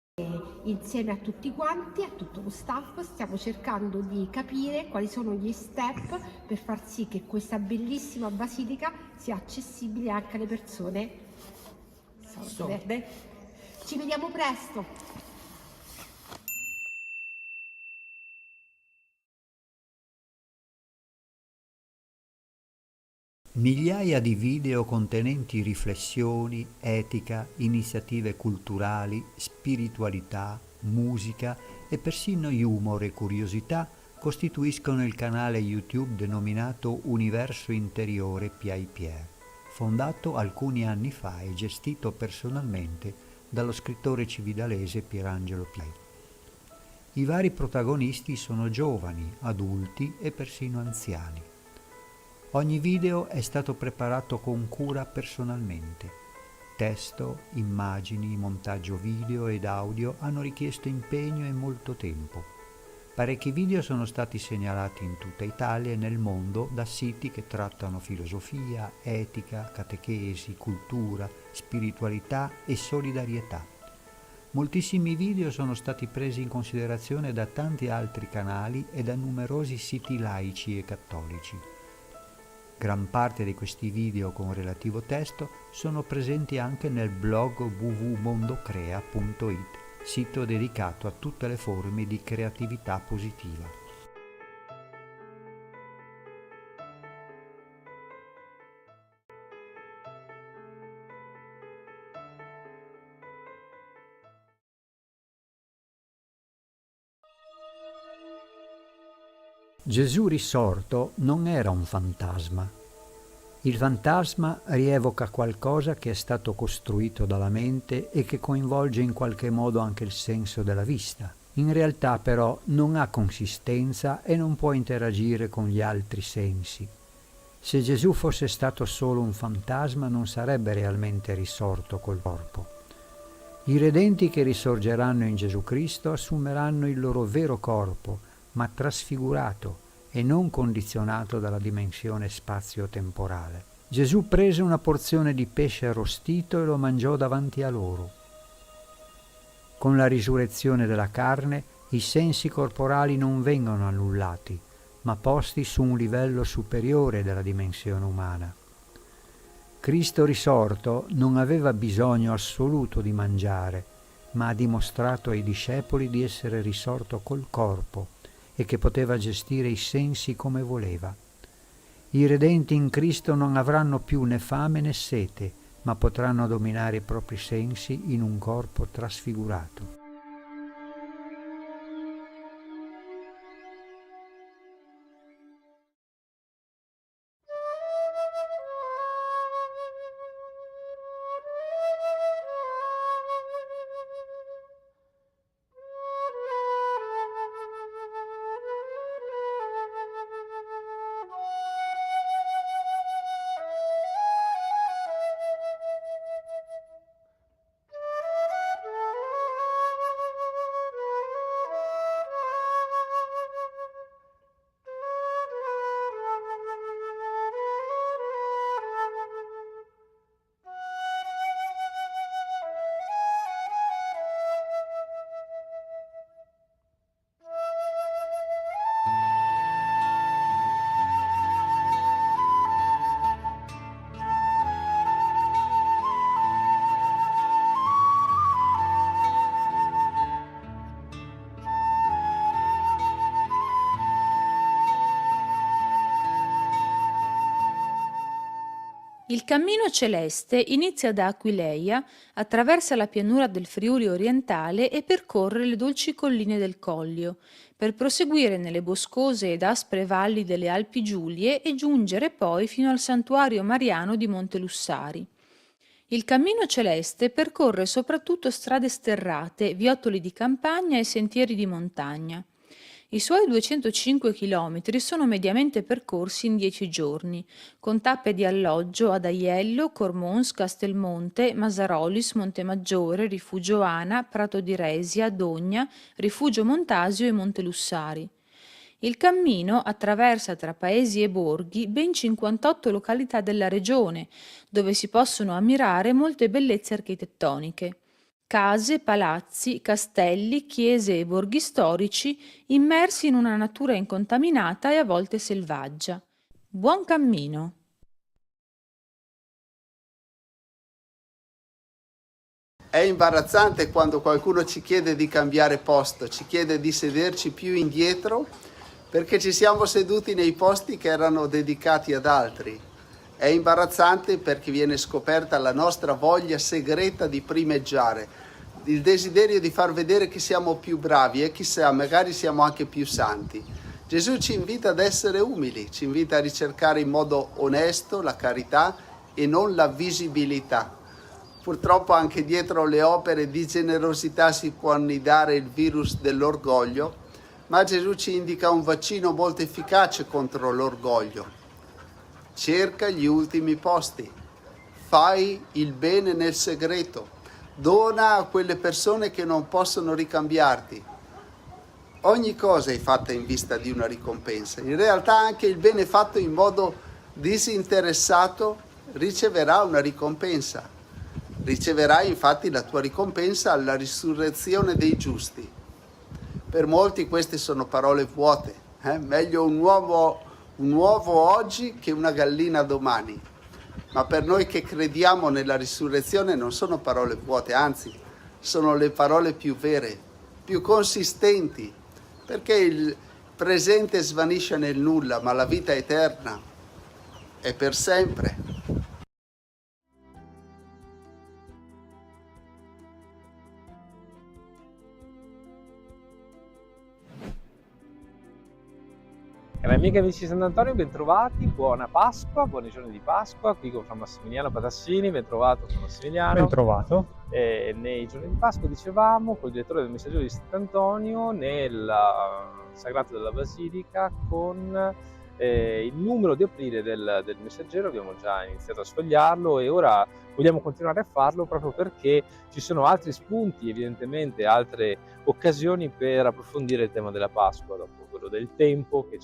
insieme a tutti quanti, a tutto lo staff, stiamo cercando di capire quali sono gli step per far sì che questa bellissima basilica sia accessibile anche alle persone sorde. Ci vediamo presto! Migliaia di video contenenti riflessioni, etica, iniziative culturali, spiritualità, musica e persino humor e curiosità costituiscono il canale YouTube denominato Universo Interiore Piai Pier, fondato alcuni anni fa e gestito personalmente dallo scrittore cividalese Pierangelo Piai. I vari protagonisti sono giovani, adulti e persino anziani. Ogni video è stato preparato con cura personalmente. Testo, immagini, montaggio video ed audio hanno richiesto impegno e molto tempo. Parecchi video sono stati segnalati in tutta Italia e nel mondo da siti che trattano filosofia, etica, catechesi, cultura, spiritualità e solidarietà. Moltissimi video sono stati presi in considerazione da tanti altri canali e da numerosi siti laici e cattolici. Gran parte di questi video con relativo testo sono presenti anche nel blog www.mondocrea.it, sito dedicato a tutte le forme di creatività positiva. Gesù risorto non era un fantasma. Il fantasma rievoca qualcosa che è stato costruito dalla mente e che coinvolge in qualche modo anche il senso della vista. In realtà però non ha consistenza e non può interagire con gli altri sensi. Se Gesù fosse stato solo un fantasma non sarebbe realmente risorto col corpo. I redenti che risorgeranno in Gesù Cristo assumeranno il loro vero corpo, ma trasfigurato e non condizionato dalla dimensione spazio-temporale. Gesù prese una porzione di pesce arrostito e lo mangiò davanti a loro. Con la risurrezione della carne i sensi corporali non vengono annullati, ma posti su un livello superiore della dimensione umana. Cristo risorto non aveva bisogno assoluto di mangiare, ma ha dimostrato ai discepoli di essere risorto col corpo e che poteva gestire i sensi come voleva. I redenti in Cristo non avranno più né fame né sete, ma potranno dominare i propri sensi in un corpo trasfigurato. Il cammino celeste inizia da Aquileia, attraversa la pianura del Friuli orientale e percorre le dolci colline del Collio, per proseguire nelle boscose ed aspre valli delle Alpi Giulie e giungere poi fino al santuario mariano di Montelussari. Il cammino celeste percorre soprattutto strade sterrate, viottoli di campagna e sentieri di montagna. I suoi 205 chilometri sono mediamente percorsi in 10 giorni, con tappe di alloggio ad Aiello, Cormons, Castelmonte, Masarolis, Montemaggiore, Rifugio Ana, Prato di Resia, Dogna, Rifugio Montasio e Montelussari. Il cammino attraversa tra paesi e borghi ben 58 località della regione, dove si possono ammirare molte bellezze architettoniche. Case, palazzi, castelli, chiese e borghi storici immersi in una natura incontaminata e a volte selvaggia. Buon cammino! È imbarazzante quando qualcuno ci chiede di cambiare posto, ci chiede di sederci più indietro perché ci siamo seduti nei posti che erano dedicati ad altri. È imbarazzante perché viene scoperta la nostra voglia segreta di primeggiare, il desiderio di far vedere che siamo più bravi e chissà, magari siamo anche più santi. Gesù ci invita ad essere umili, ci invita a ricercare in modo onesto la carità e non la visibilità. Purtroppo anche dietro le opere di generosità si può annidare il virus dell'orgoglio, ma Gesù ci indica un vaccino molto efficace contro l'orgoglio. Cerca gli ultimi posti, fai il bene nel segreto, dona a quelle persone che non possono ricambiarti. Ogni cosa è fatta in vista di una ricompensa. In realtà anche il bene fatto in modo disinteressato riceverà una ricompensa. Riceverai infatti la tua ricompensa alla risurrezione dei giusti. Per molti queste sono parole vuote. Meglio un uovo oggi che una gallina domani. Ma per noi che crediamo nella risurrezione non sono parole vuote, anzi, sono le parole più vere, più consistenti, perché il presente svanisce nel nulla, ma la vita eterna è per sempre. Cari amiche e amici di Sant'Antonio, bentrovati, buona Pasqua, buoni giorni di Pasqua, qui con Fra Massimiliano Batassini, bentrovato Fra Massimiliano. Bentrovato. Nei giorni di Pasqua, dicevamo, col direttore del Messaggero di Sant'Antonio, nel Sagrato della Basilica, con il numero di aprile del Messaggero, abbiamo già iniziato a sfogliarlo e ora vogliamo continuare a farlo proprio perché ci sono altri spunti, evidentemente altre occasioni per approfondire il tema della Pasqua, dopo quello del tempo che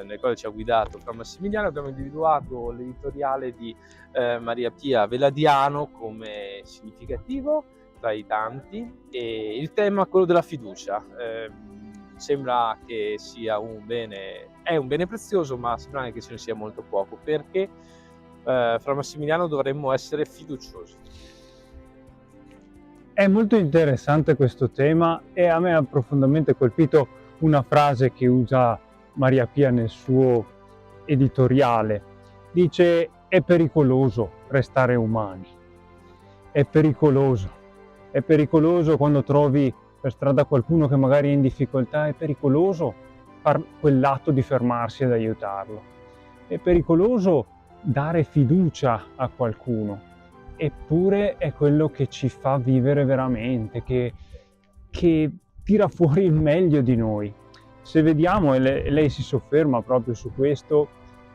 nel quale ci ha guidato Fra Massimiliano. Abbiamo individuato l'editoriale di Maria Pia Veladiano come significativo tra i tanti e il tema quello della fiducia. Sembra che sia un bene è un bene prezioso, ma sembra anche che ce ne sia molto poco, perché fra Massimiliano dovremmo essere fiduciosi. È molto interessante questo tema e a me ha profondamente colpito una frase che usa Maria Pia nel suo editoriale. Dice: è pericoloso restare umani, è pericoloso quando trovi per strada qualcuno che magari è in difficoltà, è pericoloso fare quell'atto di fermarsi ed aiutarlo, è pericoloso dare fiducia a qualcuno, eppure è quello che ci fa vivere veramente, che tira fuori il meglio di noi. Se vediamo, e lei si sofferma proprio su questo,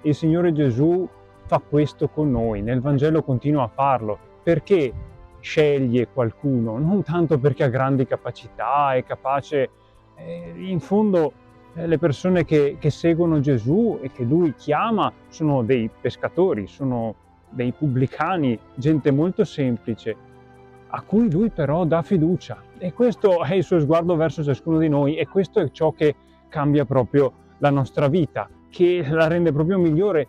il Signore Gesù fa questo con noi, nel Vangelo continua a farlo. Perché sceglie qualcuno? Non tanto perché ha grandi capacità, è capace, in fondo le persone che seguono Gesù e che Lui chiama sono dei pescatori, sono dei pubblicani, gente molto semplice, a cui Lui però dà fiducia. E questo è il suo sguardo verso ciascuno di noi, e questo è ciò che cambia proprio la nostra vita, che la rende proprio migliore,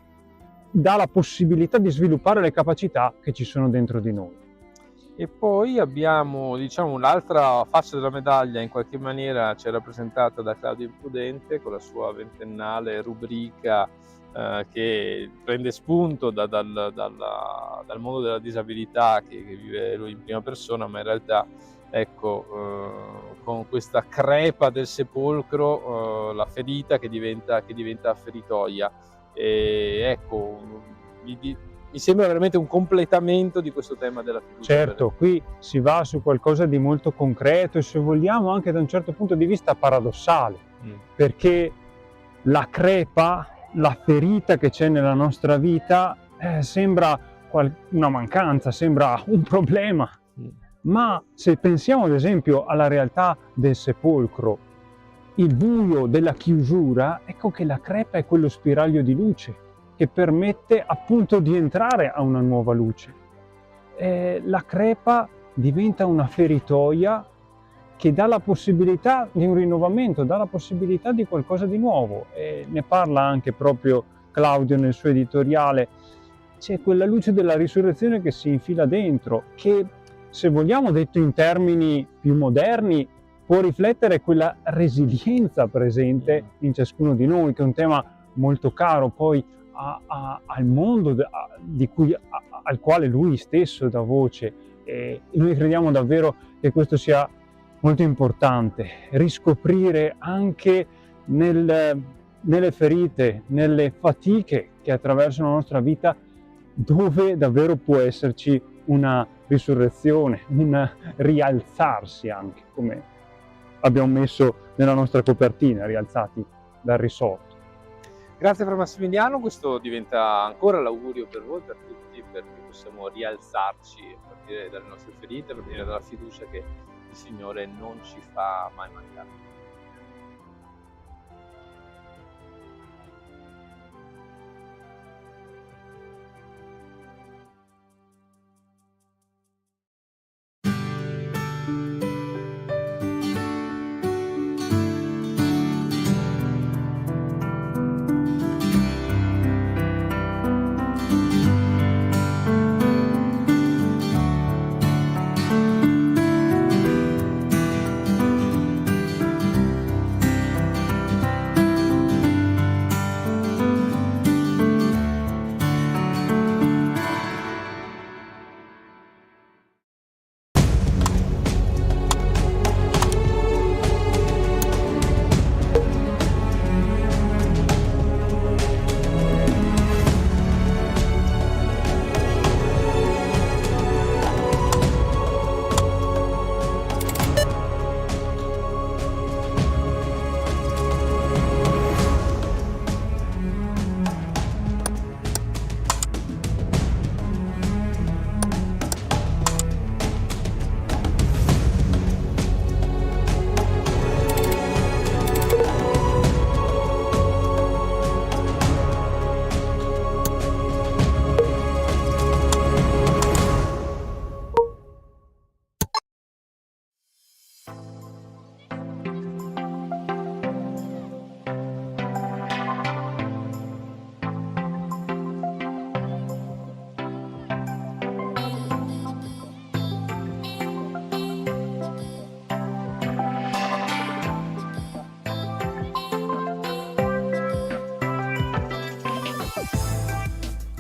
dà la possibilità di sviluppare le capacità che ci sono dentro di noi. E poi abbiamo, diciamo, l'altra faccia della medaglia, in qualche maniera ci è rappresentata da Claudio Impudente con la sua ventennale rubrica che prende spunto dal mondo della disabilità che vive lui in prima persona, ma in realtà, ecco, con questa crepa del sepolcro, la ferita che diventa feritoia. E ecco, mi sembra veramente un completamento di questo tema della fiducia. Certo, qui si va su qualcosa di molto concreto e, se vogliamo, anche da un certo punto di vista paradossale, perché la crepa, la ferita che c'è nella nostra vita sembra una mancanza, sembra un problema, ma se pensiamo ad esempio alla realtà del sepolcro, il buio della chiusura, ecco che la crepa è quello spiraglio di luce che permette appunto di entrare a una nuova luce. La crepa diventa una feritoia che dà la possibilità di un rinnovamento, dà la possibilità di qualcosa di nuovo. Ne parla anche proprio Claudio nel suo editoriale. C'è quella luce della risurrezione che si infila dentro, che, se vogliamo, detto in termini più moderni, può riflettere quella resilienza presente in ciascuno di noi, che è un tema molto caro poi al mondo al quale lui stesso dà voce. E noi crediamo davvero che questo sia molto importante, riscoprire anche nelle ferite, nelle fatiche che attraversano la nostra vita, dove davvero può esserci una risurrezione, un rialzarsi, anche come abbiamo messo nella nostra copertina, rialzati dal risorto. Grazie Fra Massimiliano, questo diventa ancora l'augurio per voi, per tutti, perché possiamo rialzarci a partire dalle nostre ferite, a partire dalla fiducia che il Signore non ci fa mai mancare.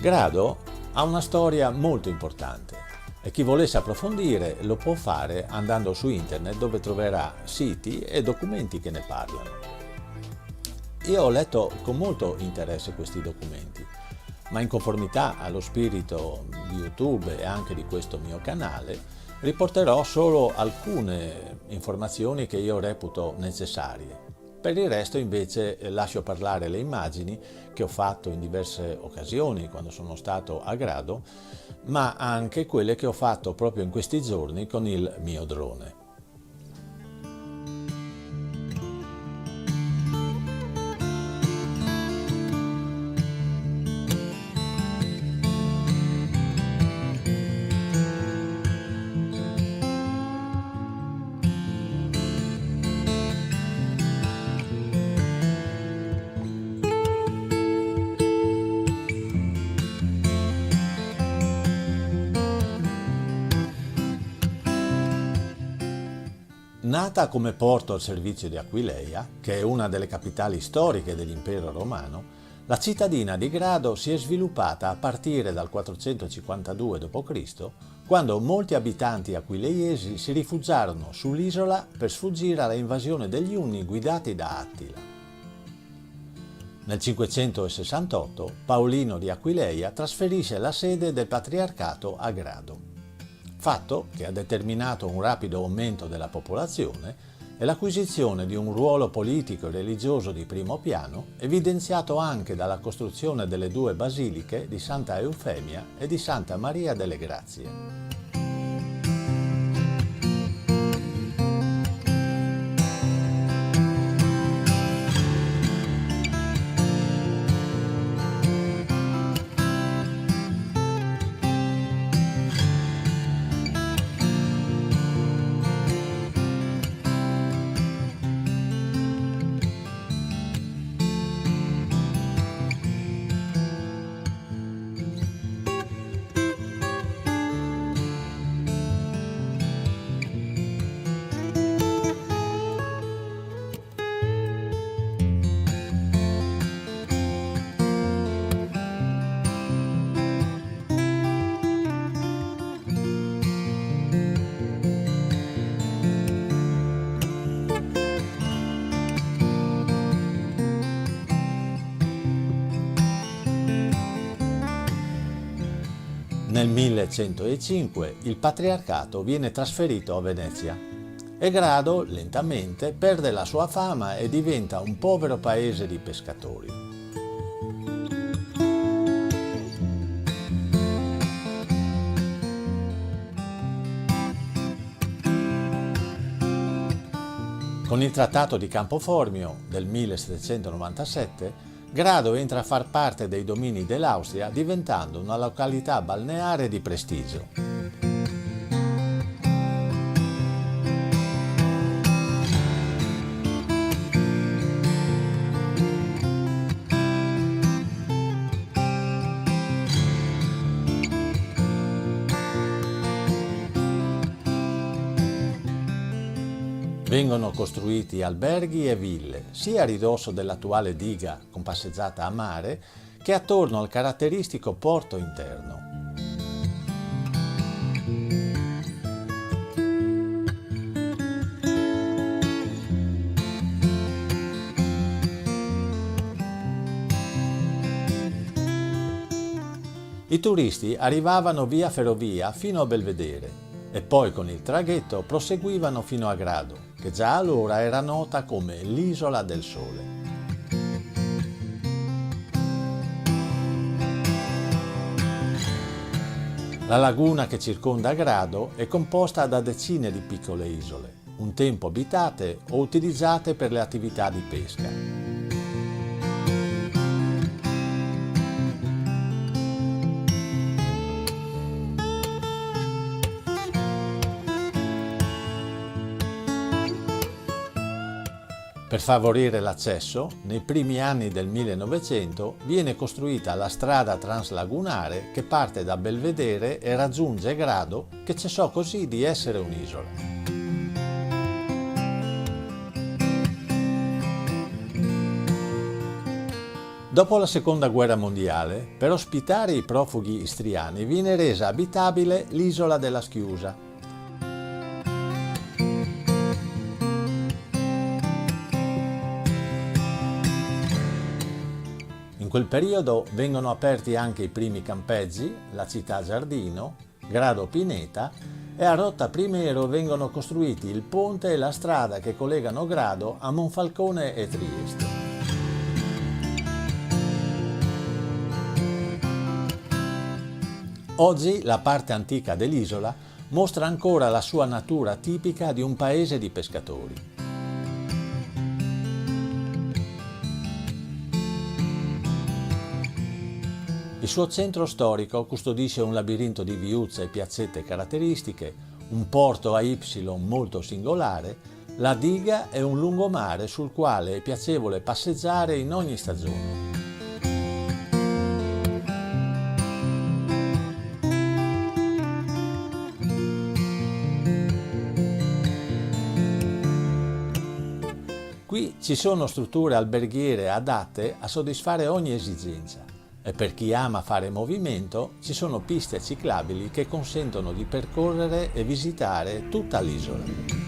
Grado ha una storia molto importante e chi volesse approfondire lo può fare andando su internet, dove troverà siti e documenti che ne parlano. Io ho letto con molto interesse questi documenti, ma in conformità allo spirito di YouTube e anche di questo mio canale, riporterò solo alcune informazioni che io reputo necessarie. Per il resto invece lascio parlare le immagini che ho fatto in diverse occasioni quando sono stato a Grado, ma anche quelle che ho fatto proprio in questi giorni con il mio drone. Nata come porto al servizio di Aquileia, che è una delle capitali storiche dell'impero romano, la cittadina di Grado si è sviluppata a partire dal 452 d.C., quando molti abitanti aquileiesi si rifugiarono sull'isola per sfuggire alla invasione degli Unni guidati da Attila. Nel 568 Paolino di Aquileia trasferisce la sede del patriarcato a Grado, fatto che ha determinato un rapido aumento della popolazione e l'acquisizione di un ruolo politico e religioso di primo piano, evidenziato anche dalla costruzione delle due basiliche di Santa Eufemia e di Santa Maria delle Grazie. Nel 1105 il patriarcato viene trasferito a Venezia e Grado lentamente perde la sua fama e diventa un povero paese di pescatori. Con il Trattato di Campoformio del 1797 Grado entra a far parte dei domini dell'Austria, diventando una località balneare di prestigio. Vengono costruiti alberghi e ville, sia a ridosso dell'attuale diga con passeggiata a mare, che attorno al caratteristico porto interno. I turisti arrivavano via ferrovia fino a Belvedere e poi con il traghetto proseguivano fino a Grado, che già allora era nota come l'Isola del Sole. La laguna che circonda Grado è composta da decine di piccole isole, un tempo abitate o utilizzate per le attività di pesca. Per favorire l'accesso, nei primi anni del 1900 viene costruita la strada translagunare che parte da Belvedere e raggiunge Grado, che cessò così di essere un'isola. Dopo la Seconda Guerra Mondiale, per ospitare i profughi istriani viene resa abitabile l'isola della Schiusa. In quel periodo vengono aperti anche i primi campeggi, la città Giardino, Grado Pineta, e a Rotta Primero vengono costruiti il ponte e la strada che collegano Grado a Monfalcone e Trieste. Oggi la parte antica dell'isola mostra ancora la sua natura tipica di un paese di pescatori. Il suo centro storico custodisce un labirinto di viuzze e piazzette caratteristiche, un porto a Y molto singolare, la diga e un lungomare sul quale è piacevole passeggiare in ogni stagione. Qui ci sono strutture alberghiere adatte a soddisfare ogni esigenza e per chi ama fare movimento ci sono piste ciclabili che consentono di percorrere e visitare tutta l'isola.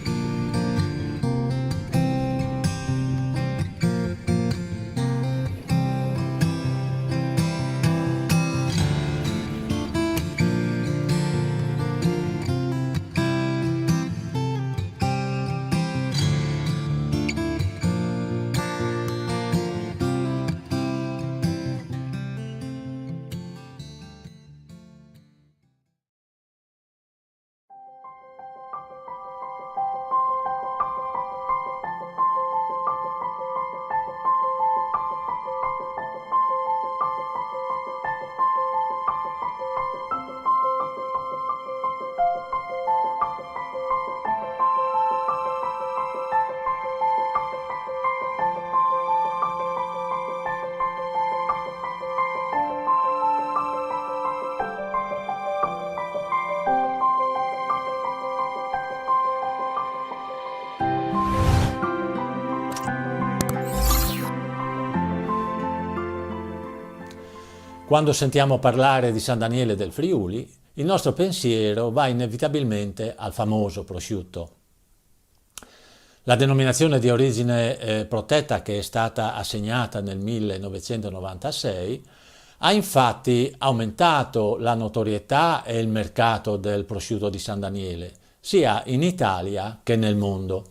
Quando sentiamo parlare di San Daniele del Friuli, il nostro pensiero va inevitabilmente al famoso prosciutto. La denominazione di origine protetta che è stata assegnata nel 1996 ha infatti aumentato la notorietà e il mercato del prosciutto di San Daniele, sia in Italia che nel mondo.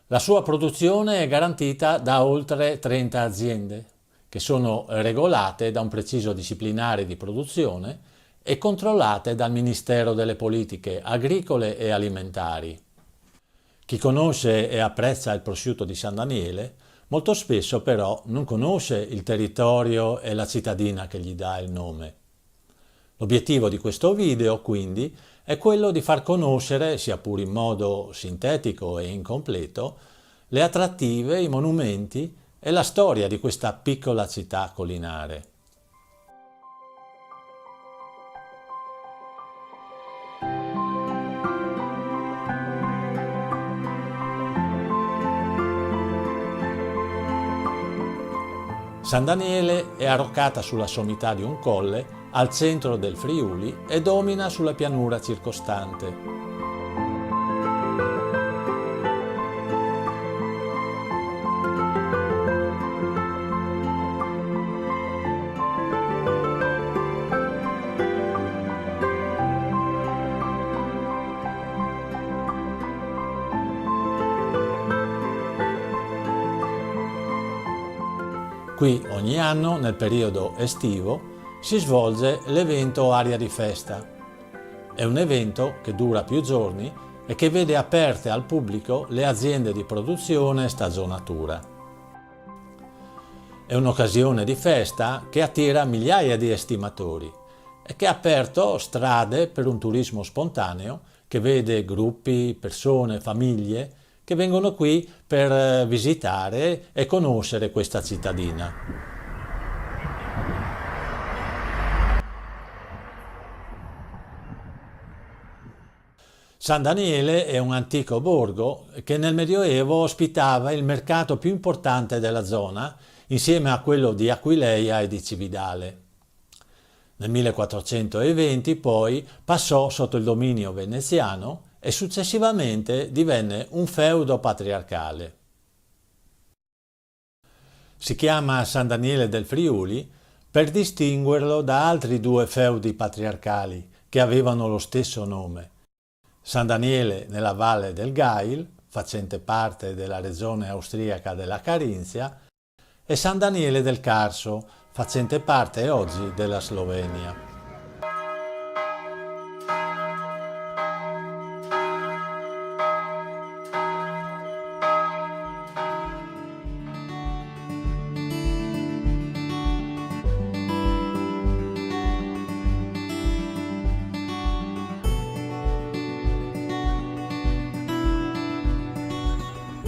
La sua produzione è garantita da oltre 30 aziende, che sono regolate da un preciso disciplinare di produzione e controllate dal Ministero delle Politiche Agricole e Alimentari. Chi conosce e apprezza il prosciutto di San Daniele, molto spesso però non conosce il territorio e la cittadina che gli dà il nome. L'obiettivo di questo video, quindi, è quello di far conoscere, sia pur in modo sintetico e incompleto, le attrattive, i monumenti e la storia di questa piccola città collinare. San Daniele è arroccata sulla sommità di un colle al centro del Friuli e domina sulla pianura circostante. Qui ogni anno, nel periodo estivo, si svolge l'evento Aria di Festa. È un evento che dura più giorni e che vede aperte al pubblico le aziende di produzione e stagionatura. È un'occasione di festa che attira migliaia di estimatori e che ha aperto strade per un turismo spontaneo che vede gruppi, persone, famiglie che vengono qui per visitare e conoscere questa cittadina. San Daniele è un antico borgo che nel Medioevo ospitava il mercato più importante della zona insieme a quello di Aquileia e di Cividale. Nel 1420 poi passò sotto il dominio veneziano e successivamente divenne un feudo patriarcale. Si chiama San Daniele del Friuli per distinguerlo da altri due feudi patriarcali che avevano lo stesso nome. San Daniele nella valle del Gail, facente parte della regione austriaca della Carinzia, e San Daniele del Carso, facente parte oggi della Slovenia.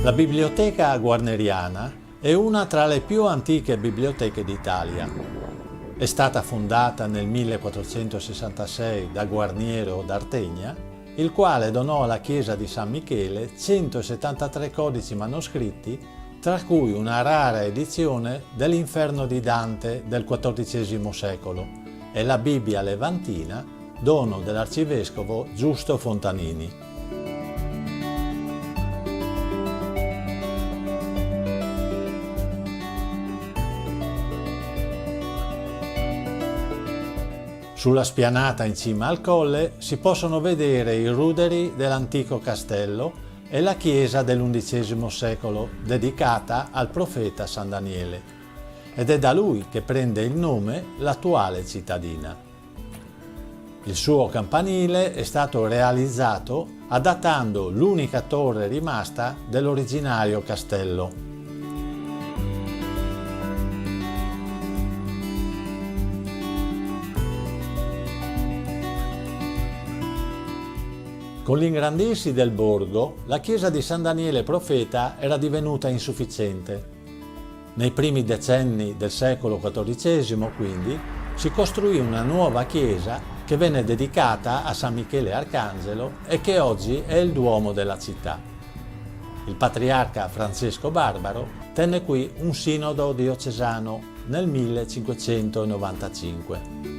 La Biblioteca Guarneriana è una tra le più antiche biblioteche d'Italia. È stata fondata nel 1466 da Guarniero d'Artegna, il quale donò alla chiesa di San Michele 173 codici manoscritti, tra cui una rara edizione dell'Inferno di Dante del XIV secolo e la Bibbia levantina, dono dell'arcivescovo Giusto Fontanini. Sulla spianata in cima al colle si possono vedere i ruderi dell'antico castello e la chiesa dell'XI secolo dedicata al profeta San Daniele, ed è da lui che prende il nome l'attuale cittadina. Il suo campanile è stato realizzato adattando l'unica torre rimasta dell'originario castello. Con l'ingrandirsi del borgo, la chiesa di San Daniele Profeta era divenuta insufficiente. Nei primi decenni del secolo XIV, quindi, si costruì una nuova chiesa che venne dedicata a San Michele Arcangelo e che oggi è il Duomo della città. Il patriarca Francesco Barbaro tenne qui un sinodo diocesano nel 1595.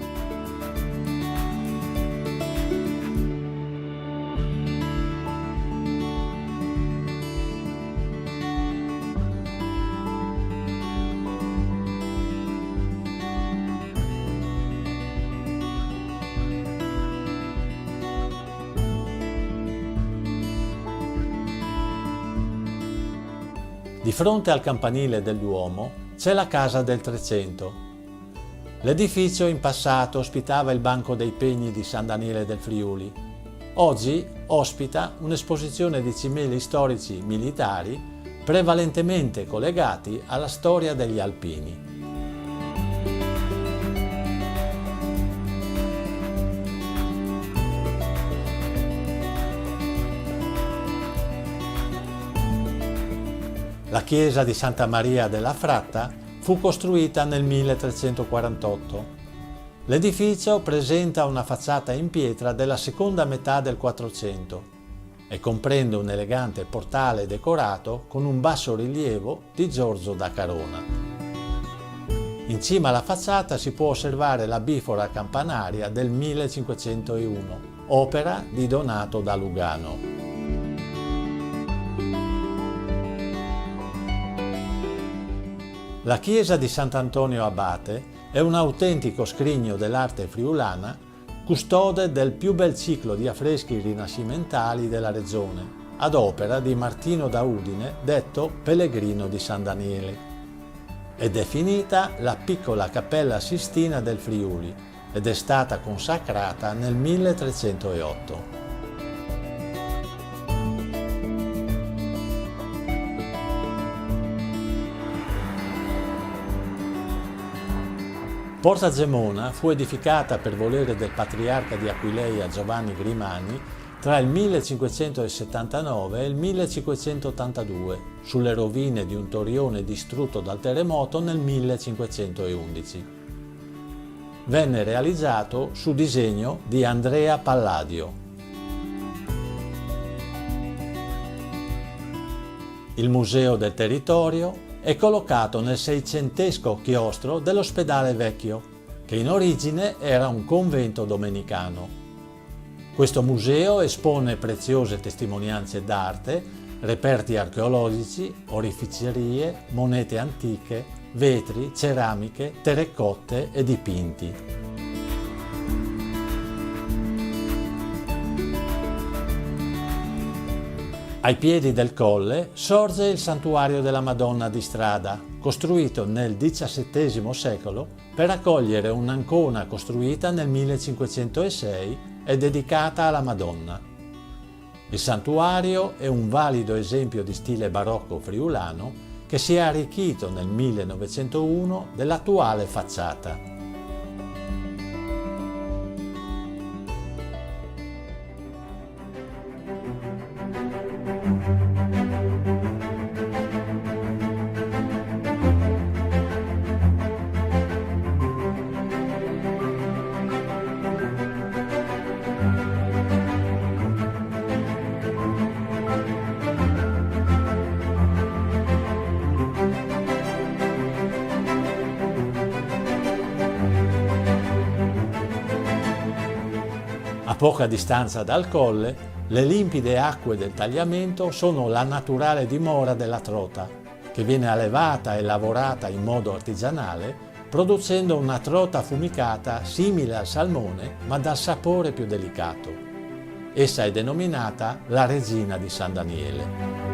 Di fronte al campanile del Duomo c'è la Casa del Trecento. L'edificio in passato ospitava il Banco dei Pegni di San Daniele del Friuli. Oggi ospita un'esposizione di cimeli storici militari prevalentemente collegati alla storia degli Alpini. La chiesa di Santa Maria della Fratta fu costruita nel 1348. L'edificio presenta una facciata in pietra della seconda metà del Quattrocento e comprende un elegante portale decorato con un basso rilievo di Giorgio da Carona. In cima alla facciata si può osservare la bifora campanaria del 1501, opera di Donato da Lugano. La chiesa di Sant'Antonio Abate è un autentico scrigno dell'arte friulana, custode del più bel ciclo di affreschi rinascimentali della regione, ad opera di Martino da Udine, detto Pellegrino di San Daniele. Ed è finita la piccola Cappella Sistina del Friuli ed è stata consacrata nel 1308. Porta Gemona fu edificata per volere del patriarca di Aquileia Giovanni Grimani tra il 1579 e il 1582, sulle rovine di un torrione distrutto dal terremoto nel 1511. Venne realizzato su disegno di Andrea Palladio. Il Museo del Territorio è collocato nel seicentesco chiostro dell'Ospedale Vecchio, che in origine era un convento domenicano. Questo museo espone preziose testimonianze d'arte, reperti archeologici, oreficerie, monete antiche, vetri, ceramiche, terracotte e dipinti. Ai piedi del colle sorge il santuario della Madonna di Strada, costruito nel XVII secolo per accogliere un'ancona costruita nel 1506 e dedicata alla Madonna. Il santuario è un valido esempio di stile barocco friulano che si è arricchito nel 1901 dell'attuale facciata. A poca distanza dal colle, le limpide acque del tagliamento sono la naturale dimora della trota, che viene allevata e lavorata in modo artigianale, producendo una trota affumicata simile al salmone, ma dal sapore più delicato. Essa è denominata la Regina di San Daniele.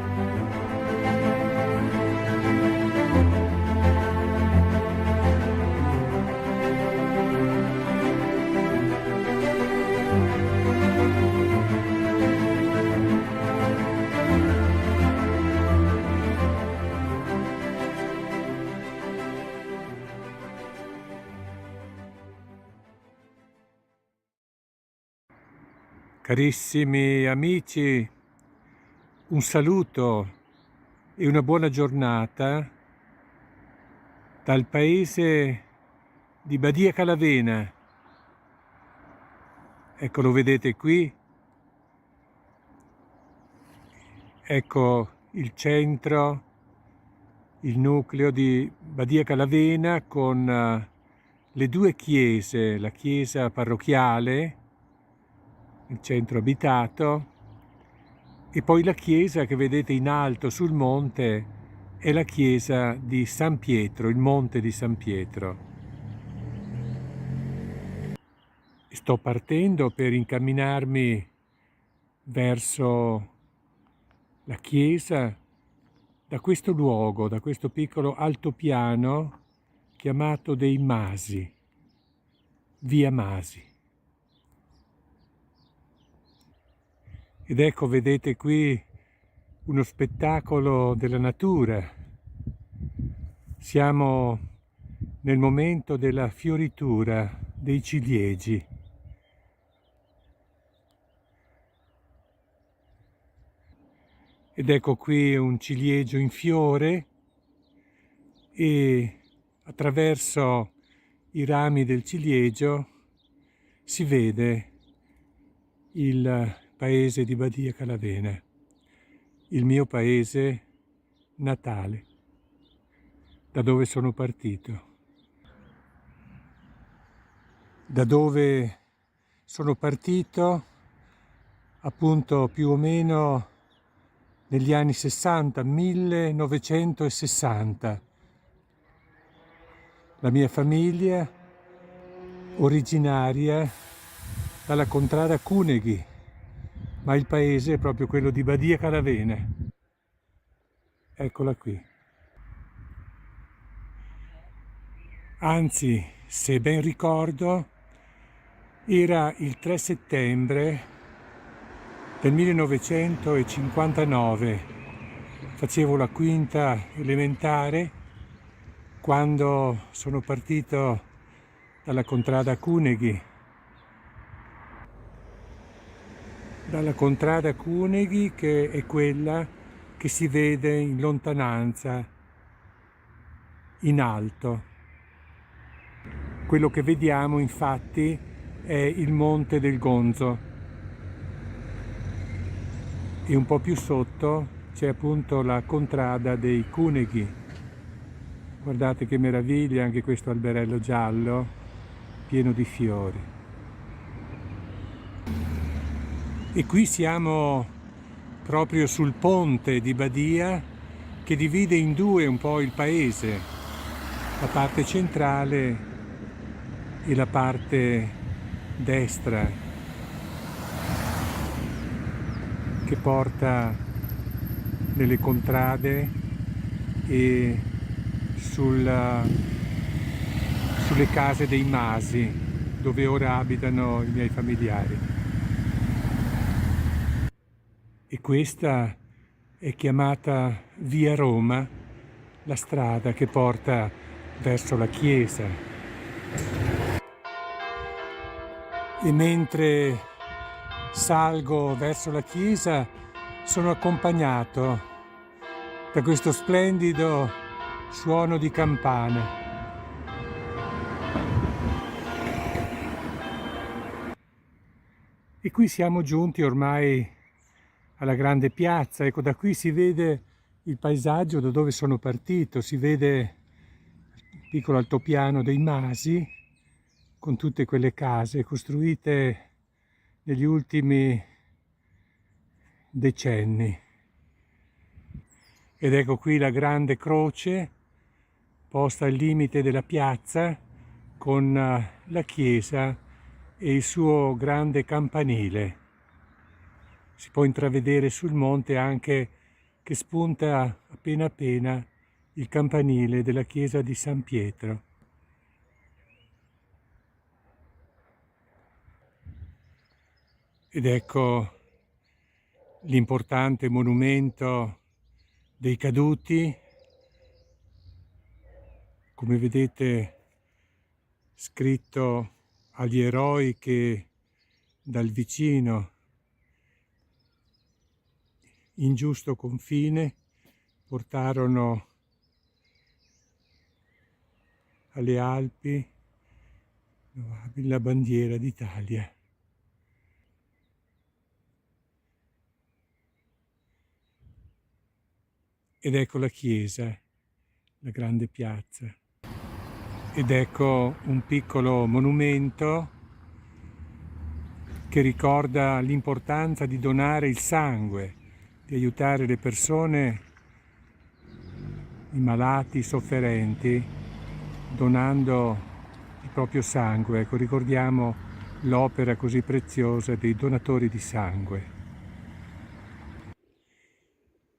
Carissimi amici, un saluto e una buona giornata dal paese di Badia Calavena. Ecco, lo vedete qui, ecco il centro, il nucleo di Badia Calavena con le due chiese, la chiesa parrocchiale, il centro abitato, e poi la chiesa che vedete in alto sul monte è la chiesa di San Pietro, il monte di San Pietro. Sto partendo per incamminarmi verso la chiesa da questo luogo, da questo piccolo altopiano chiamato dei Masi, via Masi. Ed ecco, vedete qui uno spettacolo della natura. Siamo nel momento della fioritura dei ciliegi. Ed ecco qui un ciliegio in fiore e attraverso i rami del ciliegio si vede il paese di Badia Calavena, il mio paese natale, da dove sono partito, da dove sono partito appunto più o meno negli anni 60, 1960. La mia famiglia originaria dalla contrada Cuneghi, ma il paese è proprio quello di Badia Calavena. Eccola qui. Anzi, se ben ricordo, era il 3 settembre del 1959. Facevo la quinta elementare quando sono partito dalla contrada Cuneghi. Dalla contrada Cuneghi, che è quella che si vede in lontananza, in alto. Quello che vediamo infatti è il Monte del Gonzo e un po' più sotto c'è appunto la contrada dei Cuneghi, Guardate che meraviglia anche questo alberello giallo, pieno di fiori. E qui siamo proprio sul ponte di Badia che divide in due un po' il paese, la parte centrale e la parte destra, che porta nelle contrade e sulle case dei Masi, dove ora abitano i miei familiari. E questa è chiamata Via Roma, la strada che porta verso la chiesa. E mentre salgo verso la chiesa sono accompagnato da questo splendido suono di campana. E qui siamo giunti ormai alla grande piazza. Ecco, da qui si vede il paesaggio da dove sono partito, si vede il piccolo altopiano dei Masi con tutte quelle case costruite negli ultimi decenni. Ed ecco qui la grande croce posta al limite della piazza con la chiesa e il suo grande campanile. Si può intravedere sul monte anche che spunta appena appena il campanile della chiesa di San Pietro. Ed ecco l'importante monumento dei caduti, come vedete scritto agli eroi che dal vicino ingiusto confine portarono alle Alpi la bandiera d'Italia. Ed ecco la chiesa, la grande piazza. Ed ecco un piccolo monumento che ricorda l'importanza di donare il sangue, di aiutare le persone, i malati, i sofferenti, donando il proprio sangue. Ecco, ricordiamo l'opera così preziosa dei donatori di sangue.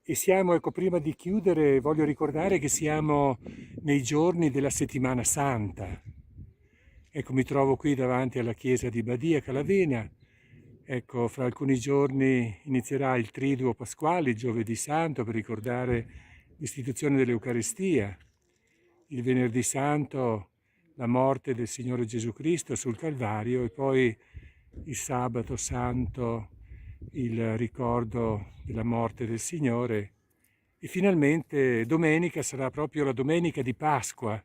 E siamo, ecco, prima di chiudere voglio ricordare che siamo nei giorni della Settimana Santa. Ecco, mi trovo qui davanti alla chiesa di Badia Calavena. Ecco, fra alcuni giorni inizierà il Triduo Pasquale, il Giovedì Santo, per ricordare l'istituzione dell'Eucaristia. Il Venerdì Santo, la morte del Signore Gesù Cristo sul Calvario, e poi il Sabato Santo, il ricordo della morte del Signore, e finalmente domenica sarà proprio la domenica di Pasqua.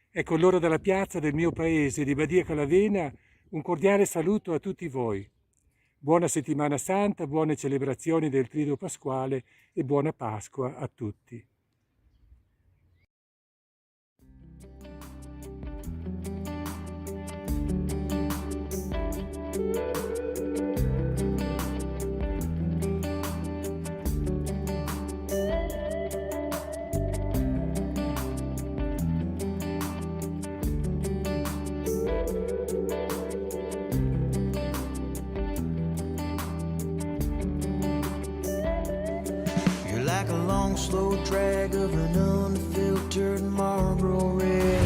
Ecco, allora dalla piazza del mio paese di Badia Calavena un cordiale saluto a tutti voi. Buona Settimana Santa, buone celebrazioni del Triduo Pasquale e buona Pasqua a tutti. Like a long slow drag of an unfiltered Marlboro Red,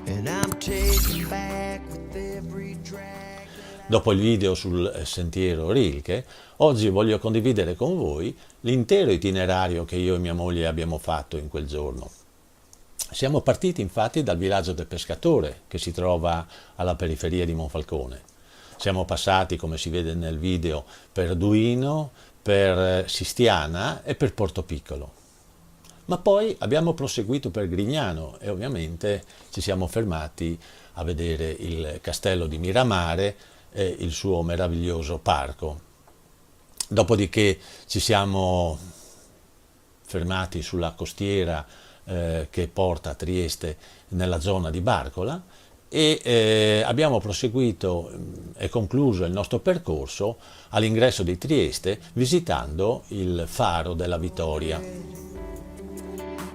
and I'm taken back with every drag. Dopo il video sul sentiero Rilke, oggi voglio condividere con voi l'intero itinerario che io e mia moglie abbiamo fatto in quel giorno. Siamo partiti infatti dal villaggio del Pescatore, che si trova alla periferia di Monfalcone. Siamo passati, come si vede nel video, per Duino, per Sistiana e per Portopiccolo. Ma poi abbiamo proseguito per Grignano e ovviamente ci siamo fermati a vedere il castello di Miramare e il suo meraviglioso parco. Dopodiché ci siamo fermati sulla costiera che porta a Trieste nella zona di Barcola, e abbiamo proseguito e concluso il nostro percorso all'ingresso di Trieste visitando il Faro della Vittoria.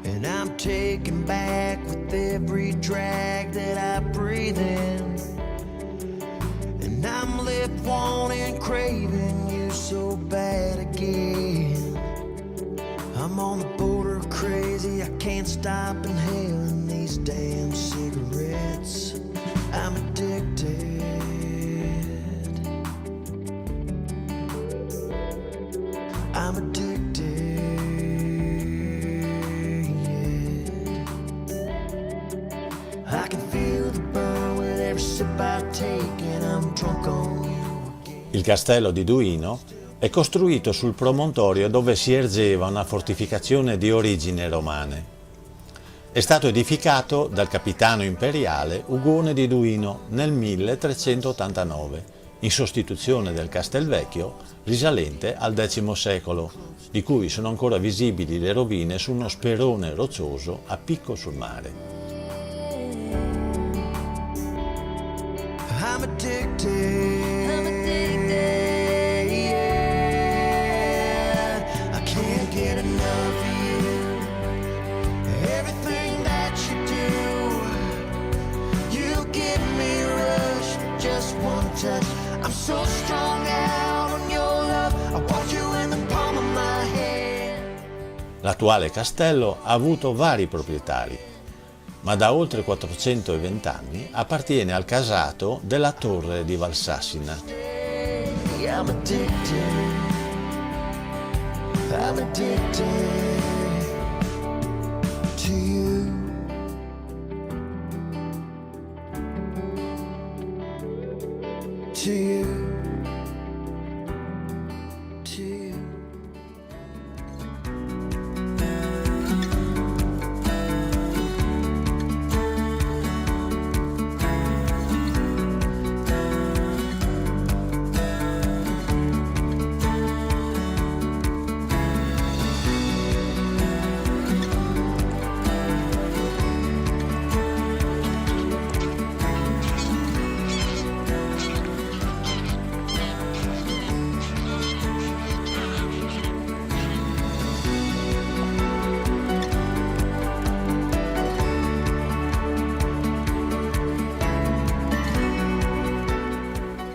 And I'm taken back with every drag that I breathe in. And I'm left wanting, craving you so bad again. I'm on the border of crazy, I can't stop inhaling these damn cigarettes. I'm addicted. I'm addicted. I can feel the burn with every sip I take and I'm drunk on you. Il castello di Duino è costruito sul promontorio dove si ergeva una fortificazione di origini romane. È stato edificato dal capitano imperiale Ugone di Duino nel 1389, in sostituzione del Castelvecchio risalente al X secolo, di cui sono ancora visibili le rovine su uno sperone roccioso a picco sul mare. I'm addicted. I'm addicted, yeah. I can't get enough of you. Everything that you do, you give me a rush, just one touch. I'm so strung out on your love. I want you in the palm of my hand. L'attuale castello ha avuto vari proprietari, ma da oltre 420 anni appartiene al casato della Torre di Valsassina. I'm addicted. I'm addicted to you. To you. To you.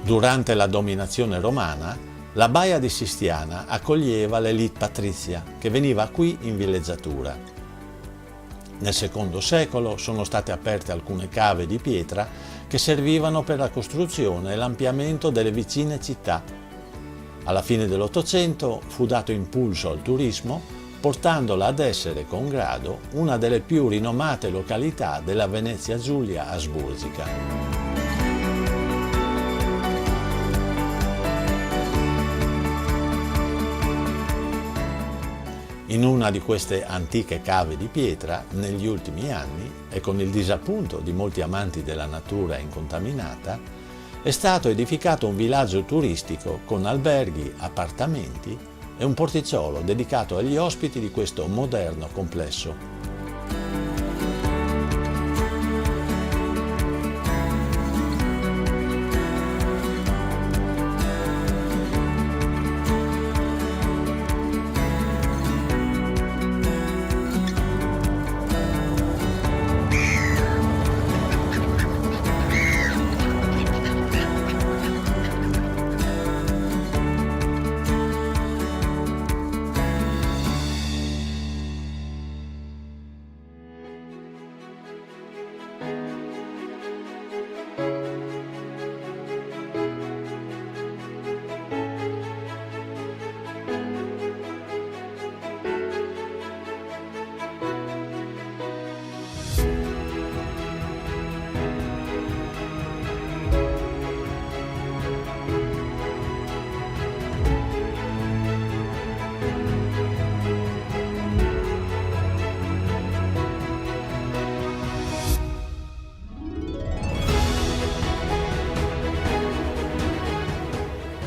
Durante la dominazione romana, la baia di Sistiana accoglieva l'élite patrizia che veniva qui in villeggiatura. Nel secondo secolo sono state aperte alcune cave di pietra che servivano per la costruzione e l'ampliamento delle vicine città. Alla fine dell'Ottocento fu dato impulso al turismo, portandola ad essere con grado una delle più rinomate località della Venezia Giulia asburgica. In una di queste antiche cave di pietra, negli ultimi anni, e con il disappunto di molti amanti della natura incontaminata, è stato edificato un villaggio turistico con alberghi, appartamenti e un porticciolo dedicato agli ospiti di questo moderno complesso.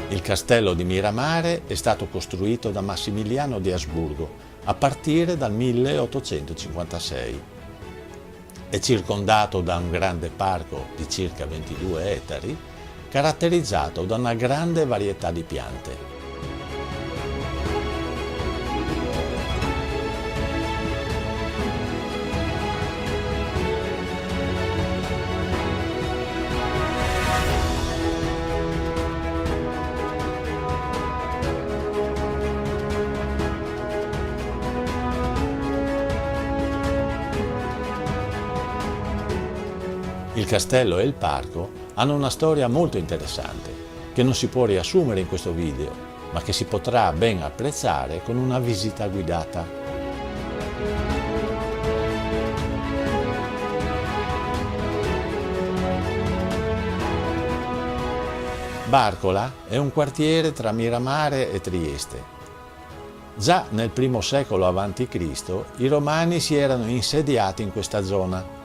Il castello di Miramare è stato costruito da Massimiliano di Asburgo a partire dal 1856. È circondato da un grande parco di circa 22 ettari, caratterizzato da una grande varietà di piante. Il castello e il parco hanno una storia molto interessante, che non si può riassumere in questo video, ma che si potrà ben apprezzare con una visita guidata. Barcola è un quartiere tra Miramare e Trieste. Già nel I secolo a.C. i Romani si erano insediati in questa zona,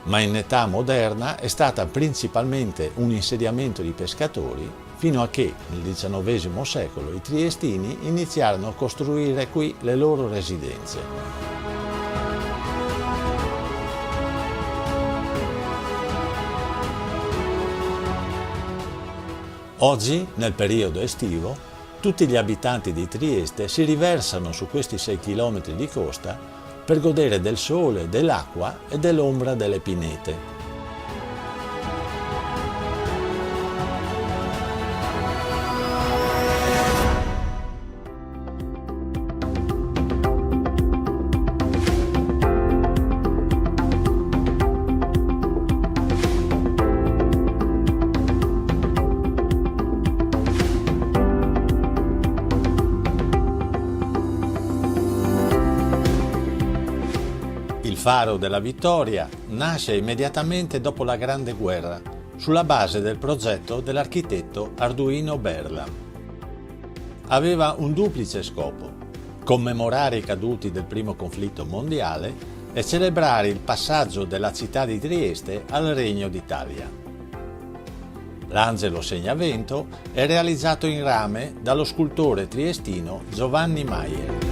ma in età moderna è stata principalmente un insediamento di pescatori fino a che nel XIX secolo i triestini iniziarono a costruire qui le loro residenze. Oggi, nel periodo estivo, tutti gli abitanti di Trieste si riversano su questi 6 chilometri di costa per godere del sole, dell'acqua e dell'ombra delle pinete. Il Faro della Vittoria nasce immediatamente dopo la Grande Guerra, sulla base del progetto dell'architetto Arduino Berla. Aveva un duplice scopo: commemorare i caduti del primo conflitto mondiale e celebrare il passaggio della città di Trieste al Regno d'Italia. L'angelo segnavento è realizzato in rame dallo scultore triestino Giovanni Maier.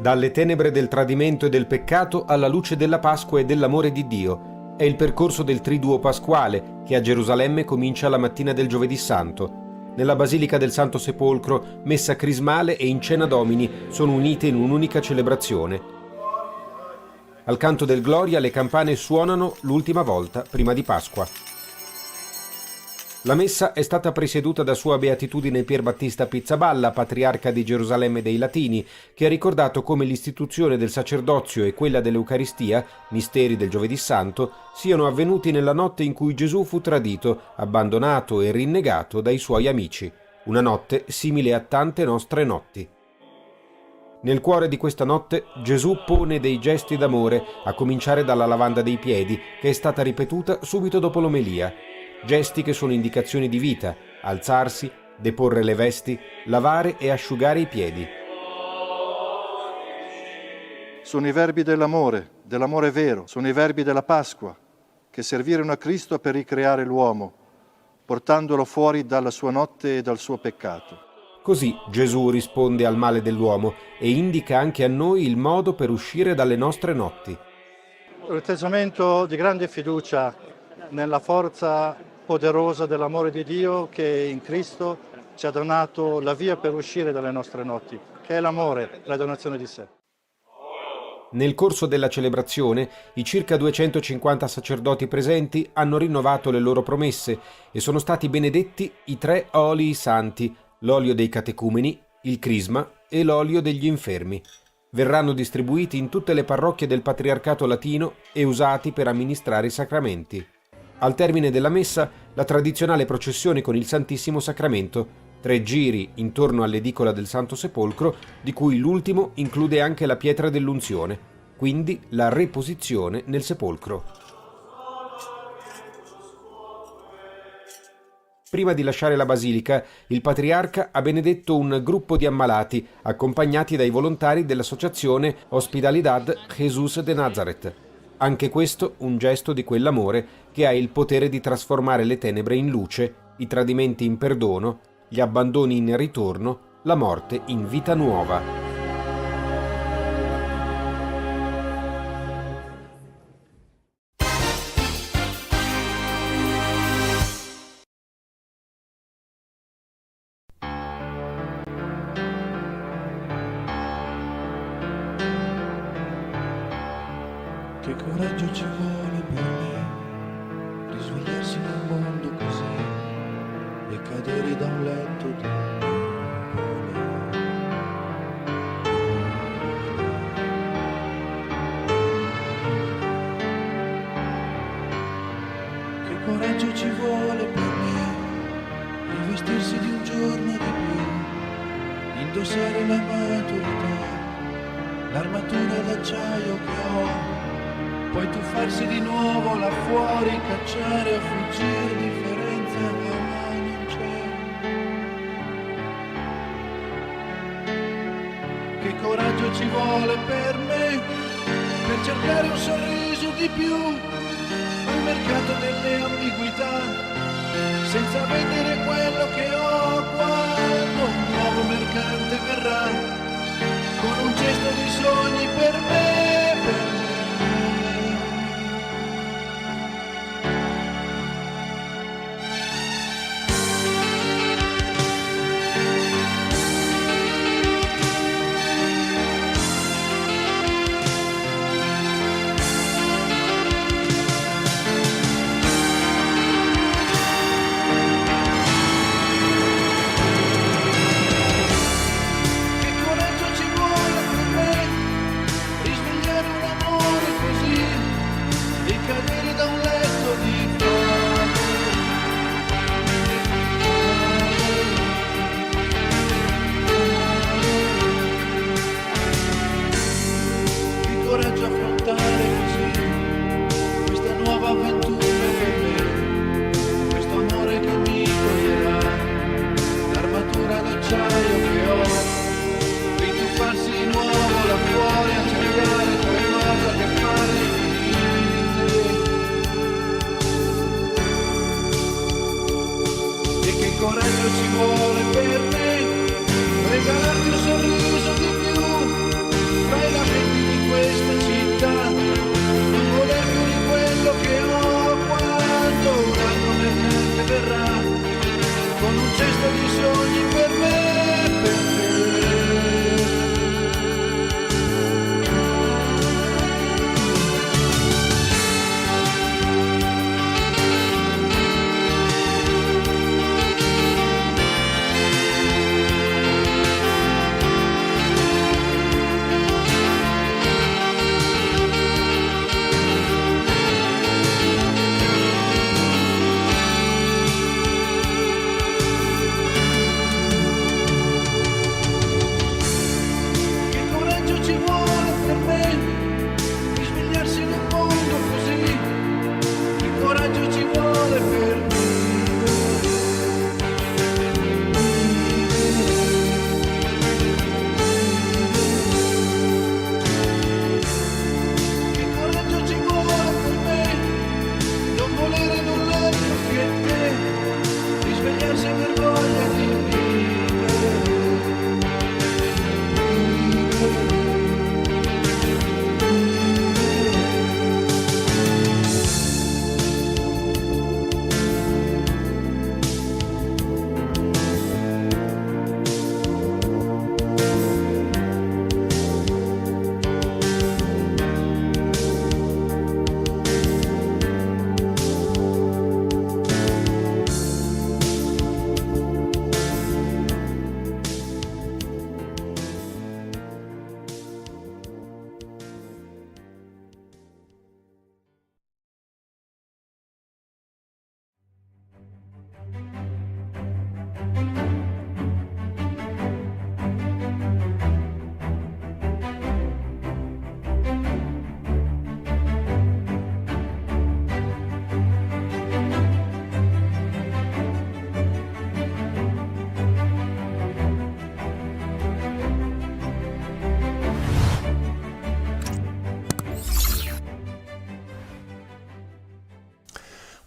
Dalle tenebre del tradimento e del peccato alla luce della Pasqua e dell'amore di Dio. È il percorso del Triduo Pasquale che a Gerusalemme comincia la mattina del Giovedì Santo. Nella Basilica del Santo Sepolcro, messa crismale e in cena domini sono unite in un'unica celebrazione. Al canto del Gloria le campane suonano l'ultima volta prima di Pasqua. La messa è stata presieduta da Sua Beatitudine Pier Battista Pizzaballa, patriarca di Gerusalemme dei Latini, che ha ricordato come l'istituzione del sacerdozio e quella dell'Eucaristia, misteri del Giovedì Santo, siano avvenuti nella notte in cui Gesù fu tradito, abbandonato e rinnegato dai suoi amici. Una notte simile a tante nostre notti. Nel cuore di questa notte Gesù pone dei gesti d'amore, a cominciare dalla lavanda dei piedi, che è stata ripetuta subito dopo l'omelia. Gesti che sono indicazioni di vita: alzarsi, deporre le vesti, lavare e asciugare i piedi. Sono i verbi dell'amore vero, sono i verbi della Pasqua, che servirono a Cristo per ricreare l'uomo, portandolo fuori dalla sua notte e dal suo peccato. Così Gesù risponde al male dell'uomo e indica anche a noi il modo per uscire dalle nostre notti. Un atteggiamento di grande fiducia nella forza poderosa dell'amore di Dio che in Cristo ci ha donato la via per uscire dalle nostre notti, che è l'amore, la donazione di sé. Nel corso della celebrazione, i circa 250 sacerdoti presenti hanno rinnovato le loro promesse e sono stati benedetti i 3 olii santi, l'olio dei catecumeni, il crisma e l'olio degli infermi. Verranno distribuiti in tutte le parrocchie del Patriarcato Latino e usati per amministrare i sacramenti. Al termine della messa, la tradizionale processione con il Santissimo Sacramento, 3 giri intorno all'edicola del Santo Sepolcro, di cui l'ultimo include anche la pietra dell'unzione, quindi la reposizione nel sepolcro. Prima di lasciare la basilica, il patriarca ha benedetto un gruppo di ammalati, accompagnati dai volontari dell'associazione Hospitalidad Jesús de Nazaret. Anche questo un gesto di quell'amore che ha il potere di trasformare le tenebre in luce, i tradimenti in perdono, gli abbandoni in ritorno, la morte in vita nuova. Che coraggio ci vuole per me risvegliarsi in un mondo così e cadere da un letto di Che coraggio ci vuole per me rivestirsi di un giorno di più, indossare la maturità, l'armatura d'acciaio che ho, poi tuffarsi di nuovo là fuori, cacciare o fuggire, differenza ormai non c'è. Che coraggio ci vuole per me, per cercare un sorriso di più, al mercato delle ambiguità, senza vedere quello che ho quando un nuovo mercante verrà, con un gesto di sogni per me, per me. Coraggio ci vuole per me, regalarti un sorriso di più, fra i lamenti di questa città, non voler più di quello che ho quando un altro mercante verrà, con un cesto di sogni per me, per te.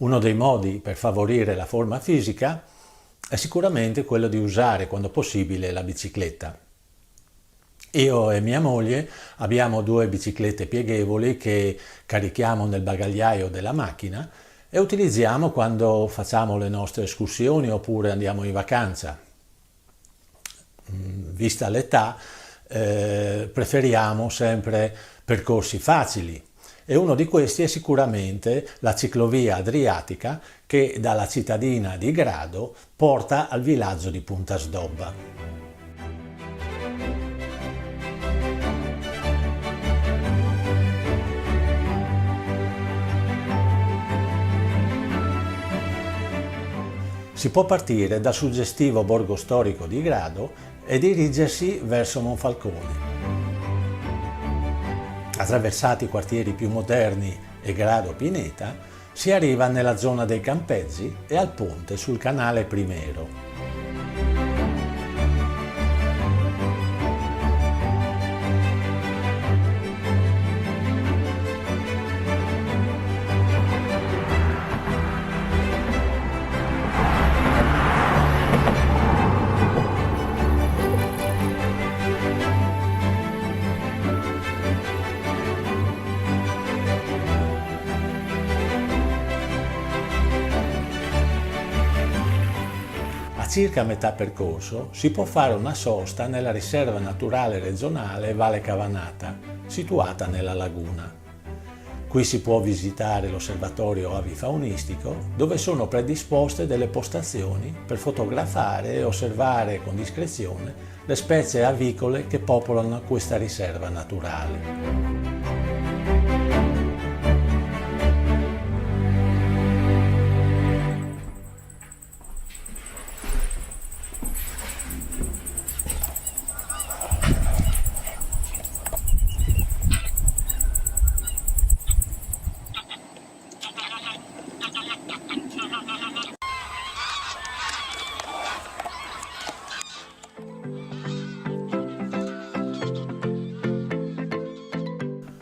Uno dei modi per favorire la forma fisica è sicuramente quello di usare quando possibile la bicicletta. Io e mia moglie abbiamo 2 biciclette pieghevoli che carichiamo nel bagagliaio della macchina e utilizziamo quando facciamo le nostre escursioni oppure andiamo in vacanza. Vista l'età, preferiamo sempre percorsi facili e uno di questi è sicuramente la ciclovia adriatica che dalla cittadina di Grado porta al villaggio di Puntasdobba. Si può partire dal suggestivo borgo storico di Grado e dirigersi verso Monfalcone. Attraversati i quartieri più moderni e Grado Pineta, si arriva nella zona dei campeggi e al ponte sul canale Primero. A circa metà percorso si può fare una sosta nella riserva naturale regionale Valle Cavanata, situata nella laguna. Qui si può visitare l'osservatorio avifaunistico, dove sono predisposte delle postazioni per fotografare e osservare con discrezione le specie avicole che popolano questa riserva naturale.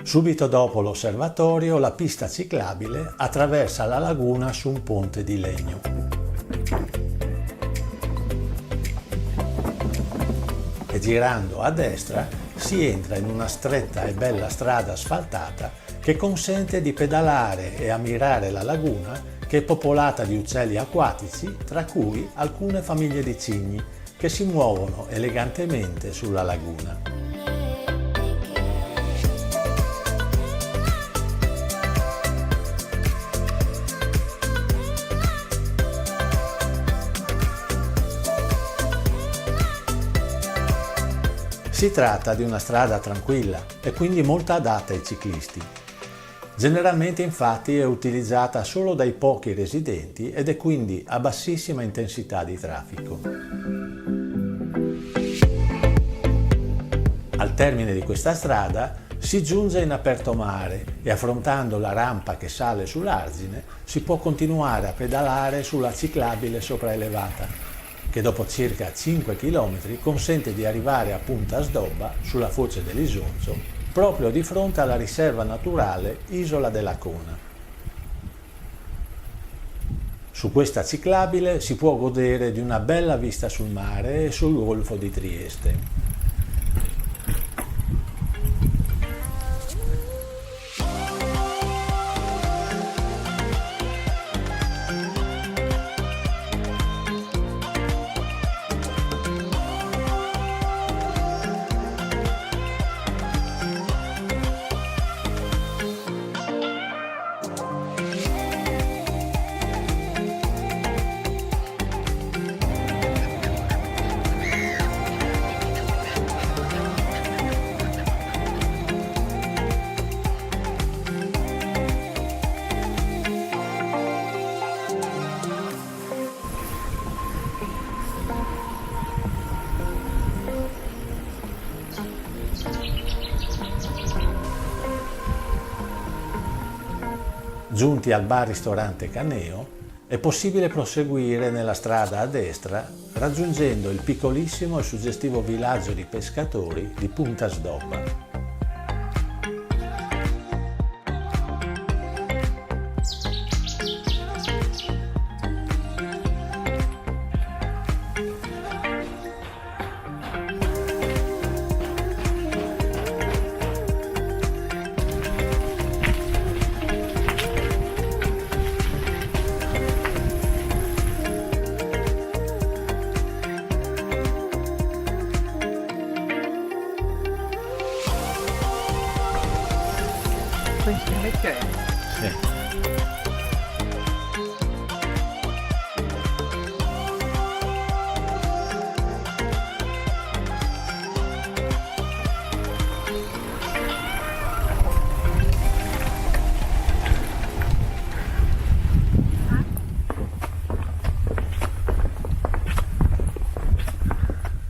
Subito dopo l'osservatorio, la pista ciclabile attraversa la laguna su un ponte di legno. E girando a destra si entra in una stretta e bella strada asfaltata che consente di pedalare e ammirare la laguna, che è popolata di uccelli acquatici, tra cui alcune famiglie di cigni che si muovono elegantemente sulla laguna. Si tratta di una strada tranquilla e quindi molto adatta ai ciclisti. Generalmente infatti è utilizzata solo dai pochi residenti ed è quindi a bassissima intensità di traffico. Al termine di questa strada si giunge in aperto mare e affrontando la rampa che sale sull'argine si può continuare a pedalare sulla ciclabile sopraelevata, che dopo circa 5 km consente di arrivare a Puntasdobba, sulla foce dell'Isonzo, proprio di fronte alla riserva naturale Isola della Cona. Su questa ciclabile si può godere di una bella vista sul mare e sul golfo di Trieste. Giunti al bar-ristorante Caneo, è possibile proseguire nella strada a destra raggiungendo il piccolissimo e suggestivo villaggio di pescatori di Puntasdobba. Questa invece è... Sì.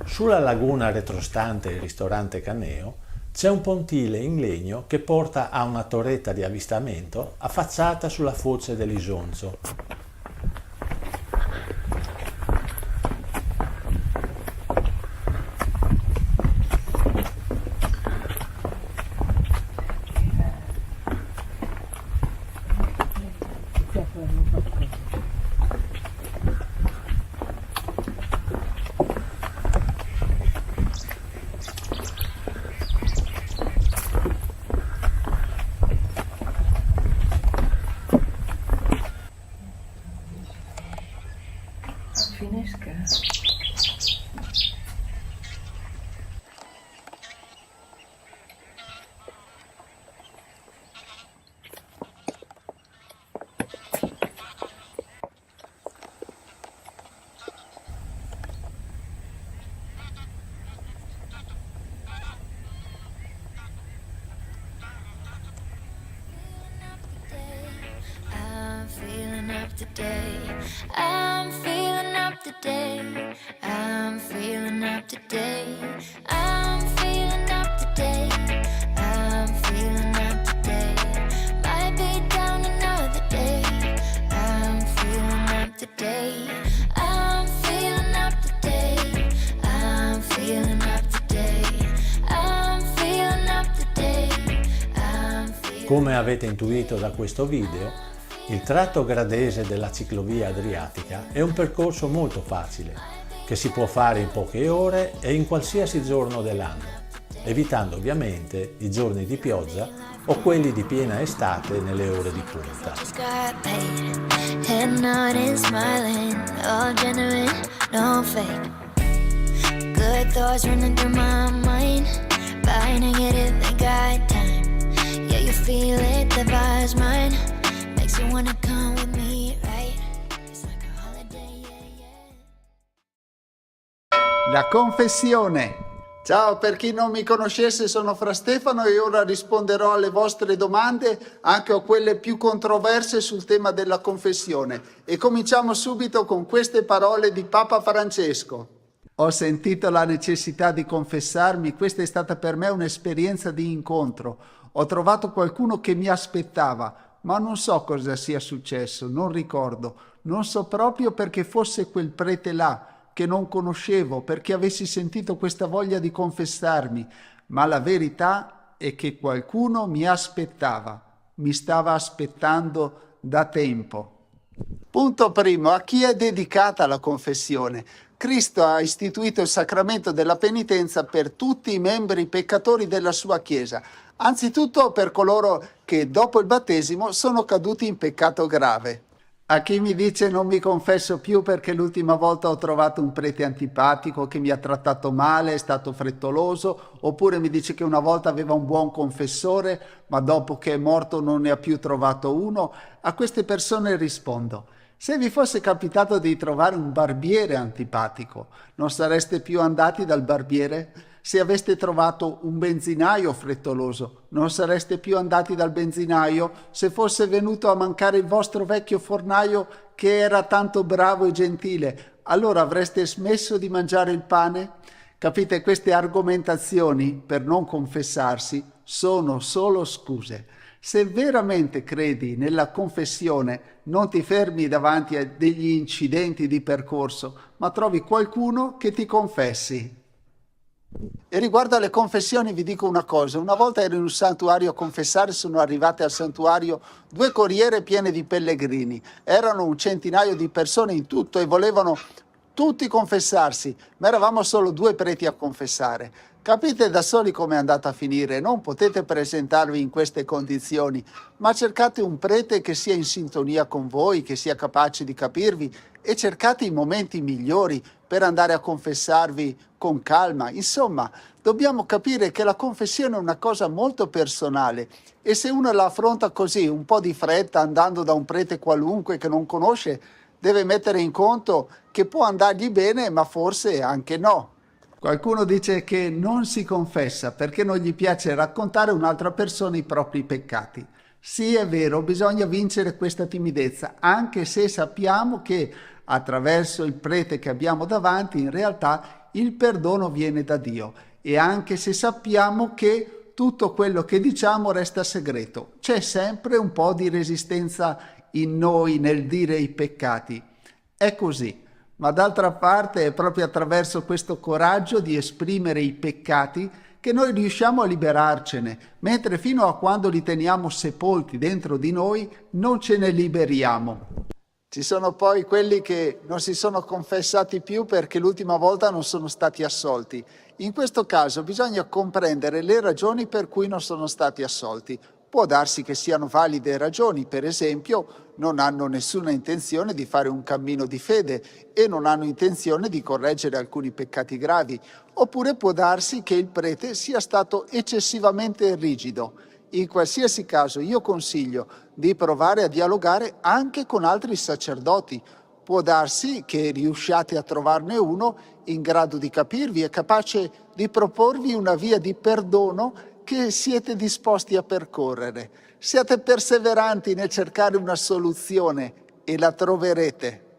Sulla laguna retrostante il ristorante Caneo c'è un pontile in legno che porta a una torretta di avvistamento affacciata sulla foce dell'Isonzo. Today, I'm feeling up today. I'm feeling up today. I'm feeling up today. I'm feeling up today. Might be down another day. I'm feeling up today. I'm feeling up today. I'm feeling up today. I'm feeling up today. Come avete intuito da questo video, il tratto gradese della ciclovia adriatica è un percorso molto facile, che si può fare in poche ore e in qualsiasi giorno dell'anno, evitando ovviamente i giorni di pioggia o quelli di piena estate nelle ore di punta. La confessione. Ciao, per chi non mi conoscesse sono Fra Stefano e ora risponderò alle vostre domande, anche a quelle più controverse sul tema della confessione. E cominciamo subito con queste parole di Papa Francesco. Ho sentito la necessità di confessarmi, questa è stata per me un'esperienza di incontro. Ho trovato qualcuno che mi aspettava, ma non so cosa sia successo, non ricordo. Non so proprio perché fosse quel prete là, che non conoscevo, perché avessi sentito questa voglia di confessarmi, ma la verità è che qualcuno mi aspettava, mi stava aspettando da tempo. Punto primo, a chi è dedicata la confessione? Cristo ha istituito il sacramento della penitenza per tutti i membri peccatori della sua Chiesa, anzitutto per coloro che dopo il battesimo sono caduti in peccato grave. A chi mi dice non mi confesso più perché l'ultima volta ho trovato un prete antipatico che mi ha trattato male, è stato frettoloso, oppure mi dice che una volta aveva un buon confessore, ma dopo che è morto non ne ha più trovato uno, a queste persone rispondo: se vi fosse capitato di trovare un barbiere antipatico, non sareste più andati dal barbiere? Se aveste trovato un benzinaio frettoloso, non sareste più andati dal benzinaio? Se fosse venuto a mancare il vostro vecchio fornaio che era tanto bravo e gentile, allora avreste smesso di mangiare il pane? Capite, queste argomentazioni per non confessarsi sono solo scuse. Se veramente credi nella confessione, non ti fermi davanti a degli incidenti di percorso, ma trovi qualcuno che ti confessi. E riguardo alle confessioni vi dico una cosa: una volta ero in un santuario a confessare, sono arrivate al santuario 2 corriere piene di pellegrini, erano un centinaio di persone in tutto e volevano tutti confessarsi, ma eravamo solo 2 preti a confessare. Capite da soli come è andata a finire, non potete presentarvi in queste condizioni, ma cercate un prete che sia in sintonia con voi, che sia capace di capirvi, e cercate i momenti migliori per andare a confessarvi con calma. Insomma, dobbiamo capire che la confessione è una cosa molto personale e se uno la affronta così, un po' di fretta, andando da un prete qualunque che non conosce, deve mettere in conto che può andargli bene, ma forse anche no. Qualcuno dice che non si confessa perché non gli piace raccontare a un'altra persona i propri peccati. Sì, è vero, bisogna vincere questa timidezza, anche se sappiamo che attraverso il prete che abbiamo davanti, in realtà il perdono viene da Dio. E anche se sappiamo che tutto quello che diciamo resta segreto, c'è sempre un po' di resistenza in noi nel dire i peccati. È così. Ma d'altra parte è proprio attraverso questo coraggio di esprimere i peccati che noi riusciamo a liberarcene, mentre fino a quando li teniamo sepolti dentro di noi non ce ne liberiamo. Ci sono poi quelli che non si sono confessati più perché l'ultima volta non sono stati assolti. In questo caso bisogna comprendere le ragioni per cui non sono stati assolti. Può darsi che siano valide ragioni, per esempio non hanno nessuna intenzione di fare un cammino di fede e non hanno intenzione di correggere alcuni peccati gravi, oppure può darsi che il prete sia stato eccessivamente rigido. In qualsiasi caso io consiglio di provare a dialogare anche con altri sacerdoti. Può darsi che riusciate a trovarne uno in grado di capirvi e capace di proporvi una via di perdono che siete disposti a percorrere. Siate perseveranti nel cercare una soluzione e la troverete.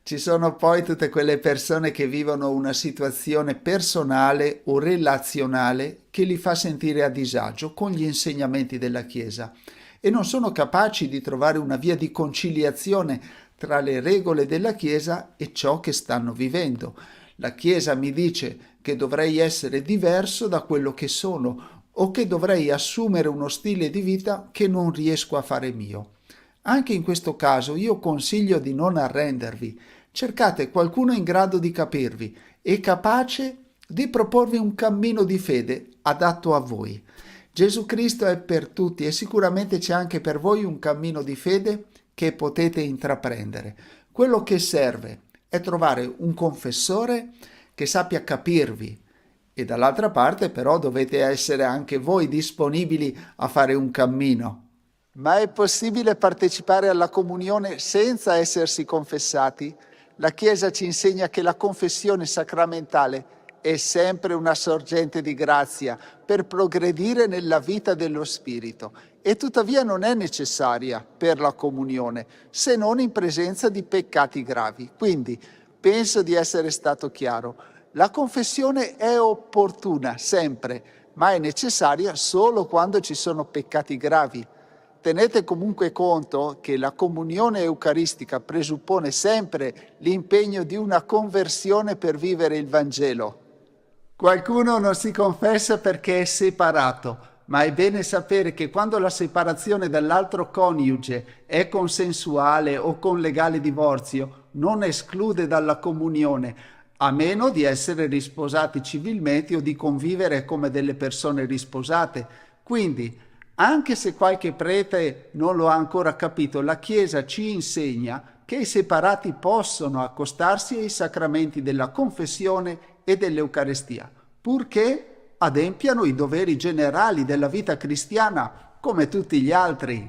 Ci sono poi tutte quelle persone che vivono una situazione personale o relazionale che li fa sentire a disagio con gli insegnamenti della Chiesa e non sono capaci di trovare una via di conciliazione tra le regole della Chiesa e ciò che stanno vivendo. La Chiesa mi dice che dovrei essere diverso da quello che sono o che dovrei assumere uno stile di vita che non riesco a fare mio. Anche in questo caso io consiglio di non arrendervi. Cercate qualcuno in grado di capirvi e capace di proporvi un cammino di fede adatto a voi. Gesù Cristo è per tutti e sicuramente c'è anche per voi un cammino di fede che potete intraprendere. Quello che serve è trovare un confessore che sappia capirvi e dall'altra parte però dovete essere anche voi disponibili a fare un cammino. Ma è possibile partecipare alla comunione senza essersi confessati? La Chiesa ci insegna che la confessione sacramentale è sempre una sorgente di grazia per progredire nella vita dello Spirito e tuttavia non è necessaria per la comunione se non in presenza di peccati gravi. Quindi penso di essere stato chiaro. La confessione è opportuna sempre, ma è necessaria solo quando ci sono peccati gravi. Tenete comunque conto che la comunione eucaristica presuppone sempre l'impegno di una conversione per vivere il Vangelo. Qualcuno non si confessa perché è separato, ma è bene sapere che quando la separazione dall'altro coniuge è consensuale o con legale divorzio, non esclude dalla comunione, a meno di essere risposati civilmente o di convivere come delle persone risposate. Quindi, anche se qualche prete non lo ha ancora capito, la Chiesa ci insegna che i separati possono accostarsi ai sacramenti della confessione e dell'Eucarestia, purché adempiano i doveri generali della vita cristiana come tutti gli altri.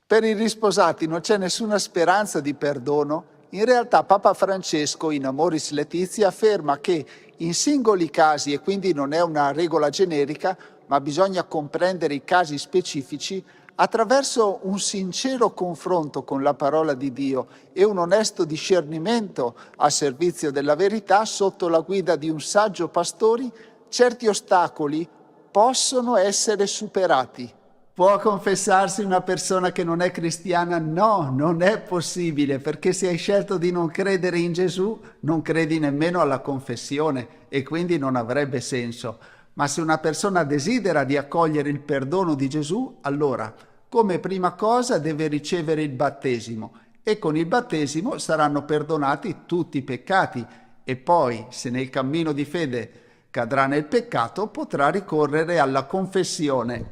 Per i risposati non c'è nessuna speranza di perdono. In realtà Papa Francesco in Amoris Laetitia afferma che in singoli casi, e quindi non è una regola generica, ma bisogna comprendere i casi specifici, attraverso un sincero confronto con la parola di Dio e un onesto discernimento a servizio della verità sotto la guida di un saggio pastori, certi ostacoli possono essere superati. Può confessarsi una persona che non è cristiana? No, non è possibile, perché se hai scelto di non credere in Gesù, non credi nemmeno alla confessione e quindi non avrebbe senso. Ma se una persona desidera di accogliere il perdono di Gesù, allora, come prima cosa, deve ricevere il battesimo e con il battesimo saranno perdonati tutti i peccati e poi, se nel cammino di fede cadrà nel peccato, potrà ricorrere alla confessione.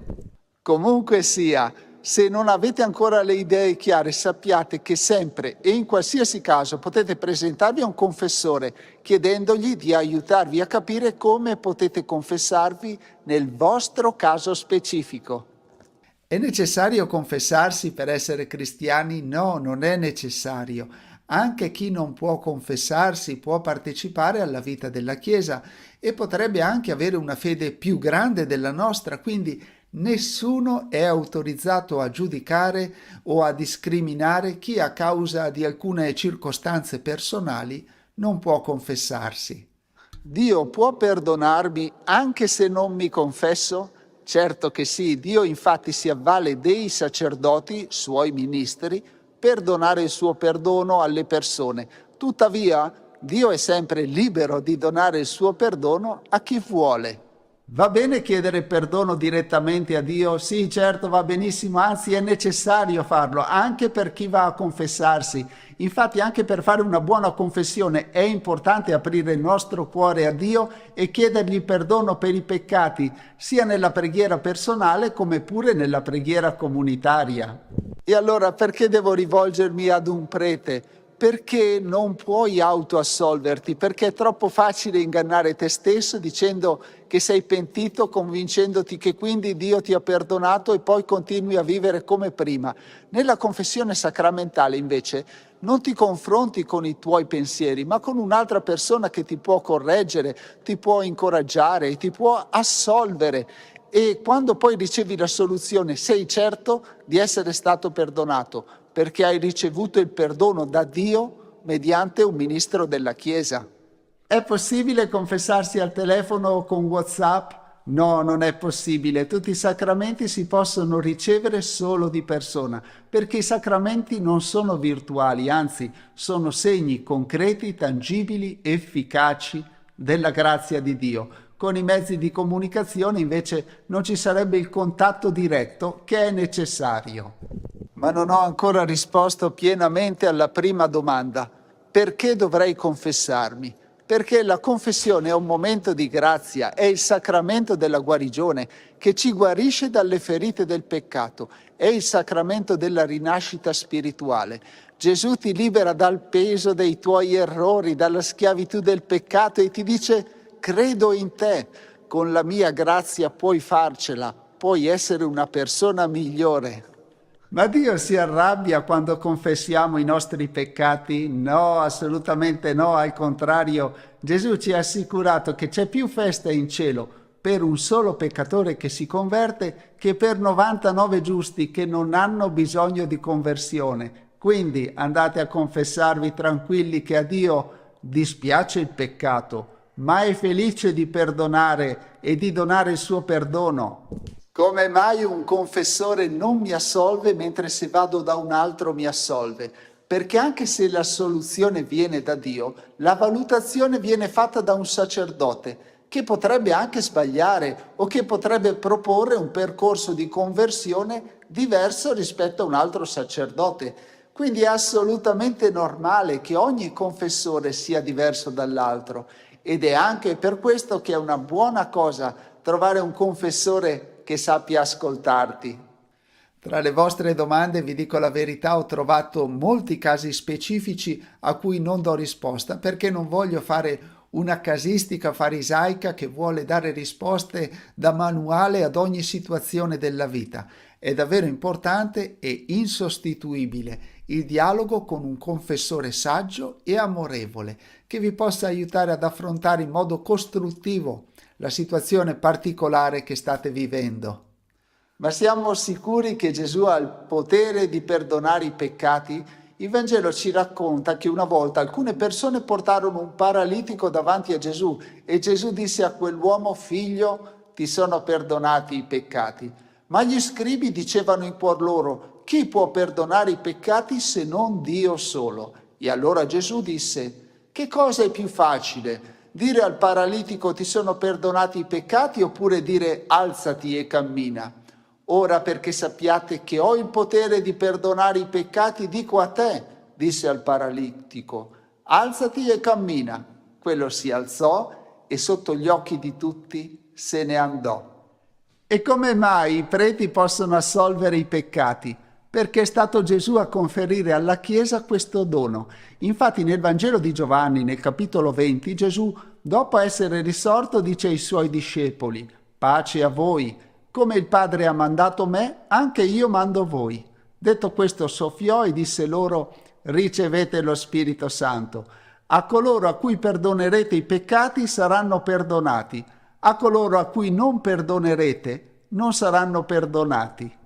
Comunque sia, Se non avete ancora le idee chiare, sappiate che sempre e in qualsiasi caso potete presentarvi a un confessore chiedendogli di aiutarvi a capire come potete confessarvi nel vostro caso specifico. È necessario confessarsi per essere cristiani? No, non è necessario. Anche chi non può confessarsi può partecipare alla vita della Chiesa e potrebbe anche avere una fede più grande della nostra, quindi nessuno è autorizzato a giudicare o a discriminare chi a causa di alcune circostanze personali non può confessarsi. Dio può perdonarmi anche se non mi confesso? Certo che sì, Dio infatti si avvale dei sacerdoti, suoi ministri, per donare il suo perdono alle persone. Tuttavia, Dio è sempre libero di donare il suo perdono a chi vuole. Va bene chiedere perdono direttamente a Dio? Sì, certo, va benissimo, anzi è necessario farlo, anche per chi va a confessarsi. Infatti anche per fare una buona confessione è importante aprire il nostro cuore a Dio e chiedergli perdono per i peccati, sia nella preghiera personale come pure nella preghiera comunitaria. E allora perché devo rivolgermi ad un prete? Perché non puoi autoassolverti, perché è troppo facile ingannare te stesso dicendo che sei pentito, convincendoti che quindi Dio ti ha perdonato e poi continui a vivere come prima. Nella confessione sacramentale invece non ti confronti con i tuoi pensieri, ma con un'altra persona che ti può correggere, ti può incoraggiare, ti può assolvere. E quando poi ricevi la soluzione sei certo di essere stato perdonato, perché hai ricevuto il perdono da Dio mediante un ministro della Chiesa. È possibile confessarsi al telefono o con WhatsApp? No, non è possibile. Tutti i sacramenti si possono ricevere solo di persona, perché i sacramenti non sono virtuali, anzi sono segni concreti, tangibili, efficaci della grazia di Dio. Con i mezzi di comunicazione invece non ci sarebbe il contatto diretto che è necessario. Ma non ho ancora risposto pienamente alla prima domanda. Perché dovrei confessarmi? Perché la confessione è un momento di grazia, è il sacramento della guarigione che ci guarisce dalle ferite del peccato, è il sacramento della rinascita spirituale. Gesù ti libera dal peso dei tuoi errori, dalla schiavitù del peccato e ti dice: credo in te, con la mia grazia puoi farcela, puoi essere una persona migliore. Ma Dio si arrabbia quando confessiamo i nostri peccati? No, assolutamente no, al contrario, Gesù ci ha assicurato che c'è più festa in cielo per un solo peccatore che si converte che per 99 giusti che non hanno bisogno di conversione. Quindi andate a confessarvi tranquilli che a Dio dispiace il peccato, ma è felice di perdonare e di donare il suo perdono. Come mai un confessore non mi assolve mentre se vado da un altro mi assolve? Perché anche se la soluzione viene da Dio, la valutazione viene fatta da un sacerdote che potrebbe anche sbagliare o che potrebbe proporre un percorso di conversione diverso rispetto a un altro sacerdote. Quindi è assolutamente normale che ogni confessore sia diverso dall'altro ed è anche per questo che è una buona cosa trovare un confessore che sappia ascoltarti. Tra le vostre domande, vi dico la verità, ho trovato molti casi specifici a cui non do risposta perché non voglio fare una casistica farisaica che vuole dare risposte da manuale ad ogni situazione della vita. È davvero importante e insostituibile il dialogo con un confessore saggio e amorevole che vi possa aiutare ad affrontare in modo costruttivo la situazione particolare che state vivendo. Ma siamo sicuri che Gesù ha il potere di perdonare i peccati? Il Vangelo ci racconta che una volta alcune persone portarono un paralitico davanti a Gesù e Gesù disse a quell'uomo: figlio, ti sono perdonati i peccati. Ma gli scribi dicevano in cuor loro: chi può perdonare i peccati se non Dio solo? E allora Gesù disse: che cosa è più facile? Dire al paralitico ti sono perdonati i peccati oppure dire alzati e cammina? Ora perché sappiate che ho il potere di perdonare i peccati, dico a te, disse al paralitico, alzati e cammina. Quello si alzò e sotto gli occhi di tutti se ne andò. E come mai i preti possono assolvere i peccati? Perché è stato Gesù a conferire alla Chiesa questo dono. Infatti nel Vangelo di Giovanni, nel capitolo 20, Gesù, dopo essere risorto, dice ai suoi discepoli: pace a voi, come il Padre ha mandato me, anche io mando voi. Detto questo soffiò e disse loro: ricevete lo Spirito Santo. A coloro a cui perdonerete i peccati saranno perdonati, a coloro a cui non perdonerete non saranno perdonati.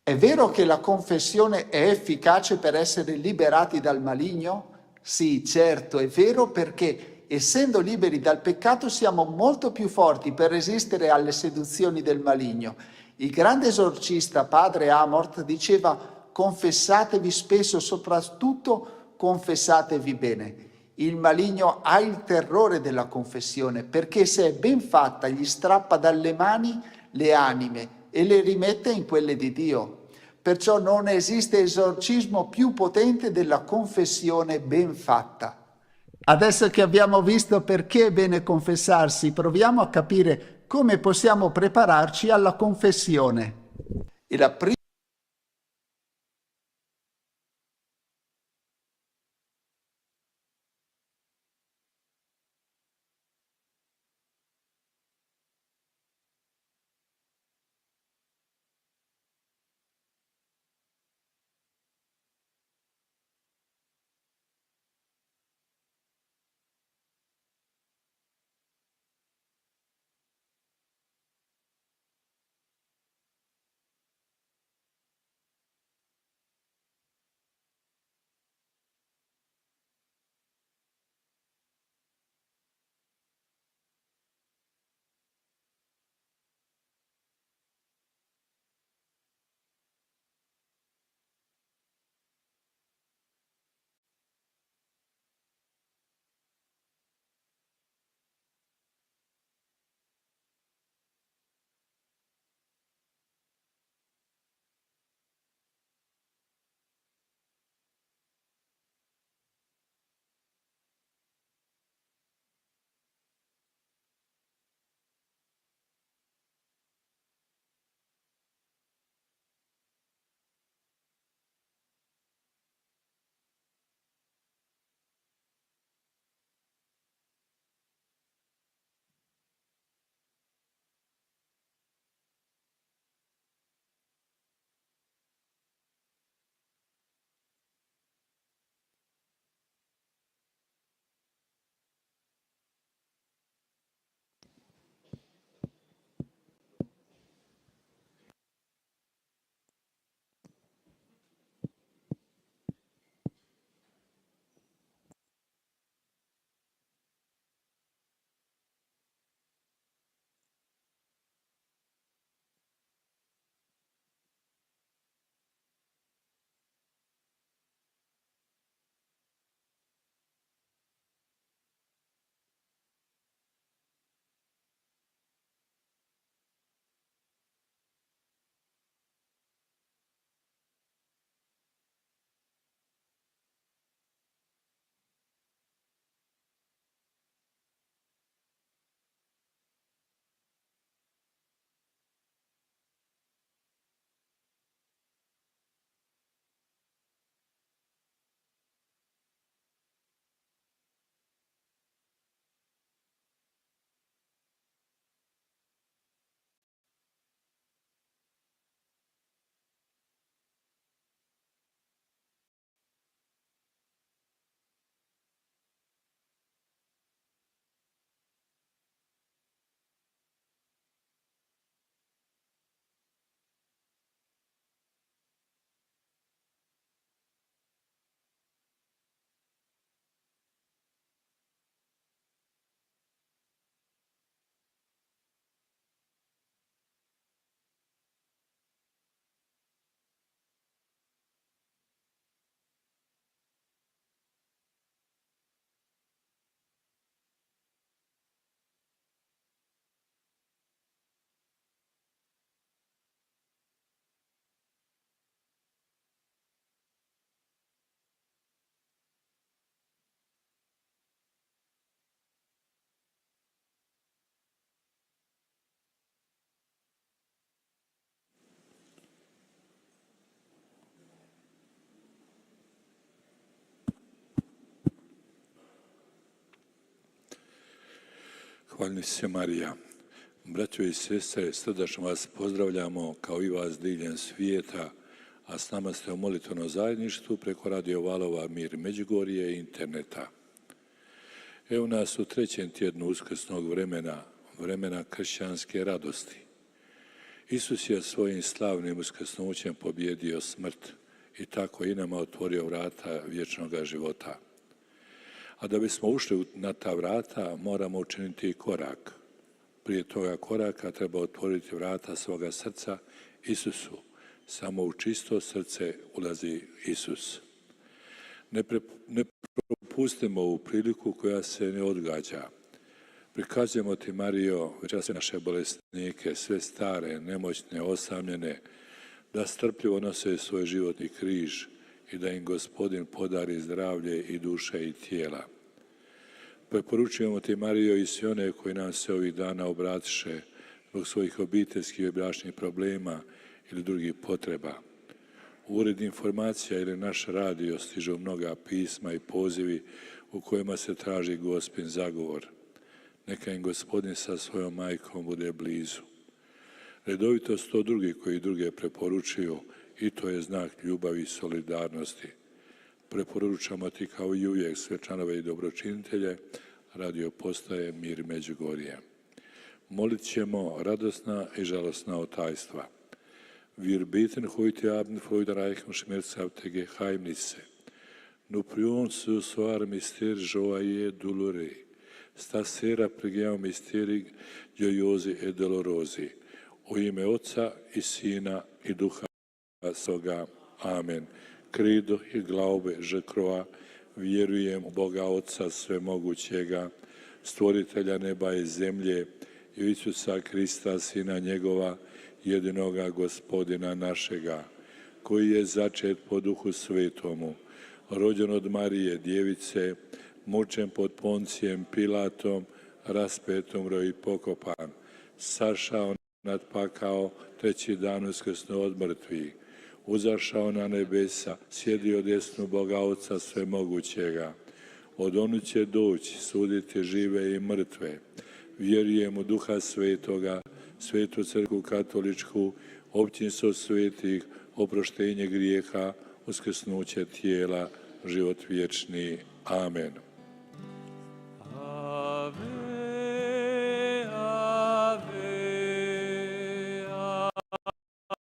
È vero che la confessione è efficace per essere liberati dal maligno? Sì, certo, è vero, perché essendo liberi dal peccato siamo molto più forti per resistere alle seduzioni del maligno. Il grande esorcista padre Amort diceva: confessatevi spesso, soprattutto confessatevi bene. Il maligno ha il terrore della confessione, perché se è ben fatta gli strappa dalle mani le anime e le rimette in quelle di Dio. Perciò non esiste esorcismo più potente della confessione ben fatta. Adesso che abbiamo visto perché è bene confessarsi, proviamo a capire come possiamo prepararci alla confessione. E la prima Hvalni se Marija. Braćo i sestre, srdačno vas pozdravljamo kao i vas diljem svijeta, a s nama ste u molitvenom zajedništvu preko Radio Valova Mir Međugorje i interneta. Evo nas u trećem tjednu uskrsnog vremena kršćanske radosti. Isus je svojim slavnim uskrsnućem pobjedio smrt i tako i nama otvorio vrata vječnog života. A da bismo ušli na ta vrata, moramo učiniti korak. Prije toga koraka treba otvoriti vrata svoga srca Isusu. Samo u čisto srce ulazi Isus. Ne propustimo ovu priliku koja se ne odgađa. Prikazujemo ti, Marijo, večeras sve naše bolesnike, sve stare, nemoćne, osamljene, da strpljivo nose svoj životni križ i da im Gospodin podari zdravlje i duše i tijela. Preporučujemo ti, Marijo, i sve one koji nam se ovih dana obratiše zbog svojih obiteljskih i bračnih problema ili drugih potreba. U ured informacija ili naš radio stižu mnoga pisma i pozivi u kojima se traži Gospin zagovor. Neka im Gospodin sa svojom majkom bude blizu. Redovito su to drugi koji druge preporučuju i to je znak ljubavi i solidarnosti. Preporučamo ti kao i uvijek sve članove i dobročinitelje radio postaje Mir Međugorje. Molit ćemo radosna i žalosna otajstva. Wir beten heute Abend vor der reichen schmerzhafte Geheimnisse. Nous prions ce soir mystère joyeux douloureux. Stasera preghiamo misteri gioiosi e dolorosi. U ime Oca i Sina i Duha Svoga. Amen. Credo i glaube, je crois, vjerujem u Boga Oca Svemogućega, stvoritelja neba i zemlje, i Isusa Krista, Sina njegova, jedinoga Gospodina našega, koji je začet po Duhu Svetomu, rođen od Marije Djevice, mučen pod Poncijem Pilatom, raspet, umro i pokopan, sašao nad pakao, treći dan uskrsnuo od mrtvih, uzašao na nebesa, sjedio desnu Boga Oca Svemogućega. Od onu će doći suditi žive i mrtve. Vjerujem u Duha Svetoga, Svetu crkvu katoličku, općinstvo svetih, oproštenje grijeha, uskrsnuće tijela, život vječni. Amen.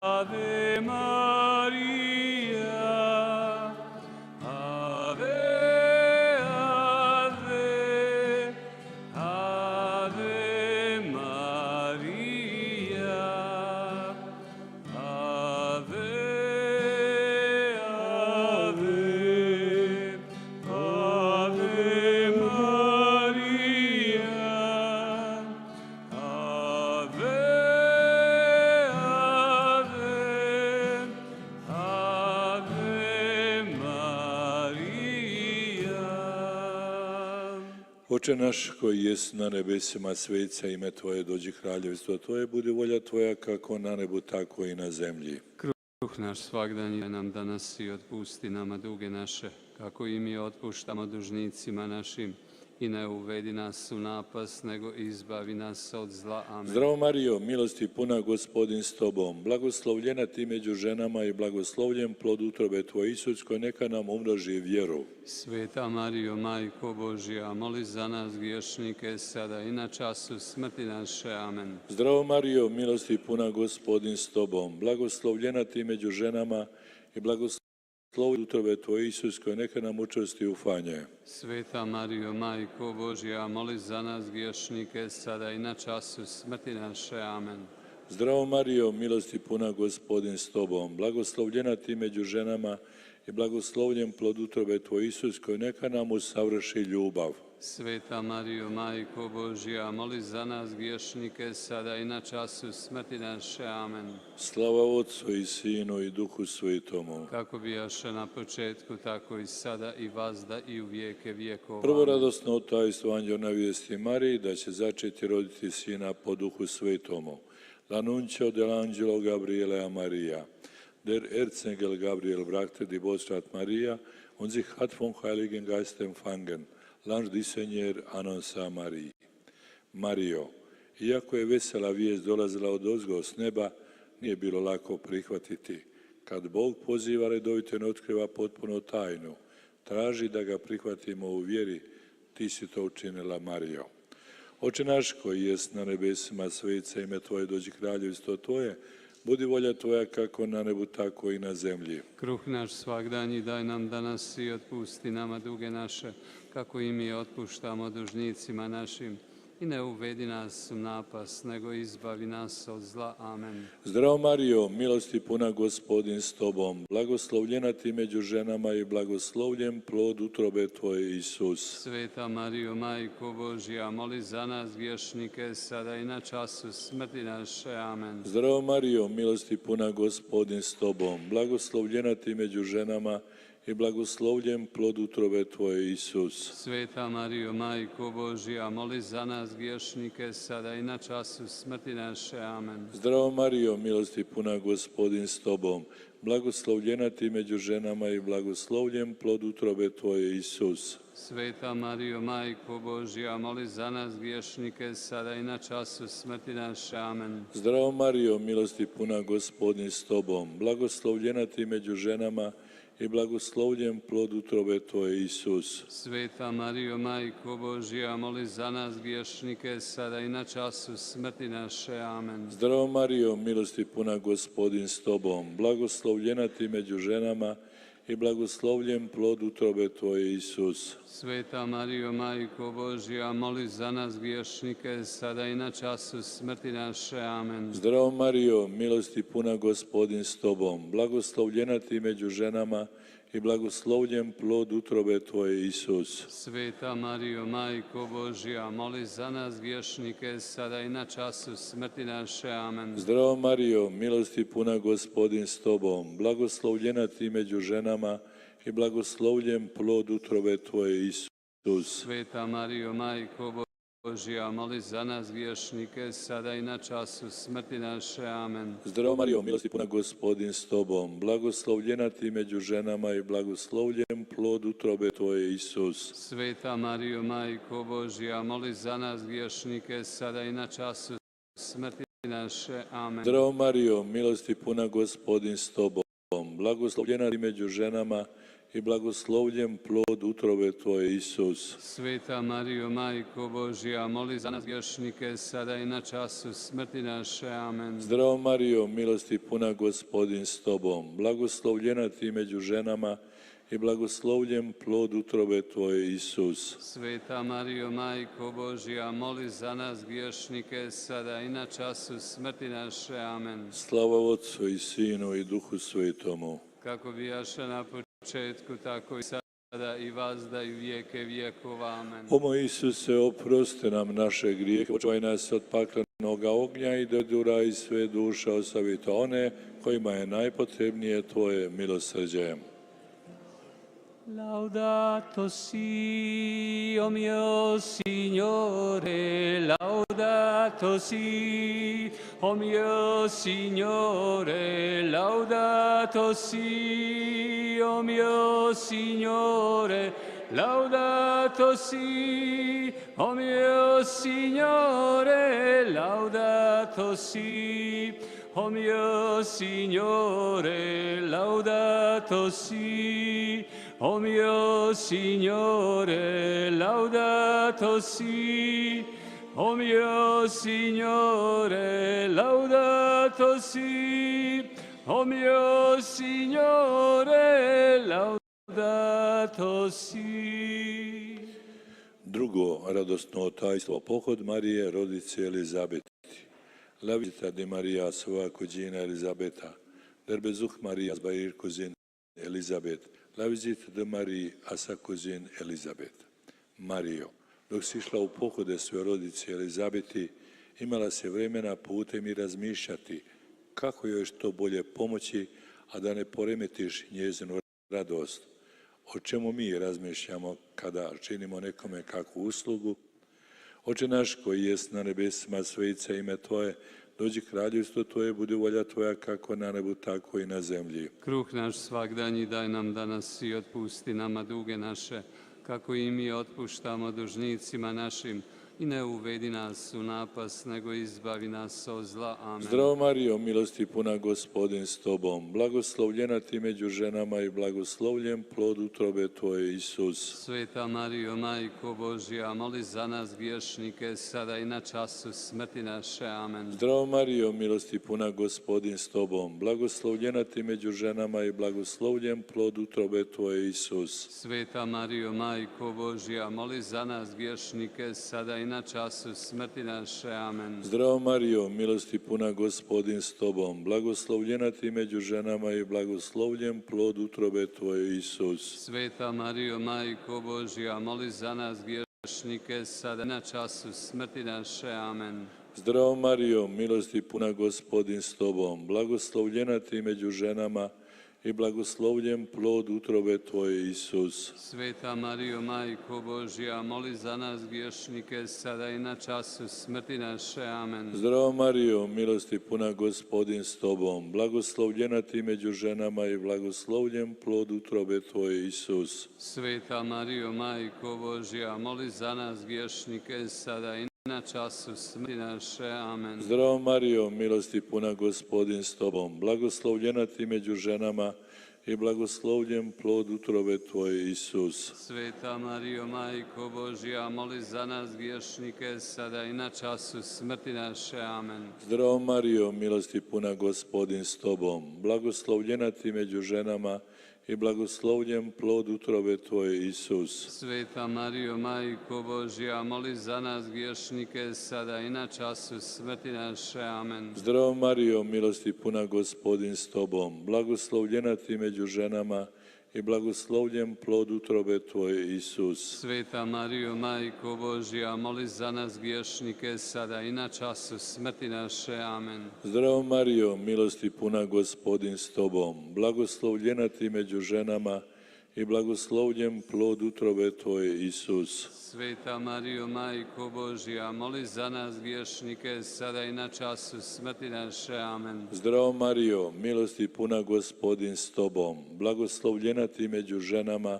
Ave Maria, Ave, Ave, Ave Maria, Ave, Ave, Ave Maria, Ave. Oče naš koji jest na nebesima, sveca ime Tvoje, dođi kraljevstvo Tvoje, budi volja Tvoja kako na nebu, tako i na zemlji. Kruh naš svagdanji daj nam danas i otpusti nama duge naše, kako i mi otpuštamo dužnicima našim. I ne uvedi nas u napast, nego izbavi nas od zla. Amen. Zdravo Marijo, milosti puna, Gospodin s Tobom, blagoslovljena Ti među ženama i blagoslovljen plod utrobe Tvoje, Isus, koji neka nam umnoži vjeru. Sveta Marijo, Majko Božja, moli za nas griješnike, sada i na času smrti naše. Amen. Zdravo Marijo, milosti puna, Gospodin s Tobom, blagoslovljena Ti među ženama i blagoslovljena utrobe Tvoje, Isus, koji neka nam učvrsti ufanje. Sveta Marijo, Majko Božja, moli za nas griješnike, sada i na času smrti naše. Amen. Zdravo Marijo, milosti puna, Gospodin s Tobom, blagoslovljena Ti među ženama i blagoslovljen plod utrobe Tvoj, Isus, koji neka nam usavrši ljubav. Sveta Marijo, Majko Božja, moli za nas griješnike, sada i na času smrti naše. Amen. Slava Otcu i Sinu i Duhu Svetomu. Kako bijaše na početku, tako i sada i vazda i u vijeke vjekova. Prvo radosno tajstvo anđeo navijesti Mariji da će začeti roditi sina po Duhu Svetomu. L'annuncio dell'angelo Gabriele a Maria. Der Erzengel Gabriel brachte die Botschaft Maria und sie hat vom Heiligen Geist empfangen. L'ange du Seigneur annonça Marie. Marijo, iako je vesela vijest dolazila odozgo s neba, nije bilo lako prihvatiti. Kad Bog poziva, redovito ne otkriva potpuno tajnu. Traži da ga prihvatimo u vjeri, ti si to učinila, Marijo. Oče naš koji jest na nebesima, svetit se ime Tvoje, dođi kraljevstvo Tvoje, budi volja Tvoja kako na nebu, tako i na zemlji. Kruh naš svagdanji daj nam danas i otpusti nama duge naše, kako i mi otpuštamo dužnicima našim. I ne uvedi nas u napast, nego izbavi nas od zla. Amen. Zdravo Marijo, milosti puna, Gospodin s Tobom, blagoslovljena ti među ženama i blagoslovljen plod utrobe Tvoje, Isus. Sveta Marijo, Majko Božja, moli za nas griješnike, sada i na času smrti naše. Amen. Zdravo Marijo, milosti puna, Gospodin s Tobom, blagoslovljena ti među ženama i blagoslovljen plod utrobe Tvoje, Isus. Sveta Marijo, Majko Božja, moli za nas griješnike, sada i na času smrti naše. Amen. Zdravo Marijo, milosti puna, Gospodin s Tobom, blagoslovljena ti među ženama i blagoslovljen plod utrobe Tvoje, Isus. Sveta Marijo, Majko Božja, moli za nas griješnike, sada i na času smrti naše. Amen. Zdravo Marijo, milosti puna, Gospodin s Tobom, blagoslovljena ti među ženama i blagoslovljen plod utrobe Tvoje, Isus. Sveta Marijo, Majko Božja, moli za nas griješnike, sada i na času smrti naše. Amen. Zdravo Marijo, milosti puna, Gospodin s Tobom, blagoslovljena ti među ženama i blagoslovljen plod utrobe Tvoje, Isus. Sveta Marijo, Majko Božja, moli za nas griješnike, sada i na času smrti naše. Amen. Zdravo Marijo, milosti puna, Gospodin s Tobom, blagoslovljena ti među ženama i blagoslovljen plod utrobe Tvoje, Isus. Sveta Marijo, Majko Božja, moli za nas griješnike, sada i na času smrti naše. Amen. Zdravo Marijo, milosti puna, Gospodin s Tobom, blagoslovljena ti među ženama i blagoslovljen plod utrobe Tvoje, Isus. Sveta Marijo, Majko Božja, moli za nas griješnike, sada i na času smrti naše. Amen. Zdravo Marijo, milosti puna, Gospodin s Tobom, blagoslovljena ti među ženama i blagoslovljen plod utrobe Tvoje, Isus. Sveta Marijo, Majko Božja, moli za nas griješnike, sada i na času smrti naše. Amen. Zdravo Marijo, milosti puna, Gospodin s Tobom, blagoslovljena ti među ženama i blagoslovljen plod utrobe Tvoje, Isus. Sveta Marijo, Majko Božja, moli za nas griješnike, sada i na času smrti naše. Amen. Zdravo Marijo, milosti puna, Gospodin s Tobom, blagoslovljena ti među ženama i blagoslovljen plod utrobe Tvoje, Isus. Sveta Marijo, Majko Božja, moli za nas griješnike, sada i na času smrti naše. Amen. Slava Otcu i Sinu i Duhu Svetomu. Kako bijaše na početku, tako i sada i vazda i vijeke vjekova. Amen. O moj Isuse, oprosti nam naše grijehe, očuvaj nas od paklenoga ognja i dovedi u raj sve duše, osobito one kojima je najpotrebnije Tvoje milosrđe. Laudato si, o mio Signore, laudato si, o mio Signore, laudato si, o mio Signore, laudato si, o mio Signore, laudato si, o mio Signore, laudato si, o mio Signore, laudato si, o mio Signore, laudato si, o mio Signore, laudato si. Drugo radosno tajstvo, pohod Marije, rodice Elizabeti. La visita di Maria a sua cugina Elisabetta, der Besuch Marias bei ihrer Cousine Elisabeth, la visita di Maria a sa cousine Elisabeth. Mario, dok si išla u pohode svoje rodice Elizabeti, imala se vremena putem i razmišljati kako joj što bolje pomoći, a da ne poremetiš njezinu radost. O čemu mi razmišljamo kada činimo nekome kakvu uslugu? Oče naš koji jest na nebesima, svetit se ime Tvoje, dođi kraljevstvo Tvoje, budi volja Tvoja kako na nebu, tako i na zemlji. Kruh naš svagdanji daj nam danas i otpusti nama duge naše, kako i mi otpuštamo dužnicima našim. i ne uvedi nas u napast, nego izbavi nas od zla. Amen. Zdravo Marijo, milosti puna, Gospodin s tobom, blagoslovljena ti među ženama i blagoslovljen plod utrobe tvoje, Isus. Sveta Marijo, Majko Božja, moli za nas griješnike, sada i na času smrti naše. Amen. Zdravo Marijo, milosti puna, Gospodin s tobom, blagoslovljena ti među ženama i blagoslovljen plod utrobe tvoje, Isus. Sveta Marijo, Majko Božja, moli za nas griješnike, sada i na času smrti naše. Amen. Zdravo Marijo, milosti puna, Gospodin s tobom, blagoslovljena ti među ženama i blagoslovljen plod utrobe tvoje, Isus. Sveta Marijo, Majko Božja, moli za nas griješnike, sada i na času smrti naše. Amen. Zdravo Marijo, milosti puna, Gospodin s tobom, blagoslovljena ti među ženama i blagoslovljen plod utrobe tvoje, Isus. Sveta Marijo, Majko Božja, moli za nas griješnike, sada i na času smrti naše. Amen. Zdravo Marijo, milosti puna, Gospodin s tobom, blagoslovljena ti među ženama i blagoslovljen plod utrobe tvoje, Isus. Sveta Marijo, Majko Božja, moli za nas griješnike, sada i na času smrti naše. Amen. Zdravo Marijo, milosti puna, Gospodin s tobom, blagoslovljena ti među ženama i blagoslovljen plod utrobe tvoje, Isus. Sveta Marijo, Majko Božja, moli za nas griješnike, sada i na času smrti naše. Amen. Zdravo Marijo, milosti puna, Gospodin s tobom, blagoslovljena ti među ženama i blagoslovljen plod utrobe tvoje, Isus. Sveta Marijo, Majko Božja, moli za nas griješnike, sada i na času smrti naše. Amen. Zdravo Marijo, milosti puna, Gospodin s tobom, blagoslovljena ti među ženama i blagoslovljen plod utrobe tvoje, Isus. Sveta Marijo, Majko Božja, moli za nas griješnike, sada i na času smrti naše. Amen. Zdravo Marijo, milosti puna, Gospodin s tobom, blagoslovljena ti među ženama i blagoslovljen plod utrobe tvoje, Isus. Sveta Marijo, Majko Božja, moli za nas griješnike, sada i na času smrti naše. Amen. Zdravo Marijo, milosti puna, Gospodin s tobom, blagoslovljena ti među ženama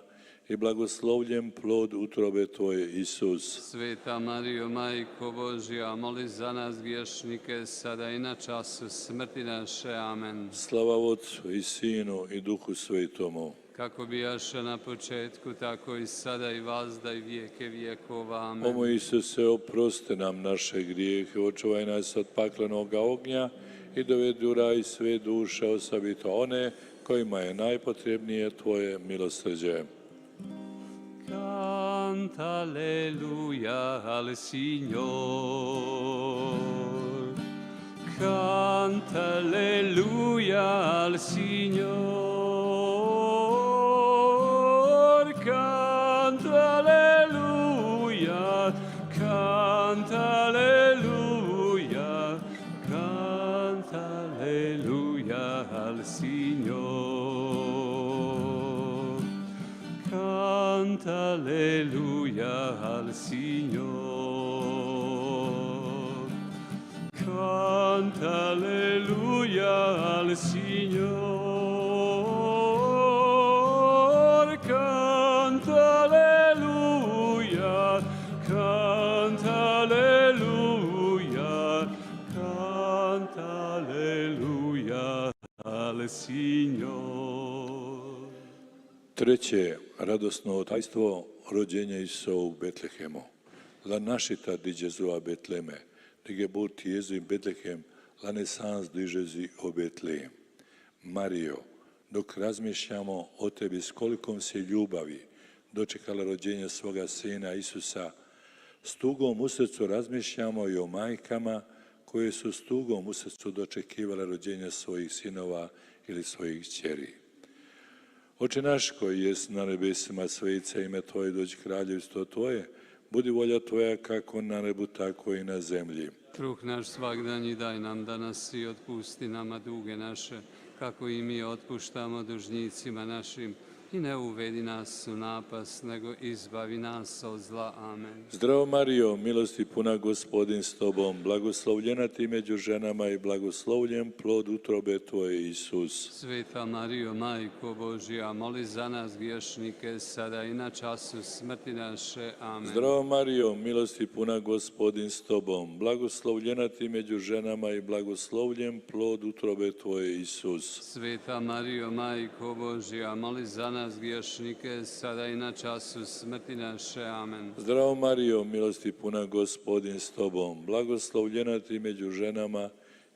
i blagoslovljen plod utrobe tvoje, Isus. Sveta Marijo, Majko Božja, moli za nas griješnike, sada i na času smrti naše. Amen. Slava Otcu i Sinu i Duhu Svetomu. Kako bijaše na početku, tako i sada i vazda i vijeke vijekova. Amen. O moj Isuse, oprosti nam naše grijehe, očuvaj nas od paklenoga ognja i dovedi u raj sve duše, osobito one kojima je najpotrebnije tvoje milosrđe. Canta alleluia al Signor. Canta alleluia al Signor. Canta alleluia, canta alleluia, canta alleluia al Signor. Canta alleluia al Signor. Canta alleluia al Signor. Signor. Treće radosno tajstvo rođenja Isusa u Betlehemu. La nascita di Gesù a Betlemme, di Geburt Jesu in Betlehem, la naissance di Gesù o Betlehem. Mario, dok razmišljamo o tebi s kolikom se ljubavi dočekala rođenja svoga sina Isusa, s tugom u srcu razmišljamo i o majkama koje su s tugom u srcu dočekivale rođenja svojih sinova ili svojih kćeri. Oče naš koji jest na nebesima, svetica ime Tvoje, dođi kraljevstvo Tvoje, budi volja Tvoja kako na nebu, tako i na zemlji. Kruh naš svagdanji daj nam danas i otpusti nama duge naše, kako i mi otpuštamo dužnicima našim. i ne uvedi nas u napast, nego izbavi nas od zla. Amen. Zdravo Marijo, milosti puna, Gospodin s tobom, blagoslovljena ti među ženama i blagoslovljen plod utrobe tvoje, Isus. Sveta Marijo, Majko Božja, moli za nas griješnike, sada i na času smrti naše. Amen. Zdravo Marijo, milosti puna, Gospodin s tobom, blagoslovljena ti među ženama i blagoslovljen plod utrobe tvoje, Isus. Sveta Marijo, Majko Božja, moli za nas griješnike, sada i na času smrti naše. Amen. Zdravo Marijo, milosti puna, Gospodin s tobom, blagoslovljena ti među ženama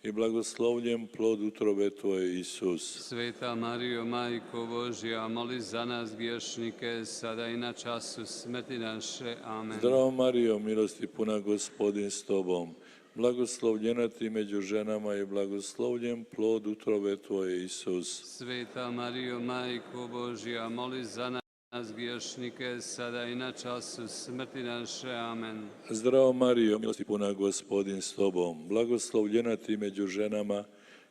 i blagoslovljen plod utrobe tvoje, Isus. Sveta Marijo, Majko Božja, moli za nas griješnike, sada i na času smrti naše. Amen. Zdravo Marijo, milosti puna, Gospodin s tobom, blagoslovljena ti među ženama i blagoslovljen plod utrobe tvoje, Isus. Sveta Marijo, Majko Božja, moli za nas griješnike, sada i na času smrti naše. Amen. Zdravo Marijo, milosti puna, Gospodin s tobom, blagoslovljena ti među ženama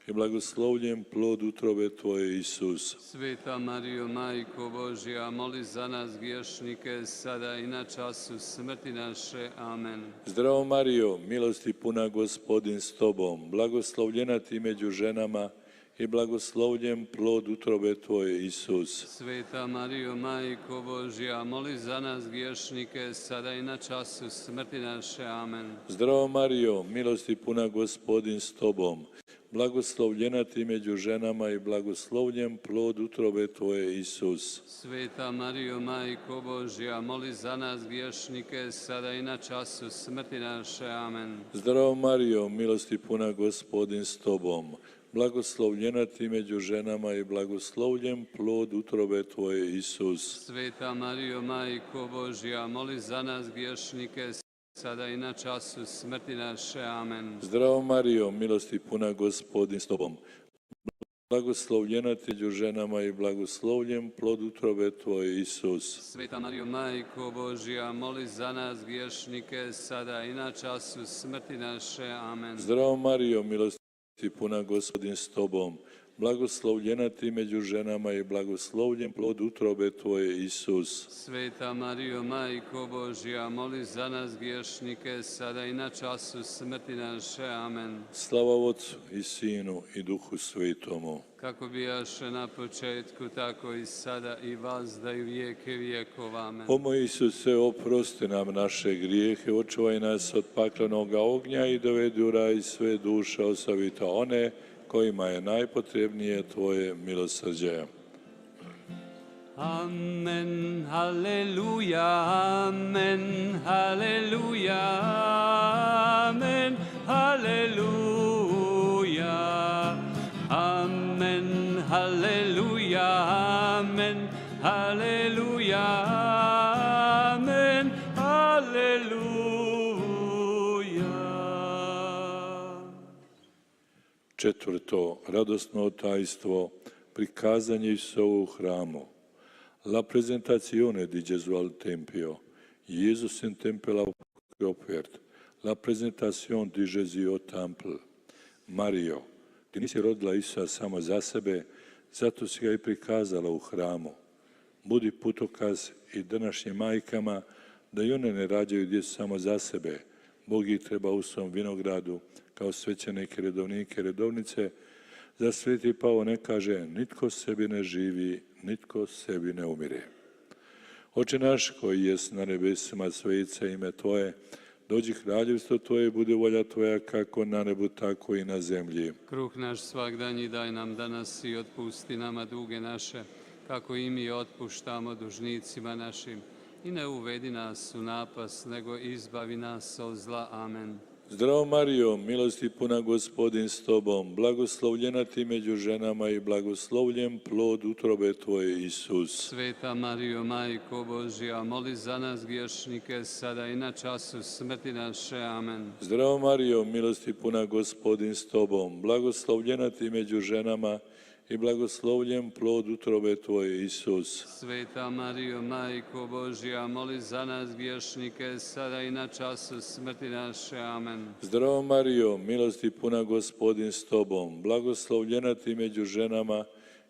i blagoslovljen plod utrobe tvoje, Isus. Sveta Marijo, Majko Božja, moli za nas griješnike, sada i na času smrti naše. Amen. Zdravo Marijo, milosti puna, Gospodin s tobom, blagoslovljena ti među ženama i blagoslovljen plod utrobe tvoje, Isus. Sveta Marijo, Majko Božja, moli za nas griješnike, sada i na času smrti naše. Amen. Zdravo Marijo, milosti puna, Gospodin s tobom, blagoslovljena ti među ženama i blagoslovljen plod utrobe tvoje, Isus. Sveta Marijo, Majko Božja, moli za nas griješnike, sada i na času smrti naše. Amen. Zdravo Marijo, milosti puna, Gospodin s tobom, blagoslovljena ti među ženama i blagoslovljen plod utrobe tvoje, Isus. Sveta Marijo, Majko Božja, moli za nas griješnike, sada i na času smrti naše. Amen. Zdravo Marijo, milosti puna, Gospodin s tobom, blagoslovljena ti među ženama i blagoslovljen plod utrobe tvoje, Isus. Sveta Marijo, Majko Božja, moli za nas griješnike, sada i na času smrti naše. Amen. Zdravo Marijo, milosti puna, Gospodin s tobom, blagoslovljena ti među ženama i blagoslovljen plod utrobe tvoje, Isus. Sveta Marijo, Majko Božja, moli za nas griješnike, sada i na času smrti naše. Amen. Slava Otcu i Sinu i Duhu Svetomu. Kako bijaše na početku, tako i sada i vazda i vijeke vijekova. Amen. O moj Isuse, oprosti nam naše grijehe, očuvaj nas od paklenoga ognja i dovedi u raj sve duše, osobito one kojima je najpotrebnije tvoje milosrđe. Amen, haleluja, amen, haleluja, amen, haleluja, amen, haleluja, amen, haleluja, amen, haleluja. Četvrto, radosno tajstvo, prikazanje Isusovu u hramu. La presentazione di Gesù al Tempio. Jesus in tempio offert. La presentazione di Gesù au temple. Mario, ti nisi rodila Isusa samo za sebe, zato si ga i prikazala u hramu. Budi putokaz i današnjim majkama da i one ne rađaju djecu samo za sebe. Bog ih treba u svom vinogradu kao svećenike, redovnike, redovnice. Za Sveti Pavao ne kaže, nitko sebi ne živi, nitko sebi ne umire. Oče naš koji jest na nebesima, sveće ime Tvoje, dođi kraljevstvo Tvoje, bude volja Tvoja kako na nebu, tako i na zemlji. Kruh naš svagdanji daj nam danas i otpusti nama duge naše, kako i mi otpuštamo dužnicima našim. I ne uvedi nas u napast, nego izbavi nas od zla. Amen. Zdravo Marijo, milosti puna, Gospodin s tobom, blagoslovljena ti među ženama i blagoslovljen plod utrobe tvoje, Isus. Sveta Marijo, Majko Božja, moli za nas griješnike, sada i na času smrti naše. Amen. Zdravo Marijo, milosti puna, Gospodin s tobom, blagoslovljena ti među ženama i blagoslovljen plod utrobe tvoje, Isus. Sveta Marijo, Majko Božja, moli za nas griješnike, sada i na času smrti naše. Amen. Zdravo Marijo, milosti puna, Gospodin s tobom, blagoslovljena ti među ženama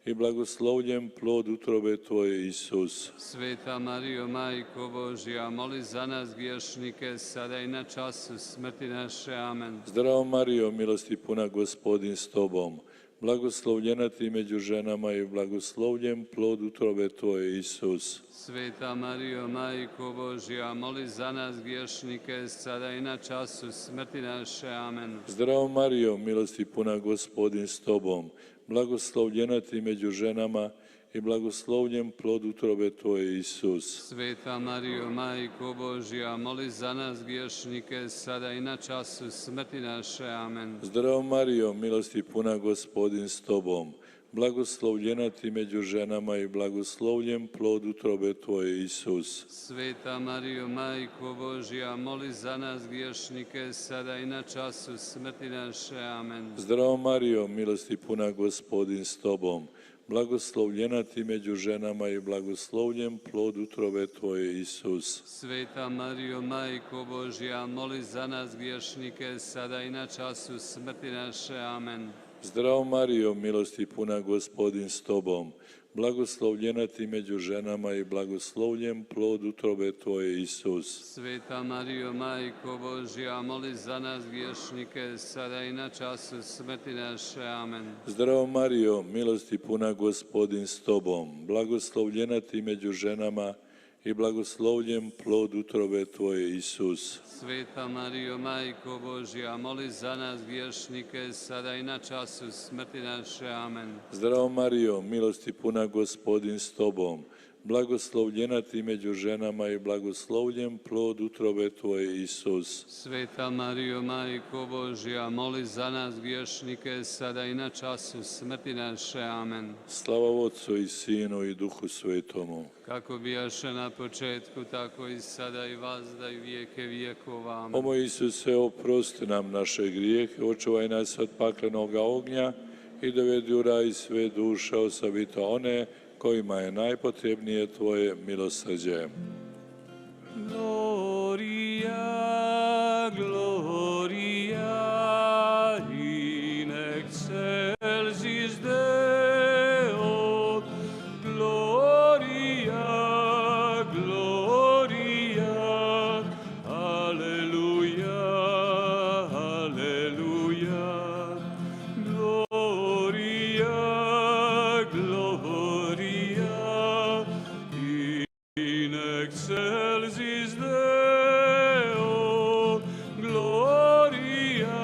i blagoslovljen plod utrobe Tvoje, Isus. Sveta Marijo, Majko Božja, moli za nas griješnike, sada i na času smrti naše. Amen. Zdravo Marijo, milosti puna, Gospodin s Tobom, blagoslovljena Ti među ženama i blagoslovljen plod utrobe Tvoje, Isus. Sveta Marijo, Majko Božja, moli za nas griješnike, sada i na času smrti naše. Amen. Zdravo Marijo, milosti puna, Gospodin s Tobom, blagoslovljena Ti među ženama i blagoslovljen plod utrobe Tvoje, Isus. Sveta Marijo, Majko Božja, moli za nas griješnike, sada i na času smrti naše. Amen. Zdravo Marijo, milosti puna, Gospodin s Tobom, blagoslovljena Ti među ženama i blagoslovljen plod utrobe Tvoje, Isus. Sveta Marijo, Majko Božja, moli za nas griješnike, sada i na času smrti naše. Amen. Zdravo Marijo, milosti puna, Gospodin s Tobom, blagoslovljena Ti među ženama i blagoslovljen plod utrobe Tvoje, Isus. Sveta Marijo, Majko Božja, moli za nas griješnike, sada i na času smrti naše. Amen. Zdravo Marijo, milosti puna, Gospodin s Tobom, blagoslovljena Ti među ženama i blagoslovljen plod utrobe Tvoje, Isus. Sveta Marijo, Majko Božja, moli za nas griješnike, sada i na času smrti naše. Amen. Zdravo Marijo, milosti puna, Gospodin s Tobom, blagoslovljena Ti među ženama i blagoslovljen plod utrobe Tvoje, Isus. Sveta Marijo, Majko Božja, moli za nas griješnike, sada i na času smrti naše. Amen. Zdravo Marijo, milosti puna, Gospodin s Tobom, blagoslovljena Ti među ženama i blagoslovljen plod utrobe Tvoje, Isus. Sveta Marijo, Majko Božja, moli za nas griješnike, sada i na času smrti naše. Amen. Slava Otcu i Sinu i Duhu Svetomu. Kako bijaše na početku, tako i sada i vazda i vijeke vijekova. Amen. O moj Isuse, oprosti nam naše grijehe, očuvaj nas od paklenoga ognja i dovedi u raj sve duše, osobito one kojima je najpotrebnije Tvoje milosrđe. Gloria, gloria, in excelsis Deo, gloria, gloria, alleluia, alleluia, gloria, gloria, in excelsis Deo, gloria,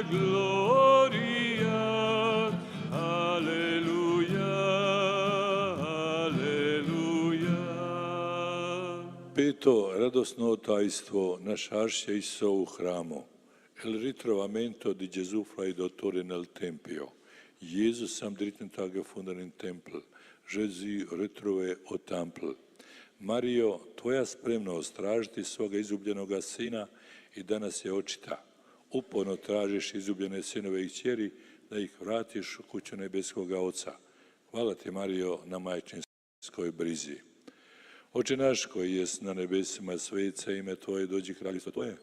gloria, alleluia, alleluia. Peto radosno tajstvo nascere Iso u hramu. Il ritrovamento di Gesù fra i dottori nel Tempio. Jesus am dritten Tag gefunden im Tempel. Jésus retrouvé au Temple. Mario, Tvoja spremnost tražiti svoga izgubljenoga sina i danas je očita. Uporno tražiš izgubljene sinove i kćeri da ih vratiš u kuću nebeskoga Oca. Hvala Ti, Mario, na majčinskoj brizi. Oče naš koji jest na nebesima, sveca ime Tvoje, dođi kraljevstvo Tvoje.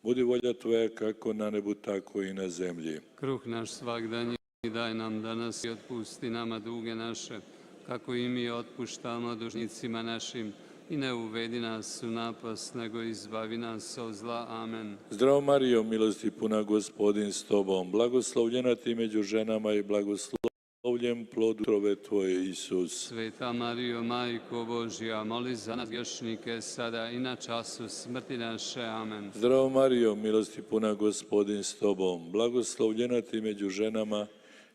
Budi volja Tvoja kako na nebu, tako i na zemlji. Kruh naš svagdanji daj nam danas i otpusti nama duge naše, kako i mi otpuštamo dužnicima našim. I ne uvedi nas u napast, nego izbavi nas od zla. Amen. Zdravo Marijo, milosti puna, Gospodin s Tobom, blagoslovljena Ti među ženama i blagoslovljen plod utrobe Tvoje, Isus. Sveta Marijo, Majko Božja, moli za nas griješnike, sada i na času smrti naše. Amen. Zdravo Marijo, milosti puna, Gospodin s Tobom, blagoslovljena Ti među ženama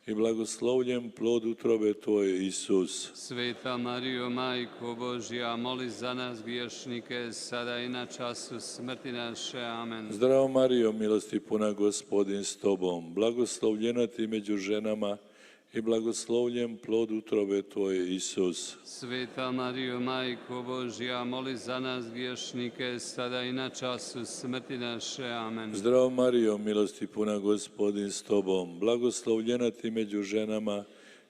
i blagoslovljen plod utrobe Tvoje, Isus. Sveta Marijo, Majko Božja, moli za nas griješnike, sada i na času smrti naše. Amen. Zdravo Marijo, milosti puna, Gospodin s Tobom, blagoslovljena Ti među ženama i blagoslovljen plod utrobe Tvoje, Isus. Sveta Marijo, Majko Božja, moli za nas griješnike, sada i na času smrti naše. Amen. Zdravo Marijo, milosti puna, Gospodin s Tobom, blagoslovljena Ti među ženama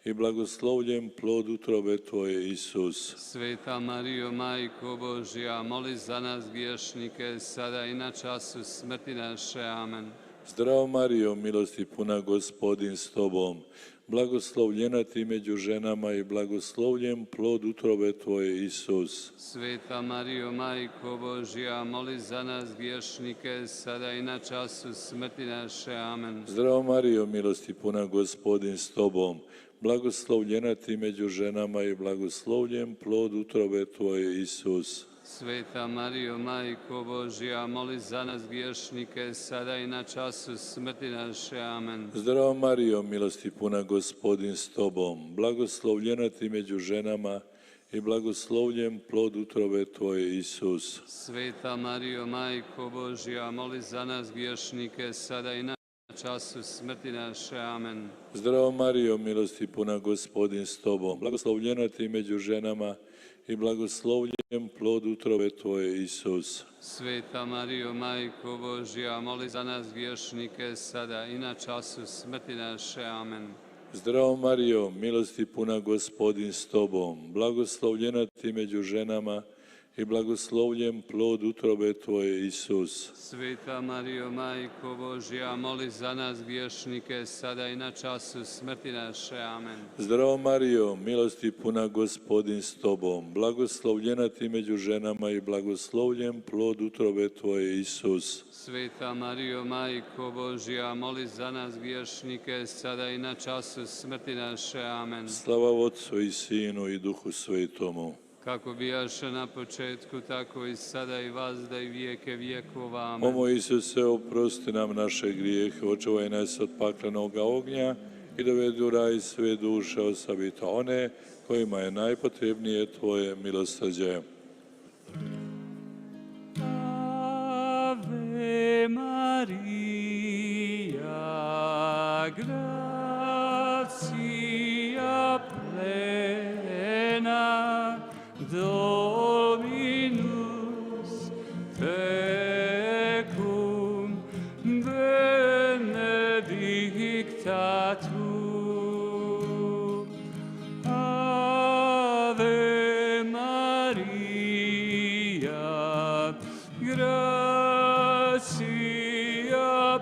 i blagoslovljen plod utrobe Tvoje, Isus. Sveta Marijo, Majko Božja, moli za nas griješnike, sada i na času smrti naše. Amen. Zdravo Marijo, milosti puna, Gospodin s tobom, blagoslovljena ti među ženama i blagoslovljen plod utrobe tvoje, Isus. Sveta Marijo, Majko Božja, moli za nas griješnike, sada i na času smrti naše. Amen. Zdravo Marijo, milosti puna, Gospodin s tobom, blagoslovljena ti među ženama i blagoslovljen plod utrobe tvoje, Isus. Sveta Marijo, Majko Božja, moli za nas griješnike, sada i na času smrti naše. Amen. Zdravo Marijo, milosti puna, Gospodin s tobom, blagoslovljena ti među ženama i blagoslovljen plod utrobe tvoje, Isus. Sveta Marijo, Majko Božja, moli za nas griješnike, sada i na času smrti naše. Amen. Zdravo Marijo, milosti puna, Gospodin s tobom, blagoslovljena ti među ženama i blagoslovljen plod utrobe tvoje, Isus. Sveta Marijo, Majko Božja, moli za nas griješnike, sada i na času smrti naše. Amen. Zdravo Marijo, milosti puna, Gospodin s tobom, blagoslovljena ti među ženama i blagoslovljen plod utrobe tvoje, Isus. Sveta Marijo, Majko Božja, moli za nas griješnike, sada i na času smrti naše. Amen. Zdravo Marijo, milosti puna, Gospodin s tobom, blagoslovljena ti među ženama i blagoslovljen plod utrobe tvoje, Isus. Sveta Marijo, Majko Božja, moli za nas griješnike, sada i na času smrti naše. Amen. Slava Otcu i Sinu i Duhu Svetomu. Kako bijaše na početku, tako i sada i vazda i vijeke vjekova. Amen. O moj Isuse, oprosti nam naše grijehe, očuvaj nas od paklenog ognja i dovedi u raj sve duše, osobito one kojima je najpotrebnije tvoje milosrđe. Ave Maria, gratia plena, Dominus tecum, benedicta tu. Ave Maria, gratia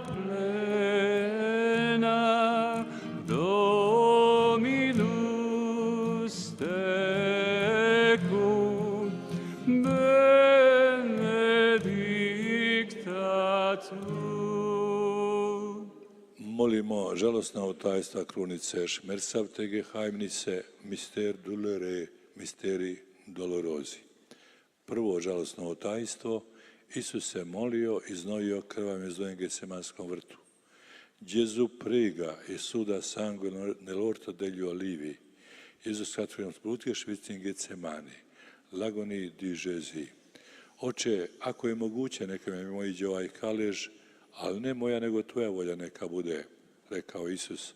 plena, Dominus tecum, benedicta tu. Molimo žalostna tajstva krunice šmercavte gehajmnice, mister dolore, misteri dolorozi. Prvo žalostno tajstvo, Isus se molio i znojio krvavim znojem Getsemanskom vrtu. Gesù prega e suda sangue nell'orto degli olivi. Isus katrujem sprutio švicin Getsemani, lagoni di Gesù. Oče, ako je moguće, neka mi mojiđe ovaj kalež, ali ne moja nego tvoja volja neka bude, rekao Isus.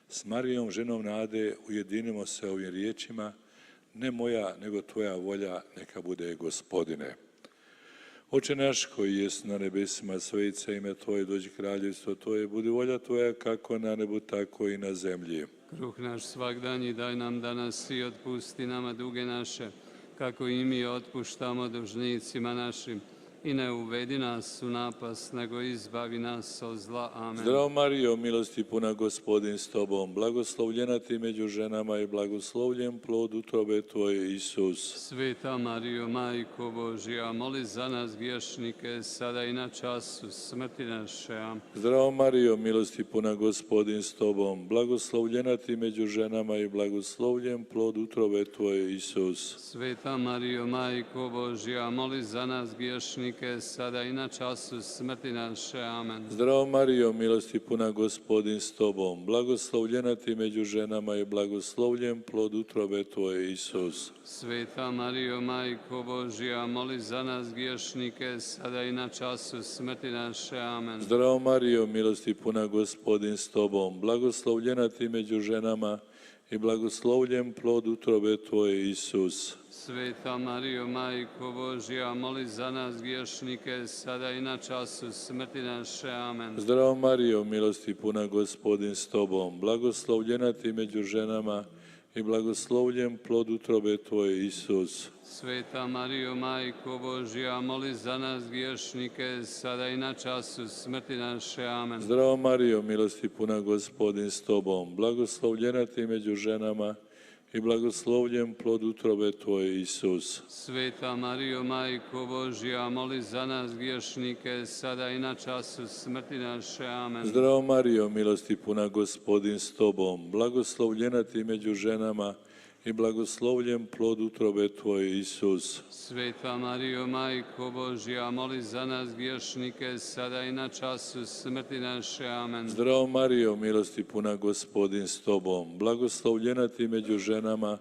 S Marijom, ženom nade, ujedinimo se ovim riječima, ne moja nego tvoja volja neka bude, Gospodine. Oče naš koji jest na nebesima, svetice ime tvoje, dođi kraljevstvo tvoje, budi volja tvoja kako na nebu, tako i na zemlji. Kruh naš svagdanji daj nam danas i otpusti nama duge naše, kako i mi otpuštamo dužnicima našim. I ne uvedi nas u napast, nego izbavi nas od zla. Amen. Zdravo Marijo, milosti puna, Gospodin s tobom, blagoslovljena ti među ženama i blagoslovljen plod utrobe tvoje, Isus. Sveta Marijo, Majko Božja, moli za nas griješnike, sada i na času smrti naše. Amen. Zdravo Marijo, milosti puna, Gospodin s tobom, blagoslovljena ti među ženama i blagoslovljen plod utrobe tvoje, Isus. Sveta Marijo, Majko Božja, moli za nas griješnike, sada i na času smrti naše. Amen. Zdravo Marijo, milosti puna, Gospodin s tobom, blagoslovljena ti među ženama i blagoslovljen plod utrobe tvoje, Isus. Sveta Marijo, Majko Božja, moli za nas griješnike, sada i na času smrti naše. Amen. Zdravo Marijo, milosti puna, Gospodin s tobom, blagoslovljena ti među ženama i blagoslovljen plod utrobe tvoje, Isus. Sveta Marijo, Majko Božja, moli za nas griješnike, sada i na času smrti naše. Amen. Zdravo Marijo, milosti puna, Gospodin s tobom, blagoslovljena ti među ženama i blagoslovljen plod utrobe Tvoje, Isus. Sveta Marijo, Majko Božja, moli za nas griješnike, sada i na času smrti naše. Amen. Zdravo Marijo, milosti puna, Gospodin s Tobom, blagoslovljena Ti među ženama i blagoslovljen plod utrobe Tvoje, Isus. Sveta Marijo, Majko Božja, moli za nas griješnike, sada i na času smrti naše. Amen. Zdravo Marijo, milosti puna, Gospodin s Tobom, blagoslovljena Ti među ženama i blagoslovljen plod utrobe Tvoje, Isus. Sveta Marijo, Majko Božja, moli za nas griješnike, sada i na času smrti naše. Amen. Zdravo Marijo, milosti puna, Gospodin s Tobom, blagoslovljena Ti među ženama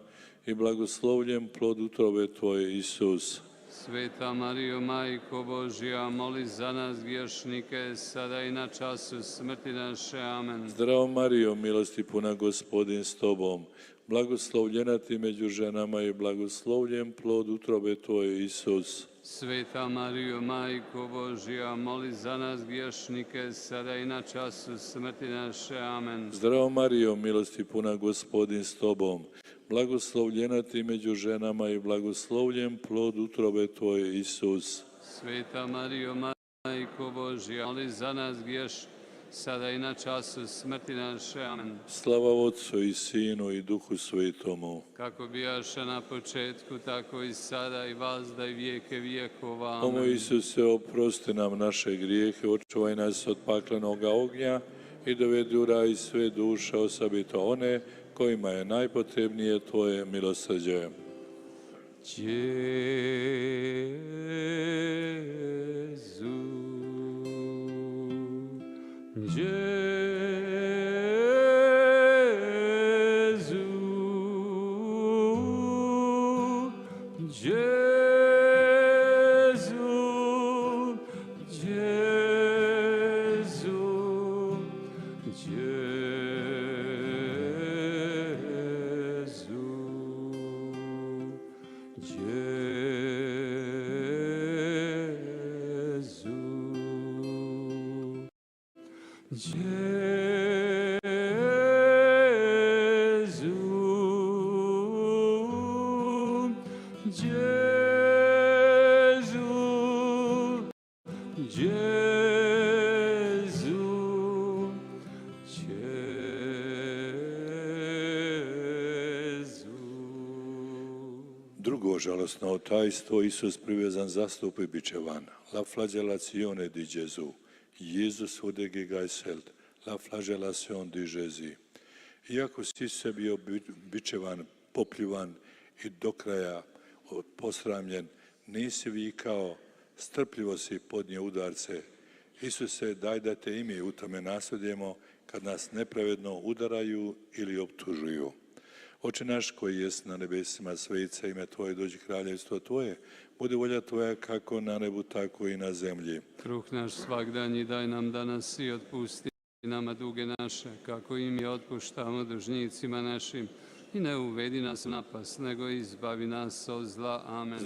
i blagoslovljen plod utrobe Tvoje, Isus. Sveta Marijo, Majko Božja, moli za nas griješnike, sada i na času smrti naše. Amen. Zdravo Marijo, milosti puna, Gospodin s Tobom, blagoslovljena Ti među ženama i blagoslovljen plod utrobe Tvoje, Isus. Sveta Marijo, Majko Božja, moli za nas griješnike, sada i na času smrti naše. Amen. Zdravo Marijo, milosti puna, Gospodin s Tobom, blagoslovljena Ti među ženama i blagoslovljen plod utrobe Tvoje, Isus. Sveta Marijo, Majko Božja, moli za nas griješnike, sada i na času smrti naše. Amen. Slava Otcu i Sinu i Duhu Svetomu. Kako bijaše na početku, tako i sada i vazda i vijeke vijekova. O moj Isuse, oprosti nam naše grijehe, očuvaj nas od paklenoga ognja i dovedi u raj sve duše, osobito one kojima je najpotrebnije Tvoje milosrđe. Drugo žalostno tajstvo, Isus privezan za stup i bičevan. La flagellazione di Gesù. Jesus wurde gegeißelt. La flagellation di Jésus. Iako si se bio bičevan, popljivan i do kraja posramljen, nisi vikao, strpljivo si podnio udarce. Isuse, daj da te i mi u tome nasledimo kad nas nepravedno udaraju ili optužuju. Oče naš koji jest na nebesima, svejica ime Tvoje, dođi kraljevstvo Tvoje, bude volja Tvoja kako na nebu, tako i na zemlji. Kruh naš svagdanji daj nam danas i otpusti nama duge naše, kako i mi otpuštamo dužnicima našim. I ne uvedi nas u napast, nego izbavi nas od zla. Amen.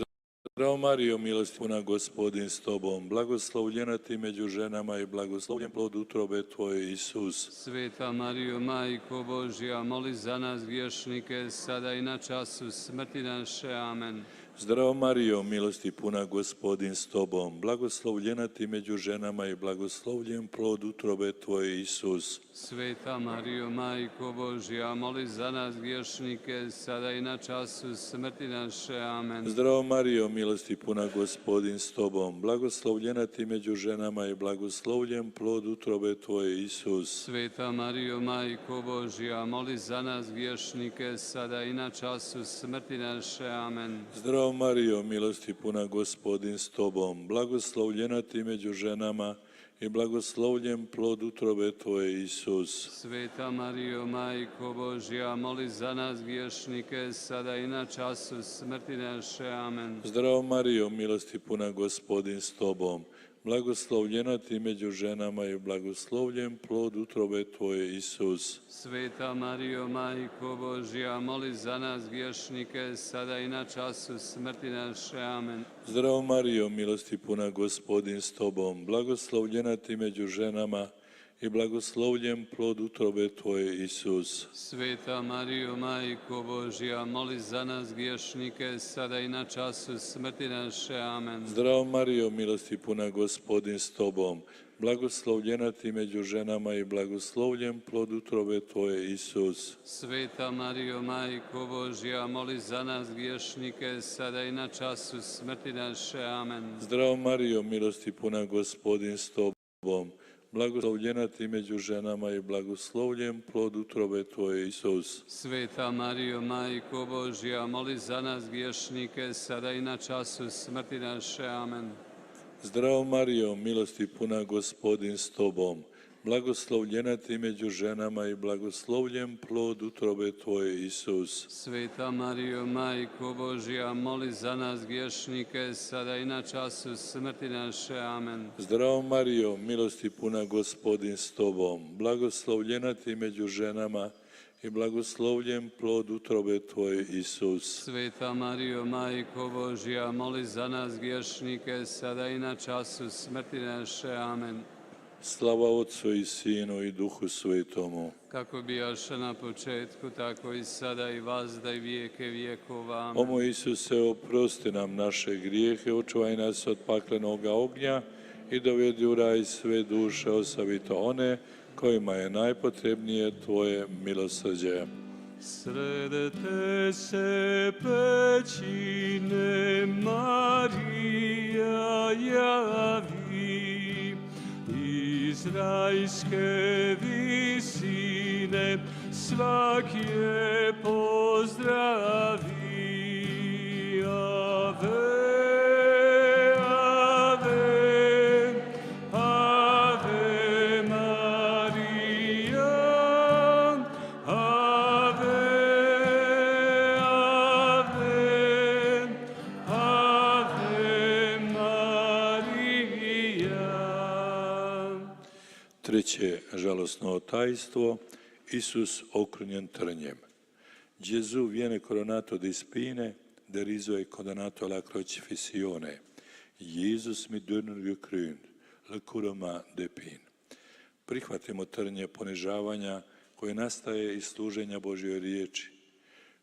Zdravo Marijo, milosti puna, Gospodin s Tobom, blagoslovljena Ti među ženama i blagoslovljen plod utrobe Tvoje, Isus. Sveta Marijo, Majko Božja, moli za nas griješnike, sada i na času smrti naše. Amen. Zdravo Marijo, milosti puna, Gospodin s Tobom, blagoslovljena Ti među ženama i blagoslovljen plod utrobe Tvoje, Isus. Sveta Marijo, Majko Božja, moli za nas griješnike, sada i na času smrti naše. Amen. Zdravo Marijo, milosti puna, Gospodin s Tobom, blagoslovljena Ti među ženama i blagoslovljen plod utrobe Tvoje, Isus. Sveta Marijo, Majko Božja, moli za nas griješnike, sada i na času smrti naše. Amen. Zdravo Marijo, milosti puna, Gospodin s Tobom, blagoslovljena Ti među ženama i blagoslovljen plod utrobe Tvoje, Isus. Sveta Marijo, Majko Božja, moli za nas griješnike, sada i na času smrti naše. Amen. Zdravo Marijo, milosti puna, Gospodin s Tobom, blagoslovljena Ti među ženama i blagoslovljen plod utrobe Tvoje, Isus. Sveta Marijo, Majko Božja, moli za nas griješnike, sada i na času smrti naše. Amen. Zdravo Marijo, milosti puna, Gospodin s Tobom, blagoslovljena Ti među ženama i blagoslovljen plod utrobe Tvoje, Isus. Sveta Marijo, Majko Božja, moli za nas griješnike, sada i na času smrti naše. Amen. Zdravo Marijo, milosti puna, Gospodin s Tobom, blagoslovljena Ti među ženama i blagoslovljen plod utrobe Tvoje, Isus. Sveta Marijo, Majko Božja, moli za nas griješnike, sada i na času smrti naše. Amen. Zdravo Marijo, milosti puna, Gospodin s Tobom, blagoslovljena Ti među ženama i blagoslovljen plod utrobe Tvoje, Isus. Sveta Marijo, Majko Božja, moli za nas griješnike, sada i na času smrti naše. Amen. Zdravo Marijo, milosti puna, Gospodin s Tobom, blagoslovljena Ti među ženama i blagoslovljen plod utrobe Tvoje, Isus. Sveta Marijo, Majko Božja, moli za nas griješnike, sada i na času smrti naše. Amen. Zdravo Marijo, milosti puna, Gospodin s Tobom, blagoslovljena Ti među ženama i blagoslovljen plod utrobe Tvoje, Isus. Sveta Marijo, Majko Božja, moli za nas griješnike, sada i na času smrti naše. Amen. Slava Otcu i Sinu i Duhu Svetomu. Kako bijaše na početku, tako i sada i vazda i vijeke vijekova. Amen. O moj Isuse, oprosti nam naše grijehe, očuvaj nas od paklenoga ognja i dovedi u raj sve duše, osobito one kojima je najpotrebnije Tvoje milosrđe. Sredete se pećine, Marija javi, iz rajske visine svak je pozdravi. Ave, Ave Maria, Ave, Ave Maria. Treće žalosno tajstvo, Isus okrunjen trnjem. Gesù viene coronato di spine, deriso e condannato alla crocifissione. Jesus mit Dörner gekrönt, la corona de pin. Prihvatimo trnje ponižavanja koje nastaje iz služenja Božjoj riječi.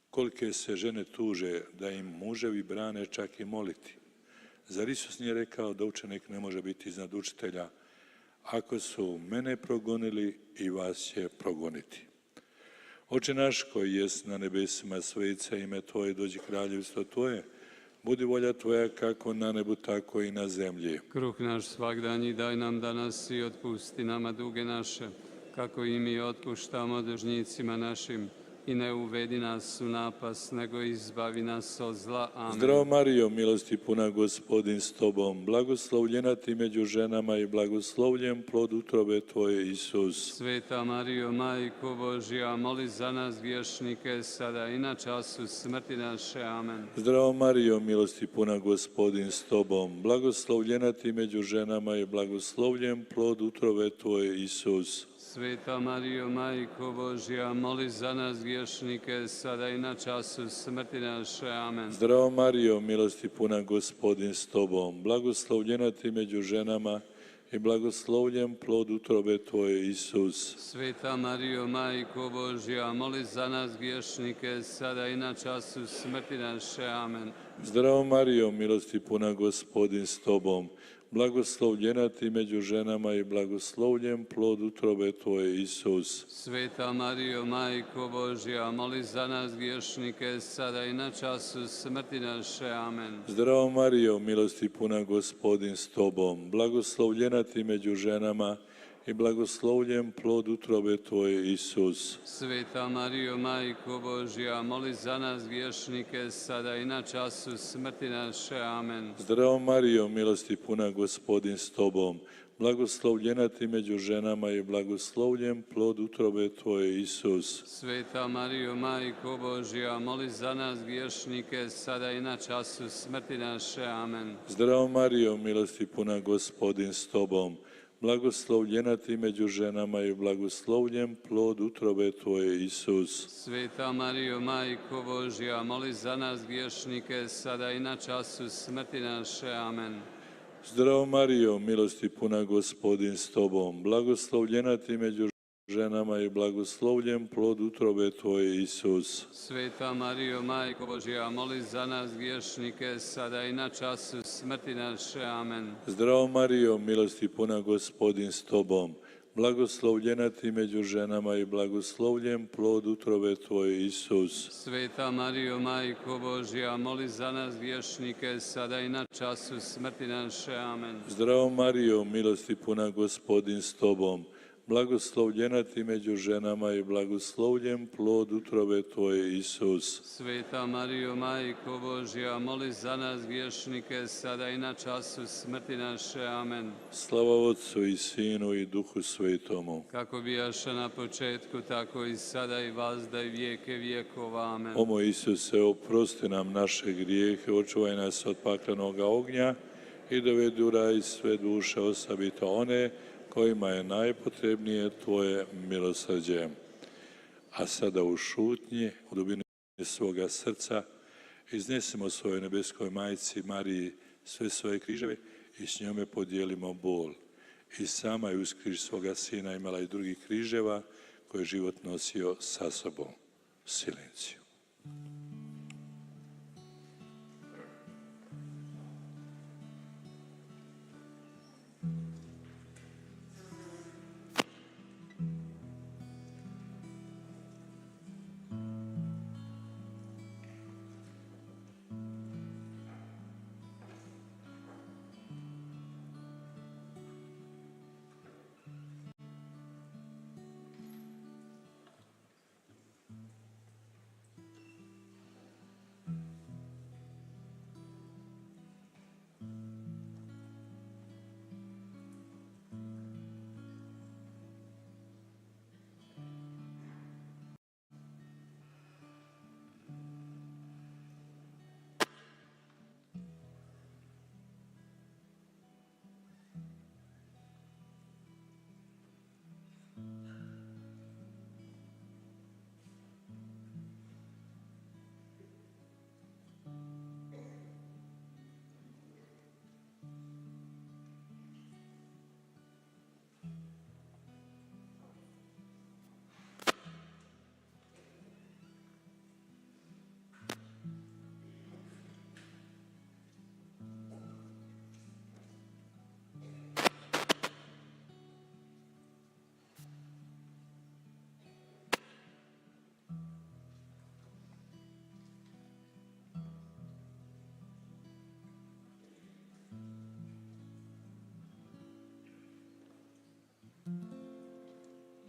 Kolike se žene tuže da im muževi brane čak i moliti. Zar Isus nije rekao da učenik ne može biti iznad učitelja? Ako su mene progonili, i vas će progoniti. Oče naš koji jest na nebesima, svet se ime Tvoje, dođi kraljevstvo Tvoje, budi volja Tvoja kako na nebu, tako i na zemlji. Kruh naš svagdanji daj nam danas i otpusti nama duge naše, kako i mi otpuštamo dužnicima našim. I ne uvedi nas u napas, nego izbavi nas od zla. Amen. Zdravo Marijo, milosti puna, Gospodin s Tobom, blagoslovljena Ti među ženama i blagoslovljen plod utrobe Tvoje, Isus. Sveta Marijo, Majko Božja, moli za nas griješnike, sada i na času smrti naše. Amen. Zdravo Marijo, milosti puna, Gospodin s Tobom, blagoslovljena Ti među ženama i blagoslovljen plod utrobe Tvoje, Isus. Sveta Marijo, Majko Božja, moli za nas griješnike, sada i na času smrti naše. Amen. Zdravo Marijo, milosti puna, Gospodin s Tobom, blagoslovljena Ti među ženama i blagoslovljen plod utrobe Tvoje, Isus. Sveta Marijo, Majko Božja, moli za nas griješnike, sada i na času smrti naše. Amen. Zdravo Marijo, milosti puna, Gospodin s Tobom, blagoslovljena Ti među ženama i blagoslovljen plod utrobe Tvoje, Isus. Sveta Marijo, Majko Božja, moli za nas griješnike, sada i na času smrti naše. Amen. Zdravo Marijo, milosti puna, Gospodin s Tobom, blagoslovljena Ti među ženama i blagoslovljen plod utrobe Tvoje, Isus. Sveta Marijo, Majko Božja, moli za nas griješnike, sada i na času smrti naše. Amen. Zdravo Marijo, milosti puna, Gospodin s Tobom, blagoslovljena Ti među ženama i blagoslovljen plod utrobe Tvoje, Isus. Sveta Marijo, Majko Božja, moli za nas griješnike, sada i na času smrti naše. Amen. Zdravo Marijo, milosti puna, Gospodin s Tobom, blagoslovljena Ti među ženama i blagoslovljen plod utrobe Tvoje, Isus. Sveta Marijo, Majko Božja, moli za nas griješnike, sada i na času smrti naše. Amen. Zdravo Marijo, milosti puna, Gospodin s tobom, blagoslovljena ti među ženama i blagoslovljen plod utrobe tvoje, Isus. Sveta Marijo, Majko Božja, moli za nas griješnike, sada i na času smrti naše. Amen. Zdravo Marijo, milosti puna, Gospodin s tobom, blagoslovljena ti među ženama i blagoslovljen plod utrobe tvoje, Isus. Sveta Marijo, Majko Božja, moli za nas griješnike, sada i na času smrti naše. Amen. Zdravo Marijo, milosti puna, Gospodin s tobom, blagoslovljena ti među ženama i blagoslovljen plod utrobe tvoje, Isus. Sveta Marijo, Majko Božja, moli za nas griješnike, sada i na času smrti naše. Amen. Slava Otcu i Sinu i Duhu Svetomu. Kako bijaše na početku, tako i sada i vazda i vijeke vjekova. Amen. O moj Isuse, oprosti nam naše grijehe, očuvaj nas od paklenog ognja i dovedi u raj sve duše, osobito one kojima je najpotrebnije tvoje milosrđe. A sada u šutnji, u dubini svoga srca, iznesemo svojoj nebeskoj majci Mariji sve svoje križeve i s njome podijelimo bol. I sama je uz križ svoga sina imala i drugih križeva koje je život nosio sa sobom. Silenciju.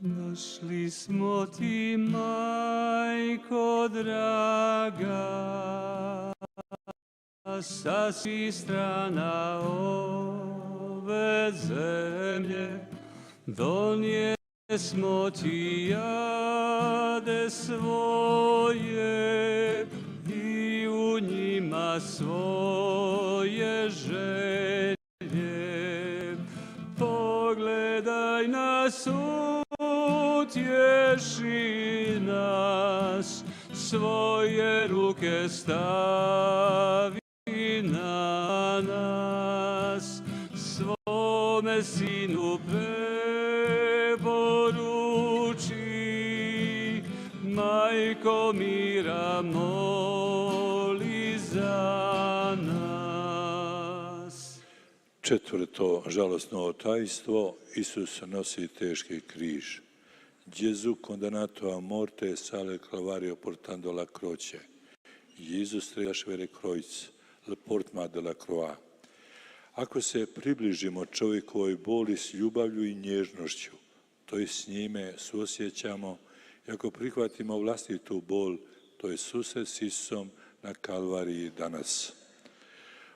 Našli smo ti, majko draga, sa svih strana ove zemlje. Donijesmo ti jade svoje i u njima svoje želje. Pogledaj nas, utješi nas, svoje ruke stavi na nas, svome sinu preporuči, majko mira, moli za nas. Četvrto žalosno tajstvo, Isus nosi teški križ. Gesù condannato a morte sale al Calvario portando la croce. Jesus treba vere kreuz, le portma de la croix. Ako se približimo čovjekovoj boli s ljubavlju i nježnošću, to je s njime suosjećamo, i ako prihvatimo vlastitu bol, to je susret s Isusom na Kalvariji danas.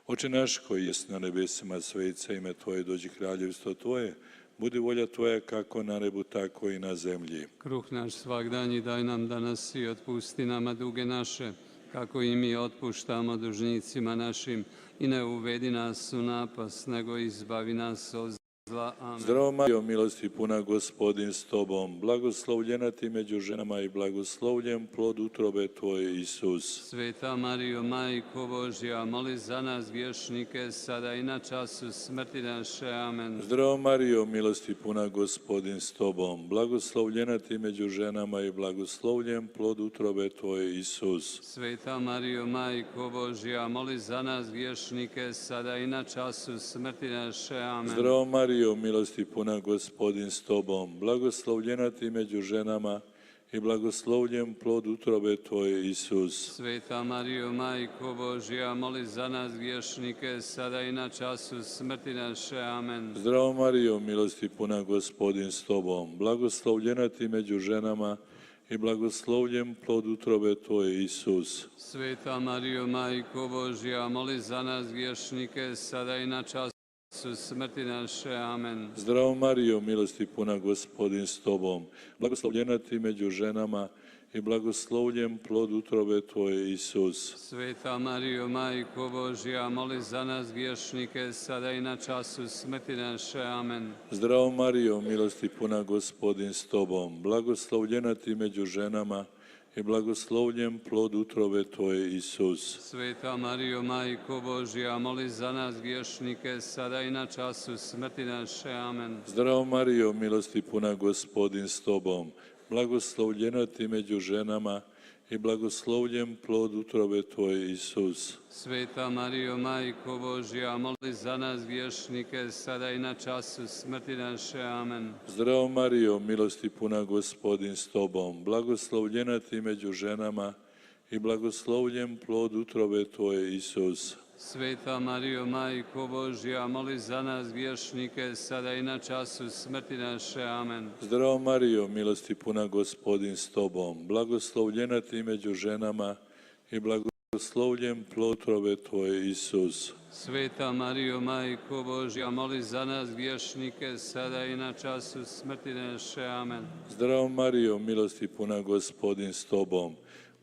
Oče naš koji jest na nebesima, sveca ime Tvoje, dođi kraljevstvo Tvoje, budi volja Tvoja kako na nebu, tako i na zemlji. Kruh naš svagdanji daj nam danas i otpusti nama duge naše, kako i mi otpuštamo dužnicima našim, i ne uvedi nas u napast, nego izbavi nas od zla. Amen. Zdravo Marijo, milosti puna, Gospodin s tobom, blagoslovljena ti među ženama i blagoslovljen plod utrobe tvoje, Isus. Sveta Marijo, Majko Božja, moli za nas griješnike, sada i na času smrti naše. Amen. Zdravo Marijo, milosti puna, Gospodin s tobom, blagoslovljena ti među ženama i blagoslovljen plod utrobe tvoje, Isus. Sveta Marijo, Majko Božja, moli za nas griješnike, sada i na času smrti naše. Amen. Zdravo Marijo, milosti puna, Gospodin s tobom, blagoslovljena ti među ženama i blagoslovljen plod utrobe tvoje, Isus. Sveta Marijo, Majko Božja, moli za nas griješnike, sada i na času smrti naše. Amen. Zdravo Marijo, milosti puna, Gospodin s tobom, blagoslovljena ti među ženama i blagoslovljen plod utrobe tvoje, Isus. Sveta Marijo, Majko Božja, moli za nas griješnike, sada i na času smrti naše. Amen. Zdravo Marijo, milosti puna, Gospodin s tobom, blagoslovljena ti među ženama i blagoslovljen plod utrobe tvoje, Isus. Sveta Marijo, Majko Božja, moli za nas griješnike, sada i na času smrti naše. Amen. Zdravo Marijo, milosti puna, Gospodin s tobom, blagoslovljena ti među ženama i blagoslovljen plod utrobe tvoje, Isus. Sveta Marijo, Majko Božja, moli za nas griješnike, sada i na času smrti naše. Amen. Zdravo Marijo, milosti puna, Gospodin s tobom, blagoslovljena ti među ženama i blagoslovljen plod utrobe tvoje, Isus. Sveta Marijo, Majko Božja, moli za nas griješnike, sada i na času smrti naše. Amen. Zdravo Marijo, milosti puna, Gospodin s tobom, blagoslovljena ti među ženama i blagoslovljen plod utrobe tvoje, Isus. Sveta Marijo, Majko Božja, moli za nas griješnike, sada i na času smrti naše. Amen. Zdravo Marijo, milosti puna, Gospodin s tobom, blagoslovljena ti među ženama i blagoslovljen plod utrobe tvoje, Isus. Sveta Marijo, Majko Božja, moli za nas griješnike, sada i na času smrti naše. Amen. Zdravo Marijo, milosti puna, Gospodin s tobom,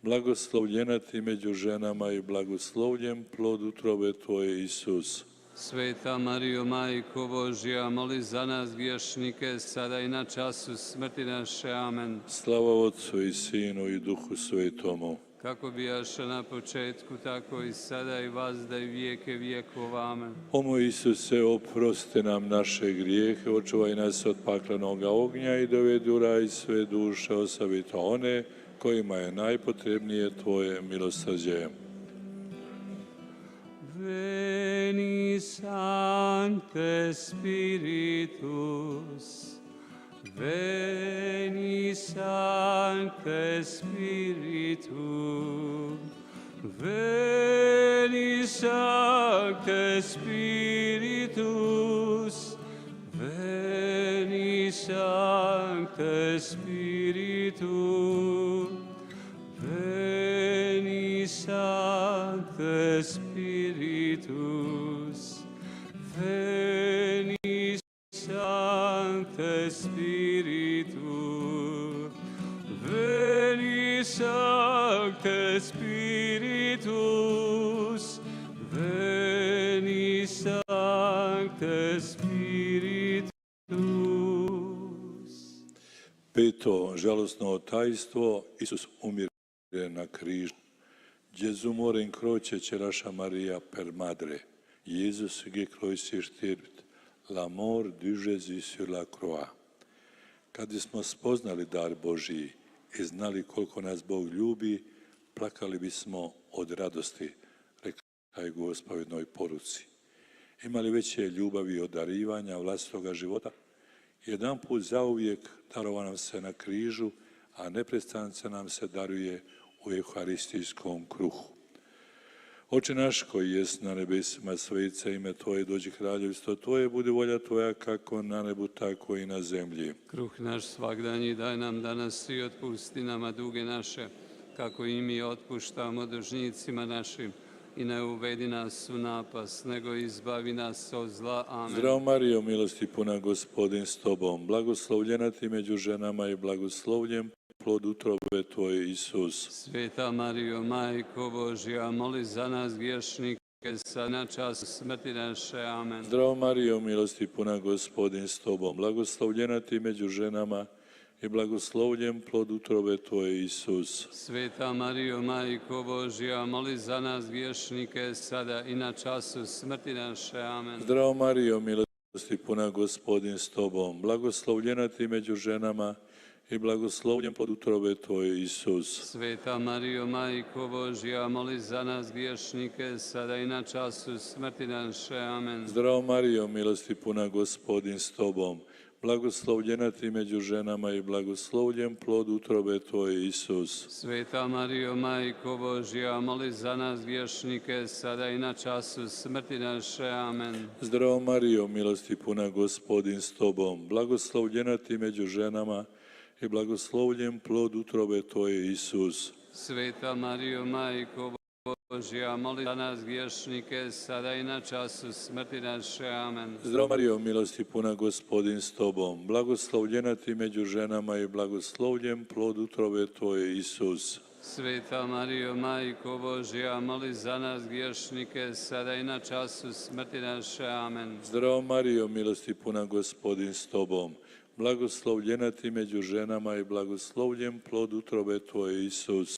blagoslovljena ti među ženama i blagoslovljen plod utrobe tvoje, Isus. Sveta Marijo, Majko Božja, moli za nas griješnike, sada i na času smrti naše. Amen. Slava Otcu i Sinu i Duhu Svetomu. Kako bijaše na početku, tako i sada i vazda i vijeke vjekova. Amen. O moj Isuse, oprosti nam naše grijehe, očuvaj nas od paklenoga ognja i dovedi u raj sve duše, osobito one kojima je najpotrebnije tvoje milosrđe. Veni Sancte Spiritus, veni Sancte Spiritus, veni Sancte Spiritus, veni Sancte Spiritus, veni Sancte Spiritus, veni Sancte Spiritus, veni Sancte Spiritus, veni Sancte Spiritus. Peto žalosno tajstvo, Isus umire na križu. Gesù muore in croce, c'è lascia Maria per madre. Jesus che croce stirbt, l'amor du Jésus sur la croix. Kad bismo spoznali dar Božji i znali koliko nas Bog ljubi, plakali bismo od radosti, rekla je Gospa u jednoj poruci. Imali veće ljubavi od darivanja vlastitoga života? Jedan put zauvijek darova nam se na križu, a neprestance nam se daruje u euharistijskom kruhu. Oče naš koji jest na nebesima, svetica ime Tvoje, dođi kraljevstvo Tvoje, budi volja Tvoja kako na nebu, tako i na zemlji. Kruh naš svagdanji daj nam danas i otpusti nama duge naše, kako i mi otpuštamo dužnicima našim. I ne uvedi nas u napast, nego izbavi nas od zla. Amen. Zdravo Marijo, milosti puna, Gospodin s tobom, blagoslovljena ti među ženama i blagoslovljen plod utrobe tvoje, Isus. Sveta Marijo, Majko Božja, moli za nas griješnike, sad na čas smrti naše. Amen. Zdravo Marijo, milosti puna, Gospodin s tobom, blagoslovljena ti među ženama i blagoslovljen plod utrobe tvoje, Isus. Sveta Marijo, Majko Božja, moli za nas griješnike, sada i na času smrti naše. Amen. Zdravo Marijo, milosti puna, Gospodin s tobom, blagoslovljena ti među ženama i blagoslovljen plod utrobe tvoje, Isus. Sveta Marijo, Majko Božja, moli za nas griješnike, sada i na času smrti naše. Amen. Zdravo Marijo, milosti puna, Gospodin s tobom, blagoslovljena ti među ženama i blagoslovljen plod utrobe tvoje, Isus. Sveta Marijo, Majko Božja, moli za nas griješnike, sada i na času smrti naše. Amen. Zdravo Marijo, milosti puna, Gospodin s tobom, blagoslovljena ti među ženama i blagoslovljen plod utrobe tvoje, Isus. Sveta Marijo, Majko Božja, moli za nas griješnike, sada i na času smrti naše. Amen. Zdravo Marijo, milosti puna, Gospodin s tobom, blagoslovljena ti među ženama i blagoslovljen plod utrobe tvoje, Isus. Sveta Marijo, Majko Božja, moli za nas griješnike, sada i na času smrti naše. Amen. Zdravo Marijo, milosti puna, Gospodin s tobom, blagoslovljena ti među ženama i blagoslovljen plod utrobe tvoje, Isus.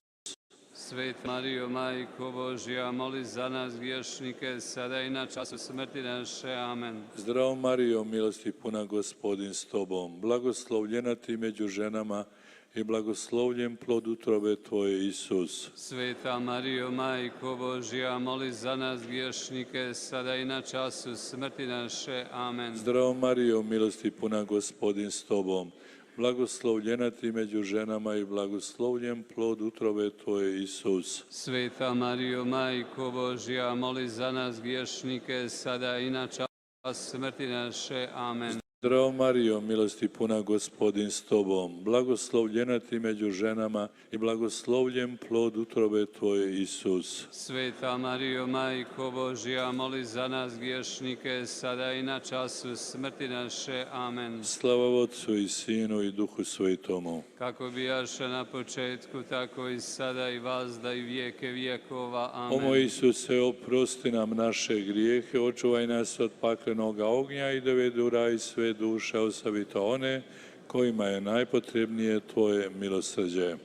Sveta Marijo, Majko Božja, moli za nas griješnike, sada i na času smrti naše. Amen. Zdravo Marijo, milosti puna, Gospodin s tobom, blagoslovljena ti među ženama i blagoslovljen plod utrobe tvoje, Isus. Sveta Marijo, Majko Božja, moli za nas griješnike, sada i na času smrti naše. Amen. Zdravo Marijo, milosti puna, Gospodin s tobom, blagoslovljena ti među ženama i blagoslovljen plod utrobe tvoje, Isus. Sveta Marijo, Majko Božja, moli za nas griješnike, sada i na čas smrti naše. Amen. Zdravo Marijo, milosti puna, Gospodin s tobom, blagoslovljena ti među ženama i blagoslovljen plod utrobe tvoje, Isus. Sveta Marijo, Majko Božja, moli za nas griješnike, sada i na času smrti naše. Amen. Slava Otcu i Sinu i Duhu Svetomu. Kako bijaše na početku, tako i sada i vazda i vijeke vijekova. Amen. O moj Isuse, oprosti nam naše grijehe, očuvaj nas od paklenoga ognja i dovedi u raj sve duše, osobito one kojima je najpotrebnije tvoje milosrđe.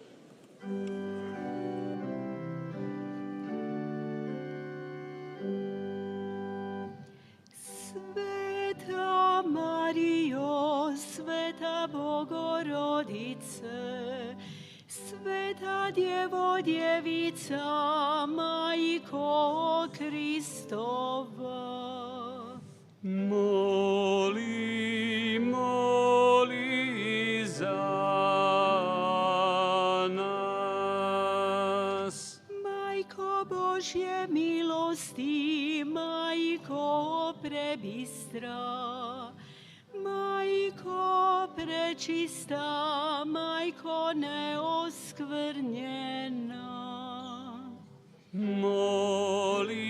Sveta Marijo, sveta Bogorodice, sveta Djevo Djevica, Majko Kristova, moli, moli za nas. Majko Božje milosti, Majko prebistra, Majko prečista, Majko neoskvrnjena, moli,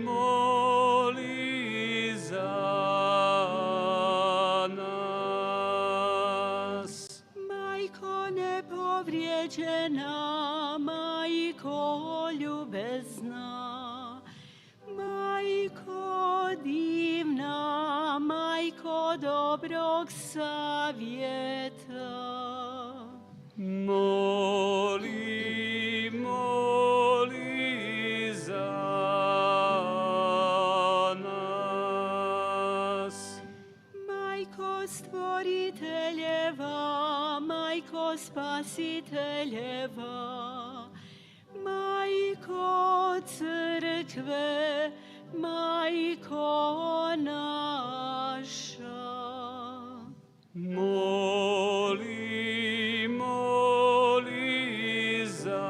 moli za nas. Majko nepovrijeđena, Majko ljubezna, Majko divna, Majko dobrog savjeta, moli, moli za nas. Majko stvoriteljeva, Majko spasiteljeva, Majko crkve, Majko naša, moli, moli za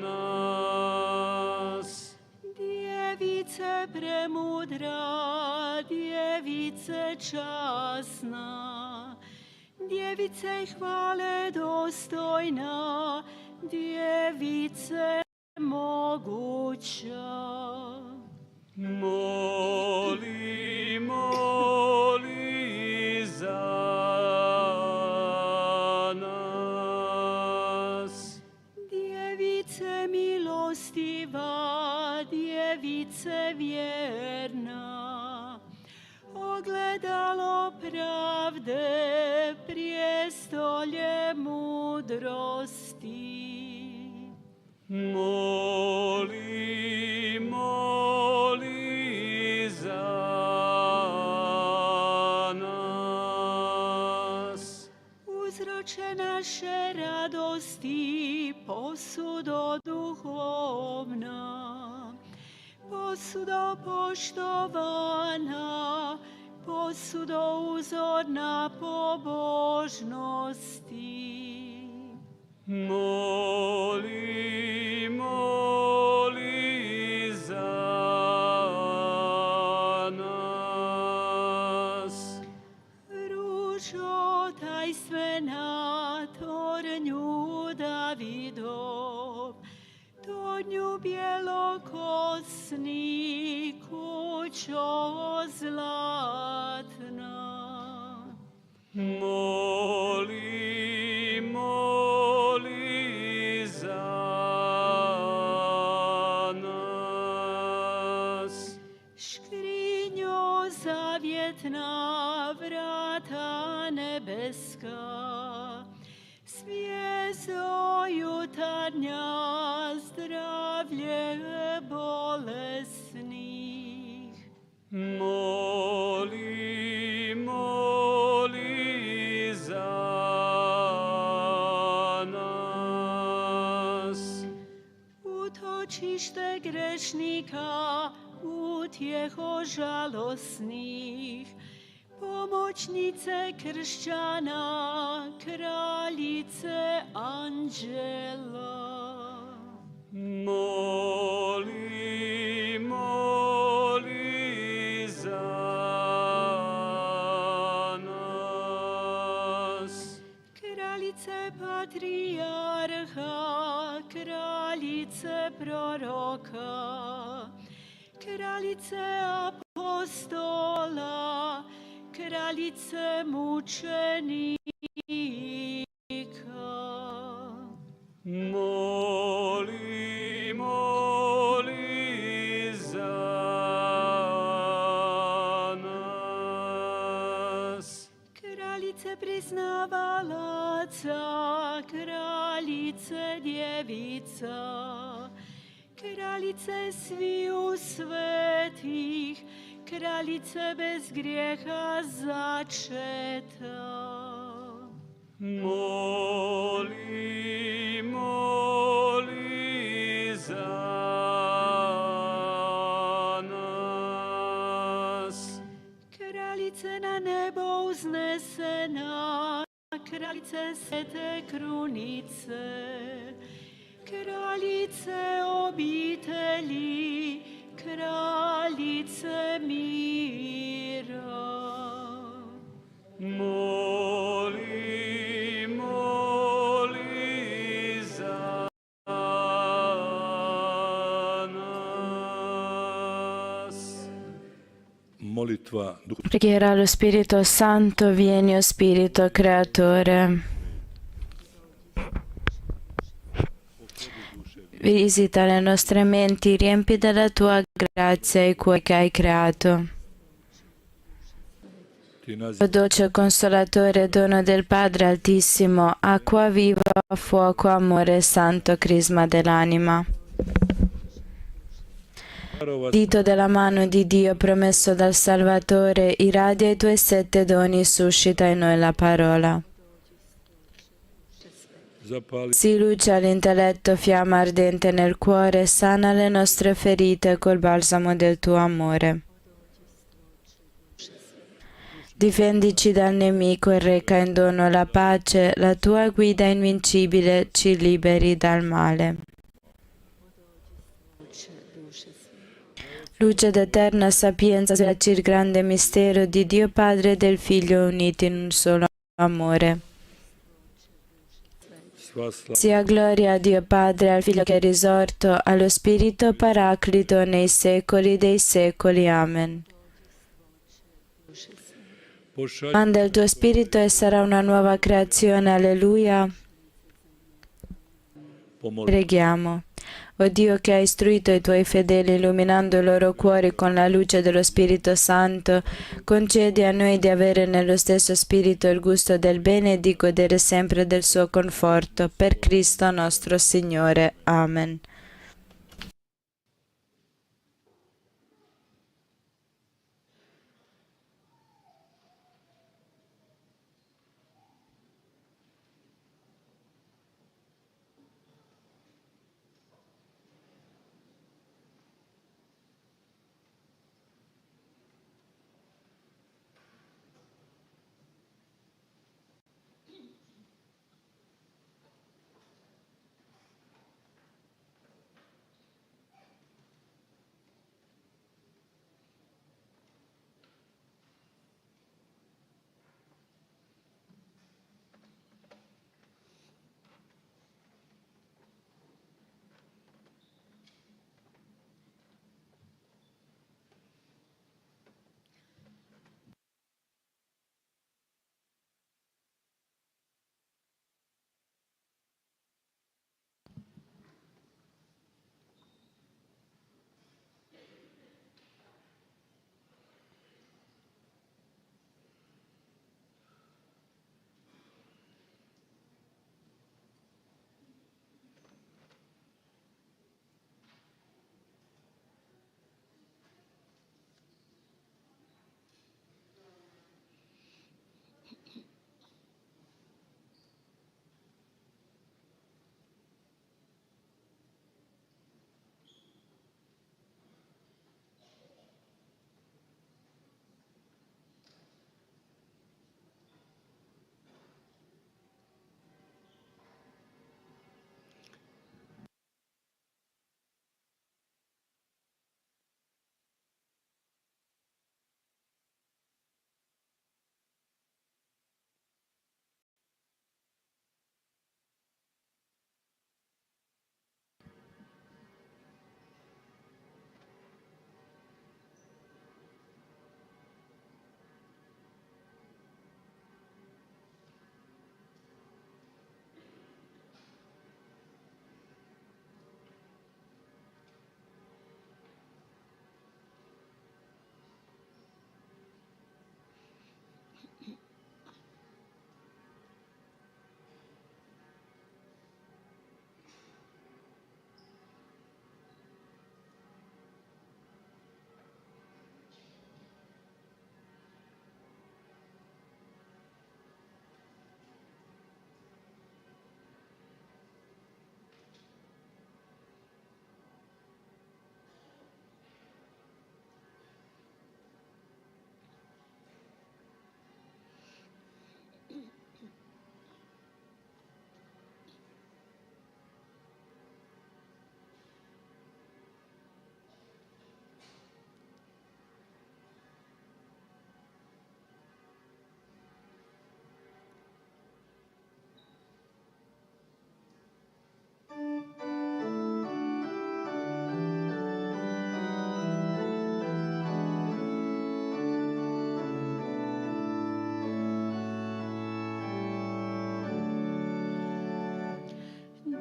nas. Djevice premudra, Djevice časna, Djevice hvale dostojna, Djevice moguća, moli, moli za nas. Djevice milostiva, djevice vjerna, ogledalo pravde, prijestolje mudrosti. Moli, moli za nas. Uzroče naše radosti, posudo duhovna, posudo poštovana, posudo uzorna pobožnosti. Moli, moli za nas. Ružo tajstvena, tornju Davidov, tornju bjelokosni, kućo zlatna. Moli, moli za nas. Škrinjo zavjetna, vrata nebeska, svjezo jutarnja, zdravlje bolesnih. Moli, moli za nas. Utočište grešnika, utjeho žalosnih, pomoćnice kršćana, kraljice anđela. Moli, moli za nas. Kraljice patrijarha, kraljice proroka, kraljice apostola, kraljice mučenika. Moli, moli za nas. Kraljice priznavalaca, kraljice djevica, kraljice sviju svetih, kraljice bez grijeha začeta. Moli, moli za nas. Kraljice na nebo uznesena, kraljice svete krunice, kraljice obitelji, kraljice mira. Moli, moli za nas. Molitva Preghiera allo Spirito Santo, vieni o Spirito Creatore. Visita le nostre menti, riempi della tua grazia i cuori che hai creato. O dolce consolatore, dono del Padre Altissimo, acqua viva, fuoco, amore, santo crisma dell'anima. Dito della mano di Dio promesso dal Salvatore, irradia i tuoi 7 doni, suscita in noi la parola. Sii luce all'intelletto, fiamma ardente nel cuore, sana le nostre ferite col balsamo del tuo amore. Difendici dal nemico e reca in dono la pace, la tua guida invincibile ci liberi dal male. Luce d'eterna sapienza, svelaci il grande mistero di Dio Padre e del Figlio uniti in un solo amore. Sia gloria a Dio Padre, al Figlio che è risorto, allo Spirito Paraclito nei secoli dei secoli. Amen. Manda il tuo Spirito e sarà una nuova creazione. Alleluia. Preghiamo. O Dio che hai istruito i tuoi fedeli illuminando i loro cuori con la luce dello Spirito Santo, concedi a noi di avere nello stesso Spirito il gusto del bene e di godere sempre del suo conforto. Per Cristo nostro Signore. Amen.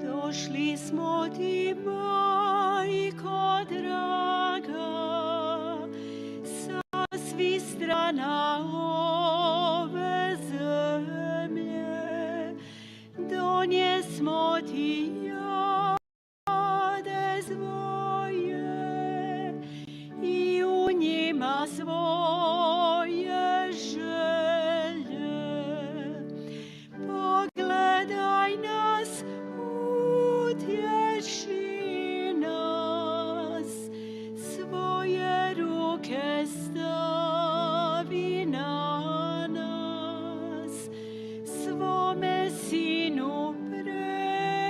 Došli smo ti, majko draga, sa svih strana ove zemlje. Donjesmo ti jade svoje i u njima svoje želje. Pogledaj nas, utješi nas, svoje ruke stavi na nas, svome Sinu prepusti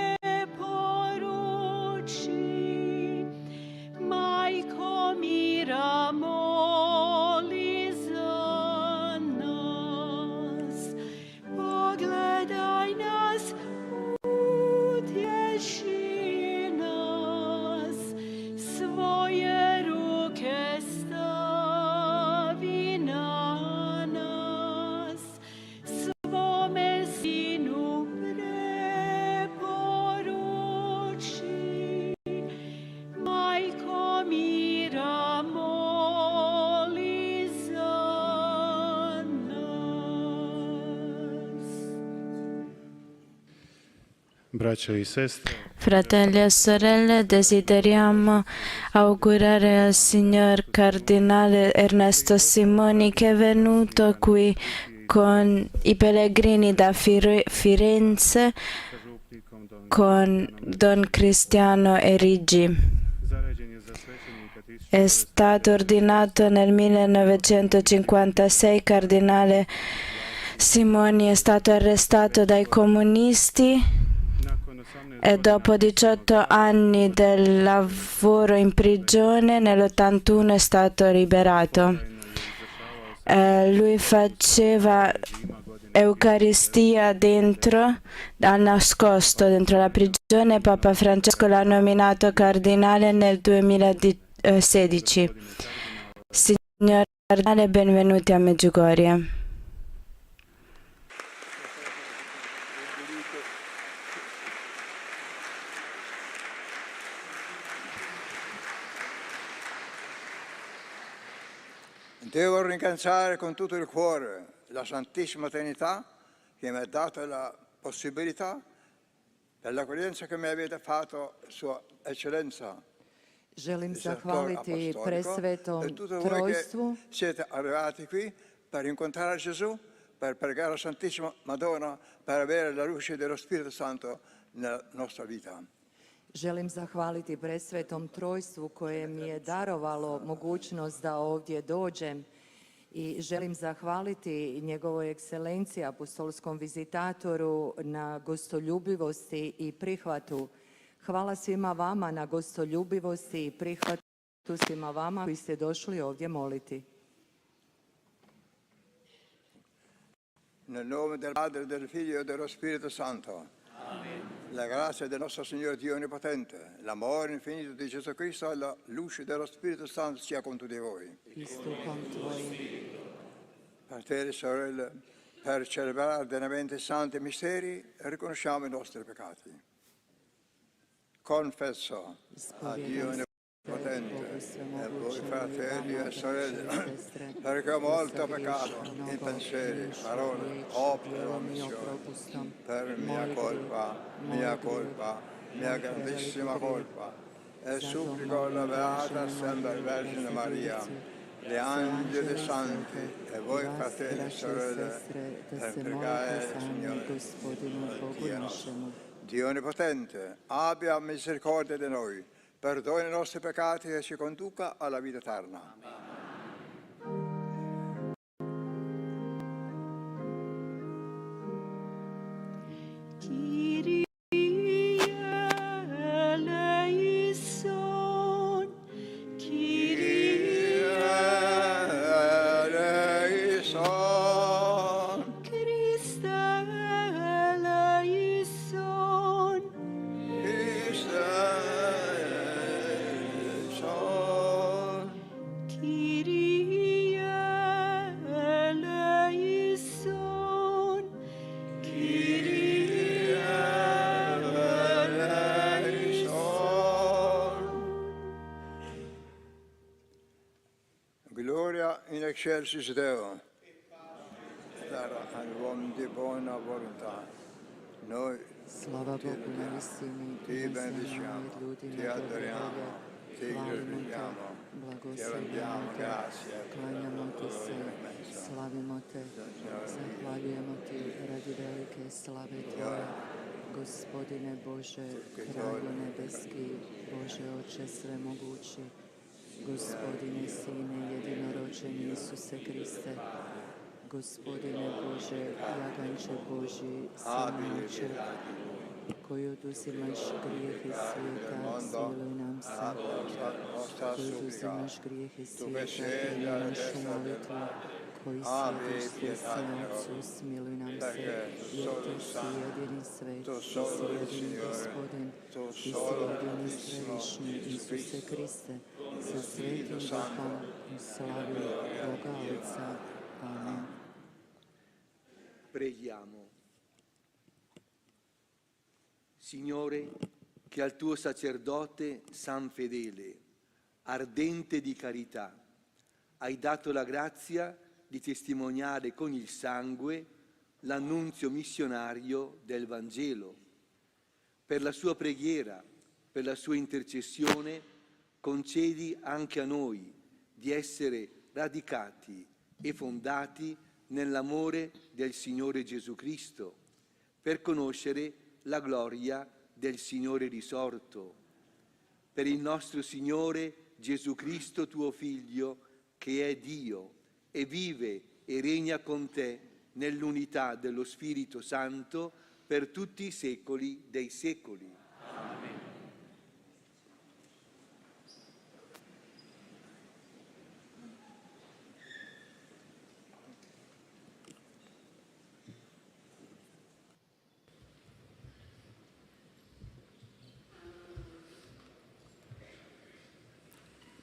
Fratelli e sorelle, desideriamo augurare al signor Cardinale Ernesto Simoni, che è venuto qui con i pellegrini da Firenze, con Don Cristiano Erigi. È stato ordinato nel 1956. Cardinale Simoni è stato arrestato dai comunisti e dopo 18 anni del lavoro in prigione nell'81 è stato liberato. Lui faceva Eucaristia al nascosto dentro la prigione. Papa Francesco l'ha nominato cardinale nel 2016. Signor Cardinale, benvenuti a Medjugorje. Devo ringraziare con tutto il cuore la Santissima Trinità che mi ha dato la possibilità per l'accoglienza che mi avete fatto, Sua Eccellenza. Želim zahvaliti Presvetom Trojstvu. Siete arrivati qui per incontrare Gesù, per pregare la Santissima Madonna, per avere la luce dello Spirito Santo nella nostra vita. Želim zahvaliti Presvetom Trojstvu koje mi je darovalo mogućnost da ovdje dođem i želim zahvaliti njegovoj ekscelenciji apostolskom vizitatoru na gostoljubivosti i prihvatu. Hvala svima vama na gostoljubivosti i prihvatu svima vama koji ste došli ovdje moliti. Nel nome del Padre, del Figlio e dello Spirito Santo. Amen. La grazia del nostro Signore Dio Onnipotente, l'amore infinito di Gesù Cristo e la luce dello Spirito Santo sia con tutti voi. Fratelli e sorelle, per celebrare degnamente i santi misteri, riconosciamo i nostri peccati. Confesso a Dio Onnipotente e a voi fratelli e sorelle, perché ho molto peccato in pensieri, parole, opere e omissioni, per mia colpa, mia grandissima colpa, e supplico la Beata sempre Vergine Maria, gli angeli santi e voi fratelli e sorelle, per pregare il Signore, Dio nostro. Dio Onnipotente, abbia misericordia di noi, perdoni i nostri peccati e ci conduca alla vita eterna. Kyrie eleison, Kyrie eleison, Christe eleison, Christe eleison, Kyrie eleison, Kyrie eleison. Gloria in excelsis Deo, terra all'uomo di buona volontà. Noi Slava Bogu na visini, ti benediciamo, ti adoriamo, ti glorifichiamo, ti rendiamo grazie. klanjamo ti se, slavimo te, zahvaljujemo ti radi velike slave tvoje, Gospodine Bože, Kralju nebeski, Bože Oče svemogući, Gospodine Sine jedinoročeni Isuse Kriste, Gospodine Bože, Jaganče Boži, Sine Oče, koji oduzimaš grijehe svijeta, smiluj nam se. Koji oduzimaš grijehe svijeta, primi našu molitvu. Koji sjediš svjesni Otcu, smiluj nam se. Jer ti si jedini svet, ti si jedini Gospodin, ti si jedini središnji Isuse Kriste, sa Svetim Duhom u slavi Boga Otca. Amen. Preghiamo. Signore, che al tuo sacerdote San Fedele, ardente di carità, hai dato la grazia di testimoniare con il sangue l'annunzio missionario del Vangelo. per la sua preghiera, per la sua intercessione, concedi anche a noi di essere radicati e fondati nell'amore del Signore Gesù Cristo, per conoscere la gloria del Signore risorto. Per il nostro Signore Gesù Cristo, tuo Figlio, che è Dio e vive e regna con te nell'unità dello Spirito Santo per tutti i secoli dei secoli. Amen.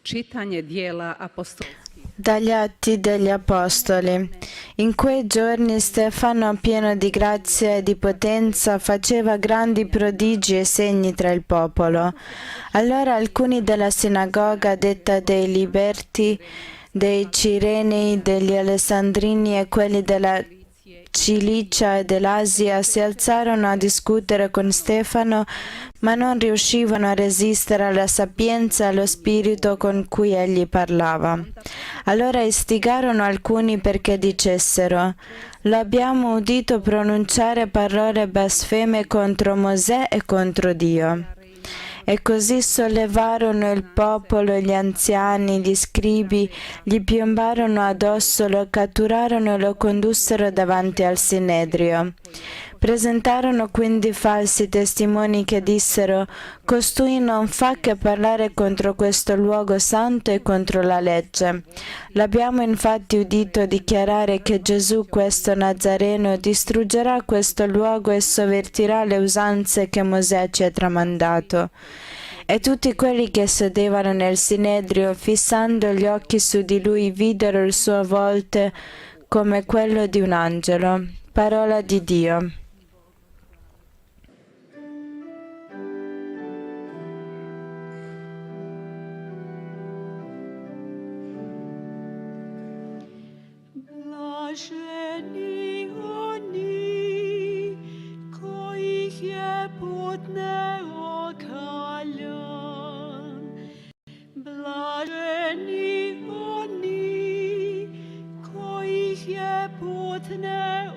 Čitanje dijela apostolskih. Dagli Atti degli Apostoli. In quei giorni Stefano, pieno di grazia e di potenza, faceva grandi prodigi e segni tra il popolo. Allora alcuni della sinagoga, detta dei Liberti, dei Cirenei, degli Alessandrini e quelli della Cilicia e dell'Asia, si alzarono a discutere con Stefano, ma non riuscivano a resistere alla sapienza e allo spirito con cui egli parlava. Allora istigarono alcuni perché dicessero: «Lo abbiamo udito pronunciare parole blasfeme contro Mosè e contro Dio». E così sollevarono il popolo, gli anziani, gli scribi, gli piombarono addosso, lo catturarono e lo condussero davanti al Sinedrio. Presentarono quindi falsi testimoni che dissero: «Costui non fa che parlare contro questo luogo santo e contro la legge. L'abbiamo infatti udito dichiarare che Gesù, questo Nazareno, distruggerà questo luogo e sovvertirà le usanze che Mosè ci ha tramandato». E tutti quelli che sedevano nel Sinedrio, fissando gli occhi su di lui, videro il suo volto come quello di un angelo. Parola di Dio. Blaženi oni kojih je put neokaljan. Blaženi oni kojih je put neokaljan.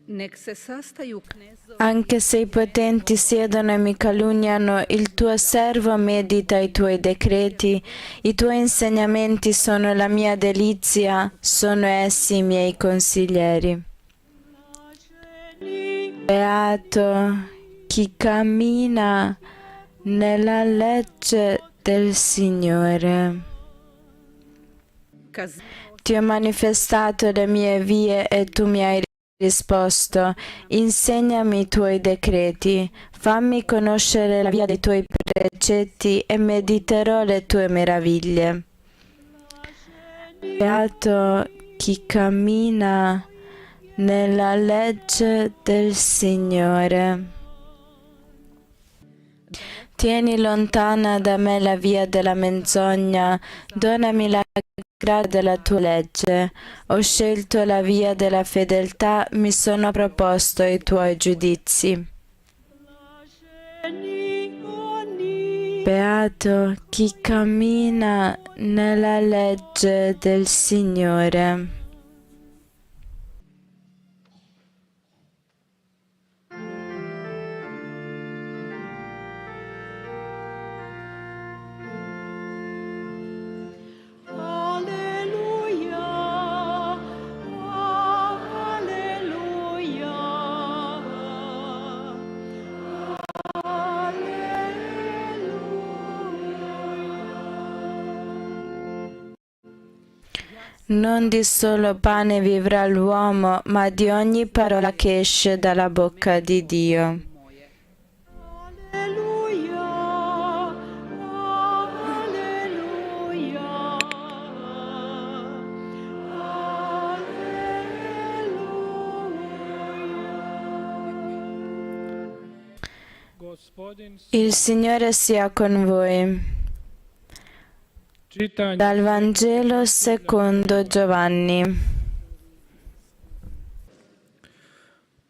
Nek se sastaju knezovi. Anche se i potenti siedono e mi calunniano, il tuo servo medita i tuoi decreti, i tuoi insegnamenti sono la mia delizia, sono essi i miei consiglieri. Beato chi cammina nella legge del Signore. Ti ho manifestato le mie vie e tu mi hai risposto: insegnami i tuoi decreti, fammi conoscere la via dei tuoi precetti e mediterò le tue meraviglie. Beato chi cammina nella legge del Signore. Tieni lontana da me la via della menzogna, donami la grazia della tua legge. Ho scelto la via della fedeltà, mi sono proposto i tuoi giudizi. Beato chi cammina nella legge del Signore. Non di solo pane vivrà l'uomo, ma di ogni parola che esce dalla bocca di Dio. Il Signore sia con voi. Dal Vangelo secondo Giovanni.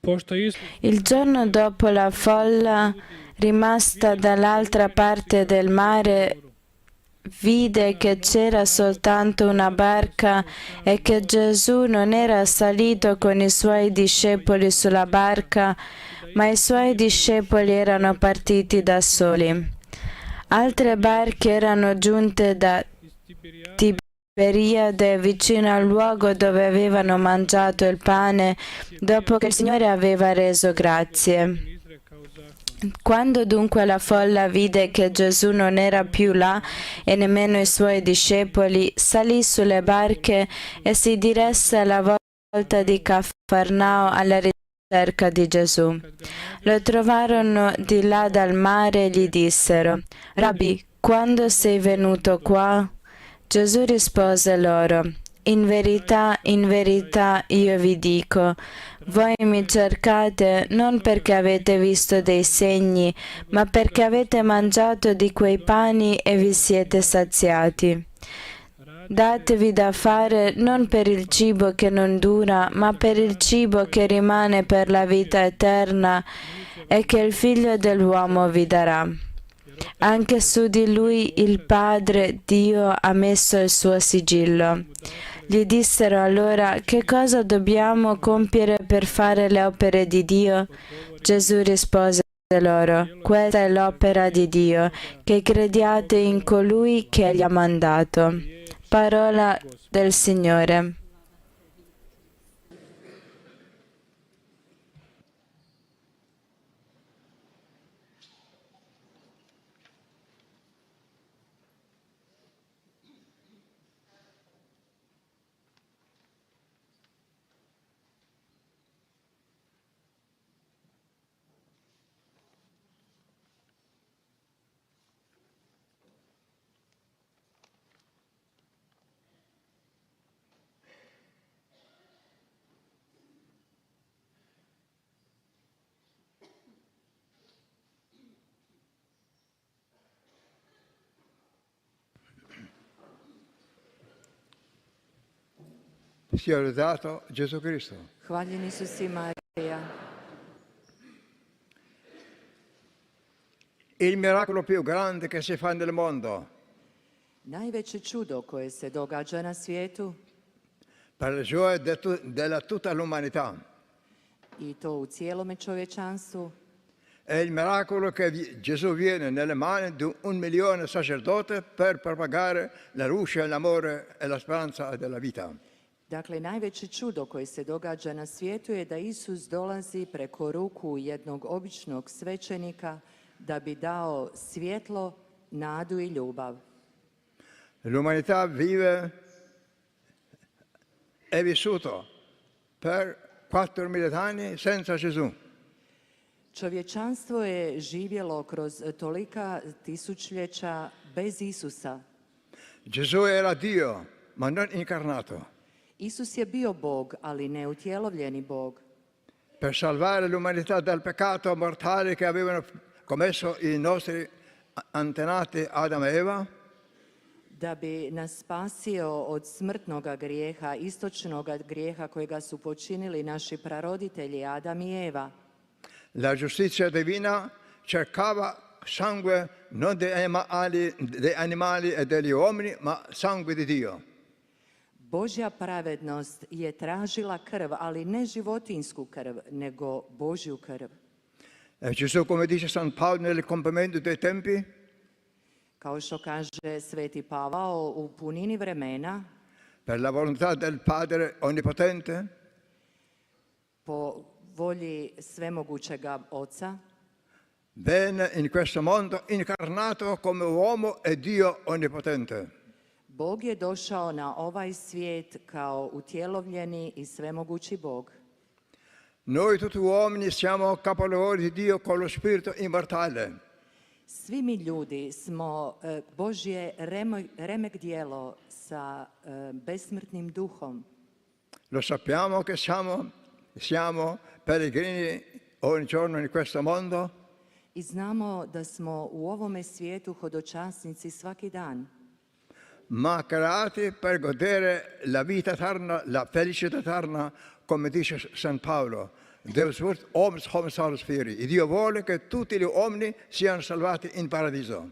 Il giorno dopo la folla, rimasta dall'altra parte del mare, vide che c'era soltanto una barca e che Gesù non era salito con i suoi discepoli sulla barca, ma i suoi discepoli erano partiti da soli. Altre barche erano giunte da Tiberiade, vicino al luogo dove avevano mangiato il pane dopo che il Signore aveva reso grazie. Quando dunque la folla vide che Gesù non era più là e nemmeno i suoi discepoli, salì sulle barche e si diresse alla volta di Cafarnao alla ricerca di Gesù. Lo trovarono di là dal mare e gli dissero: «Rabbi, quando sei venuto qua?» Gesù rispose loro: in verità, io vi dico, voi mi cercate non perché avete visto dei segni, ma perché avete mangiato di quei pani e vi siete saziati. Datevi da fare non per il cibo che non dura, ma per il cibo che rimane per la vita eterna e che il Figlio dell'uomo vi darà. Anche su di lui il Padre, Dio, ha messo il suo sigillo. Gli dissero allora: che cosa dobbiamo compiere per fare le opere di Dio? Gesù rispose loro: questa è l'opera di Dio, che crediate in colui che Egli ha mandato. Parola del Signore. Sia lodato Gesù Cristo. Hvaljen Isus i Marija. Il miracolo più grande che si fa nel mondo Najveće čudo koje se događa na svijetu, per la gioia della tutta l'umanità, i to u cijelome čovječanstvu, è il miracolo che Gesù viene nelle mani di 1 milione di sacerdoti per propagare la luce, l'amore e la speranza della vita. Dakle, najveće čudo koje se događa na svijetu je da Isus dolazi preko ruku jednog običnog svećenika da bi dao svjetlo, nadu i ljubav. L'umanità vive è vissuto per 4.000 anni senza Gesù. Čovječanstvo je živjelo kroz tolika tisućljeća bez Isusa. Gesù era Dio, ma non incarnato. Isus je bio Bog, ali ne utjelovljeni Bog. Per salvare l'umanità dal peccato mortale che avevano commesso i nostri antenati Adamo e Eva, da bi nas spasio od smrtnoga grijeha, istočnog grijeha kojega su počinili naši praroditelji Adam i Eva. La giustizia divina cercava sangue non dei animali e degli uomini, ma sangue di Dio. Božja pravednost je tražila krv, ali ne životinjsku krv, nego Božju krv. Gesù, come dice San Paolo nel compimento dei tempi, kao što kaže Sveti Pavao u punini vremena, per la volontà del Padre Onnipotente, po volji svemogućega Oca, venne in questo mondo incarnato come uomo e Dio Onnipotente. Bog je došao na ovaj svijet kao utjelovljeni i svemogući Bog. Noi tutti uomini siamo capolavori di Dio con lo spirito immortale. Svi mi ljudi smo Božje remek djelo sa besmrtnim duhom. Lo sappiamo che siamo pellegrini ogni giorno in questo mondo. I znamo da smo u ovome svijetu hodočasnici svaki dan. Ma creati per godere la vita eterna, la felicità eterna, come dice San Paolo. Deus wordt omens homo sferi. E Dio vuole che tutti gli uomini siano salvati in paradiso.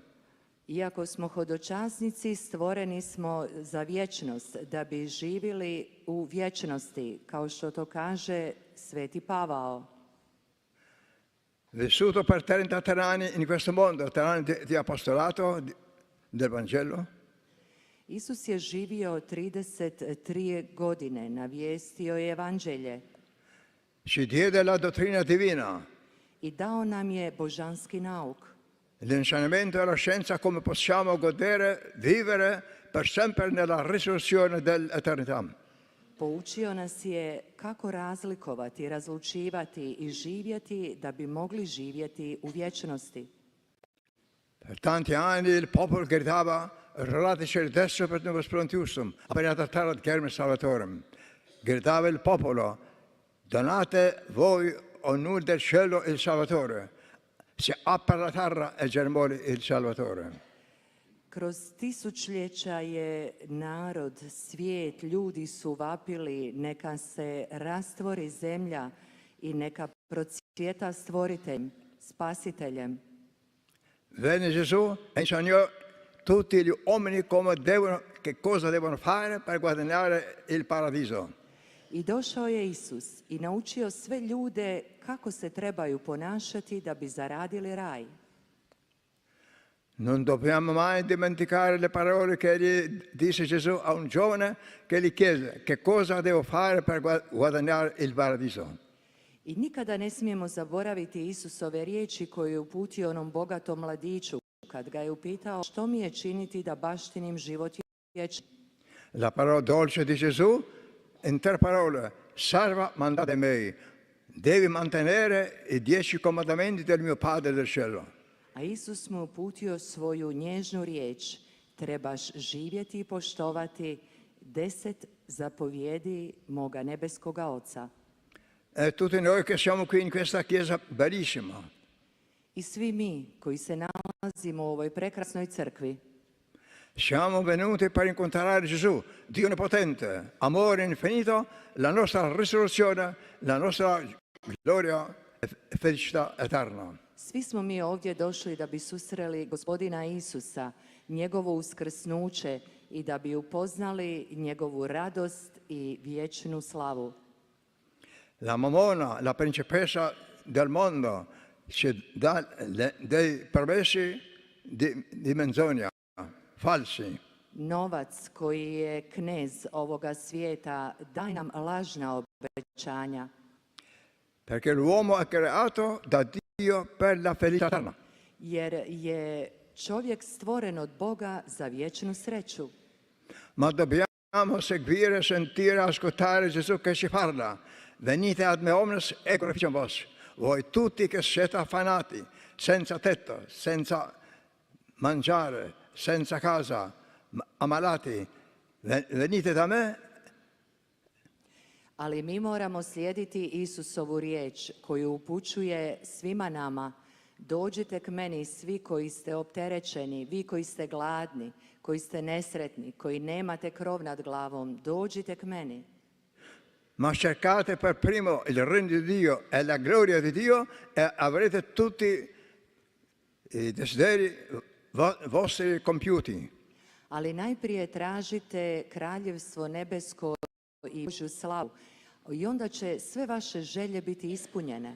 Iako smo hodočasnici, stvoreni smo za vječnost, da bi živjeli u vječnosti, kao što to kaže Sveti Pavao. Vissuto per 33 anni in questo mondo, 3 anni di apostolato del Vangelo. Isus je živio 33 godine, navijestio je evanđelje Ci diede la dottrina divina, i dao nam je božanski nauk. l'insegnamento e la scienza come possiamo godere, vivere per sempre nella risurrezione dell'eternità. Poučio nas je kako razlikovati, razlučivati i živjeti da bi mogli živjeti u vječnosti. Per tanti anni il popolo gridava "Rodateci adesso per nobis prontiusum, appariat terra germe salvatorem". Gridava il popolo: "Donate voi o nur del cielo il Salvatore". Si apre la terra e germoli il Salvatore. Kroz tisućljeća je narod, svijet, ljudi su vapili neka se rastvori zemlja i neka procvjeta stvoriteljem, spasiteljem. Venne Gesù e insegnò tutti gli uomini che cosa devono fare per guadagnare il paradiso. I došao je Isus i naučio sve ljude kako se trebaju ponašati da bi zaradili raj. Non dobbiamo mai dimenticare le parole che gli disse Gesù a un giovane che gli chiese che cosa devo fare per guadagnare il paradiso. I nikada ne smijemo zaboraviti Isusove riječi koje je uputio onom bogatom mladiću kad ga je upitao što mi je činiti da baštinim život vječni. La parola dolce di Gesù, in 3 parole: "Salva mandate me". Devi mantenere i 10 comandamenti del mio Padre del cielo. A Isus mu uputio svoju nježnu riječ: trebaš živjeti i poštovati 10 zapovjedi moga nebeskoga Oca. E tutti noi che siamo qui in questa chiesa bellissima. I svi mi koji se nalazimo u ovoj prekrasnoj crkvi Siamo venuti per incontrare Gesù, Dio Onnipotente, amore infinito, la nostra risurrezione, la nostra gloria e felicità eterna. Svi smo mi ovdje došli da bi susreli Gospodina Isusa, njegovo uskrsnuće i da bi upoznali njegovu radost i vječnu slavu. La Mammona, la principessa del mondo, ci dà dei promessi di menzogna, falsi. Novac koji je knez ovoga svijeta daje nam lažna obećanja. Perché l'uomo è creato da Dio per la felicità eterna. Jer je čovjek stvoren od Boga za vječnu sreću. Ma dobbiamo seguire, sentire, ascoltare Gesù che ci parla. Venite ad me omnes e glorificam vos. Voi tutti che siete affamati, senza tetto, senza mangiare, senza casa, ammalati, venite da me. Ali mi moramo slijediti Isusovu riječ koju upućuje svima nama. Dođite k meni svi koji ste opterećeni, vi koji ste gladni, koji ste nesretni, koji nemate krov nad glavom, dođite k meni. Ma cercate per primo il regno di Dio e la gloria di Dio e avrete tutti i desideri vostri compiuti. Ali najprije tražite kraljevstvo nebesko i Božju slavu i onda će sve vaše želje biti ispunjene.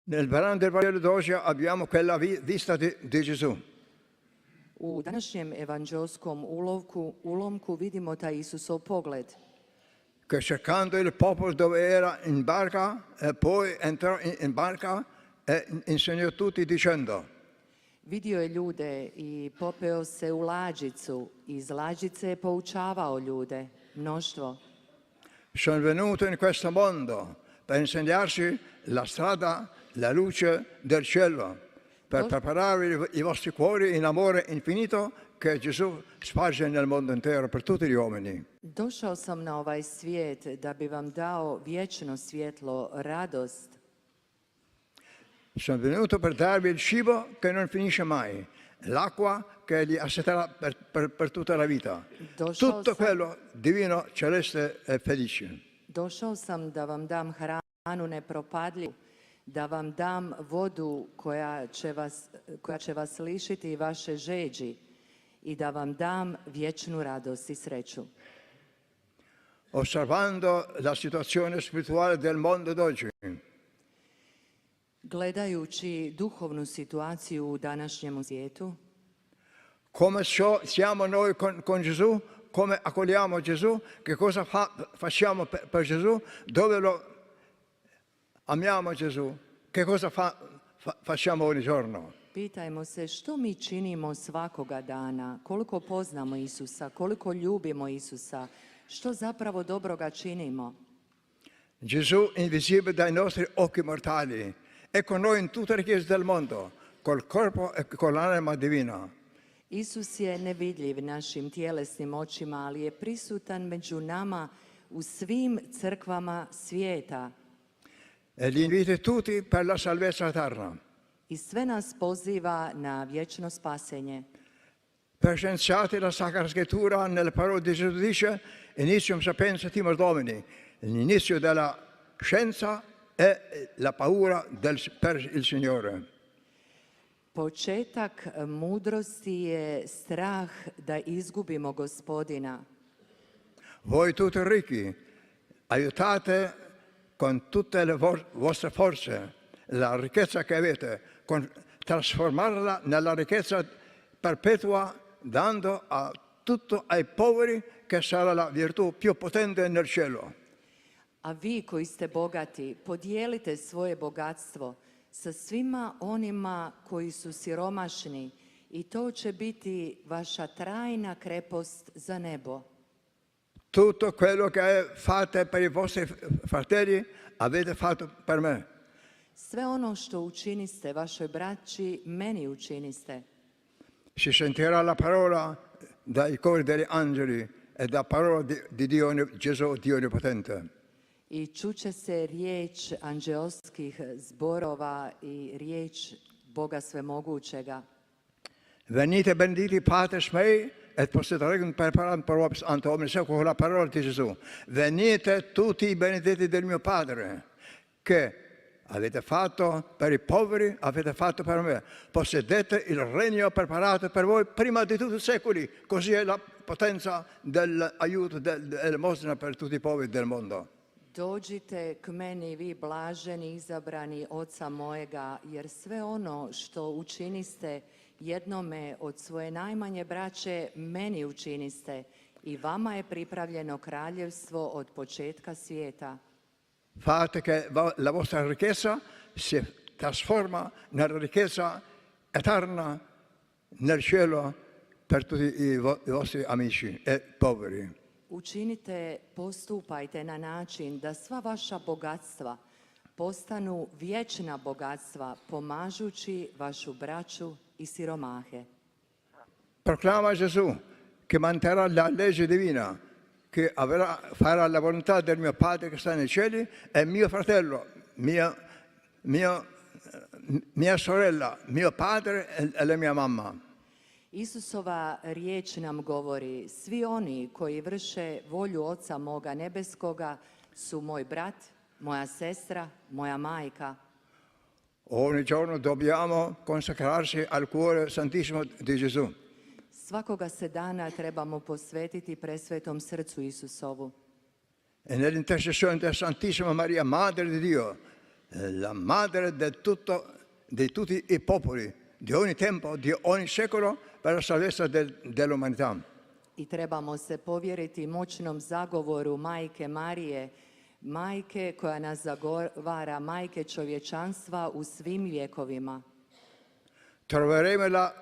Nel brano del Vangelo d'oggi abbiamo quella vista di Gesù. U današnjem evanđelskom ulomku vidimo taj Isusov pogled. Che cercando il popolo dove era in barca, e poi entrò in barca e insegnò tutti dicendo: Vidio je ljude i popeo se u lađicu i iz lađice je poučavao ljude, mnoštvo. Sono venuto in questo mondo per insegnarci la strada, la luce del cielo, per preparare i vostri cuori in amore infinito che Gesù sparge nel mondo intero per tutti gli uomini. Došao sam na ovaj svijet da bi vam dao vječno svjetlo, radost. Sono venuto per darvi il cibo che non finisce mai, l'acqua che gli asseterà per tutta la vita. Tutto quello divino, celeste e felice. Došao sam da vam dam hranu hranu nepropadljivu, da vam dam vodu koja će vas lišiti vaše žeđi i da vam dam vječnu radost i sreću. Osservando la situazione spirituale del mondo d'oggi, Gledajući duhovnu situaciju u današnjem svijetu, come siamo noi con Gesù, come accogliamo Gesù, che cosa facciamo per Gesù, dove lo amiamo Gesù, che cosa facciamo ogni giorno. pitajmo se što mi činimo svakoga dana, koliko poznamo Isusa, koliko ljubimo Isusa, što zapravo dobroga činimo. Gesù invisibile dai nostri occhi mortali, è con noi in tutte le chiese del mondo, col corpo e con l'anima divina. Isus je nevidljiv našim tjelesnim očima, ali je prisutan među nama u svim crkvama svijeta. E li invita tutti per la salvezza eterna. I sve nas poziva na vječno spasenje. Per scienziati la Sacra Scrittura nelle parole di Gesù dice initium sapienza timor Domini, l'inizio della scienza è la paura per il Signore. Početak mudrosti je strah da izgubimo Gospodina. Voi tutti ricchi, aiutate con tutte le vostre forze la ricchezza che avete, trasformarla nella ricchezza perpetua, dando a tutto ai poveri, che sarà la virtù più potente nel cielo. A vi koji ste bogati, podijelite svoje bogatstvo sa svima onima koji su siromašni i to će biti vaša trajna krepost za nebo. Tutto quello che fate per i vostri fratelli avete fatto per me. Sve ono što učiniste vašoj braći, meni učiniste. Si sentirà la parola dai cori degli angeli e da parola di Dio Gesù, Dio Onnipotente. I čuće se riječ anđeoskih zborova i riječ Boga Svemogućega. Venite benediti Patres mei et possederegum preparam per vobis ante omnes con la parola di Gesù. Venite tutti i benedetti del mio Padre, che avete fatto per i poveri, avete fatto per me. Possedete il regno preparato per voi prima di tutti i secoli. Così è la potenza dell'aiuto, dell'elemosina per tutti i poveri del mondo. Dođite k meni, vi blaženi, izabrani Oca mojega, jer sve ono što učiniste jednome od svoje najmanje braće, meni učiniste i vama je pripravljeno kraljevstvo od početka svijeta. Fate che la vostra ricchezza si trasforma nella ricchezza eterna nel cielo per tutti i vostri amici e poveri. Učinite, postupajte na način da sva vaša bogatstva postanu vječna bogatstva, pomažući vašu braću i siromahe. Proclama Gesù che manterrà la legge divina, che farà la volontà del mio Padre che sta nei cieli, e mio fratello, mia sorella, mio padre e la mia mamma. Isusova riječ nam govori, svi oni koji vrše volju Oca moga nebeskoga su moj brat, moja sestra, moja majka. Ogni giorno dobbiamo consacrarci al cuore santissimo di Gesù. Svakoga se dana trebamo posvetiti presvetom srcu Isusovu. E nell'intercessione della Santissima Maria, Madre di Dio, la madre di tutti i popoli, di ogni tempo, di ogni secolo, per la salvezza dell'umanità. I trebamo se povjeriti moćnom zagovoru Majke Marije, majke koja nas zagovara, majke čovječanstva u svim vjekovima. Troveremo la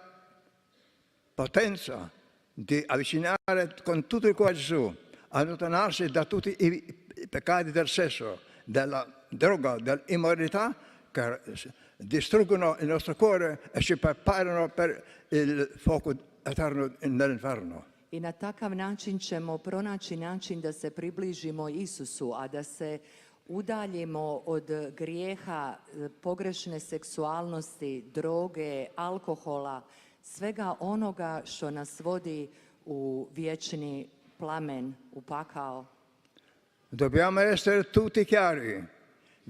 potenza di avvicinare con tutto il cuore Gesù, allontanarsi da tutti i peccati del sesso, della droga, dell'immoralità, che distruggono il nostro cuore e ci preparano per il fuoco eterno nell'inferno. I na takav način ćemo pronaći način da se približimo Isusu, a da se udaljimo od grijeha, pogrešne seksualnosti, droge, alkohola, svega onoga što nas vodi u vječni plamen, u pakao. Dobbiamo essere tutti chiari.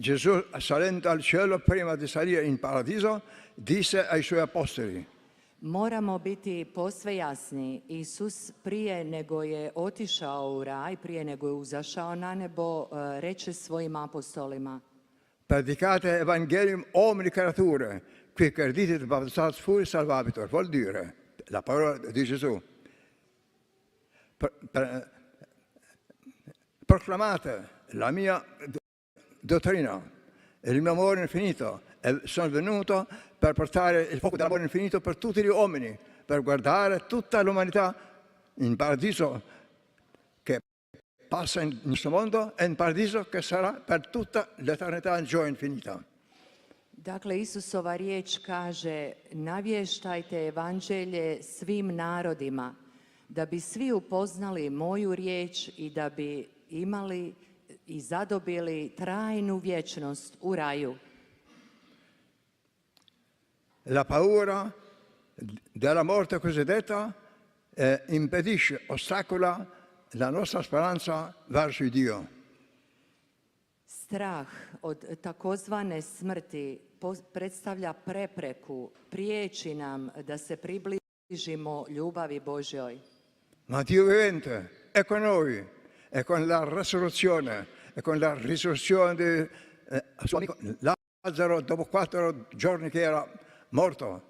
Gesù, salendo al cielo prima di salire in paradiso, disse ai suoi apostoli: Moramo biti posve jasni. Isus prije nego je otišao u raj, prije nego je uzašao na nebo, reče svojim apostolima: Predicate evangelium omni creature, qui credite et baptizatis fui salvabitur. Vuol dire, la parola di Gesù, proclamate la mia dottrina e il mio amore infinito. E sono venuto per portare il fuoco dell'amore infinito per tutti gli uomini, per guardare tutta l'umanità in paradiso che passa in questo mondo e in paradiso che sarà per tutta l'eternità in gioia infinita. Dakle, Isusova riječ kaže: navještajte evanđelje svim narodima, da bi svi upoznali moju riječ i da bi imali i zadobili trajnu vječnost u raju. La paura della morte cosiddetta impedisce, ostacola la nostra speranza verso Dio. Strah od takozvane smrti predstavlja prepreku, priječi nam da se približimo ljubavi Božjoj. Ma Dio vivente è con noi, e con la resurrezione, e con la risurrezione di suo amico Lazzaro dopo 4 giorni che era morto.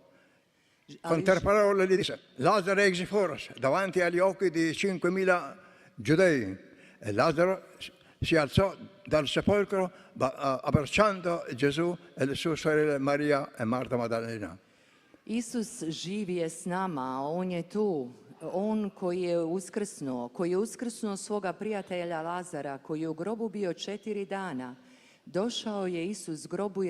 Con 3 parole gli disse: Lazzaro esci fuori, davanti agli occhi di 5.000 giudei. E Lazzaro si alzò dal sepolcro abbracciando Gesù e le sue sorelle Maria e Marta Maddalena. Isus živi je s nama, on je tu. On koji je uskrsnuo svoga prijatelja Lazara, koji je u grobu bio 4 dana. Došao je Isus grobu i